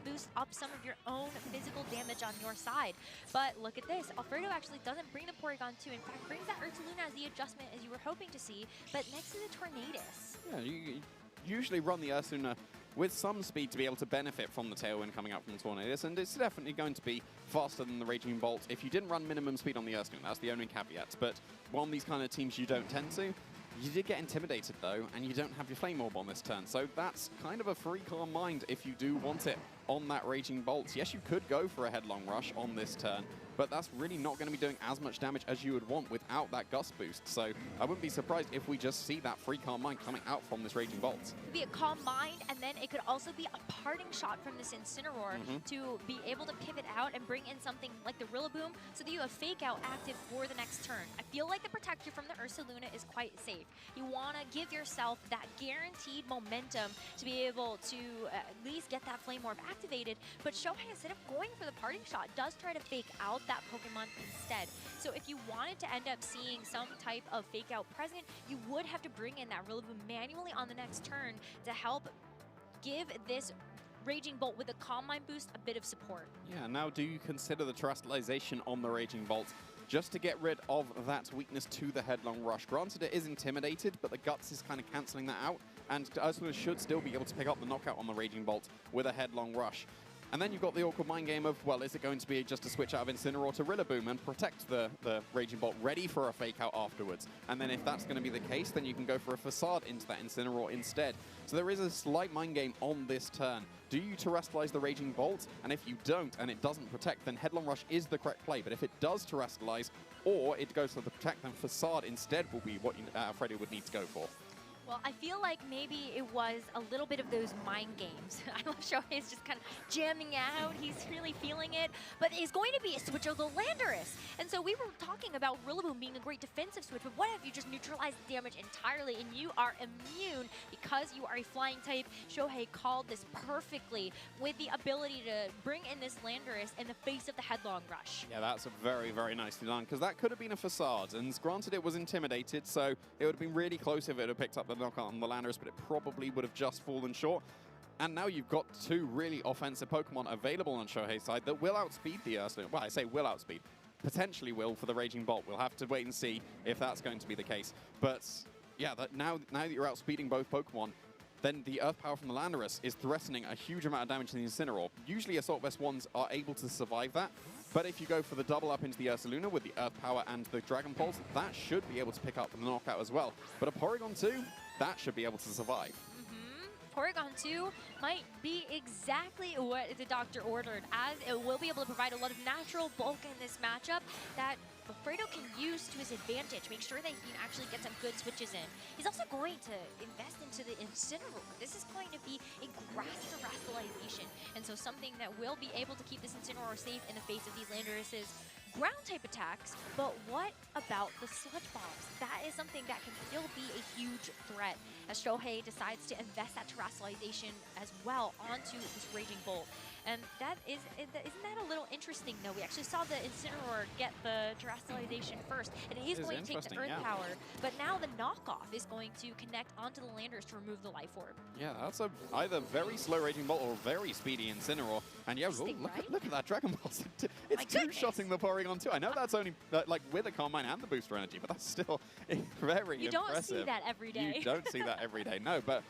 boost up some of your own physical damage on your side. But look at this, Alfredo actually doesn't bring the Porygon 2, in fact brings that Ursaluna as the adjustment as you were hoping to see, but next to the Tornadus. Yeah, you usually run the Ursaluna with some speed to be able to benefit from the tailwind coming out from the Tornadus, and it's definitely going to be faster than the Raging Bolt if you didn't run minimum speed on the Ursaluna. That's the only caveat. But on these kind of teams you don't tend to. You did get intimidated though, and you don't have your Flame Orb on this turn, so that's kind of a free calm mind if you do want it on that Raging Bolt. Yes, you could go for a Headlong Rush on this turn, but that's really not going to be doing as much damage as you would want without that Gust boost. So I wouldn't be surprised if we just see that free calm mind coming out from this Raging Bolt. It could be a calm mind, and then it could also be a parting shot from this Incineroar to be able to pivot out and bring in something like the Rillaboom so that you have Fake Out active for the next turn. I feel like the Protector from the Ursaluna is quite safe. You want to give yourself that guaranteed momentum to be able to at least get that Flame Orb activated, but Shohei, instead of going for the parting shot, does try to fake out that Pokemon instead. So if you wanted to end up seeing some type of Fake Out present, you would have to bring in that Rillaboom manually on the next turn to help give this Raging Bolt with a Calm Mind boost a bit of support. Yeah, now do you consider the Terrestrialization on the Raging Bolt just to get rid of that weakness to the Headlong Rush? Granted, it is intimidated, but the Guts is kind of cancelling that out, and Ursaluna should still be able to pick up the knockout on the Raging Bolt with a Headlong Rush. And then you've got the awkward mind game of, well, is it going to be just a switch out of Incineroar to Rillaboom and protect the Raging Bolt ready for a Fake Out afterwards? And then if that's going to be the case, then you can go for a Facade into that Incineroar instead. So there is a slight mind game on this turn. Do you Terrestrialize the Raging Bolt? And if you don't, and it doesn't protect, then Headlong Rush is the correct play. But if it does Terrestrialize, or it goes for the Protect, then Facade instead will be what Alfredo would need to go for. Well, I feel like maybe it was a little bit of those mind games. I love Shohei's just kind of jamming out. He's really feeling it. But it's going to be a switch of the Landorus. And so we were talking about Rillaboom being a great defensive switch, but what if you just neutralize the damage entirely and you are immune because you are a flying type? Shohei called this perfectly with the ability to bring in this Landorus in the face of the Headlong Rush. Yeah, that's a very, very nicely done, because that could have been a Facade. And granted, it was intimidated, so it would have been really close if it had picked up the knockout on the Landorus, but it probably would have just fallen short. And now you've got two really offensive Pokemon available on Shohei's side that will outspeed the Ursaluna. Well, I say will outspeed. Potentially will for the Raging Bolt. We'll have to wait and see if that's going to be the case. But yeah, now that you're outspeeding both Pokemon, then the Earth Power from the Landorus is threatening a huge amount of damage to the Incineroar. Usually Assault Vest 1s are able to survive that, but if you go for the double up into the Ursaluna with the Earth Power and the Dragon Pulse, that should be able to pick up the knockout as well. But a Porygon 2, that should be able to survive. Porygon 2 might be exactly what the doctor ordered, as it will be able to provide a lot of natural bulk in this matchup that Alfredo can use to his advantage, make sure that he can actually get some good switches in. He's also going to invest into the Incineroar. This is going to be a grass terrestrialization, and so something that will be able to keep this Incineroar safe in the face of these Landorus's ground type attacks. But what about the Sludge Bombs? That is something that can still be a huge threat. as Shohei decides to invest that terrestrialization as well onto this Raging Bolt. And isn't that a little interesting, though? We actually saw the Incineroar get the terrestrialization first, and it is going to take the Earth Power, but now the knockoff is going to connect onto the Landers to remove the Life Orb. Yeah, that's a either very slow Raging Bolt or very speedy Incineroar. And yeah, look at that Dragon Ball. It's two-shotting the Porygon too. I know that's only like with a Calm Mind and the booster energy, but that's still very impressive. You don't see that every day. You don't see that every day, no. But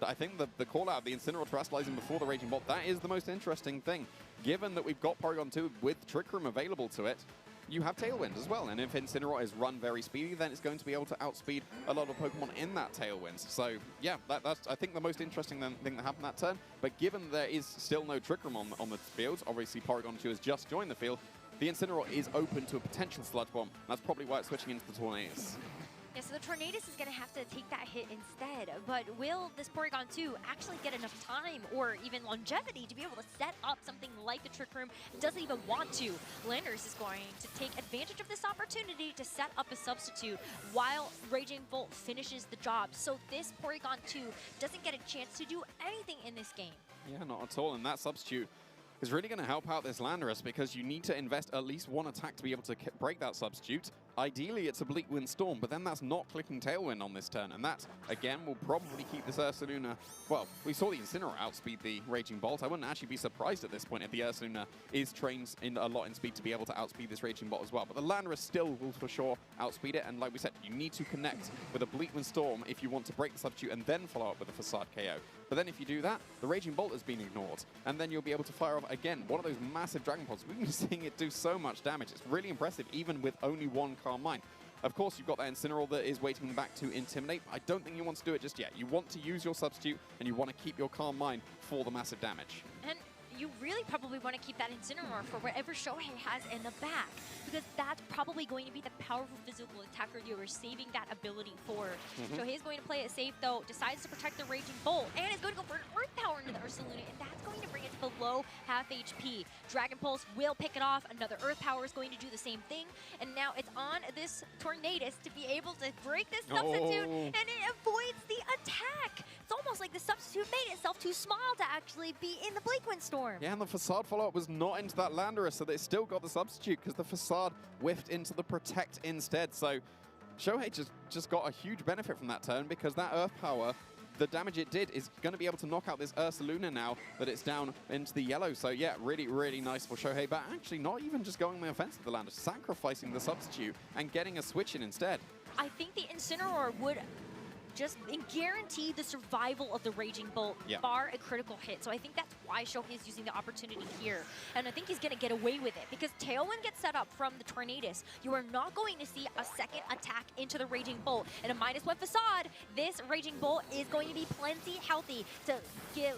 I think the call-out, the Incineroar terrestrializing before the Raging Bolt, that is the most interesting thing. Given that we've got Porygon 2 with Trick Room available to it, you have Tailwind as well. And if Incineroar is run very speedy, then it's going to be able to outspeed a lot of Pokemon in that Tailwind. So yeah, that's I think the most interesting thing that happened that turn. But given there is still no Trick Room on the field, obviously Porygon 2 has just joined the field, the Incineroar is open to a potential Sludge Bomb. That's probably why it's switching into the Tornadus. Yeah, so the Tornadus is going to have to take that hit instead, but will this Porygon 2 actually get enough time or even longevity to be able to set up something like the Trick Room? It doesn't even want to. Landers is going to take advantage of this opportunity to set up a substitute while Raging Bolt finishes the job. So this Porygon 2 doesn't get a chance to do anything in this game. Yeah, not at all, and that substitute is really going to help out this Landorus because you need to invest at least one attack to be able to break that substitute. Ideally, it's a Bleak Wind Storm, but then that's not clicking Tailwind on this turn, and that, again, will probably keep this Ursaluna... Well, we saw the Incineroar outspeed the Raging Bolt. I wouldn't actually be surprised at this point if the Ursaluna is trained a lot in speed to be able to outspeed this Raging Bolt as well. But the Landorus still will for sure outspeed it, and like we said, you need to connect with a Bleak Wind Storm if you want to break the substitute and then follow up with a Facade KO. But then if you do that, the Raging Bolt has been ignored, and then you'll be able to fire off, again, one of those massive Dragon Pods. We've been seeing it do so much damage. It's really impressive, even with only one Calm Mind. Of course, you've got that Incineroar that is waiting back to Intimidate. I don't think you want to do it just yet. You want to use your substitute, and you want to keep your Calm Mind for the massive damage. And you really probably want to keep that Incineroar for whatever Shohei has in the back, because that's probably going to be the powerful physical attacker you are saving that ability for. Shohei is going to play it safe, though, decides to protect the Raging Bolt, and is going to go for an Earth Power into the Ursaluna, and that's going to bring it below half HP. Dragon Pulse will pick it off. Another Earth Power is going to do the same thing, and now it's on this Tornadus to be able to break this substitute, and it avoids the attack. It's almost like the substitute made itself too small to actually be in the Bleak Wind Storm. Yeah, and the Facade follow-up was not into that Landorus, so they still got the substitute because the Facade whiffed into the Protect instead. So Shohei just got a huge benefit from that turn because that Earth Power, the damage it did, is going to be able to knock out this Ursaluna now that it's down into the yellow. So yeah, really, really nice for Shohei, but actually not even just going on the offense of the Landorus, sacrificing the substitute and getting a switch in instead. I think the Incineroar would just guarantee the survival of the Raging Bolt, bar a critical hit. So I think that's why Shohei is using the opportunity here. And I think he's going to get away with it because Tailwind gets set up from the Tornadus. You are not going to see a second attack into the Raging Bolt. And a -1 Facade, this Raging Bolt is going to be plenty healthy to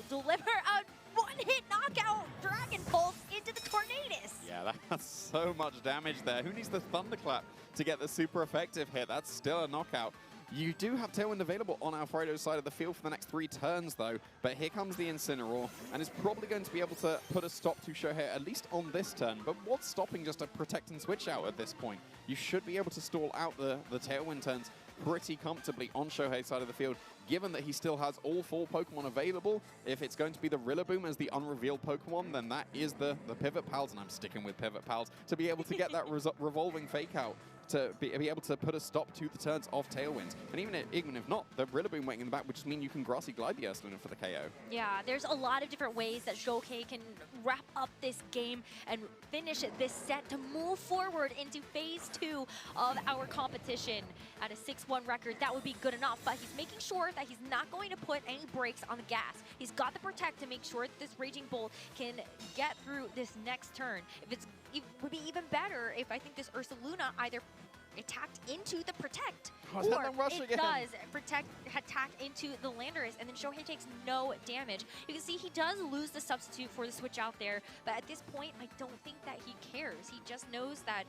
deliver a one-hit knockout Dragon Pulse into the Tornadus. Yeah, that's so much damage there. Who needs the Thunderclap to get the super effective hit? That's still a knockout. You do have Tailwind available on Alfredo's side of the field for the next 3 turns, though. But here comes the Incineroar, and is probably going to be able to put a stop to Shohei, at least on this turn. But what's stopping just a Protect and Switch out at this point? You should be able to stall out the Tailwind turns pretty comfortably on Shohei's side of the field, given that he still has all 4 Pokemon available. If it's going to be the Rillaboom as the unrevealed Pokemon, then that is the Pivot Pals, and I'm sticking with Pivot Pals, to be able to get that revolving Fake Out, to be able to put a stop to the turns of Tailwind. And even if not, the Rillaboom waiting in the back would just mean you can Grassy Glide the Ursaluna for the KO. Yeah, there's a lot of different ways that Shohei can wrap up this game and finish this set to move forward into phase 2 of our competition. At a 6-1 record, that would be good enough, but he's making sure that he's not going to put any brakes on the gas. He's got the Protect to make sure that this Raging Bolt can get through this next turn. It would be even better if I think this Ursaluna either attacked into the Protect, or it does attack into the Landorus, and then Shohei takes no damage. You can see he does lose the substitute for the switch out there, but at this point, I don't think that he cares. He just knows that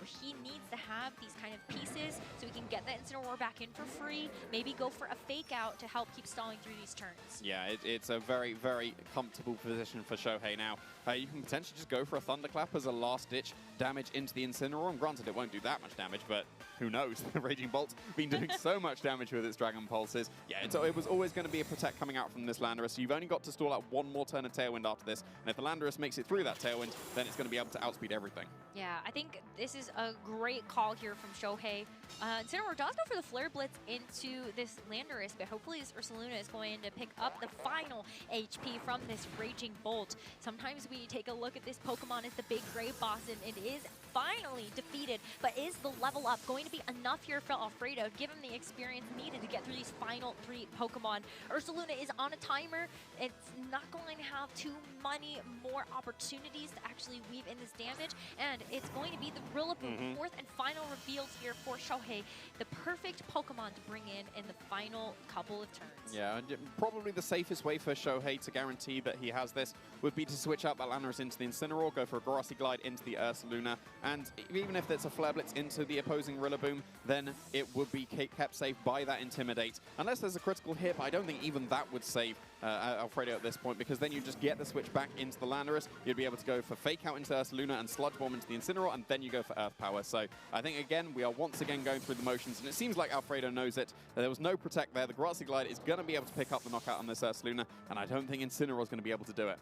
where he needs to have these kind of pieces so he can get that Incineroar back in for free, maybe go for a fake out to help keep stalling through these turns. Yeah, it's a very, very comfortable position for Shohei now. You can potentially just go for a Thunderclap as a last-ditch damage into the Incineroar, and granted it won't do that much damage, but who knows? The Raging Bolt's been doing so much damage with its Dragon Pulses. Yeah, it was always going to be a Protect coming out from this Landorus, so you've only got to stall out one more turn of Tailwind after this, and if the Landorus makes it through that Tailwind, then it's going to be able to outspeed everything. Yeah, I think this is a great call here from Shohei. Incineroar does go for the Flare Blitz into this Landorus, but hopefully this Ursaluna is going to pick up the final HP from this Raging Bolt. Sometimes we take a look at this Pokemon as the big gray boss, and it is finally defeated, but is the level up going to be enough here for Alfredo to give him the experience needed to get through these final 3 Pokemon? Ursaluna is on a timer. It's not going to have too many more opportunities to actually weave in this damage, and it's going to be the Rillaboom, 4th and final reveals here for Shohei. The perfect Pokemon to bring in the final couple of turns. Yeah, and probably the safest way for Shohei to guarantee that he has this would be to switch out that Landorus into the Incineroar, go for a Grassy Glide into the Ursaluna, and even if it's a Flare Blitz into the opposing Rillaboom, then it would be kept safe by that Intimidate. Unless there's a critical hit, but I don't think even that would save Alfredo at this point, because then you just get the switch back into the Landorus. You'd be able to go for Fake Out into Ursaluna and Sludge Bomb into the Incineroar, and then you go for Earth Power. So I think, again, we are once again going through the motions, and it seems like Alfredo knows it. There was no Protect there. The Grassy Glide is going to be able to pick up the knockout on this Ursaluna, and I don't think Incineroar is going to be able to do it.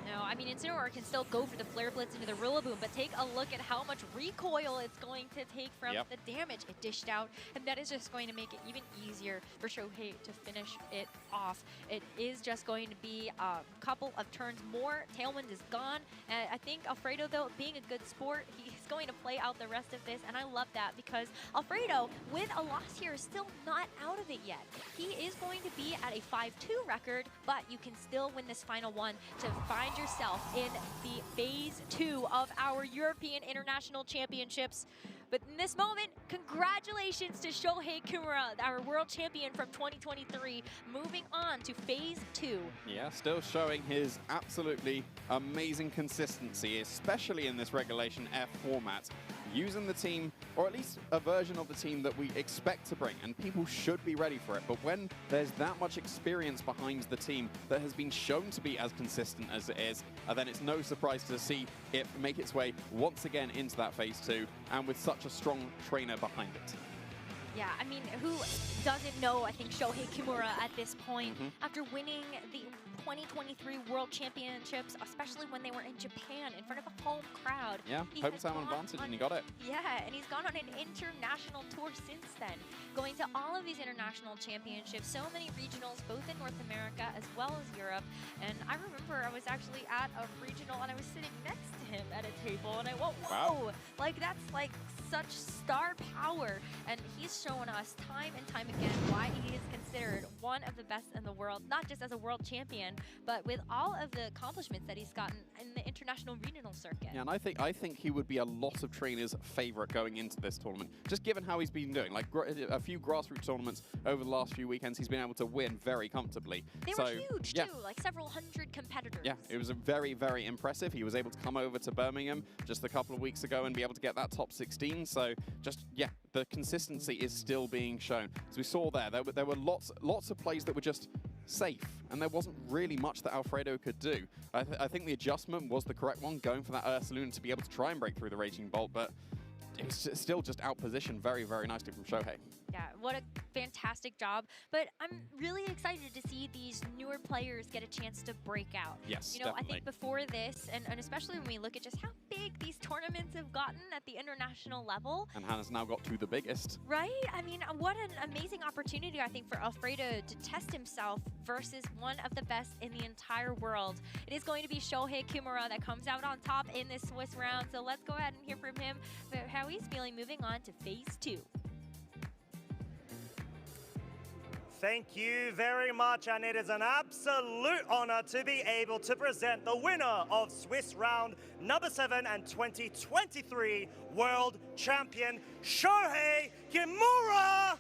No, I mean, Incineroar can still go for the Flare Blitz into the Rillaboom, but take a look at how much recoil it's going to take from the damage it dished out, and that is just going to make it even easier for Shohei to finish it off. It is just going to be a couple of turns more. Tailwind is gone, and I think Alfredo, though, being a good sport, he's going to play out the rest of this, and I love that because Alfredo, with a loss here, is still not out of it yet. He is going to be at a 5-2 record, but you can still win this final one to find yourself in the phase 2 of our European International Championships. But in this moment, congratulations to Shohei Kimura, our world champion from 2023, moving on to phase 2. Yeah, still showing his absolutely amazing consistency, especially in this Regulation F format, using the team, or at least a version of the team that we expect to bring, and people should be ready for it. But when there's that much experience behind the team that has been shown to be as consistent as it is, then it's no surprise to see it make its way once again into that phase 2, and with such a strong trainer behind it. Yeah, I mean, who doesn't know, I think, Shohei Kimura at this point, after winning the 2023 World Championships, especially when they were in Japan in front of a home crowd. Yeah, hometown advantage, and he got it. Yeah, and he's gone on an international tour since then, going to all of these international championships, so many regionals, both in North America as well as Europe. And I remember I was actually at a regional, and I was sitting next to him at a table, and I went, whoa, like that's like such star power. And he's shown us time and time again why he is considered one of the best in the world, not just as a world champion, but with all of the accomplishments that he's gotten in the international regional circuit. Yeah, and I think he would be a lot of trainers' favorite going into this tournament, just given how he's been doing. Like a few grassroots tournaments over the last few weekends, he's been able to win very comfortably. They were huge too, like several hundred competitors. Yeah, it was very, very impressive. He was able to come over to Birmingham just a couple of weeks ago and be able to get that top 16. So just, yeah, the consistency is still being shown. As we saw there were lots of plays that were just safe, and there wasn't really much that Alfredo could do. I think the adjustment was the correct one, going for that Ursaluna to be able to try and break through the Raging Bolt, but it was still just outpositioned very, very nicely from Shohei. Yeah, what a fantastic job. But I'm really excited to see these newer players get a chance to break out. Yes, you know, definitely. I think before this, and especially when we look at just how big these tournaments have gotten at the international level. And Hannah's now got to the biggest. Right? I mean, what an amazing opportunity, I think, for Alfredo to test himself versus one of the best in the entire world. It is going to be Shohei Kimura that comes out on top in this Swiss round. So let's go ahead and hear from him about how he's feeling moving on to phase 2. Thank you very much, and it is an absolute honor to be able to present the winner of Swiss round number 7 and 2023 World Champion, Shohei Kimura!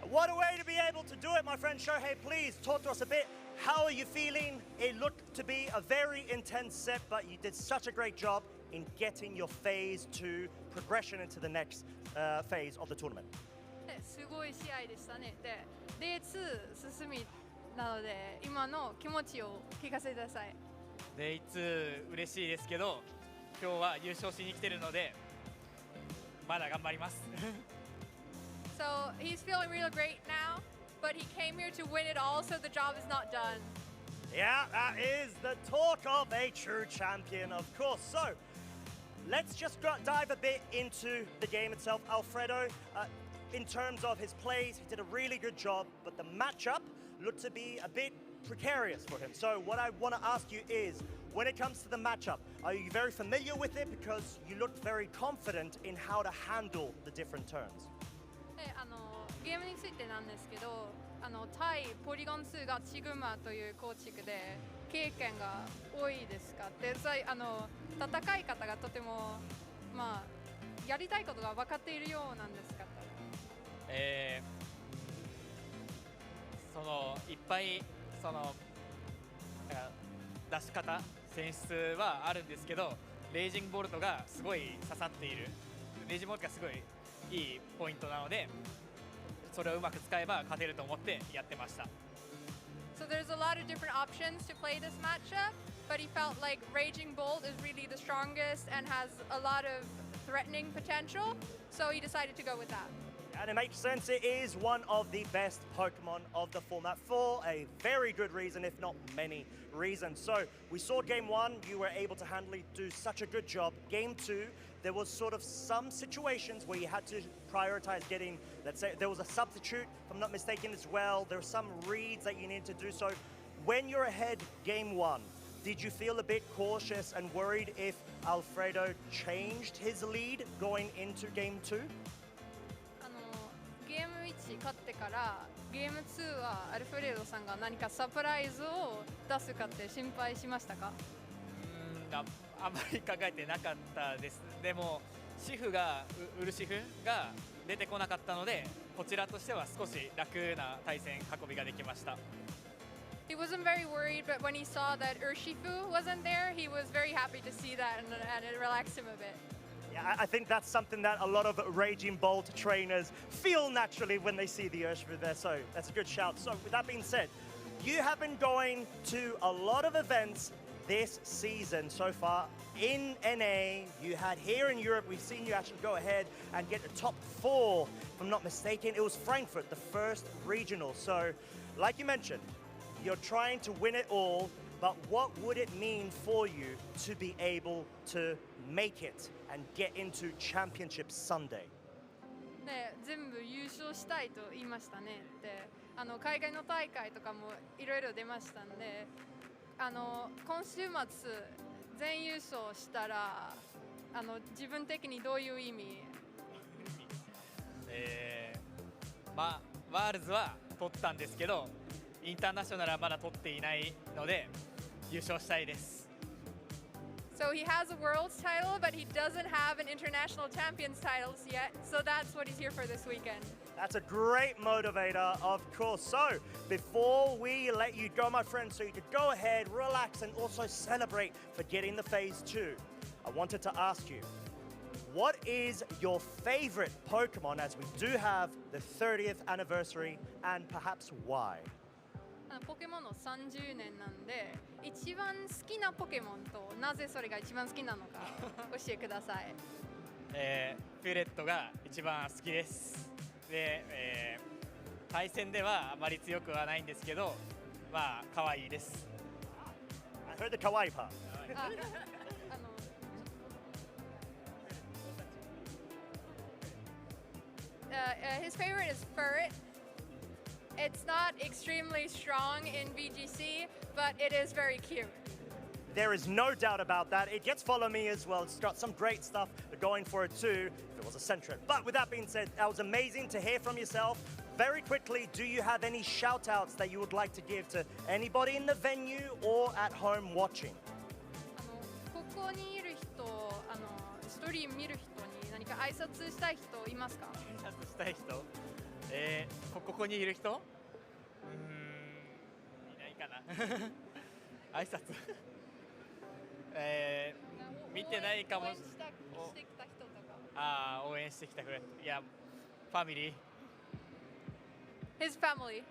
What a way to be able to do it, my friend Shohei. Please talk to us a bit. How are you feeling? It looked to be a very intense set, but you did such a great job. in getting your phase 2 progression into the next phase of the tournament? すごい試合でしたね。で、Day2 進みなので、今の気持ちを聞かせてください。Day2 嬉しいですけど、今日は優勝しに来てるので、まだ頑張ります。So he's feeling real great now, but he came here to win it all, so the job is not done. Yeah, that is the talk of a true champion, of course. So, let's just dive a bit into the game itself. Alfredo, in terms of his plays, he did a really good job, but the matchup looked to be a bit precarious for him. So what I want to ask you is, when it comes to the matchup, are you very familiar with it? Because you looked very confident in how to handle the different turns. ゲームについてなんですけど、対ポリゴン2がシグマという構築で経験が多いですかって、戦い方がとても、まあ、やりたいことが分かっているようなんですか？いっぱい出し方、選出はあるんですけど、レイジングボルトがすごい刺さっている、レイジングボルトがすごいいいポイントなので、それをうまく使えば勝てると思ってやってました。So there's a lot of different options to play this matchup, but he felt like Raging Bolt is really the strongest and has a lot of threatening potential, so he decided to go with that. And it makes sense, it is one of the best Pokemon of the format for a very good reason, if not many reasons. So we saw game 1, you were able to do such a good job. Game 2, there was sort of some situations where you had to prioritize getting, let's say there was a substitute, if I'm not mistaken as well. There were some reads that you needed to do. So when you're ahead game 1, did you feel a bit cautious and worried if Alfredo changed his lead going into game 2? ゲーム1勝ってからゲーム2はアルフレドさんが何かサプライズを出すかって心配しましたか？あまり考えてなかったです。でもウルシフが出てこなかったので、こちらとしては少し楽な対戦運びができました。He wasn't very worried, but when he saw that Urshifu wasn't there, he was very happy to see that, and it relaxed him a bit. Yeah, I think that's something that a lot of Raging Bolt trainers feel naturally when they see the Urshifu there, so that's a good shout. So with that being said, you have been going to a lot of events this season so far. In NA, you had here in Europe, we've seen you actually go ahead and get the top 4, if I'm not mistaken. It was Frankfurt, the first regional. So, like you mentioned, you're trying to win it all, but what would it mean for you to be able to make it and get into Championship Sunday? で、全部優勝したいと言いましたね。で、海外の大会とかもいろいろ出ましたんで、今週末全優勝したら自分的にどういう意味？ワールズは取ったんですけど、インターナショナルはまだ取っていないので優勝したいです。So he has a world's title, but he doesn't have an international champions titles yet. So that's what he's here for this weekend. That's a great motivator, of course. So before we let you go, my friend, so you could go ahead, relax, and also celebrate for getting the phase 2, I wanted to ask you, what is your favorite Pokemon as we do have the 30th anniversary, and perhaps why? ポケモンの30年なんで、一番好きなポケモンとなぜそれが一番好きなのか教えてください。フィレットが一番好きです。で、対戦ではあまり強くはないんですけど、まあ可愛いです。I heard the kawaii part. His favorite is Furret. It's not extremely strong in VGC, but it is very cute. There is no doubt about that. It gets follow me as well. It's got some great stuff going for it too, if it was a Centret. But with that being said, that was amazing to hear from yourself. Very quickly, do you have any shout outs that you would like to give to anybody in the venue or at home watching? ここにいる人、ストリーム見る人に何か挨拶したい人いますか？挨拶したい人？ここにいる人？いないかな。挨拶。見てないかもしれない。ああ、応援してきた人。いや、ファミリー。His family.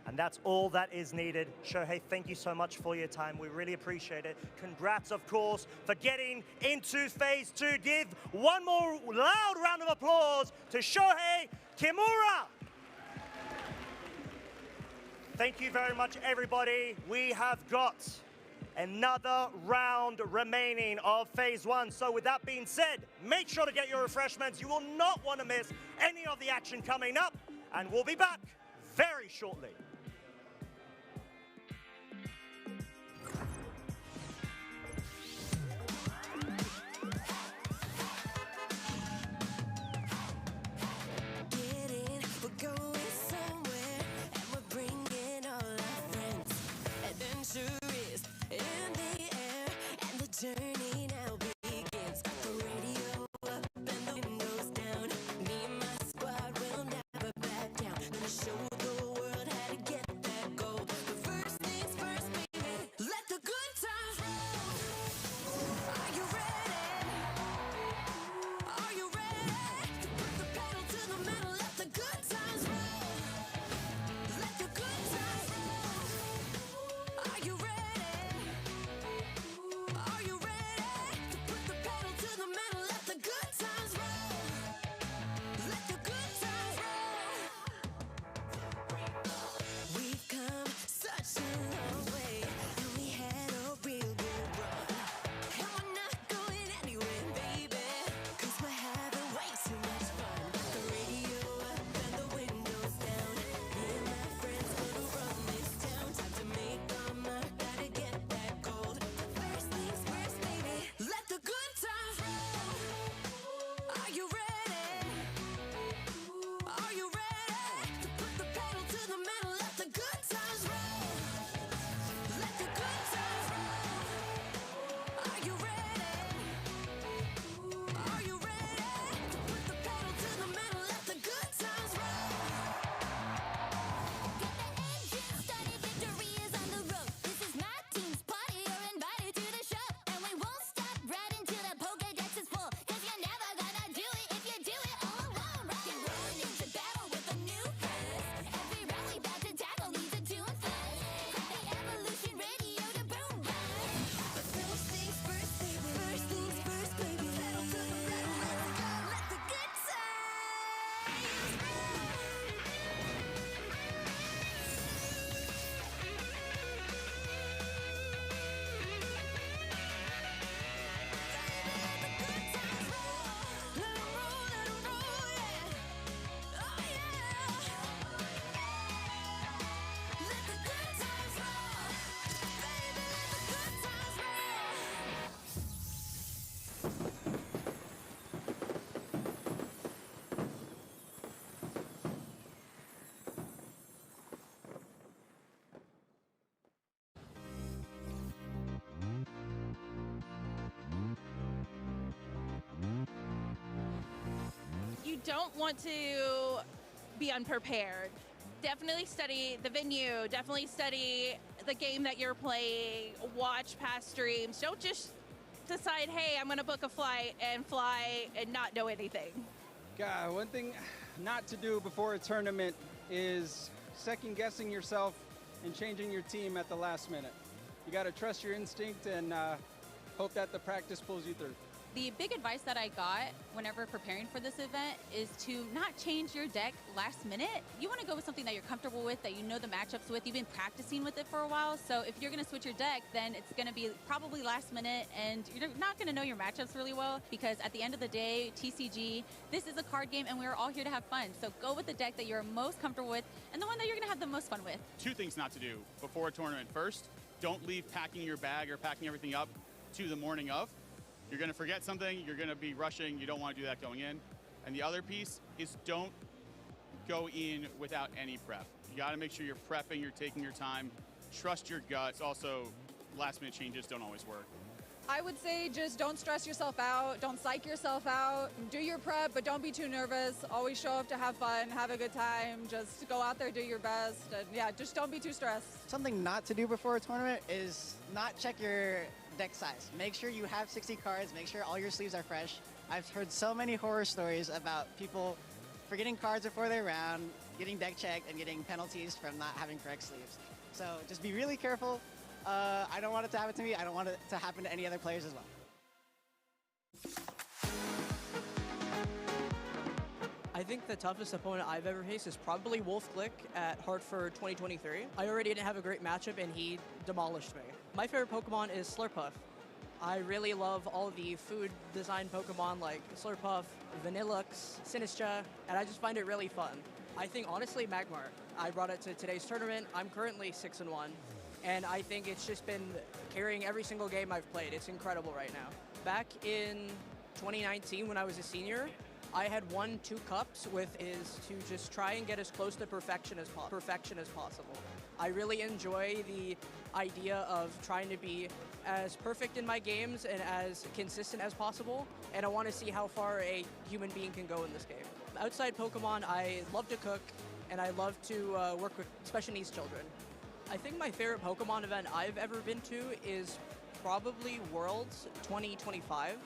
And that's all that is needed. Shohei, thank you so much for your time. We really appreciate it. Congrats, of course, for getting into phase 2. Give one more loud round of applause to Shohei Kimura. Thank you very much, everybody. We have got another round remaining of phase 1. So with that being said, make sure to get your refreshments. You will not want to miss any of the action coming up. And we'll be back very shortly. Journey now begins. The radio up and the windows down. Me and my squad will never back down. Gonna show the world how to get that gold. But first things first, baby, let the good times roll. Are you ready? Are you ready? To put the pedal to the metal, let the good times roll. Let the good times roll. Are you ready? Are you ready to put the pedal to the metal? Let the good times roll. Let the good times roll. We've come such a long way, and we had a real good run. And we're not going anywhere, baby, 'cause we're having way too much fun. The radio up and the windows down. Me and my friends gonna run this town. Time to make our mark, gotta get that gold. First things first, baby, let the good times roll. Are you ready? Are you ready to put the pedal to the metal? Let the good times roll. Let the good times roll. Are you ready? Are you ready to put the pedal to the metal? Let the good times roll. Get the engine started, victory is on the road. This is my team's party, you're invited to the show. And we won't stop riding till the Pokédex is full. 'Cause you're never gonna do it if you do it all alone. Rock and roll into battle with a new buzz. Every round we bout to tackle needs a tune fuzz. Set the evolution radio to boom buzz. But first things first, baby. First things first, baby. Pedal to the metal, let's go. Let the good times roll. You don't want to be unprepared. Definitely study the venue, definitely study the game that you're playing, watch past streams. Don't just decide, hey, I'm gonna book a flight and fly and not know anything. God, one thing not to do before a tournament is second guessing yourself and changing your team at the last minute. You gotta trust your instinct and hope that the practice pulls you through. The big advice that I got whenever preparing for this event is to not change your deck last minute. You want to go with something that you're comfortable with, that you know the matchups with, you've been practicing with it for a while. So if you're going to switch your deck, then it's going to be probably last minute and you're not going to know your matchups really well, because at the end of the day, TCG, this is a card game and we're all here to have fun. So go with the deck that you're most comfortable with and the one that you're going to have the most fun with. Two things not to do before a tournament. First, don't leave packing your bag or packing everything up to the morning of. You're going to forget something, you're going to be rushing, you don't want to do that going in. And the other piece is don't go in without any prep. You got to make sure you're prepping, you're taking your time, trust your guts. Also, last minute changes don't always work. I would say just don't stress yourself out, don't psych yourself out, do your prep, but don't be too nervous. Always show up to have fun, have a good time, just go out there, do your best, and yeah, just don't be too stressed. Something not to do before a tournament is not check your deck size. Make sure you have 60 cards. Make sure all your sleeves are fresh. I've heard so many horror stories about people forgetting cards before their round, getting deck checked, and getting penalties from not having correct sleeves. So just be really careful. I don't want it to happen to me. I don't want it to happen to any other players as well. I think the toughest opponent I've ever faced is probably Wolf Glick at Hartford 2023. I already didn't have a great matchup and he demolished me. My favorite Pokemon is Slurpuff. I really love all the food design Pokemon like Slurpuff, Vanillux, Sinistra, and I just find it really fun. I think honestly Magmar. I brought it to today's tournament. I'm currently 6-1, and I think it's just been carrying every single game I've played. It's incredible right now. Back in 2019 when I was a senior, I had won 2 cups with is to just try and get as close to perfection as possible. I really enjoy the idea of trying to be as perfect in my games and as consistent as possible, and I want to see how far a human being can go in this game. Outside Pokemon, I love to cook, and I love to work with special needs children. I think my favorite Pokemon event I've ever been to is probably Worlds 2025.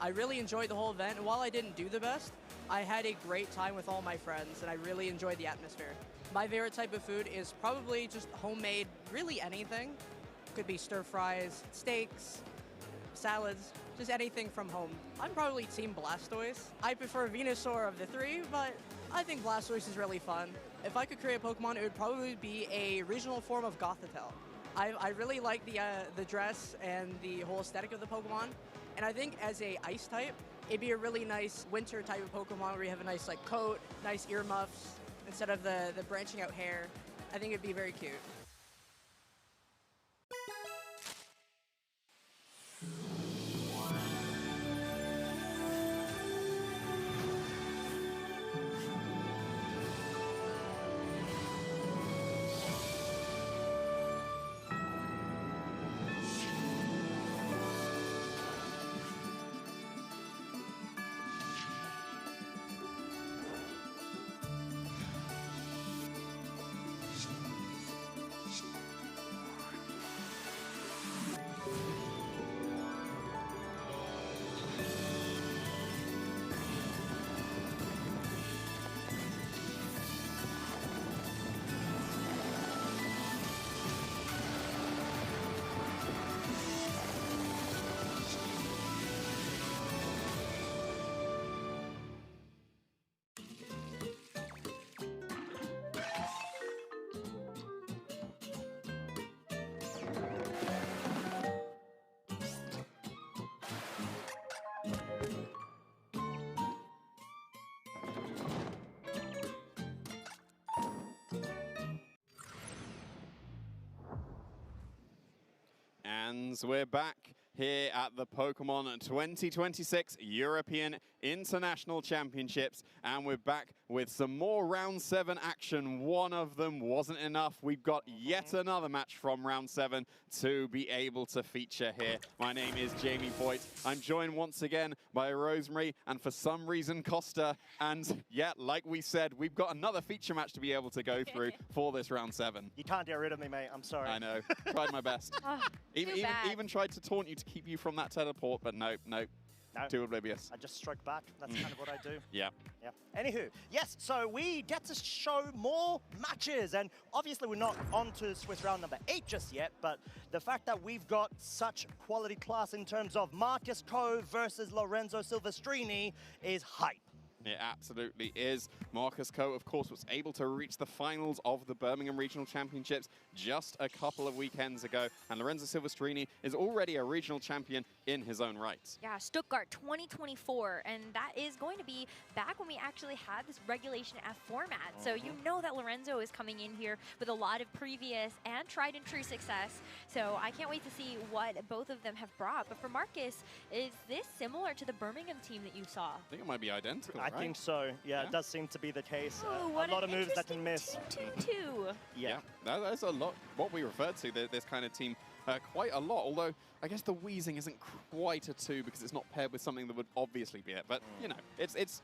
I really enjoyed the whole event, and while I didn't do the best, I had a great time with all my friends, and I really enjoyed the atmosphere. My favorite type of food is probably just homemade, really anything. Could be stir fries, steaks, salads, just anything from home. I'm probably Team Blastoise. I prefer Venusaur of the 3, but I think Blastoise is really fun. If I could create a Pokemon, it would probably be a regional form of Gothitelle. I really like the dress and the whole aesthetic of the Pokemon. And I think as a ice type, it'd be a really nice winter type of Pokemon where you have a nice like coat, nice earmuffs, instead of the branching out hair. I think it'd be very cute. And we're back here at the Pokemon 2026 European International Championships, and we're back with some more Round 7 action. One of them wasn't enough. We've got yet another match from Round 7 to be able to feature here. My name is Jamie Boyd. I'm joined once again by Rosemary, and for some reason Costa. And yeah, like we said, we've got another feature match to be able to go through for this Round 7. You can't get rid of me, mate. I'm sorry. I know. Tried my best. Even tried to taunt you to keep you from that teleport, but no. Too oblivious. I just strike back. That's kind of what I do. Yeah. Yeah. Anywho, yes, so we get to show more matches, and obviously we're not on to Swiss round number 8 just yet, but the fact that we've got such quality class in terms of Marcus Coe versus Lorenzo Silvestrini is hype. It absolutely is. Marcus Coe, of course, was able to reach the finals of the Birmingham Regional Championships just a couple of weekends ago, and Lorenzo Silvestrini is already a regional champion in his own right. Yeah, Stuttgart 2024, and that is going to be back when we actually had this Regulation F format. So you know that Lorenzo is coming in here with a lot of previous and tried and true success. So I can't wait to see what both of them have brought. But for Marcus, is this similar to the Birmingham team that you saw? I think it might be identical, I think so. Yeah, it does seem to be the case. Ooh, a lot of moves that can miss. 2-2. Yeah. That's a lot. What we referred to, this kind of team, quite a lot. Although I guess the Wheezing isn't quite a 2 because it's not paired with something that would obviously be it. But you know, it's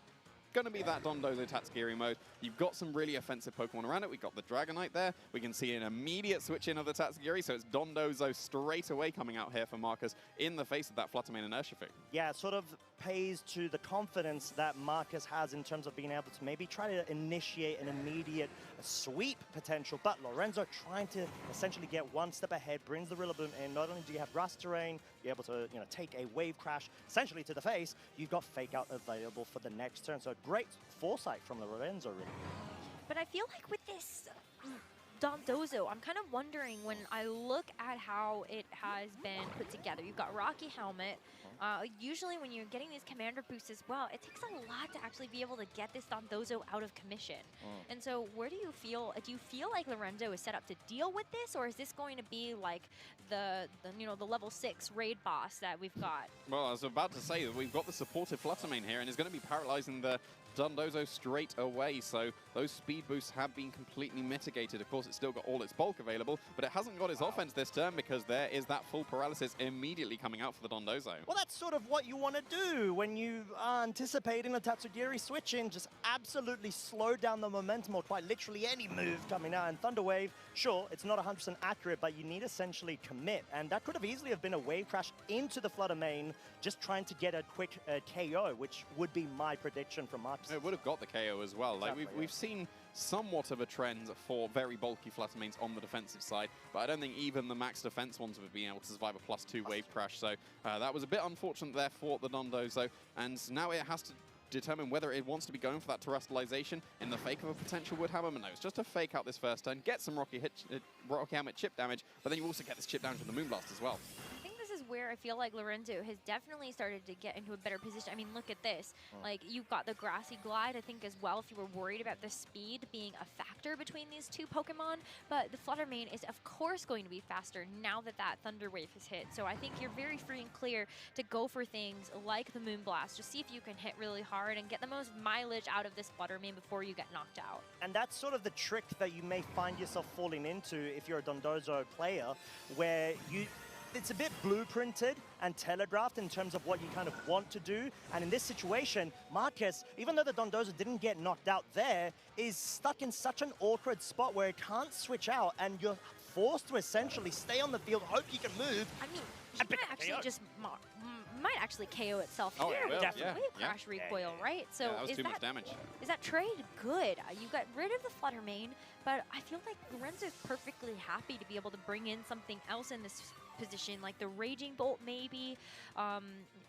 going to be that Dondozo Tatsugiri mode. You've got some really offensive Pokemon around it. We've got the Dragonite there. We can see an immediate switch in of the Tatsugiri, so it's Dondozo straight away coming out here for Marcus in the face of that Fluttermane and Urshifu. Yeah, it sort of pays to the confidence that Marcus has in terms of being able to maybe try to initiate an immediate sweep potential, but Lorenzo trying to essentially get one step ahead, brings the Rillaboom in. Not only do you have grass terrain, you're able to take a wave crash essentially to the face, you've got Fake Out available for the next turn. So great foresight from Lorenzo, really. But I feel like with this Dondozo, I'm kind of wondering when I look at how it has been put together. You've got Rocky Helmet. Usually when you're getting these commander boosts as well, it takes a lot to actually be able to get this Dondozo out of commission. And so where do you feel like Lorenzo is set up to deal with this, or is this going to be like the level 6 raid boss that we've got? Well, I was about to say that we've got the supportive Fluttermane here, and it's going to be paralyzing the Dondozo straight away, so those speed boosts have been completely mitigated. Of course, it's still got all its bulk available, but it hasn't got its offense this turn because there is that full paralysis immediately coming out for the Dondozo. Well, that's sort of what you want to do when you are anticipating the Tatsugiri switch in. Just absolutely slow down the momentum, or quite literally any move coming out. And Thunder Wave, sure, it's not 100% accurate, but you need essentially commit. And that could have easily have been a wave crash into the Fluttermane, just trying to get a quick KO, which would be my prediction from Marcus. It would have got the KO as well. Exactly, like we've seen somewhat of a trend for very bulky Fluttermanes on the defensive side, but I don't think even the max defense ones have been able to survive a +2 wave crash. So that was a bit unfortunate there for the Dondozo, and now it has to determine whether it wants to be going for that terrestrialization in the fake of a potential Woodhammer. No, it's just to fake out this first turn, get some Rocky Helmet chip damage, but then you also get this chip damage with the Moonblast as well. Where I feel like Lorenzo has definitely started to get into a better position. I mean, look at this. Like, you've got the Grassy Glide, I think, as well, if you were worried about the speed being a factor between these two Pokemon. But the Fluttermane is, of course, going to be faster now that that Thunder Wave has hit. So I think you're very free and clear to go for things like the Moonblast. Just see if you can hit really hard and get the most mileage out of this Fluttermane before you get knocked out. And that's sort of the trick that you may find yourself falling into if you're a Dondozo player, where it's a bit blueprinted and telegraphed in terms of what you kind of want to do. And in this situation, Marcus, even though the Dondozo didn't get knocked out there, is stuck in such an awkward spot where it can't switch out, and you're forced to essentially stay on the field, hope you can move. I mean, he might actually just might actually KO itself here with the Wave Crash recoil, right? So that was too much damage. Is that trade good? You got rid of the Fluttermane, but I feel like Lorenzo's perfectly happy to be able to bring in something else in this position, like the Raging Bolt maybe,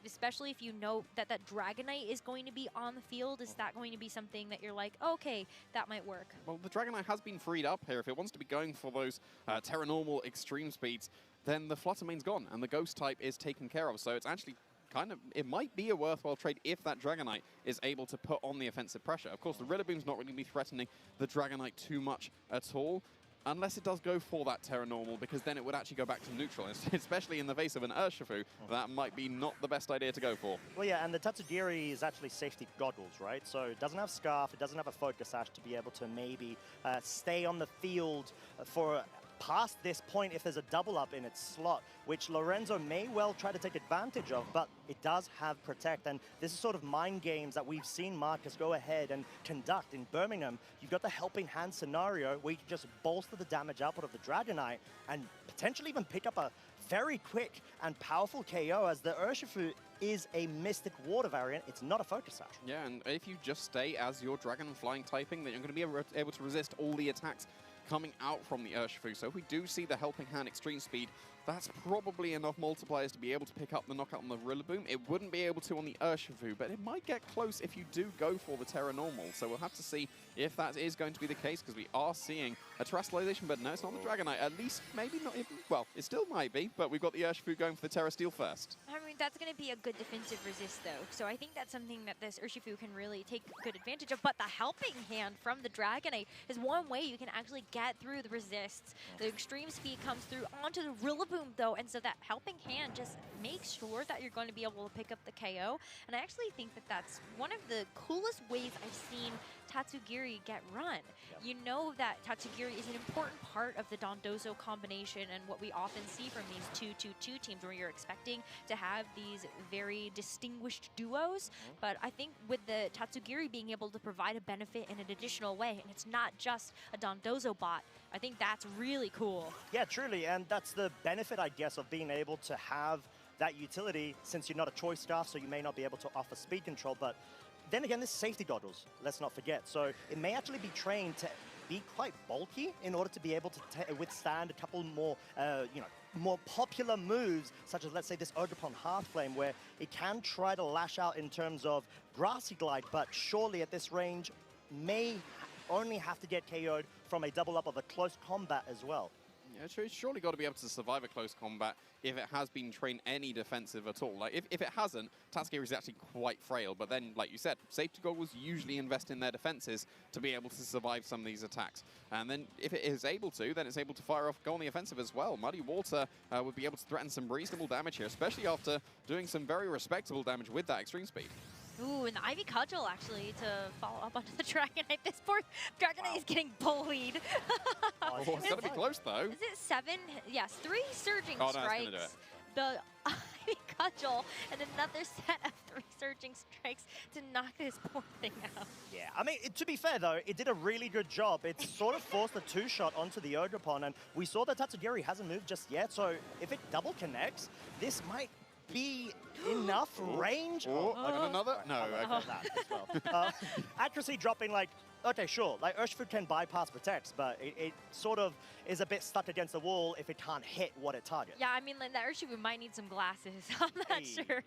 especially if you know that that Dragonite is going to be on the field. Is that going to be something that you're like, okay, that might work? Well, the Dragonite has been freed up here. If it wants to be going for those Terra Normal extreme speeds, then the Fluttermane's gone and the Ghost type is taken care of. So it's actually it might be a worthwhile trade if that Dragonite is able to put on the offensive pressure. Of course, the Rillaboom's not really going to be threatening the Dragonite too much at all, unless it does go for that Terra Normal, because then it would actually go back to neutral, especially in the face of an Urshifu. That might be not the best idea to go for. Well, yeah, and the Tatsugiri is actually safety goggles, right? So it doesn't have Scarf, it doesn't have a Focus Sash to be able to maybe stay on the field for past this point if there's a double up in its slot, which Lorenzo may well try to take advantage of, but it does have Protect, and this is sort of mind games that we've seen Marcus go ahead and conduct in Birmingham. You've got the Helping Hand scenario where you can just bolster the damage output of the Dragonite and potentially even pick up a very quick and powerful KO, as the Urshifu is a Mystic Water variant. It's not a Focus Sash. Yeah, and if you just stay as your Dragon and Flying typing, then you're going to be able to resist all the attacks coming out from the Urshifu. So if we do see the Helping Hand Extreme Speed, that's probably enough multipliers to be able to pick up the knockout on the Rillaboom. It wouldn't be able to on the Urshifu, but it might get close if you do go for the Terra Normal. So we'll have to see if that is going to be the case, because we are seeing a Terrestrialization, but no, it's not the Dragonite. At least, maybe not even, well, it still might be, but we've got the Urshifu going for the Terra Steel first. I mean, that's going to be a good defensive resist, though. So I think that's something that this Urshifu can really take good advantage of. But the Helping Hand from the Dragonite is one way you can actually get through the resists. The Extreme Speed comes through onto the Rillaboom, though, and so that Helping Hand just makes sure that you're going to be able to pick up the KO. And I actually think that that's one of the coolest ways I've seen Tatsugiri get run. You know that Tatsugiri is an important part of the Dondozo combination and what we often see from these 2-2-2 teams where you're expecting to have these very distinguished duos. But I think with the Tatsugiri being able to provide a benefit in an additional way, and it's not just a Dondozo bot, I think that's really cool. Yeah, truly, and that's the benefit, I guess, of being able to have that utility, since you're not a choice staff, so you may not be able to offer speed control, but then again, this safety goggles, let's not forget. So it may actually be trained to be quite bulky in order to be able to withstand a couple more, more popular moves, such as, let's say, this Ogerpon Hearthflame, where it can try to lash out in terms of Grassy Glide, but surely at this range may only have to get KO'd from a double up of a close combat as well. Yeah, it's surely got to be able to survive a close combat if it has been trained any defensive at all. Like, if it hasn't, Tatsugiri is actually quite frail. But then, like you said, safety goggles usually invest in their defenses to be able to survive some of these attacks. And then if it is able to, then it's able to fire off, go on the offensive as well. Muddy Water would be able to threaten some reasonable damage here, especially after doing some very respectable damage with that extreme speed. Ooh, and the Ivy Cudgel, actually, to follow up onto the Dragonite. This poor Dragonite is getting bullied. It's got to be close, though. Is it 7? Yes, 3 Surging no, Strikes. Do it. The Ivy Cudgel, and another set of 3 Surging Strikes to knock this poor thing out. Yeah, I mean, to be fair, though, it did a really good job. It sort of forced a 2-shot onto the Ogerpon, and we saw that Tatsugiri hasn't moved just yet, so if it double connects, this might be enough range. I got another? No, I got that as well. Accuracy dropping, like, okay, sure, like Urshifu can bypass protects, but it sort of is a bit stuck against the wall if it can't hit what it targets. Yeah, I mean, like, that Urshifu might need some glasses. I'm not sure.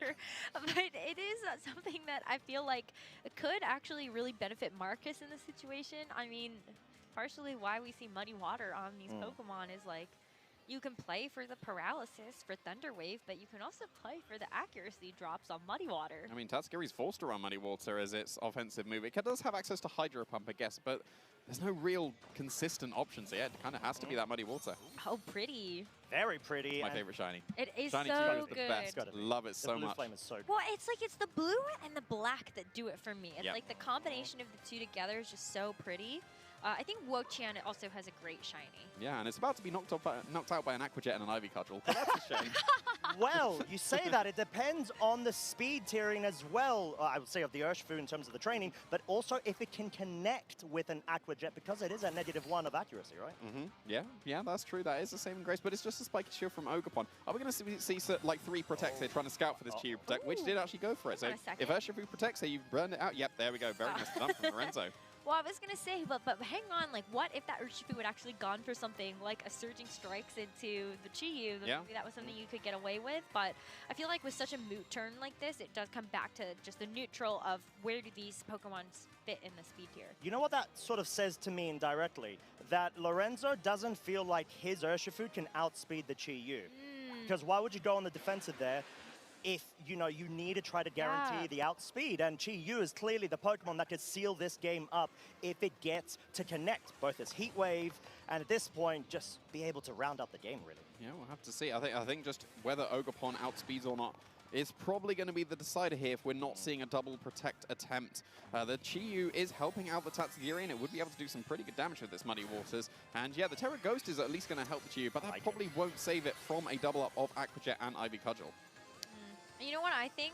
But it is something that I feel like could actually really benefit Marcus in this situation. I mean, partially why we see Muddy Water on these Pokemon is like, you can play for the paralysis for Thunder Wave, but you can also play for the accuracy drops on Muddy Water. I mean, Tatsugiri's forced to run Muddy Water as its offensive move. It does have access to Hydro Pump, I guess, but there's no real consistent options here. It kind of has to be that Muddy Water. Oh, pretty. Very pretty. My favorite shiny. It is shiny so the good. best. Love it so much. The blue flame is so good. Well, it's like it's the blue and the black that do it for me. It's Yep. like the combination of the two together is just so pretty. I think Wo-Chan also has a great shiny. Yeah, and it's about to be knocked out by an Aquajet and an Ivy Cudgel. But that's a shame. Well, you say that. It depends on the speed tiering as well, I would say, of the Urshifu in terms of the training, but also if it can connect with an Aquajet, because it is a -1 of accuracy, right? Yeah, that's true. That is the saving grace, but it's just a spiky shield from Ogerpon. Are we going to see like 3 protects here trying to scout for this Chiyu Protect, which did actually go for it. So if Urshifu protects her, you've burned it out. Yep, there we go. Very nice done from Lorenzo. Well, I was going to say, but hang on, like, what if that Urshifu had actually gone for something like a Surging Strikes into the Chiyu? Yeah. Maybe that was something you could get away with, but I feel like with such a moot turn like this, it does come back to just the neutral of where do these Pokemon fit in the speed tier. You know what that sort of says to me indirectly? That Lorenzo doesn't feel like his Urshifu can outspeed the Chiyu. Because why would you go on the defensive there if, you know, you need to try to guarantee the outspeed? And Chiyu is clearly the Pokemon that could seal this game up if it gets to connect both its Heat Wave and at this point just be able to round up the game, really. Yeah, we'll have to see. I think just whether Ogerpon outspeeds or not is probably going to be the decider here if we're not seeing a double protect attempt. The Chiyu is helping out the Tatsugiri, and it would be able to do some pretty good damage with this Muddy Waters. And yeah, the Terra Ghost is at least going to help the Chiyu, but that probably won't save it from a double up of Aquajet and Ivy Cudgel. And you know what I think?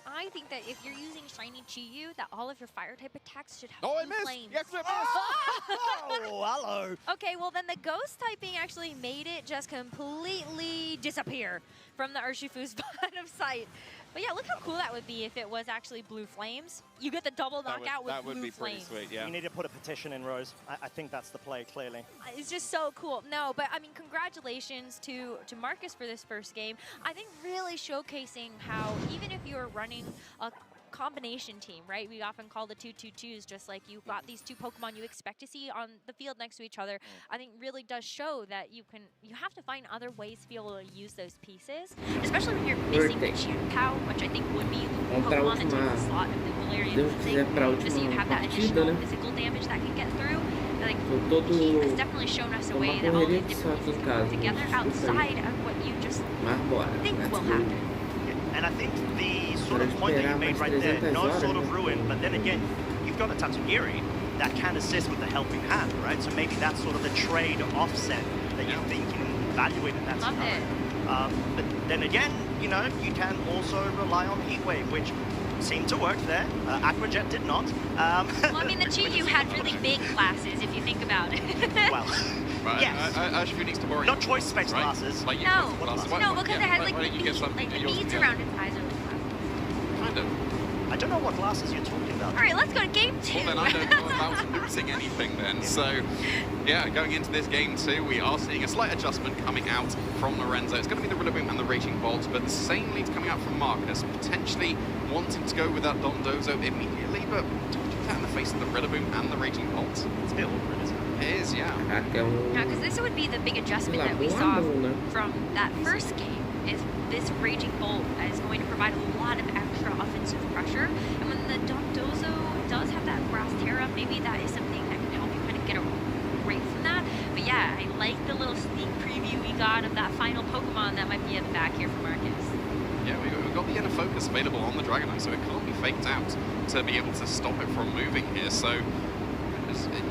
I think that if you're using Shiny Chiyu, that all of your fire type attacks should have blue flames. Yes, it missed! Oh, hello! Okay, well then the ghost typing actually made it just completely disappear from the Urshifu's line of sight. But yeah, look how cool that would be if it was actually blue flames. You get the double knockout with blue flames. That would be pretty sweet, yeah. You need to put a petition in, Rose. I think that's the play, clearly. It's just so cool. No, but I mean, congratulations to Marcus for this first game. I think really showcasing how even if you're running a combination team, right? We often call the 2-2-2s just like you've got these two Pokemon you expect to see on the field next to each other. I think really does show that you have to find other ways to be able to use those pieces, especially when you're missing the Chien-Pao, which I think would be the Pokemon that takes the slot of the Galarian thing, just so you have that additional physical damage that can get through. Like, he has definitely shown us a way that all the different pieces can work together outside of what you just think will happen. And I think the sort of point that you made right there, no sort of ruin, but then again, you've got a Tatsugiri that can assist with the helping hand, right? So maybe that's sort of the trade offset that you think you can evaluate in that Love scenario. But then again, you know, you can also rely on Heat Wave, which seemed to work there. Aquajet did not. Well, I mean, the Chiyu had really big glasses, if you think about it. Well, Right, yes. Ashby needs to borrow Not choice space right? glasses. Like you No, have glasses. Why- no, why- because yeah, it has why- like why the don't you get something the yours beads can around its eyes are like that. Kind of. I don't know what glasses you're talking about. All right, let's go to game 2. Well, then I don't know about losing anything then. So, yeah, going into this game too, we are seeing a slight adjustment coming out from Lorenzo. It's going to be the Rillaboom and the Raging Bolt, but the same leads coming out from Marcus, potentially wanting to go with that Dondozo immediately, but don't do that in the face of the Rillaboom and the Raging Bolt. It's a bit awkward, isn't it? It is, yeah. Yeah, because this would be the big adjustment that we saw from that first game, is this Raging Bolt is going to provide a lot of extra offensive pressure. And when the Dondozo does have that Grass Terra, maybe that is something that can help you kind of get away from that. But yeah, I like the little sneak preview we got of that final Pokemon that might be in the back here for Marcus. Yeah, we've got the inner focus available on the Dragonite, so it can't be faked out to be able to stop it from moving here. So,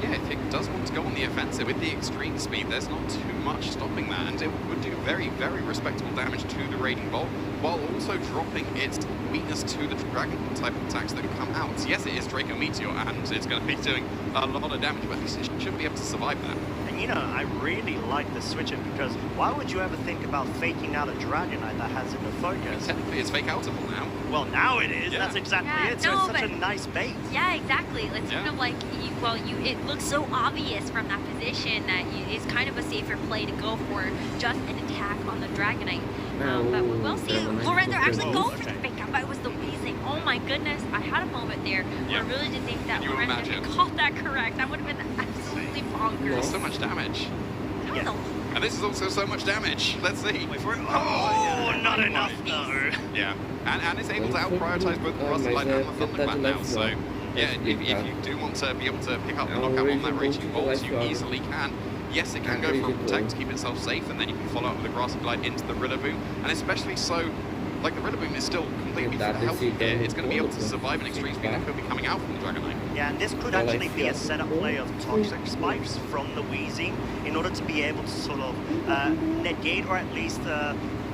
yeah, if it does want to go on the offensive with the extreme speed, there's not too much stopping that, and it would do very, very respectable damage to the Raging Bolt, while also dropping its weakness to the Dragon type attacks that come out. Yes, it is Draco Meteor, and it's going to be doing a lot of damage, but at least it should be able to survive that. And you know, I really like the switch-up because why would you ever think about faking out a Dragonite that has inner focus? Technically, it's fake-outable now. Well, now it is. Yeah. That's exactly Yeah, it. So no, it's such but- a nice bait. Yeah, exactly. It's Yeah. kind of like, it looks so obvious from that position that it's kind of a safer play to go for just an attack on the Dragonite. But we will see Lorenzo actually go for the fake out, but it was the wheezing. Oh my goodness, I had a moment there where I really did think that Can you Lorenzo imagine? had called that correct. That would have been absolutely bonkers. So much damage. That was a- And this is also so much damage. Let's see. Oh, not enough, no. Yeah, and it's able to out-prioritize both the Rusty Light and the Thunderclap now, so yeah, if you do want to be able to pick up the knockout on that Raging Bolt, you easily can. Yes, it can go for a Protect to keep itself safe, and then you can follow up with a Grassy Glide into the Rillaboom, and especially so, like the Rillaboom is still completely healthy here, it's going to be able to survive an extreme speed that could be coming out from the Dragonite. Yeah, and this could actually be a setup play of Toxic Spikes from the Wheezing in order to be able to sort of negate or at least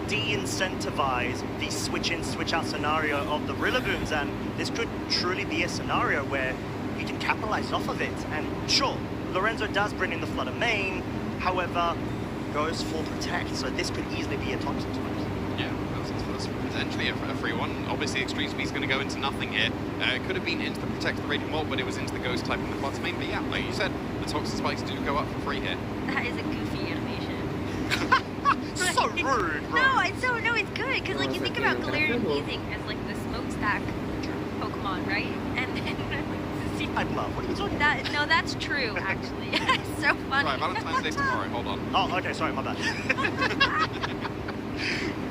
de-incentivize the switch-in, switch-out scenario of the Rillabooms, and this could truly be a scenario where you can capitalize off of it. And sure, Lorenzo does bring in the Flutter Mane, however, goes for Protect, so this could easily be a Toxic Spikes. Yeah, that's potentially a free one. Obviously, Extreme Speed's going to go into nothing here. It could have been into the Protect the Raging Bolt, but it was into the Ghost type and the Flutter Mane. But yeah, like you said, the Toxic Spikes do go up for free here. That is a goofy animation. So rude, bro. No, it's good because like you think about Galarian Weezing as like the smokestack Pokemon, right? And then I love. What are you talking about? no, that's true actually. It's so funny. Right, Valentine's Day's tomorrow. Hold on. Oh, okay, sorry, my bad.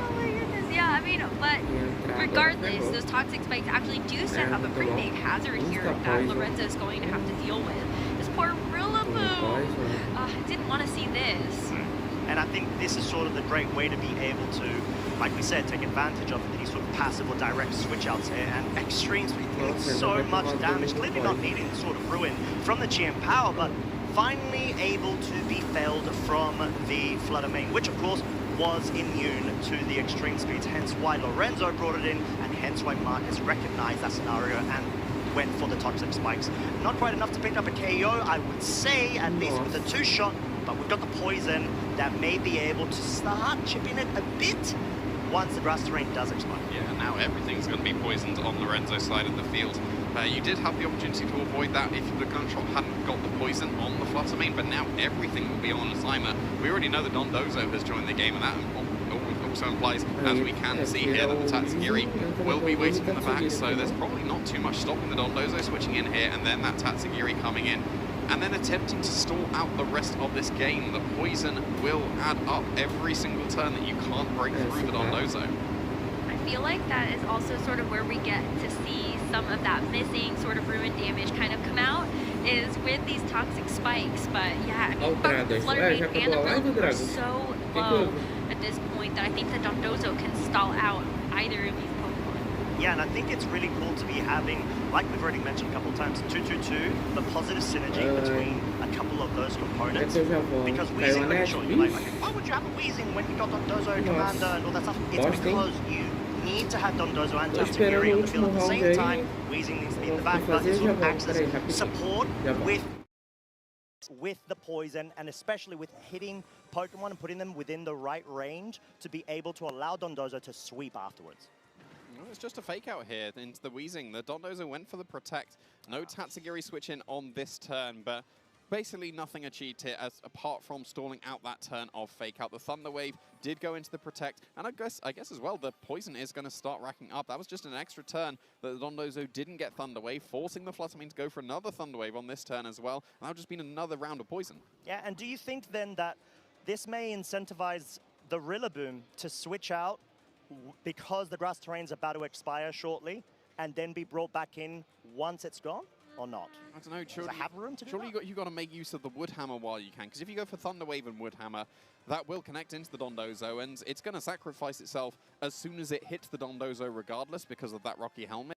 Oh my goodness, yeah. I mean, but regardless, those Toxic Spikes actually do set up a pretty big hazard here that Lorenzo's going to have to deal with. This poor Rillaboom. Didn't want to see this. And I think this is sort of the great way to be able to, like we said, take advantage of these sort of passive or direct switch outs here. And Extreme Speed dealing so much damage, clearly not needing sort of ruin from the GM power, but finally able to be felled from the Flutter Mane, which of course was immune to the Extreme Speeds, hence why Lorenzo brought it in, and hence why Marcus recognized that scenario and went for the Toxic Spikes. Not quite enough to pick up a KO, I would say, at least with the two-shot, but we've got the Poison that may be able to start chipping it a bit once the Grass Terrain does expire. Yeah, now everything's going to be poisoned on Lorenzo's side of the field. You did have the opportunity to avoid that if the gunshot hadn't got the poison on the Flutter Mane, but now everything will be on Assimer. We already know that Dondozo has joined the game, and that also implies, as we can see here, that the Tatsugiri will be waiting in the back, so there's probably not too much stopping the Dondozo switching in here, and then that Tatsugiri coming in, and then attempting to stall out the rest of this game. The poison will add up every single turn that you can't break through the Dondozo. I feel like that is also sort of where we get to see some of that missing sort of ruin damage kind of come out, is with these Toxic Spikes. But yeah, I mean, both the Flutter Mane and the Rillaboom are so low at this point that I think the Dondozo can stall out either of these Pokemon. Yeah, and I think it's really cool to be having, like we've already mentioned a couple of times, 2-2-2, the positive synergy between a couple of those components. Because Weezing, like, sure, you're like, why would you have a Weezing when you got Dondozo, Commander, and all that stuff? It's because you need to have Dondozo and Tatsugiri on the field at the same time. Weezing needs to be in the back, but it sort of acts as support with the poison, and especially with hitting Pokemon and putting them within the right range to be able to allow Dondozo to sweep afterwards. No, it's just a fake out here into the Weezing. The Dondozo went for the Protect. No Tatsugiri switch in on this turn, but basically nothing achieved here apart from stalling out that turn of fake out. The Thunder Wave did go into the Protect, and I guess as well the poison is going to start racking up. That was just an extra turn that the Dondozo didn't get Thunder Wave, forcing the Fluttermane to go for another Thunder Wave on this turn as well. And that would just been another round of poison. Yeah, and do you think then that this may incentivize the Rillaboom to switch out because the grass terrain's about to expire shortly and then be brought back in once it's gone? Or not? I don't know. Does it have room to do surely you got to make use of the Wood Hammer while you can, because if you go for Thunder Wave and Wood Hammer, that will connect into the Dondozo, and it's going to sacrifice itself as soon as it hits the Dondozo regardless because of that Rocky Helmet.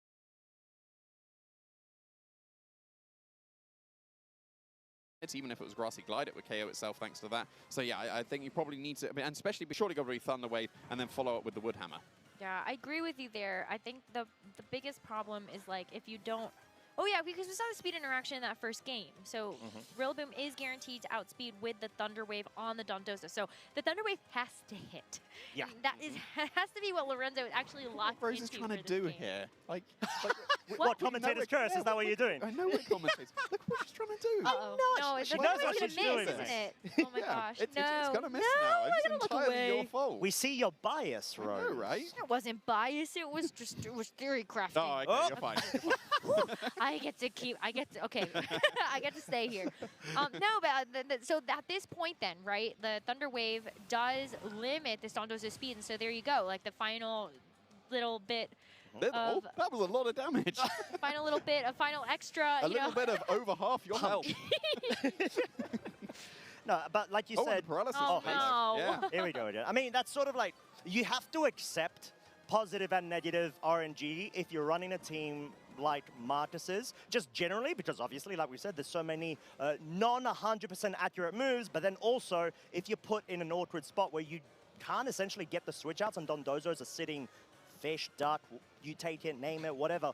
Even if it was Grassy Glide, it would KO itself thanks to that. So yeah, I think you probably need to, and especially surely got to be Thunder Wave and then follow up with the Wood Hammer. Yeah, I agree with you there. I think the biggest problem is like if you don't. Oh yeah, because we saw the speed interaction in that first game. So Rillaboom is guaranteed to outspeed with the Thunder Wave on the Dondozo. So the Thunder Wave has to hit. Yeah. That has to be what Lorenzo actually locked What into. is trying to do here? Like what commentator's curse? Is that what you're doing? I know what commentator's. Look what she's trying to do. Uh-oh. No, She the knows Thunder what Wave's she's gonna miss, doing. isn't it? Oh my gosh, It's no. gonna miss no, now. I'm It's gonna look entirely your away. fault. We see your bias, I Rose. know, right? It wasn't bias. It was just theory crafting. Oh, okay, you're fine. I get to keep. Okay. I get to stay here. No, but so at this point, then, right? The Thunder Wave does limit this Dondozo's speed, and so there you go. Like the final little bit. That was a lot of damage. Final little bit, a final extra. A little bit of over half your health. No, but like you said, paralysis. Oh, no. Yeah. Here we go again. I mean, that's sort of like, you have to accept positive and negative RNG if you're running a team like Marcus's, just generally, because obviously, like we said, there's so many non-100% accurate moves, but then also, if you're put in an awkward spot where you can't essentially get the switch outs and Dondozos are sitting fish, duck, you take it, name it, whatever,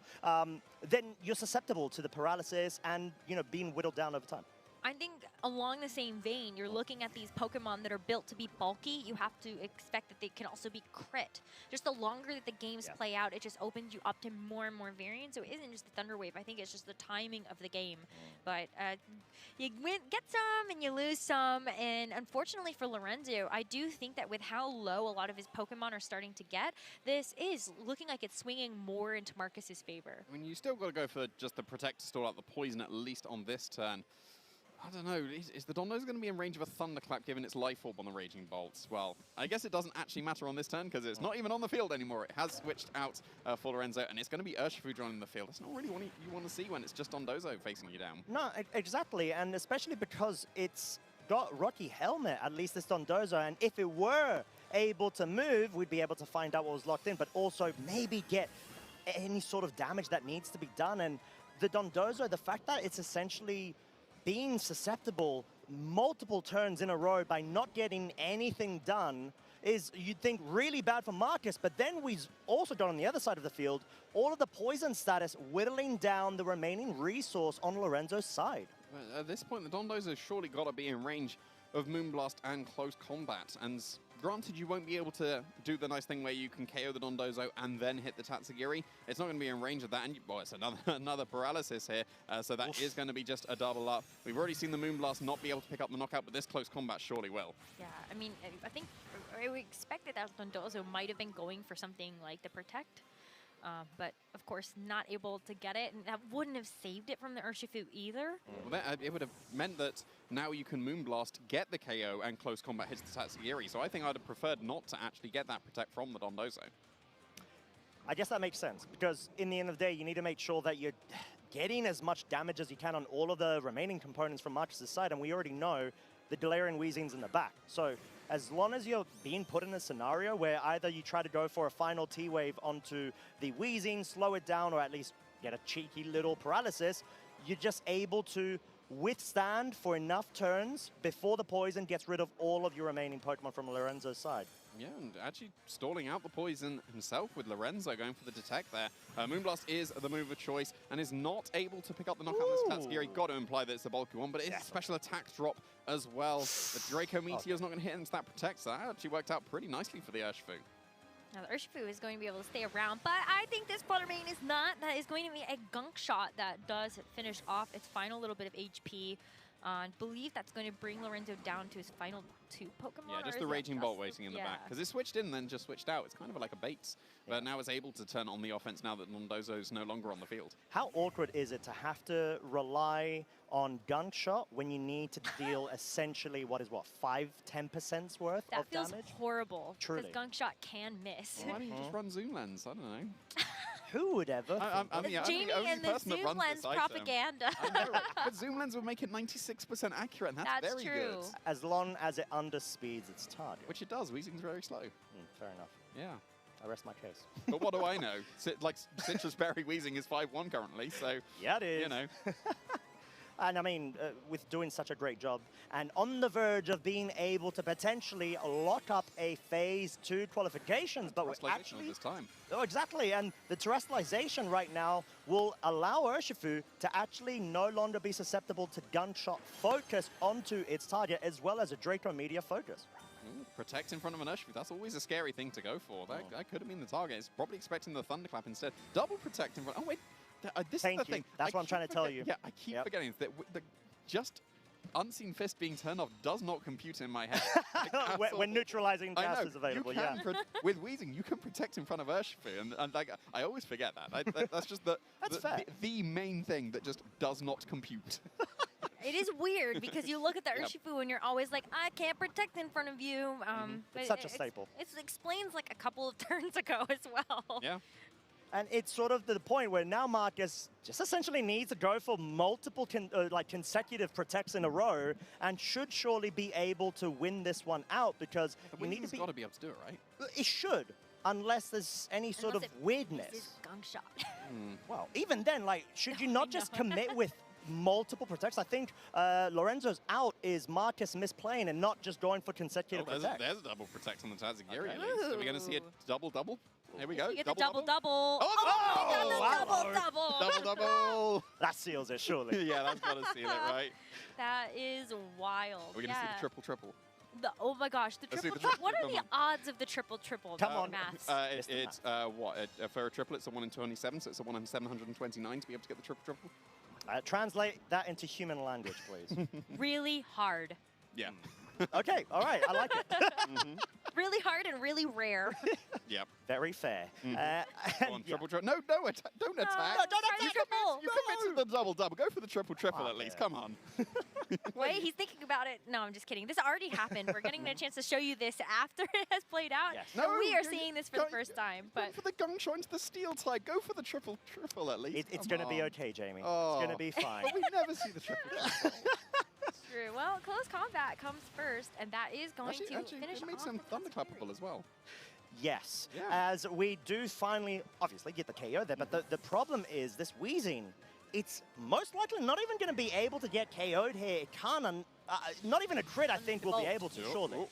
then you're susceptible to the paralysis and, you know, being whittled down over time. I think along the same vein, you're looking at these Pokemon that are built to be bulky. You have to expect that they can also be crit. Just the longer that the games play out, it just opens you up to more and more variants. So it isn't just the Thunder Wave. I think it's just the timing of the game. But you get some and you lose some. And unfortunately for Lorenzo, I do think that with how low a lot of his Pokemon are starting to get, this is looking like it's swinging more into Marcus's favor. I mean, you still got to go for just the Protect to stall out the poison, at least on this turn. I don't know, is the Dondozo going to be in range of a Thunderclap given its Life Orb on the Raging Bolts? Well, I guess it doesn't actually matter on this turn because it's not even on the field anymore. It has switched out for Lorenzo, and it's going to be Urshifu joining the field. That's not really what you want to see when it's just Dondozo facing you down. No, exactly, and especially because it's got Rocky Helmet, at least this Dondozo, and if it were able to move, we'd be able to find out what was locked in, but also maybe get any sort of damage that needs to be done. And the Dondozo, the fact that it's essentially being susceptible multiple turns in a row by not getting anything done is, you'd think, really bad for Marcus, but then we've also got on the other side of the field all of the poison status whittling down the remaining resource on Lorenzo's side. At this point, the Dondozo's surely got to be in range of Moonblast and close combat, and granted, you won't be able to do the nice thing where you can KO the Dondozo and then hit the Tatsugiri. It's not going to be in range of that, and well, it's another paralysis here, so that is going to be just a double up. We've already seen the Moonblast not be able to pick up the knockout, but this close combat surely will. Yeah, I mean, I think we expected that Dondozo might have been going for something like the Protect. But, of course, not able to get it, and that wouldn't have saved it from the Urshifu either. Well, it would have meant that now you can Moonblast, get the KO, and close combat hits the Tatsugiri, so I think I'd have preferred not to actually get that Protect from the Dondozo. I guess that makes sense, because in the end of the day, you need to make sure that you're getting as much damage as you can on all of the remaining components from Marcus's side, and we already know the Galarian Weezing's in the back. So as long as you're being put in a scenario where either you try to go for a final T-Wave onto the Weezing, slow it down, or at least get a cheeky little paralysis, you're just able to withstand for enough turns before the poison gets rid of all of your remaining Pokemon from Lorenzo's side. Yeah, and actually stalling out the poison himself with Lorenzo going for the detect there. Moonblast is the move of choice and is not able to pick up the knockout on this Tatsugiri. Got to imply that it's the bulky one, but it is a special attack drop as well. The Draco Meteor's not going to hit into that protect, so that actually worked out pretty nicely for the Urshifu. Now, the Urshifu is going to be able to stay around, but I think this Water Main is not. That is going to be a gunk shot that does finish off its final little bit of HP. I believe that's going to bring Lorenzo down to his final 2 Pokemon. Yeah, just the Raging Bolt waiting in the back. Because it switched in and then just switched out. It's kind of like a bait. But now it's able to turn on the offense now that Londozo's no longer on the field. How awkward is it to have to rely on Gunk Shot when you need to deal essentially, 5–10% worth of damage? That feels horrible. Truly. Because Gunk Shot can miss. Well, why don't you just run Zoom Lens? I don't know. Who would ever Jamie and the Zoom Lens propaganda. I know, right? But Zoom Lens would make it 96% accurate, and that's very true. good. As long as it underspeeds its target. Which it does. Weezing's very slow. Fair enough. Yeah. I rest my case. But what do I know? Like, Citrus Berry Weezing is 5-1 currently, so... Yeah, it is. You know. And I mean, with doing such a great job, and on the verge of being able to potentially lock up a Phase 2 qualifications, but we're actually... this time. Oh, exactly, and the terrestrialization right now will allow Urshifu to actually no longer be susceptible to gunshot focus onto its target, as well as a Draco Meteor focus. Protect in front of an Urshifu, that's always a scary thing to go for. That could have been the target. It's probably expecting the Thunderclap instead. Double Protect in front. Oh, wait. This Thank is the you. thing. That's what I'm trying to tell you. Yeah, I keep forgetting that just Unseen Fist being turned off does not compute in my head. Like, when neutralizing gas is available, you can with Weezing, you can protect in front of Urshifu, and like I always forget that. That's just the main thing that just does not compute. It is weird because you look at the Urshifu and you're always like, I can't protect in front of you. But it's such a staple. It explains like a couple of turns ago as well. Yeah. And it's sort of the point where now Marcus just essentially needs to go for multiple consecutive protects in a row and should surely be able to win this one out because you need to be... got to be able to do it, right? It should, unless there's any sort of weirdness. Gunk shot. Well, even then, like, should you not just commit with multiple protects? I think Lorenzo's out is Marcus misplaying and not just going for consecutive protects. There's a double protect on the Tatsugiri at least. Are we going to see a double-double? Here we go. You get the double-double. Oh, double-double. Double-double. That seals it, surely. Yeah, that's got to seal it, right? That is wild. Are we going to see the triple-triple? Oh my gosh, the triple-triple. What are the odds of the triple-triple? Come on. Maths. It's for a triple, it's a 1 in 27, so it's a 1 in 729 to be able to get the triple-triple. Translate that into human language, please. Really hard. Yeah. Okay, all right, I like it. Really hard and really rare. Yep. Very fair. Go on, triple-triple. No, don't attack. No, don't attack. You committed the double-double. Go for the triple-triple at least. Come on. Wait, he's thinking about it. No, I'm just kidding. This already happened. We're getting a chance to show you this after it has played out. Yes. No, we are seeing this for the first time. Go But for the gunk shot into the steel type. Go for the triple-triple at least. It's going to be okay, Jamie. Oh. It's going to be fine. But we never see the triple-triple. true. Well, close combat comes first, and that is going to finish it made some thunderclappable as well. Yes, Yeah. as we do finally, obviously, get the KO there, but the problem is this Weezing, it's most likely not even going to be able to get KO'd here. It can't, not even a crit, I think, will be able to, surely.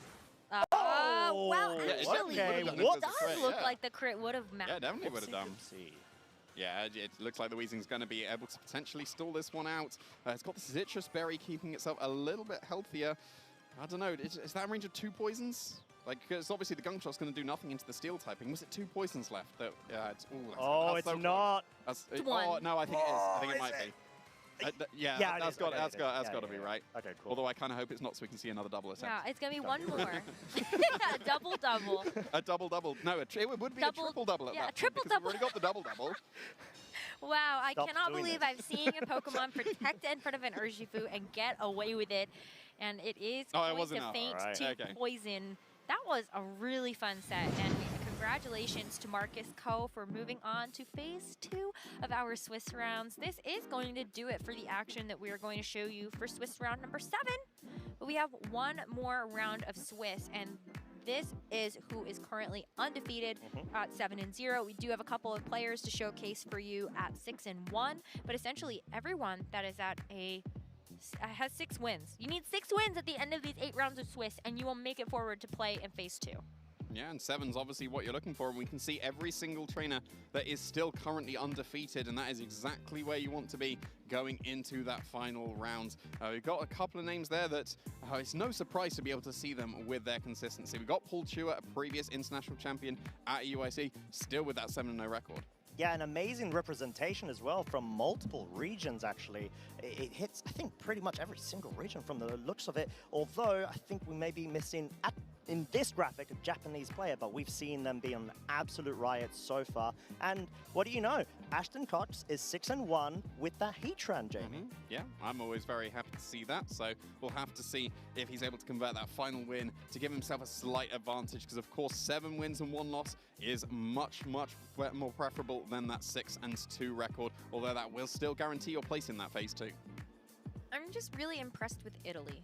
Well, Yeah, it actually, definitely it would've done if does it was a crit, look yeah. like the crit would have matched. Yeah, definitely would have done. Yeah, it looks like the Weezing's going to be able to potentially stall this one out. It's got the Citrus Berry keeping itself a little bit healthier. I don't know, is that in range of 2 poisons? Like, because obviously the Gunk Shot's going to do nothing into the steel typing. Was it 2 poisons left? It's It's so not. Oh, no, I think it is. I think it might be. Yeah, that's got to be right. Okay, cool. Although I kind of hope it's not, so we can see another double attempt. Yeah, it's going to be one more. Double-double. A double-double. No, it would be a triple-double at that point, triple-double. because we've already got the double-double. Wow, I Stop cannot doing believe this. I'm seeing a Pokemon protect in front of an Urshifu and get away with it. And it is Oh, it going was to enough. faint Alright. to Okay. poison. That was a really fun set, and congratulations to Marcus Ko for moving on to phase 2 of our Swiss rounds. This is going to do it for the action that we are going to show you for Swiss round number 7. But we have one more round of Swiss, and this is who is currently undefeated at 7-0. We do have a couple of players to showcase for you at 6-1, but essentially everyone that is at has 6 wins. You need 6 wins at the end of these 8 rounds of Swiss, and you will make it forward to play in phase 2. Yeah, and 7's obviously what you're looking for, and we can see every single trainer that is still currently undefeated, and that is exactly where you want to be going into that final round. We've got a couple of names there that it's no surprise to be able to see them with their consistency. We've got Paul Chua, a previous international champion at UIC, still with that 7-0 record. Yeah, an amazing representation as well from multiple regions, actually. It hits, I think, pretty much every single region from the looks of it, although I think we may be missing, in this graphic, a Japanese player, but we've seen them be on absolute riot so far. And what do you know? Ashton Cox is 6-1 with the Heatran, Jamie. Yeah, I'm always very happy to see that, so we'll have to see if he's able to convert that final win to give himself a slight advantage, because of course 7 wins and 1 loss is much more preferable than that 6-2 record, although that will still guarantee your place in that phase 2. I'm just really impressed with Italy.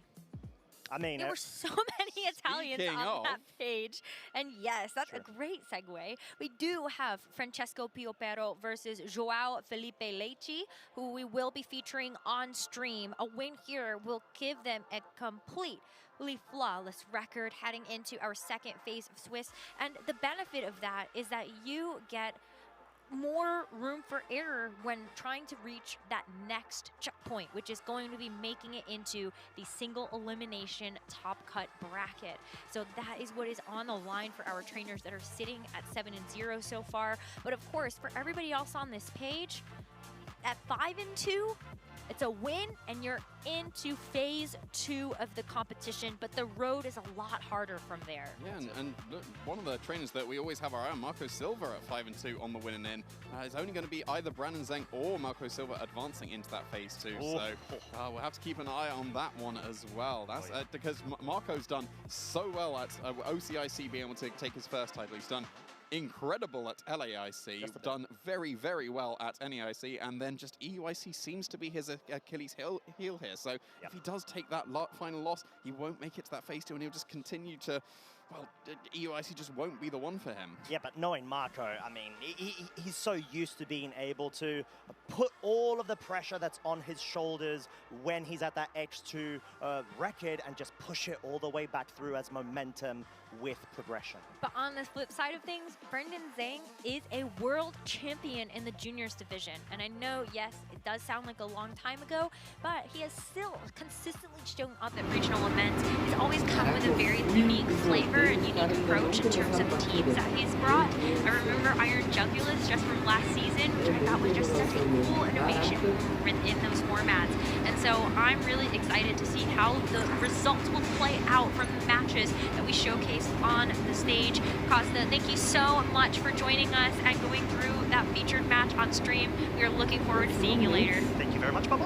I mean, there were so many Italians on that page. And yes, that's a great segue. We do have Francesco Piopero versus Joao Felipe Lecce, who we will be featuring on stream. A win here will give them a completely flawless record heading into our second phase of Swiss. And the benefit of that is that you get more room for error when trying to reach that next checkpoint, which is going to be making it into the single elimination top cut bracket. So that is what is on the line for our trainers that are sitting at 7-0 so far. But of course, for everybody else on this page, at 5-2, it's a win and you're into phase 2 of the competition, but the road is a lot harder from there. Yeah, and look, one of the trainers that we always have our eye on, Marco Silva at 5-2 on the winning end, is only going to be either Brandon Zeng or Marco Silva advancing into that phase 2. So we'll have to keep an eye on that one as well. That's because Marco's done so well at OCIC being able to take his first title. He's done incredible at LAIC, done very, very well at NAIC, and then just EUIC seems to be his Achilles heel here. So if he does take that final loss, he won't make it to that phase 2, and he'll just continue to, well, EUIC just won't be the one for him. Yeah, but knowing Marco, I mean, he's so used to being able to put all of the pressure that's on his shoulders when he's at that X2 record and just push it all the way back through as momentum with progression. But on the flip side of things, Brendan Zhang is a world champion in the juniors division. And I know, yes, it does sound like a long time ago, but he has still consistently shown up at regional events. He's always come with a very unique flavor and unique approach in terms of the teams that he's brought. I remember Iron Jugulus just from last season, which I thought was just such a cool innovation within those formats. And so I'm really excited to see how the results will play out from the matches that we showcase on the stage. Costa, thank you so much for joining us and going through that featured match on stream. We are looking forward to seeing you later. Thank you very much. Bye-bye.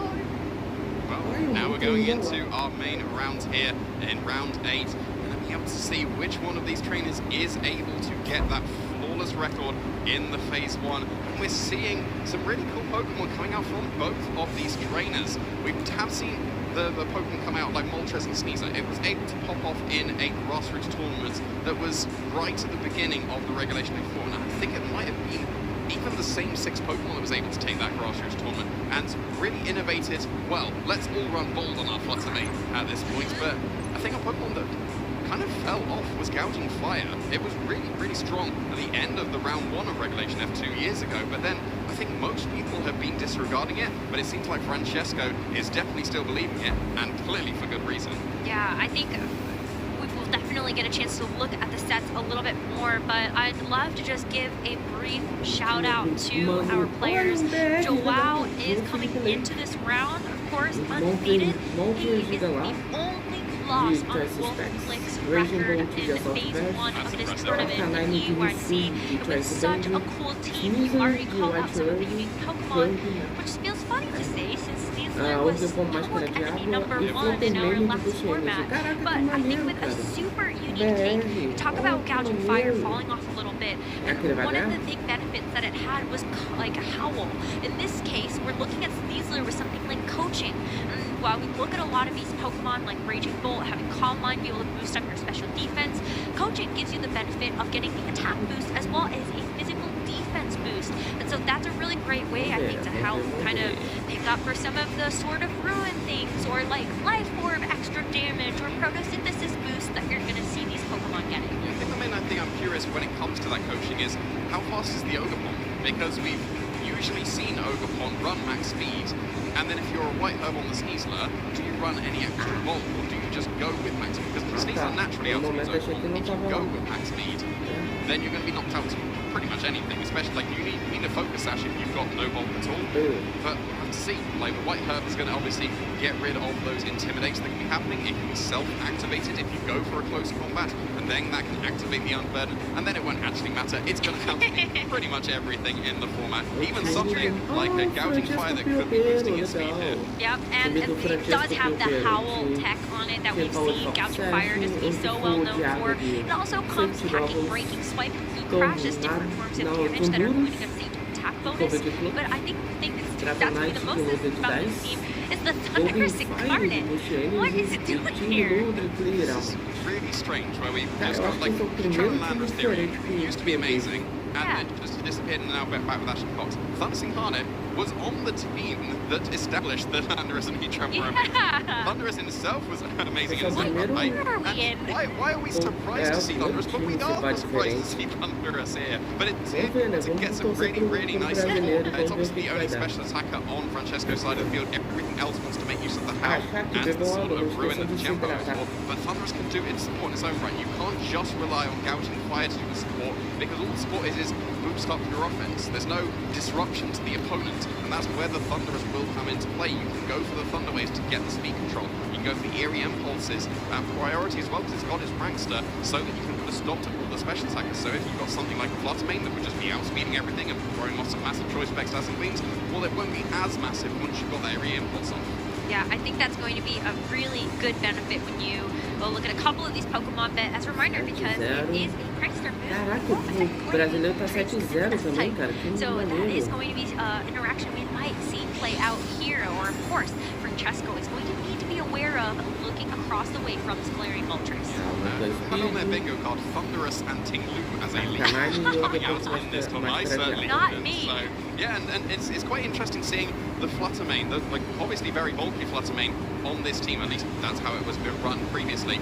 Well, now we're going into our main round here in round 8, and then we'll be able to see which one of these trainers is able to get that flawless record in the phase 1. And we're seeing some really cool Pokemon coming out from both of these trainers. We have seen the Pokemon come out like Moltres and Sneasel. It was able to pop off in a grassroots tournament that was right at the beginning of the Regulation F4, and I think it might have been even the same 6 Pokemon that was able to take that grassroots tournament and really innovated. Well, let's all run bold on our Fluttermate at this point, but I think a Pokemon that kind of fell off was Gouging Fire. It was really, really strong at the end of the round 1 of Regulation F 2 years ago, but then I think most people have been disregarding it, but it seems like Francesco is definitely still believing it, and clearly for good reason. Yeah, I think we will definitely get a chance to look at the sets a little bit more, but I'd love to just give a brief shout out to our players. Joao is coming into this round, of course, undefeated. He is the only loss on Wolf Click's record in phase 1 of this tournament in the EUIC. It was such a cool team. You already called out some of the unique Pokemon, which feels funny to say since these Whistler was stored enemy number 1 in our last format. But I think with a super unique take, you talk about gouging fire falling off a little bit, and one of the big benefits that it had was like a howl. In this case, we're looking at Sneasler with something like coaching. And while we look at a lot of these Pokemon like Raging Bolt, having Calm Mind be able to boost up your special defense, coaching gives you the benefit of getting the attack boost as well as a physical defense boost. And so that's a really great way, I think, to help kind of pick up for some of the Sword of Ruin things, or like Life Orb extra damage, or Photosynthesis boost that you're going to see these Pokemon getting. I think the main thing I'm curious when it comes to that coaching is how fast is the Ogerpon? Because we've usually seen Ogerpon run max speed, and then if you're a White Herb on the Sneasler, do you run any extra volt, or do you just go with max speed? Because the Sneasler naturally outspeeds Ogerpon. If you go with max speed, then you're going to be knocked out to pretty much anything, especially like you need a focus sash if you've got no volt at all. But we'll have to see. Like the White Herb is going to obviously get rid of those intimidates that can be happening. It can be self-activated if you go for a close combat, and then that can activate the Unburden, and then it won't actually matter. It's going to outspeed pretty much everything in the format, even something like a gouging fire that could be boosting its speed here. Yep, and it does have the Howl tech on it that we've seen Gouging Fire just be so well known for. It also comes packing Breaking Swipe and Key Crash as different forms of damage that are going to give the attack bonus. But I think the thing that's going to be the most interesting about this team is the Thunderous Incarnate. What is it doing here? It's really strange where we just got like Landers theory, it used to be amazing, and then just disappeared and now back with Ashen Fox. Thunderous Incarnate was on the team that established the Thunderous and Heatran were amazing. Thunderous himself was amazing in his own right. Why are we surprised to see Thunderous? But we are surprised to see Thunderous here. But it gets a really nice support. It's obviously the only special attacker on Francesco's side of the field. Everything else wants to make use of the Howl and the Sword of Ruin that the Gembo is for. But Thunderous can do its support in its own right. You can't just rely on Gouging Fire to do the support, because all the support is boost up your offense. There's no disruption to the opponent, and that's where the Thunderous will come into play. You can go for the Thunder Waves to get the speed control. You can go for the Eerie Impulses, priority as well, because it's got its Prankster, so that you can put a stop to all the special attackers. So if you've got something like Fluttermane that would just be outspeeding everything and throwing lots of massive choice specs as and queens, well, it won't be as massive once you've got that Eerie Impulse on. Yeah, I think that's going to be a really good benefit when you go look at a couple of these Pokemon, but as a reminder, because it is a Prankster move. Caraca, o brasileiro tá 7-0 também, cara. Que so that maneiro. is going to be interaction we might see play out here, or of course, Francesco is going to need to be aware of looking across the way from this Galarian Moltres. I on their bingo card Thunderous and Tinglu as a lead coming out in this tournament. I certainly Not wouldn't. me. So, yeah, and it's quite interesting seeing the Fluttermane, the like obviously very bulky Fluttermane on this team. At least that's how it was been run previously.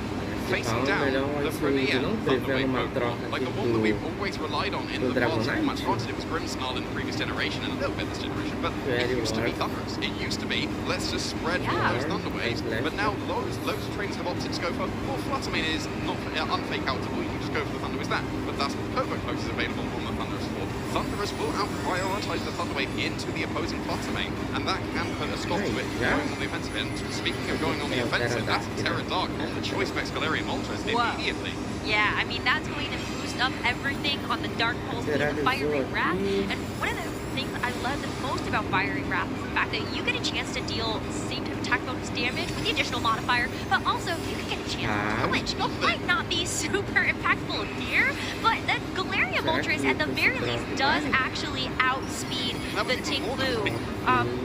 Facing down the premier Thunderwave Pokemon, like the one that we've always relied on in the past. Much granted, it was Grimmsnarl in the previous generation and a little bit this generation, but it used to be Thunderous. It used to be, let's just spread all those Thunder Waves, but now loads of trainers have opted to go for, well, Fluttermane is not unfake outable, you can just go for the Thunder Wave that, but that's what Covert Post is available on the Thunderous for. Thunderous will out-prioritize the Thunder Wave into the opposing Fluttermane, and that can put a stop to it going on the offensive end. Speaking of going on the offensive, that's Terra Dark on the Choice Specs Galarian Moltres immediately. Yeah, I mean, that's going to boost up everything on the Dark Pulse and the Fiery Wrath. And one of the things I love the most about Fiery Wrath is the fact that you get a chance to deal same type of attack bonus damage with the additional modifier, but also you can get a chance to glitch. Might not be super impactful here, but the Galarian Moltres at the very least does actually outspeed the Tinglu.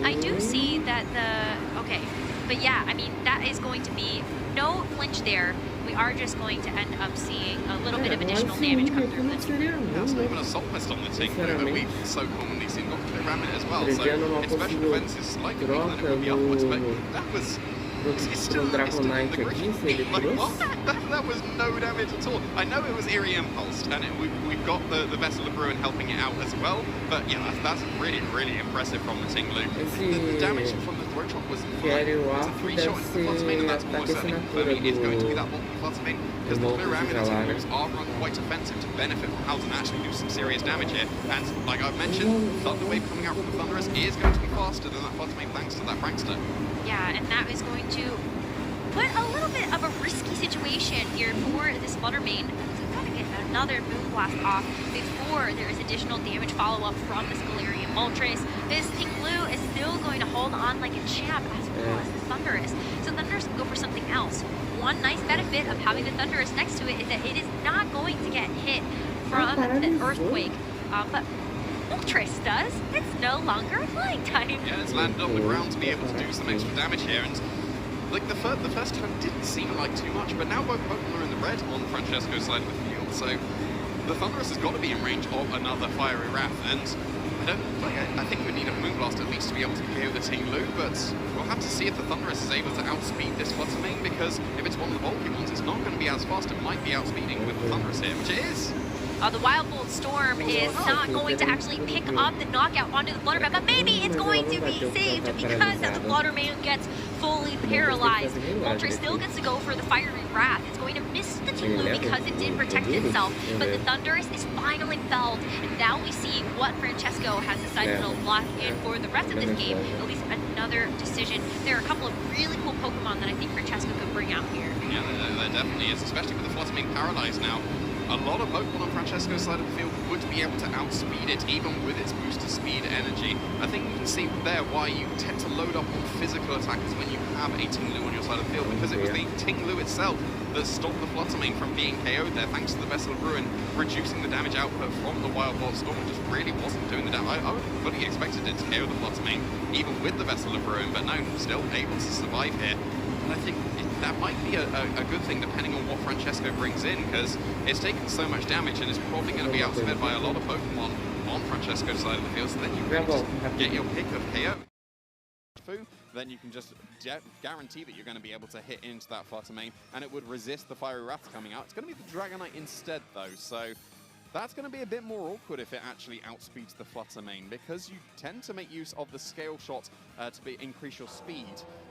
I do see that okay, but yeah, I mean, that is going to be no flinch there. We are just going to end up seeing a little bit of additional damage come through. That's not even a Assault Vest on the Tinglu that we've so commonly seen got to ram it as well. So its special defense is slightly weaker than it would be upwards, but that was... It's still the green. Like, what? That was no damage at all. I know it was Eerie Impulsed, and we've got the Vessel of Ruin helping it out as well, but yeah, that's really, really impressive from the Tinglu. The damage from the Throat Chop was fine. It's a 3-shot into the Fluttermane, and that's almost certainly confirming it's going to be that bulky Fluttermane, because the Clear Ram and the Tinglu's are run quite offensive to benefit from Halton actually do some serious damage here. And like I've mentioned, Thunder Wave coming out from the Thunderous is going to be faster than that Fluttermane thanks to that Prankster. Yeah, and that is going to put a little bit of a risky situation here for this Fluttermane. It's going to get another Moonblast off before before there is additional damage follow-up from the Scalarian Moltres. This Ting Lu is still going to hold on like a champ, as well as the Thunderous. So Thunderous can go for something else. One nice benefit of having the Thunderous next to it is that it is not going to get hit from the Earthquake. But Moltres does. It's no longer flying type. Yeah, it's landed on the ground to be able to do some extra damage here. And like the first turn didn't seem like too much, but now both Pokemon are in the red on Francesco's side of the field. So the Thunderous has got to be in range of another Fiery Wrath. And I think we need a Moonblast at least to be able to KO the Ting Lu, but we'll have to see if the Thunderous is able to outspeed this Fluttermane, because if it's one of the bulky ones, it's not going to be as fast. It might be outspeeding with the Thunderous here, which it is. The Wild Bolt Storm is not going to actually pick up the knockout onto the Fluttermane, but maybe it's going to be saved because the Fluttermane gets fully paralyzed. Moltres still gets to go for the Fiery Wrath. It's going to miss the Ting Lu because it did protect itself, but the Thunderous is finally felled, and now we see what Francesco has decided to lock in for the rest of this game, at least another decision. There are a couple of really cool Pokemon that I think Francesco could bring out here. Yeah, there definitely is, especially with the Fluttermane paralyzed now. A lot of Pokemon on Francesco's side of the field would be able to outspeed it, even with its boosted speed energy. I think you can see there why you tend to load up on physical attackers when you have a Ting Lu on your side of the field, because it was the Ting Lu itself that stopped the Fluttermane from being KO'd there, thanks to the Vessel of Ruin, reducing the damage output from the Wild Bolt Storm. It just really wasn't doing the damage. I would have fully expected it to KO the Fluttermane, even with the Vessel of Ruin, but no, still able to survive here. And I think that might be a good thing, depending on what Francesco brings in, because it's taken so much damage and it's probably going to be outsped by a lot of Pokemon on Francesco's side of the field, so then you can just get your pick of KO. Then you can just guarantee that you're going to be able to hit into that Fluttermane, and it would resist the Fiery Wrath coming out. It's going to be the Dragonite instead, though, so that's going to be a bit more awkward if it actually outspeeds the Fluttermane, because you tend to make use of the Scale Shot to increase your speed,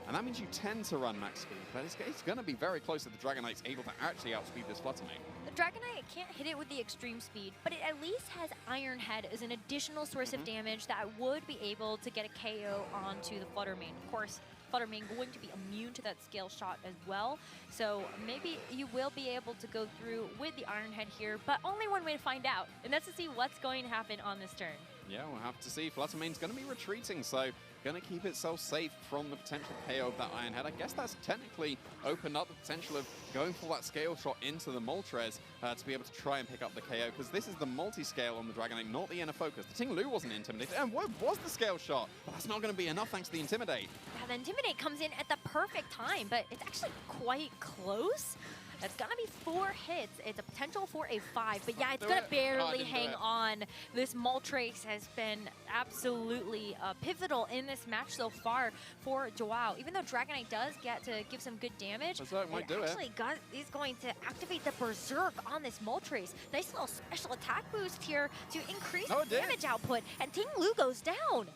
and that means you tend to run max speed, but it's going to be very close if the Dragonite's able to actually outspeed this Fluttermane. The Dragonite can't hit it with the extreme speed, but it at least has Iron Head as an additional source of damage that would be able to get a KO onto the Fluttermane. Of course, Fluttermane going to be immune to that Scale Shot as well, so maybe you will be able to go through with the Iron Head here, but only one way to find out, and that's to see what's going to happen on this turn. Yeah, we'll have to see. Fluttermane's going to be retreating, so going to keep itself safe from the potential KO of that Iron Head. I guess that's technically opened up the potential of going for that Scale Shot into the Moltres to be able to try and pick up the KO, because this is the multi-scale on the Dragonite, not the inner focus. The Ting Lu wasn't intimidated, and what was the Scale Shot? But that's not going to be enough thanks to the Intimidate. Yeah, the Intimidate comes in at the perfect time, but it's actually quite close. It's going to be 4 hits. It's a potential for a 5, but yeah, it's going to barely hang on. This Moltres has been absolutely pivotal in this match so far for Joao. Even though Dragonite does get to give some good damage, it actually is going to activate the Berserk on this Moltres. Nice little special attack boost here to increase damage output, and Ting Lu goes down.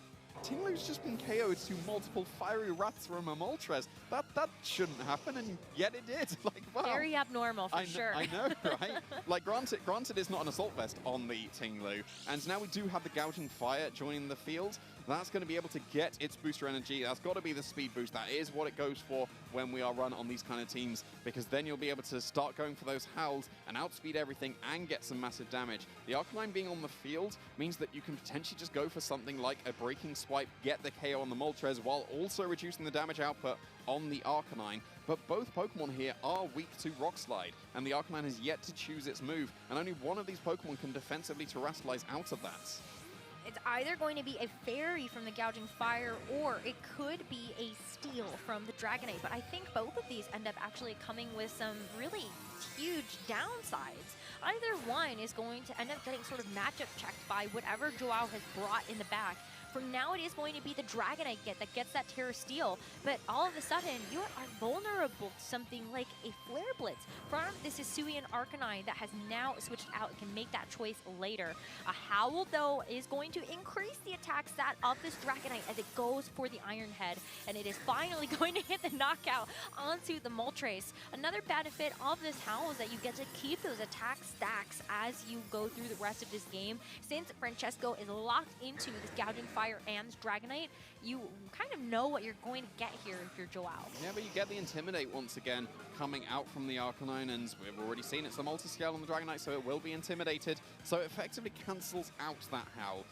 Ting Lu's just been KO'd to multiple Fiery Wraths from a Moltres. That shouldn't happen, and yet it did. Like, wow. Very abnormal, for sure. I know, right? Like, granted, it's not an Assault Vest on the Ting Lu, and now we do have the Gouging Fire joining the field. That's going to be able to get its booster energy. That's got to be the speed boost. That is what it goes for when we are run on these kind of teams, because then you'll be able to start going for those howls and outspeed everything and get some massive damage. The Arcanine being on the field means that you can potentially just go for something like a Breaking Swipe, get the KO on the Moltres, while also reducing the damage output on the Arcanine. But both Pokemon here are weak to Rock Slide, and the Arcanine has yet to choose its move, and only one of these Pokemon can defensively Terrastallize out of that. It's either going to be a Fairy from the Gouging Fire, or it could be a Steel from the Dragonite, but I think both of these end up actually coming with some really huge downsides. Either one is going to end up getting sort of matchup checked by whatever Joao has brought in the back. For now, it is going to be the Dragonite that gets that Terra Steel, but all of a sudden, you are vulnerable to something like a Flare Blitz from this Hisuian Arcanine that has now switched out and can make that choice later. A Howl, though, is going to increase the attack stat of this Dragonite as it goes for the Iron Head, and it is finally going to hit the knockout onto the Moltres. Another benefit of this Howl is that you get to keep those attack stacks as you go through the rest of this game, since Francesco is locked into this Gouging Fire Fire and this Dragonite, you kind of know what you're going to get here if you're Joao. Yeah, but you get the Intimidate once again coming out from the Arcanine, and we've already seen it's a multi-scale on the Dragonite, so it will be intimidated. So it effectively cancels out that Howl.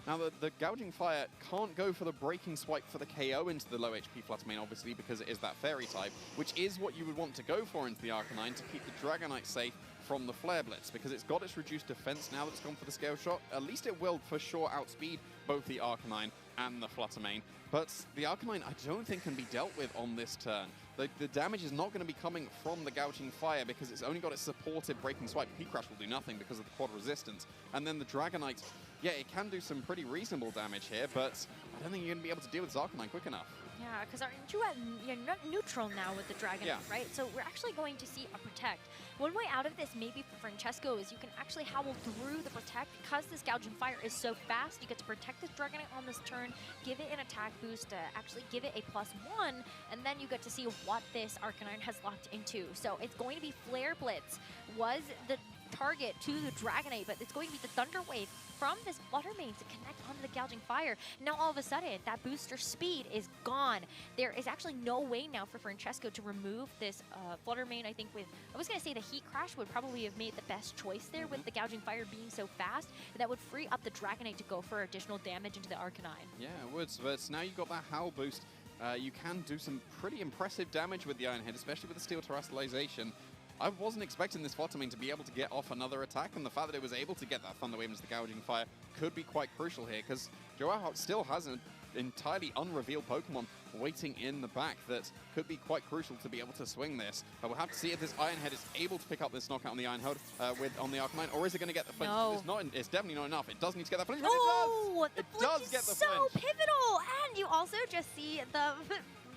Now, the Gouging Fire can't go for the Breaking Swipe for the KO into the low HP Fluttermane, obviously, because it is that Fairy type, which is what you would want to go for into the Arcanine to keep the Dragonite safe from the Flare Blitz, because it's got its reduced defense now that it's gone for the Scale Shot. At least it will, for sure, outspeed both the Arcanine and the Fluttermane. But the Arcanine, I don't think, can be dealt with on this turn. The damage is not going to be coming from the Gouging Fire because it's only got its supported Breaking Swipe. P-Crash will do nothing because of the quad resistance. And then the Dragonite, yeah, it can do some pretty reasonable damage here, but I don't think you're going to be able to deal with this Arcanine quick enough. Yeah, because you're not neutral now with the Dragonite, right? So we're actually going to see a Protect. One way out of this, maybe for Francesco, is you can actually Howl through the Protect. Because this Gouging Fire is so fast, you get to protect this Dragonite on this turn, give it an attack boost, actually give it a +1, and then you get to see what this Arcanine has locked into. So it's going to be Flare Blitz was the target to the Dragonite, but it's going to be the Thunder Wave from this Fluttermane to connect onto the Gouging Fire. Now all of a sudden, that booster speed is gone. There is actually no way now for Francesco to remove this Fluttermane. I think I was going to say the Heat Crash would probably have made the best choice there with the Gouging Fire being so fast. That would free up the Dragonite to go for additional damage into the Arcanine. Yeah, it would, but now you've got that Howl boost. You can do some pretty impressive damage with the Iron Head, especially with the Steel Terrestrialization. I wasn't expecting this Fluttermane to be able to get off another attack, and the fact that it was able to get that Thunder Wave into the Gouging Fire could be quite crucial here, because Joao still has an entirely unrevealed Pokemon waiting in the back that could be quite crucial to be able to swing this. But we'll have to see if this Iron Head is able to pick up this knockout on the Iron Head on the Arcanine, or is it going to get the flinch? No. It's definitely not enough. It does need to get that flinch. Oh, it does get the so flinch. pivotal, and you also just see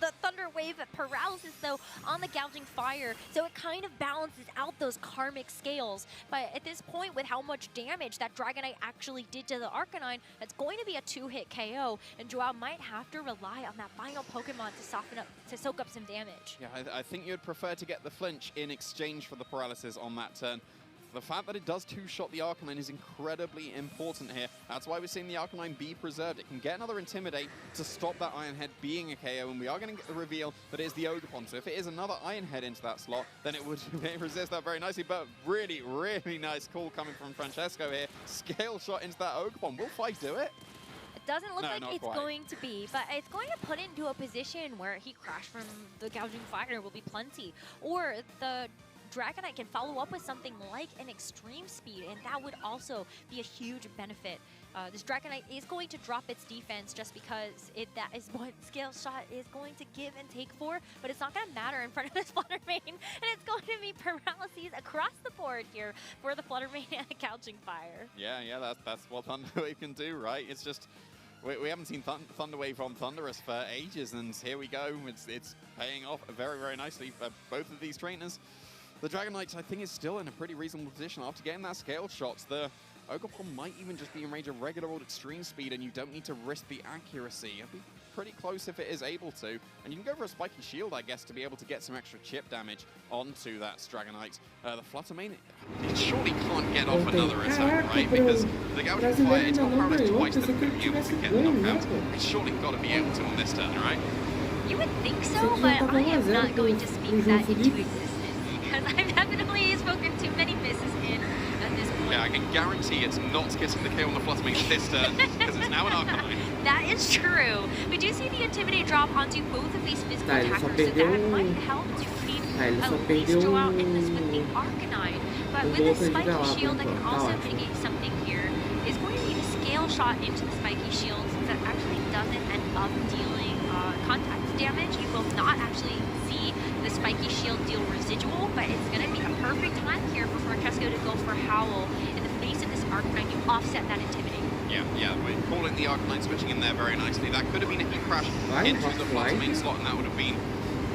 the Thunder Wave paralysis, though, on the Gouging Fire, so it kind of balances out those karmic scales. But at this point, with how much damage that Dragonite actually did to the Arcanine, that's going to be a 2-hit KO, and Joao might have to rely on that final Pokemon to soak up some damage. Yeah, I think you'd prefer to get the flinch in exchange for the paralysis on that turn. The fact that it does two-shot the Arcanine is incredibly important here. That's why we're seeing the Arcanine be preserved. It can get another Intimidate to stop that Iron Head being a KO, and we are going to get the reveal that it is the Ogerpon. So if it is another Iron Head into that slot, then it would resist that very nicely. But really, really nice call coming from Francesco here. Scale shot into that Ogerpon. Will 5 do it? It doesn't look like it's quite going to be, but it's going to put it into a position where Heat Crash from the Gouging Fire will be plenty. Or the Dragonite can follow up with something like an Extreme Speed, and that would also be a huge benefit. This Dragonite is going to drop its defense just because that is what Scale Shot is going to give and take for, but it's not going to matter in front of this Fluttermane, and it's going to be paralyses across the board here for the Fluttermane and the Gouging Fire. Yeah, that's what Thunder Wave can do, right? It's just, we haven't seen Thunder Wave on Thunderous for ages, and here we go. It's paying off very, very nicely for both of these trainers. The Dragonite, I think, is still in a pretty reasonable position after getting that Scale Shot. The Ogerpon might even just be in range of regular old Extreme Speed, and you don't need to risk the accuracy. It'd be pretty close if it is able to. And you can go for a Spiky Shield, I guess, to be able to get some extra chip damage onto that Dragonite. The Fluttermane, it surely can't get off another attack, right? Because the Gouging Fire, it's got paralyzed twice that it could be able to get the knockout. It's surely got to be able to on this turn, right? You would think so, but I am not going to speak that into existence, because I've definitely spoken too many misses in at this point. Yeah, I can guarantee it's not getting the kill on the Fluttermane this turn, because it's now an Arcanine. That is true. We do see the Intimidate drop onto both of these physical attackers, so that might help to keep at least Joao in this with the Arcanine. But with the Spiky Shield that can also mitigate something here, is going to be the Scale Shot into the Spiky Shield, since that actually doesn't end up dealing contact damage. You will not actually see the Spiky Shield deal residual, but it's going to be a perfect time here for Francesco to go for Howl. In the face of this Arcanine, you offset that Intimidate. Yeah, we're calling the Arcanine switching in there very nicely. That could have been a Heat Crash into the Fluttermane slot, and that would have been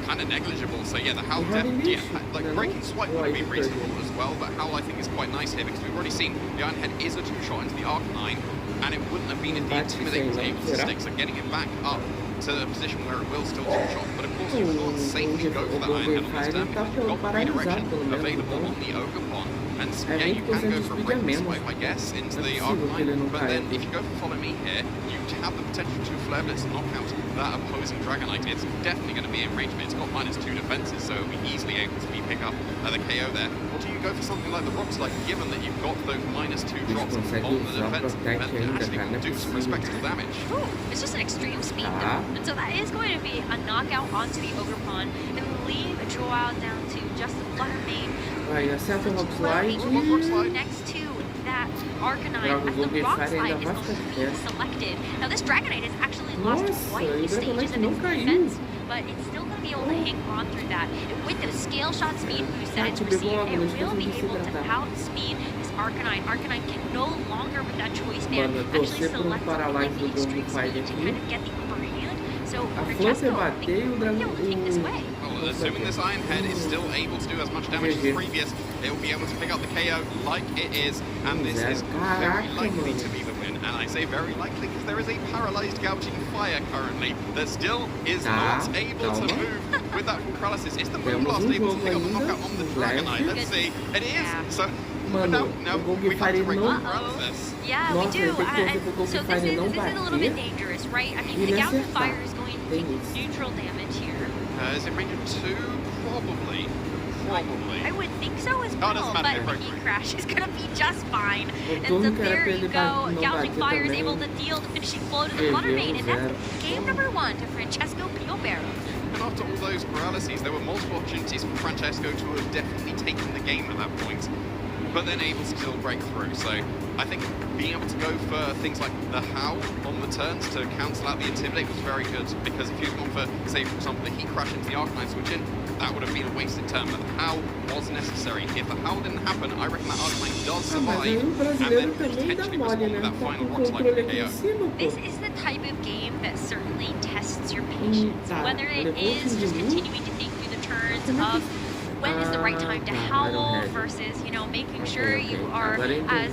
kind of negligible. So yeah, the Howl definitely, like Breaking Swipe would have been reasonable as well, but Howl I think is quite nice here, because we've already seen the Iron Head is a two-shot into the Arcanine, and it wouldn't have been if the Intimidate was able to stick, so getting it back up to the position where it will still two-shot. But of course you can't safely go for that Iron Head on this turn, because you've got the redirection available on the Ogerpon, defense, É yeah, you can 20% go de for a speed a break this menos. way, I guess, into Não é the possível que ele Arcanine. não But caia then aqui. if you go for Follow Me here, you have the potential to Flare Blitz and knock out that opposing Dragonite. It's definitely going to be in range, but it's got -2 defenses, so it'll be easily able to be pick up the KO there. Or do you go for something like the Rock Slide, given that you've got those -2 drops consegue on the usar defense, Protect and ainda, actually cara, não é do some possível. respectable damage? Ooh, it's just an extreme speed though. And so that is going to be a knockout onto the Ogerpon and leave Joao down to just the Flutter Mane. Vai, acerta o Rock Slide. Next to that Arcanine Droga, o as the Golden Rock Fire Slide ainda is vai going to ficar be perto. selected. Now this Dragonite has actually lost quite a few Nossa, o stages Dragonite of não its caiu. defense, but it's still going to be able to hang on through that. And with those scale shot speed boosts that it's received, it will be able to outspeed this Arcanine. Arcanine can no longer, with that choice band, Mano, actually torcer por select Paralyze something do like the Golden extreme Fire speed to aqui. kind of get the upper hand. So A Flopper Francesco, I bateu think, e o will be able to take this away. Well, assuming this Iron Head is still able to do as much damage as previous, it will be able to pick up the KO like it is, and this is very likely to be the win. And I say very likely because there is a paralyzed Gouging Fire currently that still is not able to move with that full paralysis. Is the Moonblast able to pick up the knockout on the Dragonite? Let's see. It is. So Mano, now o Golden we have Fire to break não... paralysis. Yeah, we Nossa, do. eu tenho que torcer pro So Golden this Fire is não a little bit bater dangerous, right? I mean, e the me Gouging acertar. Fire is going to take neutral damage here. Is it range of 2? Probably. Probably. I would think so as Oh, well, doesn't but matter, the right, heat crash is going to be just fine. O And so turno que era there pra you ele go. não Gouging bater Fire is também. able to deal the finishing blow to the Perdeu Fluttermane, and that's zero. game number 1 to Francesco Piobero. And after all those paralyses, there were multiple opportunities for Francesco to have definitely taken the game at that point, but then able to still break through. So I think being able to go for things like the Howl on the turns to cancel out the Intimidate was very good, because if you'd gone for, say, for example, the Heat Crash into the Arcanine switch in, that would have been a wasted turn, but the Howl was necessary. If the Howl didn't happen, I reckon that Arcanine does Mas survive, aí o and brasileiro then também dá potentially mole, respond né? with that Tá final com o Rock Slide controle for aqui KO. em cima, pô. This is the type of game that certainly tests your patience. Tá, Whether it levou is um just de continuing to think through the turns of when is the right time to howl versus, you know, making sure you are as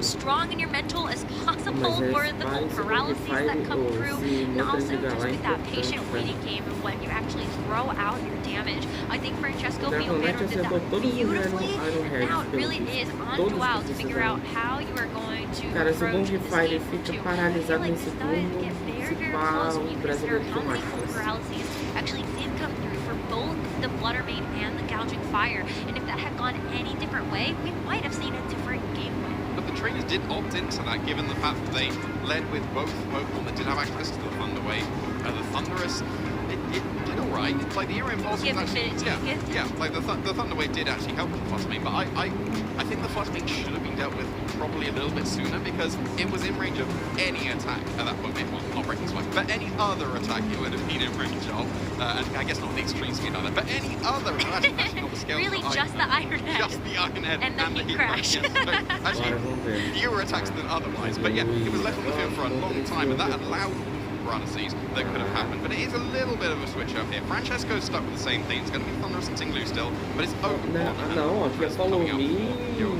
strong in your mental as possible for the full paralyses that come through, and also just with that patient waiting game of when you actually throw out your damage. I think Francesco Piobero did that beautifully, and now it really is on Joao to figure out how you are going to Cara, se o approach Golden this Fire game fica too. paralisado I feel like nesse this does turno, get very, se very pá, close o when you consider brasileiro how tem many mais full chance. paralyses actually did come through for both the Fluttermane and the Gouging Fire. And if that had gone any different way, we might have seen a different game win. But the trainers did opt into that, given the fact that they led with both Pokemon that did have access to the Thunder Wave. The Thunderous, it did alright. Like the Air Impulse was actually, yeah, like the Thunder Wave did actually help with the Fluttermane, but I think the Fluttermane should have been dealt with probably a little bit sooner, because it was in range of any attack at that point. Well, not Breaking Swipe, but any other attack it would have been in range of. And I guess not the extreme speed either, but any other attack actually not the scale. Really, just the Iron Head. Just the Iron Head and the Heat Crash. Yes. So, actually, fewer attacks than otherwise. But yeah, it was left on the field for a long time, and that allowed paralyses that could have happened. But it is a little bit of a switch up here. Francesco's stuck with the same thing. It's going to be Thunderous and Tinglu still, but it's Ogerpon. Não, aqui é Follow Me,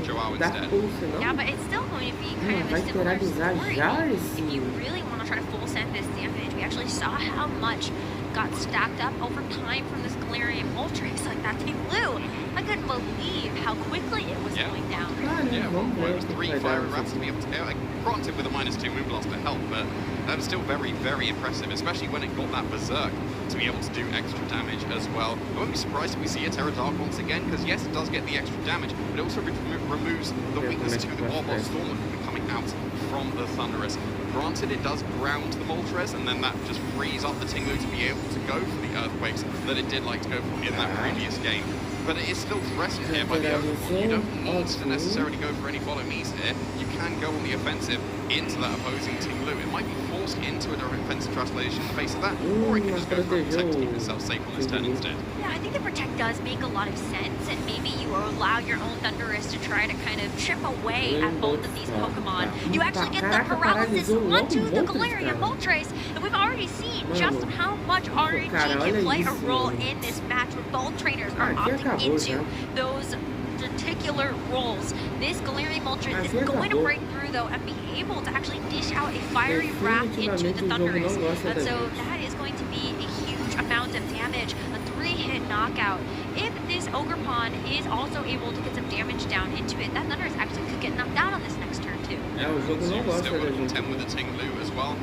Joao dá instead. pulse, não? Yeah, but it's still going to be kind of a Vai similar terrorizar story. já esse... If you really want to try to full send this damage, we actually saw how much got stacked up over time from this Galarian Moltres, like that Tinglu. I couldn't believe how quickly it was going down. Yeah, well, it was 3 Fire Rats to be able to KO. Granted with a -2 Moonblast to help, but that was still very, very impressive, especially when it got that Berserk to be able to do extra damage as well. I won't be surprised if we see a Terra Dark once again, because yes, it does get the extra damage, but it also removes the weakness to the Barbot Storm that could be coming out from the Thunderous. Granted, it does ground the Moltres, and then that just frees up the Tinglu to be able to go for the Earthquakes that it did like to go for in that previous game. But it is still threatened here by the Ogerpon. You don't need to necessarily go for any follow-me's here. You can go on the offensive into that opposing Tinglu. It might be forced into a defensive translation in the face of that, or it can just go for a Protect to keep itself safe on this turn instead. Yeah, I think the Protect does make a lot of sense, and maybe you allow your own Thunderous to try to kind of chip away at both of these Pokemon. You actually get the paralysis onto the Galarian Moltres, and we've already seen just how much RNG can play a role in this match, where both trainers are opting into those particular roles. This Galarian Moltres is going to break through, though, and be able to actually dish out a fiery wrath into the Thunderous. And so that is going to be a huge amount of damage, a 3-hit knockout. If this Ogre Pawn is also able to get some damage down into it. That Thunderous actually could get knocked out on this next turn too. O jogo não gosta da gente. Contend with the Ting Lu as well.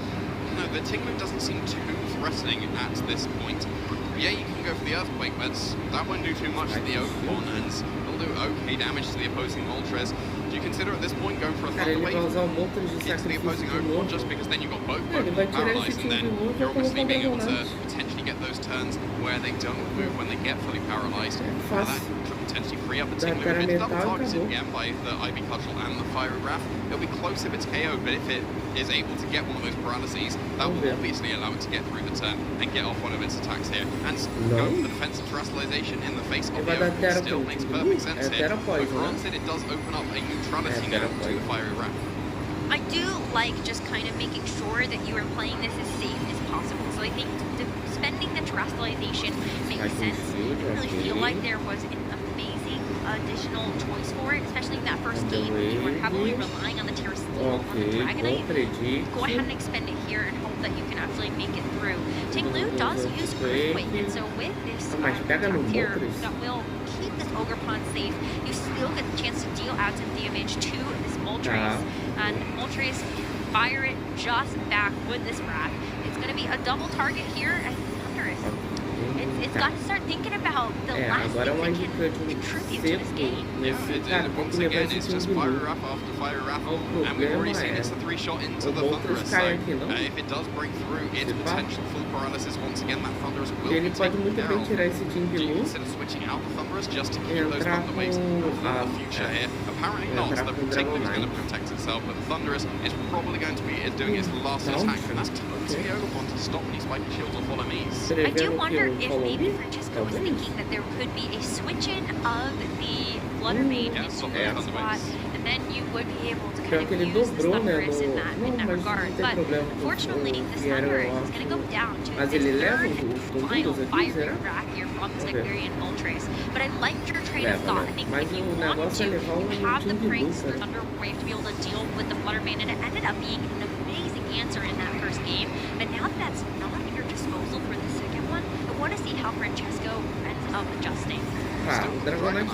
No, the Ting Lu doesn't seem too threatening at this point. Yeah, you can go for the Earthquake, but that won't do too much to the Ogre Pawn, and it'll do okay damage to the opposing Moltres. Do you consider at this point going for a Thunder Wave into the opposing Ogre Pawn, just because then you've got both paralyzed, and then you're obviously being able to potentially get those turns where they don't move when they get fully paralyzed. That could potentially free up a Ting Lu. If it's double targeted again by the Ivy Cudgel and the Fiery Wrath, it'll be close if it's KO'd, but if it is able to get one of those paralyses, that will obviously allow it to get through the turn and get off one of its attacks here. And go for the defensive terrestrialization in the face of the Ogre still makes perfect sense here. But granted, it does open up a neutrality now to the Fiery Wrath. I do like just kind of making sure that you are playing this as safe as possible. So I think spending the terrestrialization makes sense. I didn't really feel like there was an amazing additional choice for it, especially in that first game when you were heavily relying on the Terrasteel on the Dragonite. Go ahead and expend it here and hope that you can actually make it through. Ting Lu does use Earthquake, and so with this attack here, that will keep this Ogre Pawn safe. You still get the chance to deal out some damage to this Moltres, and Moltres fire it just back with this Wrath. It's going to be a double target here at Thunderous. It's got to start thinking about the last thing that can contribute to this game. Yeah, once again, it's just Fire Wrath after Fire Wrath, and we've already seen it's the 3-shot into the Thunderous, so if it does break through its potential full paralysis, once again, that Thunderous will be taken care of. Do you consider switching out the Thunderous just to keep those Thunder Waves for the future here? Apparently not, the Ting Lu is going to protect itself, but the Thunderous is probably going to be doing its last attack, and that's totally Ogre Pawn to stop any spiky shields or follow me's. I do wonder if maybe Francesco was thinking that there could be a switch-in of the Fluttermane into that spot, and then you would be able to kind of use this Thunderous in that regard. But unfortunately, this Thunderous is going to go down to this third and final Fiery Wrath here from the Siberian Moltres. But I liked your train of thought. I think if you want to, you have the Pranks or Thunder Wave to be able to deal with the Fluttermane, and it ended up being an amazing answer in that first game. But now that that's not at your disposal for the second one, I want to see how Francesco ends up adjusting. Dragonite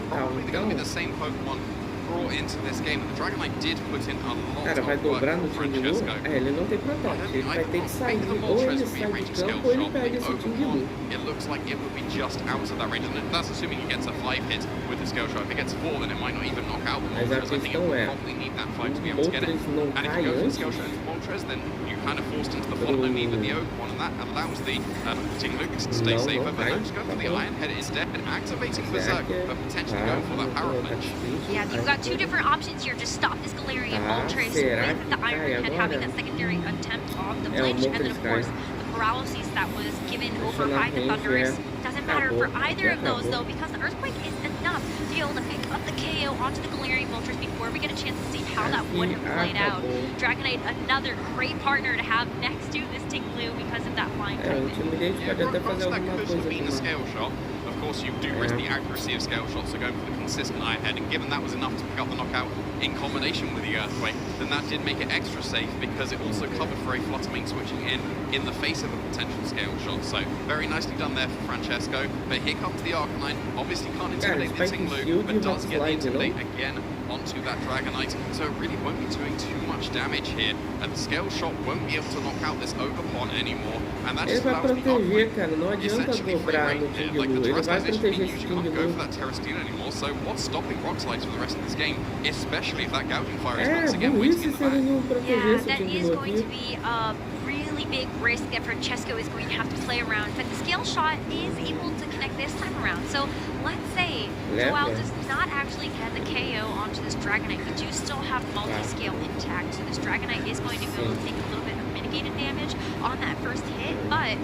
probably going to be the same Pokemon brought into this game. The Dragonite did put in a lot of work for Francesco. Ele não tem protection, ele vai ter que sair, ou ele sai de campo ou ele pega esse Ting Lu. It looks like it would be just out of that range, and that's assuming he gets a 5 hit with the Scale Shot. If it gets 4, then it might not even knock out the Moltres. I think it would probably need that 5 to be able to get it. And if you go for the Scale Shot into Moltres, then you're kind of forced into the follow need with the Ogre One, and that allows the Ting Lu to stay safer. But no, just go for the Iron Head instead, and activating Berserk, but potentially going for that Power Punch. Yeah, you've got two different options here. Just stop this Galarian Moltres with the Iron Head having that secondary attempt on the flinch, and then of course the paralysis that was given over by the Thunderous. Doesn't matter for either of those though, because the Earthquake is enough to be able to pick up the KO onto the Galarian Moltres before we get a chance to see how that would have played out. Dragonite, another great partner to have next to this Ting Lu because of that flying commitment. That could have been a Scale Shot. Of course, you do risk the accuracy of Scale Shots, so going for the consistent Iron Head, and given that was enough to pick up the knockout in combination with the Earthquake, then that did make it extra safe because it also covered for a Fluttermane switching in the face of a potential Scale Shot. So very nicely done there for Francesco. But here comes the Arcanine. Obviously can't intimidate the Ting Lu, but does get the Intimidate again onto that Dragonite. So it really won't be doing too much damage here. And the Scale Shot won't be able to knock out this Ogre Pawn anymore. And that just allows the Arcanine essentially free reign here. Like the terrestrialization, you usually can't go for that Terrasteel anymore. So what's stopping Rock Slides for the rest of this game? Especially if that Gouging Fire is once again waiting in the back. Yeah, that is going to be a really big risk that Francesco is going to have to play around. But the Scale Shot is able to connect this time around. So let's say Joao does not actually get the KO onto this Dragonite. We do still have multi-scale intact. So this Dragonite is going to be able to take a little bit of mitigated damage on that first hit. But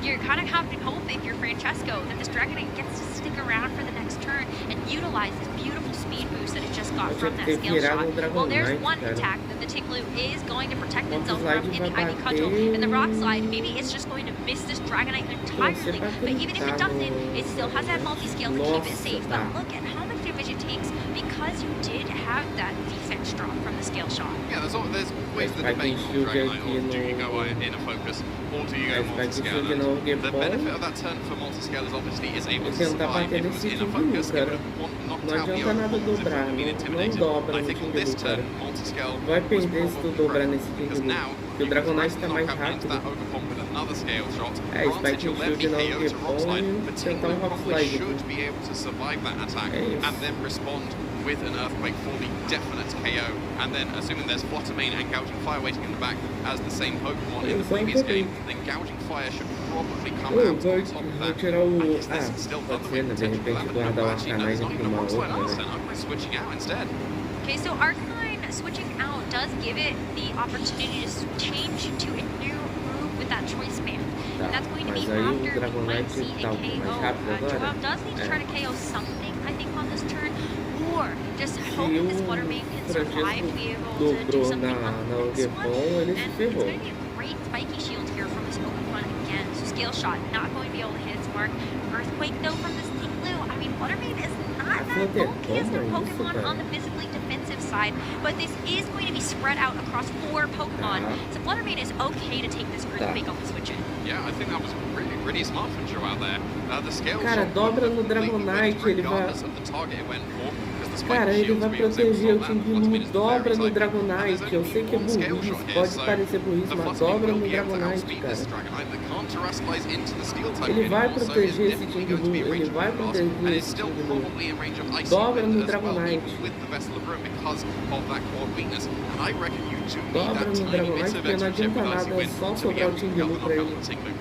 you're kind of having hope if you're Francesco that this Dragonite gets to stick around for the next turn and utilize this beautiful speed boost that it just got from that Scale Shot. Well, there's one attack that the Ting Lu is going to protect itself from in the Ivy Cudgel, and the Rock Slide, maybe it's just going to miss this Dragonite entirely, but even if it doesn't, it still has that multi-scale to keep it safe. But look at how much damage it takes because you did have that defense damage drop from the scale shot. Yeah, there's always the debate on Dragonite of do you go in a focus or do you go multi-scale? The benefit of that turn for multi-scale is obviously is able to survive. If it was in a focus, it would have knocked out the Overwatch if it would have been intimidated. And I think on this turn, multi-scale was probably because now you can try to knock out into that Overwatch with another scale shot. Granted, you'll then be KO to Rockslide, but Tinglu probably should be able to survive that attack and then respond with an Earthquake for the definite KO, and then assuming there's Fluttermane and Gouging Fire waiting in the back as the same Pokemon in the previous game, then Gouging Fire should probably come out on top of that. I guess there's still Thunderwave potential for that, but actually no, it's not even a Rockslide last turn. Arcanine switching out instead. Okay, so Arcanine switching out does give it the opportunity to change to a new move with that choice band. And that's going to be after we might see a KO. Joel does need to try to KO something, I think, on this turn. Or just hope that this Fluttermane can survive to be able to do something on this one. And it's going to be a great spiky shield here from this Pokemon again. So Scale Shot not going to be able to hit its mark. Earthquake though from this Tinglu. I mean, Fluttermane is not that bulky as their Pokemon on the physically defensive side, but this is going to be spread out across 4 Pokemon. So Fluttermane is okay to take this Earthquake on the switch in. Yeah, I think that was really smart from Joe out there. The scale Cara, dobra no Dragonite, ele vai... Cara, ele vai proteger o Tinglu, dobra no Dragonite. Eu sei que é burrice, pode parecer burrice, mas dobra no Dragonite, cara. Ele vai proteger esse Tinglu, ele vai proteger esse Tinglu. Dobra no Dragonite. Dobra no Dragonite, porque não adianta nada, é só sobrar o Tinglu pra ele.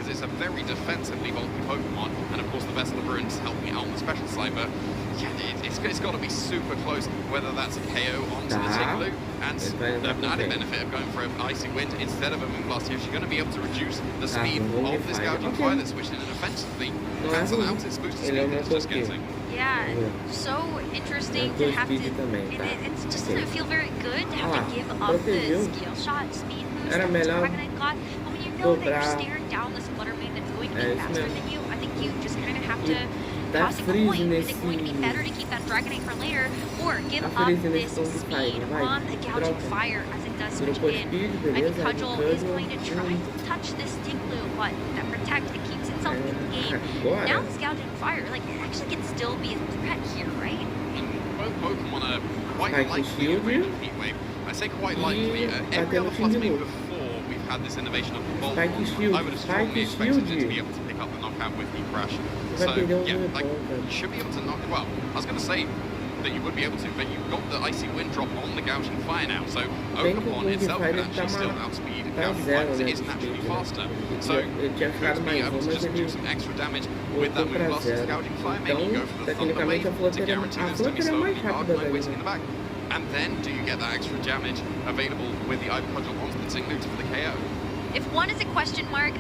It's a very defensively bulky Pokemon, and of course the Vessel of Ruins helping it out on the special side, but yeah, it's got to be super close, whether that's a KO onto the Tinglu, and the added benefit of going for an Icy Wind instead of a Moonblast here, she's going to be able to reduce the speed of this Gouging Fire that's switched in, and offensively cancel out its boosted speed it's just getting. Yeah, so interesting to have to, it just doesn't feel very good to have to give up the Scale Shot speed boost that Dragonite got, but when you know that you're staring down this Fluttermane that's going to be faster than you, I think you just kind of have to toss a coin. Is it going to be better to keep that Dragonite for later, or give up this speed on the Gouging Fire as it does switch in? Ivy Cudgel is going to try to touch this Tinglu, but that protect, it keeps itself in the game. Now this Gouging Fire, like, it actually can still be a threat here, right? Both Pokemon are quite likely in Heat Wave. I say quite likely. Every other Fluttermane before we've had this innovation of the Volt, I would have strongly expected it to be able to pick up the knockout with Heat Crash. So, yeah, like, you should be able to knock it. Well, I was going to say that you would be able to, but you've got the Icy Wind drop on the Gouging Fire now, so Ogerpon itself can actually still outspeed Gouging Fire because it is naturally faster. So you could be able to just do some extra damage with that Moonblast to the Gouging Fire, maybe go for the Thunder Wave to guarantee instantly slow the Arcanine waiting in the back. And then do you get that extra damage available with the Ivy Cudgel onto the Tinglu for the KO? If one is a question mark,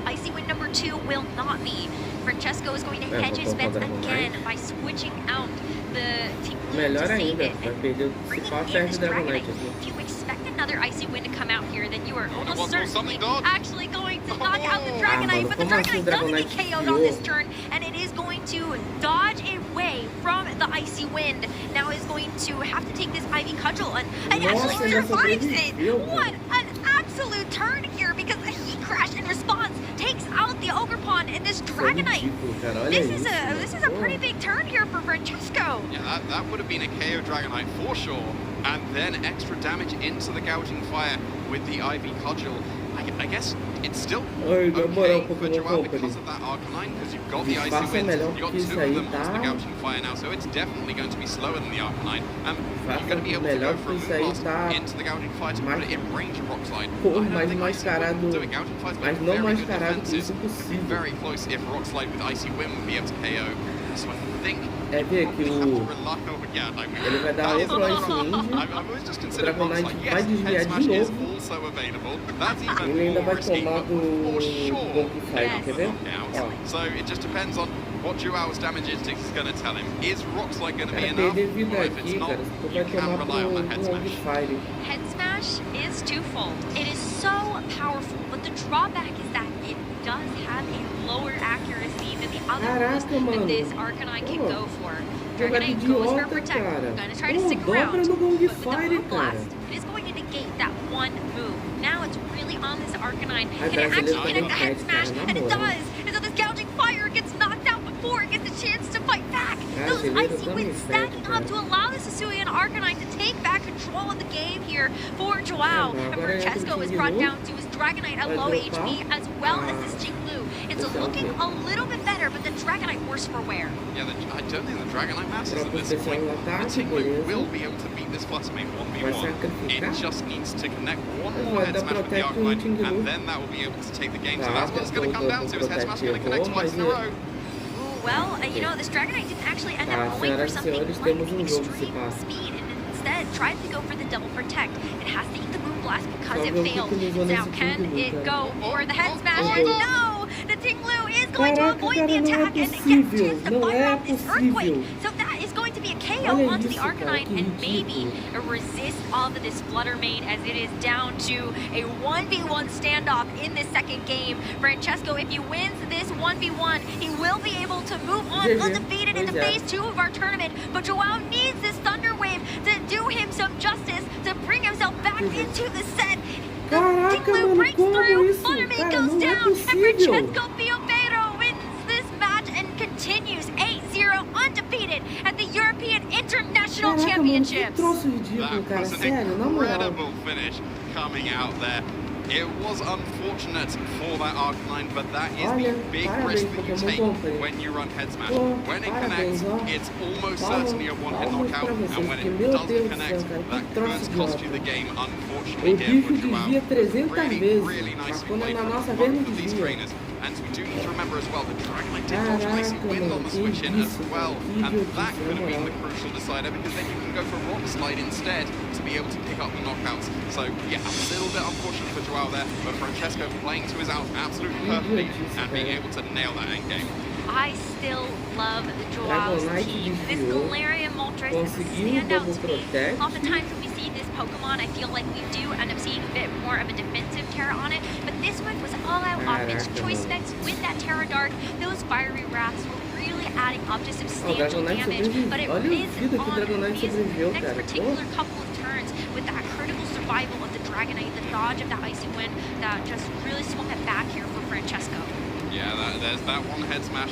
Icy Wind number 2 will not be. Francesco is going to hedge his bets again by switching out the Tinglu to save it and bringing in this Dragonite. If you expect another Icy Wind to come out here, then you are almost certainly actually going to knock out the Dragonite, but the Dragonite doesn't get KO'd on this turn, and it is going to dodge away from the Icy Wind. Now is going to have to take this Ivy Cudgel, and actually survives it. What an absolute turn here, because the Heat Crash in response takes out the Ogerpon and this Dragonite. This is a pretty big turn here for Francesco. Yeah, that would have been a KO Dragonite for sure. And then extra damage into the Gouging Fire with the Ivy Cudgel. I guess it's still okay for Joao because of that Arcanine, because you've got the Icy Wind, you've got 2 of them onto the Gouging Fire now, so it's definitely going to be slower than the Arcanine. You're going to be able to go for a Moonblast into the Gouging Fire to put it in range of Rockslide. I don't think Icy Wind will do it. Gouging Fire's got very good defenses. It'd be very close if Rockslide with Icy Wind would be able to KO. So I think é ver que ele vai dar outro Ice Wind, o Dragonite vai desviar de novo, ele ainda vai tomar do Bonk Fire, quer ver? Ó. So it just depends on what Joao's damage instinct is going to tell him. Is Rockslide going to be enough? Perder vida aqui, cara, tu vai tomar do Bonk Fire. Head Smash is twofold. It is so powerful, but the drawback is that it does have a lower accuracy than the other moves that this Arcanine can go for. Dragonite goes for idiota, Protect. cara. Gonna try to Pô, stick dobra around. no Gong But with the Fire, Moon cara. Blast, it is going to negate that one move. Now it's really on this Arcanine. Ai, Can it brasileiro actually também connect the head perde, smash? cara, na And it moral. does! And so this Gouging Fire gets knocked out before it gets a chance to fight back. Those Brasileiro Icy também Winds perde, stacking up cara. to allow this Hisuian Arcanine to take back control of the game here for Joao. É, And agora é Francesco is aquele brought time down to his Dragonite at vai low dropar. HP as well as this Jinglu. It's Esse é o looking quê? a little bit better, but the Dragonite worse for wear. Yeah, I don't think the Dragonite matters at Troca this especial point. no The ataque, Tinglu beleza. will be able to beat this Fluttermane Vai 1v1. sacrificar. It just needs to connect one Ele more vai head dar smash with the Protect no Arcanine, Tinglu. and then that will be able to take the game. So Tá, that's what it's going to come down to. Is head smash going to connect twice in a row? Well, you know, this Dragonite didn't actually end Tá, up going for senhoras e something senhores, like temos jogo que se extreme passa. speed and instead tried to go for the double protect. It has to eat the Moon Blast because Só it ver o que failed. que ele usou Now, nesse can Tinglu, it cara. go for the head smash? Oh, And oh. no! The Tinglu is going to Caraca, avoid cara, the não é attack and get a possível. chance to Não fire é off this Earthquake. possível. So that is going to be a KO Olha onto the isso, cara, Arcanine que and maybe ridículo. resist off of this Fluttermane as it is down to a 1v1 standoff in this second game. Francesco, if he wins this 1v1, he will be able to move on GG. undefeated into Pois é. phase 2 of our tournament. But Joao needs this Thunder Wave to do him some justice, to bring himself back into the set. The Caraca, Tinglu mano, breaks como through, isso? Fluttermane Cara, goes não é down, and possível. Francesco Piopero wins this match and continues 8-0 undefeated at the European International Caraca, mano, que Championships. troço ridículo, That cara. was an Sério, na moral. incredible finish coming out there. It was unfortunate for that Arcanine, but that is Olha, the big parabéns, risk that you Pokémon take Company. when you run head smash. Pô, When it parabéns, connects, ó. it's almost Palmas- certainly a one-hit palmas knockout, pra vocês, and when porque, it meu doesn't Deus do connect, céu, cara, that que troço could cost idiota. you the game, O unfortunately, here bicho for Joao. desvia 300 Really, vezes, really mas nicely quando é played na from nossa vez both não of these desvia. trainers. And we do need to remember as well that Dragonite did ultimately Caraca, win on mano, the que switch in as idiotice, well, cara, que and that idiotice, could na have been moral. the crucial decider, because then you can go for Rock Slide instead to be able to pick up the knockouts. So yeah, a little bit unfortunate for Joao there, but Francesco playing to his out absolutely perfectly and being able to nail that end game. I still love the Joao's Dragonite team. This desviou, Galarian Moltres is a conseguiu o standout double to me. protect. Oftentimes when we see this Pokemon, I feel like we do end up seeing a bit more of a defensive Terra on it, but this one was all out offense. Caraca, Choice mano. specs with that Terra Dark, those fiery wraths were really adding up to substantial Dragonite damage, sobreviveu. but it Olha a is vida que o on Dragonite these sobreviveu, next cara. particular Pô. couple of turns with that critical survival of the Dragonite, the dodge of the Icy Wind that just really swung it back here for Francesco. Yeah, there's that one head smash,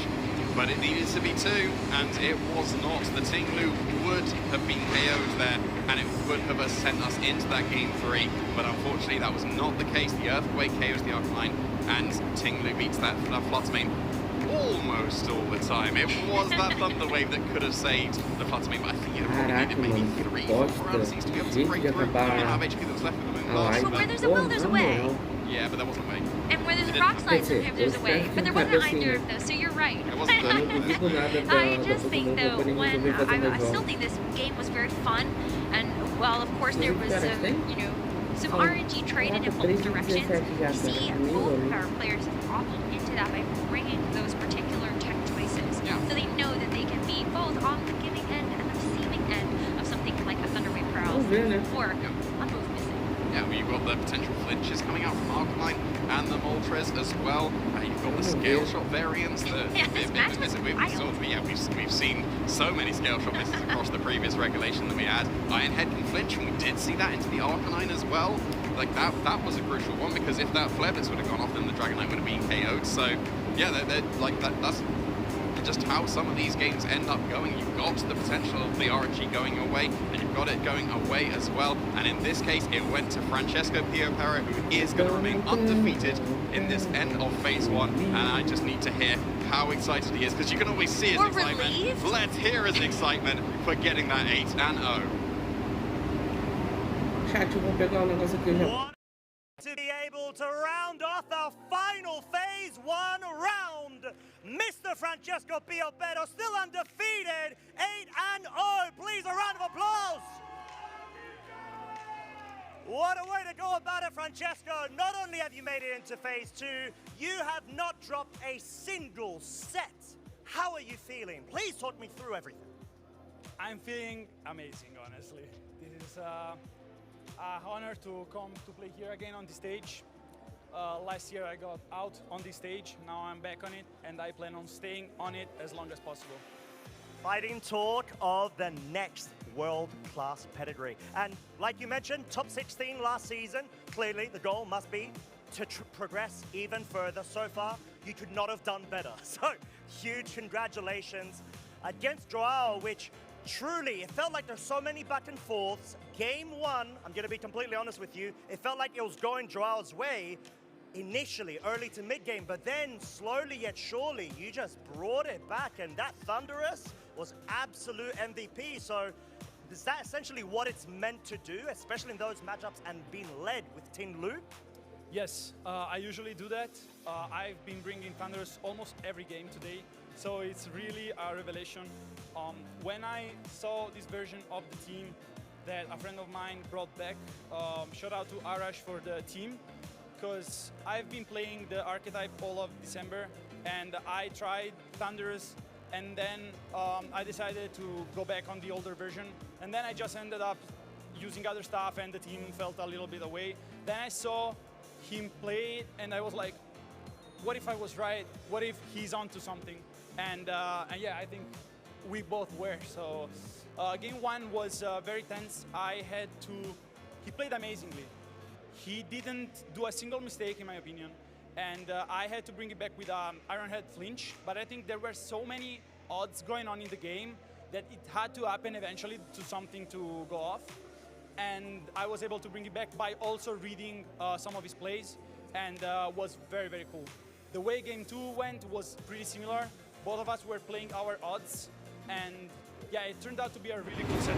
but it needed to be two, and it was not. The Tinglu would have been KO'd there, and it would have sent us into that game 3, but unfortunately that was not the case. The Earthquake KOs the Arcanine, and Tinglu beats that Fluttermane almost all the time. It was that Thunder Wave that could have saved the Fluttermane, but I think you'd have probably Caraca, needed maybe mano, que 3-4 bosta. rounds to be able to Jeito break de through the acabar amount of HP that was left with them in a last. live. But where there's a will, there's a Na way. moral. Yeah, but there wasn't a way. And where there's It a rock didn't slide, Quer dizer, sometimes there's a eu way. espero que But there não wasn't cabe either assim. of those, so you're right. It wasn't Eu não duvido nada da, I da just think Pokémon though, Company when resolver fazer I mais still jogos. think this game was very fun, and while of course there was Cara, tem? you know, some São- RNG traded in Caraca, both 3 e directions, 17 já, we see cara. Meu both of amigo. our players throttled into that by bringing those particular tech choices. Yeah. So they know that they can be both on the giving end and the receiving end of something like a Thunder Wave Vamos ver, né? Paralysis, or a move missing. Yeah, well, you've got the potential flinches coming out from Arcanine and the Moltres as well. You've got the scale shot variants. Yeah, this match was we've seen so many scale shot misses across the previous regulation that we had. Ironhead can flinch, and we did see that into the Arcanine as well. Like that was a crucial one, because if that Flare Blitz would have gone off, then the Dragonite would have been KO'd. So yeah, that's just how some of these games end up going. You've got the potential of the RNG going away, and you've got it going away as well. And in this case, it went to Francesco Piopero, who is going to remain undefeated in this end of phase 1. And I just need to hear how excited he is, because you can always see his Or excitement. relieved. Let's hear his excitement for getting that 8-0. Chat, eu vou pegar um negócio aqui já. To be able to round off our final phase 1 round, Mr. Francesco Piopero still undefeated, 8-0. Please, a round of applause. What a way to go about it, Francesco. Not only have you made it into phase 2, you have not dropped a single set. How are you feeling? Please talk me through everything. I'm feeling amazing, honestly. This is an honor to come to play here again on the stage. Last year I got out on the stage, now I'm back on it, and I plan on staying on it as long as possible. Fighting talk of the next world-class pedigree. And like you mentioned, top 16 last season. Clearly, the goal must be to progress even further. So far, you could not have done better. So, huge congratulations against Joao, which truly, it felt like there's so many back and forths. Game 1, I'm going to be completely honest with you, it felt like it was going Joao's way initially, early to mid-game, but then slowly yet surely, you just brought it back, and that Thunderous was absolute MVP. So is that essentially what it's meant to do, especially in those matchups and being led with Tin Lu? Yes, I usually do that. I've been bringing Thunderous almost every game today, so it's really a revelation. When I saw this version of the team that a friend of mine brought back, shout out to Arash for the team, because I've been playing the archetype all of December, and I tried Thunderous, and then I decided to go back on the older version, and then I just ended up using other stuff, and the team felt a little bit away. Then I saw him play it, and I was like, what if I was right? What if he's onto something? And yeah, I think we both were. So game 1 was very tense. He played amazingly. He didn't do a single mistake, in my opinion. And I had to bring it back with Iron Head flinch. But I think there were so many odds going on in the game that it had to happen eventually to something to go off. And I was able to bring it back by also reading some of his plays, and was very, very cool. The way game 2 went was pretty similar. Both of us were playing our odds, and yeah, it turned out to be a really good set.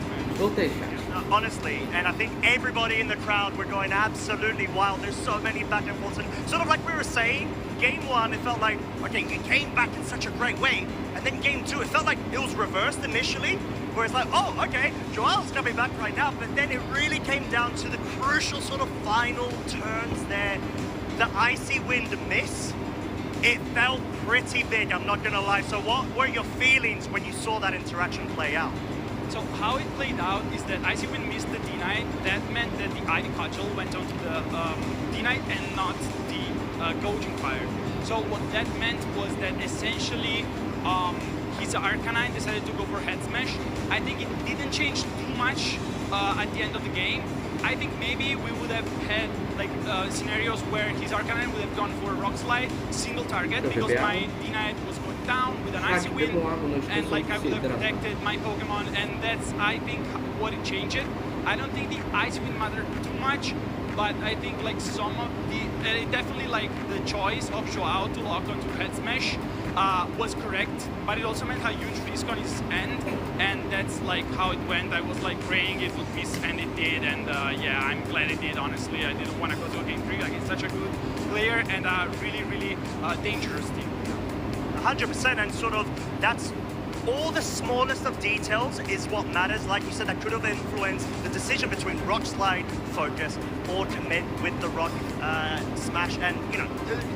Honestly, and I think everybody in the crowd were going absolutely wild. There's so many back and forths, and sort of like we were saying, game 1, it felt like, okay, you came back in such a great way, and then game 2, it felt like it was reversed initially, where it's like, oh, okay, Joao's coming back right now, but then it really came down to the crucial sort of final turns there. The Icy Wind miss, it felt pretty big, I'm not gonna lie. So what were your feelings when you saw that interaction play out? So how it played out is that Icy Wind missed the D-Knight. That meant that the Ivy Cudgel went onto the D-Knight and not the Gouging Fire. So what that meant was that essentially his Arcanine decided to go for Head Smash. I think it didn't change too much at the end of the game. I think maybe we would have had like scenarios where his Arcanine would have gone for Rock Slide, single target, because my D-Knight was going down with an Icy Wind, and like I would have protected my Pokemon, and that's, I think, what it changed it. I don't think the Icy Wind mattered too much, but I think like some of the, definitely like the choice of Joao to lock onto Head Smash was correct, but it also meant a huge risk on his end, and that's like how it went. I was like praying it would miss, and it did, and yeah, I'm glad it did, honestly. I didn't want to go to a game 3 against such a good player and a really, really dangerous team. 100%, and sort of that's all the smallest of details is what matters. Like you said, that could have influenced the decision between Rock Slide, Focus, or commit with the Rock Smash. And, you know,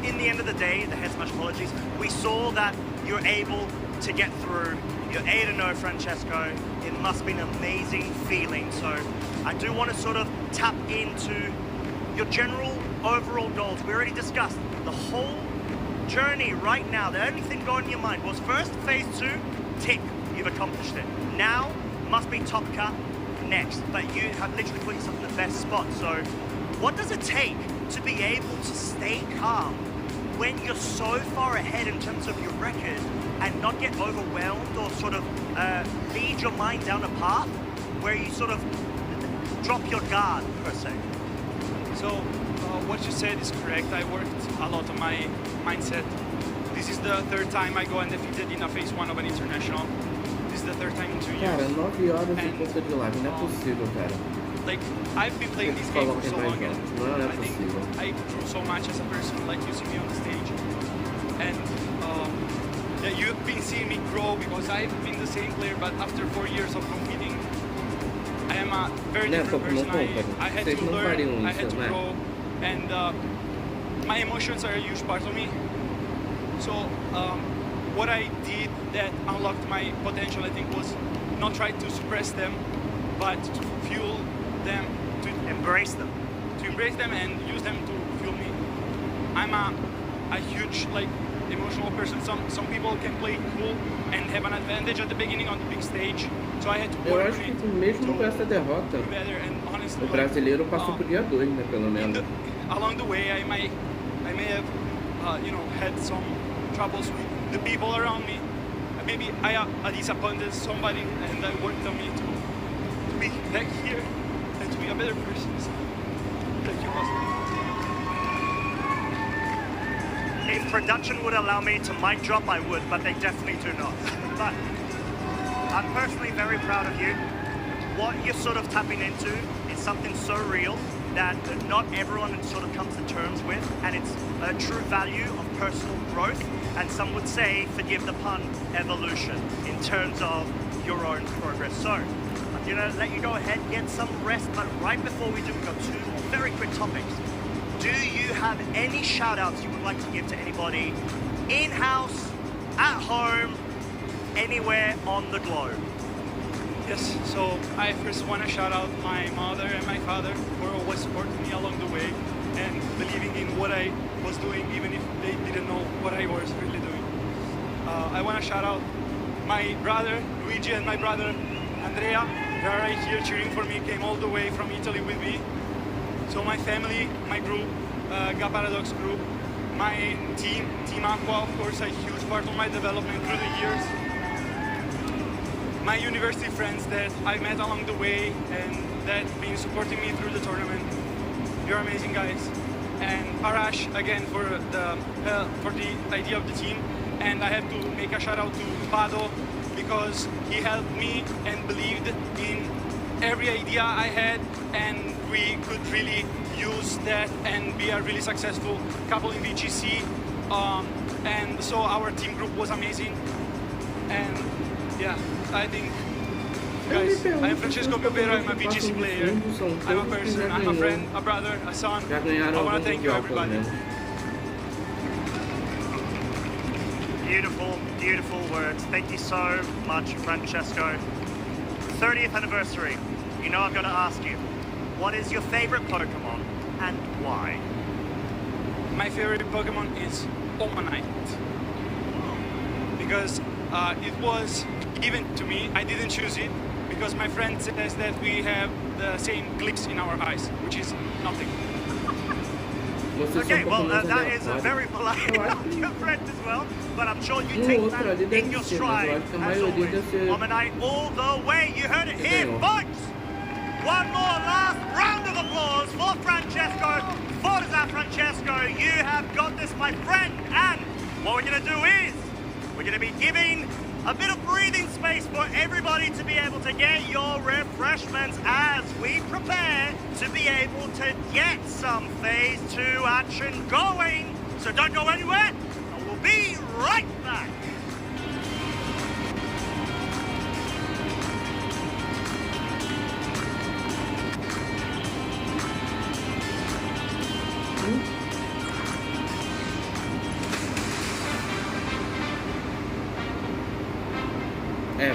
in the end of the day, the Head Smash apologies, we saw that you're able to get through. You're 8-0, Francesco. It must be an amazing feeling. So I do want to sort of tap into your general overall goals. We already discussed the whole journey right now. The only thing going in your mind was first phase 2, tick, you've accomplished it. Now must be top cut next, but you have literally put yourself in the best spot. So what does it take to be able to stay calm when you're so far ahead in terms of your record and not get overwhelmed or sort of lead your mind down a path where you sort of drop your guard, per se? So what you said is correct. I worked a lot on my mindset. This is the 3rd time I go undefeated in a phase 1 of an international. This is the 3rd time in 2 years. Cara, 9 horas e pouca de live, não é possível, cara. Like, I've been playing this game for so long, and I think I grew so much as a person, like you see me on the stage. And yeah, you've been seeing me grow because I've been the same player, but after 4 years of competing, I am a very different person. I had to learn, I had to grow, and my emotions are a huge part of me. So what I did that unlocked my potential, I think, was not try to suppress them, but to fuel them, to embrace them. To embrace them and use them to fuel me. I'm a huge, like, emotional person. Some people can play cool and have an advantage at the beginning on the big stage. So I had to Eu work acho que mesmo com essa derrota, o brasileiro passou pro dia 2, né, pelo menos. Along the way, I may have, had some troubles with the people around me. Maybe I disappointed somebody, and I worked on me to be back here and to be a better person. So, thank you, Austin. If production would allow me to mic drop, I would, but they definitely do not. But I'm personally very proud of you. What you're sort of tapping into is something so real that not everyone sort of comes to terms with, and it's a true value of personal growth, and some would say, forgive the pun, evolution, in terms of your own progress. So, I'm gonna let you go ahead, get some rest, but right before we do, we've got 2 very quick topics. Do you have any shout-outs you would like to give to anybody in-house, at home, anywhere on the globe? Yes, so I first want to shout out my mother and my father for always supporting me along the way and believing in what I was doing, even if they didn't know what I was really doing. I want to shout out my brother Luigi and my brother Andrea. They are right here cheering for me, came all the way from Italy with me. So my family, my group, GA Paradox group, my team, Team Aqua, of course, a huge part of my development through the years. My university friends that I met along the way and that been supporting me through the tournament. You're amazing guys. And Arash again for the idea of the team. And I have to make a shout out to Pado because he helped me and believed in every idea I had, and we could really use that and be a really successful couple in VGC. And so our team group was amazing. And yeah, I think, guys, I'm Francesco Piopero, I'm a VGC player, I'm a person, I'm a friend, a brother, a son. I want to thank you, everybody. Beautiful, beautiful words. Thank you so much, Francesco. 30th anniversary. You know I've got to ask you, what is your favorite Pokemon and why? My favorite Pokemon is Omanite. Because it was given to me. I didn't choose it because my friend says that we have the same clicks in our eyes, which is nothing. Okay, well, that is very polite of your friend as well, but I'm sure you take that in your stride, as always. Omanite all the way, you heard it here, folks! One more last round of applause for Francesco. For that, Francesco, you have got this, my friend, and what we're going to do is, we're going to be giving a bit of breathing space for everybody to be able to get your refreshments as we prepare to be able to get some phase 2 action going. So don't go anywhere, and we'll be right back.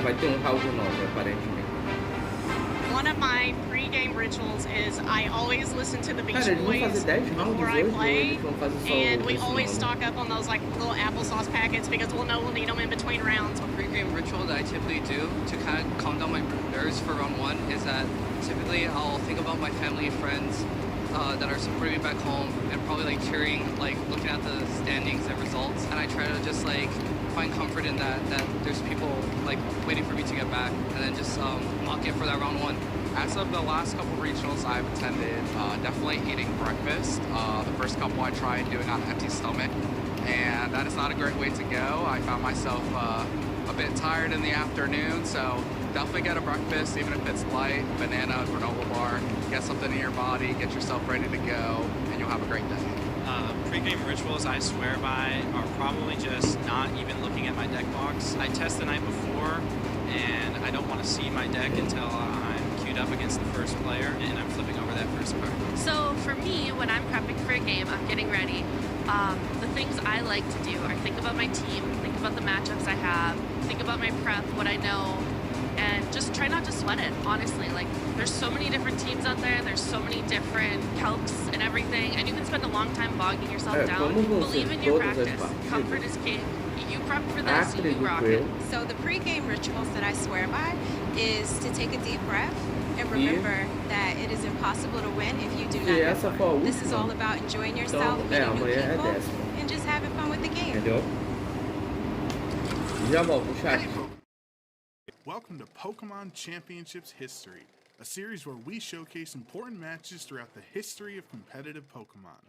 Vai ter round novo, aparentemente. One of my pre-game rituals is I always listen to the Beach Boys before I play, and we always stock up on those like little applesauce packets because we'll know we'll need them in between rounds. A pre-game ritual that I typically do to kind of calm down my nerves for round 1 is that typically I'll think about my family and friends that are supporting me back home and probably like cheering, like looking at the standings and results, and I try to just like find comfort in that there's people like waiting for me to get back, and then just lock in for that round 1. As of the last couple regionals I've attended, definitely eating breakfast. The first couple I tried doing on an empty stomach, and that is not a great way to go. I found myself a bit tired in the afternoon, so definitely get a breakfast, even if it's light, banana, granola bar, get something in your body, get yourself ready to go, and you'll have a great day. Pre-game rituals I swear by are probably just not even looking at my deck box. I test the night before, and I don't want to see my deck until I'm queued up against the first player, and I'm flipping over that first card. So for me, when I'm prepping for a game, I'm getting ready. The things I like to do are think about my team, think about the matchups I have, think about my prep, what I know, and just try not to sweat it, honestly. Like, there's so many different teams out there, there's so many different calcs and everything, and you can spend a long time bogging yourself down. Believe in your practice. Comfort is king. You prep for this, you rock it. So the pre-game rituals that I swear by is to take a deep breath and remember that it is impossible to win if you do not network. This is all about enjoying yourself, meeting new people, and just having fun with the game. Entendeu? Já volto, chat. Welcome to Pokemon Championships History, a series where we showcase important matches throughout the history of competitive Pokemon.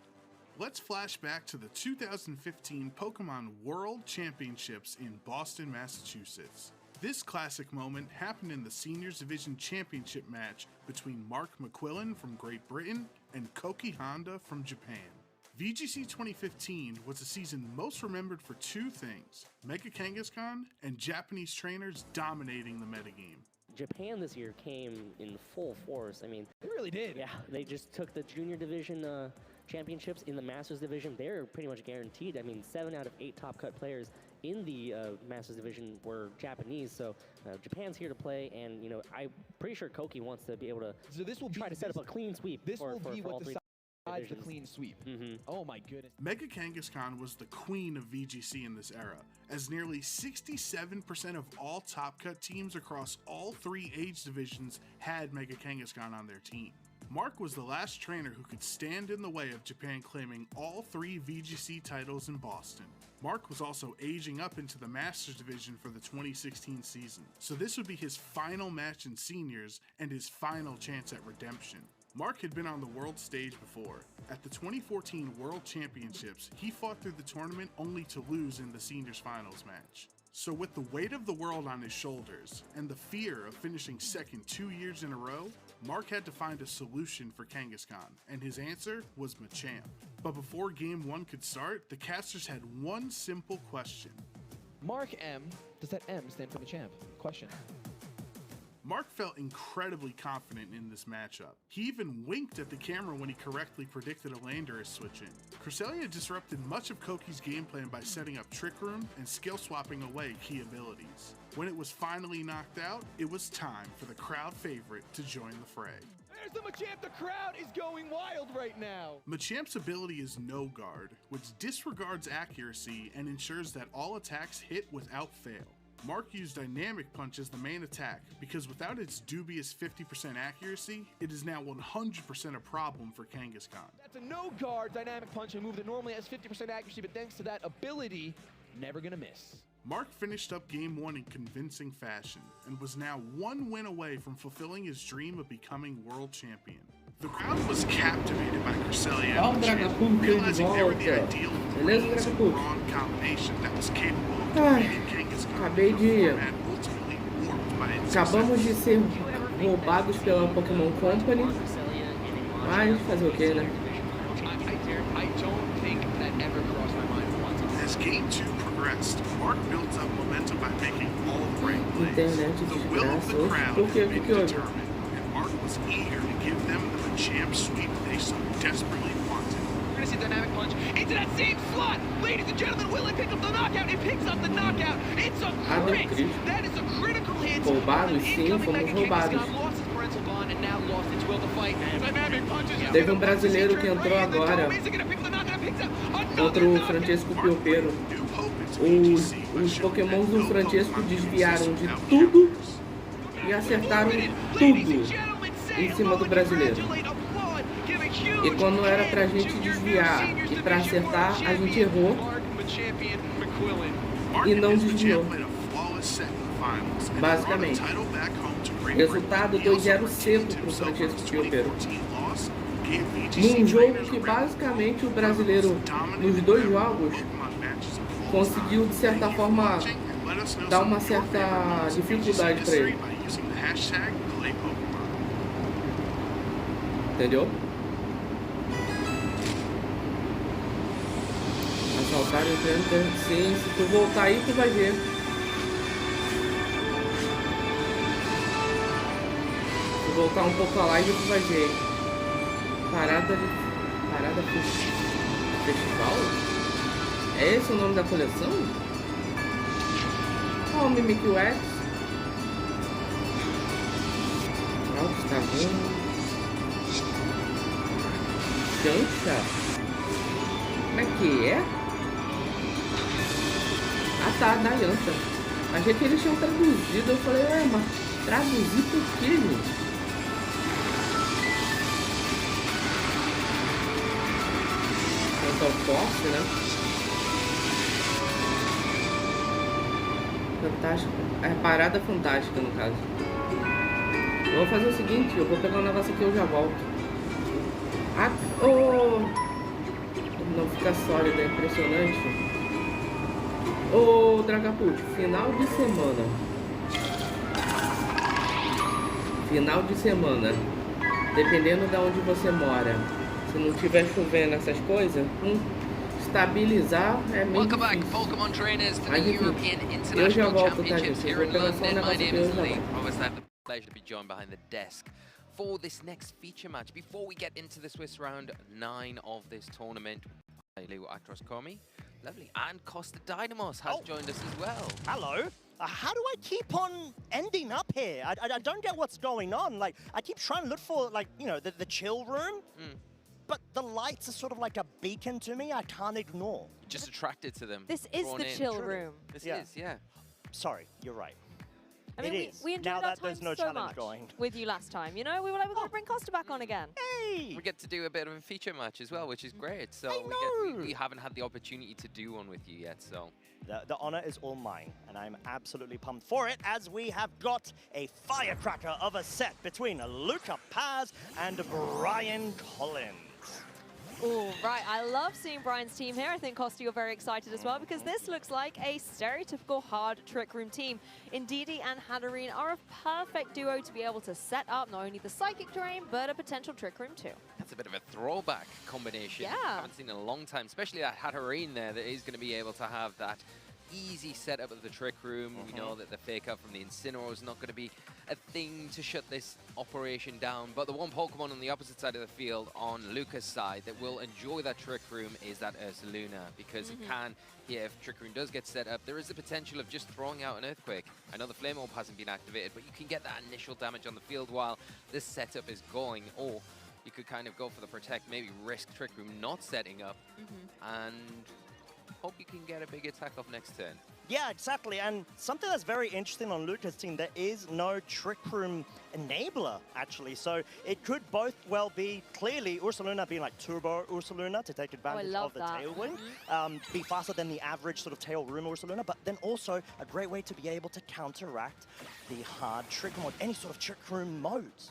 Let's flash back to the 2015 Pokemon World Championships in Boston, Massachusetts. This classic moment happened in the Seniors Division Championship match between Mark McQuillan from Great Britain and Koki Honda from Japan. VGC 2015 was a season most remembered for two things: Mega Kangaskhan and Japanese trainers dominating the metagame. Japan this year came in full force. I mean, they really did. Yeah, they just took the junior division championships in the Masters division. They're pretty much guaranteed. I mean, 7 out of 8 top cut players in the Masters division were Japanese, so Japan's here to play, and you know, I'm pretty sure Koki wants to be able to try to set up a clean sweep. This will be for what all three decides the divisions. clean sweep. Oh my goodness. Mega Kangaskhan was the queen of VGC in this era, as nearly 67% of all top cut teams across all 3 age divisions had Mega Kangaskhan on their team. Mark was the last trainer who could stand in the way of Japan claiming all 3 VGC titles in Boston. Mark was also aging up into the Masters division for the 2016 season, so this would be his final match in seniors and his final chance at redemption. Mark had been on the world stage before. At the 2014 World Championships, he fought through the tournament only to lose in the seniors finals match. So with the weight of the world on his shoulders and the fear of finishing second 2 years in a row, Mark had to find a solution for Kangaskhan, and his answer was Machamp. But before Game 1 could start, the casters had one simple question. Mark M, does that M stand for Machamp? Question. Mark felt incredibly confident in this matchup. He even winked at the camera when he correctly predicted a Landorus switch-in. Cresselia disrupted much of Koki's game plan by setting up Trick Room and skill swapping away key abilities. When it was finally knocked out, it was time for the crowd favorite to join the fray. There's the Machamp! The crowd is going wild right now! Machamp's ability is No Guard, which disregards accuracy and ensures that all attacks hit without fail. Mark used Dynamic Punch as the main attack because without its dubious 50% accuracy, it is now 100% a problem for Kangaskhan. That's a no-guard Dynamic Punch, a move that normally has 50% accuracy, but thanks to that ability, never gonna miss. Mark finished up Game 1 in convincing fashion and was now 1 win away from fulfilling his dream of becoming world champion. The crowd was captivated by Cresselia and Machamp, realizing they were the ideal queens and brawn combination that was capable of defeating Kangaskhan. Acabamos de ser roubados pela Pokémon Company, mas fazer o que, né? As Game 2 progressed, Mark built up momentum by making all the right plays. The will of the crowd had been determined, and Mark was eager to give them the Machamp sweep they so desperately wanted. We're gonna see Dynamic Punch into that same slot! Ladies and gentlemen, will it pick up the knockout? It picks up the knockout! It's a crit! That is a critical hit! Roubados, sim, fomos roubados. Lost his parental bond and now lost its will to fight. Dynamic Punches! Teve brasileiro que entrou agora contra o Francesco Piopero. Os Pokémons do Francesco desviaram de tudo e acertaram tudo em cima do brasileiro. E quando era pra gente desviar e pra acertar, a gente errou e não desviou. Basicamente. Resultado 2-0 seco pro Francesco Piopero. Num jogo que basicamente o brasileiro, nos 2 jogos, conseguiu de certa forma dar uma certa dificuldade para ele. Entendeu? Assaltaram o Twitter. Sim, se tu voltar aí tu vai ver. Se voltar um pouco a live tu vai ver. Parada festival? É esse o nome da coleção? Olha o Mimikyu X. Alto está vindo. Chancha? Como é que é? Ah tá, da Yanta. Achei que eles tinham traduzido. Eu falei, ué, mas traduzir por quê, gente? Total Force, né? Fantástico. É parada fantástica, no caso. Eu vou fazer o seguinte, eu vou pegar um negócio aqui e eu já volto. Ah, oh! Não fica sólido, é impressionante. Ô, Dragapult, final de semana. Final de semana. Dependendo de onde você mora. Se não tiver chovendo essas coisas, estabilizar é meio difícil. Mas enfim, eu já volto, tá, gente? Eu vou pegar só um negócio aqui e eu já volto. Pleasure to be joined behind the desk for this next feature match. Before we get into the Swiss round 9 of this tournament, Leo Actros Komi, lovely, and Costa Dynamos has joined us as well. Hello. How do I keep on ending up here? I don't get what's going on. Like, I keep trying to look for, like, you know, the chill room, but the lights are sort of like a beacon to me I can't ignore. You're just attracted to them. This is the chill room. This is, yeah. Sorry, you're right. I mean, we enjoyed now our that time there's no so challenge much going. with you last time. You know, we were like, we're going to bring Costa back on again. Hey! We get to do a bit of a feature match as well, which is great. So we haven't had the opportunity to do one with you yet, so. The honor is all mine, and I'm absolutely pumped for it, as we have got a firecracker of a set between Luca Paz and Brian Collins. Oh, right. I love seeing Brian's team here. I think, Costa, you're very excited as well, because this looks like a stereotypical hard Trick Room team. Ndidi and Hadarine are a perfect duo to be able to set up not only the Psychic Terrain, but a potential Trick Room too. That's a bit of a throwback combination. Yeah. Haven't seen in a long time, especially that Hadarine there that is going to be able to have that easy setup of the Trick Room. We know that the fake out from the Incineroar is not going to be a thing to shut this operation down, but the one Pokemon on the opposite side of the field on Luca's side that will enjoy that Trick Room is that Ursaluna, because it can, if Trick Room does get set up, there is the potential of just throwing out an Earthquake. I know the Flame Orb hasn't been activated, but you can get that initial damage on the field while this setup is going, or you could kind of go for the Protect, maybe risk Trick Room not setting up, and hope you can get a big attack off next turn. Yeah, exactly. And something that's very interesting on Luca's team, there is no Trick Room enabler, actually. So it could both well be clearly Ursaluna being like Turbo Ursaluna to take advantage of the Tailwind, be faster than the average sort of Tail Room Ursaluna, but then also a great way to be able to counteract the hard Trick mode, any sort of Trick Room modes.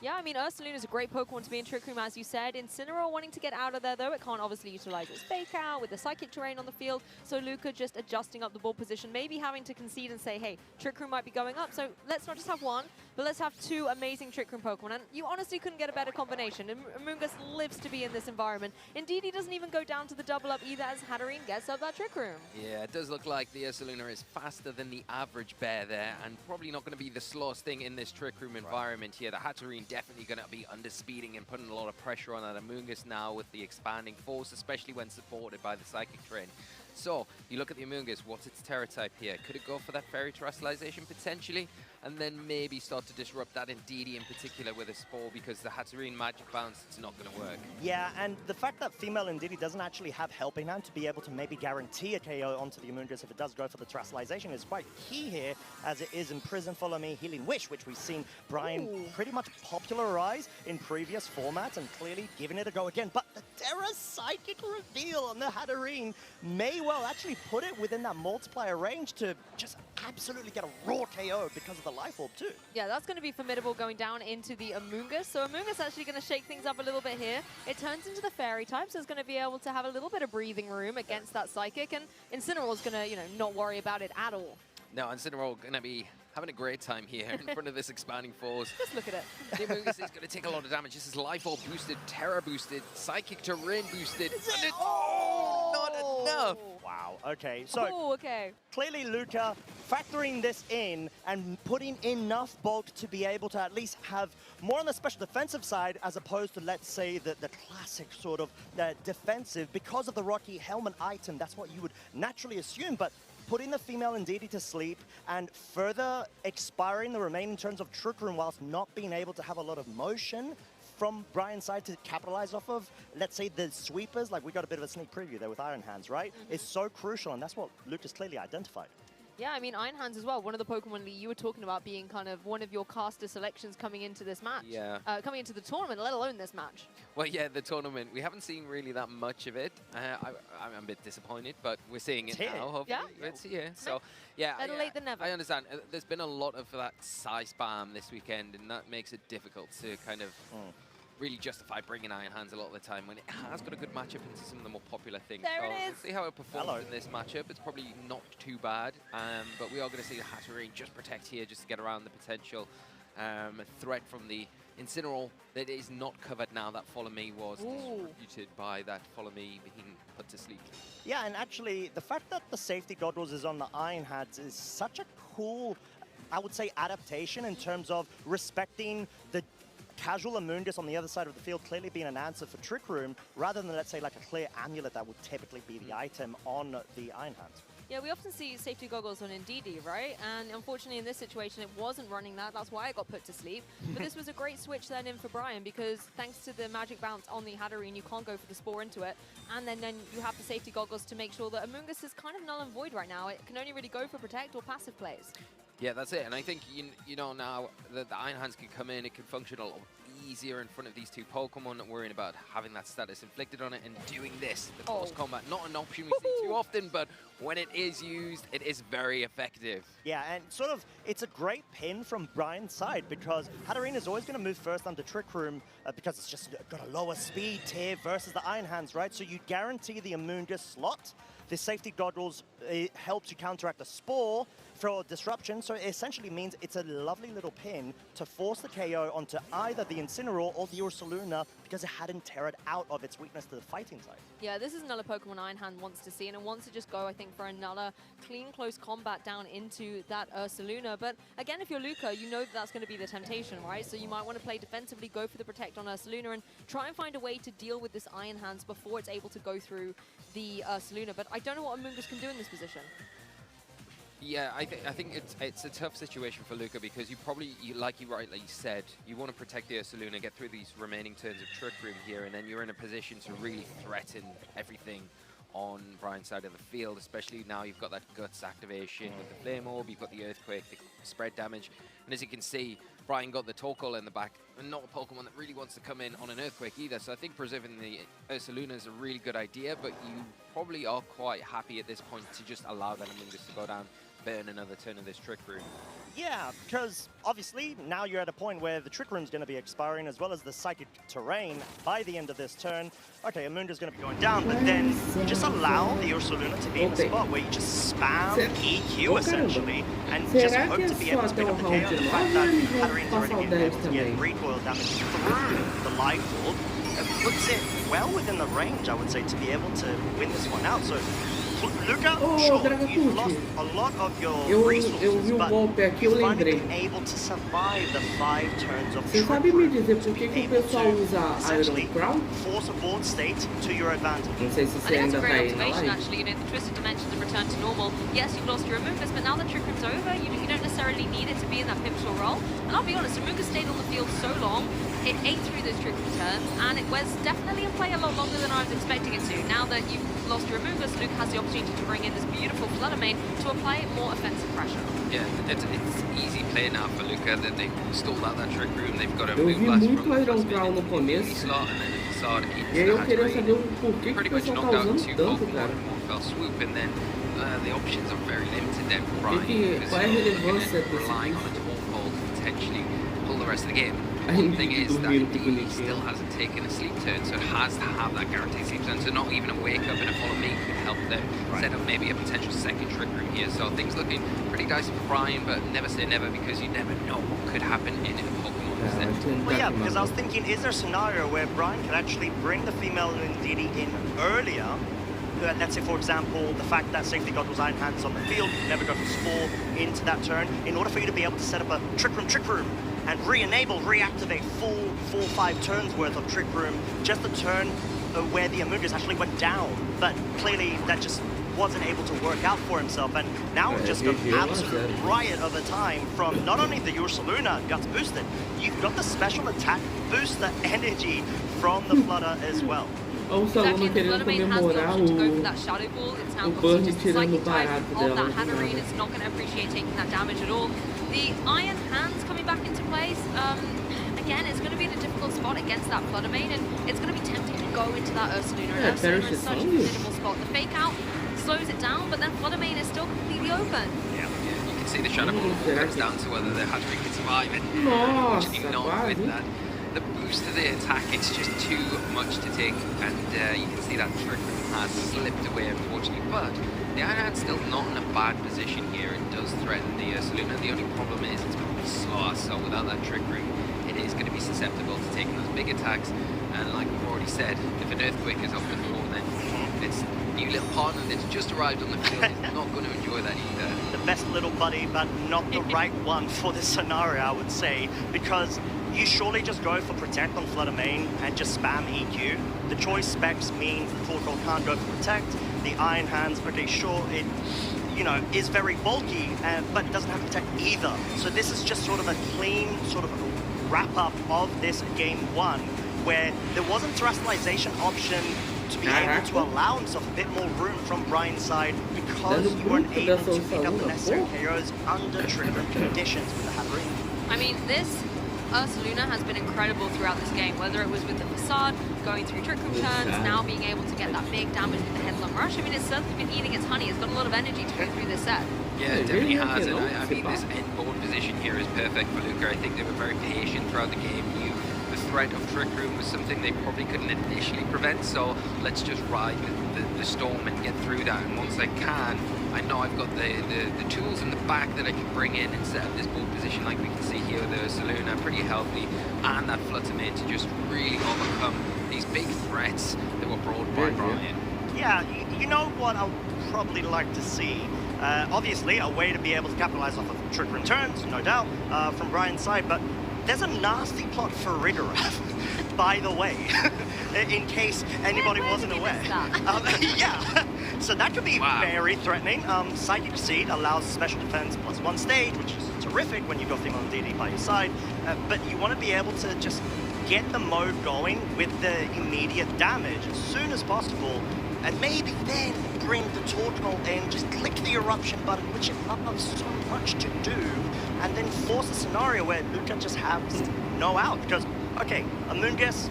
Yeah, I mean, Ursaluna is a great Pokemon to be in Trick Room, as you said. Incineroar wanting to get out of there, though. It can't obviously utilize its Fake Out with the Psychic Terrain on the field. So Luca just adjusting up the ball position, maybe having to concede and say, hey, Trick Room might be going up. So let's not just have one, but let's have two amazing Trick Room Pokemon. And you honestly couldn't get a better combination. Amoonguss lives to be in this environment. Indeed, he doesn't even go down to the double up either, as Hadarine gets up that Trick Room. Yeah, it does look like the Ursaluna is faster than the average bear there, and probably not going to be the slowest thing in this Trick Room environment here. The Hadarine definitely going to be underspeeding and putting a lot of pressure on that Amoonguss now with the expanding force, especially when supported by the Psychic Terrain. So, you look at the Amoonguss, what's its Terra type here? Could it go for that Fairy Terrestrialization potentially? And then maybe start to disrupt that Ndidi in particular with a Spore, because the Hadarine Magic Bounce, it's not going to work. Yeah, and the fact that female Ndidi doesn't actually have Helping Hand to be able to maybe guarantee a KO onto the Amoonguss if it does go for the Terrestrialization is quite key here, as it is Imprison, Follow Me, Healing Wish, which we've seen Brian pretty much popularize in previous formats, and clearly giving it a go again. But the Terra Psychic reveal on the Hadarine may well actually put it within that multiplier range to just absolutely get a raw KO because of the Life Orb too. Yeah, that's going to be formidable going down into the Amoonguss. So Amoonguss actually going to shake things up a little bit here. It turns into the Fairy type, so it's going to be able to have a little bit of breathing room against that Psychic, and Incineroar's going to, you know, not worry about it at all. No, Incineroar going to be having a great time here in front of this expanding force. Just look at it. The Amoonguss is going to take a lot of damage. This is Life Orb boosted, Terra boosted, Psychic Terrain boosted, and it's not enough. Wow, okay. So clearly Luca factoring this in and putting enough bulk to be able to at least have more on the special defensive side, as opposed to, let's say, the classic sort of defensive, because of the Rocky Helmet item. That's what you would naturally assume, but putting the female Ndidi to sleep and further expiring the remaining turns of Trick Room whilst not being able to have a lot of motion from Brian's side to capitalize off of, let's say, the sweepers, like we got a bit of a sneak preview there with Iron Hands, right? Is so crucial, and that's what Lucas clearly identified. Yeah, I mean, Iron Hands as well, one of the Pokemon that you were talking about being kind of one of your caster selections coming into this match. Yeah. Coming into the tournament, let alone this match. Well, yeah, the tournament, we haven't seen really that much of it. I'm a bit disappointed, but we're seeing it now, hopefully. Yeah. It's here. So, yeah. Better late than never. I understand. There's been a lot of that Psy spam this weekend, and that makes it difficult to kind of really justify bringing Iron Hands a lot of the time when it has got a good matchup into some of the more popular things. There it is. We'll see how it performs in this matchup. It's probably not too bad, but we are going to see the Hatterene just protect here just to get around the potential threat from the Incineroar that is not covered now. That Follow Me was distributed by that Follow Me being put to sleep. Yeah, and actually, the fact that the safety goggles is on the Iron Hands is such a cool, I would say, adaptation in terms of respecting the casual Amoonguss on the other side of the field clearly being an answer for Trick Room, rather than, let's say, like a clear amulet that would typically be the item on the Iron Hands. Yeah, we often see safety goggles on Ndidi, right? And unfortunately, in this situation, it wasn't running that. That's why it got put to sleep. But this was a great switch then in for Brian, because thanks to the magic bounce on the Hatterene, you can't go for the Spore into it. And then you have the safety goggles to make sure that Amoonguss is kind of null and void right now. It can only really go for Protect or passive plays. Yeah, that's it. And I think, you know, now the Iron Hands can come in, it can function a lot easier in front of these two Pokemon, not worrying about having that status inflicted on it and doing this. The close combat, not an option we see too often, but when it is used, it is very effective. Yeah, and sort of, it's a great pin from Brian's side because Hatterene is always going to move first under Trick Room because it's just got a lower speed tier versus the Iron Hands, right? So you guarantee the Amoonguss slot. The safety goggles helps you counteract the Spore for disruption, so it essentially means it's a lovely little pin to force the KO onto either the Incineroar or the Ursaluna because it hadn't teared out of its weakness to the fighting side. Yeah, this is another Pokemon Iron Hand wants to see, and it wants to just go, I think, for another clean, close combat down into that Ursaluna. But again, if you're Luca, you know that that's going to be the temptation, right? So you might want to play defensively, go for the Protect on Ursaluna, and try and find a way to deal with this Iron Hands before it's able to go through the Ursaluna. But I don't know what Amoonguss can do in this position. Yeah, I think it's a tough situation for Luca because you probably, like you rightly said, you want to protect the Ursaluna, get through these remaining turns of Trick Room here, and then you're in a position to really threaten everything on Brian's side of the field, especially now you've got that Guts activation with the Flame Orb, you've got the Earthquake, the spread damage, and as you can see, Brian got the Torkoal in the back, and not a Pokemon that really wants to come in on an Earthquake either, so I think preserving the Ursaluna is a really good idea, but you probably are quite happy at this point to just allow that Amoonguss to go down, burn another turn of this Trick Room. Yeah, because obviously now you're at a point where the Trick Room's going to be expiring as well as the Psychic Terrain by the end of this turn. Okay, Amoonguss going to be going down, but then you just allow the Ursaluna to be in a spot where you just spam EQ essentially and just hope to be able to pick up the KO. The fact that Hatterene's already been able to get recoil damage through the Life Orb puts it well within the range, I would say, to be able to win this one out. So Luca, sure, you've lost a lot of your resources, but you've finally been able to survive the 5 turns of Trick Room to be able to essentially force a board state to your advantage. I think that's a great observation, actually. You know, the Twisted Dimensions have returned to normal. Yes, you've lost your Amoonguss, but now that Trick Room's over, you don't necessarily need it to be in that pivotal role. And I'll be honest, Amoonguss stayed on the field so long, it ate through those Trick Room turns, and it was definitely in play a lot longer than I was expecting it to. Now that you've lost your Amoonguss, Luke has the opportunity to bring in this beautiful Fluttermane to apply more offensive pressure. Yeah, it's easy play now for Luca that they've stalled out that Trick Room. They've got a Moonblast from the first minute slot and then a facade into pretty much knocked out 2 Pokemon in one fell swoop, and then the options are very limited then for Brian because he's relying on a Torkoal to potentially pull the rest of the game. One thing is that he still hasn't taken a sleep turn, so it has to have that guaranteed sleep turn. So not even a wake up and a Follow Me could help them set up maybe a potential second Trick Room here. So things looking pretty dicey for Brian, but never say never because you never know what could happen in a Pokemon. Well, yeah, because I was thinking, is there a scenario where Brian could actually bring the female Ndidi in earlier? Let's say, for example, the fact that Safety Goggles Iron Hands on the field, never go for Spore into that turn, in order for you to be able to set up a Trick Room, and reactivate full 4-5 turns worth of Trick Room, just the turn where the Amoonguss actually went down. But clearly that just wasn't able to work out for himself, and now just an absolute riot of a time from not only the Ursaluna Guts boosted, you've got the special attack booster energy from the Flutter as well. Olha o Saloma querendo comemorar o Burn tirando o barato dela. It's not going to appreciate taking that damage at all. The Iron Hands coming back into place. Again, it's going to be in a difficult spot against that Flutter main, and it's going to be tempting to go into that Ursaluna. Yeah, Ursaluna is such a formidable spot. The fake out slows it down, but then Flutter main is still completely open. Yeah, you can see the Shadow Ball comes down to whether the Hatchery can survive it. Actually not with that. The boost to the attack, it's just too much to take, and you can see that Trick Room has slipped away, unfortunately, but the Iron Hand's still not in a bad position here. It does threaten the Ursaluna. The only problem is it's probably slower, so without that Trick Room, it is going to be susceptible to taking those big attacks, and like we've already said, if an Earthquake is up before, then its new little partner that's just arrived on the field is not going to enjoy that either. The best little buddy, but not the right one for this scenario, I would say, because you surely just go for Protect on Flutter main and just spam EQ. The choice specs means the Torkoal can't go for Protect. The Iron Hands, okay, sure, it, you know, is very bulky, but it doesn't have Protect either. So this is just sort of a clean sort of wrap-up of this game one, where there wasn't Terrestrialization option to be able to allow himself a bit more room from Brian's side because you weren't able to pick up the necessary KOs under trigger conditions with the Hatterene. I mean, this Ursaluna has been incredible throughout this game, whether it was with the Facade, going through Trick Room turns, now being able to get that big damage with the Headlong Rush. I mean, it's certainly been eating its honey. It's got a lot of energy to go through this set. Yeah, it definitely has, and I mean, this end board position here is perfect for Luca. I think they were very patient throughout the game. The threat of Trick Room was something they probably couldn't initially prevent, so let's just ride the storm and get through that. And once I can, I know I've got the tools in the back that I can bring in and set up this board position like we can see here with the Ursaluna, pretty healthy, and that Flutter main to just really overcome these big threats that were brought by Brian. Yeah, you know what I'll probably like to see? Obviously, a way to be able to capitalize off of Trick Room turns, no doubt, from Brian's side, but there's a nasty plot for Rigoraph, by the way, in case anybody wasn't aware. Yeah, so that could be very threatening. Psychic Seed allows special defense +1 stage, which is terrific when you've got Female DD by your side, but you want to be able to just get the mode going with the immediate damage as soon as possible, and maybe then bring the Torkoal in, just click the eruption button, which it loves so much to do, and then force a scenario where Luca just has no out. Because, okay, Amoonguss,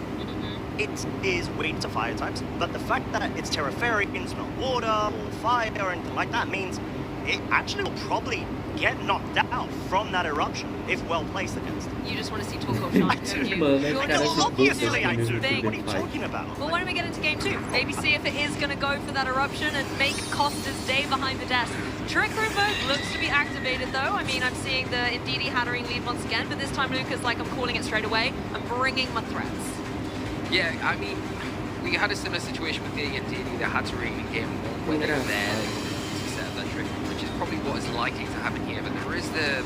it is weak to fire types, but the fact that it's Terra Fairy, it's not water or fire or anything like that means it actually will probably get knocked out from that eruption if well placed against it. You just want to see Torkoal shine, don't you? Obviously I do. What are you talking about? Well, when do we get into game 2? Maybe see if it is going to go for that eruption and make Costa's day behind the desk. Trick Room mode looks to be activated though. I mean, I'm seeing the Indeedee Hatterene lead once again, but this time Luca's like, I'm calling it straight away. I'm bringing my threats. Yeah, I mean, we had a similar situation with the Indeedee, the Hatterene in game 1 when they were there to set up that Trick Room, which is probably what is likely to happen here, but there is the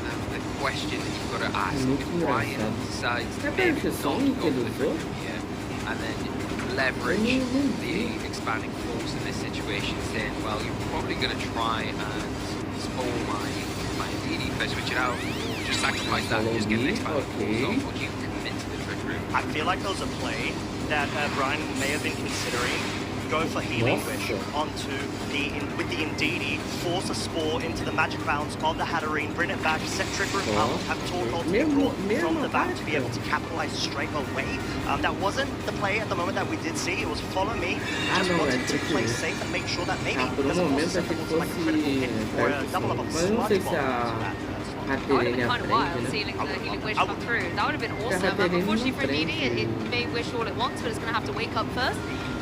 question that you've got to ask. If Brian decides to maybe not go for the Trick Room here, and then leverage the expanding force in this situation, saying, well, you're probably going to try and spoil my Indeedee if I switch it out, just sacrifice that and just get an expanding force off. Would you commit to the Trick Room? I feel like there was a play that Brian may have been considering. Go for Healing Wish onto with the Indeedee, force a Spore into the magic bounce of the Hatterene, bring it back, set Trick Room up, have Torkoal to be brought from the back to be able to capitalize straight away. That wasn't the play at the moment that we did see. It was follow me, just wanted to play safe and make sure that maybe there's a possibility to like a critical hit or a double up of Sludge Bomb into that. That would have been kind of wild, seeing the Healing Wish come through. That would have been awesome. Unfortunately for Indeedee, it may wish all it wants, but it's going to have to wake up first.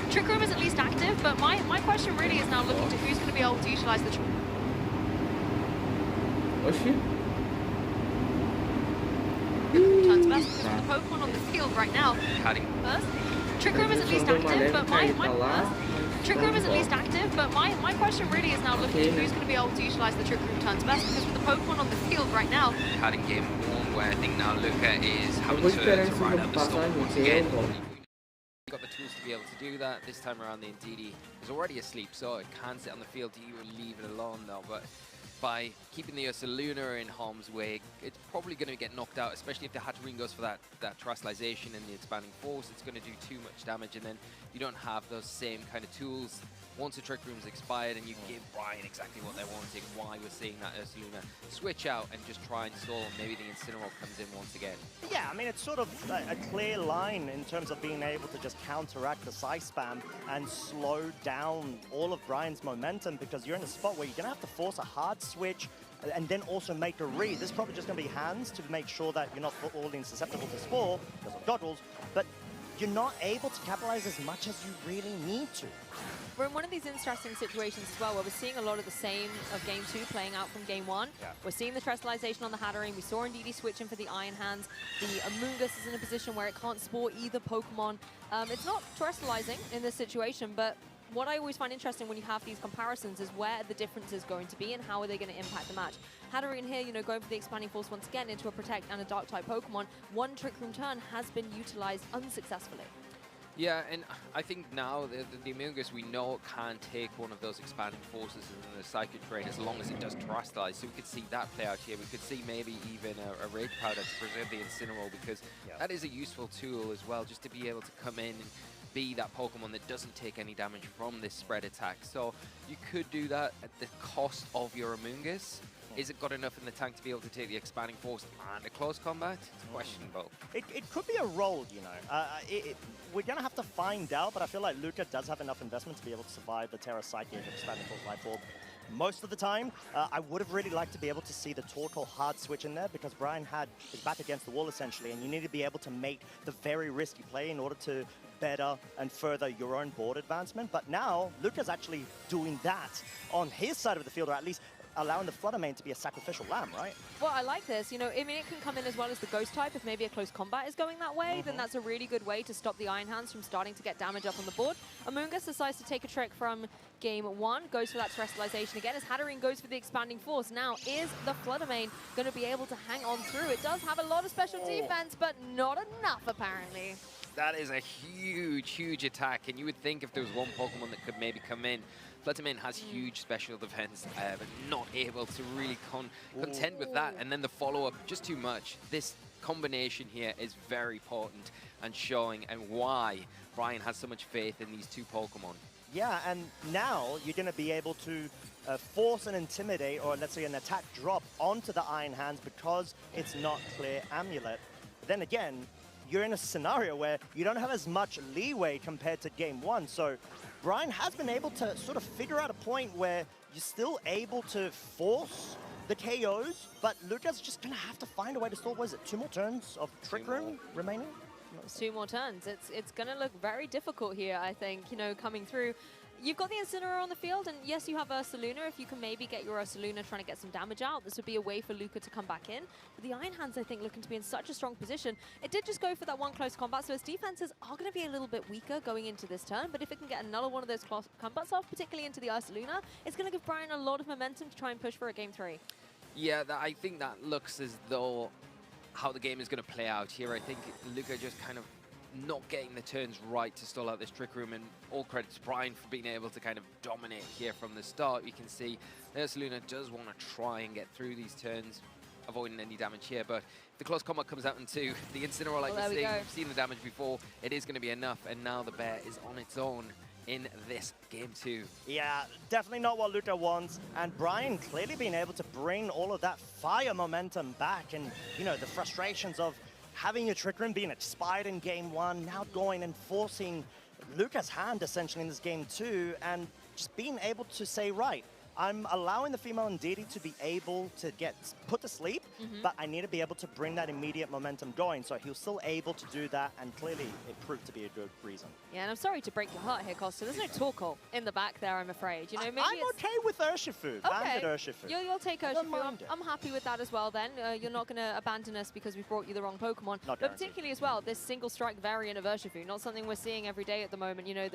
Trick Room is at least active, but my question really is now looking to who's going to be able to utilize the turns best, because with the Pokemon on the field right now, first, Trick Room is at least active, but Trick Room is at least active, but my question really is now looking to who's going to be able to utilize the Trick Room turns best, because with the Pokemon on the field right now. Had in game 1 where I think now Luca is having to ride up the storm once again. You got the tools to be able to do that. This time around, the Ndidi is already asleep, so it can sit on the field. You will leave it alone, though. But by keeping the Ursaluna in harm's way, it's probably going to get knocked out, especially if the Hatterene goes for that terrestrialization and the expanding force. It's going to do too much damage, and then you don't have those same kind of tools once the Trick Room's expired, and you give Brian exactly what they're wanting. Why we're seeing that Ursaluna switch out and just try and stall. Maybe the Incineroar comes in once again. Yeah, I mean, it's sort of a clear line in terms of being able to just counteract the Psy spam and slow down all of Brian's momentum, because you're in a spot where you're going to have to force a hard switch and then also make a read. This is probably just going to be hands to make sure that you're not falling susceptible to Spore because of dodges, but you're not able to capitalize as much as you really need to. We're in one of these interesting situations as well, where we're seeing a lot of the same of Game 2 playing out from Game 1. Yeah. We're seeing the terrestrialization on the Hatterene. We saw Ndidi switching for the Iron Hands. The Amoonguss is in a position where it can't spore either Pokemon. It's not terrestrializing in this situation, but what I always find interesting when you have these comparisons is where the difference is going to be and how are they going to impact the match. Hatterene here, you know, going for the expanding force once again into a Protect and a Dark-type Pokemon. One Trick Room turn has been utilized unsuccessfully. Yeah, and I think now the Amoonguss we know can take one of those expanding forces in the Psychic Terrain as long as it does terrestrialize. So we could see that play out here. We could see maybe even a Rage Powder to preserve the Incineroar, because that is a useful tool as well, just to be able to come in and be that Pokemon that doesn't take any damage from this spread attack. So you could do that at the cost of your Amoonguss. Is it got enough in the tank to be able to take the expanding force and a close combat? It's questionable. It could be a roll, you know. We're going to have to find out, but I feel like Luca does have enough investment to be able to survive the Terra Psychic expanding force Life Orb most of the time. I would have really liked to be able to see the Torkoal hard switch in there, because Brian had his back against the wall essentially, and you need to be able to make the very risky play in order to better and further your own board advancement. But now Luca's actually doing that on his side of the field, or at least allowing the Flutter Mane to be a sacrificial lamb, right? Well, I like this. You know, I mean, it can come in as well as the Ghost type. If maybe a close combat is going that way, then that's a really good way to stop the Iron Hands from starting to get damage up on the board. Amoonguss decides to take a trick from Game 1, goes for that terrestrialization again as Hatterene goes for the expanding force. Now, is the Flutter Mane going to be able to hang on through? It does have a lot of special defense, but not enough, apparently. That is a huge, huge attack, and you would think if there was one Pokemon that could maybe come in. Flutter Mane has huge special defense, but not able to really contend with that. And then the follow-up, just too much. This combination here is very important and showing and why Brian has so much faith in these two Pokemon. Yeah, and now you're going to be able to force an Intimidate, or let's say an attack drop onto the Iron Hands because it's not clear Amulet. But then again, you're in a scenario where you don't have as much leeway compared to Game 1. So Brian has been able to sort of figure out a point where you're still able to force the KOs, but Luca's just going to have to find a way to stall. What is it, 2 more turns of Trick Room remaining? 2 more turns. It's going to look very difficult here, I think, you know, coming through. You've got the Incineroar on the field, and yes, you have Ursaluna. If you can maybe get your Ursaluna trying to get some damage out, this would be a way for Luca to come back in. But the Iron Hands, I think, looking to be in such a strong position. It did just go for that one close combat, so his defenses are going to be a little bit weaker going into this turn. But if it can get another one of those close combats off, particularly into the Ursaluna, it's going to give Brian a lot of momentum to try and push for a Game 3. Yeah, I think that looks as though how the game is going to play out here. I think Luca just kind of not getting the turns right to stall out this Trick Room, and all credit to Brian for being able to kind of dominate here from the start. You can see Ursaluna does want to try and get through these turns, avoiding any damage here, but if the close combat comes out into the Incineroar like this thing, we've seen the damage before, it is going to be enough, and now the bear is on its own in this Game 2. Yeah, definitely not what Luca wants, and Brian clearly being able to bring all of that fire momentum back, and, you know, the frustrations of having your Trick Room being expired in Game 1, now going and forcing Luca's hand essentially in this Game 2, and just being able to say, right, I'm allowing the female Ndidi to be able to get put to sleep, but I need to be able to bring that immediate momentum going. So he was still able to do that, and clearly it proved to be a good reason. Yeah, and I'm sorry to break your heart here, Costa. There's no Torkoal in the back there, I'm afraid. You know, maybe I'm okay with Urshifu. Okay. Urshifu. You'll take Urshifu. I'm happy with that as well then. You're not going to abandon us because we brought you the wrong Pokemon. But particularly as well, this single strike variant of Urshifu, not something we're seeing every day at the moment. You know,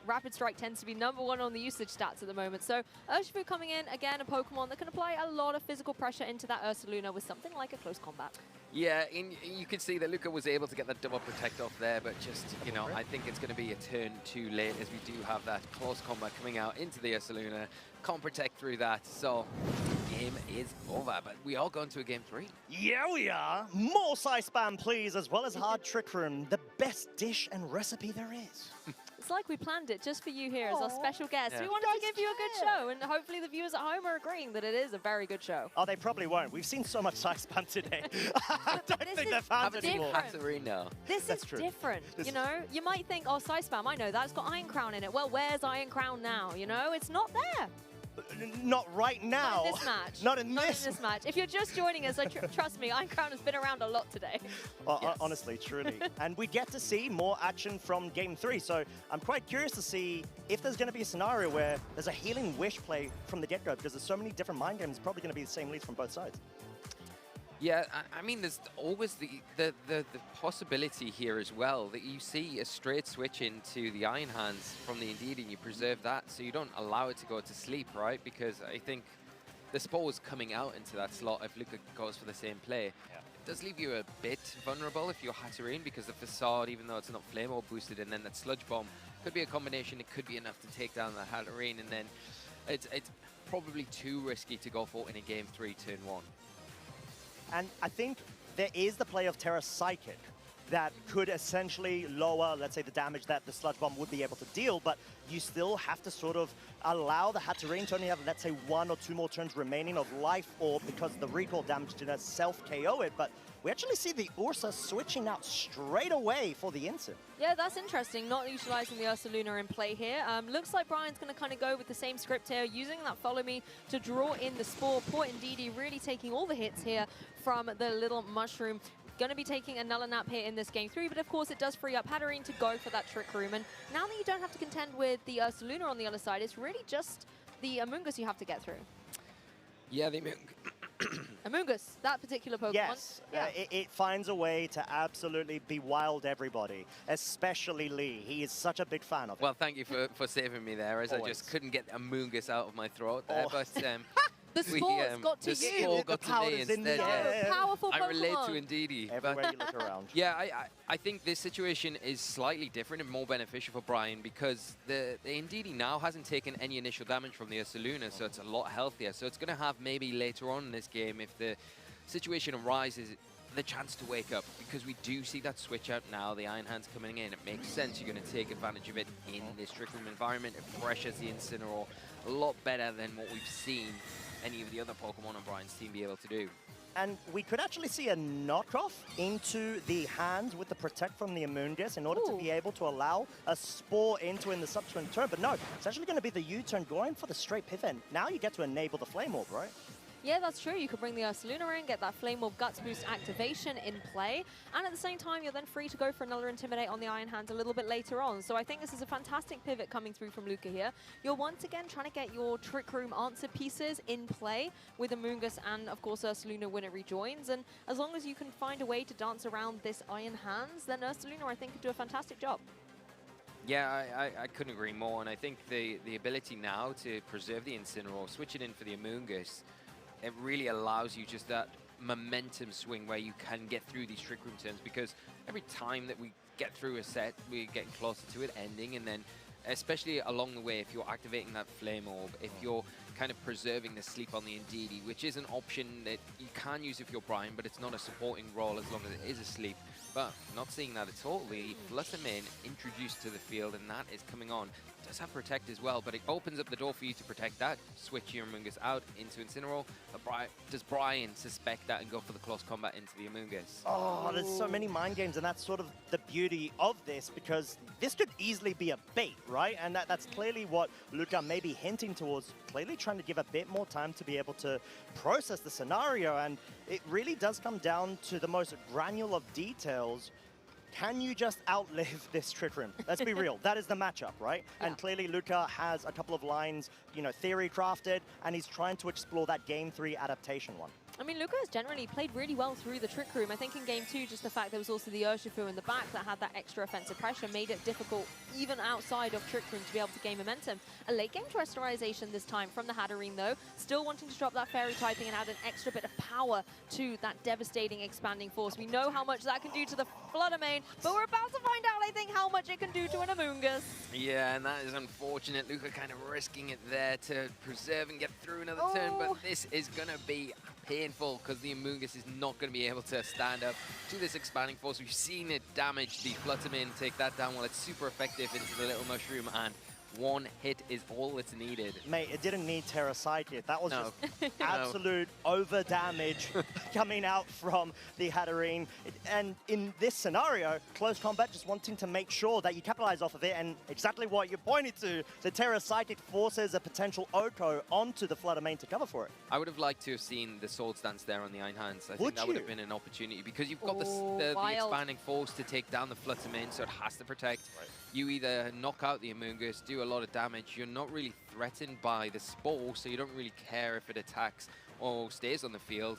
Rapid Strike tends to be #1 on the usage stats at the moment. So Urshifu coming in, again, a Pokemon that can apply a lot of physical pressure into that Ursaluna with something like a close combat. Yeah, you can see that Luca was able to get that double protect off there, but just, you know, I think it's going to be a turn too late as we do have that close combat coming out into the Ursaluna. Can't protect through that, so game is over, but we are going to a game 3. Yeah, we are. More Side Spam, please, as well as Hard Trick Room, the best dish and recipe there is. It's like we planned it just for you here as our special guest. Yeah. We wanted to give you a good show, and hopefully the viewers at home are agreeing that it is a very good show. Oh, they probably won't. We've seen so much Side Spam today. I don't think they're fans anymore. This is different, you know? You might think, oh, Side Spam, I know that. It's got Iron Crown in it. Well, where's Iron Crown now, you know? It's not there. Not right now. Not in this match. Not in this match. If you're just joining us, trust me, Iron Crown has been around a lot today. Honestly, truly. And we get to see more action from Game 3, so I'm quite curious to see if there's going to be a scenario where there's a healing wish play from the get-go, because there's so many different mind games, probably going to be the same leads from both sides. Yeah, I mean, there's always the possibility here as well that you see a straight switch into the Iron Hands from the Indeedee, and you preserve that, so you don't allow it to go to sleep, right? Because I think the Spore is coming out into that slot if Luca goes for the same play. Yeah. It does leave you a bit vulnerable if you're Hatterene, because the Facade, even though it's not Flame Orb boosted, and then that Sludge Bomb could be a combination. It could be enough to take down the Hatterene, and then it's probably too risky to go for in a Game 3, turn 1. And I think there is the play of Terra Psychic that could essentially lower, let's say, the damage that the Sludge Bomb would be able to deal, but you still have to sort of allow the Hatterene to only have, let's say, 1 or 2 more turns remaining of life, or because the recoil damage did not self-KO it, but we actually see the Ursa switching out straight away for the Incin. Yeah, that's interesting, not utilizing the Ursaluna in play here. Looks like Brian's going to kind of go with the same script here, using that Follow Me to draw in the Spore. Poor Indeedee really taking all the hits here from the little Mushroom. Going to be taking a Null Nap here in this Game 3, but of course it does free up Hatterene to go for that Trick Room. And now that you don't have to contend with the Ursaluna on the other side, it's really just the Amoonguss you have to get through. Yeah, the Amoonguss, that particular Pokemon. Yes, yeah. It finds a way to absolutely bewild everybody, especially Lee. He is such a big fan of it. Well, thank you for saving me there, as I just couldn't get Amoonguss out of my throat there, but... The Spore's got to you. The Spore got to me instead. Powerful Pokemon. I relate to Indeedee. Everywhere you look around. Yeah, I think this situation is slightly different and more beneficial for Brian, because the Indeedee now hasn't taken any initial damage from the Ursaluna, so it's a lot healthier. So it's going to have maybe later on in this game, if the situation arises, the chance to wake up, because we do see that switch out now, the Iron Hands coming in. It makes sense. You're going to take advantage of it in this Trick Room environment. It pressures the Incineroar a lot better than what we've seen any of the other Pokemon on Brian's team be able to do. And we could actually see a knockoff into the hands with the Protect from the Amoonguss in order to be able to allow a Spore into in the subsequent turn. But no, it's actually going to be the U-turn going for the straight pivot. Now you get to enable the Flame Orb, right? Yeah, that's true. You could bring the Ursaluna in, get that Flame Orb Guts Boost activation in play, and at the same time, you're then free to go for another Intimidate on the Iron Hands a little bit later on. So I think this is a fantastic pivot coming through from Luca here. You're once again trying to get your Trick Room answer pieces in play with Amoonguss and, of course, Ursaluna when it rejoins. And as long as you can find a way to dance around this Iron Hands, then Ursaluna, I think, could do a fantastic job. Yeah, I couldn't agree more, and I think the ability now to preserve the Incineroar, switch it in for the Amoonguss, it really allows you just that momentum swing where you can get through these Trick Room turns, because every time that we get through a set, we're getting closer to it ending, and then especially along the way, if you're activating that Flame Orb, if you're kind of preserving the sleep on the Indeedee, which is an option that you can use if you're Brian, but it's not a supporting role as long as it is a sleep. But not seeing that at all. The Flutter Mane introduced to the field, and that is coming on. It does have Protect as well, but it opens up the door for you to protect that. Switch your Amoonguss out into Incineroar. Does Brian suspect that and go for the close combat into the Amoonguss? Oh, there's so many mind games, and that's sort of the beauty of this, because this could easily be a bait, right? And that's clearly what Luca may be hinting towards, clearly trying to give a bit more time to be able to process the scenario, and it really does come down to the most granular of details. Can you just outlive this Trick Room? Let's be real, that is the matchup, right? Yeah. And clearly Luca has a couple of lines, you know, theory crafted, and he's trying to explore that Game 3 adaptation one. I mean, Luca has generally played really well through the Trick Room. I think in Game 2, just the fact there was also the Urshifu in the back that had that extra offensive pressure made it difficult, even outside of Trick Room, to be able to gain momentum. A late game Terrestrialization this time from the Hatterene, though, still wanting to drop that Fairy typing and add an extra bit of power to that devastating expanding force. We know how much that can do to the Flutter Mane, but we're about to find out, I think, how much it can do to an Amoonguss. Yeah, and that is unfortunate. Luca kind of risking it there to preserve and get through another turn, but this is going to be painful because the Amoonguss is not going to be able to stand up to this expanding force. We've seen it damage the Flutter Mane, take that down while it's super effective into the little mushroom, and one hit is all that's needed. Mate, it didn't need Terra Psychic. That was just absolute over damage coming out from the Hatterene. And in this scenario, close combat, just wanting to make sure that you capitalize off of it, and exactly what you pointed to, the Terra Psychic forces a potential Oko onto the Flutter Mane to cover for it. I would have liked to have seen the Swords Dance there on the Iron Hands. I think that would have been an opportunity because you've got the expanding force to take down the Flutter Mane, so it has to protect. Right. You either knock out the Amoonguss, do a lot of damage, you're not really threatened by the Spore, so you don't really care if it attacks or stays on the field.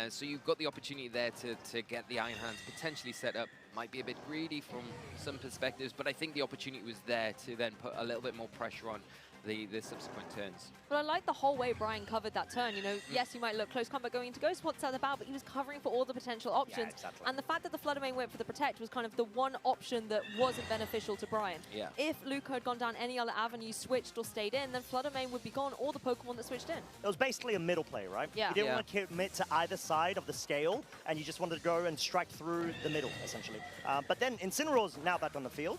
So you've got the opportunity there to get the Iron Hands potentially set up. Might be a bit greedy from some perspectives, but I think the opportunity was there to then put a little bit more pressure on the subsequent turns. But I like the whole way Brian covered that turn. You know, yes, you might look close combat going into Ghost, what's that about? But he was covering for all the potential options. Yeah, exactly. And the fact that the Flutter Mane went for the Protect was kind of the one option that wasn't beneficial to Brian. Yeah. If Luca had gone down any other avenue, switched or stayed in, then Flutter Mane would be gone, or the Pokemon that switched in. It was basically a middle play, right? Yeah. You didn't want to commit to either side of the scale, and you just wanted to go and strike through the middle, essentially. But then Incineroar's now back on the field.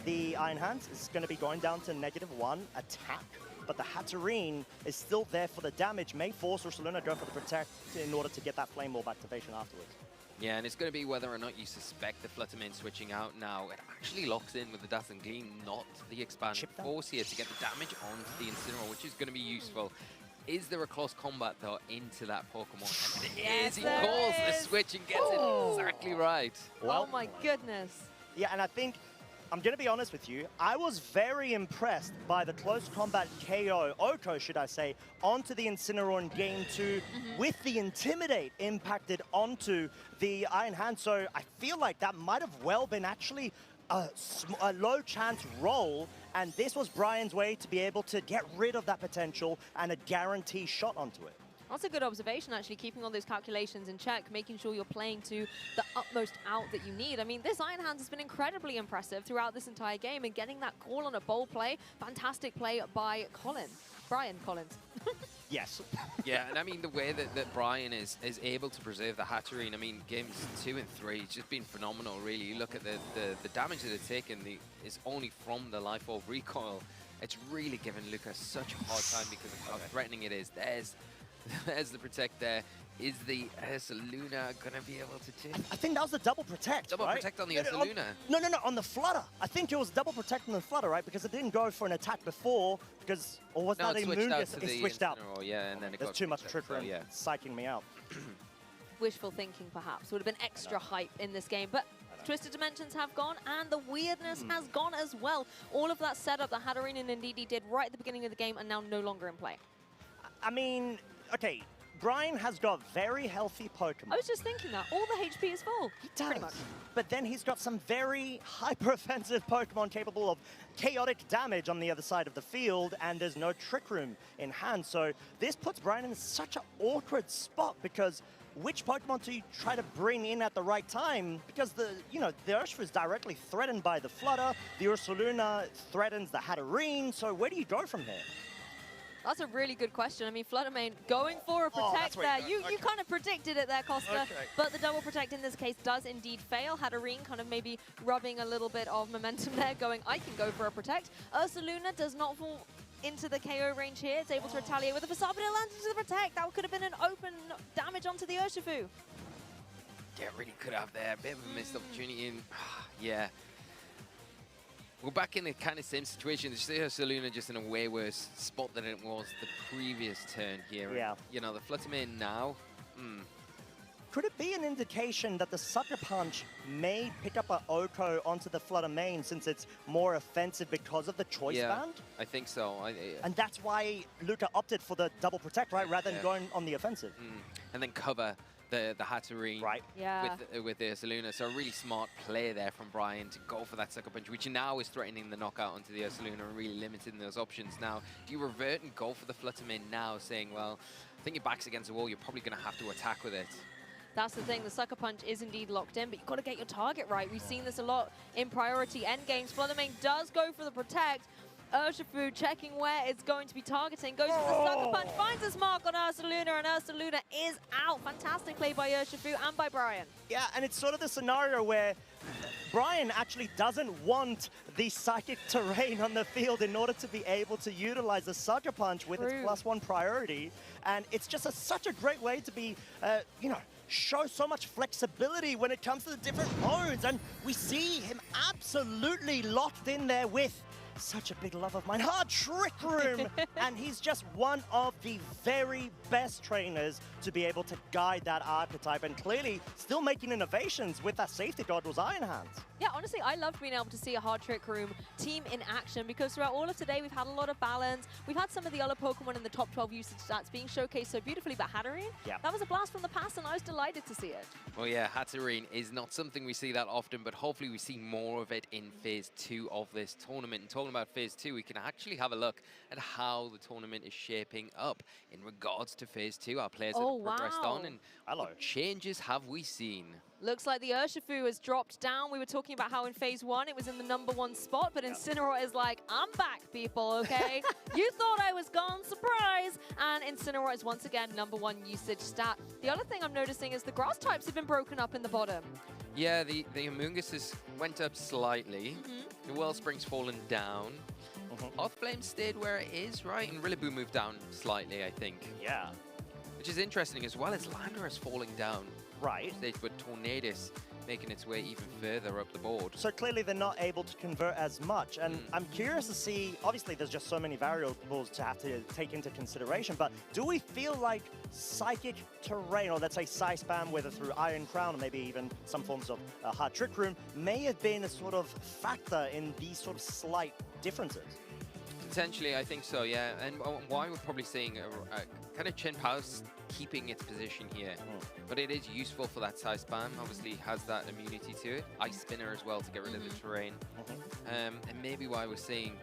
The Iron Hands is going to be going down to -1 attack. But the Hatterene is still there for the damage, may force Ursaluna to go for the Protect in order to get that Flame Orb activation afterwards. Yeah, and it's going to be whether or not you suspect the Flutter Mane switching out now. It actually locks in with the Dazzling Gleam, not the expanding force here to get the damage onto the Incineroar, which is going to be useful. Is there a close combat, though, into that Pokemon? And it is. He calls the switch and gets it exactly right. Well, oh, my goodness. Yeah, and I think, I'm going to be honest with you, I was very impressed by the close combat KO, Oko should I say, onto the Incineroar in Game 2 with the Intimidate impacted onto the Iron Hand. So I feel like that might have well been actually a low chance roll, and this was Brian's way to be able to get rid of that potential and a guarantee shot onto it. That's a good observation, actually, keeping all those calculations in check, making sure you're playing to the utmost out that you need. I mean, this Iron Hands has been incredibly impressive throughout this entire game, and getting that call on a bold play, fantastic play by Brian Collins. Yes. Yeah, and I mean, the way that Brian is able to preserve the Hatterene, I mean, games 2 and 3, it's just been phenomenal, really. You look at the damage that it's taken is only from the Life Orb recoil. It's really given Lucas such a hard time because of how threatening it is. There's the Protect there. Is the Ursaluna going to be able to take? I think that was the double Protect, Double Protect on the Ursaluna? No, on the Flutter. I think it was double Protect on the Flutter, right? Because it didn't go for an attack before, because, or was that a Moongus? It switched out. Yeah, and then it There's too much Trick Room psyching me out. Wishful thinking, perhaps. Would have been extra hype in this game, but Twisted Dimensions have gone, and the weirdness has gone as well. All of that setup that Hatterene and Ndidi did right at the beginning of the game are now no longer in play. I mean, okay, Brian has got very healthy Pokemon. I was just thinking that. All the HP is full. He does. Pretty much. But then he's got some very hyper-offensive Pokemon capable of chaotic damage on the other side of the field, and there's no Trick Room in hand. So this puts Brian in such an awkward spot, because which Pokemon do you try to bring in at the right time? Because the Urshifu is directly threatened by the Flutter, the Ursaluna threatens the Hatterene, so where do you go from there? That's a really good question. I mean, Flutter Mane going for a Protect there. You kind of predicted it there, Costa. But the double Protect in this case does indeed fail. Hatterene kind of maybe rubbing a little bit of momentum there, going, I can go for a Protect. Ursaluna does not fall into the KO range here. It's able to retaliate with a Facade, but it lands into the Protect. That could have been an open damage onto the Urshifu. Yeah, really could have there. A bit of a missed opportunity. And yeah. We're back in the kind of same situation. The Ursaluna just in a way worse spot than it was the previous turn here. Yeah. You know, the Flutter Mane now, could it be an indication that the Sucker Punch may pick up an Oko onto the Flutter main since it's more offensive because of the choice band? I think so. And that's why Luca opted for the double protect, right, rather than going on the offensive. And then cover the Hatterene with the Ursaluna. So a really smart play there from Brian to go for that Sucker Punch, which now is threatening the knockout onto the Ursaluna and really limiting those options. Now, do you revert and go for the Flutter main now, saying, well, I think your back's against the wall, you're probably going to have to attack with it? That's the thing, the Sucker Punch is indeed locked in, but you've got to get your target right. We've seen this a lot in priority endgames. Fluttermane does go for the protect. Urshifu checking where it's going to be targeting, goes for the Sucker Punch, finds his mark on Ursaluna, and Ursaluna is out. Fantastic play by Urshifu and by Brian. Yeah, and it's sort of the scenario where Brian actually doesn't want the psychic terrain on the field in order to be able to utilize the Sucker Punch with its +1 priority. And it's just such a great way to be, you know, show so much flexibility when it comes to the different modes. And we see him absolutely locked in there with such a big love of mine, Hard Trick Room. And he's just one of the very best trainers to be able to guide that archetype, and clearly still making innovations with that safety goggles Iron Hands. Yeah, honestly, I loved being able to see a Hard Trick Room team in action, because throughout all of today, we've had a lot of balance. We've had some of the other Pokemon in the top 12 usage stats being showcased so beautifully, but Hatterene, that was a blast from the past, and I was delighted to see it. Well, yeah, Hatterene is not something we see that often, but hopefully we see more of it in Phase 2 of this tournament. And talking about Phase 2, we can actually have a look at how the tournament is shaping up in regards to Phase 2. Our players have progressed on, and what changes have we seen? Looks like the Urshifu has dropped down. We were talking about how in Phase 1 it was in the #1 spot, but Incineroar is like, I'm back, people, okay? You thought I was gone, surprise! And Incineroar is once again #1 usage stat. The other thing I'm noticing is the grass types have been broken up in the bottom. Yeah, the Amoonguss has went up slightly. The Wellspring's fallen down. Hot Flame stayed where it is, right? And Rillaboom moved down slightly, I think. Yeah. Which is interesting, as well as Landorus falling down. Right. But Tornadus making its way even further up the board. So clearly they're not able to convert as much. And I'm curious to see, obviously there's just so many variables to have to take into consideration, but do we feel like Psychic Terrain, or let's say Psy Spam, whether through Iron Crown or maybe even some forms of Hard Trick Room, may have been a sort of factor in these sort of slight differences? Potentially, I think so, yeah. And why we're probably seeing a kind of Chin Pao's keeping its position here. But it is useful for that Psy Spam. Obviously has that immunity to it. Ice Spinner as well to get rid of the terrain. And maybe why we're seeing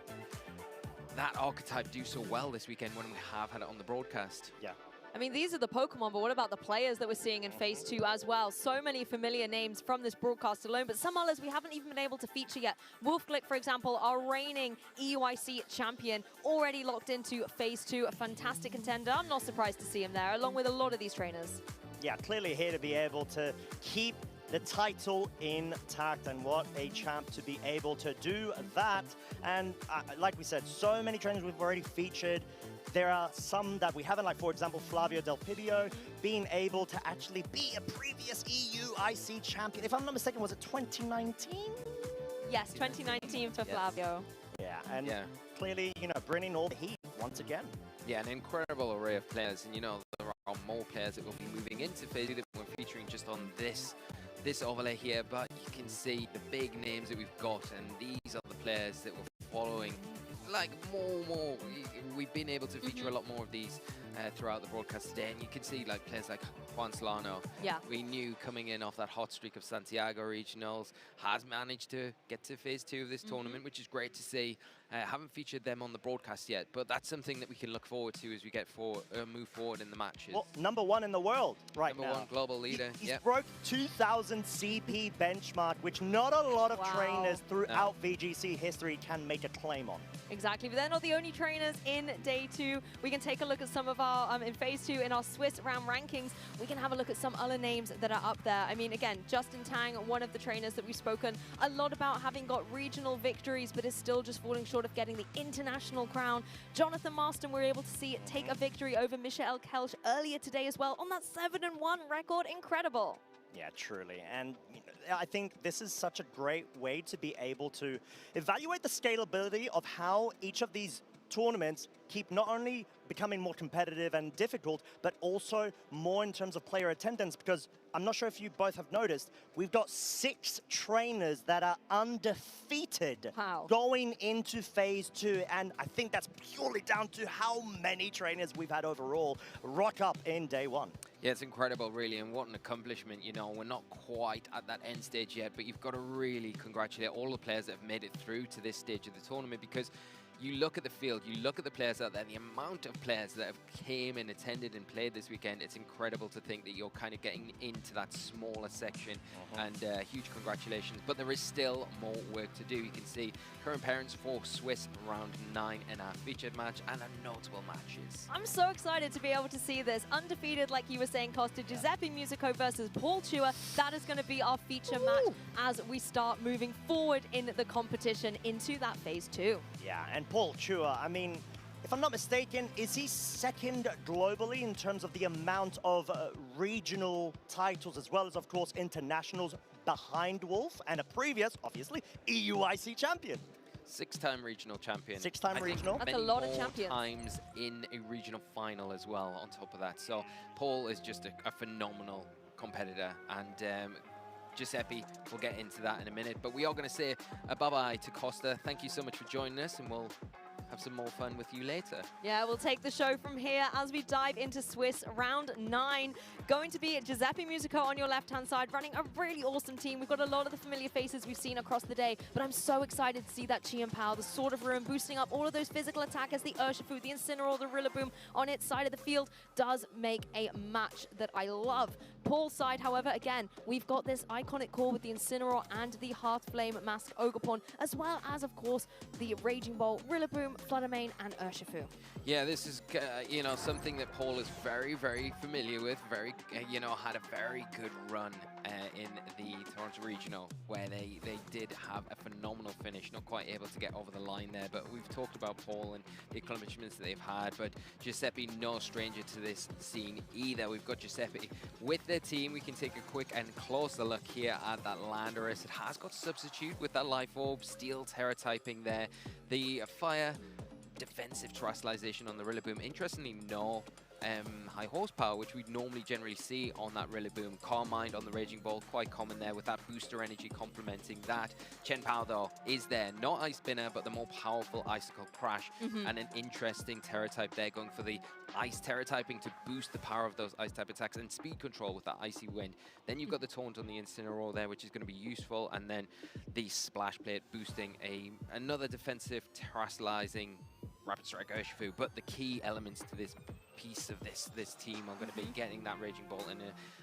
that archetype do so well this weekend when we have had it on the broadcast. Yeah. I mean, these are the Pokemon, but what about the players that we're seeing in Phase 2 as well? So many familiar names from this broadcast alone, but some others we haven't even been able to feature yet. Wolfglick, for example, our reigning EUIC champion, already locked into Phase 2, a fantastic contender. I'm not surprised to see him there, along with a lot of these trainers. Yeah, clearly here to be able to keep the title intact, and what a champ to be able to do that. And like we said, so many trainers we've already featured. There are some that we haven't, like for example, Flavio Del Pibio, being able to actually be a previous EUIC champion. If I'm not mistaken, was it 2019? Yes, 2019 for Flavio. Yeah, and clearly, you know, bringing all the heat once again. Yeah, an incredible array of players, and you know, there are more players that will be moving into Phase 2 that we're featuring just on this overlay here, but you can see the big names that we've got, and these are the players that we're following. Like more, we've been able to feature a lot more of these throughout the broadcast today, and you can see like players like Juan Solano. Yeah. We knew coming in off that hot streak of Santiago Regionals, has managed to get to Phase 2 of this tournament, which is great to see. Haven't featured them on the broadcast yet, but that's something that we can look forward to as we get move forward in the matches. Well, #1 in the world right now. #1 global leader. He's broke 2,000 CP benchmark, which not a lot of trainers throughout VGC history can make a claim on. Exactly, but they're not the only trainers in Day 2. We can take a look at some of our, in Phase 2, in our Swiss round rankings, we can have a look at some other names that are up there. I mean, again, Justin Tang, one of the trainers that we've spoken a lot about, having got regional victories, but is still just falling short of getting the international crown. Jonathan Marston, we're able to see it take a victory over Michael Kelch earlier today as well on that 7-1 record. Incredible. Yeah, truly. And I think this is such a great way to be able to evaluate the scalability of how each of these tournaments keep not only becoming more competitive and difficult, but also more in terms of player attendance, because I'm not sure if you both have noticed, we've got 6 trainers that are undefeated going into phase 2, and I think that's purely down to how many trainers we've had overall rock up in day 1. Yeah, it's incredible, really, and what an accomplishment. You know, we're not quite at that end stage yet, but you've got to really congratulate all the players that have made it through to this stage of the tournament, because you look at the field, you look at the players out there, the amount of players that have came and attended and played this weekend, it's incredible to think that you're kind of getting into that smaller section, and huge congratulations. But there is still more work to do. You can see current parents for Swiss round 9 in our featured match, and a notable matches. I'm so excited to be able to see this. Undefeated, like you were saying, Costa, Giuseppe Musico versus Paul Chua. That is going to be our feature match as we start moving forward in the competition into that phase 2. Yeah, and Paul Chua, I mean, if I'm not mistaken, is he second globally in terms of the amount of regional titles, as well as, of course, internationals behind Wolf, and a previous, obviously, EUIC champion? 6-time regional champion. 6-time regional. That's a lot of champions. Times in a regional final as well on top of that. So Paul is just a phenomenal competitor, and Giuseppe, we'll get into that in a minute, but we are going to say a bye-bye to Costa. Thank you so much for joining us, and we'll have some more fun with you later. Yeah, we'll take the show from here as we dive into Swiss round 9. Going to be Giuseppe Musico on your left-hand side, running a really awesome team. We've got a lot of the familiar faces we've seen across the day, but I'm so excited to see that Chi and Pao, the Sword of Ruin, boosting up all of those physical attackers, the Urshifu, the Incineroar, the Rillaboom on its side of the field does make a match that I love. Paul's side, however, again, we've got this iconic core with the Incineroar and the Hearthflame Mask Ogerpon, as well as, of course, the Raging Bolt, Rillaboom, Fluttermane, and Urshifu. Yeah, this is, you know, something that Paul is very, very familiar with. Very, you know, had a very good run in the Toronto Regional, where they did have a phenomenal finish. Not quite able to get over the line there, but we've talked about Paul and the accomplishments that they've had. But Giuseppe, no stranger to this scene either. We've got Giuseppe with their team. We can take a quick and closer look here at that Landorus. It has got Substitute with that Life Orb, Steel Terra typing there. The Fire defensive terrestrialization on the Rillaboom. Interestingly, no high horsepower, which we'd normally generally see on that Rillaboom. Carmine on the Raging Bolt, quite common there with that booster energy complementing that. Chen Pao, though, is there. Not Ice Spinner, but the more powerful Icicle Crash, and an interesting Terra type there, going for the Ice Terra typing to boost the power of those Ice type attacks, and speed control with that Icy Wind. Then you've got the Taunt on the Incineroar there, which is going to be useful, and then the Splash Plate boosting another defensive terrestrializing Rapid Strike Urshifu. But the key elements to this piece of this team are going to be getting that Raging Bolt in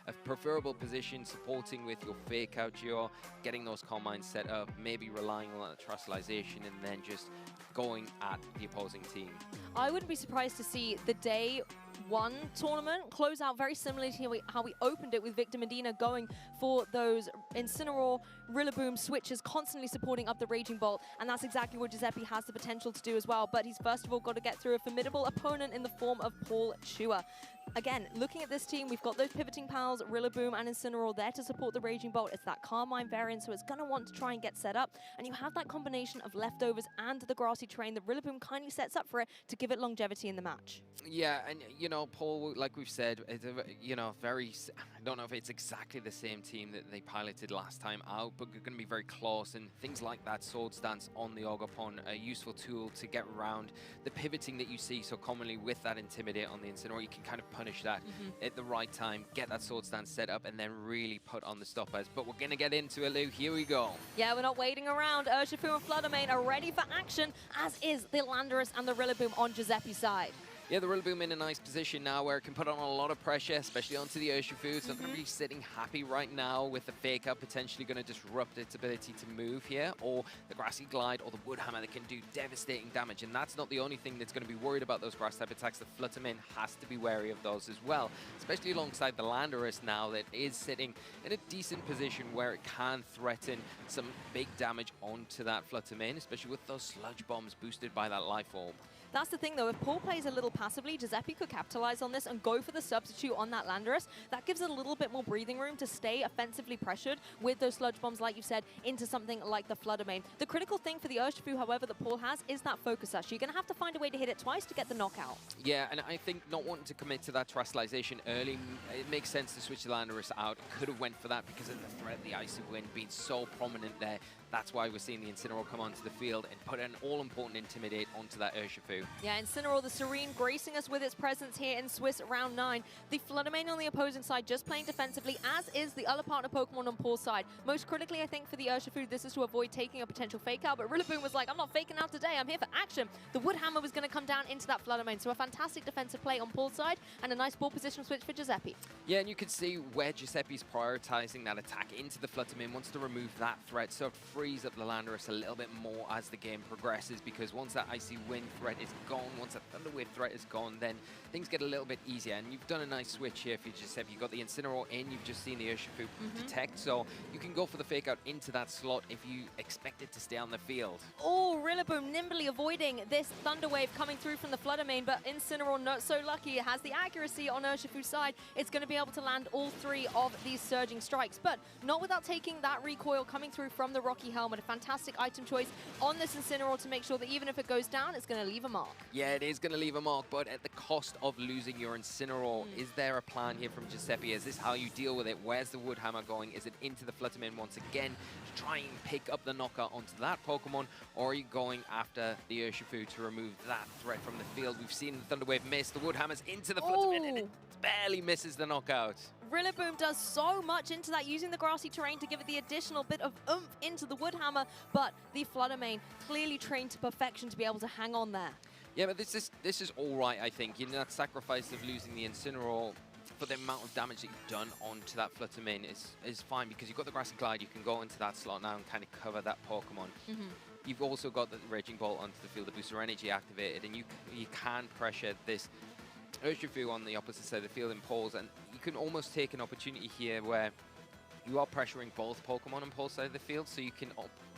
a preferable position, supporting with your Fake Out Geo, getting those Carmines set up, maybe relying on that terrestrialization, and then just going at the opposing team. I wouldn't be surprised to see the day 1 tournament close out very similarly to how we opened it, with Victor Medina going for those Incineroar, Rillaboom switches, constantly supporting up the Raging Bolt, and that's exactly what Giuseppe has the potential to do as well. But he's first of all got to get through a formidable opponent in the form of Paul Chua. Again, looking at this team, we've got those pivoting pals, Rillaboom and Incineroar there to support the Raging Bolt. It's that Carmine variant, so it's going to want to try and get set up. And you have that combination of leftovers and the grassy terrain that Rillaboom kindly sets up for it to give it longevity in the match. Yeah, and, you know, Paul, like we've said, it's a, you know, very, I don't know if it's exactly the same team that they piloted last time out, but they're going to be very close, and things like that Sword Stance on the Ogerpon, a useful tool to get around the pivoting that you see so commonly with that Intimidate on the Incineroar. You can kind of punish that at the right time, get that Sword Stance set up, and then really put on the stoppers. But we're going to get into it, Lou. Here we go. Yeah, we're not waiting around. Urshifu and Fluttermane are ready for action, as is the Landorus and the Rillaboom on Giuseppe's side. Yeah, the Rillaboom in a nice position now where it can put on a lot of pressure, especially onto the Urshifu. It's not going to be sitting happy right now with the Fake Up potentially going to disrupt its ability to move here, or the Grassy Glide or the Wood Hammer that can do devastating damage. And that's not the only thing that's going to be worried about those grass type attacks. The Fluttermane has to be wary of those as well, especially alongside the Landorus now that is sitting in a decent position where it can threaten some big damage onto that Fluttermane, especially with those Sludge Bombs boosted by that Life Orb. That's the thing, though. If Paul plays a little passively, Giuseppe could capitalize on this and go for the substitute on that Landorus. That gives it a little bit more breathing room to stay offensively pressured with those sludge bombs, like you said, into something like the Flutter Mane. The critical thing for the Urshifu, however, that Paul has is that focus sash. You're going to have to find a way to hit it twice to get the knockout. Yeah, and I think not wanting to commit to that terrestrialization early, it makes sense to switch the Landorus out. Could have went for that because of the threat of the Icy Wind being so prominent there. That's why we're seeing the Incineroar come onto the field and put an all-important Intimidate onto that Urshifu. Yeah, Incineroar, the Serene, gracing us with its presence here in Swiss round 9. The Flutter Mane on the opposing side just playing defensively, as is the other partner Pokemon on Paul's side. Most critically, I think, for the Urshifu, this is to avoid taking a potential fake out, but Rillaboom was like, I'm not faking out today, I'm here for action. The Wood Hammer was going to come down into that Flutter Mane, so a fantastic defensive play on Paul's side and a nice ball position switch for Giuseppe. Yeah, and you can see where Giuseppe's prioritizing that attack into the Flutter Mane, wants to remove that threat, so it frees up the Landorus a little bit more as the game progresses, because once that Icy Wind threat is gone, once that Thunder Wave threat is gone, then things get a little bit easier. And you've done a nice switch here for Giuseppe. You've got the Incineroar in, you've just seen the Urshifu detect, so you can go for the fake out into that slot if you expect it to stay on the field. Oh, Rillaboom nimbly avoiding this Thunder Wave coming through from the Flutter Mane, but Incineroar not so lucky. It has the accuracy on Urshifu's side. It's going to be able to land all 3 of these surging strikes, but not without taking that recoil coming through from the Rocky Helmet. A fantastic item choice on this Incineroar to make sure that even if it goes down, it's going to leave a mark. Yeah, it is going to leave a mark, but at the cost of losing your Incineroar. Is there a plan here from Giuseppe? Is this how you deal with it? Where's the Wood Hammer going? Is it into the Flutter Mane once again to try and pick up the knockout onto that Pokemon? Or are you going after the Urshifu to remove that threat from the field? We've seen the Thunder Wave miss. The Wood Hammer's into the Flutter Mane and it barely misses the knockout. Rillaboom does so much into that, using the grassy terrain to give it the additional bit of oomph into the Wood Hammer, but the Flutter Mane clearly trained to perfection to be able to hang on there. Yeah, but this is all right, I think. You know, that sacrifice of losing the Incineroar for the amount of damage that you've done onto that Flutter Mane is fine, because you've got the Grassy Glide. You can go into that slot now and kind of cover that Pokemon. You've also got the Raging Bolt onto the field, the Booster Energy activated, and you can pressure this Urshifu on the opposite side of the field in poles, and you can almost take an opportunity here where you are pressuring both Pokemon on Paul's side of the field, so you can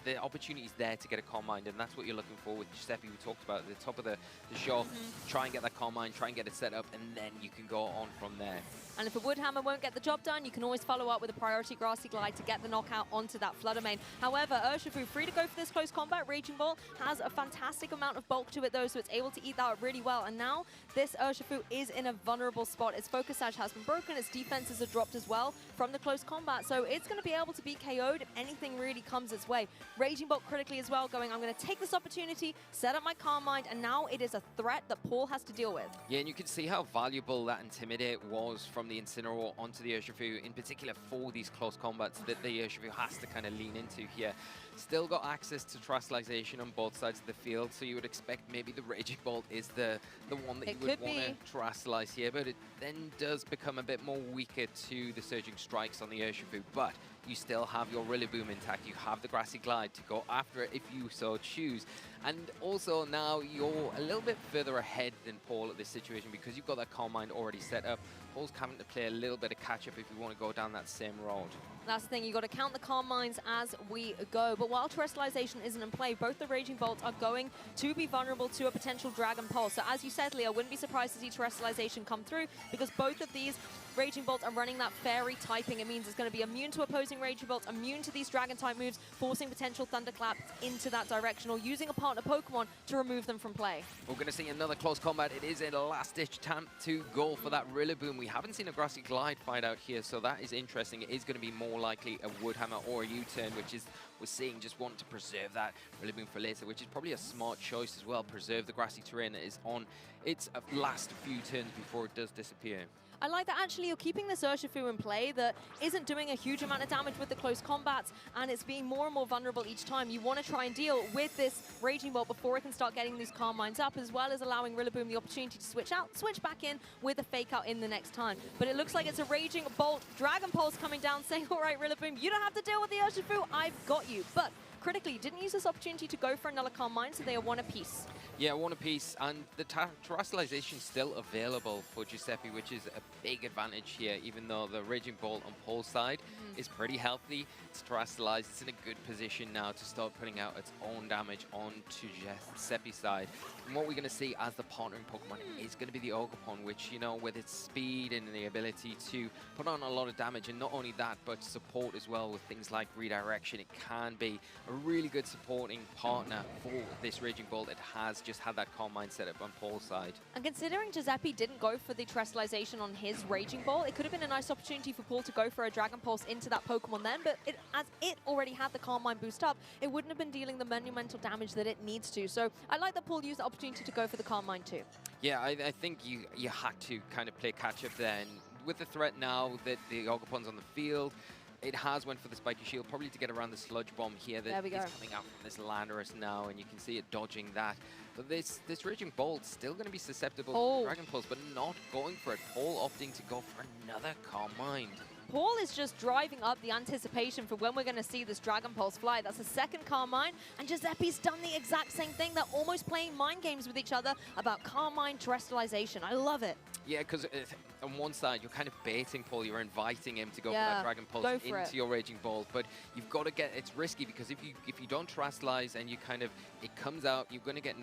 the opportunity is there to get a Calm Mind, and that's what you're looking for with Giuseppe. We talked about at the top of the show. Try and get that Calm Mind, try and get it set up, and then you can go on from there. And if a Wood Hammer won't get the job done, you can always follow up with a priority Grassy Glide to get the knockout onto that Flutter Mane. However, Urshifu free to go for this close combat. Raging Bolt has a fantastic amount of bulk to it though, so it's able to eat that up really well. And now this Urshifu is in a vulnerable spot. Its Focus Sash has been broken, its defenses are dropped as well from the close combat, so it's going to be able to be KO'd if anything really comes its way. Raging Bolt critically as well, going, I'm going to take this opportunity, set up my Calm Mind, and now it is a threat that Paul has to deal with. Yeah, and you can see how valuable that Intimidate was from the Incineroar onto the Urshifu, in particular for these close combats that the Urshifu has to kind of lean into here. Still got access to Terrestrialization on both sides of the field, so you would expect maybe the Raging Bolt is the one that you would want to Terrestrialize here, but it then does become a bit more weaker to the Surging Strikes on the Urshifu, but you still have your Rillaboom intact, you have the Grassy Glide to go after it if you so choose. And also now you're a little bit further ahead than Paul at this situation because you've got that Calm Mind already set up. Paul's having to play a little bit of catch-up if you want to go down that same road. That's the thing, you've got to count the Calm Minds as we go. But while Terrestrialization isn't in play, both the Raging Bolts are going to be vulnerable to a potential Dragon Pulse. So as you said, Lee, I wouldn't be surprised to see Terrestrialization come through because both of these Raging Bolts are running that Fairy typing. It means it's going to be immune to opposing Raging Bolts, immune to these Dragon-type moves, forcing potential Thunderclaps into that direction or using a partner Pokemon to remove them from play. We're going to see another close combat. It is a last-ditch attempt to go for that Rillaboom. We haven't seen a Grassy Glide fight out here, so that is interesting. It is going to be more likely a Wood Hammer or a U-turn, which is, we're seeing, just want to preserve that Rillaboom for later, which is probably a smart choice as well. Preserve the grassy terrain that is on its last few turns before it does disappear. I like that actually you're keeping this Urshifu in play that isn't doing a huge amount of damage with the close combats, and it's being more and more vulnerable each time. You want to try and deal with this Raging Bolt before it can start getting these Calm Minds up, as well as allowing Rillaboom the opportunity to switch out, switch back in with a Fake Out in the next time. But it looks like it's a Raging Bolt, Dragon Pulse coming down saying, all right, Rillaboom, you don't have to deal with the Urshifu, I've got you. But critically, didn't use this opportunity to go for another Calm Mind, so they are one apiece. Yeah, one apiece, and the Terrestrialization is still available for Giuseppe, which is a big advantage here, even though the Raging Bolt on Paul's side is pretty healthy. It's terrestrialized. It's in a good position now to start putting out its own damage onto Giuseppe's side. And what we're going to see as the partnering Pokemon is going to be the Ogerpon, which, you know, with its speed and the ability to put on a lot of damage, and not only that, but support as well with things like redirection. It can be a really good supporting partner for this Raging Bolt. It has just had that Calm Mind set up on Paul's side. And considering Giuseppe didn't go for the Terrestrialization on his Raging Bolt, it could have been a nice opportunity for Paul to go for a Dragon Pulse into that Pokemon then, but as it already had the Calm Mind boost up, it wouldn't have been dealing the monumental damage that it needs to. So I like that Paul used the opportunity to go for the Calm Mind too. Yeah, I think you had to kind of play catch-up then. With the threat now that the Ogerpon's on the field, it has went for the Spiky Shield, probably to get around the Sludge Bomb here that is coming out from this Landorus now, and you can see it dodging that. But this Raging Bolt's still going to be susceptible to Dragon Pulse, but not going for it. Paul opting to go for another Calm Mind. Paul is just driving up the anticipation for when we're going to see this Dragon Pulse fly. That's a second Calm Mind, and Giuseppe's done the exact same thing. They're almost playing mind games with each other about Calm Mind Terrestrialization. I love it. Yeah, because on one side, you're kind of baiting Paul. You're inviting him to go for that Dragon Pulse into your Raging Bolt. But you've got to get, it's risky, because if you don't Terrestrialize and you kind of, it comes out, you're going to get,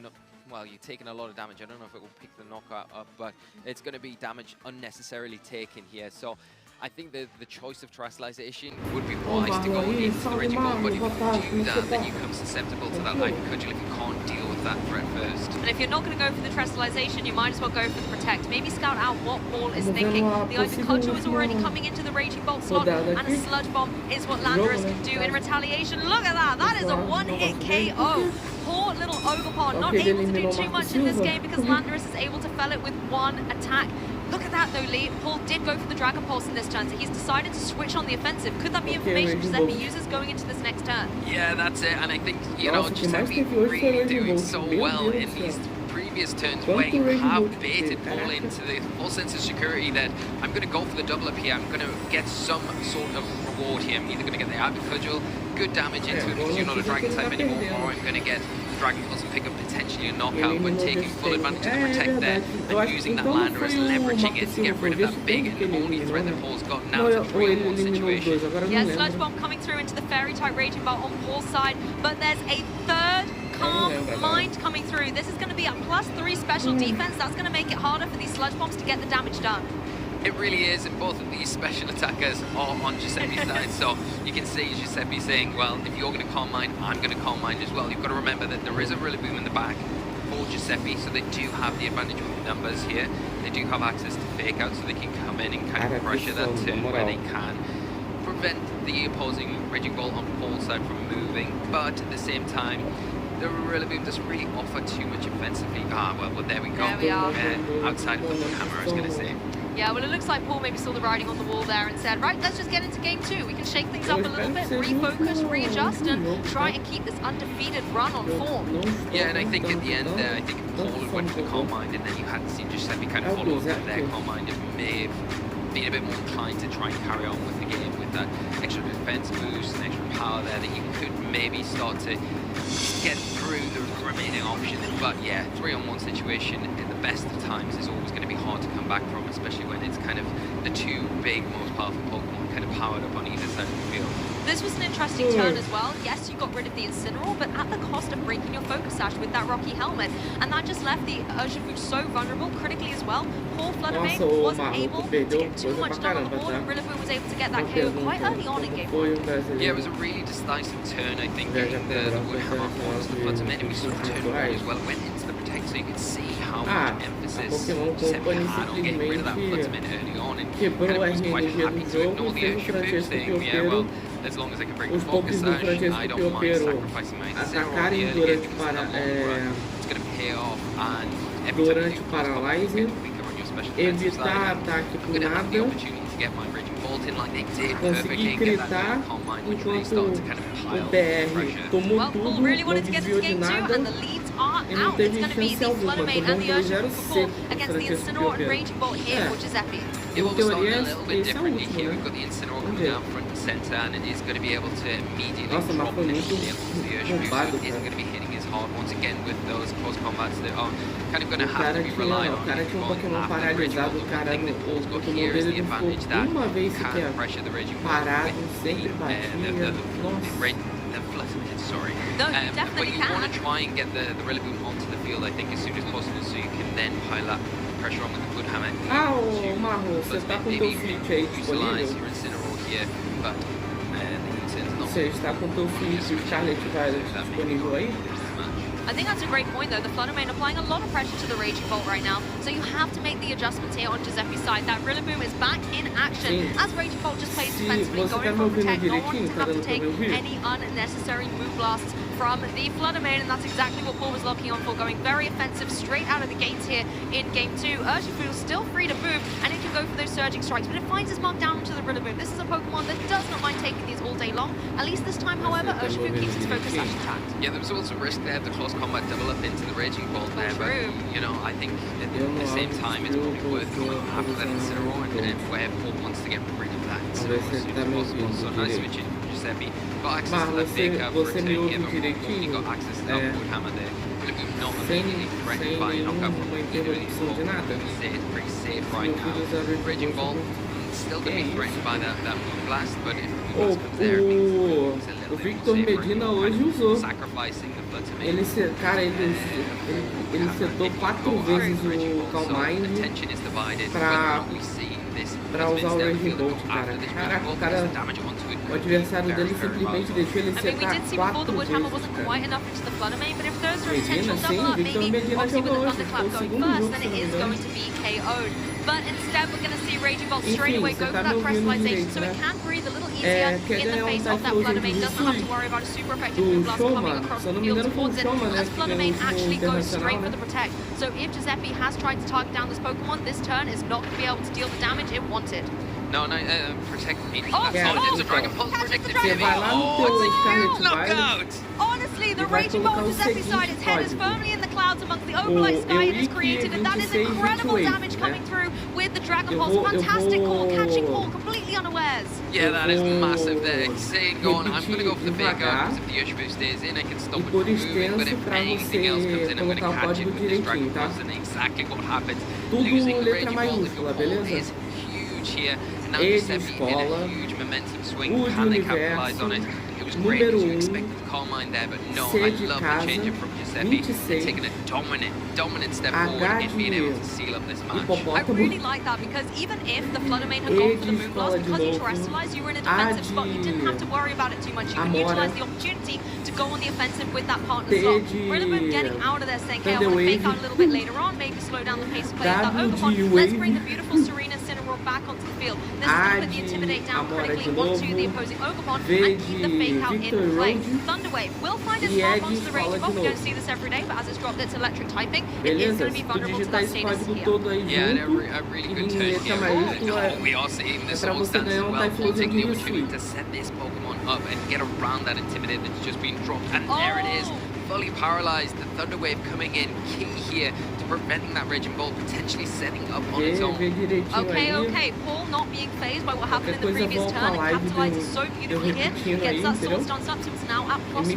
well, you're taking a lot of damage. I don't know if it will pick the knockout up, but it's going to be damage unnecessarily taken here. So I think the choice of Terrestrialization would be wise to go into the Raging Bolt, but if you do that, then you become susceptible to that Life Cudgel if you can't deal with that threat first. And if you're not going to go for the Terrestrialization, you might as well go for the Protect. Maybe scout out what Paul is thinking. The Ice Cudgel is already coming into the Raging Bolt slot, and a Sludge Bomb is what Landorus can do in retaliation. Look at that! That is a one-hit KO. Poor little Ogerpon, not able to do too much in this game because Landorus is able to fell it with one attack. Look at that though, Lee. Paul did go for the Dragon Pulse in this turn, so he's decided to switch on the offensive. Could that be information Giuseppe uses going into this next turn? Yeah, that's it. And I think, you know, Giuseppe really doing so well in these previous turns where you have baited Paul into the full sense of security that I'm going to go for the double up here. I'm going to get some sort of reward here. I'm either going to get the Ice Cudgel, good damage into it because you're not a Dragon type anymore, or I'm going to get the Dragon Pulse and pick up potentially a knockout, but taking full advantage of the Protect there and using that Landorus, leveraging it to get rid of that big and only threat that Paul's got now to 3-1 situation. Yeah, Sludge Bomb coming through into the Fairy type Raging Bolt on Paul's side, but there's a third Calm Mind coming through. This is going to be a +3 special defense. That's going to make it harder for these Sludge Bombs to get the damage done. It really is, and both of these special attackers are on Giuseppe's side, so you can see Giuseppe saying, well, if you're going to Calm Mind, I'm going to Calm Mind as well. You've got to remember that there is a Rillaboom in the back for Giuseppe, so they do have the advantage with numbers here. They do have access to Fake Out, so they can come in and kind of pressure that turn where they can prevent the opposing Raging Bolt on Paul's side from moving, but at the same time, the Rillaboom doesn't really offer too much offensively. Well, there we go. There we are. Outside of the hammer, I was going to say. Yeah, well, it looks like Paul maybe saw the writing on the wall there and said, right, let's just get into game 2. We can shake things up a little bit, refocus, readjust, and try and keep this undefeated run on form. Yeah, and I think at the end there, I think Paul went for the Calm Mind, and then you hadn't seen Giuseppe kind of follow up with their Calm Mind. It may have been a bit more inclined to try and carry on with the game with that extra defense boost and extra power there that you could maybe start to get through the remaining options. But yeah, 3-on-1 situation at the best of times is always going to be hard to come back from, especially when it's kind of the two big, most powerful Pokemon kind of powered up on either side of the field. This was an interesting turn as well. Yes, you got rid of the Incineroar, but at the cost of breaking your Focus Sash with that Rocky Helmet. And that just left the Urshifu so vulnerable critically as well. Poor Fluttermane wasn't able to get too much done on the board, and Rillaboom was able to get that KO quite early on in game 1. Yeah, it was a really decisive turn, I think, getting the Woodhammer onto the Fluttermane, and we saw the turn around as well. It went into the Protect, so you could see how much emphasis Giuseppe had on getting rid of that Fluttermane early on, and kind of was quite happy to ignore the Urshifu, saying, yeah, well, as long as I can break the Focus Sash, I don't mind sacrificing my Incineroar early game, because in the long run, it's going to pay off, and every time you do close combat, you can run your special defensive side, I'm going to have the opportunity to get my Raging Bolt in like they did perfectly, and get that Calm Mind, which really started to kind of pile pressure. Well, Paul really wanted to get into game 2, and the leads are out. It's going to be the Fluttermane and the Urshifu for Paul against the Incineroar and Raging Bolt here for Giuseppe. Yeah, well, we're starting a little bit differently here. We've got the Incineroar coming out front and centre, and it is going to be able to immediately drop initially onto the Urshifu, so it isn't going to be hitting as hard. hard once again with those close combats that are kind of going to have to be relied on. O cara tinha um Pokémon paralisado, o cara, o Pokémon dele ficou uma vez sequer parado, sempre batia. Sorry. No, you definitely but you want to try and get the Rillaboom onto the field, I think, as soon as possible, so you can then pile that pressure on with the Good Hammer. Ah, o Marro, você tá com o teu Switch aí disponível? Você está com o teu Switch, o Scarlet Violet disponível aí? I think that's a great point, though. The Fluttermane applying a lot of pressure to the Raging Bolt right now, so you have to make the adjustments here on Giuseppe's side. That Rillaboom is back in action as Raging Bolt just plays defensively, going for protect, not wanting to have to take any unnecessary move blasts from the Fluttermane, and that's exactly what Paul was locking on for, going very offensive straight out of the gates here in Game 2. Urshifu still free to move, and it can go for those surging strikes, but it finds its mark down to the Rillaboom. This is a Pokemon that does not mind taking these all day long. At least this time, however, Urshifu keeps its focus as intact. Yeah, there was also risk there, the close combat double up into the Raging Bolt there, but, you know, I think at the same time, it's probably worth going after that Incineroar, and where Paul wants to get rid of that Incineroar as soon as possible. So nice switch in Giuseppe. Got access to that fake up for a turn here, but he got access to that Wood Hammer there. Rillaboom not immediately threatened by a knockout from either of these Pokemon. It's pretty safe right now. Raging Bolt still going to be threatened by that Moon Blast, but if the Moon Blast comes there, o Victor Medina hoje usou. Sacrificing the Fluttermane. Ele setou 4 vezes o Calm Mind pra usar o Raging Bolt, cara. Caraca, o cara, o adversário dele simplesmente deixou ele setar 4 vezes, cara. Medina, sim, o Victor Medina jogou hoje, foi o segundo jogo, se não me engano. But instead, we're going to see Raging Bolt straight away go for that pressurization, so it can breathe a little easier in the face of that Fluttermane. Doesn't have to worry about a super effective move blast coming across the field towards it, as Fluttermane actually goes straight for the protect. So if Giuseppe has tried to target down this Pokemon, this turn is not going to be able to deal the damage it wanted. No, protect me. Oh, it's a Dragon Pulse protected me. Oh, knockout! Honestly, the Raging Bolt on Giuseppe's side, its head is firmly in the clouds amongst the overlight sky it has created, and that is incredible damage coming through with the Dragon Pulse. Fantastic call, catching Paul completely unawares. Yeah, that is massive there. He's saying, going, I'm going to go for the fake out, because if the Urshifu stays in, I can stop it from moving, but if anything else comes in, I'm going to catch it with this Dragon Pulse, and exactly what happens. Losing the Raging Bolt if your Paul is huge here. And now Giuseppe in a huge momentum swing. Can they capitalize on it? It was great because you expected Calm Mind there, but no, I love the change up from Giuseppe. Taking a dominant step forward and being able to seal up this match. I really like that, because even if the Fluttermane had gone for the Moon Blast, because you terrestrialized, you were in a defensive spot, you didn't have to worry about it too much. You could utilize the opportunity to go on the offensive with that partner slot. Rillaboom getting out of there saying, hey, I want to fake out a little bit later on, maybe slow down the pace of play of that Pokemon. Let's bring the beautiful Serena Incineroar back onto the field. This is going to put the Intimidate down critically onto the opposing Pokemon and keep the fake out in play. Thunderwave will find its mark onto the Raging Bolt. We don't see this every day, but as it's dropped its electric typing, it is going to be vulnerable to that status here. Yeah, and a really good turn here. We are seeing this Soul Stance as well. We'll take the opportunity to set this Pokemon up and get around that Intimidate that's just been dropped. And there it is, fully paralyzed. The Thunder Wave coming in, key here to preventing that Raging Bolt potentially setting up on its own. Okay, Paul not being phased by what happened in the previous turn and capitalizes so beautifully here. Gets that Soul Stance up, so it's now at +1 as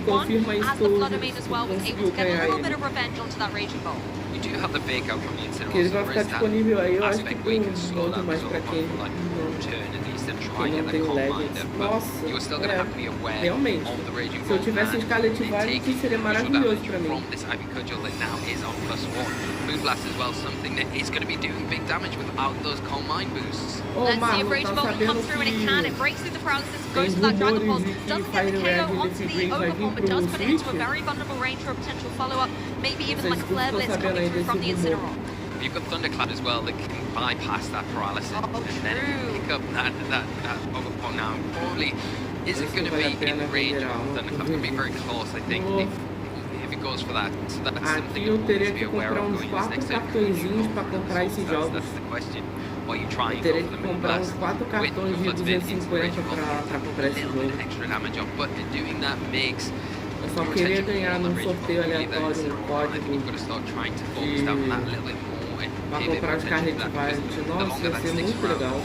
the Fluttermane as well was able to get a little bit of revenge onto that Raging Bolt. You do have the fake out from the Incineroar. Ele vai ficar disponível aí, eu acho que tem muito mais pra quem não tem lag. Nossa, realmente, se eu tivesse Scarlet Violet, seria maravilhoso pra mim. Moonblast as well, something that is going to be doing big damage without those Calm Mind boosts. Let's see if Raging Bolt can come through, and it can. It breaks through the paralysis, goes for that Dragon Pulse, doesn't get the KO onto the Overform, but does put it into a very vulnerable range for a potential follow-up, maybe even like a Flare Blitz coming through from the Incineroar. You've got Thunderclap as well that can bypass that paralysis and then pick up that Overform now. Probably isn't going to be in range of Thunderclap. It's going to be very close, I think. If it goes for that, so that's something eu teria que comprar uns 4 cartõezinhos para comprar esses jogos. That's the question. What you try Eu teria que comprar uns 4 cartões de 250 para comprar esse jogo. But doing that makes eu só queria ganhar num sorteio aleatório um código para comprar os Scarlet Violet. Nossa, ia ser muito legal.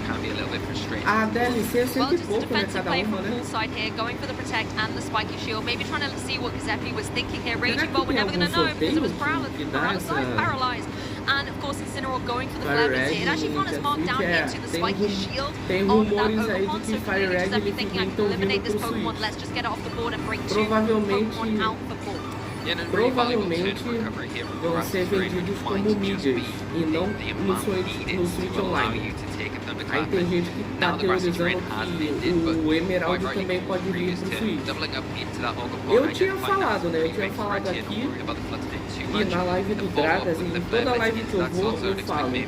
can be a little bit frustrating. A DLC é sempre pouco, né? Defensive Cada play uma, from né? poolside here, going for the protect and the spiky shield, maybe trying to see what Giuseppe was thinking here. Raging Bolt, we're never going to know because it was paralyzed. And of course, Incineroar going for the flare here. It actually found its mark down here to the spiky shield of that Ogerpon. So clearly Giuseppe thinking, I can eliminate this Pokemon, let's just get it off the board and bring two Pokemon out for pool. Provavelmente vão ser vendidos como mídias e não no Switch Online. Aí tem gente que tá teorizando que o Emerald também pode vir pro Switch. Eu tinha falado, né? Eu tinha falado aqui e na live do Dragas, em toda live que eu vou, eu falo que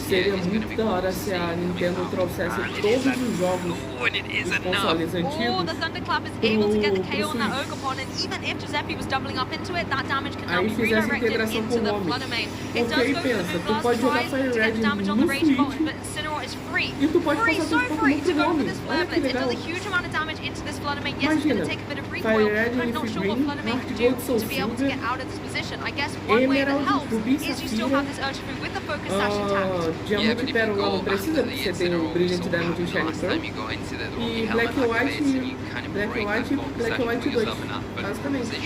seria muito da hora se a Nintendo trouxesse todos os jogos dos consoles antigos aí fizesse integração com o nome. Porque aí pensa, tu pode jogar Fire Red no Switch e tu pode passar teu Pokémon pro nome. Olha que legal. Imagina, Fire Red, Leaf Green, Heart Gold, Soul Silver, Emerald, Ruby, Safira, Diamante e Pérola não precisa, porque você tem o Brilliant Diamond e Shiny Pearl, e Black and White 2, basicamente.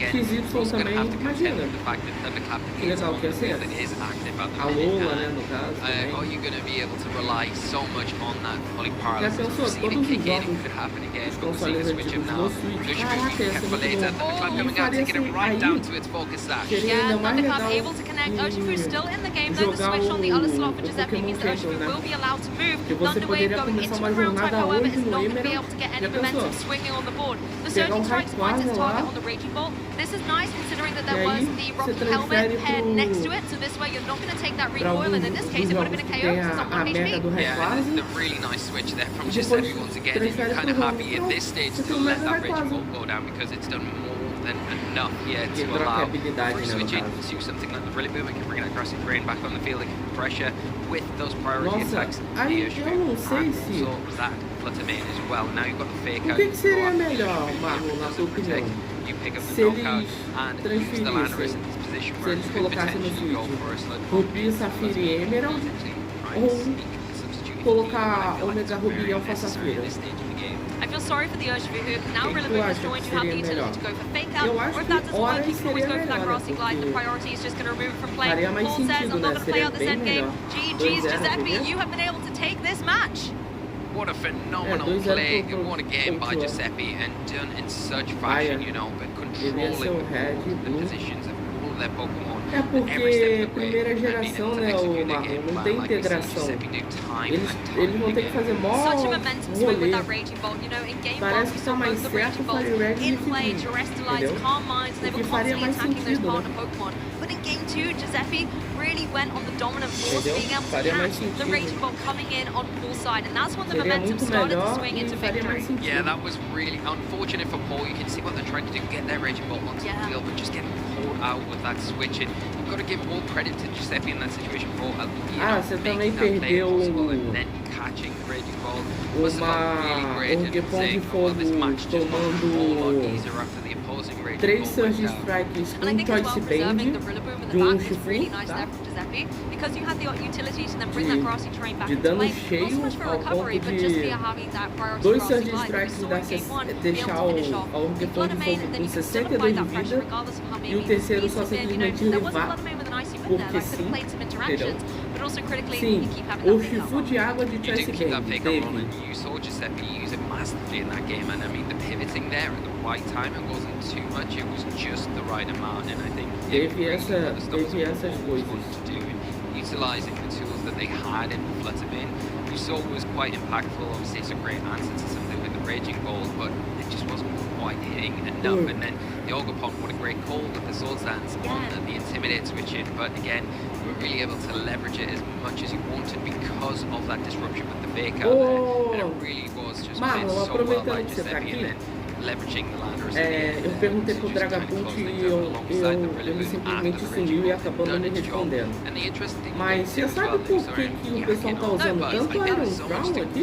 XY também, imagina. Que legal que ia ser. A Lola, né, no caso. Já pensou, todos os jogos dos consoles antigos no Switch? Caraca, ia ser muito bom. E faria assim, aí seria ainda mais legal jogar o Pokémon Champion, né? Que você poderia começar uma jornada hoje no Emerald. Já pensou? Pegar um Rayquaza lá. This is nice considering that there was the Rocky Helmet paired next to it, so this way you're not going to take that recoil, and in this case it would have been a KO because it's on 1 HP. Yeah, the really nice switch there from Giuseppe once again. You're kind of happy at this stage to let that Raging Bolt go down because it's done more than enough here to allow for switching to something like the Rillaboom. We can bring that Grassy Terrain back on the field, it can pressure with those priority attacks. Aí eu não sei se... that Flutter Mane as well. Now you've got the fake out. O que seria melhor, Marlon, na sua opinião? Se eles transferissem, se eles colocassem no Switch Ruby, Safira e Emerald, ou colocar Omega Ruby e Alpha Safira? I feel sorry for the Urshifu who now Rillaboom is going to have the utility to go for fake out, or if that doesn't work, you can always go for that Grassy Glide. The priority is just going to remove from play. Paul says, I'm not going to play out this endgame. GG's Giuseppe, you have been able to take this match. What a phenomenal play, and what a game by Giuseppe, and done in such fashion, you know, but controlling the positions of all of their Pokemon. É porque primeira geração, né, o Marrom, não tem integração. Eles vão ter que fazer mó rolê. Parece que está mais certo o Fire Red e o Leaf entendeu? O que faria mais sentido, né? But in game 2, Giuseppe really went on the dominant force, being able to catch the Raging Bolt coming in on poolside, and that's when the momentum started to swing into victory. Yeah, that was really unfortunate for Paul. You can see what they're trying to do, get their Raging Bolt onto the field, but just getting pulled out with that switch. And you've got to give all credit to Giuseppe in that situation for você também perdeu catching Raging Bolt. Pokémon de fogo tomando 3 Surge Strikes, Choice Band de Urshifu, tá? De dano cheio ao ponto de 2 Surge Strikes deixar o Pokémon de fogo com 62 de vida e o terceiro só simplesmente levar porque sim, entendeu? Sim, o Urshifu de água de Choice Band teve. You saw Giuseppe use it masterfully in that game, and I mean the pivoting there at the right time, it wasn't too much, it was just the right amount, and I think teve essas coisas. Utilizing the tools that they had in Flutter Mane, you saw was quite impactful. Obviously, it's a great answer to something with the Raging Bolt, but it just wasn't quite hitting enough. And then the Ogerpon, what a great call with the Swords Dance on the Intimidate switch in, but again, you were really able to leverage it as much as you wanted because of that disruption with the fake out there, and it really was just played so well by Giuseppe, and then leveraging the landers. Eu perguntei pro Dragapult e ele simplesmente sumiu e acabou não me respondendo. Mas você sabe por que o pessoal tá usando tanto Iron Crown aqui?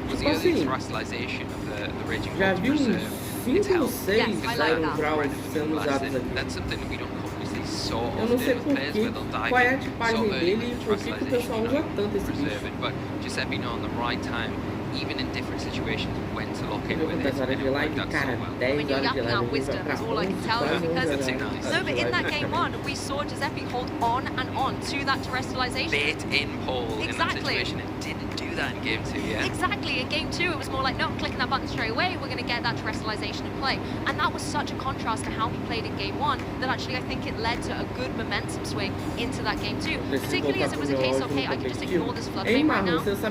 Tipo assim, já vi uns 5 ou 6 Iron Crowns sendo usados aqui. Eu não sei por quê, qual é a tipagem dele e por que o pessoal usa tanto esse bicho. But Giuseppe know on the right time, even in different situations, when to lock in with it. Horas de live, cara, 10 horas de live, wisdom is all I can tell you, because no, but in that game 1 we saw Giuseppe hold on and on to that terrestrialization. Bait in pole in that situation and didn't do that in game 2, yeah? Exactly, in game 2 it was more like, no, clicking that button straight away, we're going to get that terrestrialization in play. And that was such a contrast to how he played in game 1 that actually I think it led to a good momentum swing into that game 2. Particularly as it was a case of, hey, I can just ignore this floodway right now and just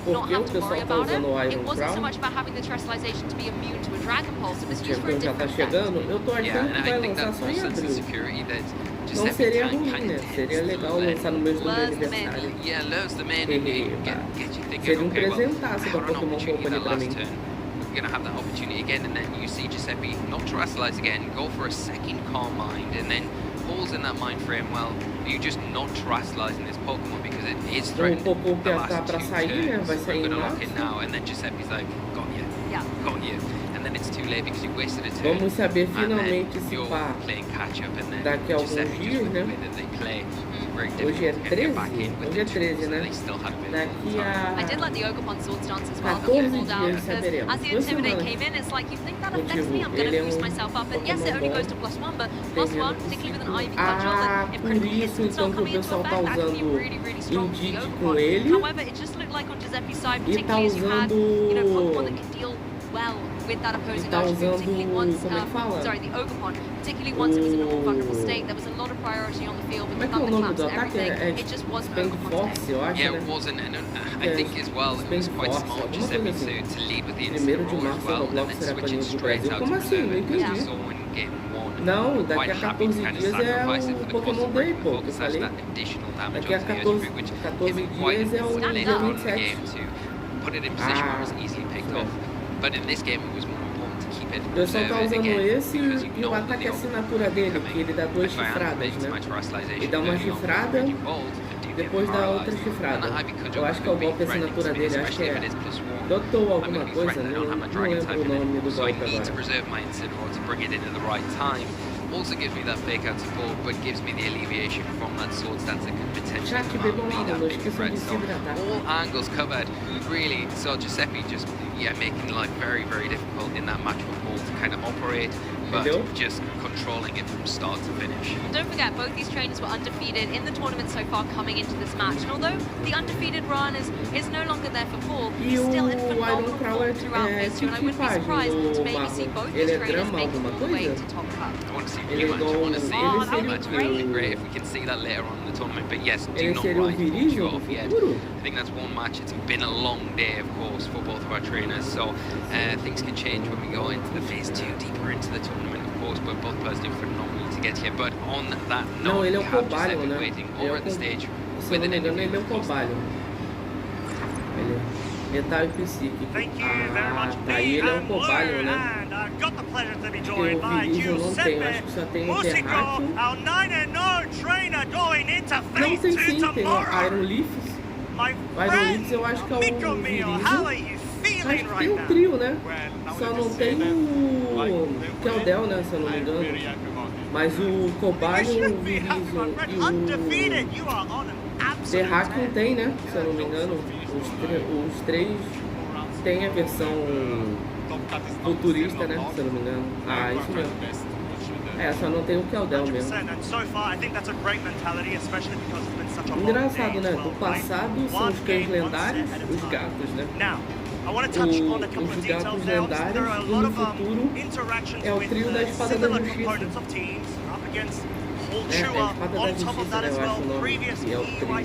not have to worry about it. It wasn't so much about having the terrestrialization to be immune to a Dragon Pulse, it was used for a different effect. Eu tô achando que vai lançar só em abril. Não seria ruim, né? Seria legal lançar no mês do meu aniversário. Seria um presentaço da Pokémon Company pra mim. You're going to have that opportunity again, and then you see Giuseppe not terrestrialize again, go for a second Calm Mind, and then pulls in that mind frame. Well, you just not terrestrializing this Pokemon because it is threatened. The last 2 turns, we're going to lock in now, and then Giuseppe's like, got you, got you. And then it's too late because you wasted a turn. Vamos saber finalmente se pá, daqui a alguns dias, né? Hoje é 13? Hoje é 13, né? Daqui a I did like the Ogerpon Swords dance as well. 14 dias saberemos. As the Intimidate came in, it's like, you think that affects me, I'm going to boost myself up. And yes, it only goes to +1, but +1, particularly with an Ivy Cudgel, if por isso então que o pessoal tá usando Indeed com ele However, it just looked like on Giuseppe's side, particularly as you had, you know, Pokemon that could deal well with that opposing Ogerpon, particularly once, sorry, the Ogerpon, particularly once it was in a more vulnerable state. There was a lot of priority on the field with the thunderclaps and everything. It just wasn't Ogerpon. Yeah, it wasn't, and I think as well, it was quite smart Giuseppe to lead with the Incineroar as well, and then switch it straight out to Preserve it, as we saw in game 1. Não, daqui a 14 dias é o Pokémon Day, pô, que eu falei. Daqui a 14 dias é o dia 27. Put it in position where it was easily picked off. But in this game it was more important to keep it. O pessoal tá usando esse e o ataque assinatura dele, que ele dá 2 chifradas, né? Ele dá uma chifrada, depois dá outra chifrada. Eu acho que é o golpe assinatura dele, acho que é Doutor alguma coisa, não lembro o nome do golpe agora. Also gives me that fake out support, but gives me the alleviation from that sword stance that could potentially be that big threat. So all angles covered, really. So Giuseppe just making life very, very difficult in that match with Paul to kind of operate, but just controlling it from start to finish. Don't forget, both these trainers were undefeated in the tournament so far coming into this match. And although the undefeated run is no longer there for Paul, he's still in phenomenal form throughout phase 2, and I wouldn't be surprised to maybe see both these trainers making their way to top cup. I want to see rematch. I want to see a rematch. Really great if we can see that later on in the tournament. But yes, do not write Pikachu off yet. I think that's one match. It's been a long day, of course, for both of our trainers. So things can change when we go into the phase 2, deeper into the tournament, of course. But both players do phenomenally to get here. But on that note, we have Giuseppe waiting over at the stage with an interview. Metal psíquico. Tá aí, ele é um cobalho, né? Porque o Virígio não tem, acho que só tem o Terráqueo. Não, tem sim, tem o Iron Leafs. O Iron Leafs eu acho que é o Virígio. Acho que tem um trio, né? Só não tem o Keldel, né? Se eu não me engano. Mas o cobalho, o Virígio e o Terráqueo tem, né? Se eu não me engano. Os três tem a versão futurista, né? Se eu não me engano. Ah, isso mesmo. Só não tem o Keldel mesmo. Engraçado, né? Do passado são os cães lendários, os gatos, né? Os gatos lendários e no futuro é o trio da Espada da Justiça. É a Espada da Justiça, né? Eu acho o nome. E é o trio, né?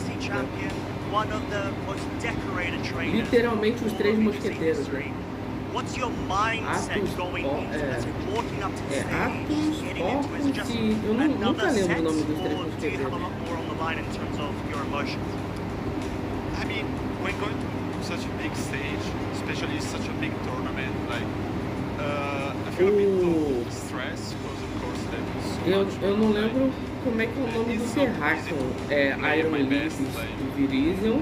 Literalmente os três mosqueteiros, né? Atos, Orcus e... Eu nunca lembro o nome dos três mosqueteiros. I mean, when going to such a big stage, especially such a big tournament, like I feel a bit of stress because of course that eu não lembro como é que é o nome do Terráqueo. É Iron Leafs do Virizion,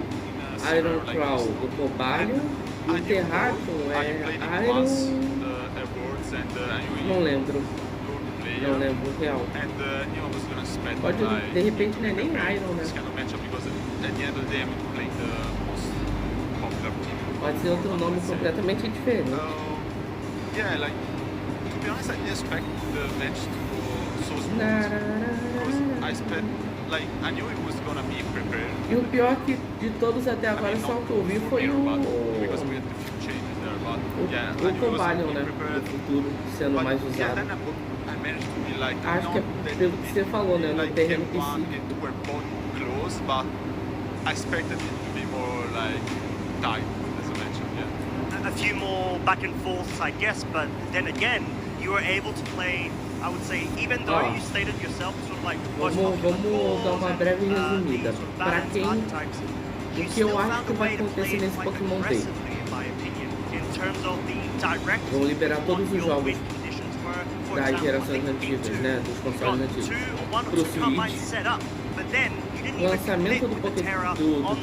Iron Claw do Cobalho e o Terráqueo é Iron... Não lembro. player. Não lembro real. And he was gonna spend Pode, de repente, não é nem Iron, né? this kind of matchup because at the end of the day, I'm playing the most popular team. Pode ser outro nome completamente diferente. Yeah, like, to be honest, I didn't expect the match to go so smooth. Because I spent, like, I knew it was gonna be prepared. E o pior que de todos até agora, só o que eu vi foi o Cobalion, né? No futuro, sendo mais usado. Acho que é pelo que você falou, né? No terreno específico. I expected it to be more like tight, as I mentioned, yeah. A few more back and forths, I guess, but then again, you were able to play, I would say, even though you stated yourself, sort of like Vamos dar uma breve resumida. Para quem, o que eu acho que vai acontecer nesse Pokémon Day? Vão liberar todos os jogos das gerações antigas, né? Dos consoles antigos, para o Switch. Lançamento do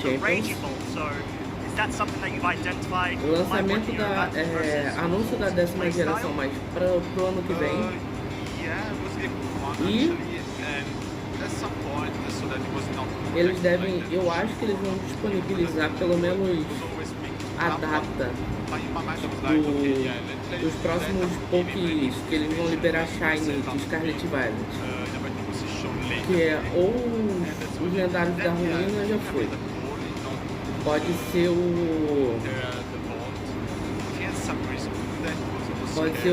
Champions. O lançamento da anúncio da 10ª geração, mas para o ano que vem. E eles devem, eu acho que eles vão disponibilizar pelo menos a data dos próximos Pokés que eles vão liberar Shiny de Scarlet Violet, que é ou os lendários da ruína, já foi. Pode ser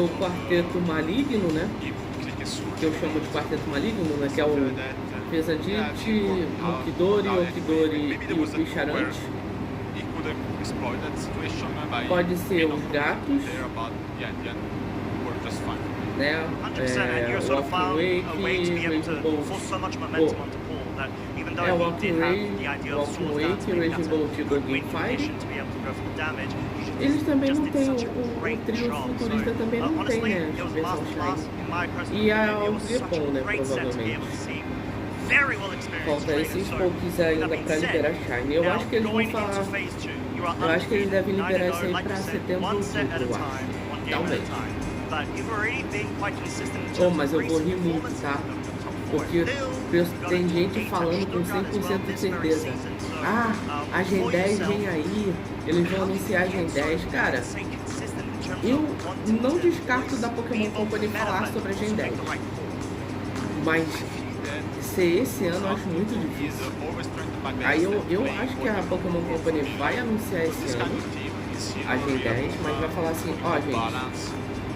o quarteto maligno, né? Que eu chamo de quarteto maligno, né? Que é o Pesandite, Mukidori, Okidori e o Picharante. Pode ser os gatos, né? Walking Wake, Raging Bolt e Golden Fire. Eles também não têm, o trio futurista também não tem, né? Versão Shine. E a Algrepon, né? Provavelmente. Falta esses Pokés ainda pra liberar Shine. Eu acho que eles vão falar. Eu acho que eles devem liberar isso aí pra setembro ou outubro, eu acho. Talvez. Oh, mas eu vou rir muito, tá? Porque tem gente falando com 100% de certeza. Ah, a Gen 10 vem aí, eles vão anunciar a Gen 10. Cara, eu não descarto da Pokémon Company falar sobre a Gen 10. Mas ser esse ano eu acho muito difícil. Aí eu acho que a Pokémon Company vai anunciar esse ano a Gen 10, mas vai falar assim, ó, gente,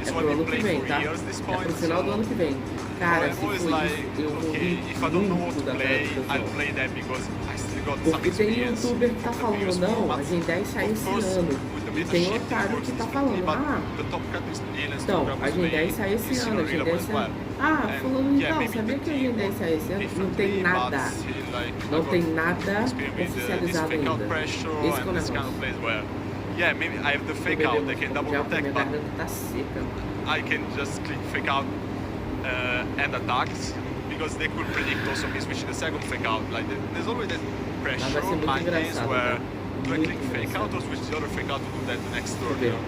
é pro ano que vem, tá? É pro final do ano que vem. Cara, se for isso, eu vou rir muito da cara do pessoal. Porque tem youtuber que tá falando, não, a Gen 10 sai esse ano. E tem otário que tá falando, ah, então, a Gen 10 sai esse ano, a Gen 10 sai... Ah, falando então, sabia que a Gen 10 sai esse ano? Não tem nada. Não tem nada oficializado ainda. Esse que é o negócio. Yeah, maybe I have the fake out, they can double protect, but I can just click fake out and attacks, because they could predict also me switching the second fake out. Like, there's always that pressure on my games where do I click fake out or switch the other fake out to do that the next turn, you know?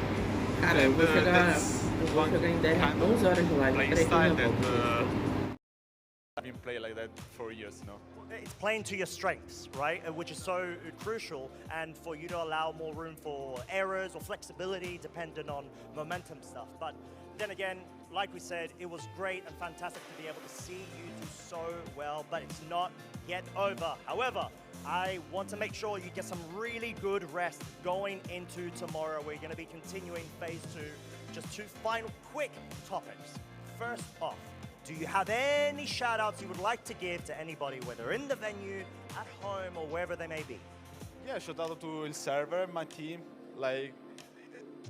Cara, eu vou chegar em 10, 11 horas de live, peraí que eu não I've been playing like that for years, you know. It's playing to your strengths, right? Which is so crucial, and for you to allow more room for errors or flexibility depending on momentum stuff. But then again, like we said, it was great and fantastic to be able to see you do so well, but it's not yet over. However, I want to make sure you get some really good rest going into tomorrow. We're going to be continuing phase 2. Just 2 final quick topics. First off, do you have any shout-outs you would like to give to anybody, whether in the venue, at home, or wherever they may be? Yeah, shout out to El Server, my team. Like,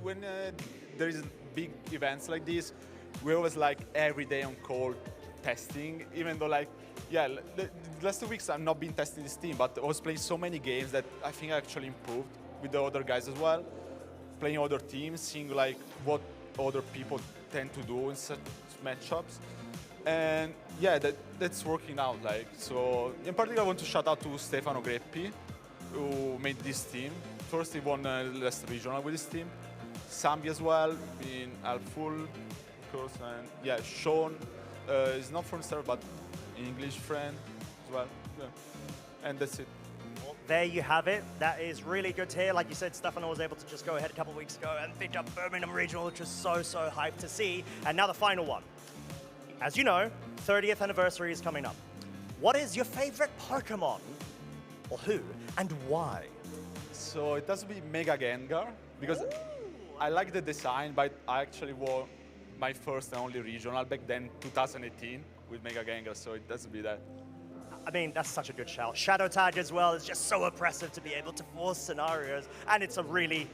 when there is big events like this, we always like every day on call testing, even though like, yeah, the last 2 weeks I've not been testing this team, but I was playing so many games that I think I actually improved with the other guys as well. Playing other teams, seeing like what other people tend to do in such matchups. And yeah, that's working out. Like, so in particular, I want to shout out to Stefano Greppi, who made this team. First, he won last regional with this team. Sambi as well, in Alful, of course, and yeah, Sean, It's not from server, but English friend as well. Yeah. And that's it. Well, there you have it. That is really good to hear. Like you said, Stefano was able to just go ahead a couple of weeks ago and pick up Birmingham Regional, which was so hyped to see. And now the final one. As you know, 30th anniversary is coming up. What is your favorite Pokemon? Or who and why? So it has to be Mega Gengar, because I like the design, but I actually won my first and only regional back then, 2018, with Mega Gengar, so it has to be that. I mean, that's such a good shout. Shadow Tag as well is just so oppressive to be able to force scenarios, and it's a really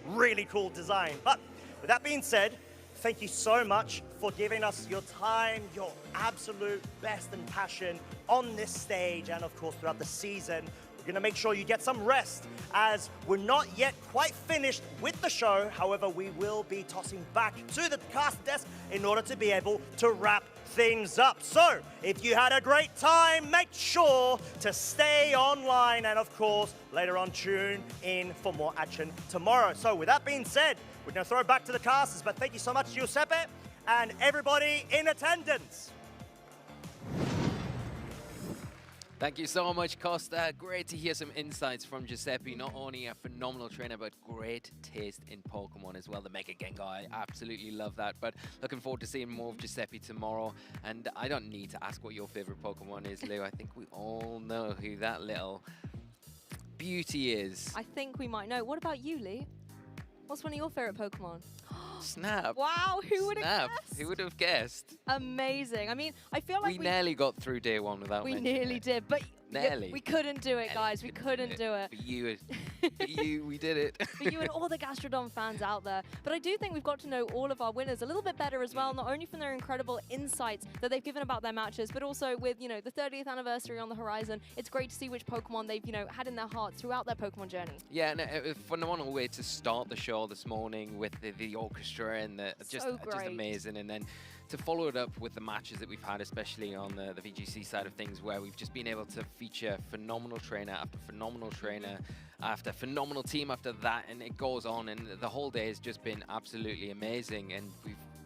cool design. But with that being said, thank you so much for giving us your time, your absolute best and passion on this stage, and of course throughout the season. We're going to make sure you get some rest, as we're not yet quite finished with the show. However, we will be tossing back to the cast desk in order to be able to wrap things up. So, if you had a great time, make sure to stay online, and of course, later on, tune in for more action tomorrow. So, with that being said, we're going to throw it back to the casters, but thank you so much, Giuseppe, and everybody in attendance. Thank you so much, Costa. Great to hear some insights from Giuseppe. Not only a phenomenal trainer, but great taste in Pokemon as well. The Mega Gengar, I absolutely love that. But looking forward to seeing more of Giuseppe tomorrow. And I don't need to ask what your favorite Pokemon is, Lou. I think we all know who that little beauty is. I think we might know. What about you, Lee? What's one of your favorite Pokemon? Snap. Wow, who would have guessed? Who would have guessed? Amazing. I mean, I feel like we nearly got through day one without we mentioning nearly it. did, but Nearly. we couldn't do it, guys. We couldn't do it. For you, we did it. For you and all the Gastrodon fans out there. But I do think we've got to know all of our winners a little bit better as well, not only from their incredible insights that they've given about their matches, but also with, you know, the 30th anniversary on the horizon. It's great to see which Pokemon they've, you know, had in their hearts throughout their Pokemon journey. Yeah, and a phenomenal way to start the show this morning with the orchestra and just amazing. And then to follow it up with the matches that we've had, especially on the VGC side of things, where we've just been able to feature phenomenal trainer after phenomenal trainer after phenomenal team after that, and it goes on, and the whole day has just been absolutely amazing, and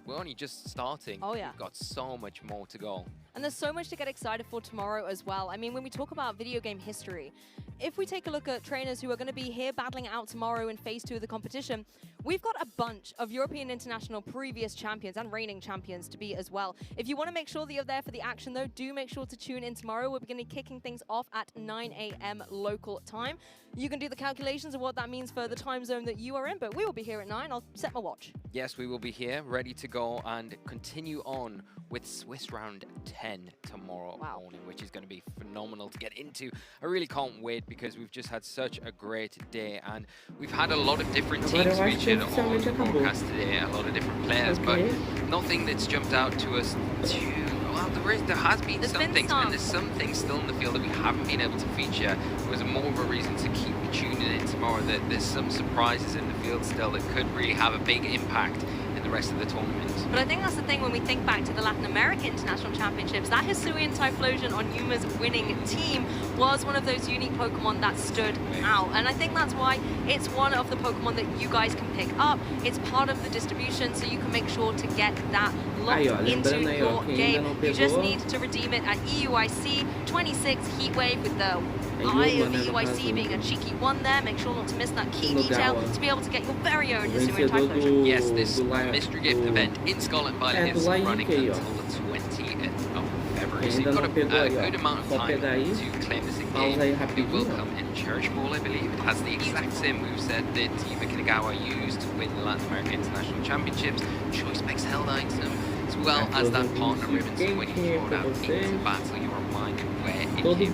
we're only just starting. Oh yeah. We've got so much more to go. And there's so much to get excited for tomorrow as well. I mean, when we talk about video game history, if we take a look at trainers who are going to be here battling out tomorrow in phase 2 of the competition, we've got a bunch of European International previous champions and reigning champions to be as well. If you want to make sure that you're there for the action, though, do make sure to tune in tomorrow. We're going to be kicking things off at 9 a.m. local time. You can do the calculations of what that means for the time zone that you are in, but we will be here at 9. I'll set my watch. Yes, we will be here, ready to go and continue on with Swiss Round 10 tomorrow morning, which is going to be phenomenal to get into. I really can't wait because we've just had such a great day, and we've had a lot of different teams featured on the broadcast today, a lot of different players, but nothing that's jumped out to us too. Well, there has been some things, and there's some things still in the field that we haven't been able to feature. It was more of a reason to keep tuning in tomorrow, that there's some surprises in the field still that could really have a big impact in the rest of the tournament. But I think that's the thing when we think back to the Latin American International Championships, that Hisuian Typhlosion on Yuma's winning team was one of those unique Pokemon that stood out. And I think that's why it's one of the Pokemon that you guys can pick up. It's part of the distribution, so you can make sure to get that locked into your game. You just need to redeem it at EUIC 26 Heatwave, with the eye of EUIC being a cheeky one there. Make sure not to miss that key detail to be able to get your very own Hisuian Typhlosion. Yes, this mystery gift event in Scarlet Violet is running until the 20th of February. So you've got a good amount of time to claim this in game. It will come in Cherish Ball, I believe. It has the exact same moveset that Tiva Kanagawa used to win the Latin American International Championships. Choice Specs held item, as well as that partner ribbon. So when you throw it out into battle, you're reminded where it came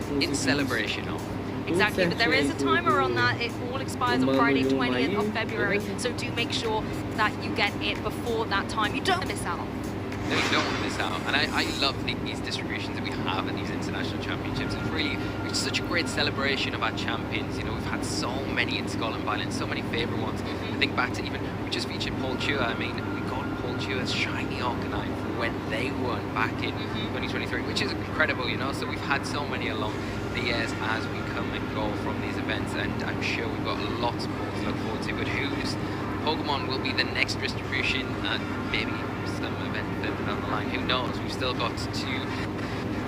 from in celebration of. Exactly, but there is a timer on that. It all expires on Friday, 20th of February, so do make sure that you get it before that time. You don't miss out. No, you don't want to miss out. And I love these distributions that we have at these international championships. It's such a great celebration of our champions. You know, we've had so many in Scotland Violence, so many favourite ones. I think back to even, we just featured Paul Chua. I mean, we got Paul Chua's shiny Arcanine from when they won back in 2023, which is incredible, you know. So we've had so many along the years as we come and go from these events, and I'm sure we've got lots more to look forward to. But whose Pokemon will be the next distribution, maybe custom event further down the line. Who knows? We've still got to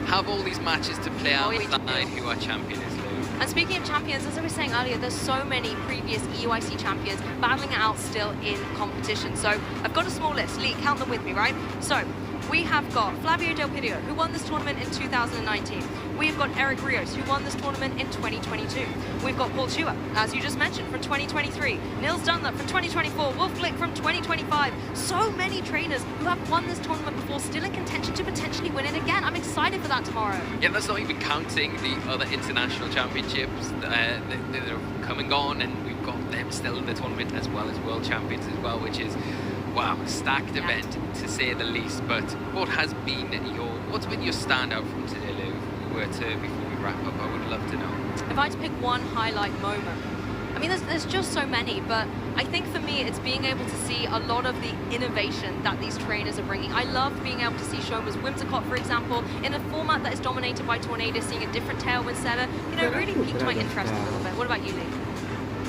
have all these matches to play out and decide who our champion is. And speaking of champions, as I was saying earlier, there's so many previous EUIC champions battling it out still in competition. So I've got a small list. Lee, count them with me, right? So we have got Flavio Del Pidio, who won this tournament in 2019. We've got Eric Rios, who won this tournament in 2022. We've got Paul Chua, as you just mentioned, from 2023. Nils Dunlop from 2024. Wolf Glick from 2025. So many trainers who have won this tournament before, still in contention to potentially win it again. I'm excited for that tomorrow. Yeah, that's not even counting the other international championships that are coming on, and we've got them still in the tournament as well as world champions as well, which is, wow, a stacked event to say the least. But what's been your standout from today, Lou? Before we wrap up, I would love to know. If I had to pick one highlight moment, I mean, there's just so many, but I think for me, it's being able to see a lot of the innovation that these trainers are bringing. I love being able to see Shoma's Whimsicott, for example, in a format that is dominated by Tornado, seeing a different tailwind setter. You know, really piqued my interest a little bit. What about you, Lee?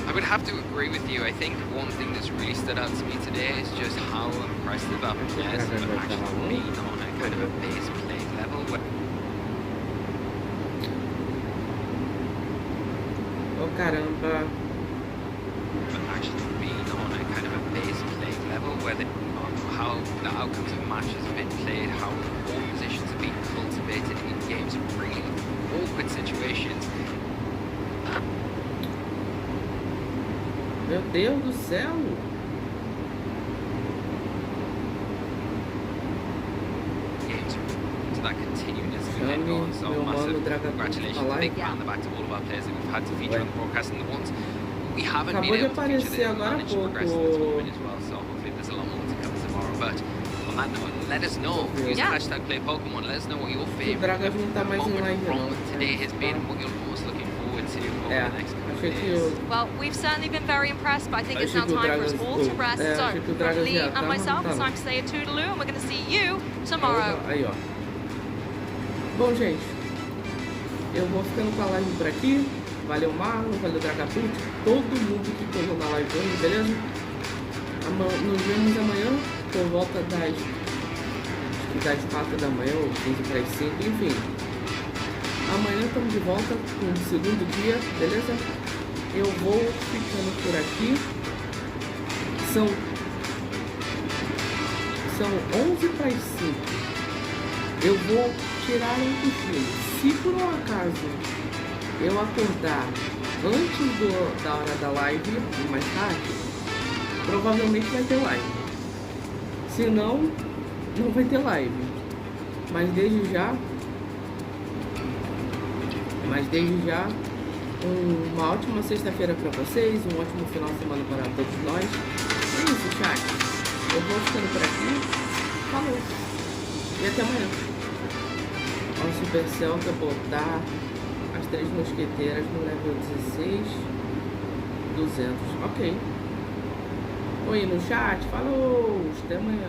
I would have to agree with you. I think one thing that's really stood out to me today is just how impressive our players have actually been on a kind of a base play level. Oh, caramba. But actually being on a kind of a base play level where how the outcomes of matches have been played, how all positions have been cultivated in games, really awkward situations. Meu Deus do céu! Games to that continuous event going, so massive congratulations, big pat on the back to all of our players that we've had to feature on the broadcast, and the ones we haven't been able to feature that managed to progress in the tournament as well, so hopefully there's a lot more to come tomorrow. But on that note, let us know, use the hashtag #PlayPokemon, let us know what your favourite moment from today has been, what you're most looking forward to over the next couple of days. Well, we've certainly been very impressed, but I think it's now time for us all to rest. So, from Lee and myself, it's time to say a toodaloo, and we're going to see you tomorrow. Aí, ó. Bom, gente, eu vou ficando com a live por aqui. Valeu, Marlon, valeu, Dragapult, todo mundo que colou na live hoje, beleza? Nos vemos amanhã, por volta das 4 da manhã, ou 15 para as 5, enfim. Amanhã estamos de volta com o segundo dia, beleza? Eu vou ficando por aqui. São 11 para as 5. Eu vou tirar um cochilo. Se por um acaso eu acordar antes da hora da live, mais tarde, provavelmente vai ter live. Se não, não vai ter live. Mas desde já, uma ótima sexta-feira para vocês, um ótimo final de semana para todos nós. É isso, chat. Eu vou ficando por aqui. Falou. E até amanhã. Ó, o Supercell quer botar as 3 mosqueteiras no level 16, 200. Ok. Oi no chat. Falou. Até amanhã.